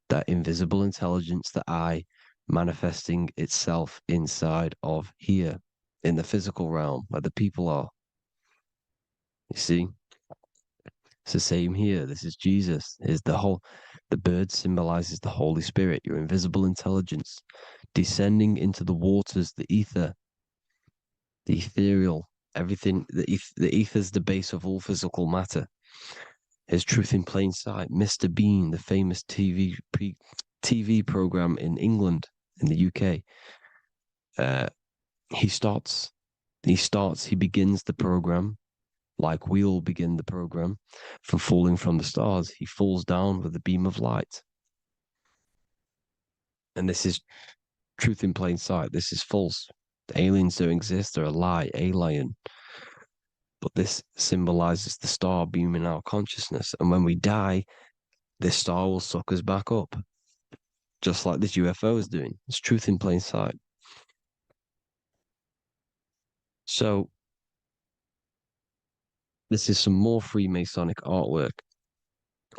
that invisible intelligence, the eye, manifesting itself inside of here, in the physical realm, where the people are. You see? It's the same here. This is Jesus. Here's the bird symbolizes the Holy Spirit, your invisible intelligence, descending into the waters, the ether, the ethereal, everything. The ether's the base of all physical matter. Here's Truth in Plain Sight. Mr. Bean, the famous TV program in England, in the UK. He begins the program like we all begin the program from falling from the stars. He falls down with a beam of light. And this is truth in plain sight. This is false. The aliens don't exist. They're a lie, alien. But this symbolizes the star beaming our consciousness. And when we die, this star will suck us back up. Just like this UFO is doing. It's truth in plain sight. So, this is some more Freemasonic artwork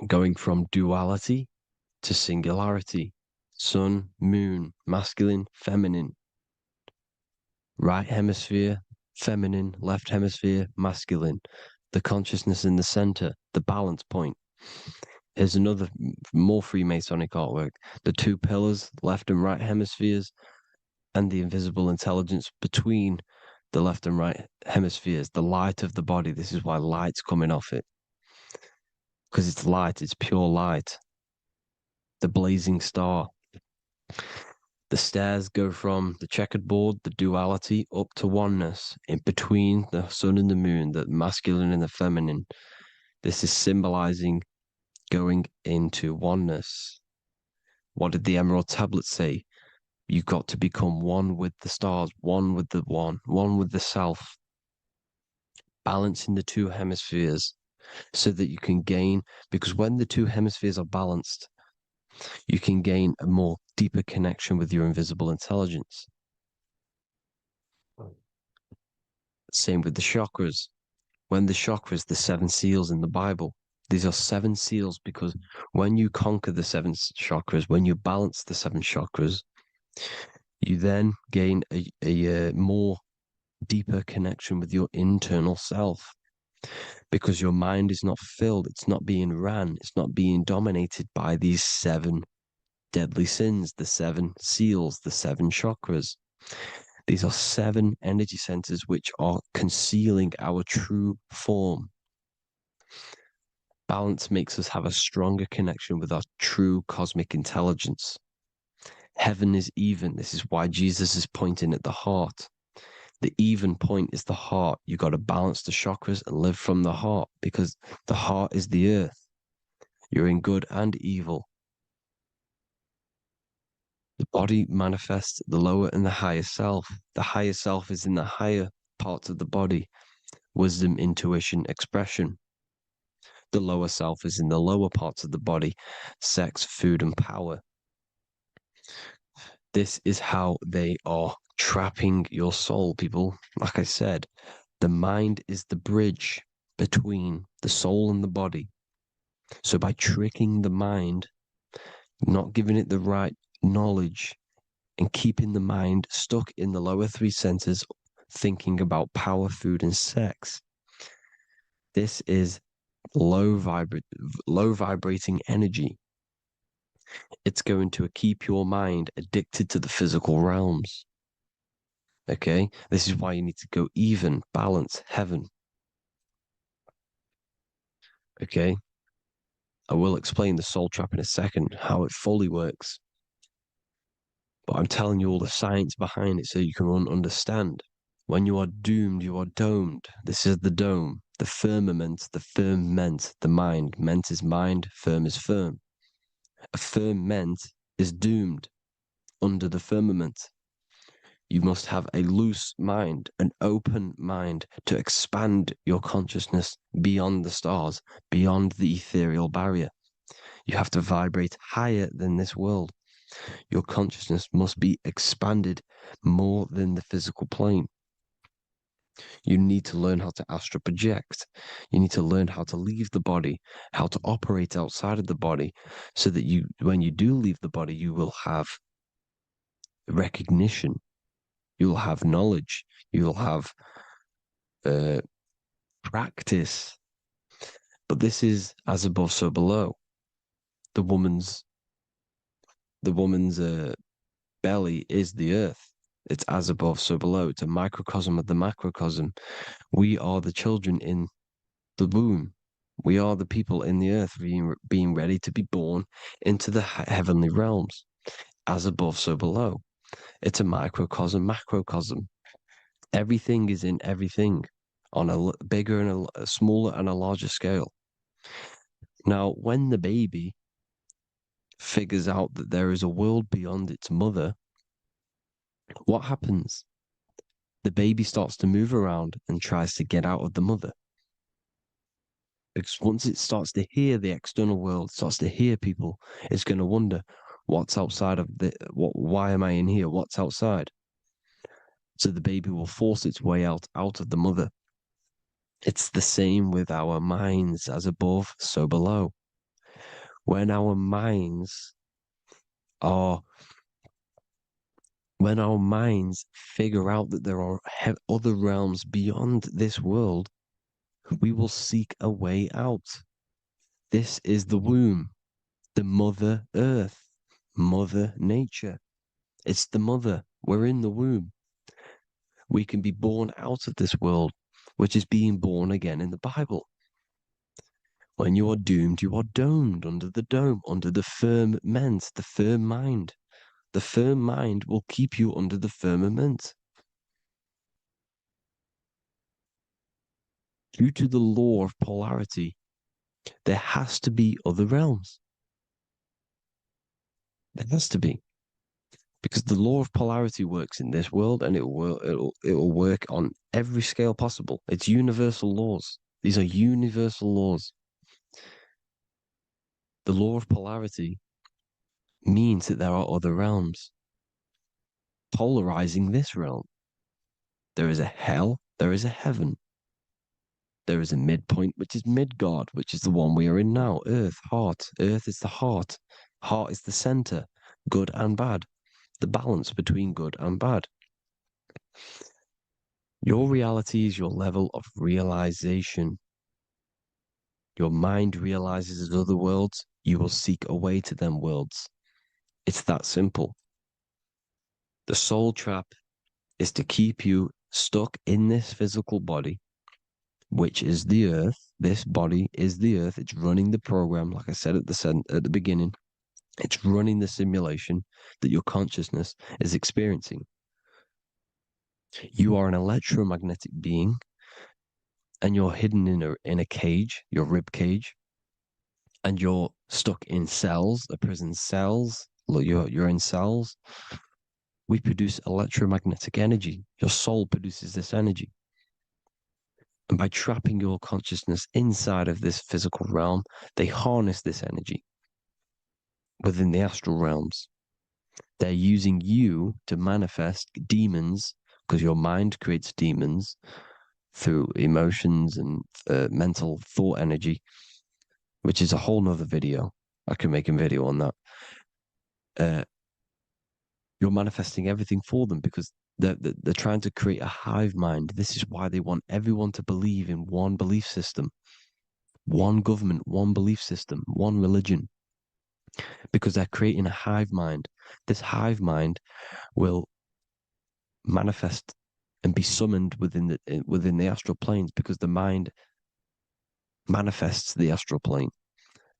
going from duality to singularity. Sun, moon, masculine, feminine. Right hemisphere, feminine, left hemisphere, masculine. The consciousness in the center, the balance point. Here's another more Freemasonic artwork. The two pillars, left and right hemispheres, and the invisible intelligence between the left and right hemispheres, the light of the body. This is why light's coming off it. Because it's light, it's pure light. The blazing star. The stairs go from the checkered board, the duality, up to oneness, in between the sun and the moon, the masculine and the feminine. This is symbolizing going into oneness. What did the Emerald Tablet say? You've got to become one with the stars, one with the one with the self. Balancing the two hemispheres so that you can gain, because when the two hemispheres are balanced, you can gain a more deeper connection with your invisible intelligence. Same with the chakras. When the chakras, the 7 seals in the Bible, these are 7 seals because when you conquer the 7 chakras, when you balance the 7 chakras, you then gain a more deeper connection with your internal self because your mind is not filled, it's not being ran, it's not being dominated by these 7 deadly sins, the 7 seals, the 7 chakras. These are 7 energy centers which are concealing our true form. Balance makes us have a stronger connection with our true cosmic intelligence. Heaven is even. This is why Jesus is pointing at the heart. The even point is the heart. You got to balance the chakras and live from the heart because the heart is the earth. You're in good and evil. The body manifests the lower and the higher self. The higher self is in the higher parts of the body. Wisdom, intuition, expression. The lower self is in the lower parts of the body. Sex, food, and power. This is how they are trapping your soul, people. Like I said, the mind is the bridge between the soul and the body. So by tricking the mind, not giving it the right knowledge, and keeping the mind stuck in the lower 3 centers, thinking about power, food, and sex, this is low vibrating energy. It's going to keep your mind addicted to the physical realms. Okay? This is why you need to go even, balance, heaven. Okay? I will explain the soul trap in a second, how it fully works. But I'm telling you all the science behind it so you can understand. When you are doomed, you are domed. This is the dome, the firmament, the firmament, the mind. Ment is mind, firm is firm. A firmament is doomed under the firmament. You must have a loose mind, an open mind to expand your consciousness beyond the stars, beyond the ethereal barrier. You have to vibrate higher than this world. Your consciousness must be expanded more than the physical plane. You need to learn how to astral project. You need to learn how to leave the body, how to operate outside of the body, so that you, when you do leave the body, you will have recognition. You'll have knowledge. You'll have practice. But this is as above, so below. The woman's belly is the earth. It's as above, so below. It's a microcosm of the macrocosm. We are the children in the womb. We are the people in the earth being ready to be born into the heavenly realms. As above, so below. It's a microcosm, macrocosm. Everything is in everything on a bigger and a smaller and a larger scale. Now, when the baby figures out that there is a world beyond its mother, what happens? The baby starts to move around and tries to get out of the mother. Because once it starts to hear the external world, starts to hear people, it's going to wonder, what's outside of why am I in here? What's outside? So the baby will force its way out of the mother. It's the same with our minds, as above, so below. When our minds figure out that there are other realms beyond this world, we will seek a way out. This is the womb, the mother earth, mother nature. It's the mother. We're in the womb. We can be born out of this world, which is being born again in the Bible. When you are doomed, you are domed under the dome, under the firmament, the firm mind. The firm mind will keep you under the firmament. Due to the law of polarity, there has to be other realms. There has to be. Because the law of polarity works in this world, and it will work on every scale possible. It's universal laws. These are universal laws. The law of polarity means that there are other realms polarizing this realm. There is a hell, there is a heaven. There is a midpoint, which is Midgard, which is the one we are in now. Earth, heart. Earth is the heart. Heart is the center, good and bad. The balance between good and bad. Your reality is your level of realization. Your mind realizes other worlds, you will seek a way to them worlds. It's that simple. The soul trap is to keep you stuck in this physical body, which is the earth. This body is the earth. It's running the program, like I said at the beginning. It's running the simulation that your consciousness is experiencing. You are an electromagnetic being, and you're hidden in a cage, your rib cage, and you're stuck in cells, a prison cells. Look, you're in cells. We produce electromagnetic energy. Your soul produces this energy. And by trapping your consciousness inside of this physical realm, they harness this energy within the astral realms. They're using you to manifest demons, because your mind creates demons through emotions and mental thought energy, which is a whole nother video. I can make a video on that. You're manifesting everything for them because they're trying to create a hive mind. This is why they want everyone to believe in one belief system, one government, one belief system, one religion, because they're creating a hive mind. This hive mind will manifest and be summoned within the astral planes, because the mind manifests the astral plane.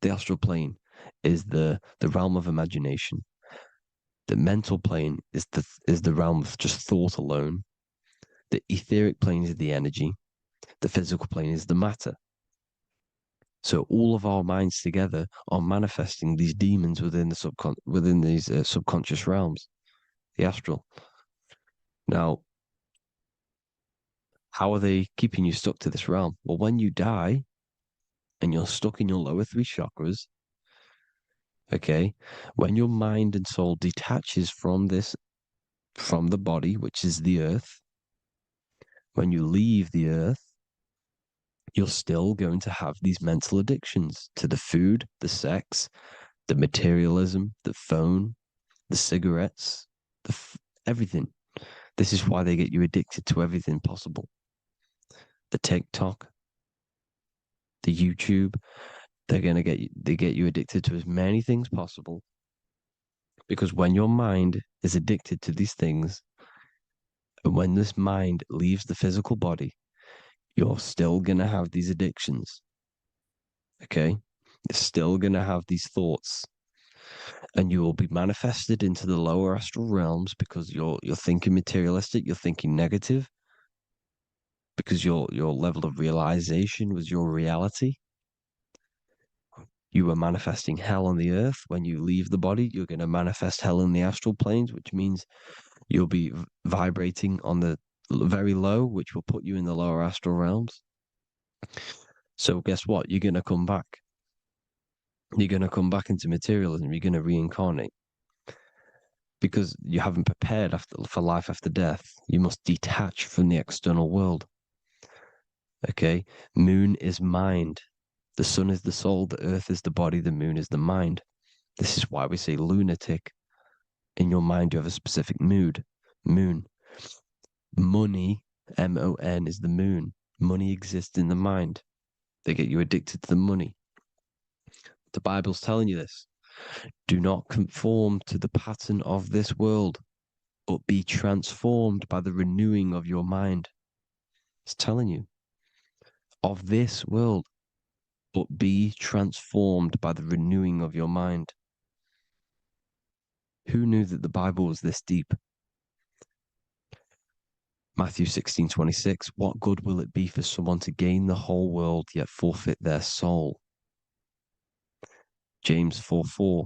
The astral plane is the realm of imagination. The mental plane is the realm of just thought alone. The etheric plane is the energy. The physical plane is the matter. So all of our minds together are manifesting these demons within these subconscious realms, the astral. Now, how are they keeping you stuck to this realm? Well, when you die and you're stuck in your lower three chakras, okay, when your mind and soul detaches from the body, which is the earth, when you leave the earth, you're still going to have these mental addictions to the food, the sex, the materialism, the phone, the cigarettes, everything. This is why they get you addicted to everything possible. The TikTok, the YouTube, they get you addicted to as many things possible. Because when your mind is addicted to these things, and when this mind leaves the physical body, you're still going to have these addictions. Okay? You're still going to have these thoughts. And you will be manifested into the lower astral realms because you're thinking materialistic, you're thinking negative, because your level of realization was your reality. You were manifesting hell on the earth. When you leave the body, you're going to manifest hell in the astral planes, which means you'll be vibrating on the very low, which will put you in the lower astral realms. So guess what? You're going to come back. You're going to come back into materialism. You're going to reincarnate. Because you haven't prepared for life after death. You must detach from the external world. Okay? Moon is mind. The sun is the soul. The earth is the body. The moon is the mind. This is why we say lunatic. In your mind, you have a specific mood. Moon. Money, M-O-N, is the moon. Money exists in the mind. They get you addicted to the money. The Bible's telling you this. Do not conform to the pattern of this world. but be transformed by the renewing of your mind. It's telling you, of this world, but be transformed by the renewing of your mind. Who knew that the Bible was this deep? Matthew 16:26, what good will it be for someone to gain the whole world yet forfeit their soul? James 4:4,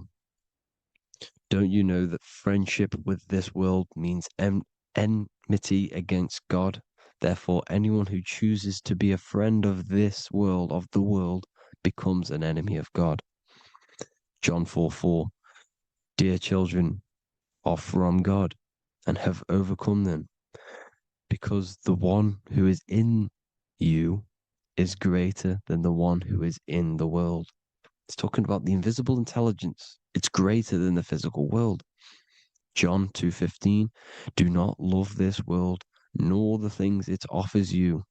don't you know that friendship with this world means enmity against God? Therefore, anyone who chooses to be a friend of this world, of the world, becomes an enemy of God. John 4:4, dear children, are from God and have overcome them, because the one who is in you is greater than the one who is in the world. It's talking about the invisible intelligence. It's greater than the physical world. John 2:15, do not love this world, nor the things it offers you,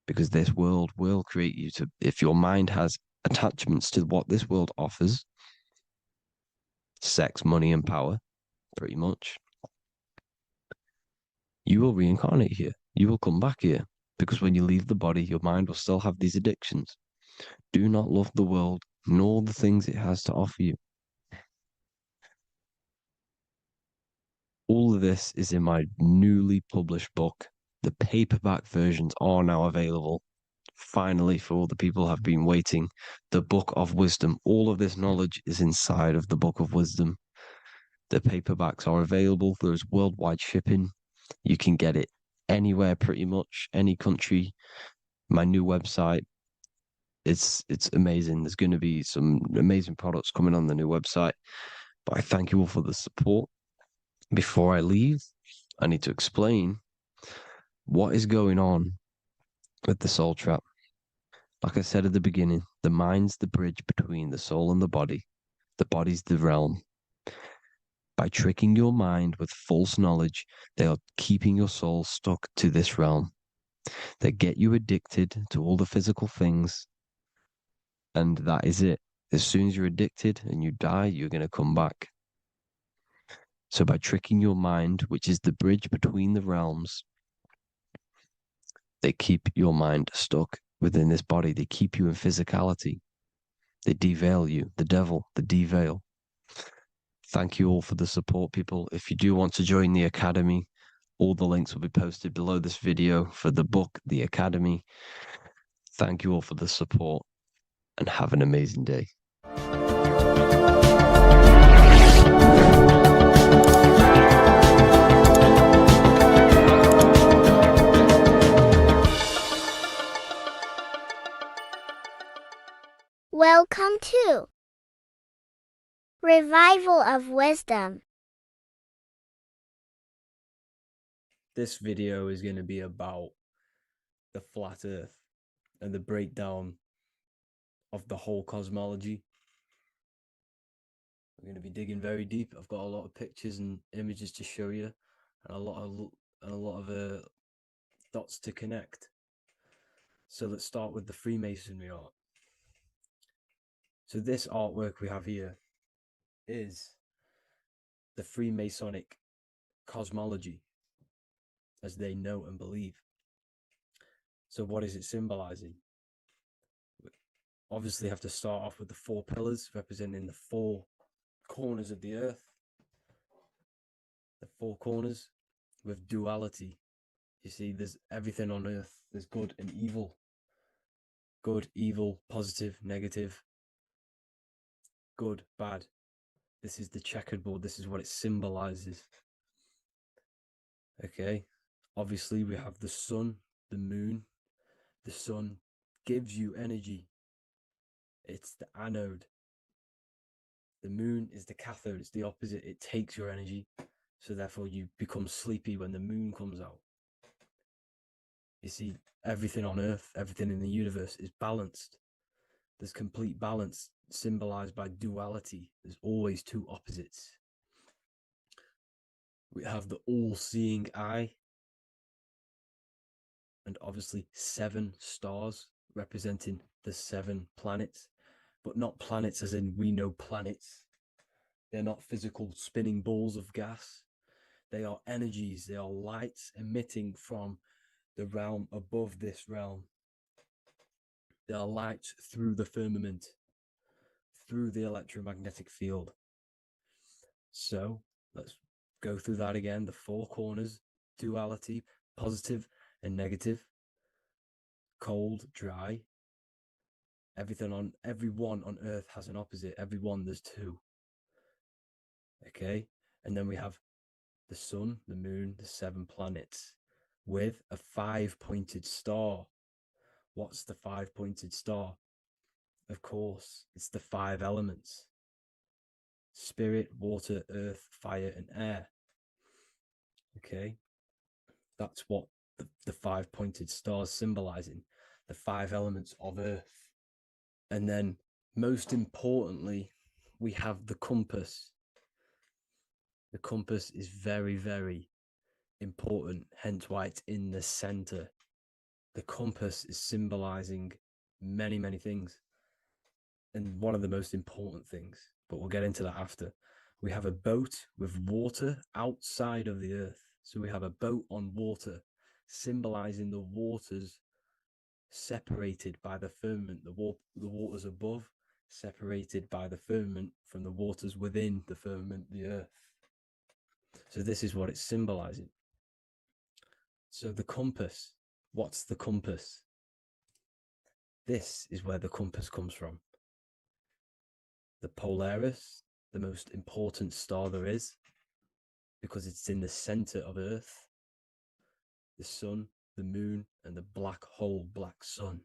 because this world will create you to, if your mind has attachments to what this world offers, sex, money, and power, pretty much, you will reincarnate here. You will come back here, because when you leave the body, your mind will still have these addictions. Do not love the world, nor the things it has to offer you. All of this is in my newly published book. The paperback versions are now available. Finally, for all the people who have been waiting, the Book of Wisdom. All of this knowledge is inside of the Book of Wisdom. The paperbacks are available. There's worldwide shipping. You can get it anywhere, pretty much, any country. My new website, it's amazing. There's going to be some amazing products coming on the new website. But I thank you all for the support. Before I leave, I need to explain what is going on with the soul trap. Like I said at the beginning, the mind's the bridge between the soul and the body. The body's the realm. By tricking your mind with false knowledge, they are keeping your soul stuck to this realm. They get you addicted to all the physical things, and that is it. As soon as you're addicted and you die, you're going to come back. So by tricking your mind, which is the bridge between the realms, they keep your mind stuck within this body. They keep you in physicality. They deveil you, the devil, the deveil. Thank you all for the support, people. If you do want to join the Academy, all the links will be posted below this video for the book, The Academy. Thank you all for the support and have an amazing day. Welcome to Revival of Wisdom. This video is going to be about the flat earth and the breakdown of the whole cosmology. We're going to be digging very deep. I've got a lot of pictures and images to show you, and a lot of dots to connect. So let's start with the Freemasonry art. So this artwork we have here is the Freemasonic cosmology, as they know and believe. So what is it symbolizing? We obviously have to start off with the four pillars representing the four corners of the earth. The four corners with duality. You see, there's everything on earth. There's good and evil. Good, evil, positive, negative. Good, bad. This is the checkerboard. This is what it symbolizes. Okay. Obviously, we have the sun, the moon. The sun gives you energy. It's the anode. The moon is the cathode. It's the opposite. It takes your energy. So therefore, you become sleepy when the moon comes out. You see, everything on Earth, everything in the universe is balanced. There's complete balance symbolized by duality. There's always two opposites. We have the all-seeing eye, and obviously 7 stars representing the 7 planets, but not planets as in we know planets. They're not physical spinning balls of gas. They are energies, they are lights emitting from the realm above this realm. They are lights through the firmament, through the electromagnetic field. So let's go through that again. The four corners, duality, positive and negative, cold, dry. Everyone on Earth has an opposite. Everyone, there's two. Okay, and then we have the sun, the moon, the 7 planets with a 5-pointed star. What's the 5-pointed star? Of course, it's the 5 elements: spirit, water, earth, fire, and air. Okay, that's what the 5-pointed star is symbolizing, the 5 elements of Earth. And then, most importantly, we have the compass. The compass is very, very important, hence why it's in the center. The compass is symbolizing many, many things. And one of the most important things, but we'll get into that after. We have a boat with water outside of the earth. So we have a boat on water, symbolizing the waters separated by the firmament, the waters above, separated by the firmament from the waters within the firmament, the earth. So this is what it's symbolizing. So the compass, what's the compass? This is where the compass comes from. The Polaris, the most important star there is, because it's in the center of Earth, the sun, the moon, and the black hole, black sun.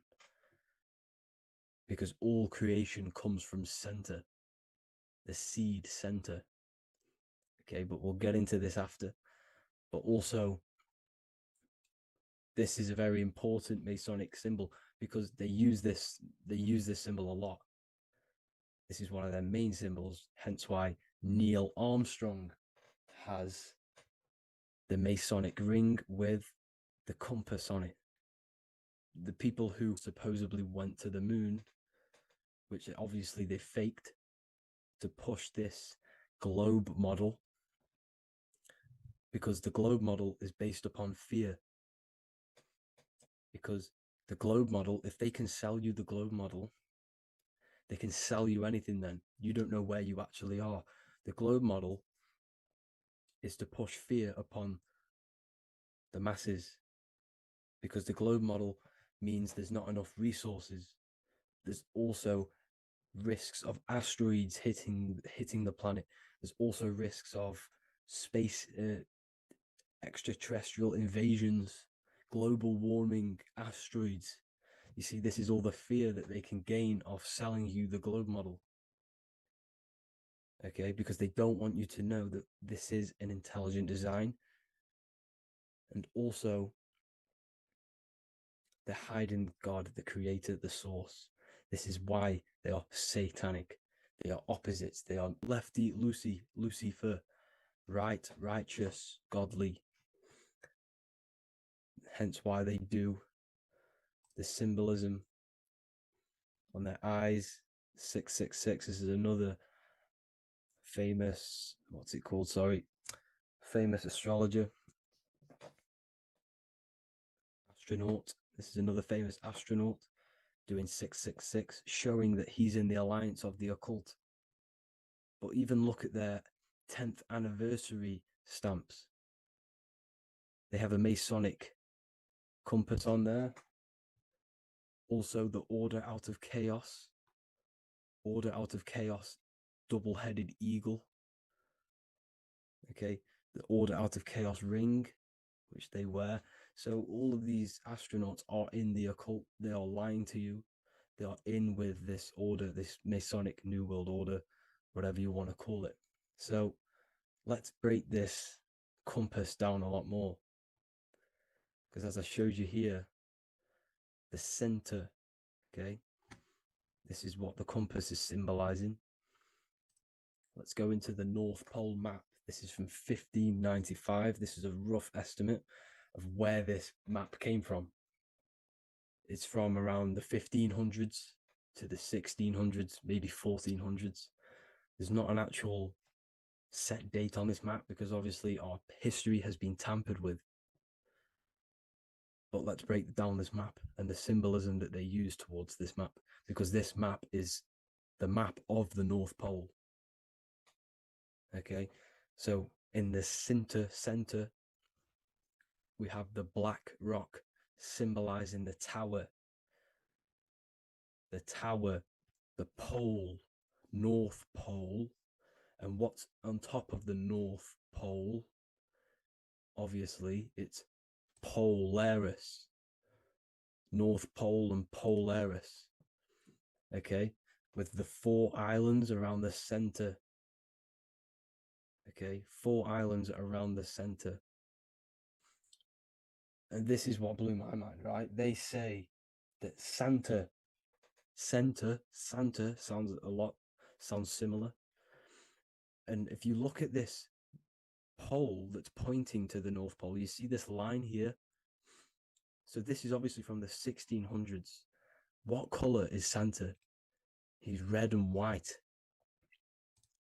Because all creation comes from center, the seed center. Okay, but we'll get into this after. But also, this is a very important Masonic symbol because they use this symbol a lot. This is one of their main symbols, hence why Neil Armstrong has the Masonic ring with the compass on it. The people who supposedly went to the moon, which obviously they faked to push this globe model, because the globe model is based upon fear. Because the globe model, if they can sell you the globe model, they can sell you anything then. You don't know where you actually are. The globe model is to push fear upon the masses, because the globe model means there's not enough resources. There's also risks of asteroids hitting the planet. There's also risks of space extraterrestrial invasions, global warming, asteroids. You see, this is all the fear that they can gain off selling you the globe model. Okay, because they don't want you to know that this is an intelligent design. And also, they're hiding God, the creator, the source. This is why they are satanic. They are opposites. They are lefty, Lucifer, right, righteous, godly. Hence why they do the symbolism on their eyes. 666. This is another famous, famous astrologer, astronaut. This is another famous astronaut doing 666, showing that he's in the alliance of the occult. But even look at their 10th anniversary stamps. They have a Masonic compass on there. Also, the Order Out of Chaos. Order Out of Chaos, double-headed eagle. Okay, the Order Out of Chaos ring, which they wear. So all of these astronauts are in the occult. They are lying to you. They are in with this order, this Masonic New World Order, whatever you want to call it. So let's break this compass down a lot more. Because as I showed you here, the center, okay, this is what the compass is symbolizing. Let's go into the North Pole map. This is from 1595. This is a rough estimate of where this map came from. It's from around the 1500s to the 1600s, maybe 1400s. There's not an actual set date on this map because obviously our history has been tampered with. But let's break down this map and the symbolism that they use towards this map, because this map is the map of the North Pole. Okay, so in the center, we have the black rock symbolizing the tower, the pole, North Pole. And what's on top of the North Pole? Obviously, it's Polaris. North Pole and Polaris. Okay, with the 4 islands around the center. Okay, 4 islands around the center. And this is what blew my mind, right? They say that Santa sounds similar. And if you look at this pole that's pointing to the North Pole, you see this line here. So this is obviously from the 1600s. What color is Santa? He's red and white.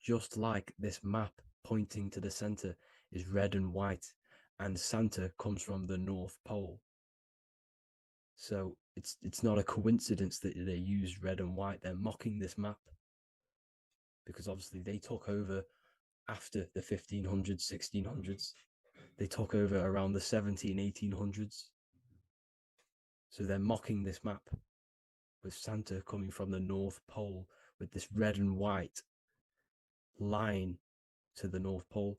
Just like this map pointing to the center is red and white, and Santa comes from the North Pole. So it's not a coincidence that they use red and white. They're mocking this map because obviously they took over after the 1500s, 1600s. They took over around the 1800s. So they're mocking this map with Santa coming from the North Pole with this red and white line to the North Pole.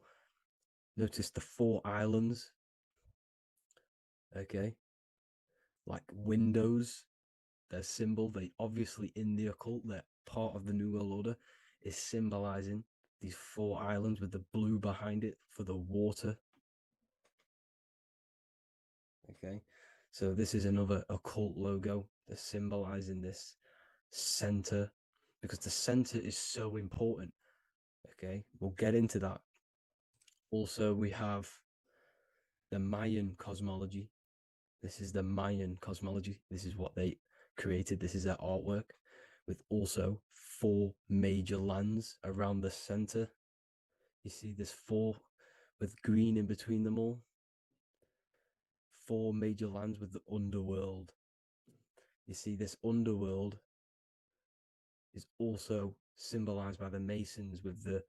Notice the 4 islands. Okay. Like windows, their symbol, they obviously in the occult, they're part of the New World Order, is symbolizing these 4 islands with the blue behind it for the water. Okay, so this is another occult logo that's symbolizing this center, because the center is so important. Okay, we'll get into that. Also, we have the Mayan cosmology. This is the Mayan cosmology. This is what they created. This is their artwork, with also 4 major lands around the center. You see this 4 with green in between them all. 4 major lands with the underworld. You see this underworld is also symbolized by the Masons with the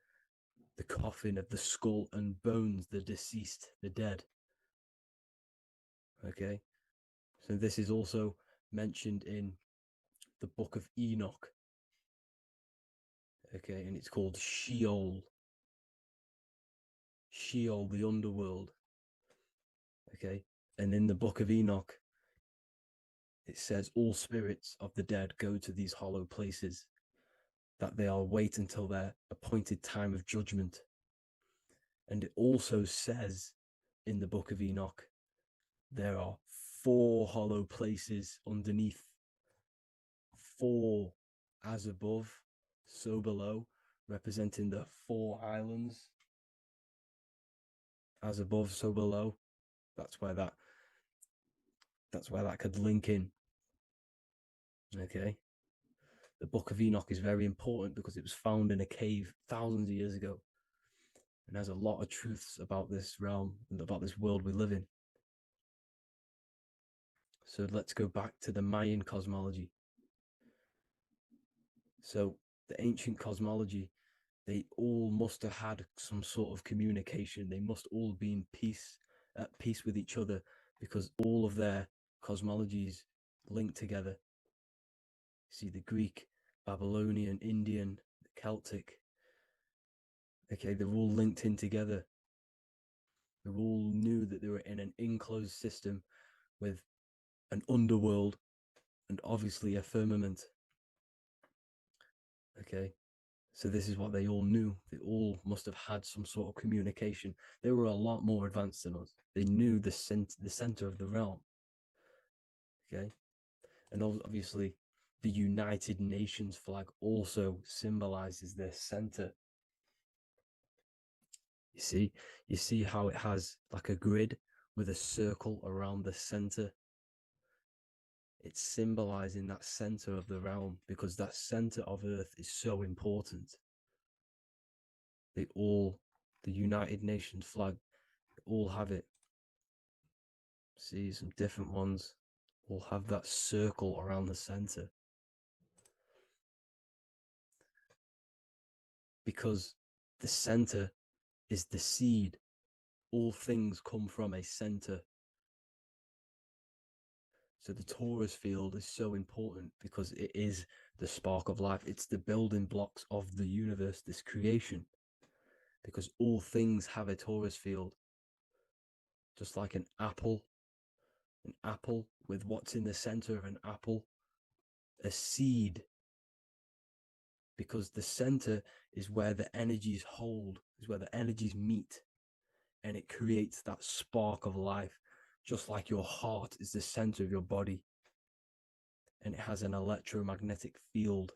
coffin of the skull and bones, the deceased, the dead. Okay, so this is also mentioned in the Book of Enoch. Okay, and it's called Sheol. Sheol, the underworld. Okay, and in the Book of Enoch, it says all spirits of the dead go to these hollow places, that they'll wait until their appointed time of judgment. And it also says in the Book of Enoch, there are 4 hollow places underneath. 4 as above, so below, representing the 4 islands. As above, so below. That's where that could link in. Okay. The Book of Enoch is very important because it was found in a cave thousands of years ago, and has a lot of truths about this realm and about this world we live in. So let's go back to the Mayan cosmology. So the ancient cosmology, they all must have had some sort of communication. They must all be at peace with each other, because all of their cosmologies linked together. See, the Greek, Babylonian, Indian, Celtic. Okay, they're all linked in together. They all knew that they were in an enclosed system with an underworld and obviously a firmament. Okay, so this is what they all knew. They all must have had some sort of communication. They were a lot more advanced than us. They knew the center of the realm. Okay, and obviously the United Nations flag also symbolizes their center. You see how it has like a grid with a circle around the center. It's symbolizing that center of the realm, because that center of Earth is so important. They all the United Nations flag, all have it. See, some different ones will have that circle around the center. Because the center is the seed. All things come from a center. So the torus field is so important because it is the spark of life. It's the building blocks of the universe, this creation. Because all things have a torus field. Just like an apple with what's in the center of an apple, a seed. Because the center is where the energies hold, is where the energies meet. And it creates that spark of life. Just like your heart is the center of your body. And it has an electromagnetic field.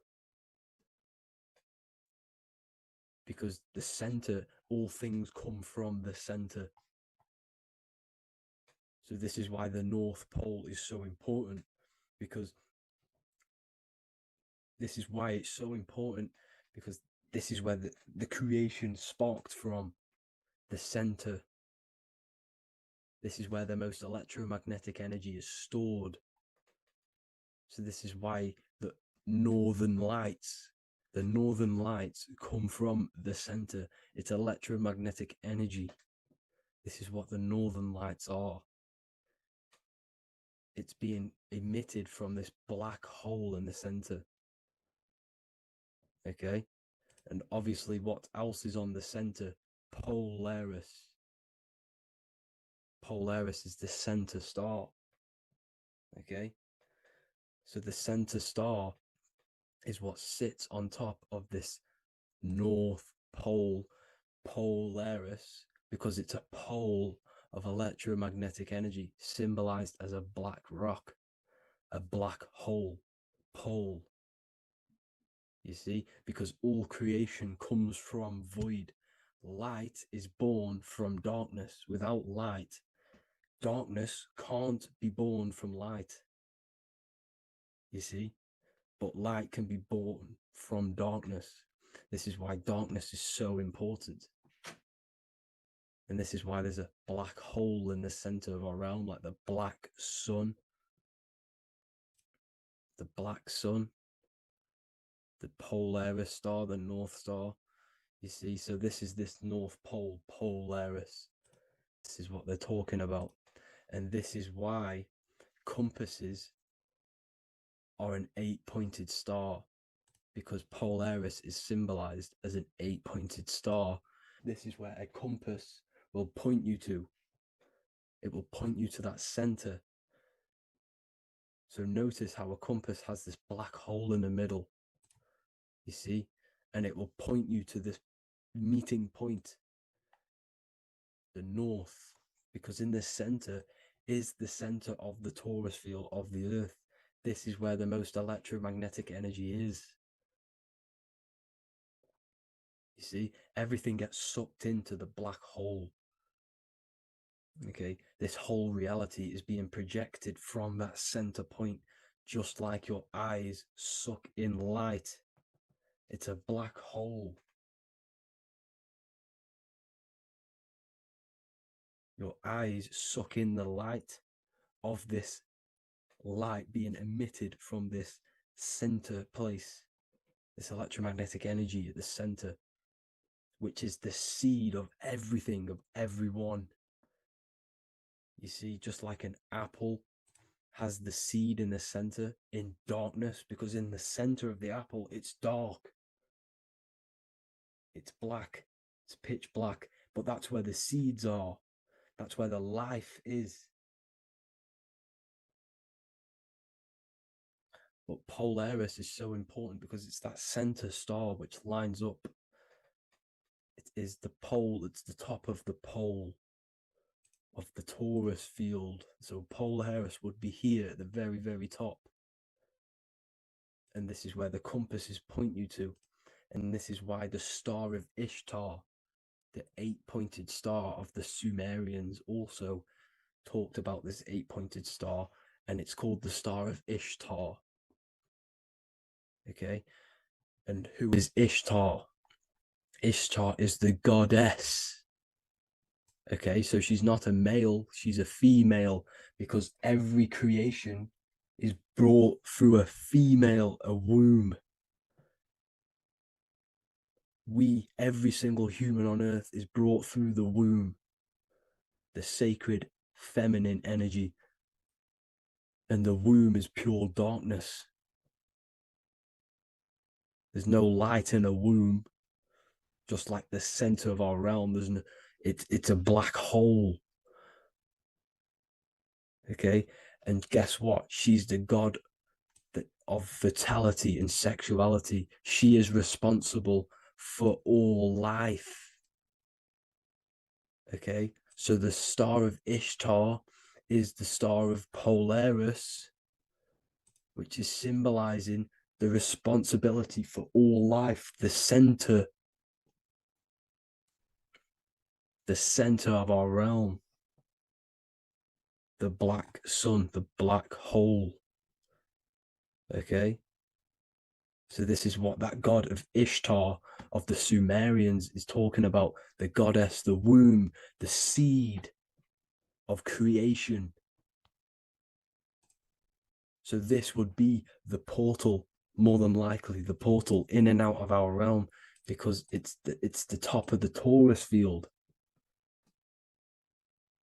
Because the center, all things come from the center. So this is why the North Pole is so important. Because this is why it's so important. Because this is where the creation sparked from. The center. This is where the most electromagnetic energy is stored. So this is why the northern lights come from the center. It's electromagnetic energy. This is what the northern lights are. It's being emitted from this black hole in the center. Okay? And obviously what else is on the center? Polaris. Polaris is the center star. Okay? So the center star is what sits on top of this North Pole, Polaris, because it's a pole of electromagnetic energy, symbolized as a black rock, a black hole, pole. You see, because all creation comes from void. Light is born from darkness. Without light, darkness can't be born from light. You see, but light can be born from darkness. This is why darkness is so important. And this is why there's a black hole in the center of our realm, like the black sun. The black sun. The Polaris star, the North Star. You see, so this is this North Pole, Polaris. This is what they're talking about. And this is why compasses are an 8-pointed star. Because Polaris is symbolized as an 8-pointed star. This is where a compass will point you to. It will point you to that center. So notice how a compass has this black hole in the middle. You see? And it will point you to this meeting point. The north. Because in the center is the center of the torus field of the earth. This is where the most electromagnetic energy is. You see, everything gets sucked into the black hole. Okay, this whole reality is being projected from that center point, just like your eyes suck in light. It's a black hole. Your eyes suck in the light of this light being emitted from this center place, this electromagnetic energy at the center, which is the seed of everything, of everyone. You see, just like an apple has the seed in the center in darkness, because in the center of the apple, it's dark. It's black. It's pitch black. But that's where the seeds are. That's where the life is. But Polaris is so important because it's that center star which lines up. It is the pole, it's the top of the pole of the torus field. So Polaris would be here at the very, very top. And this is where the compasses point you to. And this is why the star of Ishtar, the 8-pointed star of the Sumerians, also talked about this 8-pointed star, and it's called the Star of Ishtar. Okay, and who is Ishtar? Ishtar is the goddess Okay, so she's not a male, she's a female, because every creation is brought through a female, a womb. Every single human on earth is brought through the womb, the sacred feminine energy. And the womb is pure darkness. There's no light in a womb, just like the center of our realm. It's a black hole. Okay, and guess what? She's the god of fertility and sexuality. She is responsible for all life. Okay, so the star of Ishtar is the star of Polaris, which is symbolizing the responsibility for all life, the center of our realm, the black sun, the black hole. Okay, so this is what that god of Ishtar of the Sumerians is talking about, the goddess, the womb, the seed of creation. So this would be the portal, more than likely the portal in and out of our realm, because it's the top of the Taurus field.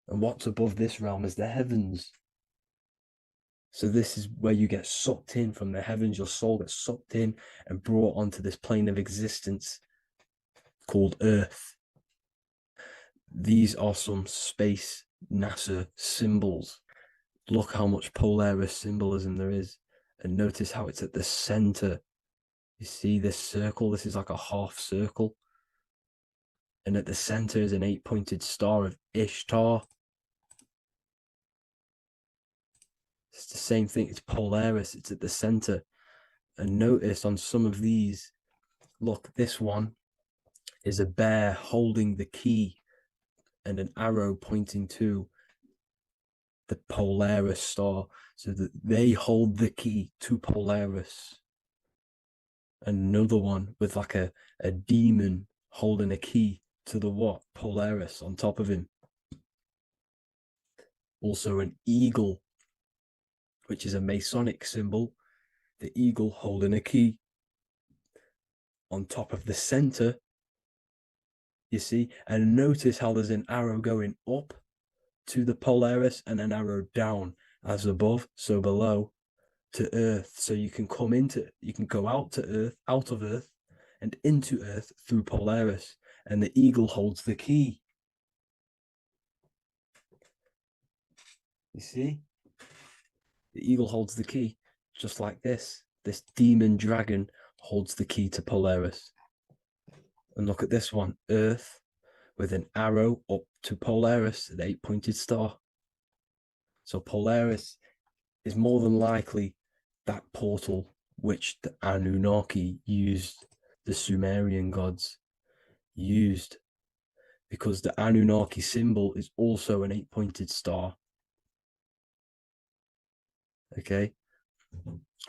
And what's above this realm is the heavens. So this is where you get sucked in from the heavens. Your soul gets sucked in and brought onto this plane of existence called Earth. These are some space NASA symbols. Look how much Polaris symbolism there is. And notice how it's at the center. You see this circle? This is like a half circle. And at the center is an 8-pointed star of Ishtar. It's the same thing. It's Polaris. It's at the center. And notice on some of these, look, this one is a bear holding the key and an arrow pointing to the Polaris star, so that they hold the key to Polaris. And another one with like a demon holding a key to the what? Polaris on top of him. Also an eagle, which is a Masonic symbol. The eagle holding a key on top of the center. You see, and notice how there's an arrow going up to the Polaris and an arrow down, as above, so below, to Earth. So you can go out of Earth and into Earth through Polaris, and the eagle holds the key. You see? The eagle holds the key, just like this. This demon dragon holds the key to Polaris. And look at this one, Earth, with an arrow up to Polaris, an 8-pointed star. So Polaris is more than likely that portal which the Anunnaki used, the Sumerian gods used, because the Anunnaki symbol is also an 8-pointed star. Okay,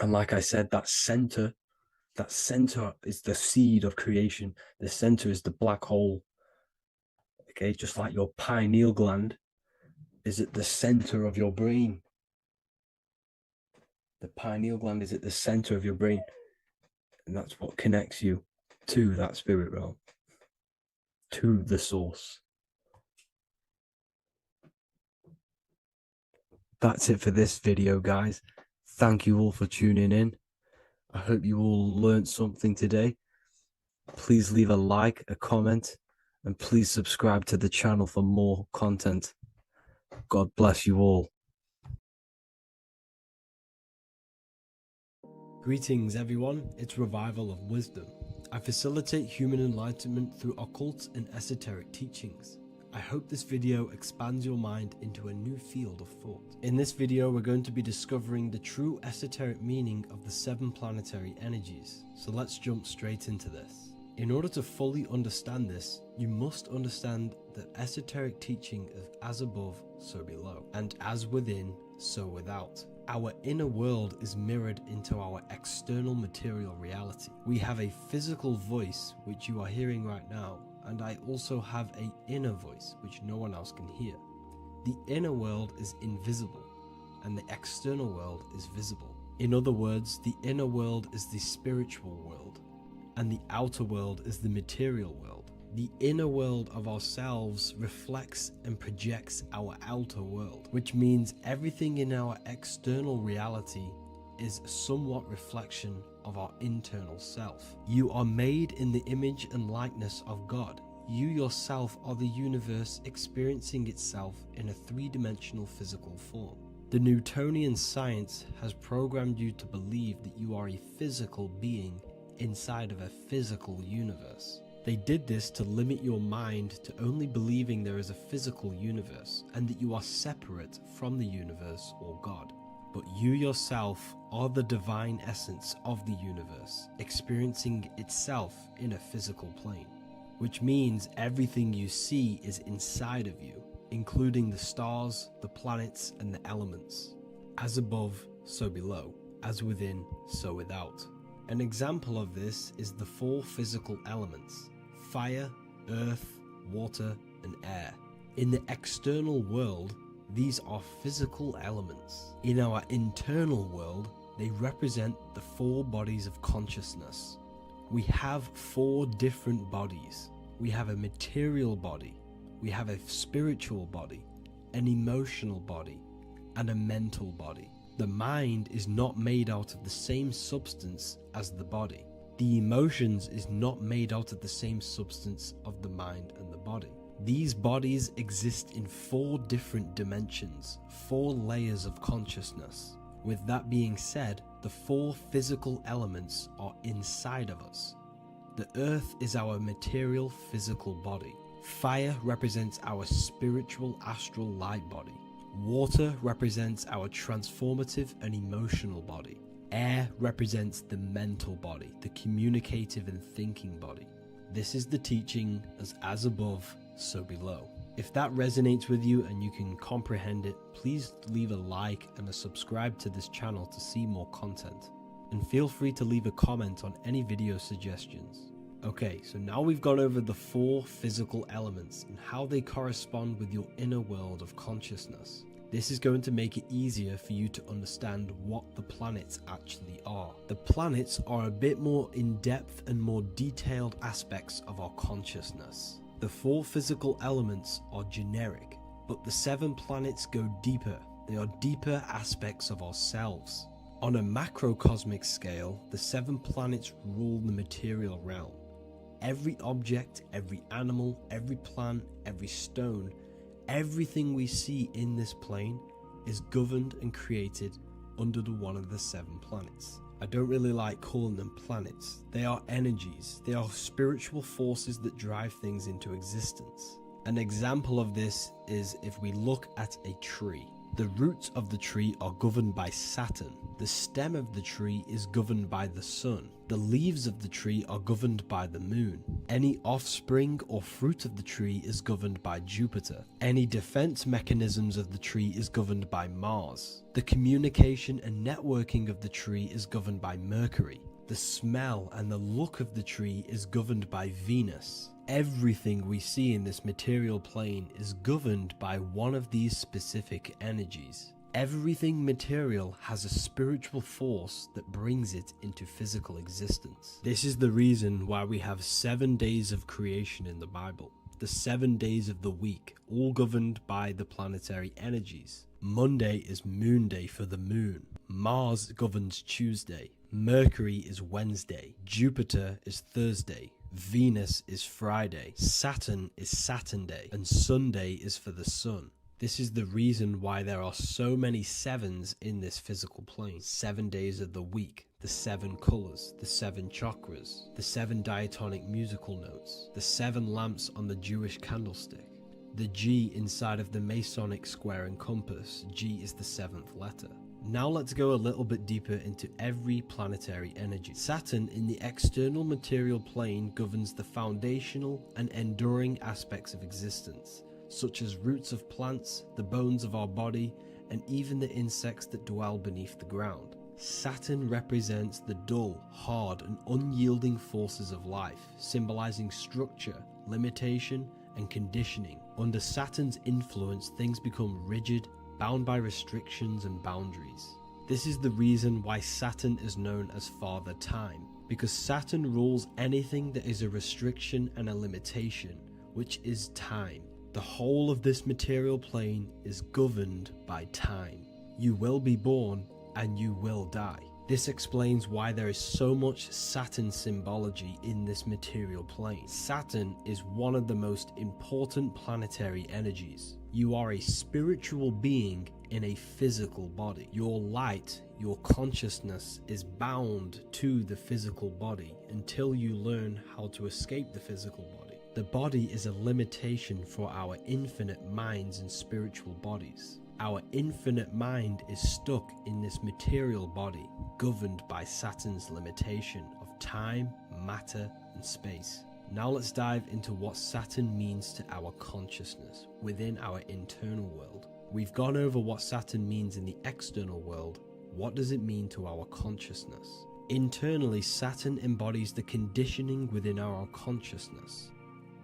and like I said, that center is the seed of creation. The center is the black hole. Okay, just like your pineal gland is at the center of your brain. The pineal gland is at the center of your brain, and that's what connects you to that spirit realm, to the source. That's it for this video, guys. Thank you all for tuning in. I hope you all learned something today. Please leave a like, a comment, and please subscribe to the channel for more content. God bless you all. Greetings everyone, it's Revival of Wisdom. I facilitate human enlightenment through occult and esoteric teachings. I hope this video expands your mind into a new field of thought. In this video, we're going to be discovering the true esoteric meaning of the 7 planetary energies. So let's jump straight into this. In order to fully understand this, you must understand that esoteric teaching is as above, so below, and as within, so without. Our inner world is mirrored into our external material reality. We have a physical voice, which you are hearing right now, and I also have an inner voice which no one else can hear. The inner world is invisible, and the external world is visible. In other words, the inner world is the spiritual world, and the outer world is the material world. The inner world of ourselves reflects and projects our outer world, which means everything in our external reality is somewhat reflection of our internal self. You are made in the image and likeness of God. You yourself are the universe experiencing itself in a three-dimensional physical form. The Newtonian science has programmed you to believe that you are a physical being inside of a physical universe. They did this to limit your mind to only believing there is a physical universe and that you are separate from the universe or God. But you yourself are the divine essence of the universe, experiencing itself in a physical plane, which means everything you see is inside of you, including the stars, the planets, and the elements. As above, so below. As within, so without. An example of this is the four physical elements: fire, earth, water, and air. In the external world, these are physical elements. In our internal world, they represent the four bodies of consciousness. We have four different bodies. We have a material body, we have a spiritual body, an emotional body, and a mental body. The mind is not made out of the same substance as the body. The emotions is not made out of the same substance of the mind and the body. These bodies exist in four different dimensions, four layers of consciousness. With that being said, the four physical elements are inside of us. The earth is our material physical body. Fire represents our spiritual astral light body. Water represents our transformative and emotional body. Air represents the mental body, the communicative and thinking body. This is the teaching as above, so below. If that resonates with you and you can comprehend it, please leave a like and a subscribe to this channel to see more content. And feel free to leave a comment on any video suggestions. Okay, so now we've gone over the four physical elements and how they correspond with your inner world of consciousness. This is going to make it easier for you to understand what the planets actually are. The planets are a bit more in-depth and more detailed aspects of our consciousness. The four physical elements are generic, but the 7 planets go deeper. They are deeper aspects of ourselves. On a macrocosmic scale, the 7 planets rule the material realm. Every object, every animal, every plant, every stone, everything we see in this plane is governed and created under one of the 7 planets. I don't really like calling them planets. They are energies. They are spiritual forces that drive things into existence. An example of this is if we look at a tree. The roots of the tree are governed by Saturn. The stem of the tree is governed by the sun. The leaves of the tree are governed by the moon. Any offspring or fruit of the tree is governed by Jupiter. Any defense mechanisms of the tree is governed by Mars. The communication and networking of the tree is governed by Mercury. The smell and the look of the tree is governed by Venus. Everything we see in this material plane is governed by one of these specific energies. Everything material has a spiritual force that brings it into physical existence. This is the reason why we have 7 days of creation in the Bible. The 7 days of the week, all governed by the planetary energies. Monday is Moon Day for the moon. Mars governs Tuesday. Mercury is Wednesday. Jupiter is Thursday. Venus is Friday. Saturn is Saturn Day. And Sunday is for the sun. This is the reason why there are so many 7s in this physical plane. 7 days of the week, the 7 colors, the 7 chakras, the 7 diatonic musical notes, the 7 lamps on the Jewish candlestick. The G inside of the Masonic square and compass, G is the 7th letter. Now let's go a little bit deeper into every planetary energy. Saturn in the external material plane governs the foundational and enduring aspects of existence, such as roots of plants, the bones of our body, and even the insects that dwell beneath the ground. Saturn represents the dull, hard, and unyielding forces of life, symbolizing structure, limitation, and conditioning. Under Saturn's influence, things become rigid, bound by restrictions and boundaries. This is the reason why Saturn is known as Father Time, because Saturn rules anything that is a restriction and a limitation, which is time. The whole of this material plane is governed by time. You will be born and you will die. This explains why there is so much Saturn symbology in this material plane. Saturn is one of the most important planetary energies. You are a spiritual being in a physical body. Your light, your consciousness is bound to the physical body until you learn how to escape the physical body. The body is a limitation for our infinite minds and spiritual bodies. Our infinite mind is stuck in this material body, governed by Saturn's limitation of time, matter, and space. Now let's dive into what Saturn means to our consciousness within our internal world. We've gone over what Saturn means in the external world. What does it mean to our consciousness? Internally, Saturn embodies the conditioning within our consciousness.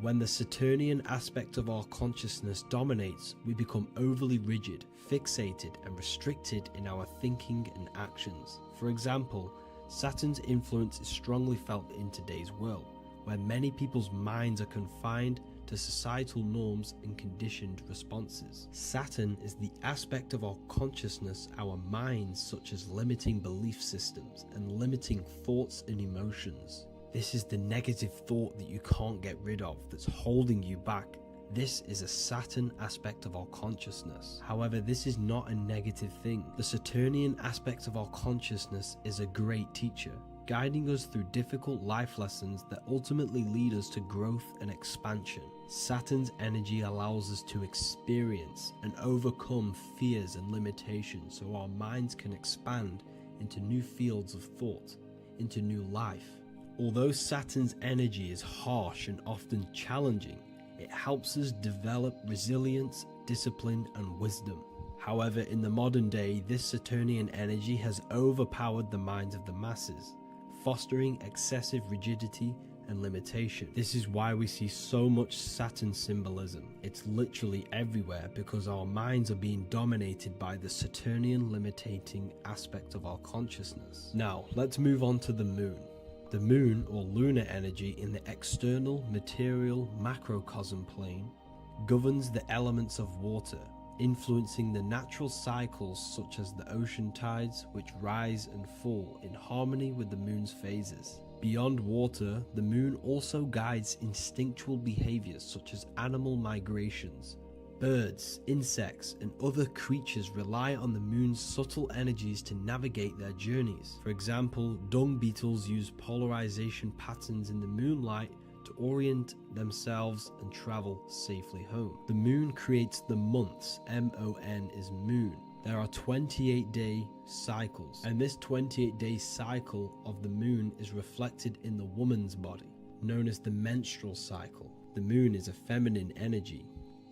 When the Saturnian aspect of our consciousness dominates, we become overly rigid, fixated, and restricted in our thinking and actions. For example, Saturn's influence is strongly felt in today's world, where many people's minds are confined to societal norms and conditioned responses. Saturn is the aspect of our consciousness, our minds, such as limiting belief systems and limiting thoughts and emotions. This is the negative thought that you can't get rid of, that's holding you back. This is a Saturn aspect of our consciousness. However, this is not a negative thing. The Saturnian aspect of our consciousness is a great teacher, guiding us through difficult life lessons that ultimately lead us to growth and expansion. Saturn's energy allows us to experience and overcome fears and limitations so our minds can expand into new fields of thought, into new life. Although Saturn's energy is harsh and often challenging, it helps us develop resilience, discipline, and wisdom. However, in the modern day, this Saturnian energy has overpowered the minds of the masses, fostering excessive rigidity and limitation. This is why we see so much Saturn symbolism. It's literally everywhere because our minds are being dominated by the Saturnian limiting aspect of our consciousness. Now, let's move on to the moon. The moon, or lunar energy, in the external material macrocosm plane governs the elements of water, influencing the natural cycles such as the ocean tides, which rise and fall in harmony with the moon's phases. Beyond water, the moon also guides instinctual behaviors such as animal migrations. Birds, insects, and other creatures rely on the moon's subtle energies to navigate their journeys. For example, dung beetles use polarization patterns in the moonlight to orient themselves and travel safely home. The moon creates the months. M-O-N is moon. There are 28-day cycles, and this 28-day cycle of the moon is reflected in the woman's body, known as the menstrual cycle. The moon is a feminine energy,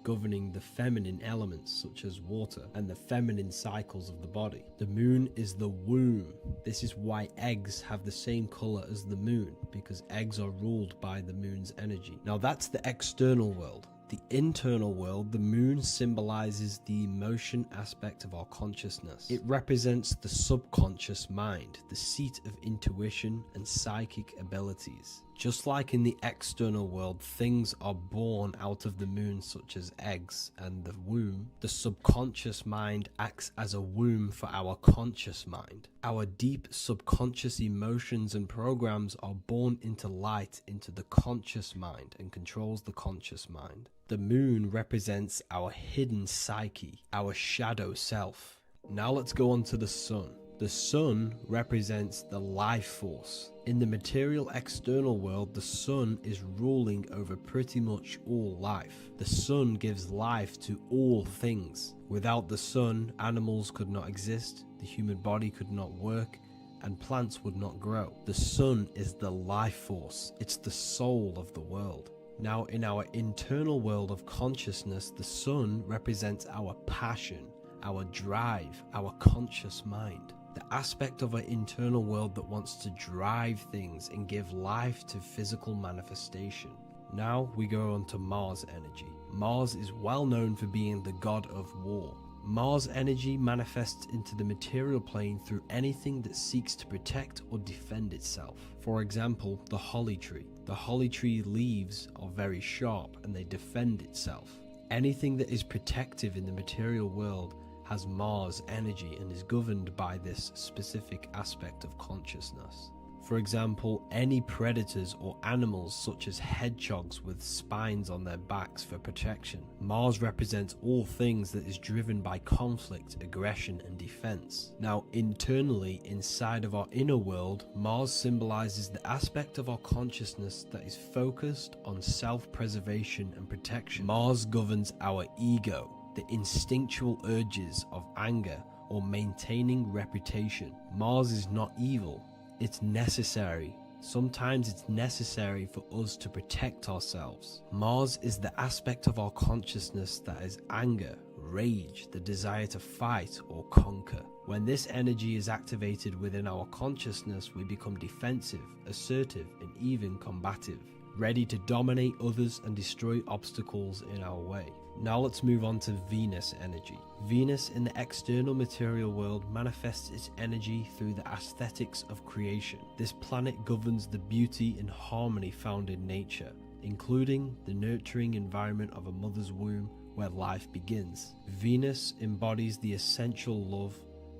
governing the feminine elements such as water and the feminine cycles of the body. The moon is the womb. This is why eggs have the same color as the moon, because eggs are ruled by the moon's energy. Now that's the external world. The internal world, the moon symbolizes the emotion aspect of our consciousness. It represents the subconscious mind, the seat of intuition and psychic abilities. Just like in the external world, things are born out of the moon, such as eggs and the womb. The subconscious mind acts as a womb for our conscious mind. Our deep subconscious emotions and programs are born into light into the conscious mind and controls the conscious mind. The moon represents our hidden psyche, our shadow self. Now let's go on to the sun. The sun represents the life force. In the material external world, the sun is ruling over pretty much all life. The sun gives life to all things. Without the sun, animals could not exist, the human body could not work, and plants would not grow. The sun is the life force. It's the soul of the world. Now, in our internal world of consciousness, the sun represents our passion, our drive, our conscious mind. The aspect of our internal world that wants to drive things and give life to physical manifestation. Now we go on to Mars energy. Mars is well known for being the god of war. Mars energy manifests into the material plane through anything that seeks to protect or defend itself. For example, the holly tree. The holly tree leaves are very sharp and they defend itself. Anything that is protective in the material world has Mars energy and is governed by this specific aspect of consciousness. For example, any predators or animals such as hedgehogs with spines on their backs for protection. Mars represents all things that is driven by conflict, aggression and defense. Now internally, inside of our inner world, Mars symbolizes the aspect of our consciousness that is focused on self-preservation and protection. Mars governs our ego, the instinctual urges of anger or maintaining reputation. Mars is not evil. It's necessary. Sometimes it's necessary for us to protect ourselves. Mars is the aspect of our consciousness that is anger, rage, the desire to fight or conquer. When this energy is activated within our consciousness, we become defensive, assertive, and even combative, ready to dominate others and destroy obstacles in our way. Now let's move on to Venus energy. Venus in the external material world manifests its energy through the aesthetics of creation. This planet governs the beauty and harmony found in nature, including the nurturing environment of a mother's womb where life begins. Venus embodies the essential love,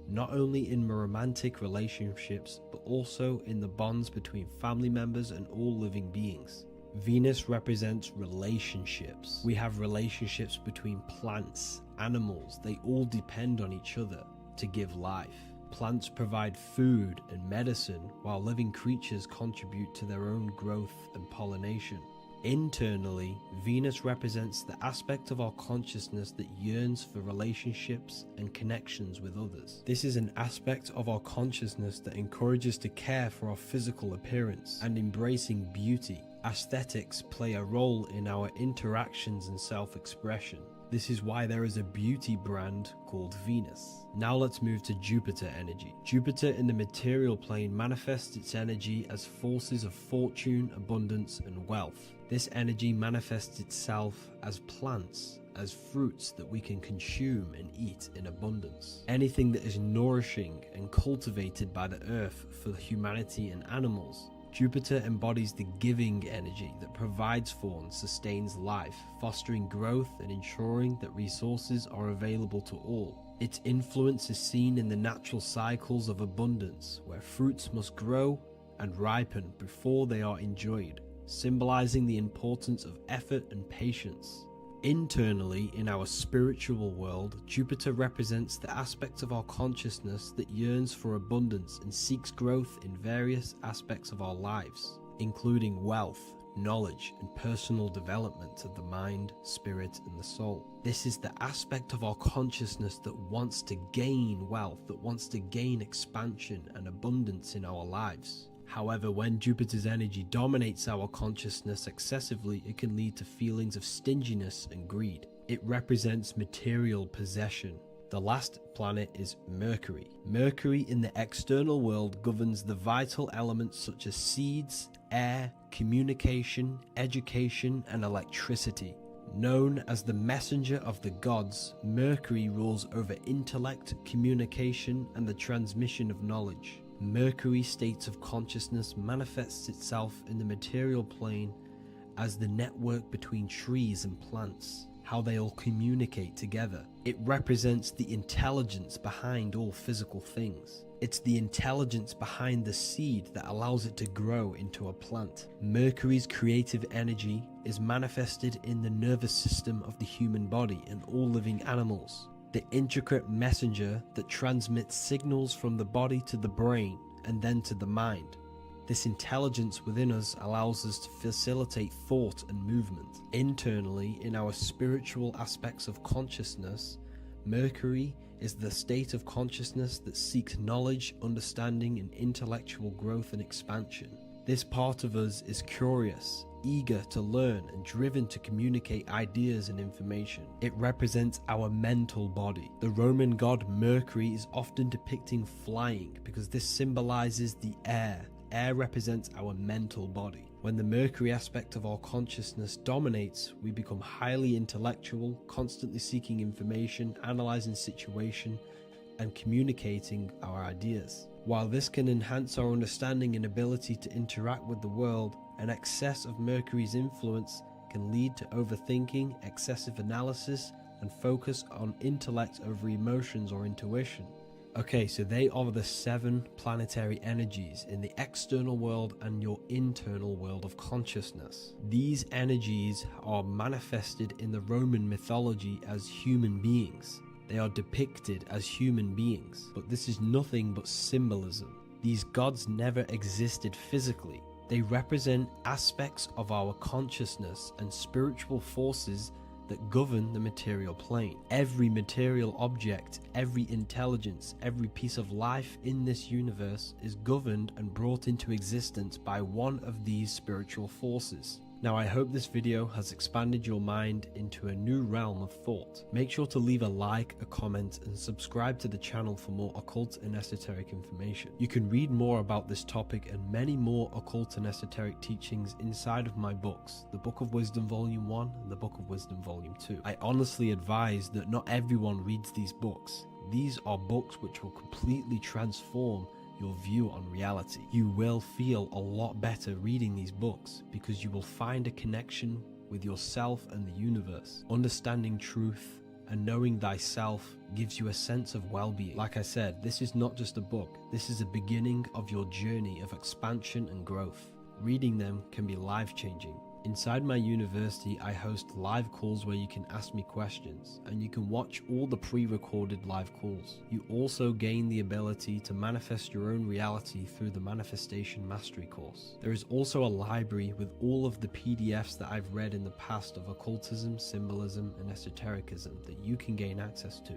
not only in romantic relationships, but also in the bonds between family members and all living beings. Venus represents relationships. We have relationships between plants, animals. They all depend on each other to give life. Plants provide food and medicine, while living creatures contribute to their own growth and pollination. Internally, Venus represents the aspect of our consciousness that yearns for relationships and connections with others. This is an aspect of our consciousness that encourages to care for our physical appearance and embracing beauty. Aesthetics play a role in our interactions and self-expression. This is why there is a beauty brand called Venus. Now let's move to Jupiter energy. Jupiter in the material plane manifests its energy as forces of fortune, abundance, and wealth. This energy manifests itself as plants, as fruits that we can consume and eat in abundance. Anything that is nourishing and cultivated by the earth for humanity and animals. Jupiter embodies the giving energy that provides for and sustains life, fostering growth and ensuring that resources are available to all. Its influence is seen in the natural cycles of abundance, where fruits must grow and ripen before they are enjoyed, symbolizing the importance of effort and patience. Internally, in our spiritual world, Jupiter represents the aspects of our consciousness that yearns for abundance and seeks growth in various aspects of our lives, including wealth, knowledge, and personal development of the mind, spirit, and the soul. This is the aspect of our consciousness that wants to gain wealth, that wants to gain expansion and abundance in our lives. However, when Jupiter's energy dominates our consciousness excessively, it can lead to feelings of stinginess and greed. It represents material possession. The last planet is Mercury. Mercury in the external world governs the vital elements such as seeds, air, communication, education, and electricity. Known as the messenger of the gods, Mercury rules over intellect, communication, and the transmission of knowledge. Mercury's state of consciousness manifests itself in the material plane as the network between trees and plants, how they all communicate together. It represents the intelligence behind all physical things. It's the intelligence behind the seed that allows it to grow into a plant. Mercury's creative energy is manifested in the nervous system of the human body and all living animals. The intricate messenger that transmits signals from the body to the brain and then to the mind. This intelligence within us allows us to facilitate thought and movement. Internally, in our spiritual aspects of consciousness, Mercury is the state of consciousness that seeks knowledge, understanding, and intellectual growth and expansion. This part of us is curious, eager to learn, and driven to communicate ideas and information. It represents our mental body. The Roman god Mercury is often depicting flying because this symbolizes the air. Air represents our mental body. When the Mercury aspect of our consciousness dominates, we become highly intellectual, constantly seeking information, analyzing situation, and communicating our ideas. While this can enhance our understanding and ability to interact with the world, an excess of Mercury's influence can lead to overthinking, excessive analysis, and focus on intellect over emotions or intuition. Okay, so they are the 7 planetary energies in the external world and your internal world of consciousness. These energies are manifested in the Roman mythology as human beings. They are depicted as human beings, but this is nothing but symbolism. These gods never existed physically. They represent aspects of our consciousness and spiritual forces that govern the material plane. Every material object, every intelligence, every piece of life in this universe is governed and brought into existence by one of these spiritual forces. Now, I hope this video has expanded your mind into a new realm of thought. Make sure to leave a like, a comment, and subscribe to the channel for more occult and esoteric information. You can read more about this topic and many more occult and esoteric teachings inside of my books, the Book of Wisdom Volume 1 and the Book of Wisdom Volume 2. I honestly advise that not everyone reads these books. These are books which will completely transform your view on reality. You will feel a lot better reading these books because you will find a connection with yourself and the universe. Understanding truth and knowing thyself gives you a sense of well-being. Like I said, this is not just a book. This is a beginning of your journey of expansion and growth. Reading them can be life-changing. Inside my university, I host live calls where you can ask me questions, and you can watch all the pre-recorded live calls. You also gain the ability to manifest your own reality through the Manifestation Mastery course. There is also a library with all of the PDFs that I've read in the past of occultism, symbolism, and esotericism that you can gain access to.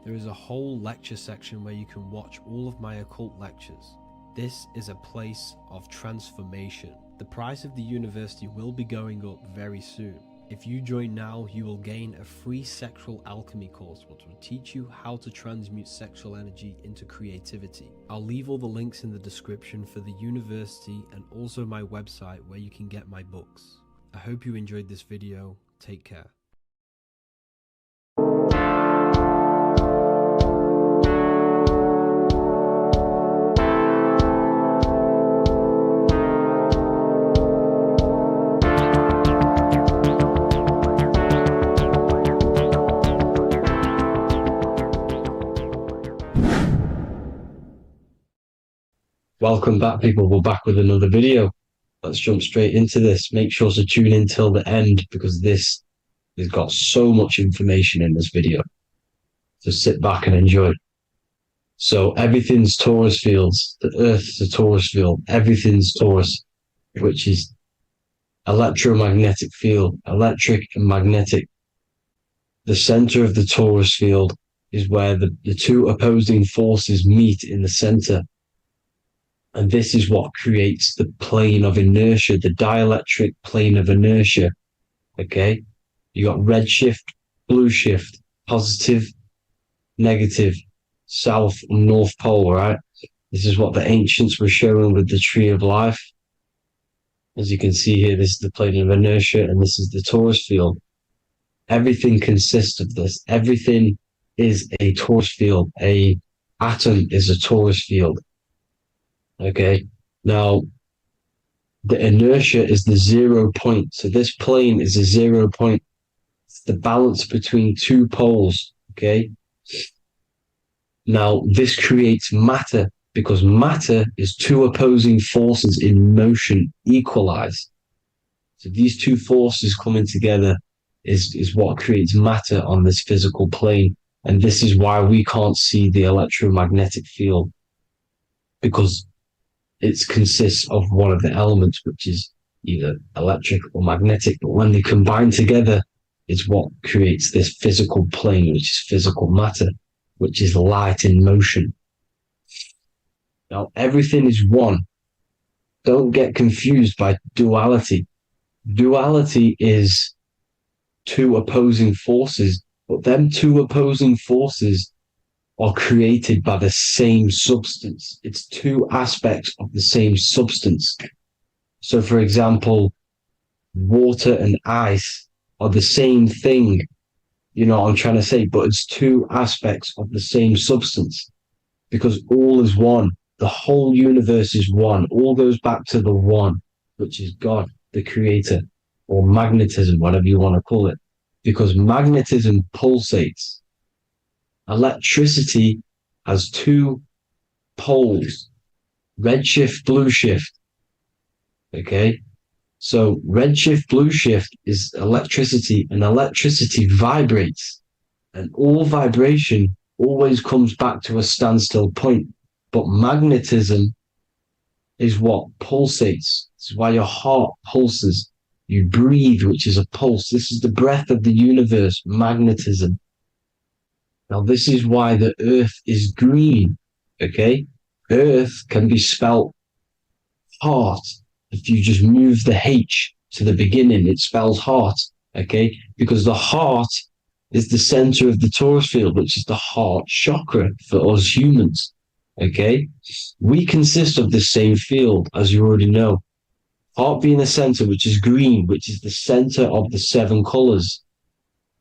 There is a whole lecture section where you can watch all of my occult lectures. This is a place of transformation. The price of the university will be going up very soon. If you join now, you will gain a free sexual alchemy course which will teach you how to transmute sexual energy into creativity. I'll leave all the links in the description for the university and also my website where you can get my books. I hope you enjoyed this video. Take care. Welcome back, people. We're back with another video. Let's jump straight into this. Make sure to tune in till the end because this has got so much information in this video. So sit back and enjoy. So everything's Taurus fields. The Earth's a Taurus field. Everything's Taurus, which is electromagnetic field, electric and magnetic. The center of the Taurus field is where the two opposing forces meet in the center. And this is what creates the plane of inertia, the dielectric plane of inertia. Okay? You got red shift, blue shift, positive, negative, south and north pole, right? This is what the ancients were showing with the tree of life. As you can see here, this is the plane of inertia and this is the Taurus field. Everything consists of this. Everything is a Taurus field. A atom is a Taurus field. Okay, now the inertia is the 0 point. So this plane is a 0 point. It's the balance between two poles. Okay, now this creates matter because matter is two opposing forces in motion equalize. So these two forces coming together is what creates matter on this physical plane. And this is why we can't see the electromagnetic field, because it consists of one of the elements, which is either electric or magnetic, but when they combine together, it's what creates this physical plane, which is physical matter, which is light in motion. Now, everything is one. Don't get confused by duality. Duality is two opposing forces, but them two opposing forces are created by the same substance. It's two aspects of the same substance. So, for example, water and ice are the same thing. You know what I'm trying to say? But it's two aspects of the same substance because all is one. The whole universe is one. All goes back to the one, which is God, the creator, or magnetism, whatever you want to call it. Because magnetism pulsates. Electricity has two poles, red shift, blue shift. Okay. So red shift, blue shift is electricity, and electricity vibrates. And all vibration always comes back to a standstill point. But magnetism is what pulsates. This is why your heart pulses. You breathe, which is a pulse. This is the breath of the universe, magnetism. Now, this is why the earth is green, okay? Earth can be spelled heart. If you just move the H to the beginning, it spells heart, okay? Because the heart is the center of the torus field, which is the heart chakra for us humans, okay? We consist of the same field, as you already know. Heart being the center, which is green, which is the center of the seven colors.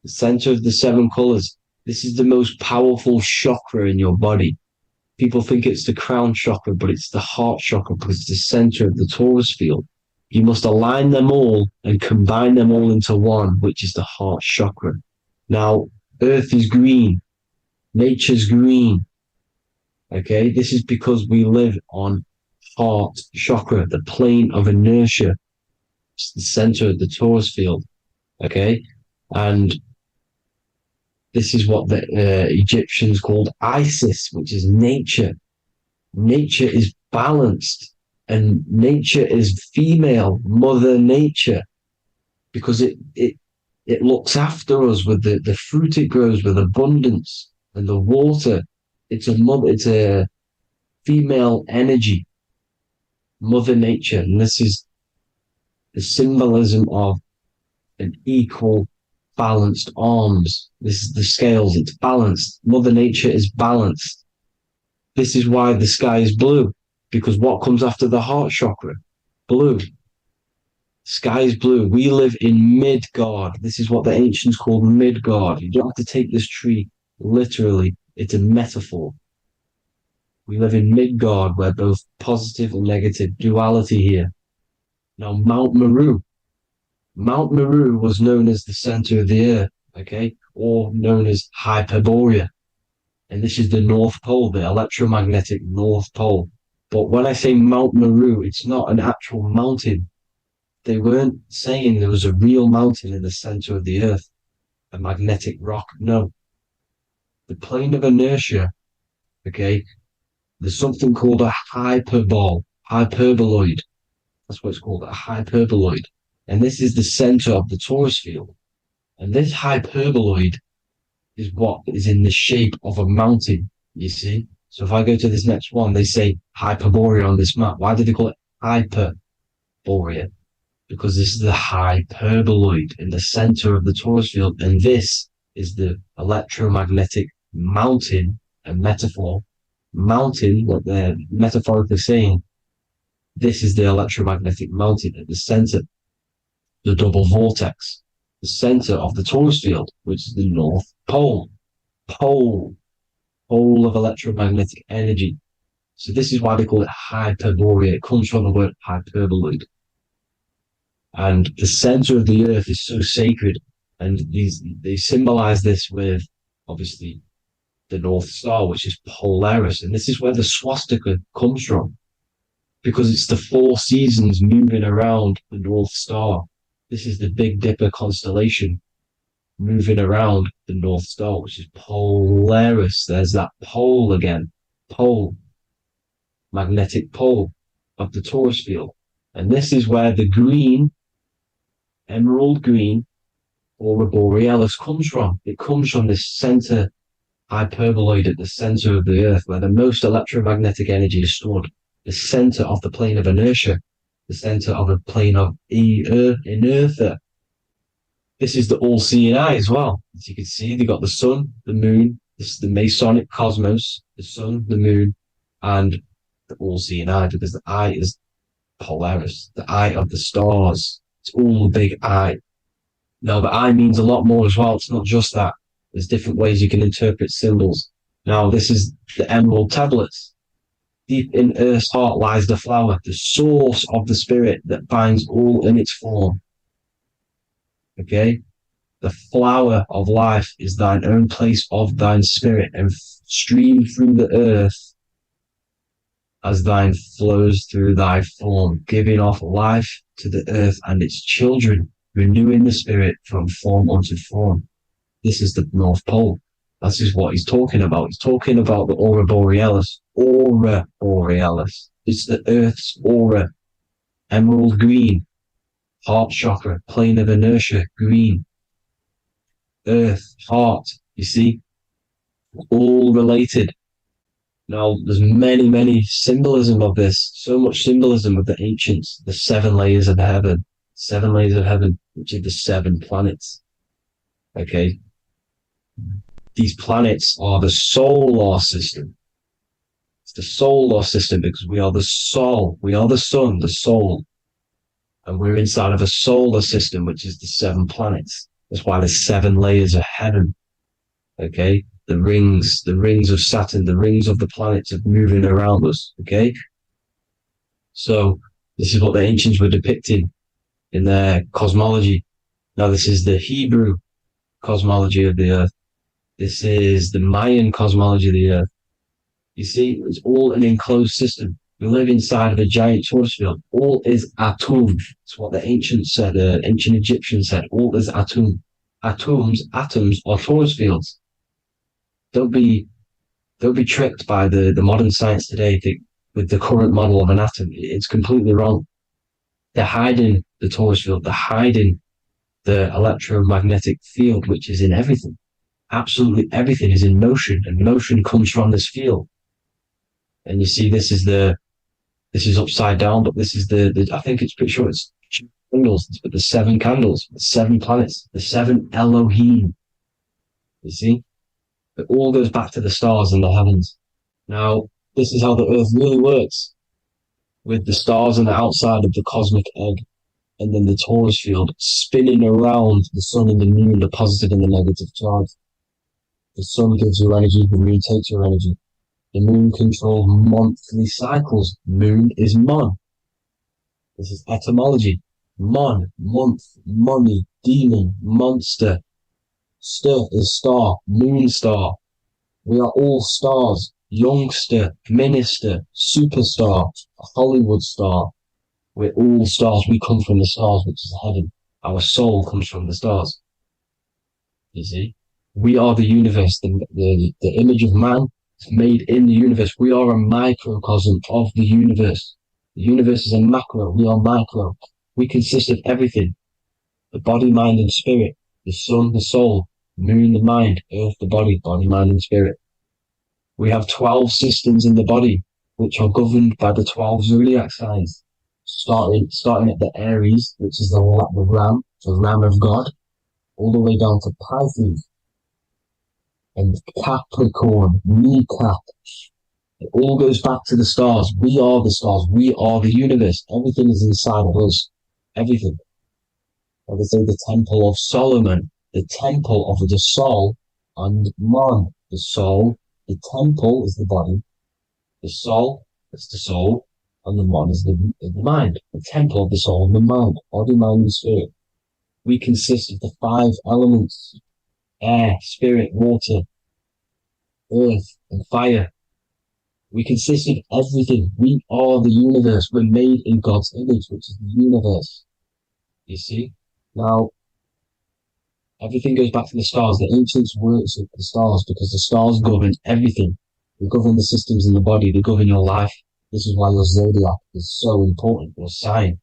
The center of the seven colors. This is the most powerful chakra in your body. People think it's the crown chakra, but it's the heart chakra because it's the center of the torus field. You must align them all and combine them all into one, which is the heart chakra. Now, earth is green. Nature's green. Okay, this is because we live on heart chakra, the plane of inertia. It's the center of the torus field. Okay, and this is what the Egyptians called Isis, which is nature. Nature is balanced, and nature is female, Mother Nature, because it looks after us with the fruit it grows with abundance and the water. It's a female energy, Mother Nature, and this is the symbolism of an equal, balanced arms. This is the scales, it's balanced. Mother Nature is balanced. This is why the sky is blue, because what comes after the heart chakra? Blue. Sky is blue. We live in Midgard. This is what the ancients called Midgard. You don't have to take this tree literally. It's a metaphor. We live in Midgard, where both positive and negative duality here. Now, Mount Meru. Mount Meru was known as the center of the earth, okay, or known as Hyperborea. And this is the North Pole, the electromagnetic North Pole. But when I say Mount Meru, it's not an actual mountain. They weren't saying there was a real mountain in the center of the earth, a magnetic rock. No. The plane of inertia, okay, there's something called a hyperboloid. That's what it's called, a hyperboloid. And this is the center of the torus field. And this hyperboloid is what is in the shape of a mountain, you see? So if I go to this next one, they say Hyperborea on this map. Why do they call it Hyperborea? Because this is the hyperboloid in the center of the torus field. And this is the electromagnetic mountain, a metaphor. Mountain, what they're metaphorically saying, this is the electromagnetic mountain at the center, the double vortex, the center of the torus field, which is the North Pole. Pole of electromagnetic energy. So this is why they call it Hyperborea. It comes from the word hyperboloid. And the center of the earth is so sacred. And they symbolize this with, obviously, the North Star, which is Polaris. And this is where the swastika comes from, because it's the four seasons moving around the North Star. This is the Big Dipper constellation moving around the North Star, which is Polaris. There's that pole again. Pole. Magnetic pole of the torus field. And this is where the green, emerald green, aurora borealis comes from. It comes from this center hyperboloid at the center of the earth, where the most electromagnetic energy is stored. The center of the plane of inertia. The center of the plane of inertia. This is the all-seeing eye as well. As you can see, they've got the sun, the moon. This is the Masonic cosmos, the sun, the moon, and the all-seeing eye, because the eye is Polaris, the eye of the stars. It's all a big eye. Now, the eye means a lot more as well. It's not just that. There's different ways you can interpret symbols. Now, this is the emerald tablets. Deep in Earth's heart lies the flower, the source of the spirit that binds all in its form. Okay? The flower of life is thine own place of thine spirit, and stream through the earth as thine flows through thy form, giving off life to the earth and its children, renewing the spirit from form unto form. This is the North Pole. This is what he's talking about. He's talking about the aura borealis. Aura borealis. It's the earth's aura. Emerald green. Heart chakra. Plane of inertia. Green. Earth. Heart. You see? All related. Now, there's many symbolism of this. So much symbolism of the ancients. The 7 layers of heaven. 7 layers of heaven, which are the 7 planets. Okay? These planets are the solar system. It's the solar system because we are the soul. We are the sun, the soul. And we're inside of a solar system, which is the 7 planets. That's why there's 7 layers of heaven. Okay? The rings of Saturn, the rings of the planets are moving around us. Okay? So, this is what the ancients were depicting in their cosmology. Now, this is the Hebrew cosmology of the earth. This is the Mayan cosmology of the earth. You see, it's all an enclosed system. We live inside of a giant torus field. All is atum. It's what the ancients said, the ancient Egyptians said. All is atum. Atoms are torus fields. Don't be tricked by the modern science today with the current model of an atom. It's completely wrong. They're hiding the torus field. They're hiding the electromagnetic field, which is in everything. Absolutely everything is in motion, and motion comes from this field. And you see, this is upside down, but this is the I think it's pretty sure it's candles, but the 7 candles, the 7 planets, the 7 Elohim. You see, it all goes back to the stars and the heavens. Now, this is how the earth really works, with the stars on the outside of the cosmic egg, and then the torus field spinning around the sun and the moon, the positive and the negative charge. The sun gives you energy, the moon takes your energy. The moon controls monthly cycles. Moon is mon. This is etymology. Mon, month, money, demon, monster. Stir is star, moon star. We are all stars. Youngster, minister, superstar, Hollywood star. We're all stars. We come from the stars, which is heaven. Our soul comes from the stars. You see? We are the universe, the image of man is made in the universe. We are a microcosm of the universe. The universe is a macro. We are micro. We consist of everything. The body, mind, and spirit. The sun, the soul. Moon, the mind. Earth, the body. Body, mind, and spirit. We have 12 systems in the body, which are governed by the 12 zodiac signs. Starting at the Aries, which is the ram of God, all the way down to Pisces. And Capricorn, kneecap. It all goes back to the stars. We are the stars. We are the universe. Everything is inside of us. Everything. Like I say, the Temple of Solomon, the Temple of the Soul, and man. The soul, the temple is the body. The soul is the soul, and the man is the mind. The temple of the soul and the mind. Body, mind, and spirit. We consist of the 5 elements. Air, spirit, water, earth, and fire. We consist of everything. We are the universe. We're made in God's image, which is the universe. You see? Now, everything goes back to the stars. The ancients worship the stars because the stars govern everything. They govern the systems in the body. They govern your life. This is why your zodiac is so important, your sign.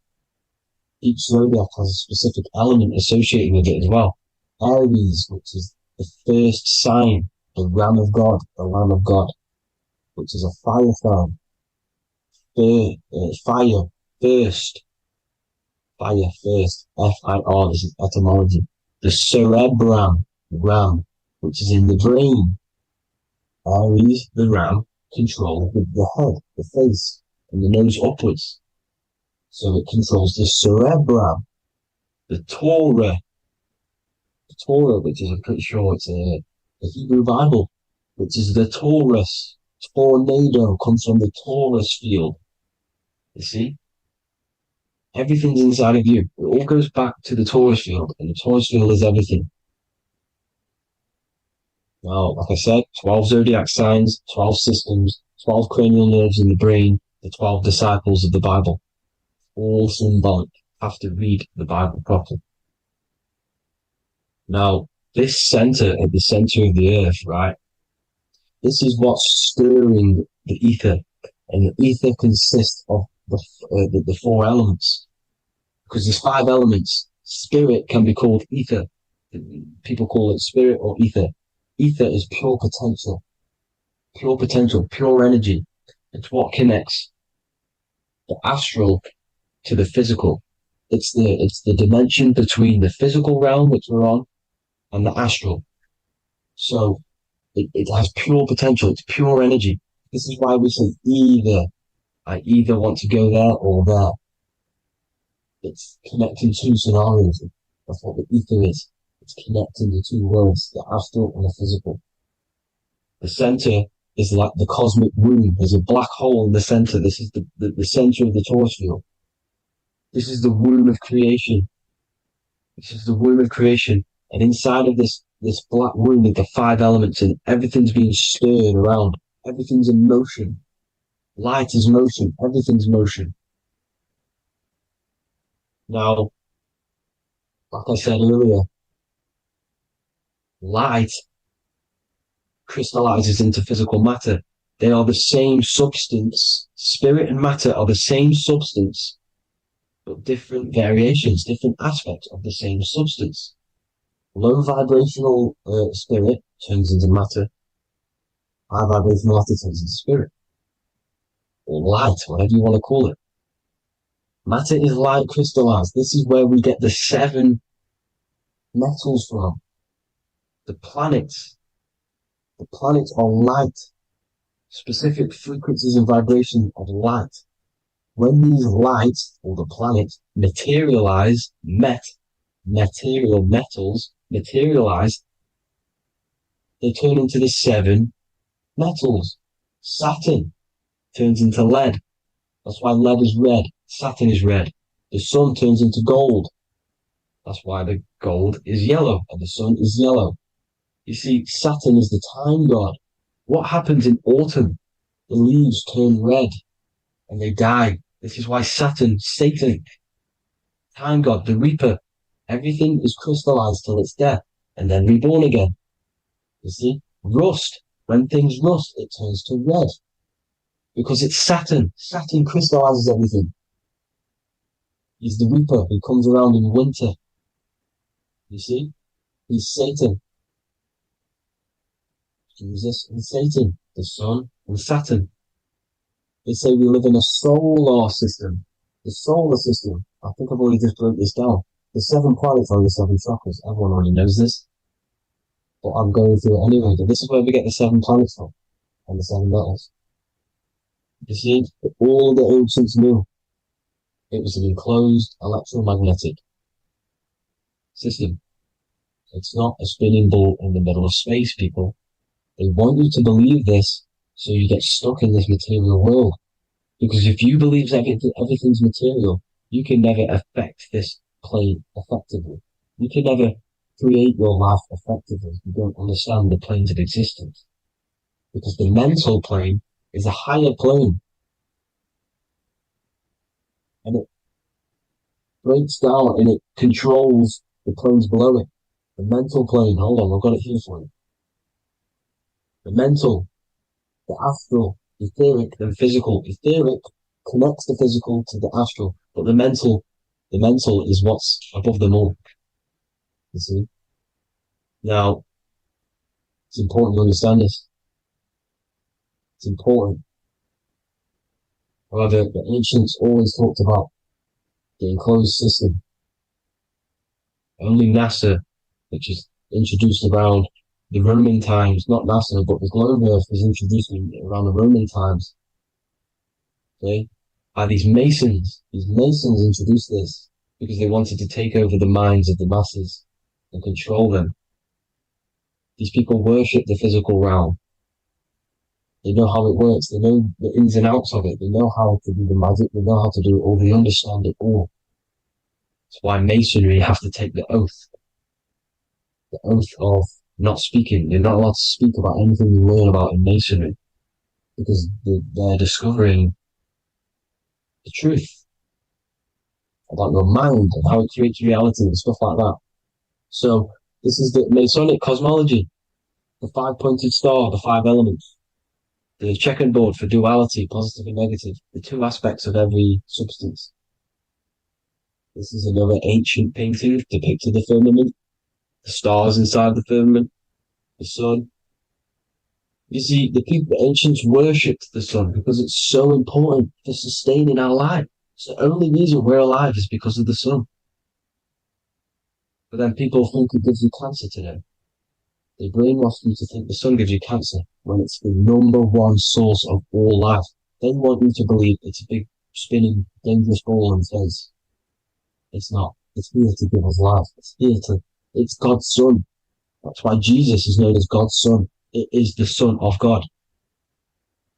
Each zodiac has a specific element associated with it as well. Aries, which is the first sign, the Ram of God, which is a fire sign. Fire, first. F-I-R, this is etymology. The cerebrum, ram, which is in the brain. Aries, the ram, control with the head, the face, and the nose upwards. So it controls the cerebrum, the Torah, which is, I'm pretty sure it's a Hebrew Bible, which is the Taurus. Tornado comes from the Taurus field. You see? Everything's inside of you. It all goes back to the Taurus field, and the Taurus field is everything. Now, like I said, 12 zodiac signs, 12 systems, 12 cranial nerves in the brain, the 12 disciples of the Bible. All symbolic. Have to read the Bible properly. Now, this center at the center of the earth, right? This is what's stirring the ether. And the ether consists of the four elements. Because there's 5 elements. Spirit can be called ether. People call it spirit or ether. Ether is pure potential, pure energy. It's what connects the astral to the physical. It's the dimension between the physical realm, which we're on, and the astral. So it has pure potential. It's pure energy. This is why we say either. I either want to go there or there. It's connecting 2 scenarios. That's what the ether is. It's connecting the 2 worlds, the astral and the physical. The center is like the cosmic womb. There's a black hole in the center. This is the center of the Taurus field. This is the womb of creation. This is the womb of creation. And inside of this black womb with the 5 elements, and everything's being stirred around. Everything's in motion. Light is motion. Everything's motion. Now, like I said earlier, light crystallizes into physical matter. They are the same substance. Spirit and matter are the same substance, but different variations, different aspects of the same substance. Low vibrational spirit turns into matter. High vibrational matter turns into spirit. Or light, whatever you want to call it. Matter is light crystallized. This is where we get the 7 metals from. The planets. The planets are light. Specific frequencies and vibration of light. When these lights, or the planets, materialize, material metals, materialize, they turn into the 7 metals. Saturn turns into lead. That's why lead is red. Saturn is red. The sun turns into gold. That's why the gold is yellow and the sun is yellow. You see, Saturn is the time god. What happens in autumn? The leaves turn red and they die. This is why Satan, time god, the reaper, everything is crystallized till it's death and then reborn again. You see, rust. When things rust, it turns to red. Because it's Saturn. Saturn crystallizes everything. He's the reaper who comes around in winter. You see? He's Satan. Jesus and Satan, the sun and Saturn. They say we live in a solar system. The solar system. I think I've already just broke this down. The 7 planets are the 7 chakras. Everyone already knows this. But I'm going through it anyway. But this is where we get the 7 planets from. And the 7 metals. You see, all the ancients knew it was an enclosed electromagnetic system. It's not a spinning ball in the middle of space, people. They want you to believe this so you get stuck in this material world. Because if you believe everything's material, you can never affect this plane effectively. You can never create your life effectively. You don't understand the planes of existence. Because the mental plane is a higher plane. And it breaks down and it controls the planes below it. The mental plane, hold on, I've got it here for you. The mental, the astral, etheric, and physical. Etheric connects the physical to the astral, but the mental is what's above them all. You see? Now, it's important to understand this. It's important. However, the ancients always talked about the enclosed system. Only NASA, which is introduced around the Roman times, not NASA, but the globe Earth was introduced around the Roman times. Okay? by these Masons. These Masons introduced this because they wanted to take over the minds of the masses and control them. These people worship the physical realm. They know how it works. They know the ins and outs of it. They know how to do the magic. They know how to do it all. They understand it all. That's why Masonry have to take the oath of not speaking. You're not allowed to speak about anything you learn about in Masonry because they're discovering the truth about your mind and how it creates reality and stuff like that. So this is the Masonic cosmology, the 5-pointed star, the 5 elements, the checkerboard for duality, positive and negative, the 2 aspects of every substance. This is another ancient painting depicting the firmament, the stars inside the firmament, the sun. You see, the ancients worshipped the sun because it's so important for sustaining our life. It's the only reason we're alive is because of the sun. But then people think it gives you cancer today. They brainwash you to think the sun gives you cancer when it's the #1 source of all life. They want you to believe it's a big, spinning, dangerous ball in space. It's not. It's here to give us life. It's God's son. That's why Jesus is known as God's son. It is the Son of God.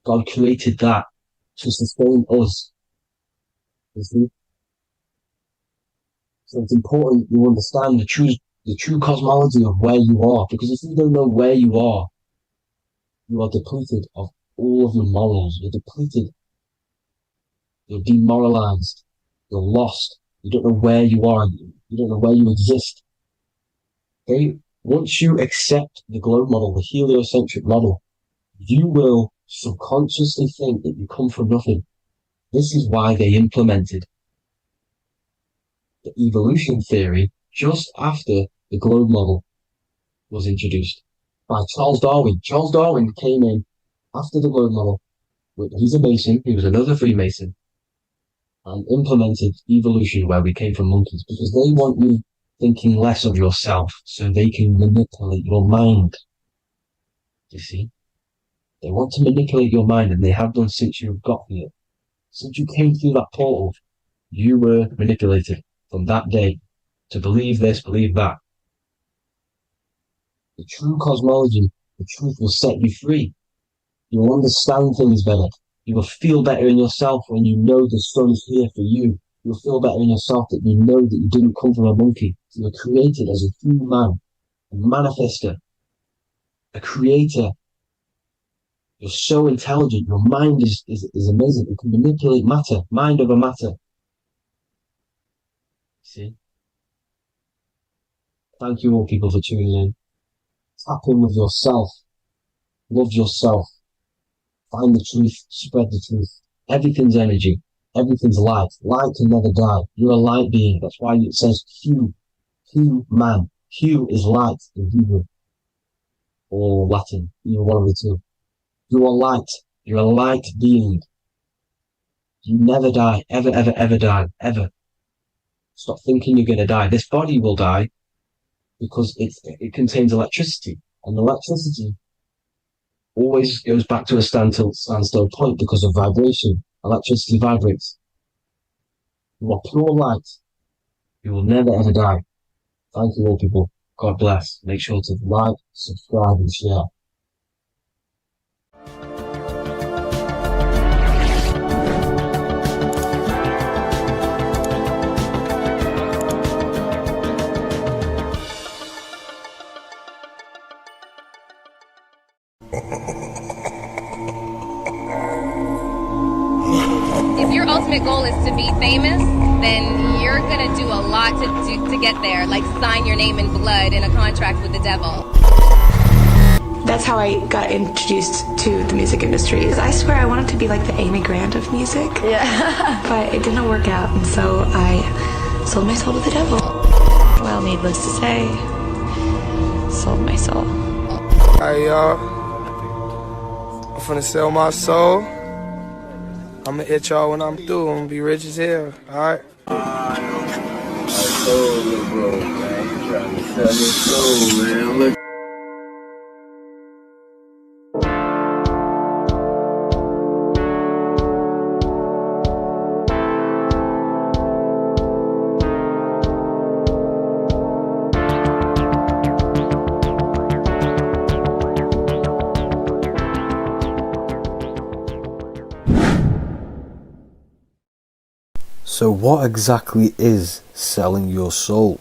God created that to sustain us. You see? So it's important you understand the true cosmology of where you are, because if you don't know where you are depleted of all of your morals. You're depleted. You're demoralized. You're lost. You don't know where you are. You don't know where you exist. Okay? Once you accept the globe model, the heliocentric model, you will subconsciously think that you come from nothing. This is why they implemented the evolution theory just after the globe model was introduced by Charles Darwin. Charles Darwin came in after the globe model. He's a Mason. He was another Freemason, and implemented evolution where we came from monkeys because they want you thinking less of yourself so they can manipulate your mind. You see? They want to manipulate your mind, and they have done since you got here. Since you came through that portal, you were manipulated from that day to believe this, believe that. The true cosmology, the truth will set you free. You will understand things better. You will feel better in yourself when you know the sun is here for you. You'll feel better in yourself that you know that you didn't come from a monkey. You were created as a human, a manifester, a creator. You're so intelligent. Your mind is amazing. You can manipulate matter, mind over matter. See? Thank you all people for tuning in. Tap in with yourself. Love yourself. Find the truth. Spread the truth. Everything's energy. Everything's light. Light can never die. You're a light being. That's why it says Q. Q man. Q is light in Hebrew or Latin. Either one of the two. You are light. You're a light being. You never die. Ever, ever, ever die. Ever. Stop thinking you're going to die. This body will die because it contains electricity. And electricity always goes back to a standstill point because of vibration. Electricity vibrates. You are pure light. You will never ever die. Thank you all people. God bless. Make sure to like, subscribe and share. If your ultimate goal is to be famous, then you're gonna do a lot to get there, like sign your name in blood in a contract with the devil. That's how I got introduced to the music industry. I swear I wanted to be like the Amy Grant of music. Yeah. But it didn't work out, and so I sold my soul to the devil. Well, needless to say, sold my soul. Alright, y'all. I'm finna sell my soul. I'ma hit y'all when I'm through. I'm gonna be rich as hell, alright? My soul, little bro, man. You trying to sell your soul, man. Look. So what exactly is selling your soul?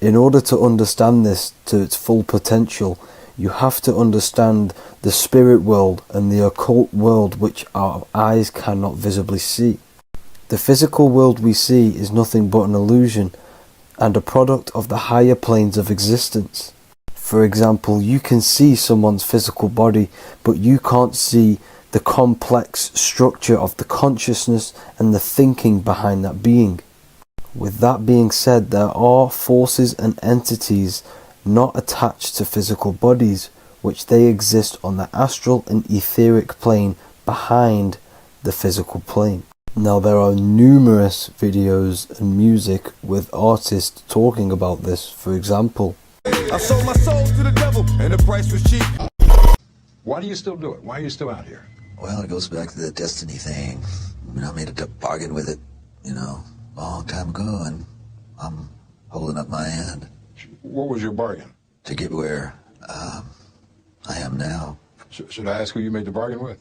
In order to understand this to its full potential, you have to understand the spirit world and the occult world which our eyes cannot visibly see. The physical world we see is nothing but an illusion and a product of the higher planes of existence. For example, you can see someone's physical body, but you can't see the complex structure of the consciousness and the thinking behind that being. With that being said, there are forces and entities not attached to physical bodies, which they exist on the astral and etheric plane behind the physical plane. Now there are numerous videos and music with artists talking about this. For example, I sold my soul to the devil and the price was cheap. Why do you still do it? Why are you still out here? Well, it goes back to the destiny thing. I mean, I made a bargain with it, a long time ago, and I'm holding up my hand. What was your bargain? To get where I am now. Should I ask who you made the bargain with?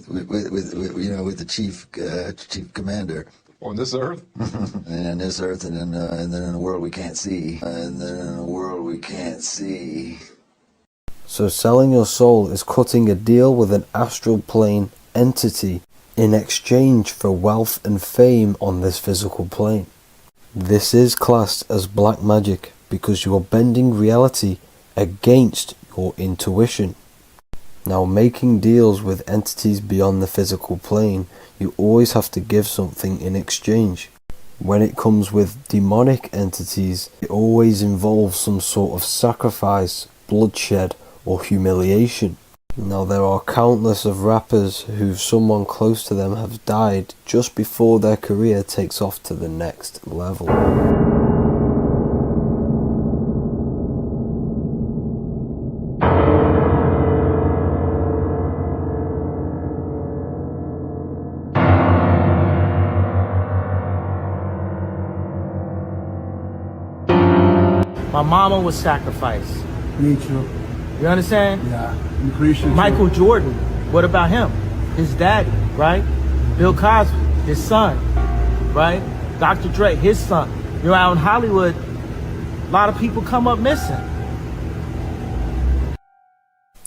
with the chief commander. On this earth? And on this earth, and then in a world we can't see. So selling your soul is cutting a deal with an astral plane entity in exchange for wealth and fame on this physical plane. This is classed as black magic because you are bending reality against your intuition. Now, making deals with entities beyond the physical plane, you always have to give something in exchange. When it comes with demonic entities, it always involves some sort of sacrifice, bloodshed, or humiliation. Now, there are countless of rappers who someone close to them have died just before their career takes off to the next level. My mama was sacrificed. Me too. You understand? Yeah. Appreciate Michael Jordan, what about him? His daddy, right? Bill Cosby, his son, right? Dr. Dre, his son. Out in Hollywood, a lot of people come up missing.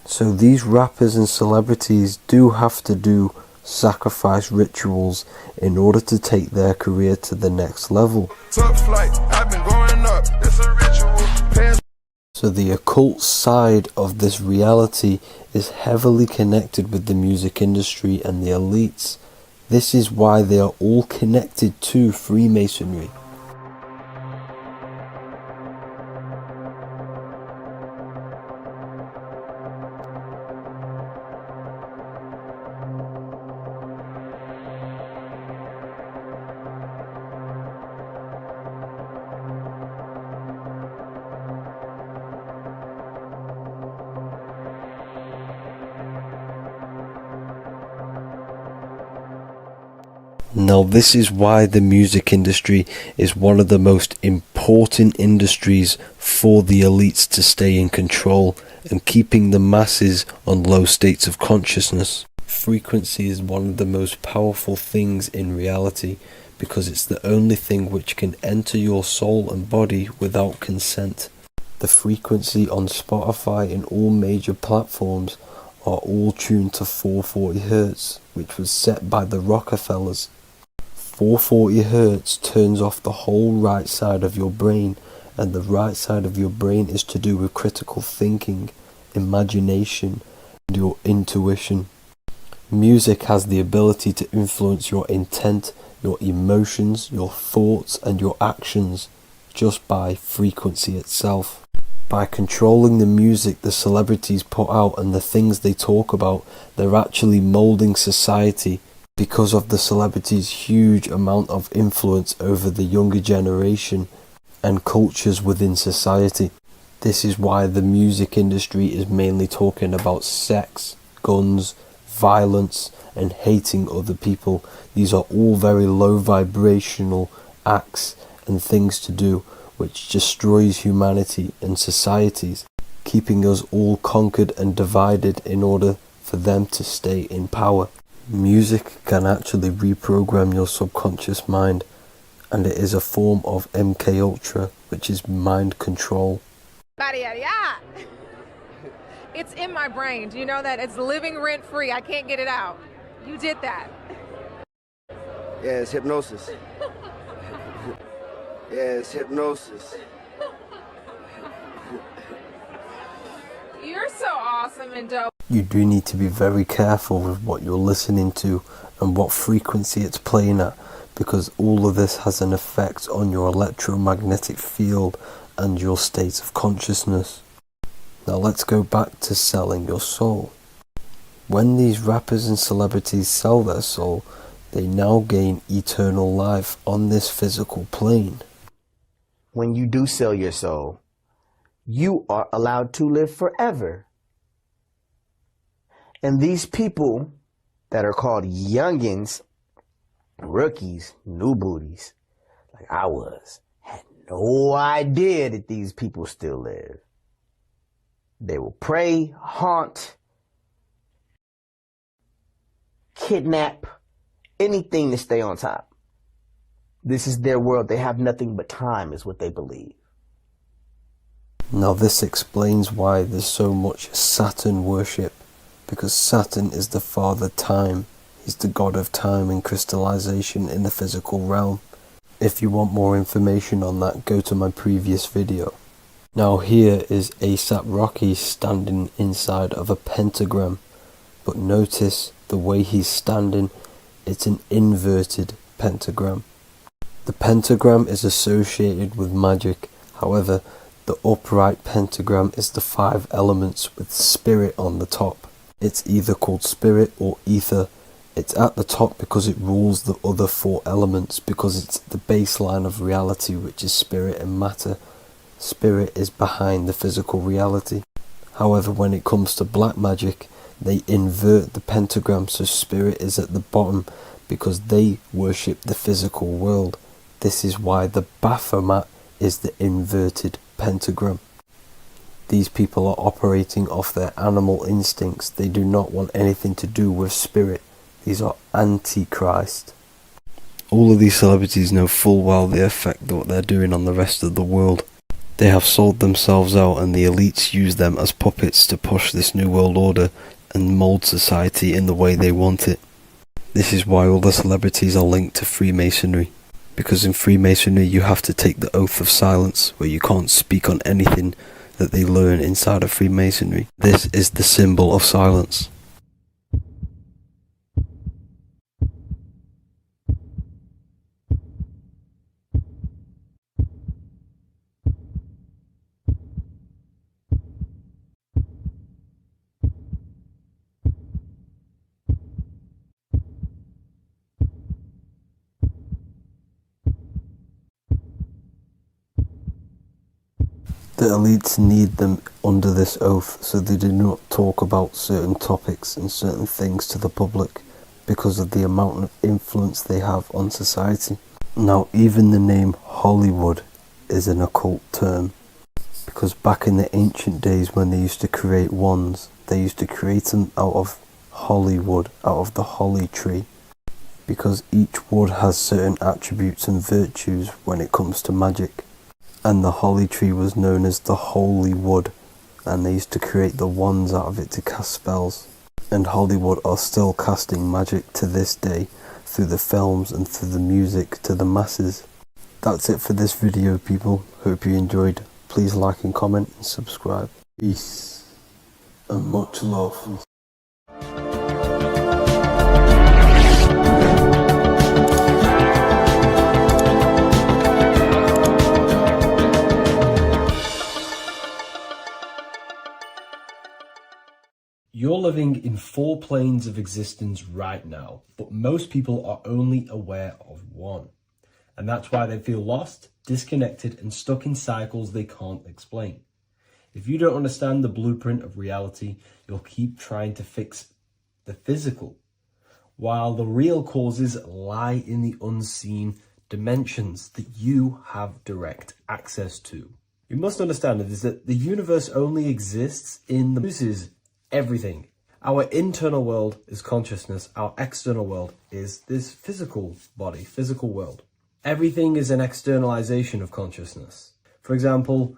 So these rappers and celebrities do have to do sacrifice rituals in order to take their career to the next level. Tough flight, I've been growing up, it's a ritual. So the occult side of this reality is heavily connected with the music industry and the elites. This is why they are all connected to Freemasonry. Now this is why the music industry is one of the most important industries for the elites to stay in control and keeping the masses on low states of consciousness. Frequency is one of the most powerful things in reality because it's the only thing which can enter your soul and body without consent. The frequency on Spotify and all major platforms are all tuned to 440 Hz, which was set by the Rockefellers. 440 Hz turns off the whole right side of your brain, and the right side of your brain is to do with critical thinking, imagination, and your intuition. Music has the ability to influence your intent, your emotions, your thoughts, and your actions just by frequency itself. By controlling the music the celebrities put out and the things they talk about, they're actually molding society because of the celebrities' huge amount of influence over the younger generation and cultures within society. This is why the music industry is mainly talking about sex, guns, violence, and hating other people. These are all very low vibrational acts and things to do which destroys humanity and societies, keeping us all conquered and divided in order for them to stay in power. Music can actually reprogram your subconscious mind, and it is a form of MK Ultra, which is mind control. It's in my brain. Do you know that? It's living rent free. I can't get it out. You did that. Yeah, it's hypnosis. Yeah, it's hypnosis. You're so awesome and dope. You do need to be very careful with what you're listening to and what frequency it's playing at, because all of this has an effect on your electromagnetic field and your state of consciousness. Now let's go back to selling your soul. When these rappers and celebrities sell their soul, they now gain eternal life on this physical plane. When you do sell your soul, you are allowed to live forever. And these people that are called youngins, rookies, new booties, like I was, had no idea that these people still live. They will prey, haunt, kidnap, anything to stay on top. This is their world. They have nothing but time, is what they believe. Now this explains why there's so much Saturn worship, because Saturn is the father time. He's the god of time and crystallization in the physical realm. If you want more information on that, go to my previous video. Now here is ASAP Rocky standing inside of a pentagram, but notice the way he's standing, it's an inverted pentagram. The pentagram is associated with magic, however, the upright pentagram is the 5 elements with spirit on the top. It's either called spirit or ether. It's at the top because it rules the other 4 elements, because it's the baseline of reality, which is spirit and matter. Spirit is behind the physical reality. However, when it comes to black magic, they invert the pentagram, so spirit is at the bottom because they worship the physical world. This is why the Baphomet is the inverted pentagram. These people are operating off their animal instincts. They do not want anything to do with spirit. These are antichrist. All of these celebrities know full well the effect that what they're doing on the rest of the world. They have sold themselves out, and the elites use them as puppets to push this new world order and mold society in the way they want it. This is why all the celebrities are linked to Freemasonry, because in Freemasonry you have to take the oath of silence, where you can't speak on anything that they learn inside of Freemasonry. This is the symbol of silence. The elites need them under this oath, so they do not talk about certain topics and certain things to the public, because of the amount of influence they have on society. Now, even the name Hollywood is an occult term, because back in the ancient days when they used to create wands, they used to create them out of Hollywood, out of the holly tree, because each wood has certain attributes and virtues when it comes to magic. And the holly tree was known as the holy wood, and they used to create the wands out of it to cast spells. And Hollywood are still casting magic to this day through the films and through the music to the masses. That's it for this video, people. Hope you enjoyed. Please like and comment and subscribe. Peace and much love. You're living in 4 planes of existence right now, but most people are only aware of one. And that's why they feel lost, disconnected, and stuck in cycles they can't explain. If you don't understand the blueprint of reality, you'll keep trying to fix the physical, while the real causes lie in the unseen dimensions that you have direct access to. You must understand is that the universe only exists in the uses everything. Our internal world is consciousness. Our external world is this physical body, physical world. Everything is an externalization of consciousness. For example,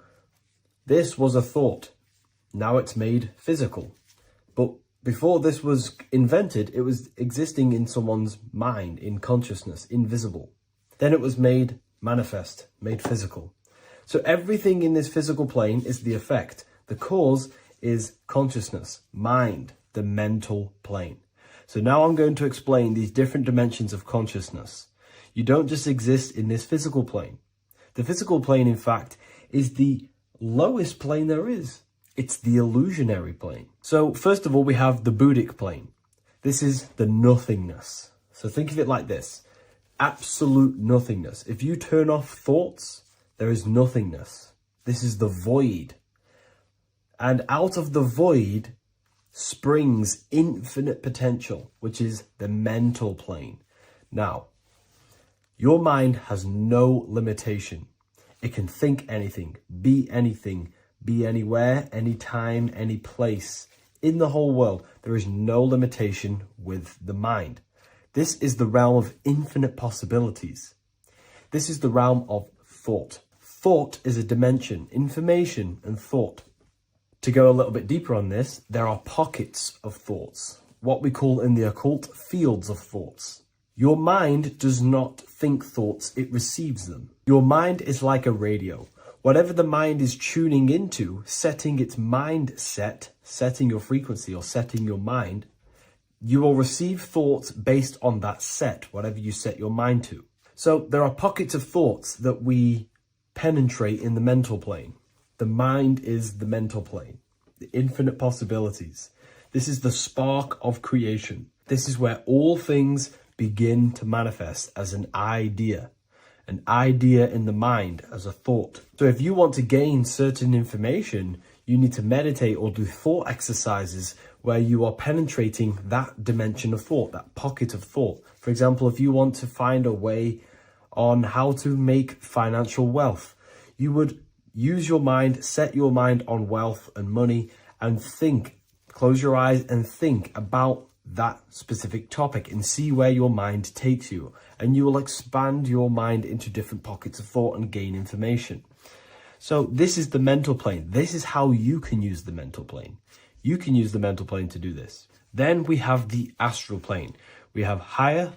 this was a thought. Now it's made physical. But before this was invented, it was existing in someone's mind, in consciousness, invisible. Then it was made manifest, made physical. So everything in this physical plane is the effect. The cause is consciousness, mind, the mental plane. So now I'm going to explain these different dimensions of consciousness. You don't just exist in this physical plane. The physical plane, in fact, is the lowest plane there is. It's the illusionary plane. So first of all, we have the Buddhic plane. This is the nothingness. So think of it like this. Absolute nothingness. If you turn off thoughts, there is nothingness. This is the void. And out of the void springs infinite potential, which is the mental plane. Now, your mind has no limitation. It can think anything, be anywhere, anytime, any place. In the whole world, there is no limitation with the mind. This is the realm of infinite possibilities. This is the realm of thought. Thought is a dimension, information and thought. To go a little bit deeper on this, there are pockets of thoughts, what we call in the occult fields of thoughts. Your mind does not think thoughts, it receives them. Your mind is like a radio. Whatever the mind is tuning into, setting its mindset, setting your frequency or setting your mind, you will receive thoughts based on that set, whatever you set your mind to. So there are pockets of thoughts that we penetrate in the mental plane. The mind is the mental plane, the infinite possibilities. This is the spark of creation. This is where all things begin to manifest as an idea in the mind as a thought. So if you want to gain certain information, you need to meditate or do thought exercises where you are penetrating that dimension of thought, that pocket of thought. For example, if you want to find a way on how to make financial wealth, you would use your mind, set your mind on wealth and money and think, close your eyes and think about that specific topic and see where your mind takes you. And you will expand your mind into different pockets of thought and gain information. So this is the mental plane. This is how you can use the mental plane. You can use the mental plane to do this. Then we have the astral plane. We have higher,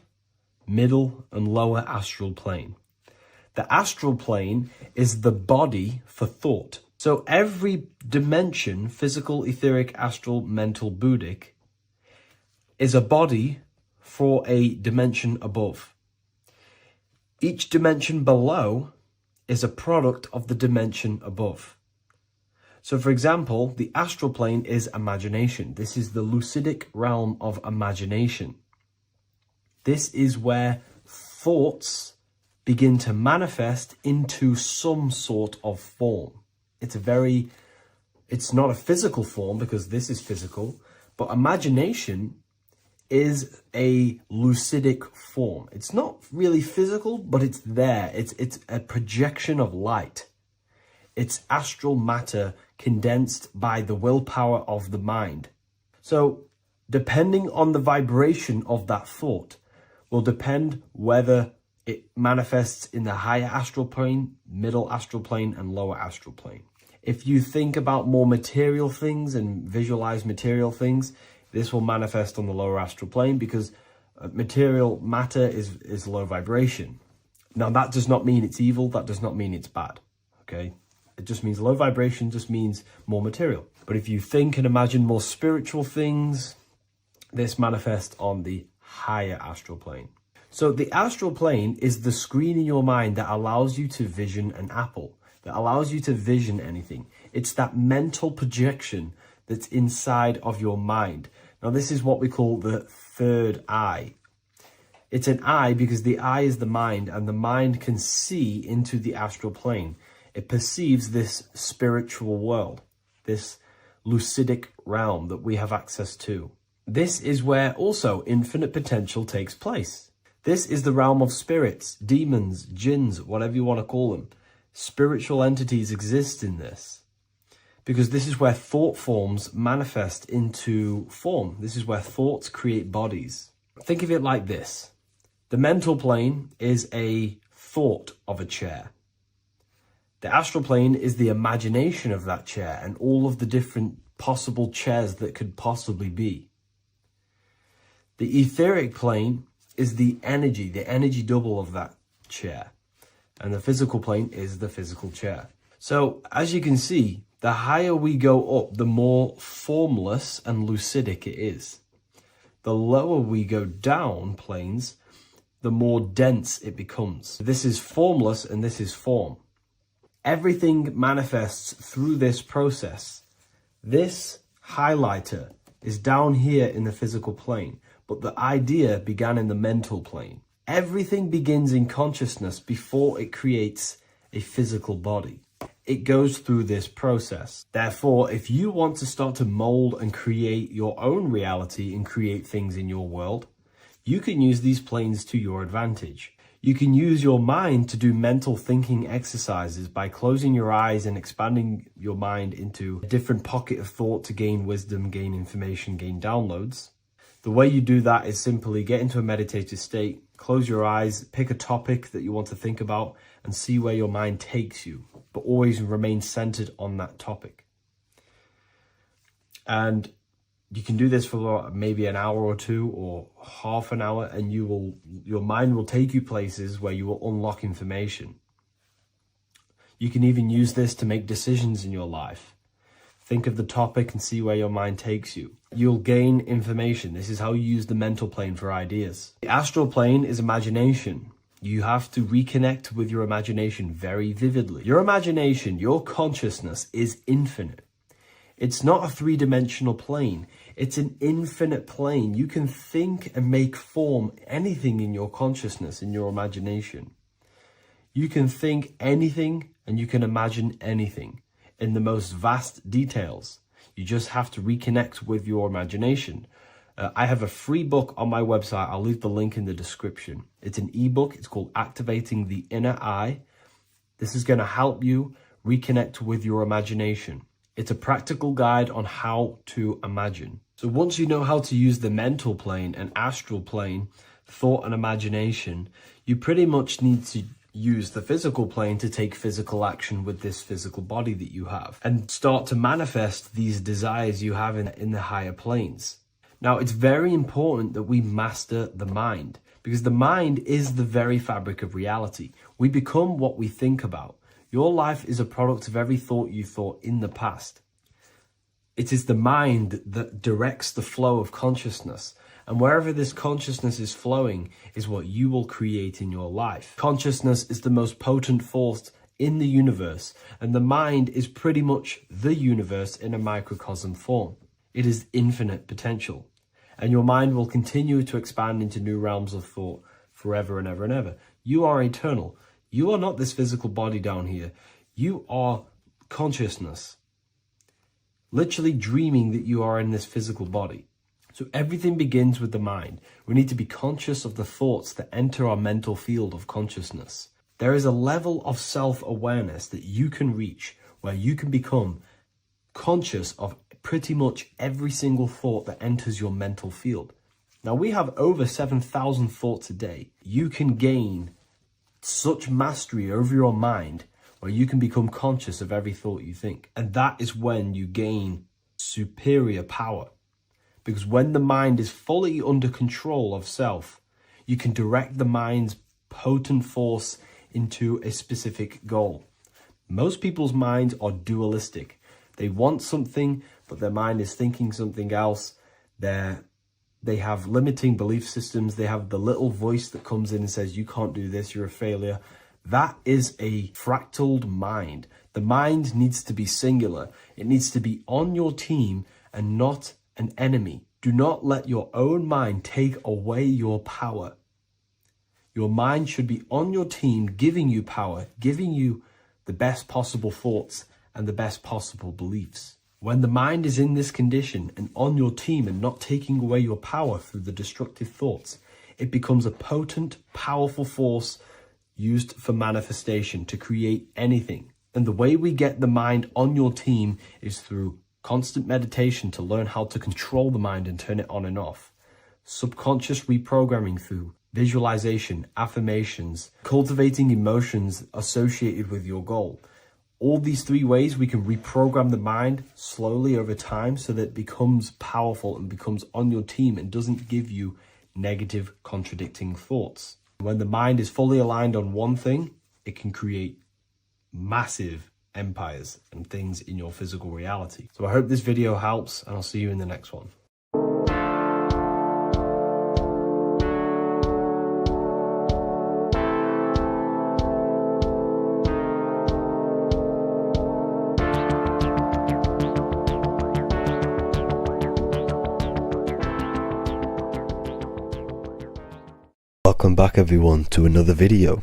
middle, and lower astral plane. The astral plane is the body for thought. So every dimension, physical, etheric, astral, mental, Buddhic, is a body for a dimension above. Each dimension below is a product of the dimension above. So for example, the astral plane is imagination. This is the lucidic realm of imagination. This is where thoughts begin to manifest into some sort of form. It's not a physical form because this is physical, but imagination is a lucidic form. It's not really physical, but it's there. It's a projection of light. It's astral matter condensed by the willpower of the mind. So depending on the vibration of that thought will depend whether it manifests in the higher astral plane, middle astral plane, and lower astral plane. If you think about more material things and visualize material things, this will manifest on the lower astral plane because material matter is low vibration. Now, that does not mean it's evil. That does not mean it's bad. Okay? It just means low vibration just means more material. But if you think and imagine more spiritual things, this manifests on the higher astral plane. So the astral plane is the screen in your mind that allows you to vision an apple, that allows you to vision anything. It's that mental projection that's inside of your mind. Now, this is what we call the third eye. It's an eye because the eye is the mind, and the mind can see into the astral plane. It perceives this spiritual world, this lucidic realm that we have access to. This is where also infinite potential takes place. This is the realm of spirits, demons, jinns, whatever you want to call them. Spiritual entities exist in this. because this is where thought forms manifest into form. This is where thoughts create bodies. Think of it like this. The mental plane is a thought of a chair. The astral plane is the imagination of that chair and all of the different possible chairs that could possibly be. The etheric plane is the energy double of that chair. And the physical plane is the physical chair. So as you can see, the higher we go up, the more formless and lucidic it is. The lower we go down planes, the more dense it becomes. This is formless and this is form. Everything manifests through this process. This highlighter is down here in the physical plane, but the idea began in the mental plane. Everything begins in consciousness before it creates a physical body. It goes through this process. Therefore, if you want to start to mold and create your own reality and create things in your world, you can use these planes to your advantage. You can use your mind to do mental thinking exercises by closing your eyes and expanding your mind into a different pocket of thought to gain wisdom, gain information, gain downloads. The way you do that is simply get into a meditative state, close your eyes, pick a topic that you want to think about and see where your mind takes you, but always remain centered on that topic. And you can do this for maybe an hour or two or half an hour, and your mind will take you places where you will unlock information. You can even use this to make decisions in your life. Think of the topic and see where your mind takes you. You'll gain information. This is how you use the mental plane for ideas. The astral plane is imagination. You have to reconnect with your imagination very vividly. Your imagination, your consciousness is infinite. It's not a three-dimensional plane. It's an infinite plane. You can think and make form anything in your consciousness, in your imagination. You can think anything and you can imagine anything in the most vast details. You just have to reconnect with your imagination. I have a free book on my website. I'll leave the link in the description. It's an ebook. It's called Activating the Inner Eye. This is going to help you reconnect with your imagination. It's a practical guide on how to imagine. So once you know how to use the mental plane and astral plane, thought and imagination, you pretty much need to use the physical plane to take physical action with this physical body that you have and start to manifest these desires you have in the higher planes. Now, it's very important that we master the mind, because the mind is the very fabric of reality. We become what we think about. Your life is a product of every thought you thought in the past. It is the mind that directs the flow of consciousness. And wherever this consciousness is flowing is what you will create in your life. Consciousness is the most potent force in the universe, and the mind is pretty much the universe in a microcosm form. It is infinite potential, and your mind will continue to expand into new realms of thought forever and ever and ever. You are eternal. You are not this physical body down here. You are consciousness, literally dreaming that you are in this physical body. So everything begins with the mind. We need to be conscious of the thoughts that enter our mental field of consciousness. There is a level of self-awareness that you can reach where you can become conscious of pretty much every single thought that enters your mental field. Now, we have over 7,000 thoughts a day. You can gain such mastery over your mind where you can become conscious of every thought you think. And that is when you gain superior power. Because when the mind is fully under control of self, you can direct the mind's potent force into a specific goal. Most people's minds are dualistic. They want something, but their mind is thinking something else. They have limiting belief systems. They have the little voice that comes in and says, you can't do this, you're a failure. That is a fractaled mind. The mind needs to be singular. It needs to be on your team and not an enemy. Do not let your own mind take away your power. Your mind should be on your team, giving you power, giving you the best possible thoughts and the best possible beliefs. When the mind is in this condition and on your team and not taking away your power through the destructive thoughts, it becomes a potent, powerful force used for manifestation to create anything. And the way we get the mind on your team is through constant meditation to learn how to control the mind and turn it on and off. Subconscious reprogramming through visualization, affirmations, cultivating emotions associated with your goal. All these 3 ways we can reprogram the mind slowly over time so that it becomes powerful and becomes on your team and doesn't give you negative contradicting thoughts. When the mind is fully aligned on one thing, it can create massive empires and things in your physical reality. So I hope this video helps, and I'll see you in the next one. Welcome back everyone to another video.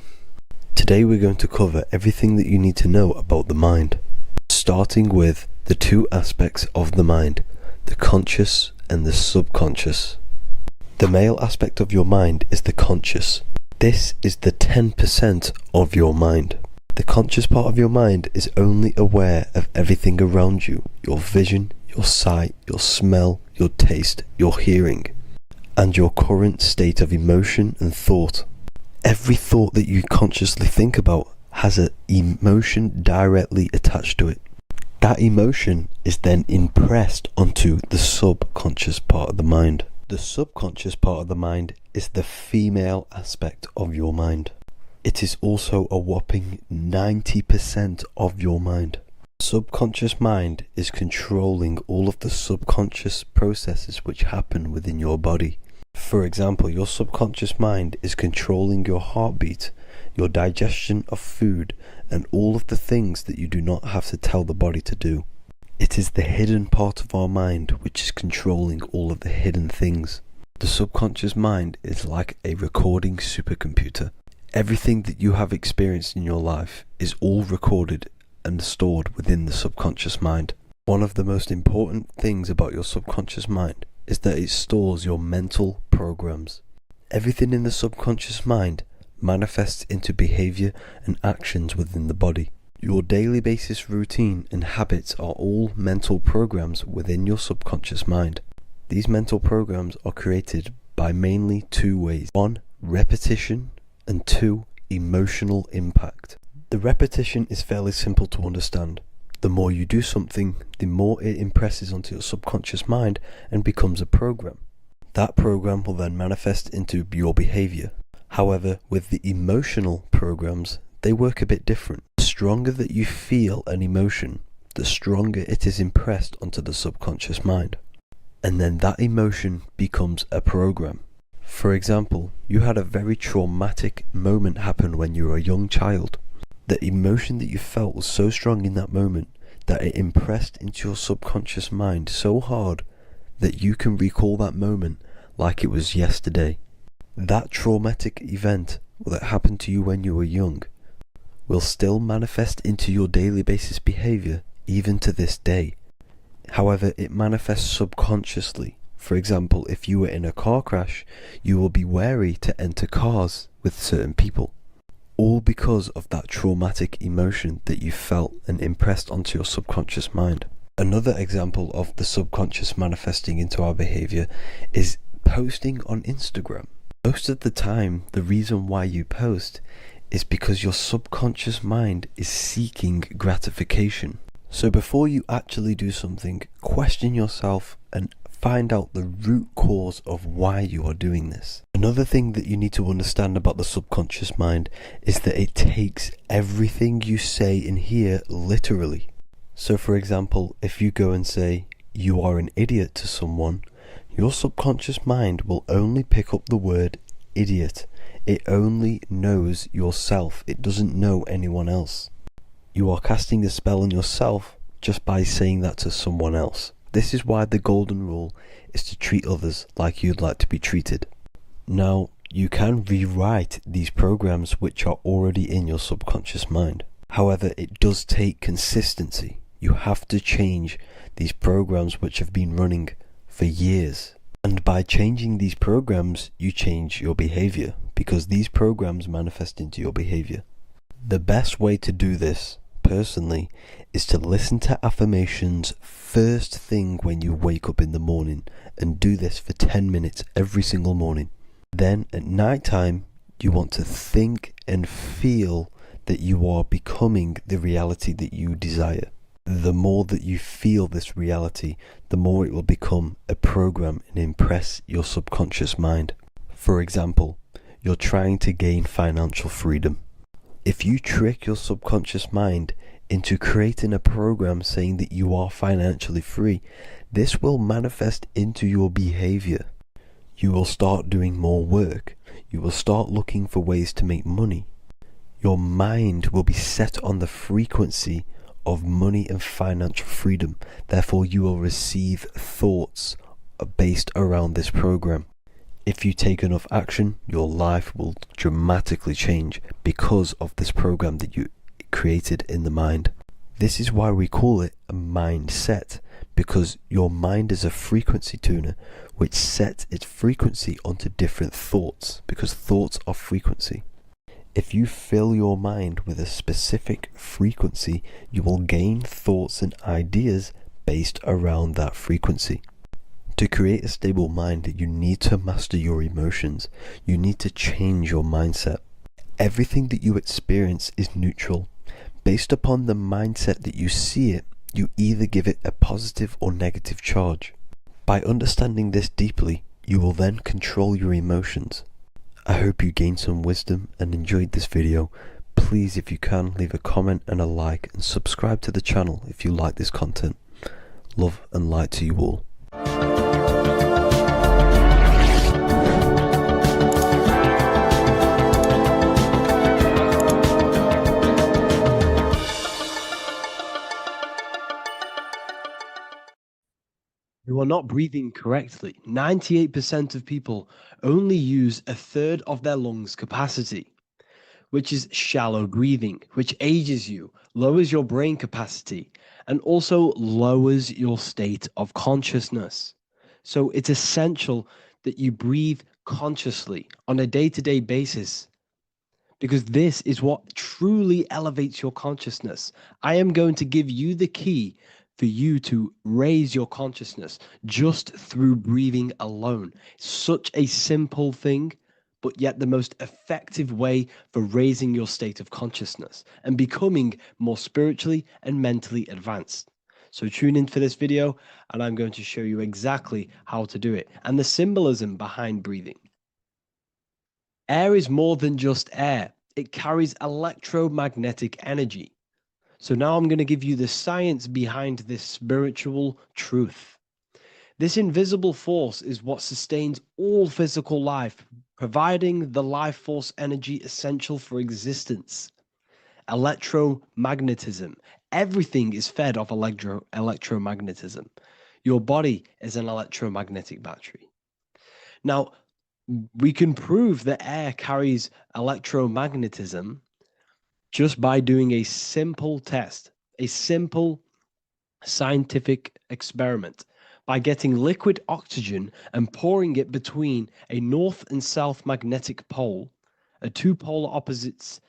Today we're going to cover everything that you need to know about the mind, starting with the 2 aspects of the mind, the conscious and the subconscious. The male aspect of your mind is the conscious. This is the 10% of your mind. The conscious part of your mind is only aware of everything around you, your vision, your sight, your smell, your taste, your hearing, and your current state of emotion and thought. Every thought that you consciously think about has an emotion directly attached to it. That emotion is then impressed onto the subconscious part of the mind. The subconscious part of the mind is the female aspect of your mind. It is also a whopping 90% of your mind. Subconscious mind is controlling all of the subconscious processes which happen within your body. For example, your subconscious mind is controlling your heartbeat, your digestion of food, and all of the things that you do not have to tell the body to do. It is the hidden part of our mind which is controlling all of the hidden things. The subconscious mind is like a recording supercomputer. Everything that you have experienced in your life is all recorded and stored within the subconscious mind. One of the most important things about your subconscious mind is that it stores your mental programs. Everything in the subconscious mind manifests into behavior and actions within the body. Your daily basis routine and habits are all mental programs within your subconscious mind. These mental programs are created by mainly 2 ways. 1, repetition, and 2, emotional impact. The repetition is fairly simple to understand. The more you do something, the more it impresses onto your subconscious mind and becomes a program. That program will then manifest into your behavior. However, with the emotional programs, they work a bit different. The stronger that you feel an emotion, the stronger it is impressed onto the subconscious mind. And then that emotion becomes a program. For example, you had a very traumatic moment happen when you were a young child. The emotion that you felt was so strong in that moment that it impressed into your subconscious mind so hard that you can recall that moment like it was yesterday. That traumatic event that happened to you when you were young will still manifest into your daily basis behavior even to this day. However, it manifests subconsciously. For example, if you were in a car crash, you will be wary to enter cars with certain people. All because of that traumatic emotion that you felt and impressed onto your subconscious mind. Another example of the subconscious manifesting into our behavior is posting on Instagram. Most of the time, the reason why you post is because your subconscious mind is seeking gratification. So before you actually do something, question yourself and find out the root cause of why you are doing this. Another thing that you need to understand about the subconscious mind is that it takes everything you say and hear literally. So for example, if you go and say, "You are an idiot" to someone, your subconscious mind will only pick up the word idiot. It only knows yourself. It doesn't know anyone else. You are casting a spell on yourself just by saying that to someone else. This is why the golden rule is to treat others like you'd like to be treated. Now, you can rewrite these programs which are already in your subconscious mind. However, it does take consistency. You have to change these programs which have been running for years. And by changing these programs, you change your behavior, because these programs manifest into your behavior. The best way to do this, personally is to listen to affirmations first thing when you wake up in the morning, and do this for 10 minutes every single morning. Then at night time, you want to think and feel that you are becoming the reality that you desire. The more that you feel this reality, the more it will become a program and impress your subconscious mind. For example, you're trying to gain financial freedom. If you trick your subconscious mind into creating a program saying that you are financially free, this will manifest into your behavior. You will start doing more work. You will start looking for ways to make money. Your mind will be set on the frequency of money and financial freedom. Therefore, you will receive thoughts based around this program. If you take enough action, your life will dramatically change because of this program that you created in the mind. This is why we call it a mindset, because your mind is a frequency tuner which sets its frequency onto different thoughts, because thoughts are frequency. If you fill your mind with a specific frequency, you will gain thoughts and ideas based around that frequency. To create a stable mind, you need to master your emotions. You need to change your mindset. Everything that you experience is neutral. Based upon the mindset that you see it, you either give it a positive or negative charge. By understanding this deeply, you will then control your emotions. I hope you gained some wisdom and enjoyed this video. Please, if you can, leave a comment and a like, and subscribe to the channel if you like this content. Love and light to you all. You are not breathing correctly. 98% of people only use a third of their lungs capacity, which is shallow breathing, which ages you, lowers your brain capacity, and also lowers your state of consciousness. So it's essential that you breathe consciously on a day-to-day basis, because this is what truly elevates your consciousness. I am going to give you the key for you to raise your consciousness just through breathing alone. Such a simple thing, but yet the most effective way for raising your state of consciousness and becoming more spiritually and mentally advanced. So tune in for this video, and I'm going to show you exactly how to do it and the symbolism behind breathing. Air is more than just air. It carries electromagnetic energy. So now I'm going to give you the science behind this spiritual truth. This invisible force is what sustains all physical life, providing the life force energy essential for existence. Electromagnetism. Everything is fed off electromagnetism. Your body is an electromagnetic battery. Now, we can prove that air carries electromagnetism just by doing a simple test, a simple scientific experiment, by getting liquid oxygen and pouring it between a north and south magnetic pole, two polar opposite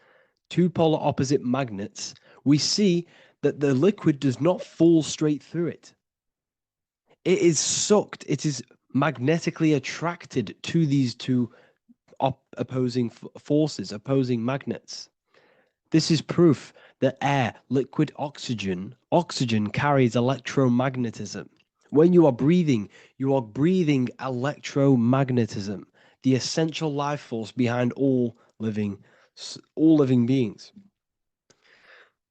magnets. We see that the liquid does not fall straight through it. It is sucked, it is magnetically attracted to these two opposing forces, opposing magnets. This is proof that air, liquid oxygen carries electromagnetism. When you are breathing electromagnetism, the essential life force behind all living beings.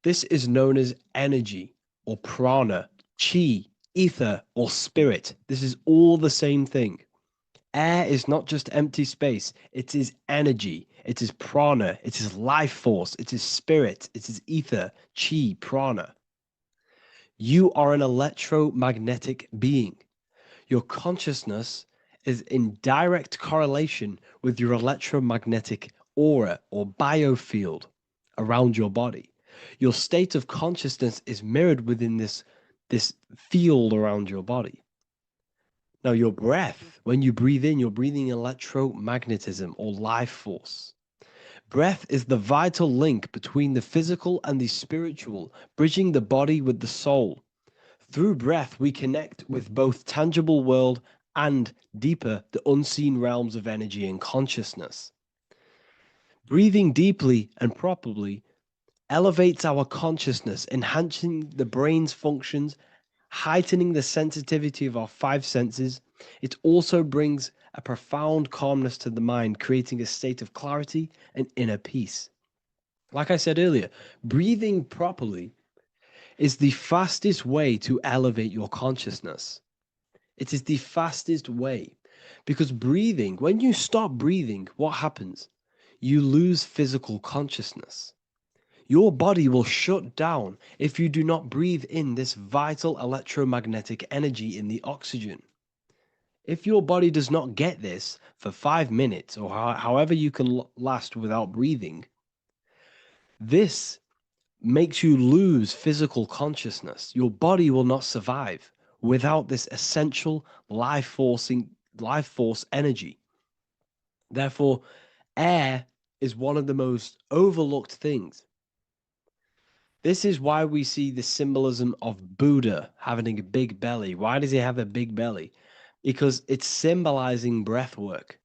This is known as energy or prana, chi, ether, or spirit. This is all the same thing. Air is not just empty space. It is energy. It is prana. It is life force. It is spirit. It is ether, chi, prana. You are an electromagnetic being. Your consciousness is in direct correlation with your electromagnetic aura or biofield around your body. Your state of consciousness is mirrored within this field around your body. Now, your breath, when you breathe in, you're breathing electromagnetism or life force. Breath is the vital link between the physical and the spiritual, bridging the body with the soul. Through breath, we connect with both tangible world and deeper, the unseen realms of energy and consciousness. Breathing deeply and properly elevates our consciousness, enhancing the brain's functions, heightening the sensitivity of our five senses. It also brings a profound calmness to the mind, creating a state of clarity and inner peace. Like I said earlier, breathing properly is the fastest way to elevate your consciousness. It is the fastest way because breathing, when you stop breathing, what happens? You lose physical consciousness. Your body will shut down if you do not breathe in this vital electromagnetic energy in the oxygen. If your body does not get this for 5 minutes or however you can last without breathing, this makes you lose physical consciousness. Your body will not survive without this essential life force energy. Therefore, air is one of the most overlooked things. This is why we see the symbolism of Buddha having a big belly. Why does he have a big belly? Because it's symbolizing breath work,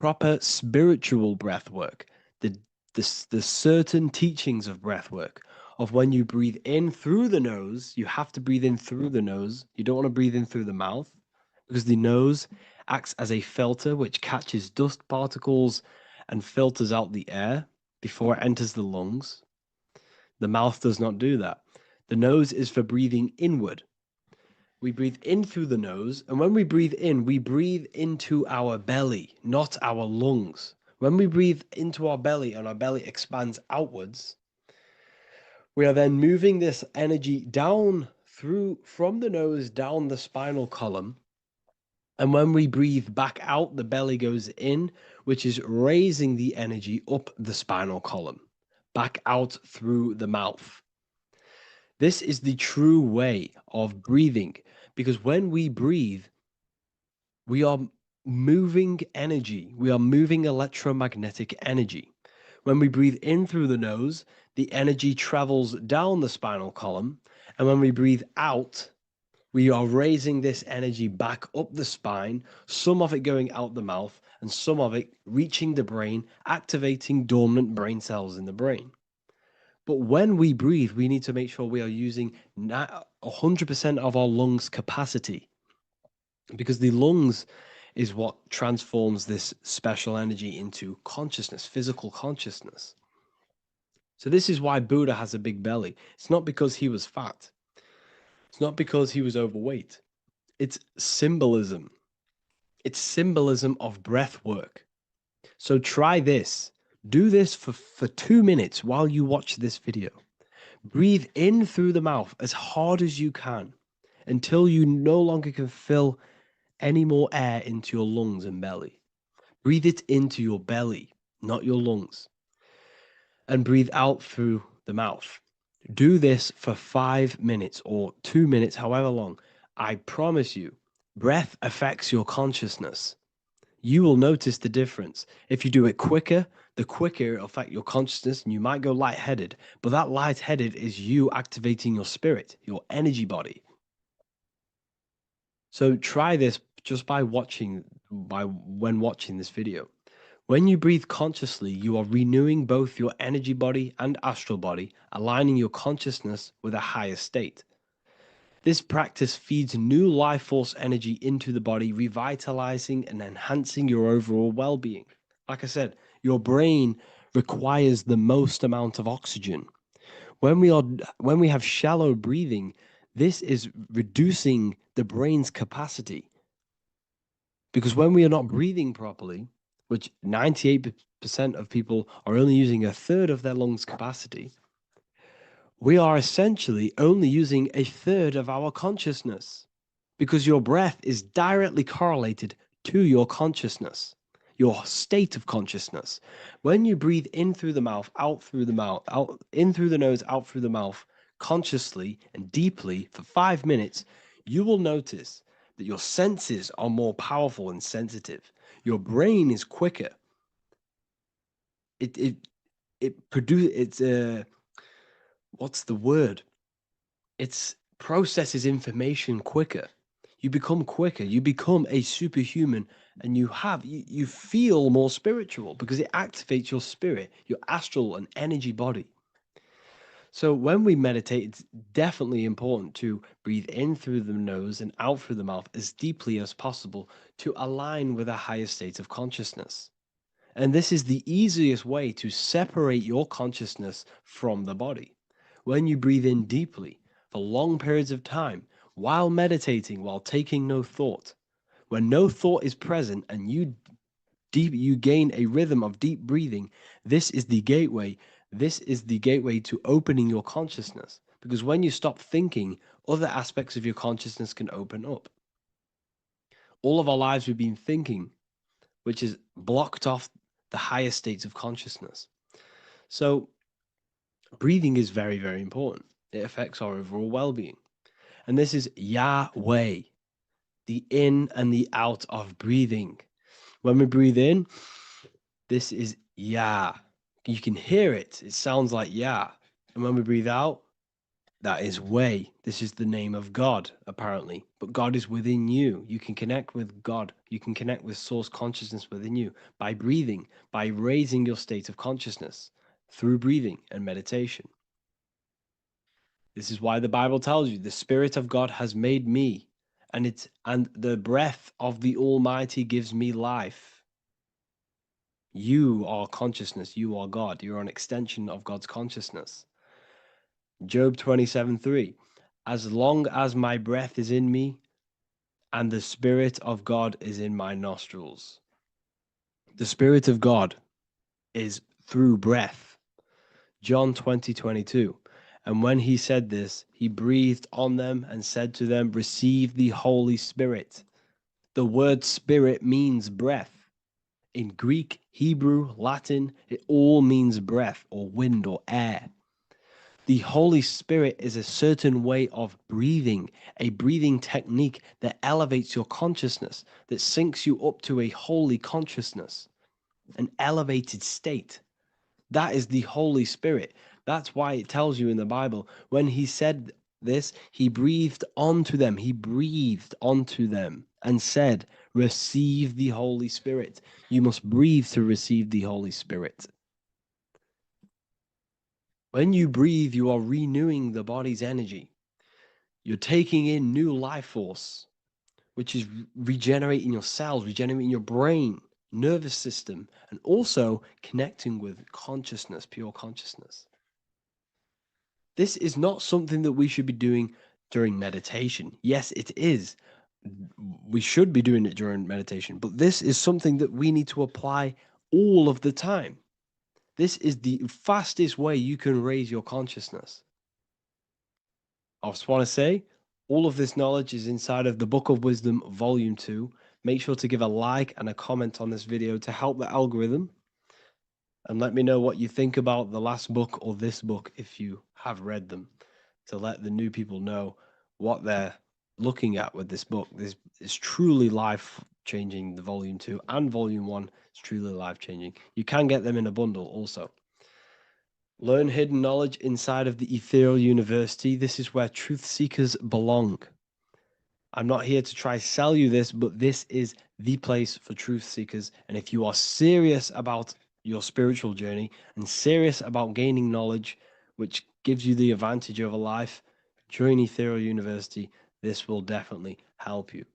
proper spiritual breath work, the certain teachings of breath work, of when you breathe in through the nose, you have to breathe in through the nose. You don't want to breathe in through the mouth because the nose acts as a filter which catches dust particles and filters out the air before it enters the lungs. The mouth does not do that. The nose is for breathing inward. We breathe in through the nose, and when we breathe in, we breathe into our belly, not our lungs. When we breathe into our belly and our belly expands outwards, we are then moving this energy down from the nose down the spinal column. And when we breathe back out, the belly goes in, which is raising the energy up the spinal column, back out through the mouth. This is the true way of breathing, because when we breathe, we are moving energy. We are moving electromagnetic energy. When we breathe in through the nose, the energy travels down the spinal column. And when we breathe out, we are raising this energy back up the spine, some of it going out the mouth, and some of it reaching the brain, activating dormant brain cells in the brain. But when we breathe, we need to make sure we are using 100% of our lungs' capacity, because the lungs is what transforms this special energy into consciousness, physical consciousness. So this is why Buddha has a big belly. It's not because he was fat. It's not because he was overweight. It's symbolism. It's symbolism of breath work. So try this. Do this for 2 minutes while you watch this video. Breathe in through the mouth as hard as you can until you no longer can fill any more air into your lungs and belly. Breathe it into your belly, not your lungs. And breathe out through the mouth. Do this for 5 minutes or 2 minutes, however long. I promise you, breath affects your consciousness. You will notice the difference. If you do it quicker, the quicker it'll affect your consciousness, and you might go lightheaded. But that lightheaded is you activating your spirit, your energy body. So try this just when watching this video. When you breathe consciously, you are renewing both your energy body and astral body, aligning your consciousness with a higher state. This practice feeds new life force energy into the body, revitalizing and enhancing your overall well-being. Like I said, your brain requires the most amount of oxygen. When we have shallow breathing, this is reducing the brain's capacity. Because when we are not breathing properly, which 98% of people are only using a third of their lungs capacity, we are essentially only using a third of our consciousness, because your breath is directly correlated to your consciousness, your state of consciousness. When you breathe in through the mouth, out through the mouth, out in through the nose, out through the mouth, consciously and deeply for 5 minutes, you will notice that your senses are more powerful and sensitive. Your brain is quicker. what's the word? It processes information quicker. You become quicker. You become a superhuman, and you feel more spiritual because it activates your spirit, your astral and energy body. So when we meditate, it's definitely important to breathe in through the nose and out through the mouth as deeply as possible to align with a higher state of consciousness. And this is the easiest way to separate your consciousness from the body. When you breathe in deeply for long periods of time, while meditating, while taking no thought, when no thought is present and you gain a rhythm of deep breathing, this is the gateway. This is the gateway to opening your consciousness. Because when you stop thinking, other aspects of your consciousness can open up. All of our lives we've been thinking, which is blocked off the higher states of consciousness. So breathing is very, very important. It affects our overall well-being. And this is Yahweh, the in and the out of breathing. When we breathe in, this is Yah. You can hear it. It sounds like Yah. And when we breathe out, that is Way. This is the name of God, apparently. But God is within you. You can connect with God. You can connect with source consciousness within you by breathing, by raising your state of consciousness through breathing and meditation. This is why the Bible tells you the Spirit of God has made me, and the breath of the Almighty gives me life. You are consciousness. You are God. You're an extension of God's consciousness. Job 27:3. As long as my breath is in me and the Spirit of God is in my nostrils. The Spirit of God is through breath. John 20:22. And when he said this, he breathed on them and said to them, receive the Holy Spirit. The word spirit means breath. In Greek, Hebrew, Latin, it all means breath or wind or air. The Holy Spirit is a certain way of breathing, a breathing technique that elevates your consciousness, that syncs you up to a holy consciousness, an elevated state. That is the Holy Spirit. That's why it tells you in the Bible, when he said this, he breathed onto them. He breathed onto them and said, receive the Holy Spirit. You must breathe to receive the Holy Spirit. When you breathe, you are renewing the body's energy. You're taking in new life force, which is regenerating your cells, regenerating your brain, nervous system, and also connecting with consciousness, pure consciousness. This is not something that we should be doing during meditation. Yes, it is. We should be doing it during meditation, but this is something that we need to apply all of the time. This is the fastest way you can raise your consciousness. I just want to say, all of this knowledge is inside of the Book of Wisdom, Volume 2. Make sure to give a like and a comment on this video to help the algorithm. And let me know what you think about the last book or this book if you have read them, to let the new people know what they're looking at with this book. This is truly life-changing, the Volume 2 and Volume 1 is truly life-changing. You can get them in a bundle also. Learn hidden knowledge inside of the Ethereal University. This is where truth seekers belong. I'm not here to try sell you this, but this is the place for truth seekers. And if you are serious about your spiritual journey and serious about gaining knowledge, which gives you the advantage over life, join Ethereal University. This will definitely help you.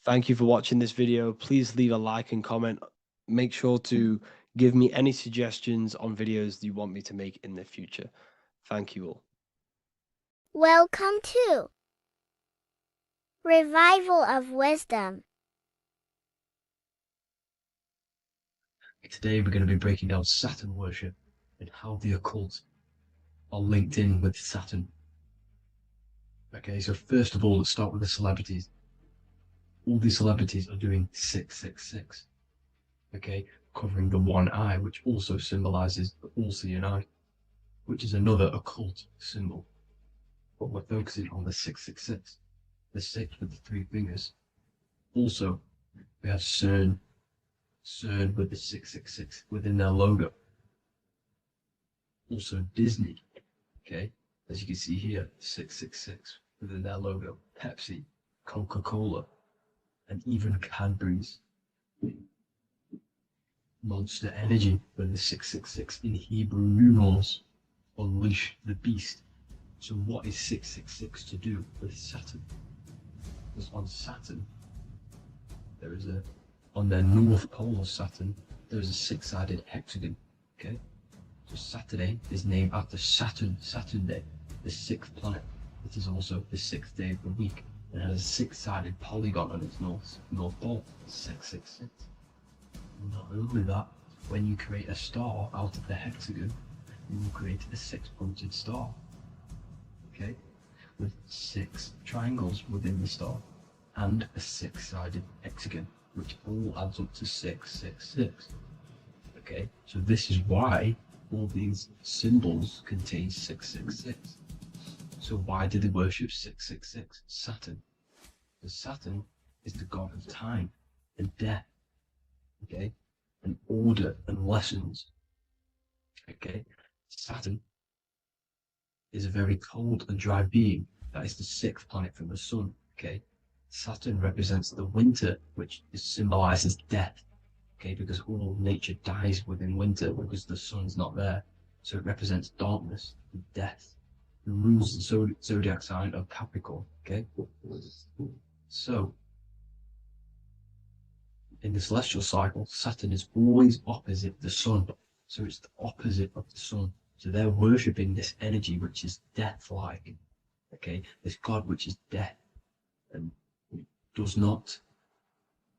Thank you for watching this video. Please leave a like and comment. Make sure to give me any suggestions on videos you want me to make in the future. Thank you all. Welcome to Revival of Wisdom. Today we're going to be breaking down Saturn worship and how the occult are linked in with Saturn. Okay, so first of all, let's start with the celebrities. All these celebrities are doing 666. Okay, covering the one eye, which also symbolizes the all-seeing eye, which is another occult symbol. But we're focusing on the 666, the 6 with the 3 fingers. Also, we have CERN, CERN with the 666 within their logo. Also Disney, okay, as you can see here, 666 within their logo. Pepsi, Coca-Cola, and even Cadbury's. Monster Energy with the 666 in Hebrew numerals. Unleash the beast. So what is 666 to do with Saturn? Because on Saturn, there is on the north pole of Saturn, there is a six-sided hexagon, okay? So Saturday is named after Saturn Day, the sixth planet. It is also the sixth day of the week, and has a six-sided polygon on its north pole, 666. Not only that, when you create a star out of the hexagon, you will create a six-pointed star, okay, with 6 triangles within the star, and a six-sided hexagon, which all adds up to 666. Okay, so this is why all these symbols contain 666. So why do they worship 666? Saturn. Because Saturn is the god of time and death, okay, and order and lessons. Okay, Saturn is a very cold and dry being. That is the 6th planet from the sun. Okay, Saturn represents the winter, which symbolizes death. Okay, because all nature dies within winter because the sun's not there. So it represents darkness and death. It rules the zodiac sign of Capricorn. Okay, so in the celestial cycle, Saturn is always opposite the sun. So it's the opposite of the sun. So they're worshipping this energy which is death-like. Okay, this god which is death and does not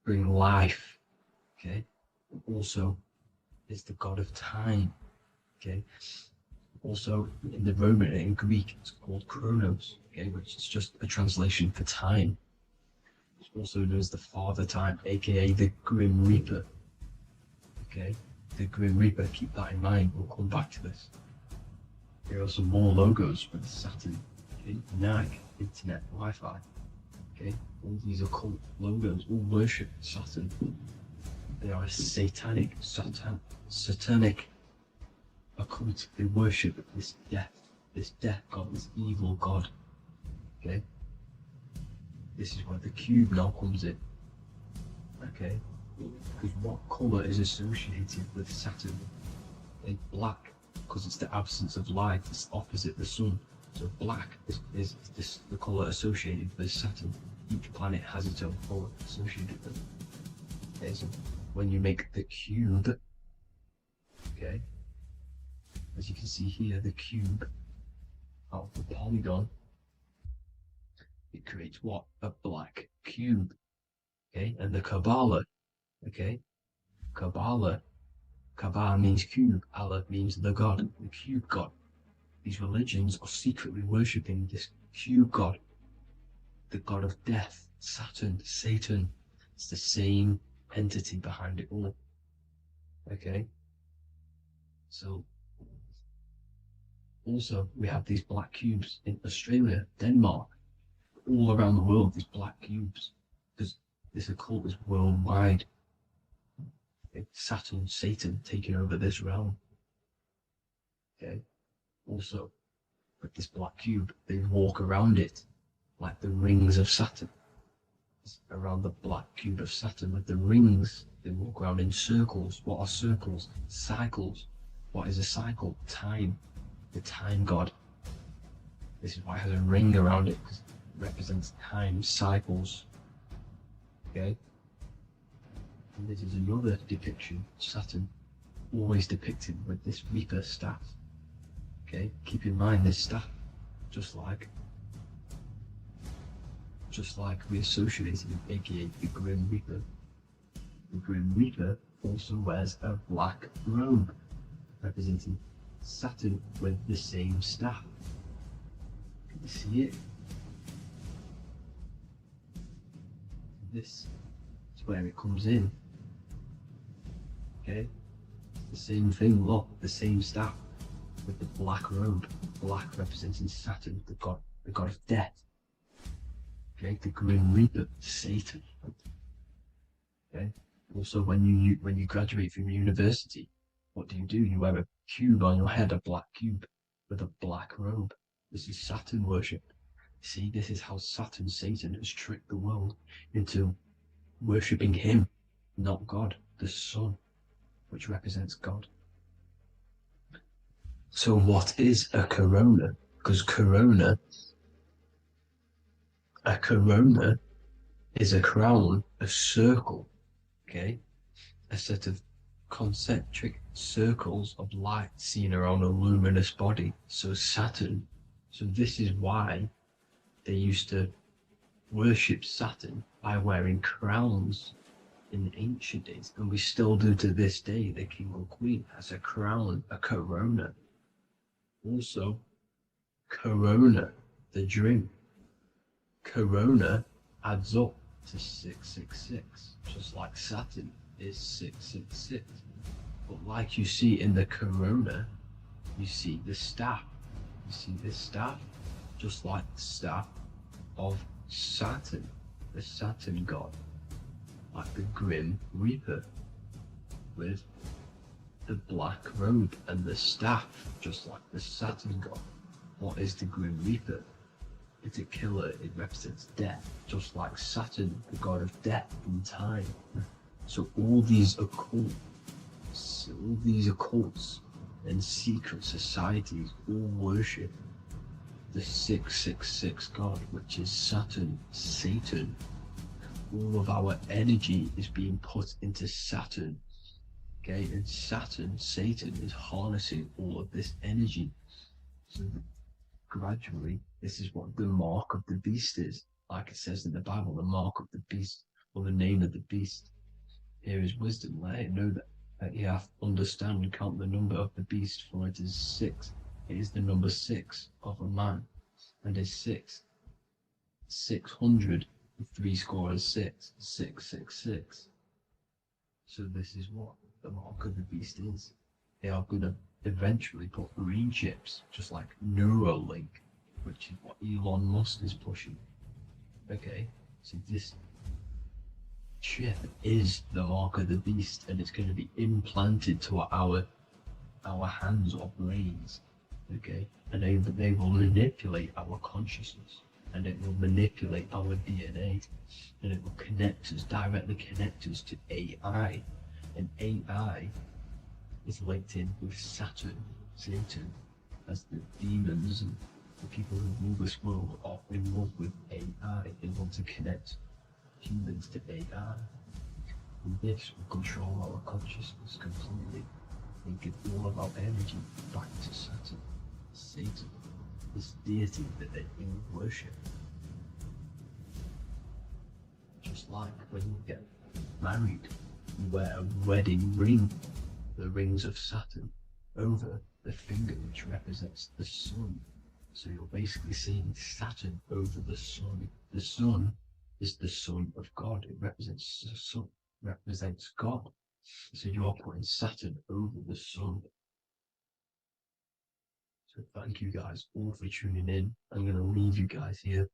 bring life. Okay, and also is the god of time. Okay, also in the Roman and in Greek it's called Chronos. Okay, which is just a translation for time. It's also known as the Father Time, aka the Grim Reaper. Okay, the Grim Reaper. Keep that in mind. We'll come back to this. Here are some more logos with Saturn. Okay, NAG, Internet, Wi-Fi. Okay, all these occult logos all worship Saturn. They are a satanic occult. They worship this death god, this evil god. Okay, this is where the cube now comes in. Okay, because what colour is associated with Saturn? Okay, black, because it's the absence of light. It's opposite the sun. So black is the colour associated with Saturn. Each planet has its own colour associated with it. Okay, so when you make the cube, okay, as you can see here, the cube out of the polygon, it creates what? A black cube. Okay, and the Kabbalah, okay, Kabbalah means cube, Allah means the god, the cube god. These religions are secretly worshipping this cube god, the god of death, Saturn, Satan. It's the same entity behind it all. Okay, so also we have these black cubes in Australia, Denmark, all around the world, these black cubes, because this occult is worldwide. Okay? Saturn, Satan taking over this realm. Okay, also with this black cube, they walk around it like the rings of Saturn. It's around the black cube of Saturn with the rings, they walk around in circles. What are circles? Cycles. What is a cycle? Time. The time god. This is why it has a ring around it, because it represents time, cycles. Okay, and this is another depiction of Saturn, always depicted with this Reaper staff. Okay, keep in mind this staff, just like we associated with aka the Grim Reaper. The Grim Reaper also wears a black robe, representing Saturn with the same staff. Can you see it? This is where it comes in. Okay, the same thing, look, the same staff with the black robe, black representing Saturn, the god of death. Okay, the Grim Reaper, Satan. Okay, Also, when you graduate from university, what do? You wear a cube on your head, a black cube with a black robe. This is Saturn worship. See, this is how Saturn, Satan, has tricked the world into worshipping him, not God, the sun, which represents God. So what is a corona? Because a corona is a crown, a circle, okay? A set of concentric circles of light seen around a luminous body. So Saturn. So this is why they used to worship Saturn by wearing crowns in ancient days, and we still do to this day. The king or queen has a crown, a corona. Also, corona, the drink. Corona adds up to 666, just like Saturn is 666. But like you see in the corona, you see the staff. You see this staff, just like the staff of Saturn, the Saturn god, like the Grim Reaper, with the black robe and the staff, just like the Saturn god. What is the Grim Reaper? It's a killer. It represents death, just like Saturn, the god of death and time. So all these occults and secret societies all worship the 666 god, which is Saturn, Satan. All of our energy is being put into Saturn, okay? And Saturn, Satan, is harnessing all of this energy. So gradually, this is what the mark of the beast is. Like it says in the Bible, the mark of the beast, or the name of the beast. Here is wisdom. Let it know that you have to understand and count the number of the beast, for it is 6. It is the number 6 of a man, and is 600, 6, 666. So this is what the mark of the beast is. They are going to eventually put green chips, just like Neuralink, which is what Elon Musk is pushing. Okay, so this chip is the mark of the beast, and it's going to be implanted to our hands or brains. Okay, and they will manipulate our consciousness, and it will manipulate our DNA, and it will directly connect us to AI, and AI is linked in with Saturn, Satan, as the demons and the people who rule this world are in love with AI. They want to connect humans to AI. And this will control our consciousness completely and give all of our energy back to Saturn, Satan, this deity that they all worship. Just like when you get married, you wear a wedding ring, the rings of Saturn, over the finger, which represents the sun. So you're basically seeing Saturn over the sun. The sun is the son of God. It represents the sun, represents God. So you are putting Saturn over the sun. So thank you guys all for tuning in. I'm going to leave you guys here.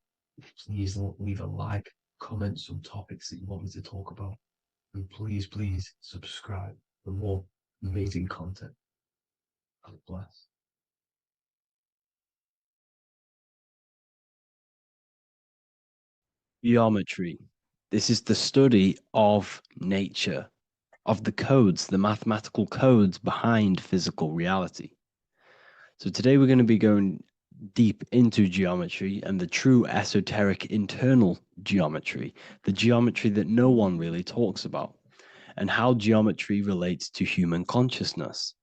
Please leave a like, comment some topics that you want me to talk about. And please subscribe for more amazing content. God bless. Geometry. This is the study of nature, of the codes, the mathematical codes behind physical reality. So today we're going to be going deep into geometry and the true esoteric internal geometry, the geometry that no one really talks about, and how geometry relates to human consciousness.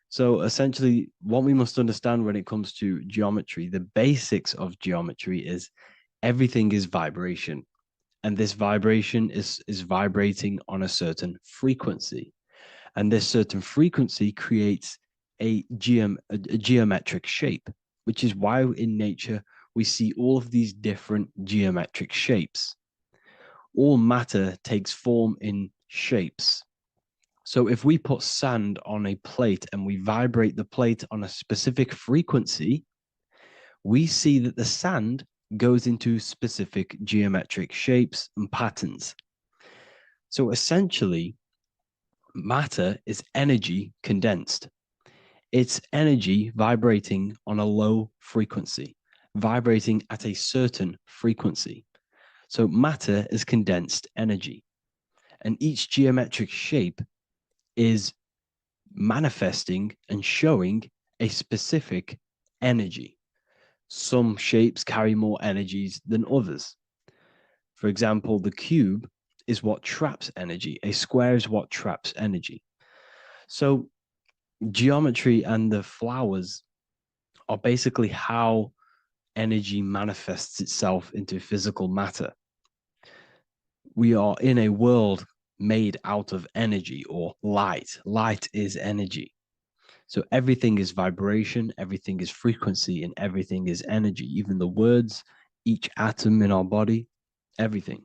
So essentially, what we must understand when it comes to geometry, the basics of geometry is everything is vibration. And this vibration is vibrating on a certain frequency. And this certain frequency creates a geometric shape, which is why in nature we see all of these different geometric shapes. All matter takes form in shapes. So if we put sand on a plate and we vibrate the plate on a specific frequency, we see that the sand goes into specific geometric shapes and patterns. So essentially, matter is energy condensed. It's energy vibrating on a low frequency, vibrating at a certain frequency. So matter is condensed energy. And each geometric shape is manifesting and showing a specific energy. Some shapes carry more energies than others. For example, the cube is what traps energy. A square is what traps energy. So geometry and the flowers are basically how energy manifests itself into physical matter. We are in a world made out of energy or light. Light is energy. So everything is vibration, everything is frequency, and everything is energy. Even the words, each atom in our body, everything.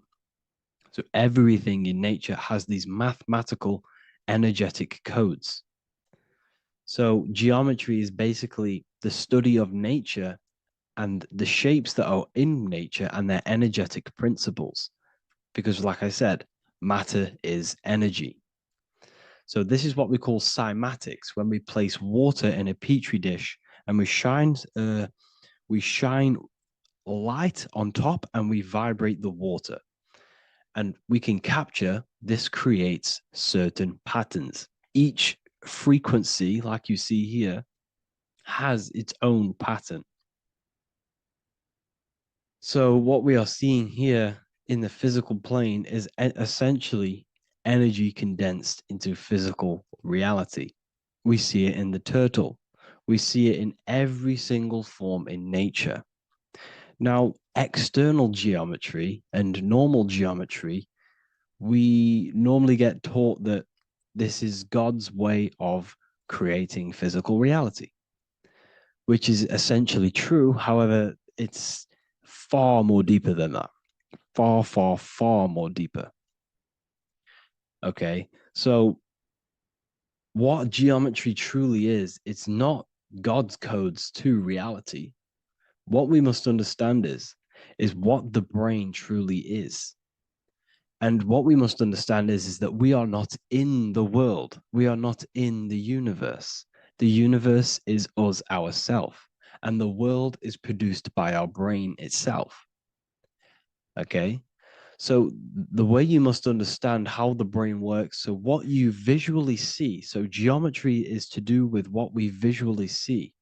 So everything in nature has these mathematical energetic codes. So geometry is basically the study of nature and the shapes that are in nature and their energetic principles. Because like I said, matter is energy. So this is what we call cymatics, when we place water in a petri dish and we shine light on top and we vibrate the water. And we can capture, this creates certain patterns. Each frequency, like you see here, has its own pattern. So what we are seeing here in the physical plane is essentially energy condensed into physical reality. We see it in the turtle. We see it in every single form in nature. Now, external geometry and normal geometry, we normally get taught that this is God's way of creating physical reality, which is essentially true. However, it's far more deeper than that. Far, far, far more deeper. Okay, so what geometry truly is, it's not God's codes to reality. What we must understand is what the brain truly is. And what we must understand is that we are not in the world. We are not in the universe. The universe is us ourselves, and the world is produced by our brain itself. Okay? So the way you must understand how the brain works, so what you visually see, so geometry is to do with what we visually see.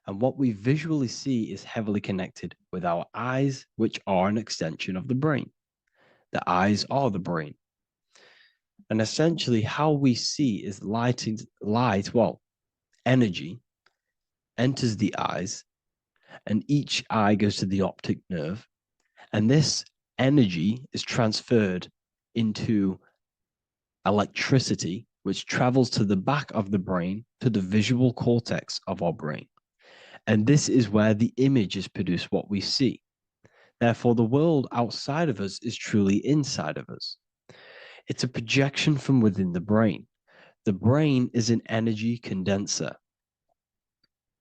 And what we visually see is heavily connected with our eyes, which are an extension of the brain. The eyes are the brain. And essentially how we see is energy enters the eyes, and each eye goes to the optic nerve. And this energy is transferred into electricity, which travels to the back of the brain, to the visual cortex of our brain. And this is where the image is produced, what we see. Therefore, the world outside of us is truly inside of us. It's a projection from within the brain. The brain is an energy condenser,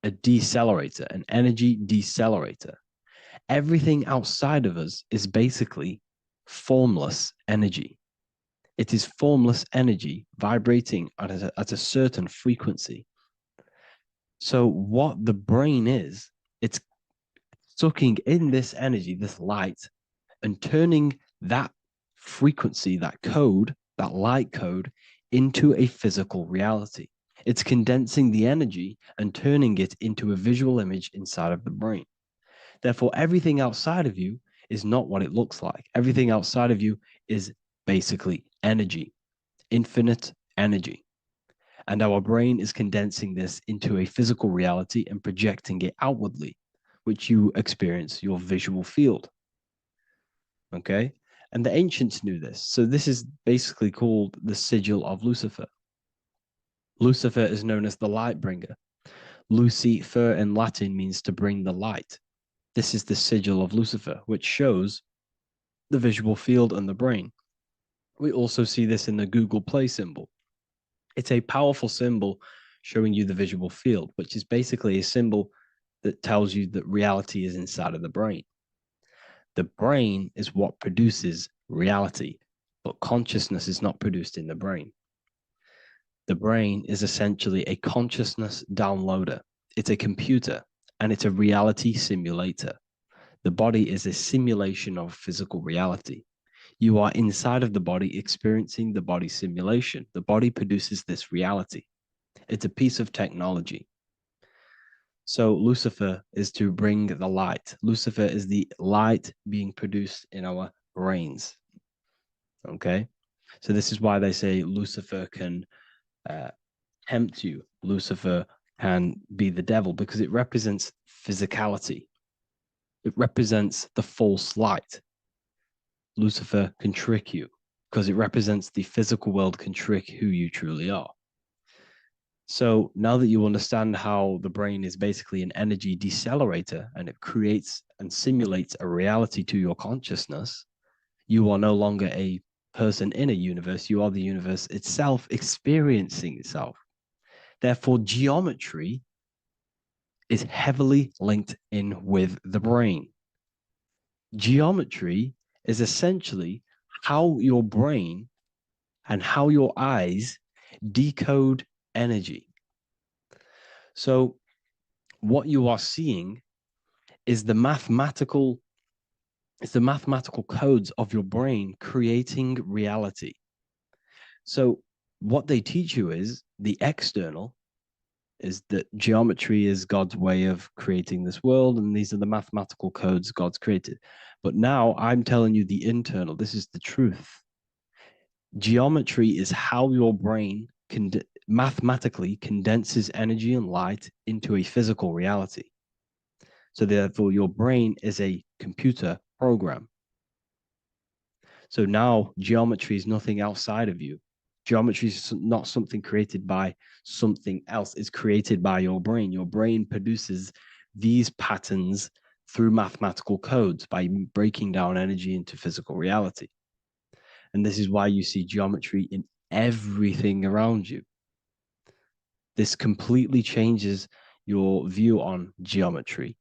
a decelerator, an energy decelerator. Everything outside of us is basically formless energy. It is formless energy vibrating at a certain frequency. So what the brain is, it's sucking in this energy, this light, and turning that frequency, that code, that light code, into a physical reality. It's condensing the energy and turning it into a visual image inside of the brain. Therefore, everything outside of you is not what it looks like. Everything outside of you is basically energy, infinite energy. And our brain is condensing this into a physical reality and projecting it outwardly, which you experience your visual field. Okay? And the ancients knew this. So this is basically called the sigil of Lucifer. Lucifer is known as the light bringer. Lucifer in Latin means to bring the light. This is the sigil of Lucifer, which shows the visual field and the brain. We also see this in the Google Play symbol. It's a powerful symbol showing you the visual field, which is basically a symbol that tells you that reality is inside of the brain. The brain is what produces reality. but consciousness is not produced in the brain. The brain is essentially a consciousness downloader. It's a computer and it's a reality simulator. The body is a simulation of physical reality. You are inside of the body experiencing the body simulation. The body produces this reality. It's a piece of technology. So Lucifer is to bring the light. Lucifer is the light being produced in our brains. Okay? So this is why they say Lucifer can tempt you. Lucifer can be the devil because it represents physicality. It represents the false light. Lucifer can trick you because it represents the physical world can trick who you truly are. So now that you understand how the brain is basically an energy decelerator and it creates and simulates a reality to your consciousness, you are no longer a person in a universe. You are the universe itself experiencing itself. Therefore, geometry is heavily linked in with the brain. Geometry is essentially how your brain and how your eyes decode energy. So what you are seeing is the mathematical codes of your brain creating reality. So what they teach you is the external is that geometry is God's way of creating this world, and these are the mathematical codes God's created. But now I'm telling you the internal. This is the truth. Geometry is how your brain mathematically condenses energy and light into a physical reality. So therefore, your brain is a computer program. So now geometry is nothing outside of you. Geometry is not something created by something else. It's created by your brain. Your brain produces these patterns through mathematical codes by breaking down energy into physical reality. And this is why you see geometry in everything around you. This completely changes your view on geometry.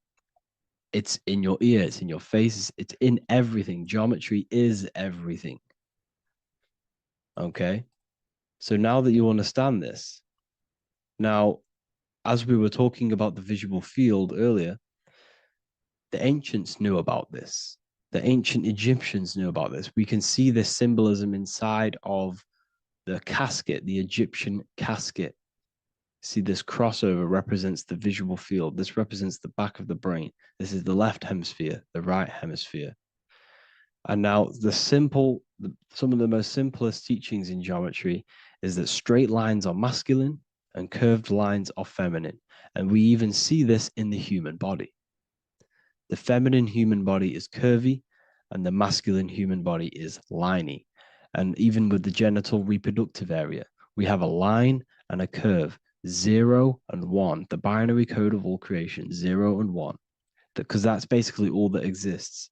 It's in your ear, it's in your face, it's in everything. Geometry is everything. Okay? So now that you understand this, now, as we were talking about the visual field earlier, the ancients knew about this. The ancient Egyptians knew about this. We can see this symbolism inside of the casket, the Egyptian casket. See, this crossover represents the visual field. This represents the back of the brain. This is the left hemisphere, the right hemisphere. And now some of the most simplest teachings in geometry is that straight lines are masculine and curved lines are feminine. And we even see this in the human body. The feminine human body is curvy and the masculine human body is liney. And even with the genital reproductive area, we have a line and a curve, 0 and 1, the binary code of all creation, 0 and 1, because that's basically all that exists.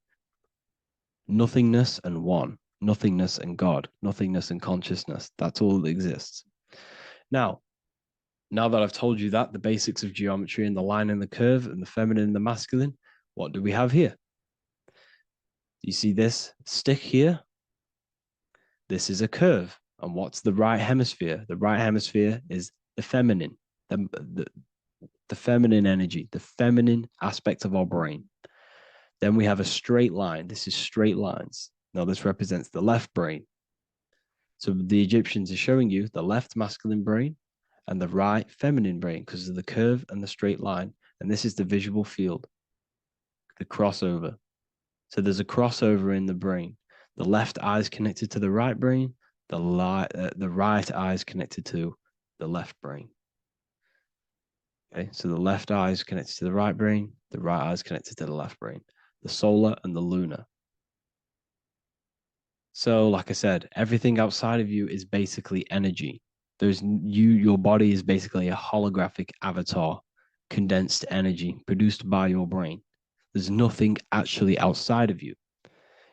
Nothingness and one, nothingness and God, nothingness and consciousness. That's all that exists. Now that I've told you that, the basics of geometry and the line and the curve and the feminine and the masculine, what do we have here? You see this stick here? This is a curve. And what's the right hemisphere? The right hemisphere is the feminine, the feminine energy, the feminine aspect of our brain. Then we have a straight line. This is straight lines. Now this represents the left brain. So the Egyptians are showing you the left masculine brain and the right feminine brain because of the curve and the straight line. And this is the visual field, the crossover. So there's a crossover in the brain. The left eye is connected to the right brain. The right eye is connected to the left brain. Okay, so the left eye is connected to the right brain. The right eye is connected to the left brain. The solar and the lunar. So, like I said, everything outside of you is basically energy. Your body is basically a holographic avatar, condensed energy produced by your brain. There's nothing actually outside of you.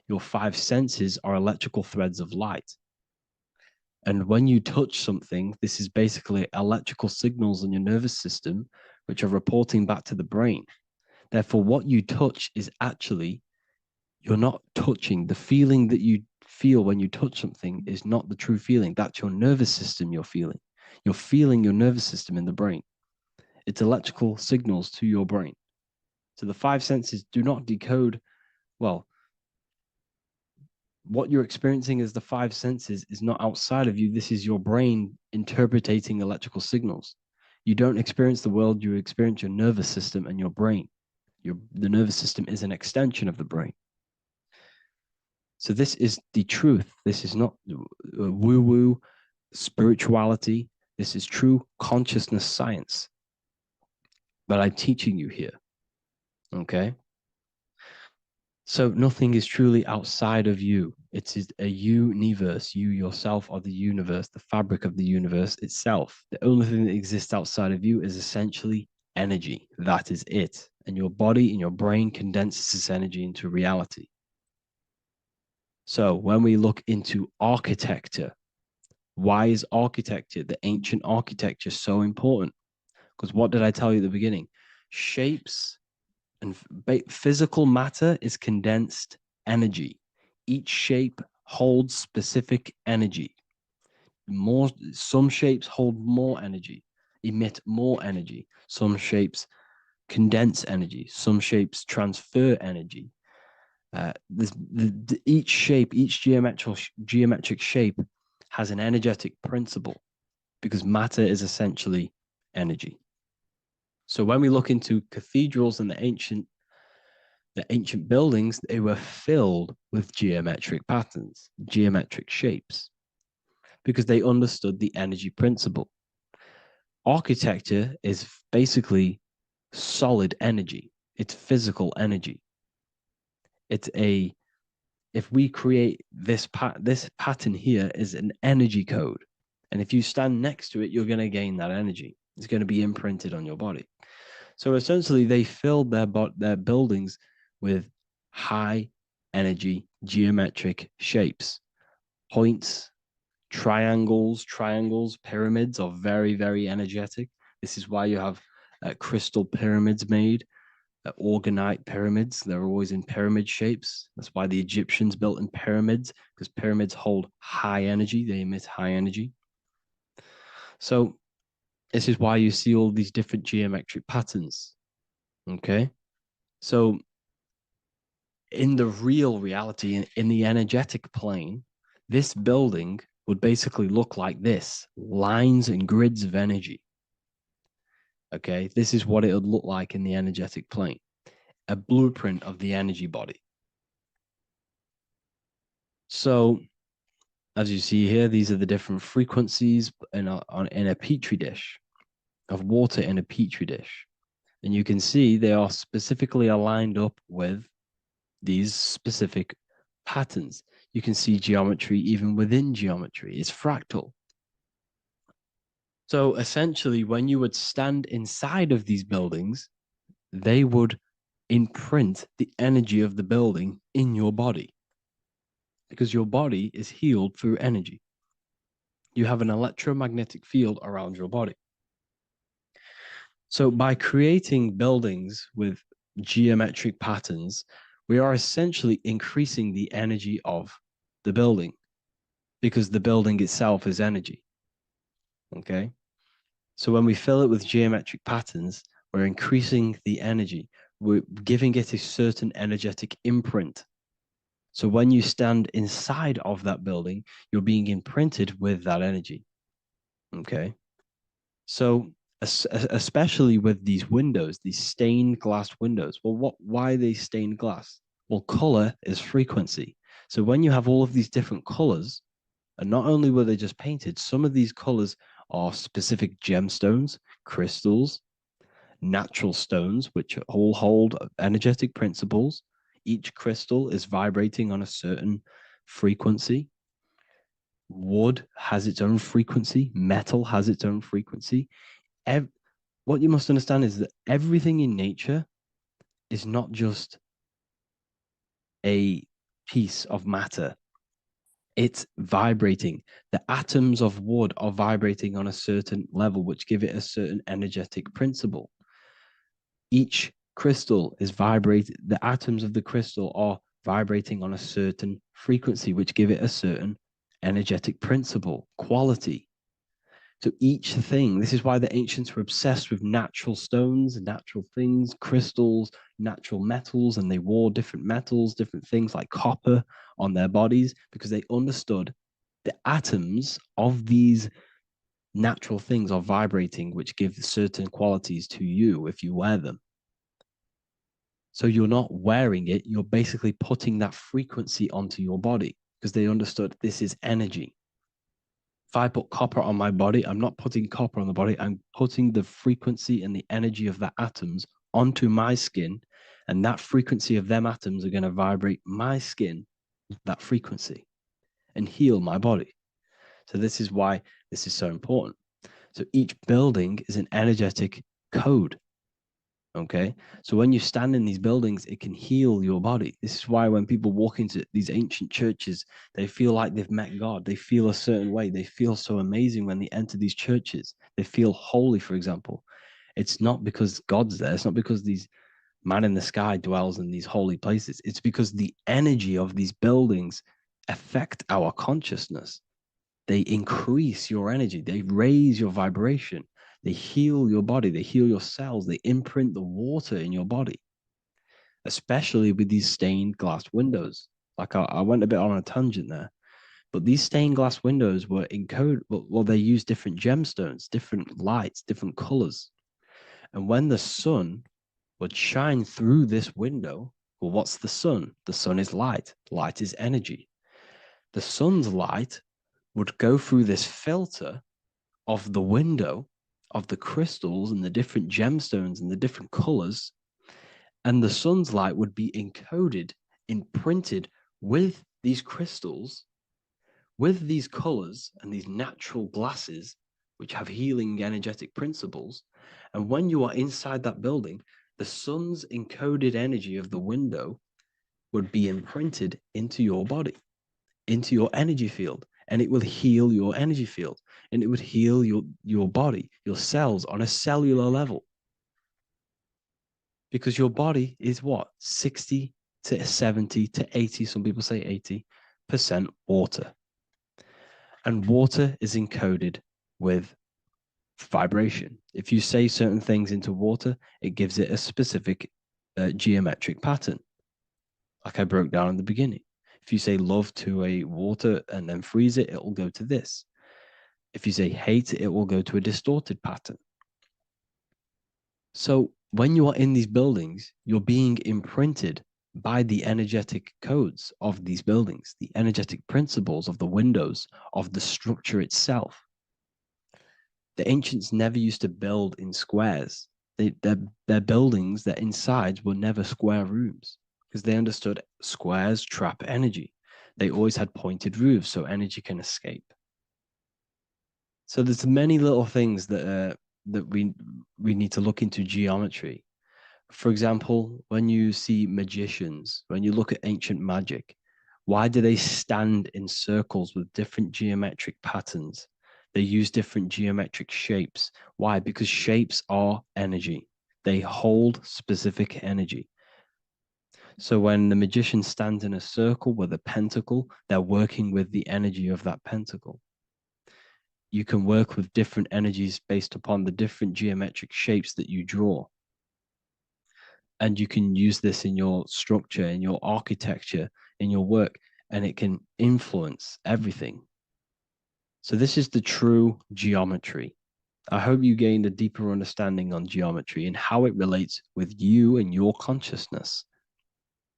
Your 5 senses are electrical threads of light. And when you touch something, this is basically electrical signals in your nervous system, which are reporting back to the brain. Therefore, what you touch is actually, you're not touching. The feeling that you feel when you touch something is not the true feeling. That's your nervous system you're feeling. You're feeling your nervous system in the brain. It's electrical signals to your brain. So the five senses do not decode, well, what you're experiencing as the five senses is not outside of you. This is your brain interpreting electrical signals. You don't experience the world, you experience your nervous system and your brain. The nervous system is an extension of the brain. So this is the truth. This is not woo-woo spirituality. This is true consciousness science that I'm teaching you here. Okay? So nothing is truly outside of you. It is a universe. You yourself are the universe, the fabric of the universe itself. The only thing that exists outside of you is essentially energy. That is it. And your body and your brain condenses this energy into reality. So when we look into architecture, why is architecture, the ancient architecture, so important? Because what did I tell you at the beginning? Shapes and physical matter is condensed energy. Each shape holds specific energy. Some shapes hold more energy, emit more energy. Some shapes condense energy. Some shapes transfer energy. Each shape, each geometric shape has an energetic principle because matter is essentially energy. So when we look into cathedrals and the ancient buildings, they were filled with geometric patterns, geometric shapes, because they understood the energy principle. Architecture is basically solid energy. It's physical energy. If we create this pattern here is an energy code. And if you stand next to it, you're going to gain that energy. It's going to be imprinted on your body. So essentially, they filled their buildings with high energy geometric shapes. Points, triangles, pyramids are very, very energetic. This is why you have crystal pyramids made, organite pyramids. They're always in pyramid shapes. That's why the Egyptians built in pyramids, because pyramids hold high energy. They emit high energy. So this is why you see all these different geometric patterns. Okay. So in the real reality, in the energetic plane, this building would basically look like this: lines and grids of energy. Okay. This is what it would look like in the energetic plane, a blueprint of the energy body. So as you see here, these are the different frequencies in a petri dish, of water in a petri dish. And you can see they are specifically aligned up with these specific patterns. You can see geometry even within geometry. It's fractal. So essentially, when you would stand inside of these buildings, they would imprint the energy of the building in your body, because your body is healed through energy. You have an electromagnetic field around your body. So by creating buildings with geometric patterns, we are essentially increasing the energy of the building, because the building itself is energy. Okay. So when we fill it with geometric patterns, we're increasing the energy. We're giving it a certain energetic imprint. So when you stand inside of that building, you're being imprinted with that energy. Okay. So especially with these windows, these stained glass windows. Well, why are they stained glass? Well, color is frequency. So when you have all of these different colors, and not only were they just painted, some of these colors are specific gemstones, crystals, natural stones, which all hold energetic principles. Each crystal is vibrating on a certain frequency. Wood has its own frequency. Metal has its own frequency. What you must understand is that everything in nature is not just a piece of matter. It's vibrating. The atoms of wood are vibrating on a certain level, which give it a certain energetic principle. Each crystal is vibrating. The atoms of the crystal are vibrating on a certain frequency, which give it a certain energetic principle, quality. So each thing, this is why the ancients were obsessed with natural stones, natural things, crystals, natural metals, and they wore different metals, different things like copper on their bodies, because they understood the atoms of these natural things are vibrating, which give certain qualities to you if you wear them. So you're not wearing it, you're basically putting that frequency onto your body, because they understood this is energy. If I put copper on my body, I'm not putting copper on the body, I'm putting the frequency and the energy of the atoms onto my skin, and that frequency of them atoms are going to vibrate my skin, that frequency, and heal my body. So this is why this is so important. So each building is an energetic code. Okay. So when you stand in these buildings, it can heal your body. This is why when people walk into these ancient churches, they feel like they've met God. They feel a certain way. They feel so amazing when they enter these churches. They feel holy, for example. It's not because God's there. It's not because these man in the sky dwells in these holy places. It's because the energy of these buildings affect our consciousness. They increase your energy. They raise your vibration. They heal your body. They heal your cells. They imprint the water in your body, especially with these stained glass windows. Like I went a bit on a tangent there, but these stained glass windows were encoded. Well, they use different gemstones, different lights, different colors. And when the sun would shine through this window, well, what's the sun? The sun is light. Light is energy. The sun's light would go through this filter of the window of the crystals and the different gemstones and the different colors, and the sun's light would be encoded, imprinted with these crystals, with these colors and these natural glasses, which have healing energetic principles. And when you are inside that building, the sun's encoded energy of the window would be imprinted into your body, into your energy field, and it will heal your energy field, and it would heal your body, your cells on a cellular level. Because your body is what? 60 to 70 to 80, some people say 80% water. And water is encoded with vibration. If you say certain things into water, it gives it a specific geometric pattern, like I broke down in the beginning. If you say love to a water and then freeze it, it will go to this. If you say hate, it will go to a distorted pattern. So when you are in these buildings, you're being imprinted by the energetic codes of these buildings, the energetic principles of the windows, of the structure itself. The ancients never used to build in squares. Their buildings, their insides were never square rooms, because they understood squares trap energy. They always had pointed roofs so energy can escape. So there's many little things that we need to look into geometry. For example, when you see magicians, when you look at ancient magic, why do they stand in circles with different geometric patterns? They use different geometric shapes. Why? Because shapes are energy. They hold specific energy. So when the magician stands in a circle with a pentacle, they're working with the energy of that pentacle. You can work with different energies based upon the different geometric shapes that you draw. And you can use this in your structure, in your architecture, in your work, and it can influence everything. So this is the true geometry. I hope you gained a deeper understanding on geometry and how it relates with you and your consciousness.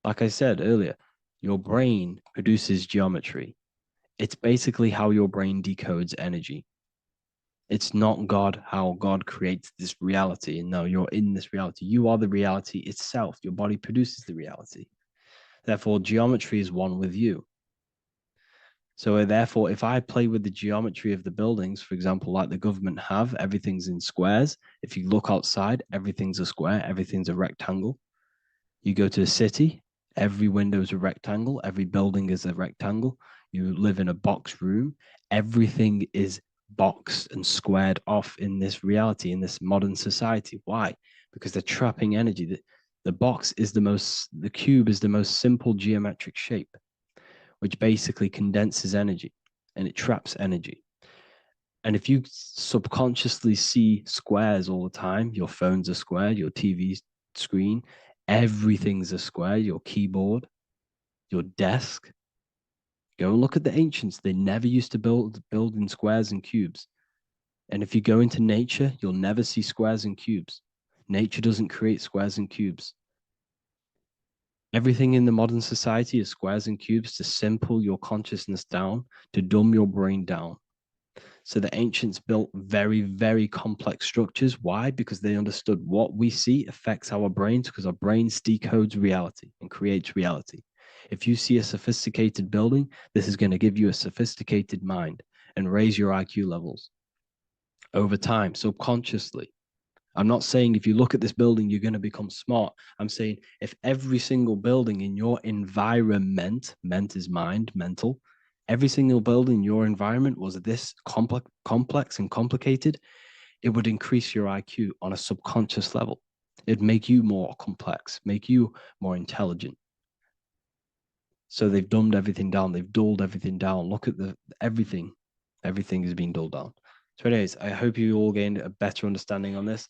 Like I said earlier, your brain produces geometry. It's basically how your brain decodes energy. It's not God, how God creates this reality. And no, you're in this reality. You are the reality itself. Your body produces the reality. Therefore, geometry is one with you. So therefore, if I play with the geometry of the buildings, for example, like the government have, everything's in squares. If you look outside, everything's a square, everything's a rectangle. You go to a city, every window is a rectangle, every building is a rectangle. You live in a box room, everything is boxed and squared off in this reality, in this modern society. Why? Because they're trapping energy. The cube is the most simple geometric shape, which basically condenses energy and it traps energy. And if you subconsciously see squares all the time, your phone's a square, your TV screen, everything's a square, your keyboard, your desk. Go and look at the ancients. They never used to build in squares and cubes. And if you go into nature, you'll never see squares and cubes. Nature doesn't create squares and cubes. Everything in the modern society is squares and cubes to simple your consciousness down, to dumb your brain down. So the ancients built very, very complex structures. Why? Because they understood what we see affects our brains, because our brains decodes reality and creates reality. If you see a sophisticated building, this is going to give you a sophisticated mind and raise your IQ levels over time, subconsciously. I'm not saying if you look at this building, you're going to become smart. I'm saying if every single building in your environment, ment is mind, mental, every single building in your environment was this complex and complicated, it would increase your IQ on a subconscious level. It'd make you more complex, make you more intelligent. So they've dumbed everything down. They've dulled everything down. Look at everything. Everything is being dulled down. So anyways, I hope you all gained a better understanding on this.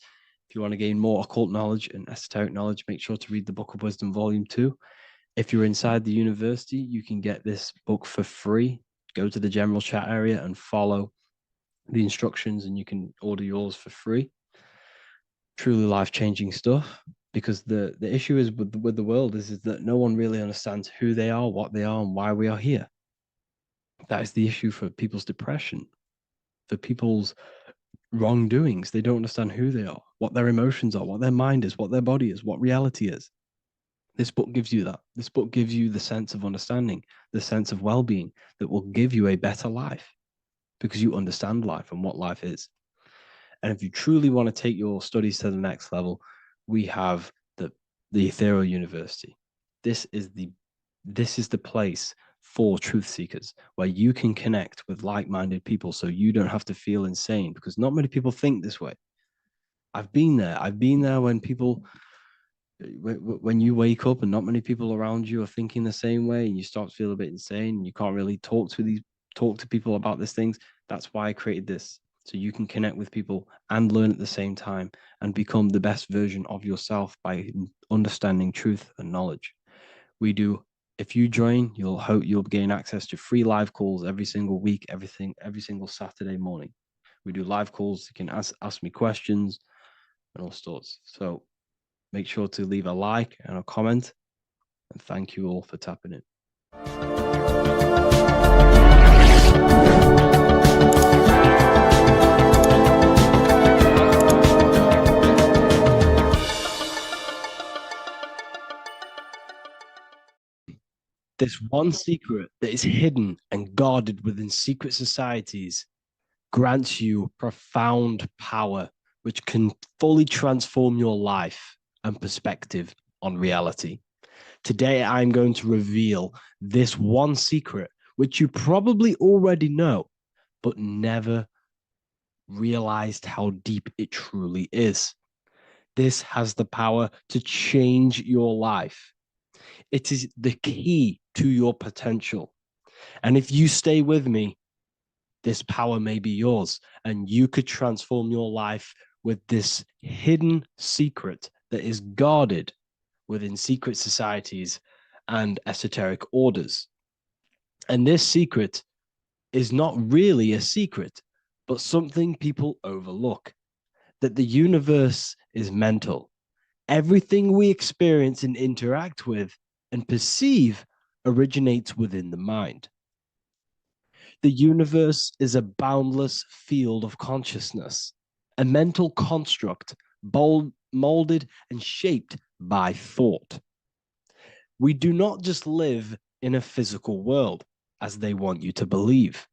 If you want to gain more occult knowledge and esoteric knowledge, make sure to read the Book of Wisdom, Volume 2. If you're inside the university, you can get this book for free. Go to the general chat area and follow the instructions and you can order yours for free. Truly life-changing stuff, because the issue is with the world is that no one really understands who they are, what they are, and why we are here. That is the issue for people's depression, for people's wrongdoings. They don't understand who they are, what their emotions are, what their mind is, what their body is, what reality is. This book gives you that. This book gives you the sense of understanding, the sense of well-being that will give you a better life because you understand life and what life is. And if you truly want to take your studies to the next level, we have the Ethereal University. This is the place for truth seekers where you can connect with like-minded people so you don't have to feel insane, because not many people think this way. I've been there when you wake up and not many people around you are thinking the same way and you start to feel a bit insane and you can't really talk to people about these things. That's why I created this, so you can connect with people and learn at the same time and become the best version of yourself by understanding truth and knowledge. If you join, you'll gain access to free live calls every single week, every single Saturday morning. We do live calls. You can ask me questions and all sorts. So make sure to leave a like and a comment. And thank you all for tapping in. This one secret that is hidden and guarded within secret societies grants you profound power, which can fully transform your life and perspective on reality. Today, I'm going to reveal this one secret, which you probably already know, but never realized how deep it truly is. This has the power to change your life. It is the key to your potential. And if you stay with me, this power may be yours, and you could transform your life with this hidden secret that is guarded within secret societies and esoteric orders. And this secret is not really a secret, but something people overlook, that the universe is mental. Everything we experience and interact with and perceive originates within the mind. The universe is a boundless field of consciousness, a mental construct molded and shaped by thought. We do not just live in a physical world, as they want you to believe.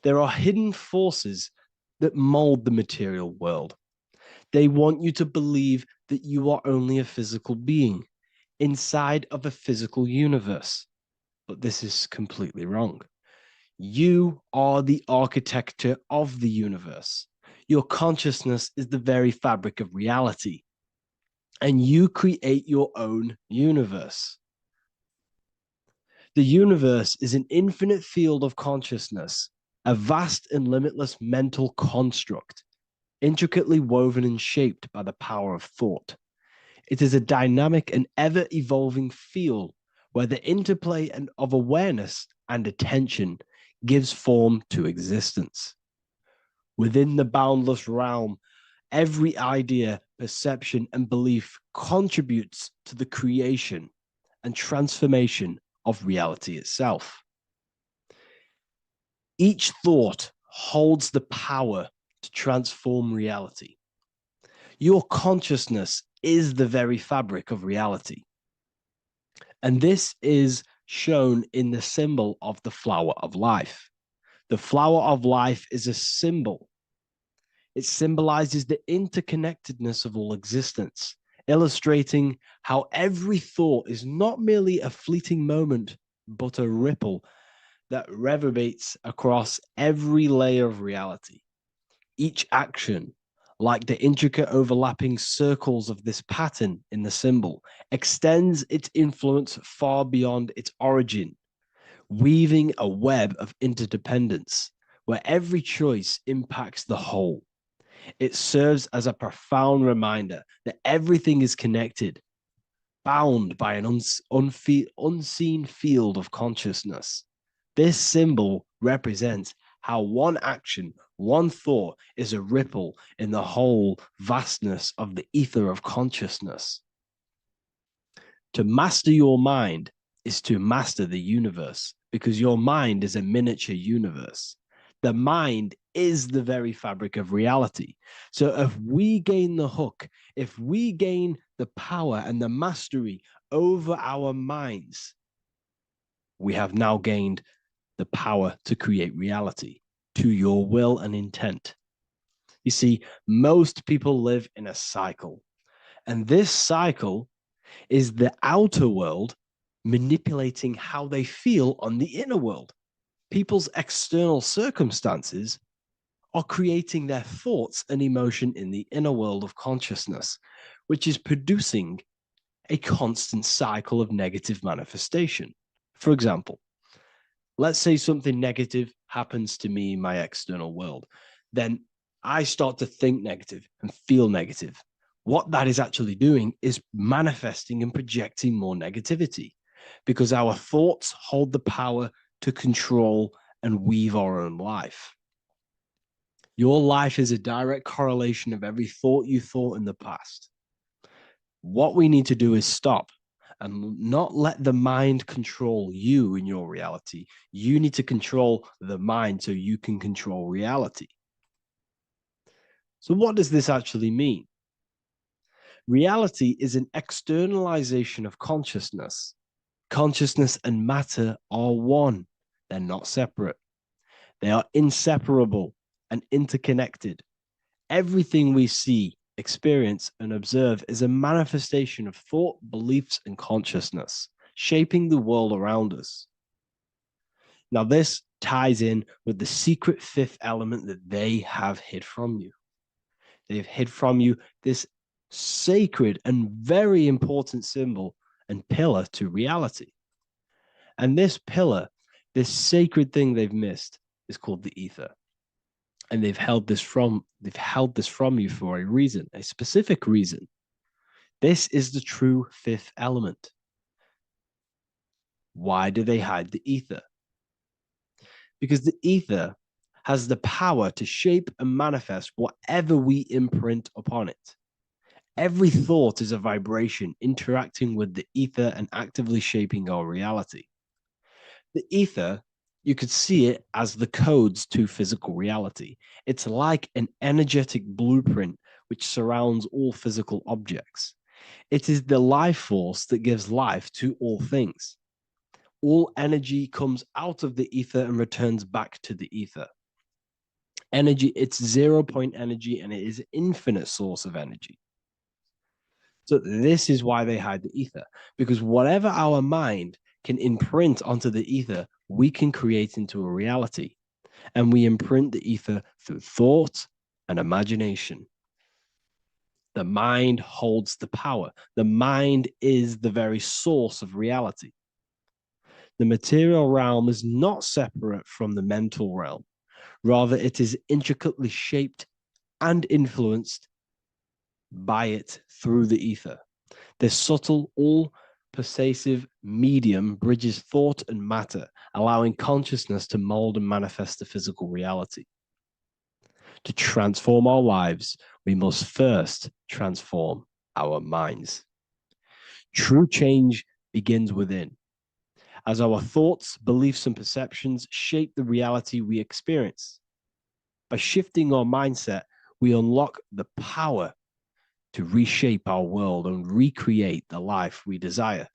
There are hidden forces that mold the material world. They want you to believe that you are only a physical being inside of a physical universe. But this is completely wrong. You are the architecture of the universe. Your consciousness is the very fabric of reality. and you create your own universe. The universe is an infinite field of consciousness, a vast and limitless mental construct, intricately woven and shaped by the power of thought. It is a dynamic and ever-evolving field where the interplay of awareness and attention gives form to existence. Within the boundless realm, every idea, perception, and belief contributes to the creation and transformation of reality itself. Each thought holds the power to transform reality. Your consciousness is the very fabric of reality. And this is shown in the symbol of the flower of life. The flower of life is a symbol. It symbolizes the interconnectedness of all existence, illustrating how every thought is not merely a fleeting moment, but a ripple that reverberates across every layer of reality. Each action, like the intricate overlapping circles of this pattern in the symbol, extends its influence far beyond its origin, weaving a web of interdependence where every choice impacts the whole. It serves as a profound reminder that everything is connected, bound by an unseen field of consciousness. This symbol represents how one action, one thought is a ripple in the whole vastness of the ether of consciousness. To master your mind is to master the universe, because your mind is a miniature universe. The mind is the very fabric of reality. So if we gain the hook, if we gain the power and the mastery over our minds, we have now gained the power to create reality to your will and intent. You see, most people live in a cycle, and this cycle is the outer world manipulating how they feel on the inner world. People's external circumstances are creating their thoughts and emotion in the inner world of consciousness, which is producing a constant cycle of negative manifestation. For example, let's say something negative happens to me in my external world. Then I start to think negative and feel negative. What that is actually doing is manifesting and projecting more negativity, because our thoughts hold the power to control and weave our own life. Your life is a direct correlation of every thought you thought in the past. What we need to do is stop and not let the mind control you in your reality. You need to control the mind so you can control reality. So what does this actually mean? Reality is an externalization of consciousness. Consciousness and matter are one. They're not separate. They are inseparable and interconnected. Everything we see, experience, and observe is a manifestation of thought, beliefs, and consciousness, shaping the world around us. Now, this ties in with the secret fifth element that they have hid from you. They've hid from you this sacred and very important symbol and pillar to reality. And this pillar, this sacred thing they've missed, is called the ether. And they've held this from you for a reason, a specific reason. This is the true fifth element. Why do they hide the ether? Because the ether has the power to shape and manifest whatever we imprint upon it. Every thought is a vibration interacting with the ether and actively shaping our reality. The ether, you could see it as the codes to physical reality. It's like an energetic blueprint which surrounds all physical objects. It is the life force that gives life to all things. All energy comes out of the ether and returns back to the ether. Energy, it's 0-point energy, and it is an infinite source of energy. So this is why they hide the ether, because whatever our mind can imprint onto the ether, we can create into a reality. And we imprint the ether through thought and imagination. The mind holds the power. The mind is the very source of reality. The material realm is not separate from the mental realm. Rather, it is intricately shaped and influenced by it through the ether. This subtle, all-pervasive medium bridges thought and matter, allowing consciousness to mold and manifest the physical reality. To transform our lives, we must first transform our minds. True change begins within, as our thoughts, beliefs, and perceptions shape the reality we experience. By shifting our mindset, we unlock the power to reshape our world and recreate the life we desire.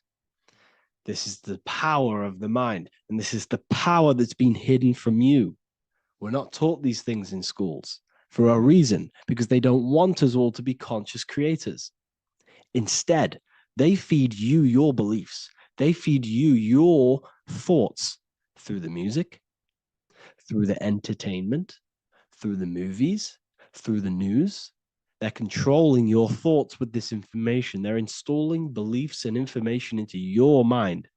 This is the power of the mind, and this is the power that's been hidden from you. We're not taught these things in schools for a reason, because they don't want us all to be conscious creators. Instead, they feed you your beliefs. They feed you your thoughts through the music, through the entertainment, through the movies, through the news. They're controlling your thoughts with this information. They're installing beliefs and information into your mind.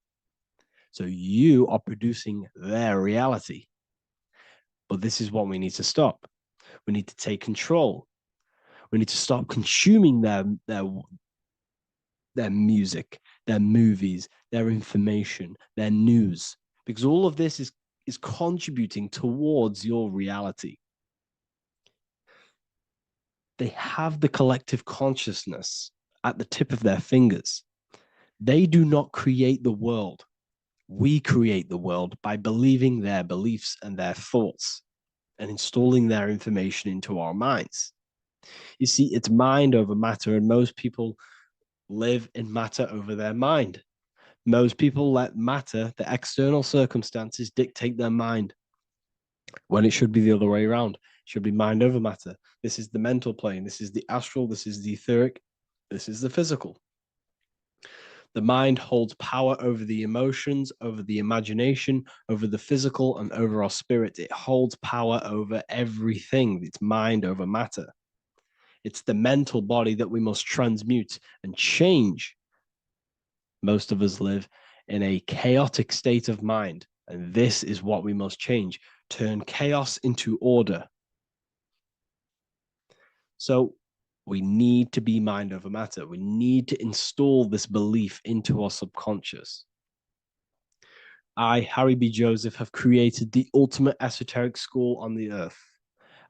So you are producing their reality. But this is what we need to stop. We need to take control. We need to stop consuming their music, their movies, their information, their news, because all of this is contributing towards your reality. They have the collective consciousness at the tip of their fingers. They do not create the world. We create the world by believing their beliefs and their thoughts and installing their information into our minds. You see, it's mind over matter, and most people live in matter over their mind. Most people let matter, the external circumstances, dictate their mind, when it should be the other way around. It should be mind over matter. This is the mental plane. This is the astral. This is the etheric. This is the physical. The mind holds power over the emotions, over the imagination, over the physical, and over our spirit. It holds power over everything. It's mind over matter. It's the mental body that we must transmute and change. Most of us live in a chaotic state of mind, and this is what we must change. Turn chaos into order. So we need to be mind over matter. We need to install this belief into our subconscious. I, Harry B. Joseph, have created the ultimate esoteric school on the earth.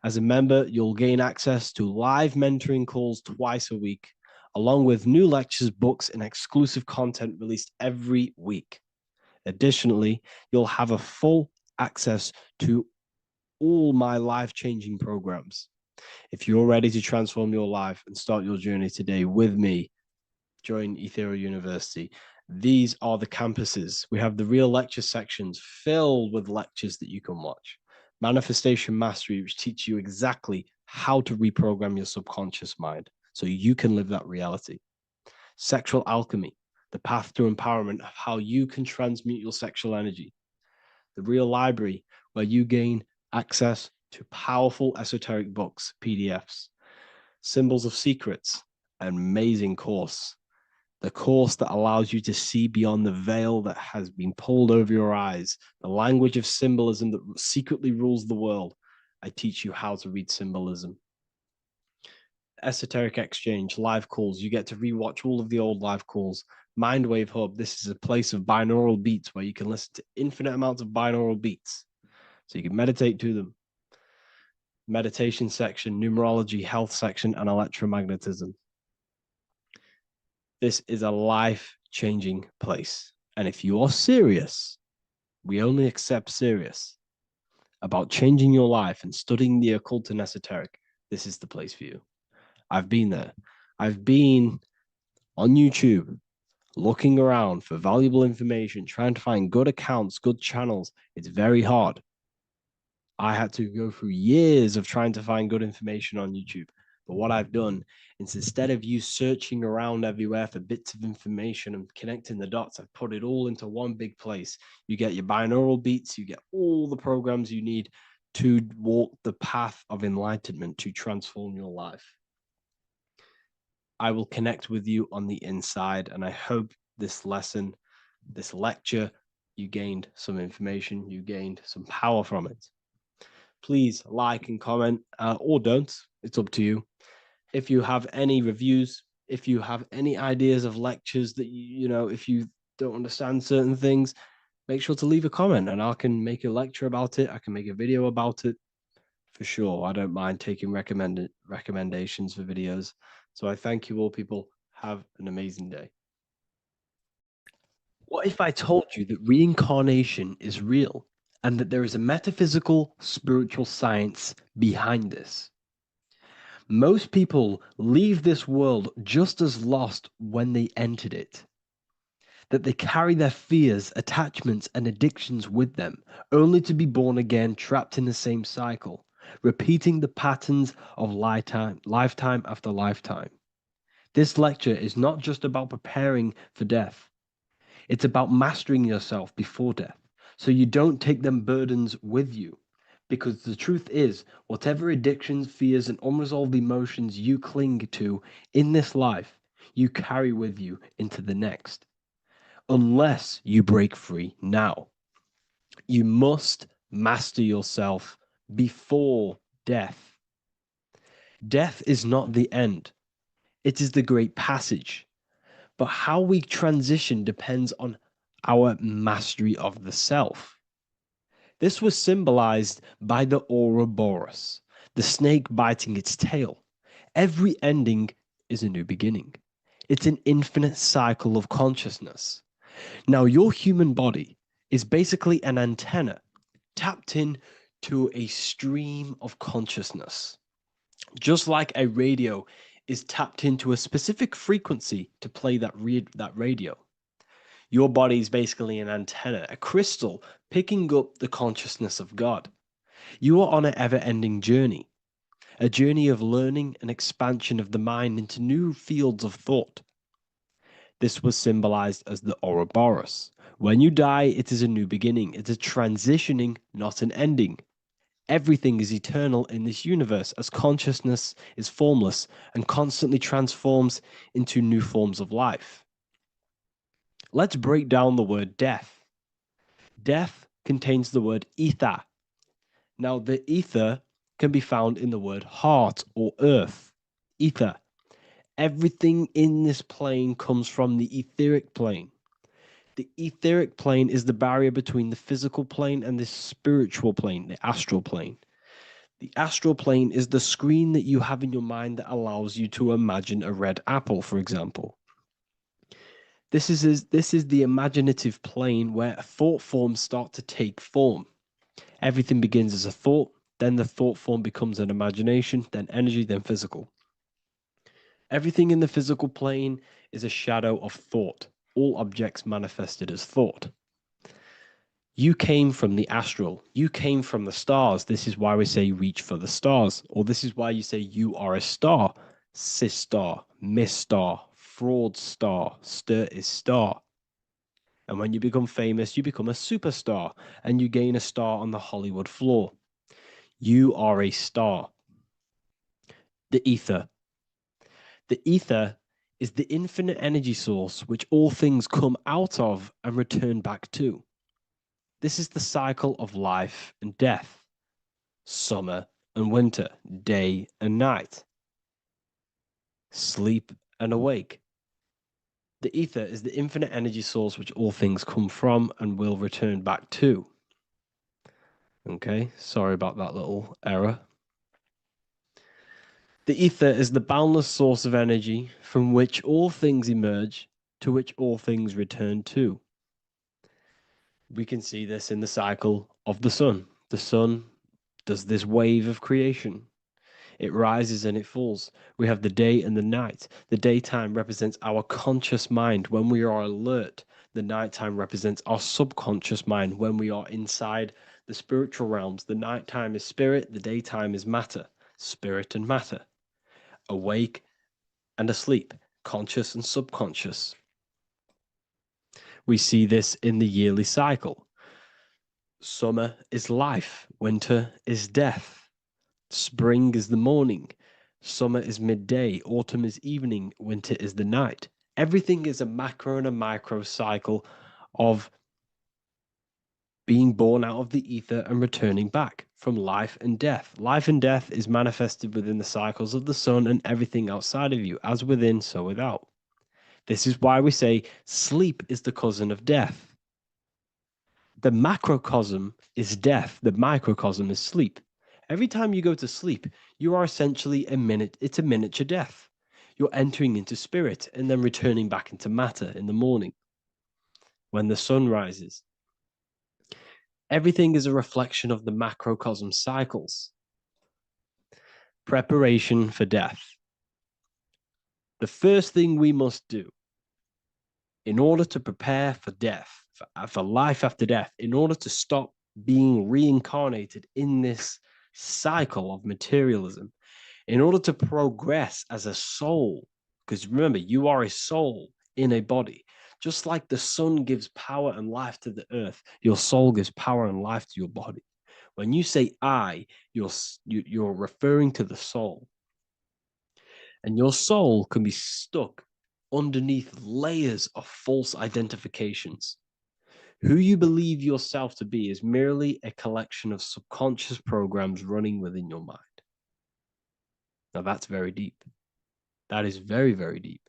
As a member, you'll gain access to live mentoring calls twice a week, along with new lectures, books, and exclusive content released every week. Additionally, you'll have a full access to all my life-changing programs. If you're ready to transform your life and start your journey today with me, join Ethereal University. These are the campuses. We have the real lecture sections filled with lectures that you can watch. Manifestation Mastery, which teach you exactly how to reprogram your subconscious mind so you can live that reality. Sexual Alchemy, the path to empowerment of how you can transmute your sexual energy. The Real Library, where you gain access to powerful esoteric books, PDFs. Symbols of Secrets, an amazing course. The course that allows you to see beyond the veil that has been pulled over your eyes. The language of symbolism that secretly rules the world. I teach you how to read symbolism. Esoteric Exchange, live calls. You get to rewatch all of the old live calls. Mindwave Hub, this is a place of binaural beats where you can listen to infinite amounts of binaural beats. So you can meditate to them. Meditation section, numerology, health section, and electromagnetism. This is a life-changing place. And if you are serious, we only accept serious about changing your life and studying the occult and esoteric, this is the place for you. I've been there. I've been on YouTube looking around for valuable information, trying to find good accounts, good channels. It's very hard. I had to go through years of trying to find good information on YouTube. But what I've done is, instead of you searching around everywhere for bits of information and connecting the dots, I've put it all into one big place. You get your binaural beats, you get all the programs you need to walk the path of enlightenment to transform your life. I will connect with you on the inside. And I hope this lesson, this lecture, you gained some information, you gained some power from it. Please like and comment, or don't. It's up to you. If you have any reviews, if you have any ideas of lectures that you know, if you don't understand certain things, make sure to leave a comment and I can make a lecture about it. I can make a video about it for sure. I don't mind taking recommendations for videos. So I thank you all, people. Have an amazing day. What if I told you that reincarnation is real and that there is a metaphysical, spiritual science behind this? Most people leave this world just as lost when they entered it. That they carry their fears, attachments, and addictions with them, only to be born again, trapped in the same cycle, repeating the patterns of lifetime after lifetime. This lecture is not just about preparing for death. It's about mastering yourself before death, so you don't take them burdens with you. Because the truth is, whatever addictions, fears, and unresolved emotions you cling to in this life, you carry with you into the next. Unless you break free now. You must master yourself before death. Death is not the end. It is the great passage. But how we transition depends on our mastery of the self. This was symbolized by the Ouroboros, the snake biting its tail. Every ending is a new beginning. It's an infinite cycle of consciousness. Now, your human body is basically an antenna tapped in to a stream of consciousness. Just like a radio is tapped into a specific frequency to play that radio. Your body is basically an antenna, a crystal picking up the consciousness of God. You are on an ever-ending journey, a journey of learning and expansion of the mind into new fields of thought. This was symbolized as the Ouroboros. When you die, it is a new beginning. It's a transitioning, not an ending. Everything is eternal in this universe as consciousness is formless and constantly transforms into new forms of life. Let's break down the word death. Death contains the word ether. Now, the ether can be found in the word heart or earth. Ether. Everything in this plane comes from the etheric plane. The etheric plane is the barrier between the physical plane and the spiritual plane, the astral plane. The astral plane is the screen that you have in your mind that allows you to imagine a red apple, for example. This is the imaginative plane where thought forms start to take form. Everything begins as a thought, then the thought form becomes an imagination, then energy, then physical. Everything in the physical plane is a shadow of thought. All objects manifested as thought. You came from the astral. You came from the stars. This is why we say reach for the stars. Or this is why you say you are a star. Cis star, miss star, fraud star, stir is star. And when you become famous, you become a superstar and you gain a star on the Hollywood floor. You are a star. The ether. The ether is the infinite energy source which all things come out of and return back to. This is the cycle of life and death, summer and winter, day and night, sleep and awake. The ether is the infinite energy source which all things come from and will return back to. Okay, sorry about that little error. The ether is the boundless source of energy from which all things emerge, to which all things return to. We can see this in the cycle of the sun. The sun does this wave of creation. It rises and it falls. We have the day and the night. The daytime represents our conscious mind when we are alert. The nighttime represents our subconscious mind when we are inside the spiritual realms. The nighttime is spirit, the daytime is matter, spirit and matter. Awake and asleep, conscious and subconscious. We see this in the yearly cycle. Summer is life, winter is death, spring is the morning, Summer is midday, autumn is evening, winter is the night. Everything is a macro and a micro cycle of being born out of the ether and returning back from life and death. Life and death is manifested within the cycles of the sun and everything outside of you, as within, so without. This is why we say sleep is the cousin of death. The macrocosm is death, the microcosm is sleep. Every time you go to sleep, you are essentially it's a miniature death. You're entering into spirit and then returning back into matter in the morning when the sun rises. Everything is a reflection of the macrocosm cycles. Preparation for death. The first thing we must do in order to prepare for death, for life after death, in order to stop being reincarnated in this cycle of materialism, in order to progress as a soul, because remember, you are a soul in a body. Just like the sun gives power and life to the earth, your soul gives power and life to your body. When you say I, you're referring to the soul. And your soul can be stuck underneath layers of false identifications. Who you believe yourself to be is merely a collection of subconscious programs running within your mind. Now that's very deep. That is very, very deep.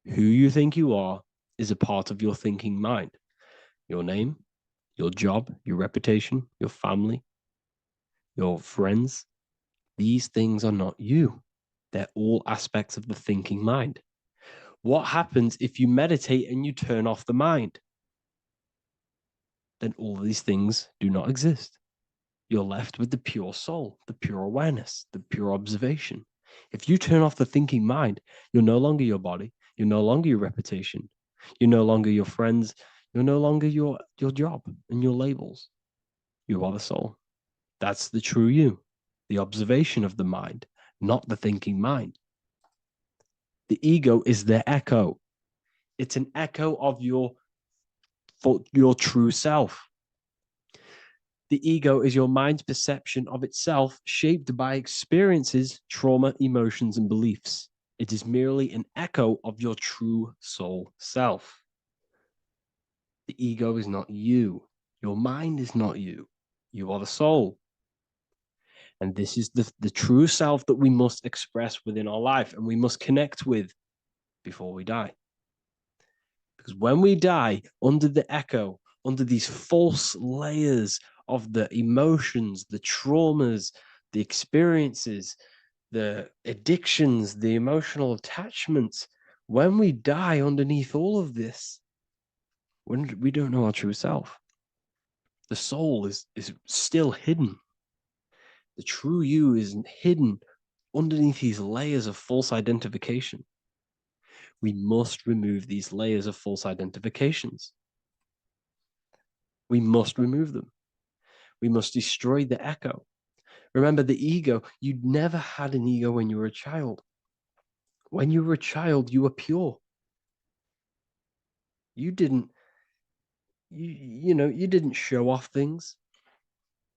Who you think you are is a part of your thinking mind. Your name, your job, your reputation, your family, your friends. These things are not you. They're all aspects of the thinking mind. What happens if you meditate and you turn off the mind? Then all these things do not exist. You're left with the pure soul, the pure awareness, the pure observation. If you turn off the thinking mind, you're no longer your body, you're no longer your reputation, you're no longer your friends, you're no longer your job and your labels. You are the soul. That's the true you, the observation of the mind, not the thinking mind. The ego is the echo. It's an echo of your true self. The ego is your mind's perception of itself shaped by experiences, trauma, emotions, and beliefs. It is merely an echo of your true soul self. The ego is not you. Your mind is not you. You are the soul. And this is the true self that we must express within our life and we must connect with before we die. Because when we die under the echo, under these false layers of the emotions, the traumas, the experiences, the addictions, the emotional attachments, when we die underneath all of this, when we don't know our true self, the soul is still hidden. The true you is hidden underneath these layers of false identification. We must remove these layers of false identifications. We must remove them. We must destroy the echo. Remember, the ego, you never had an ego when you were a child. When you were a child, you were pure. You didn't, you didn't show off things.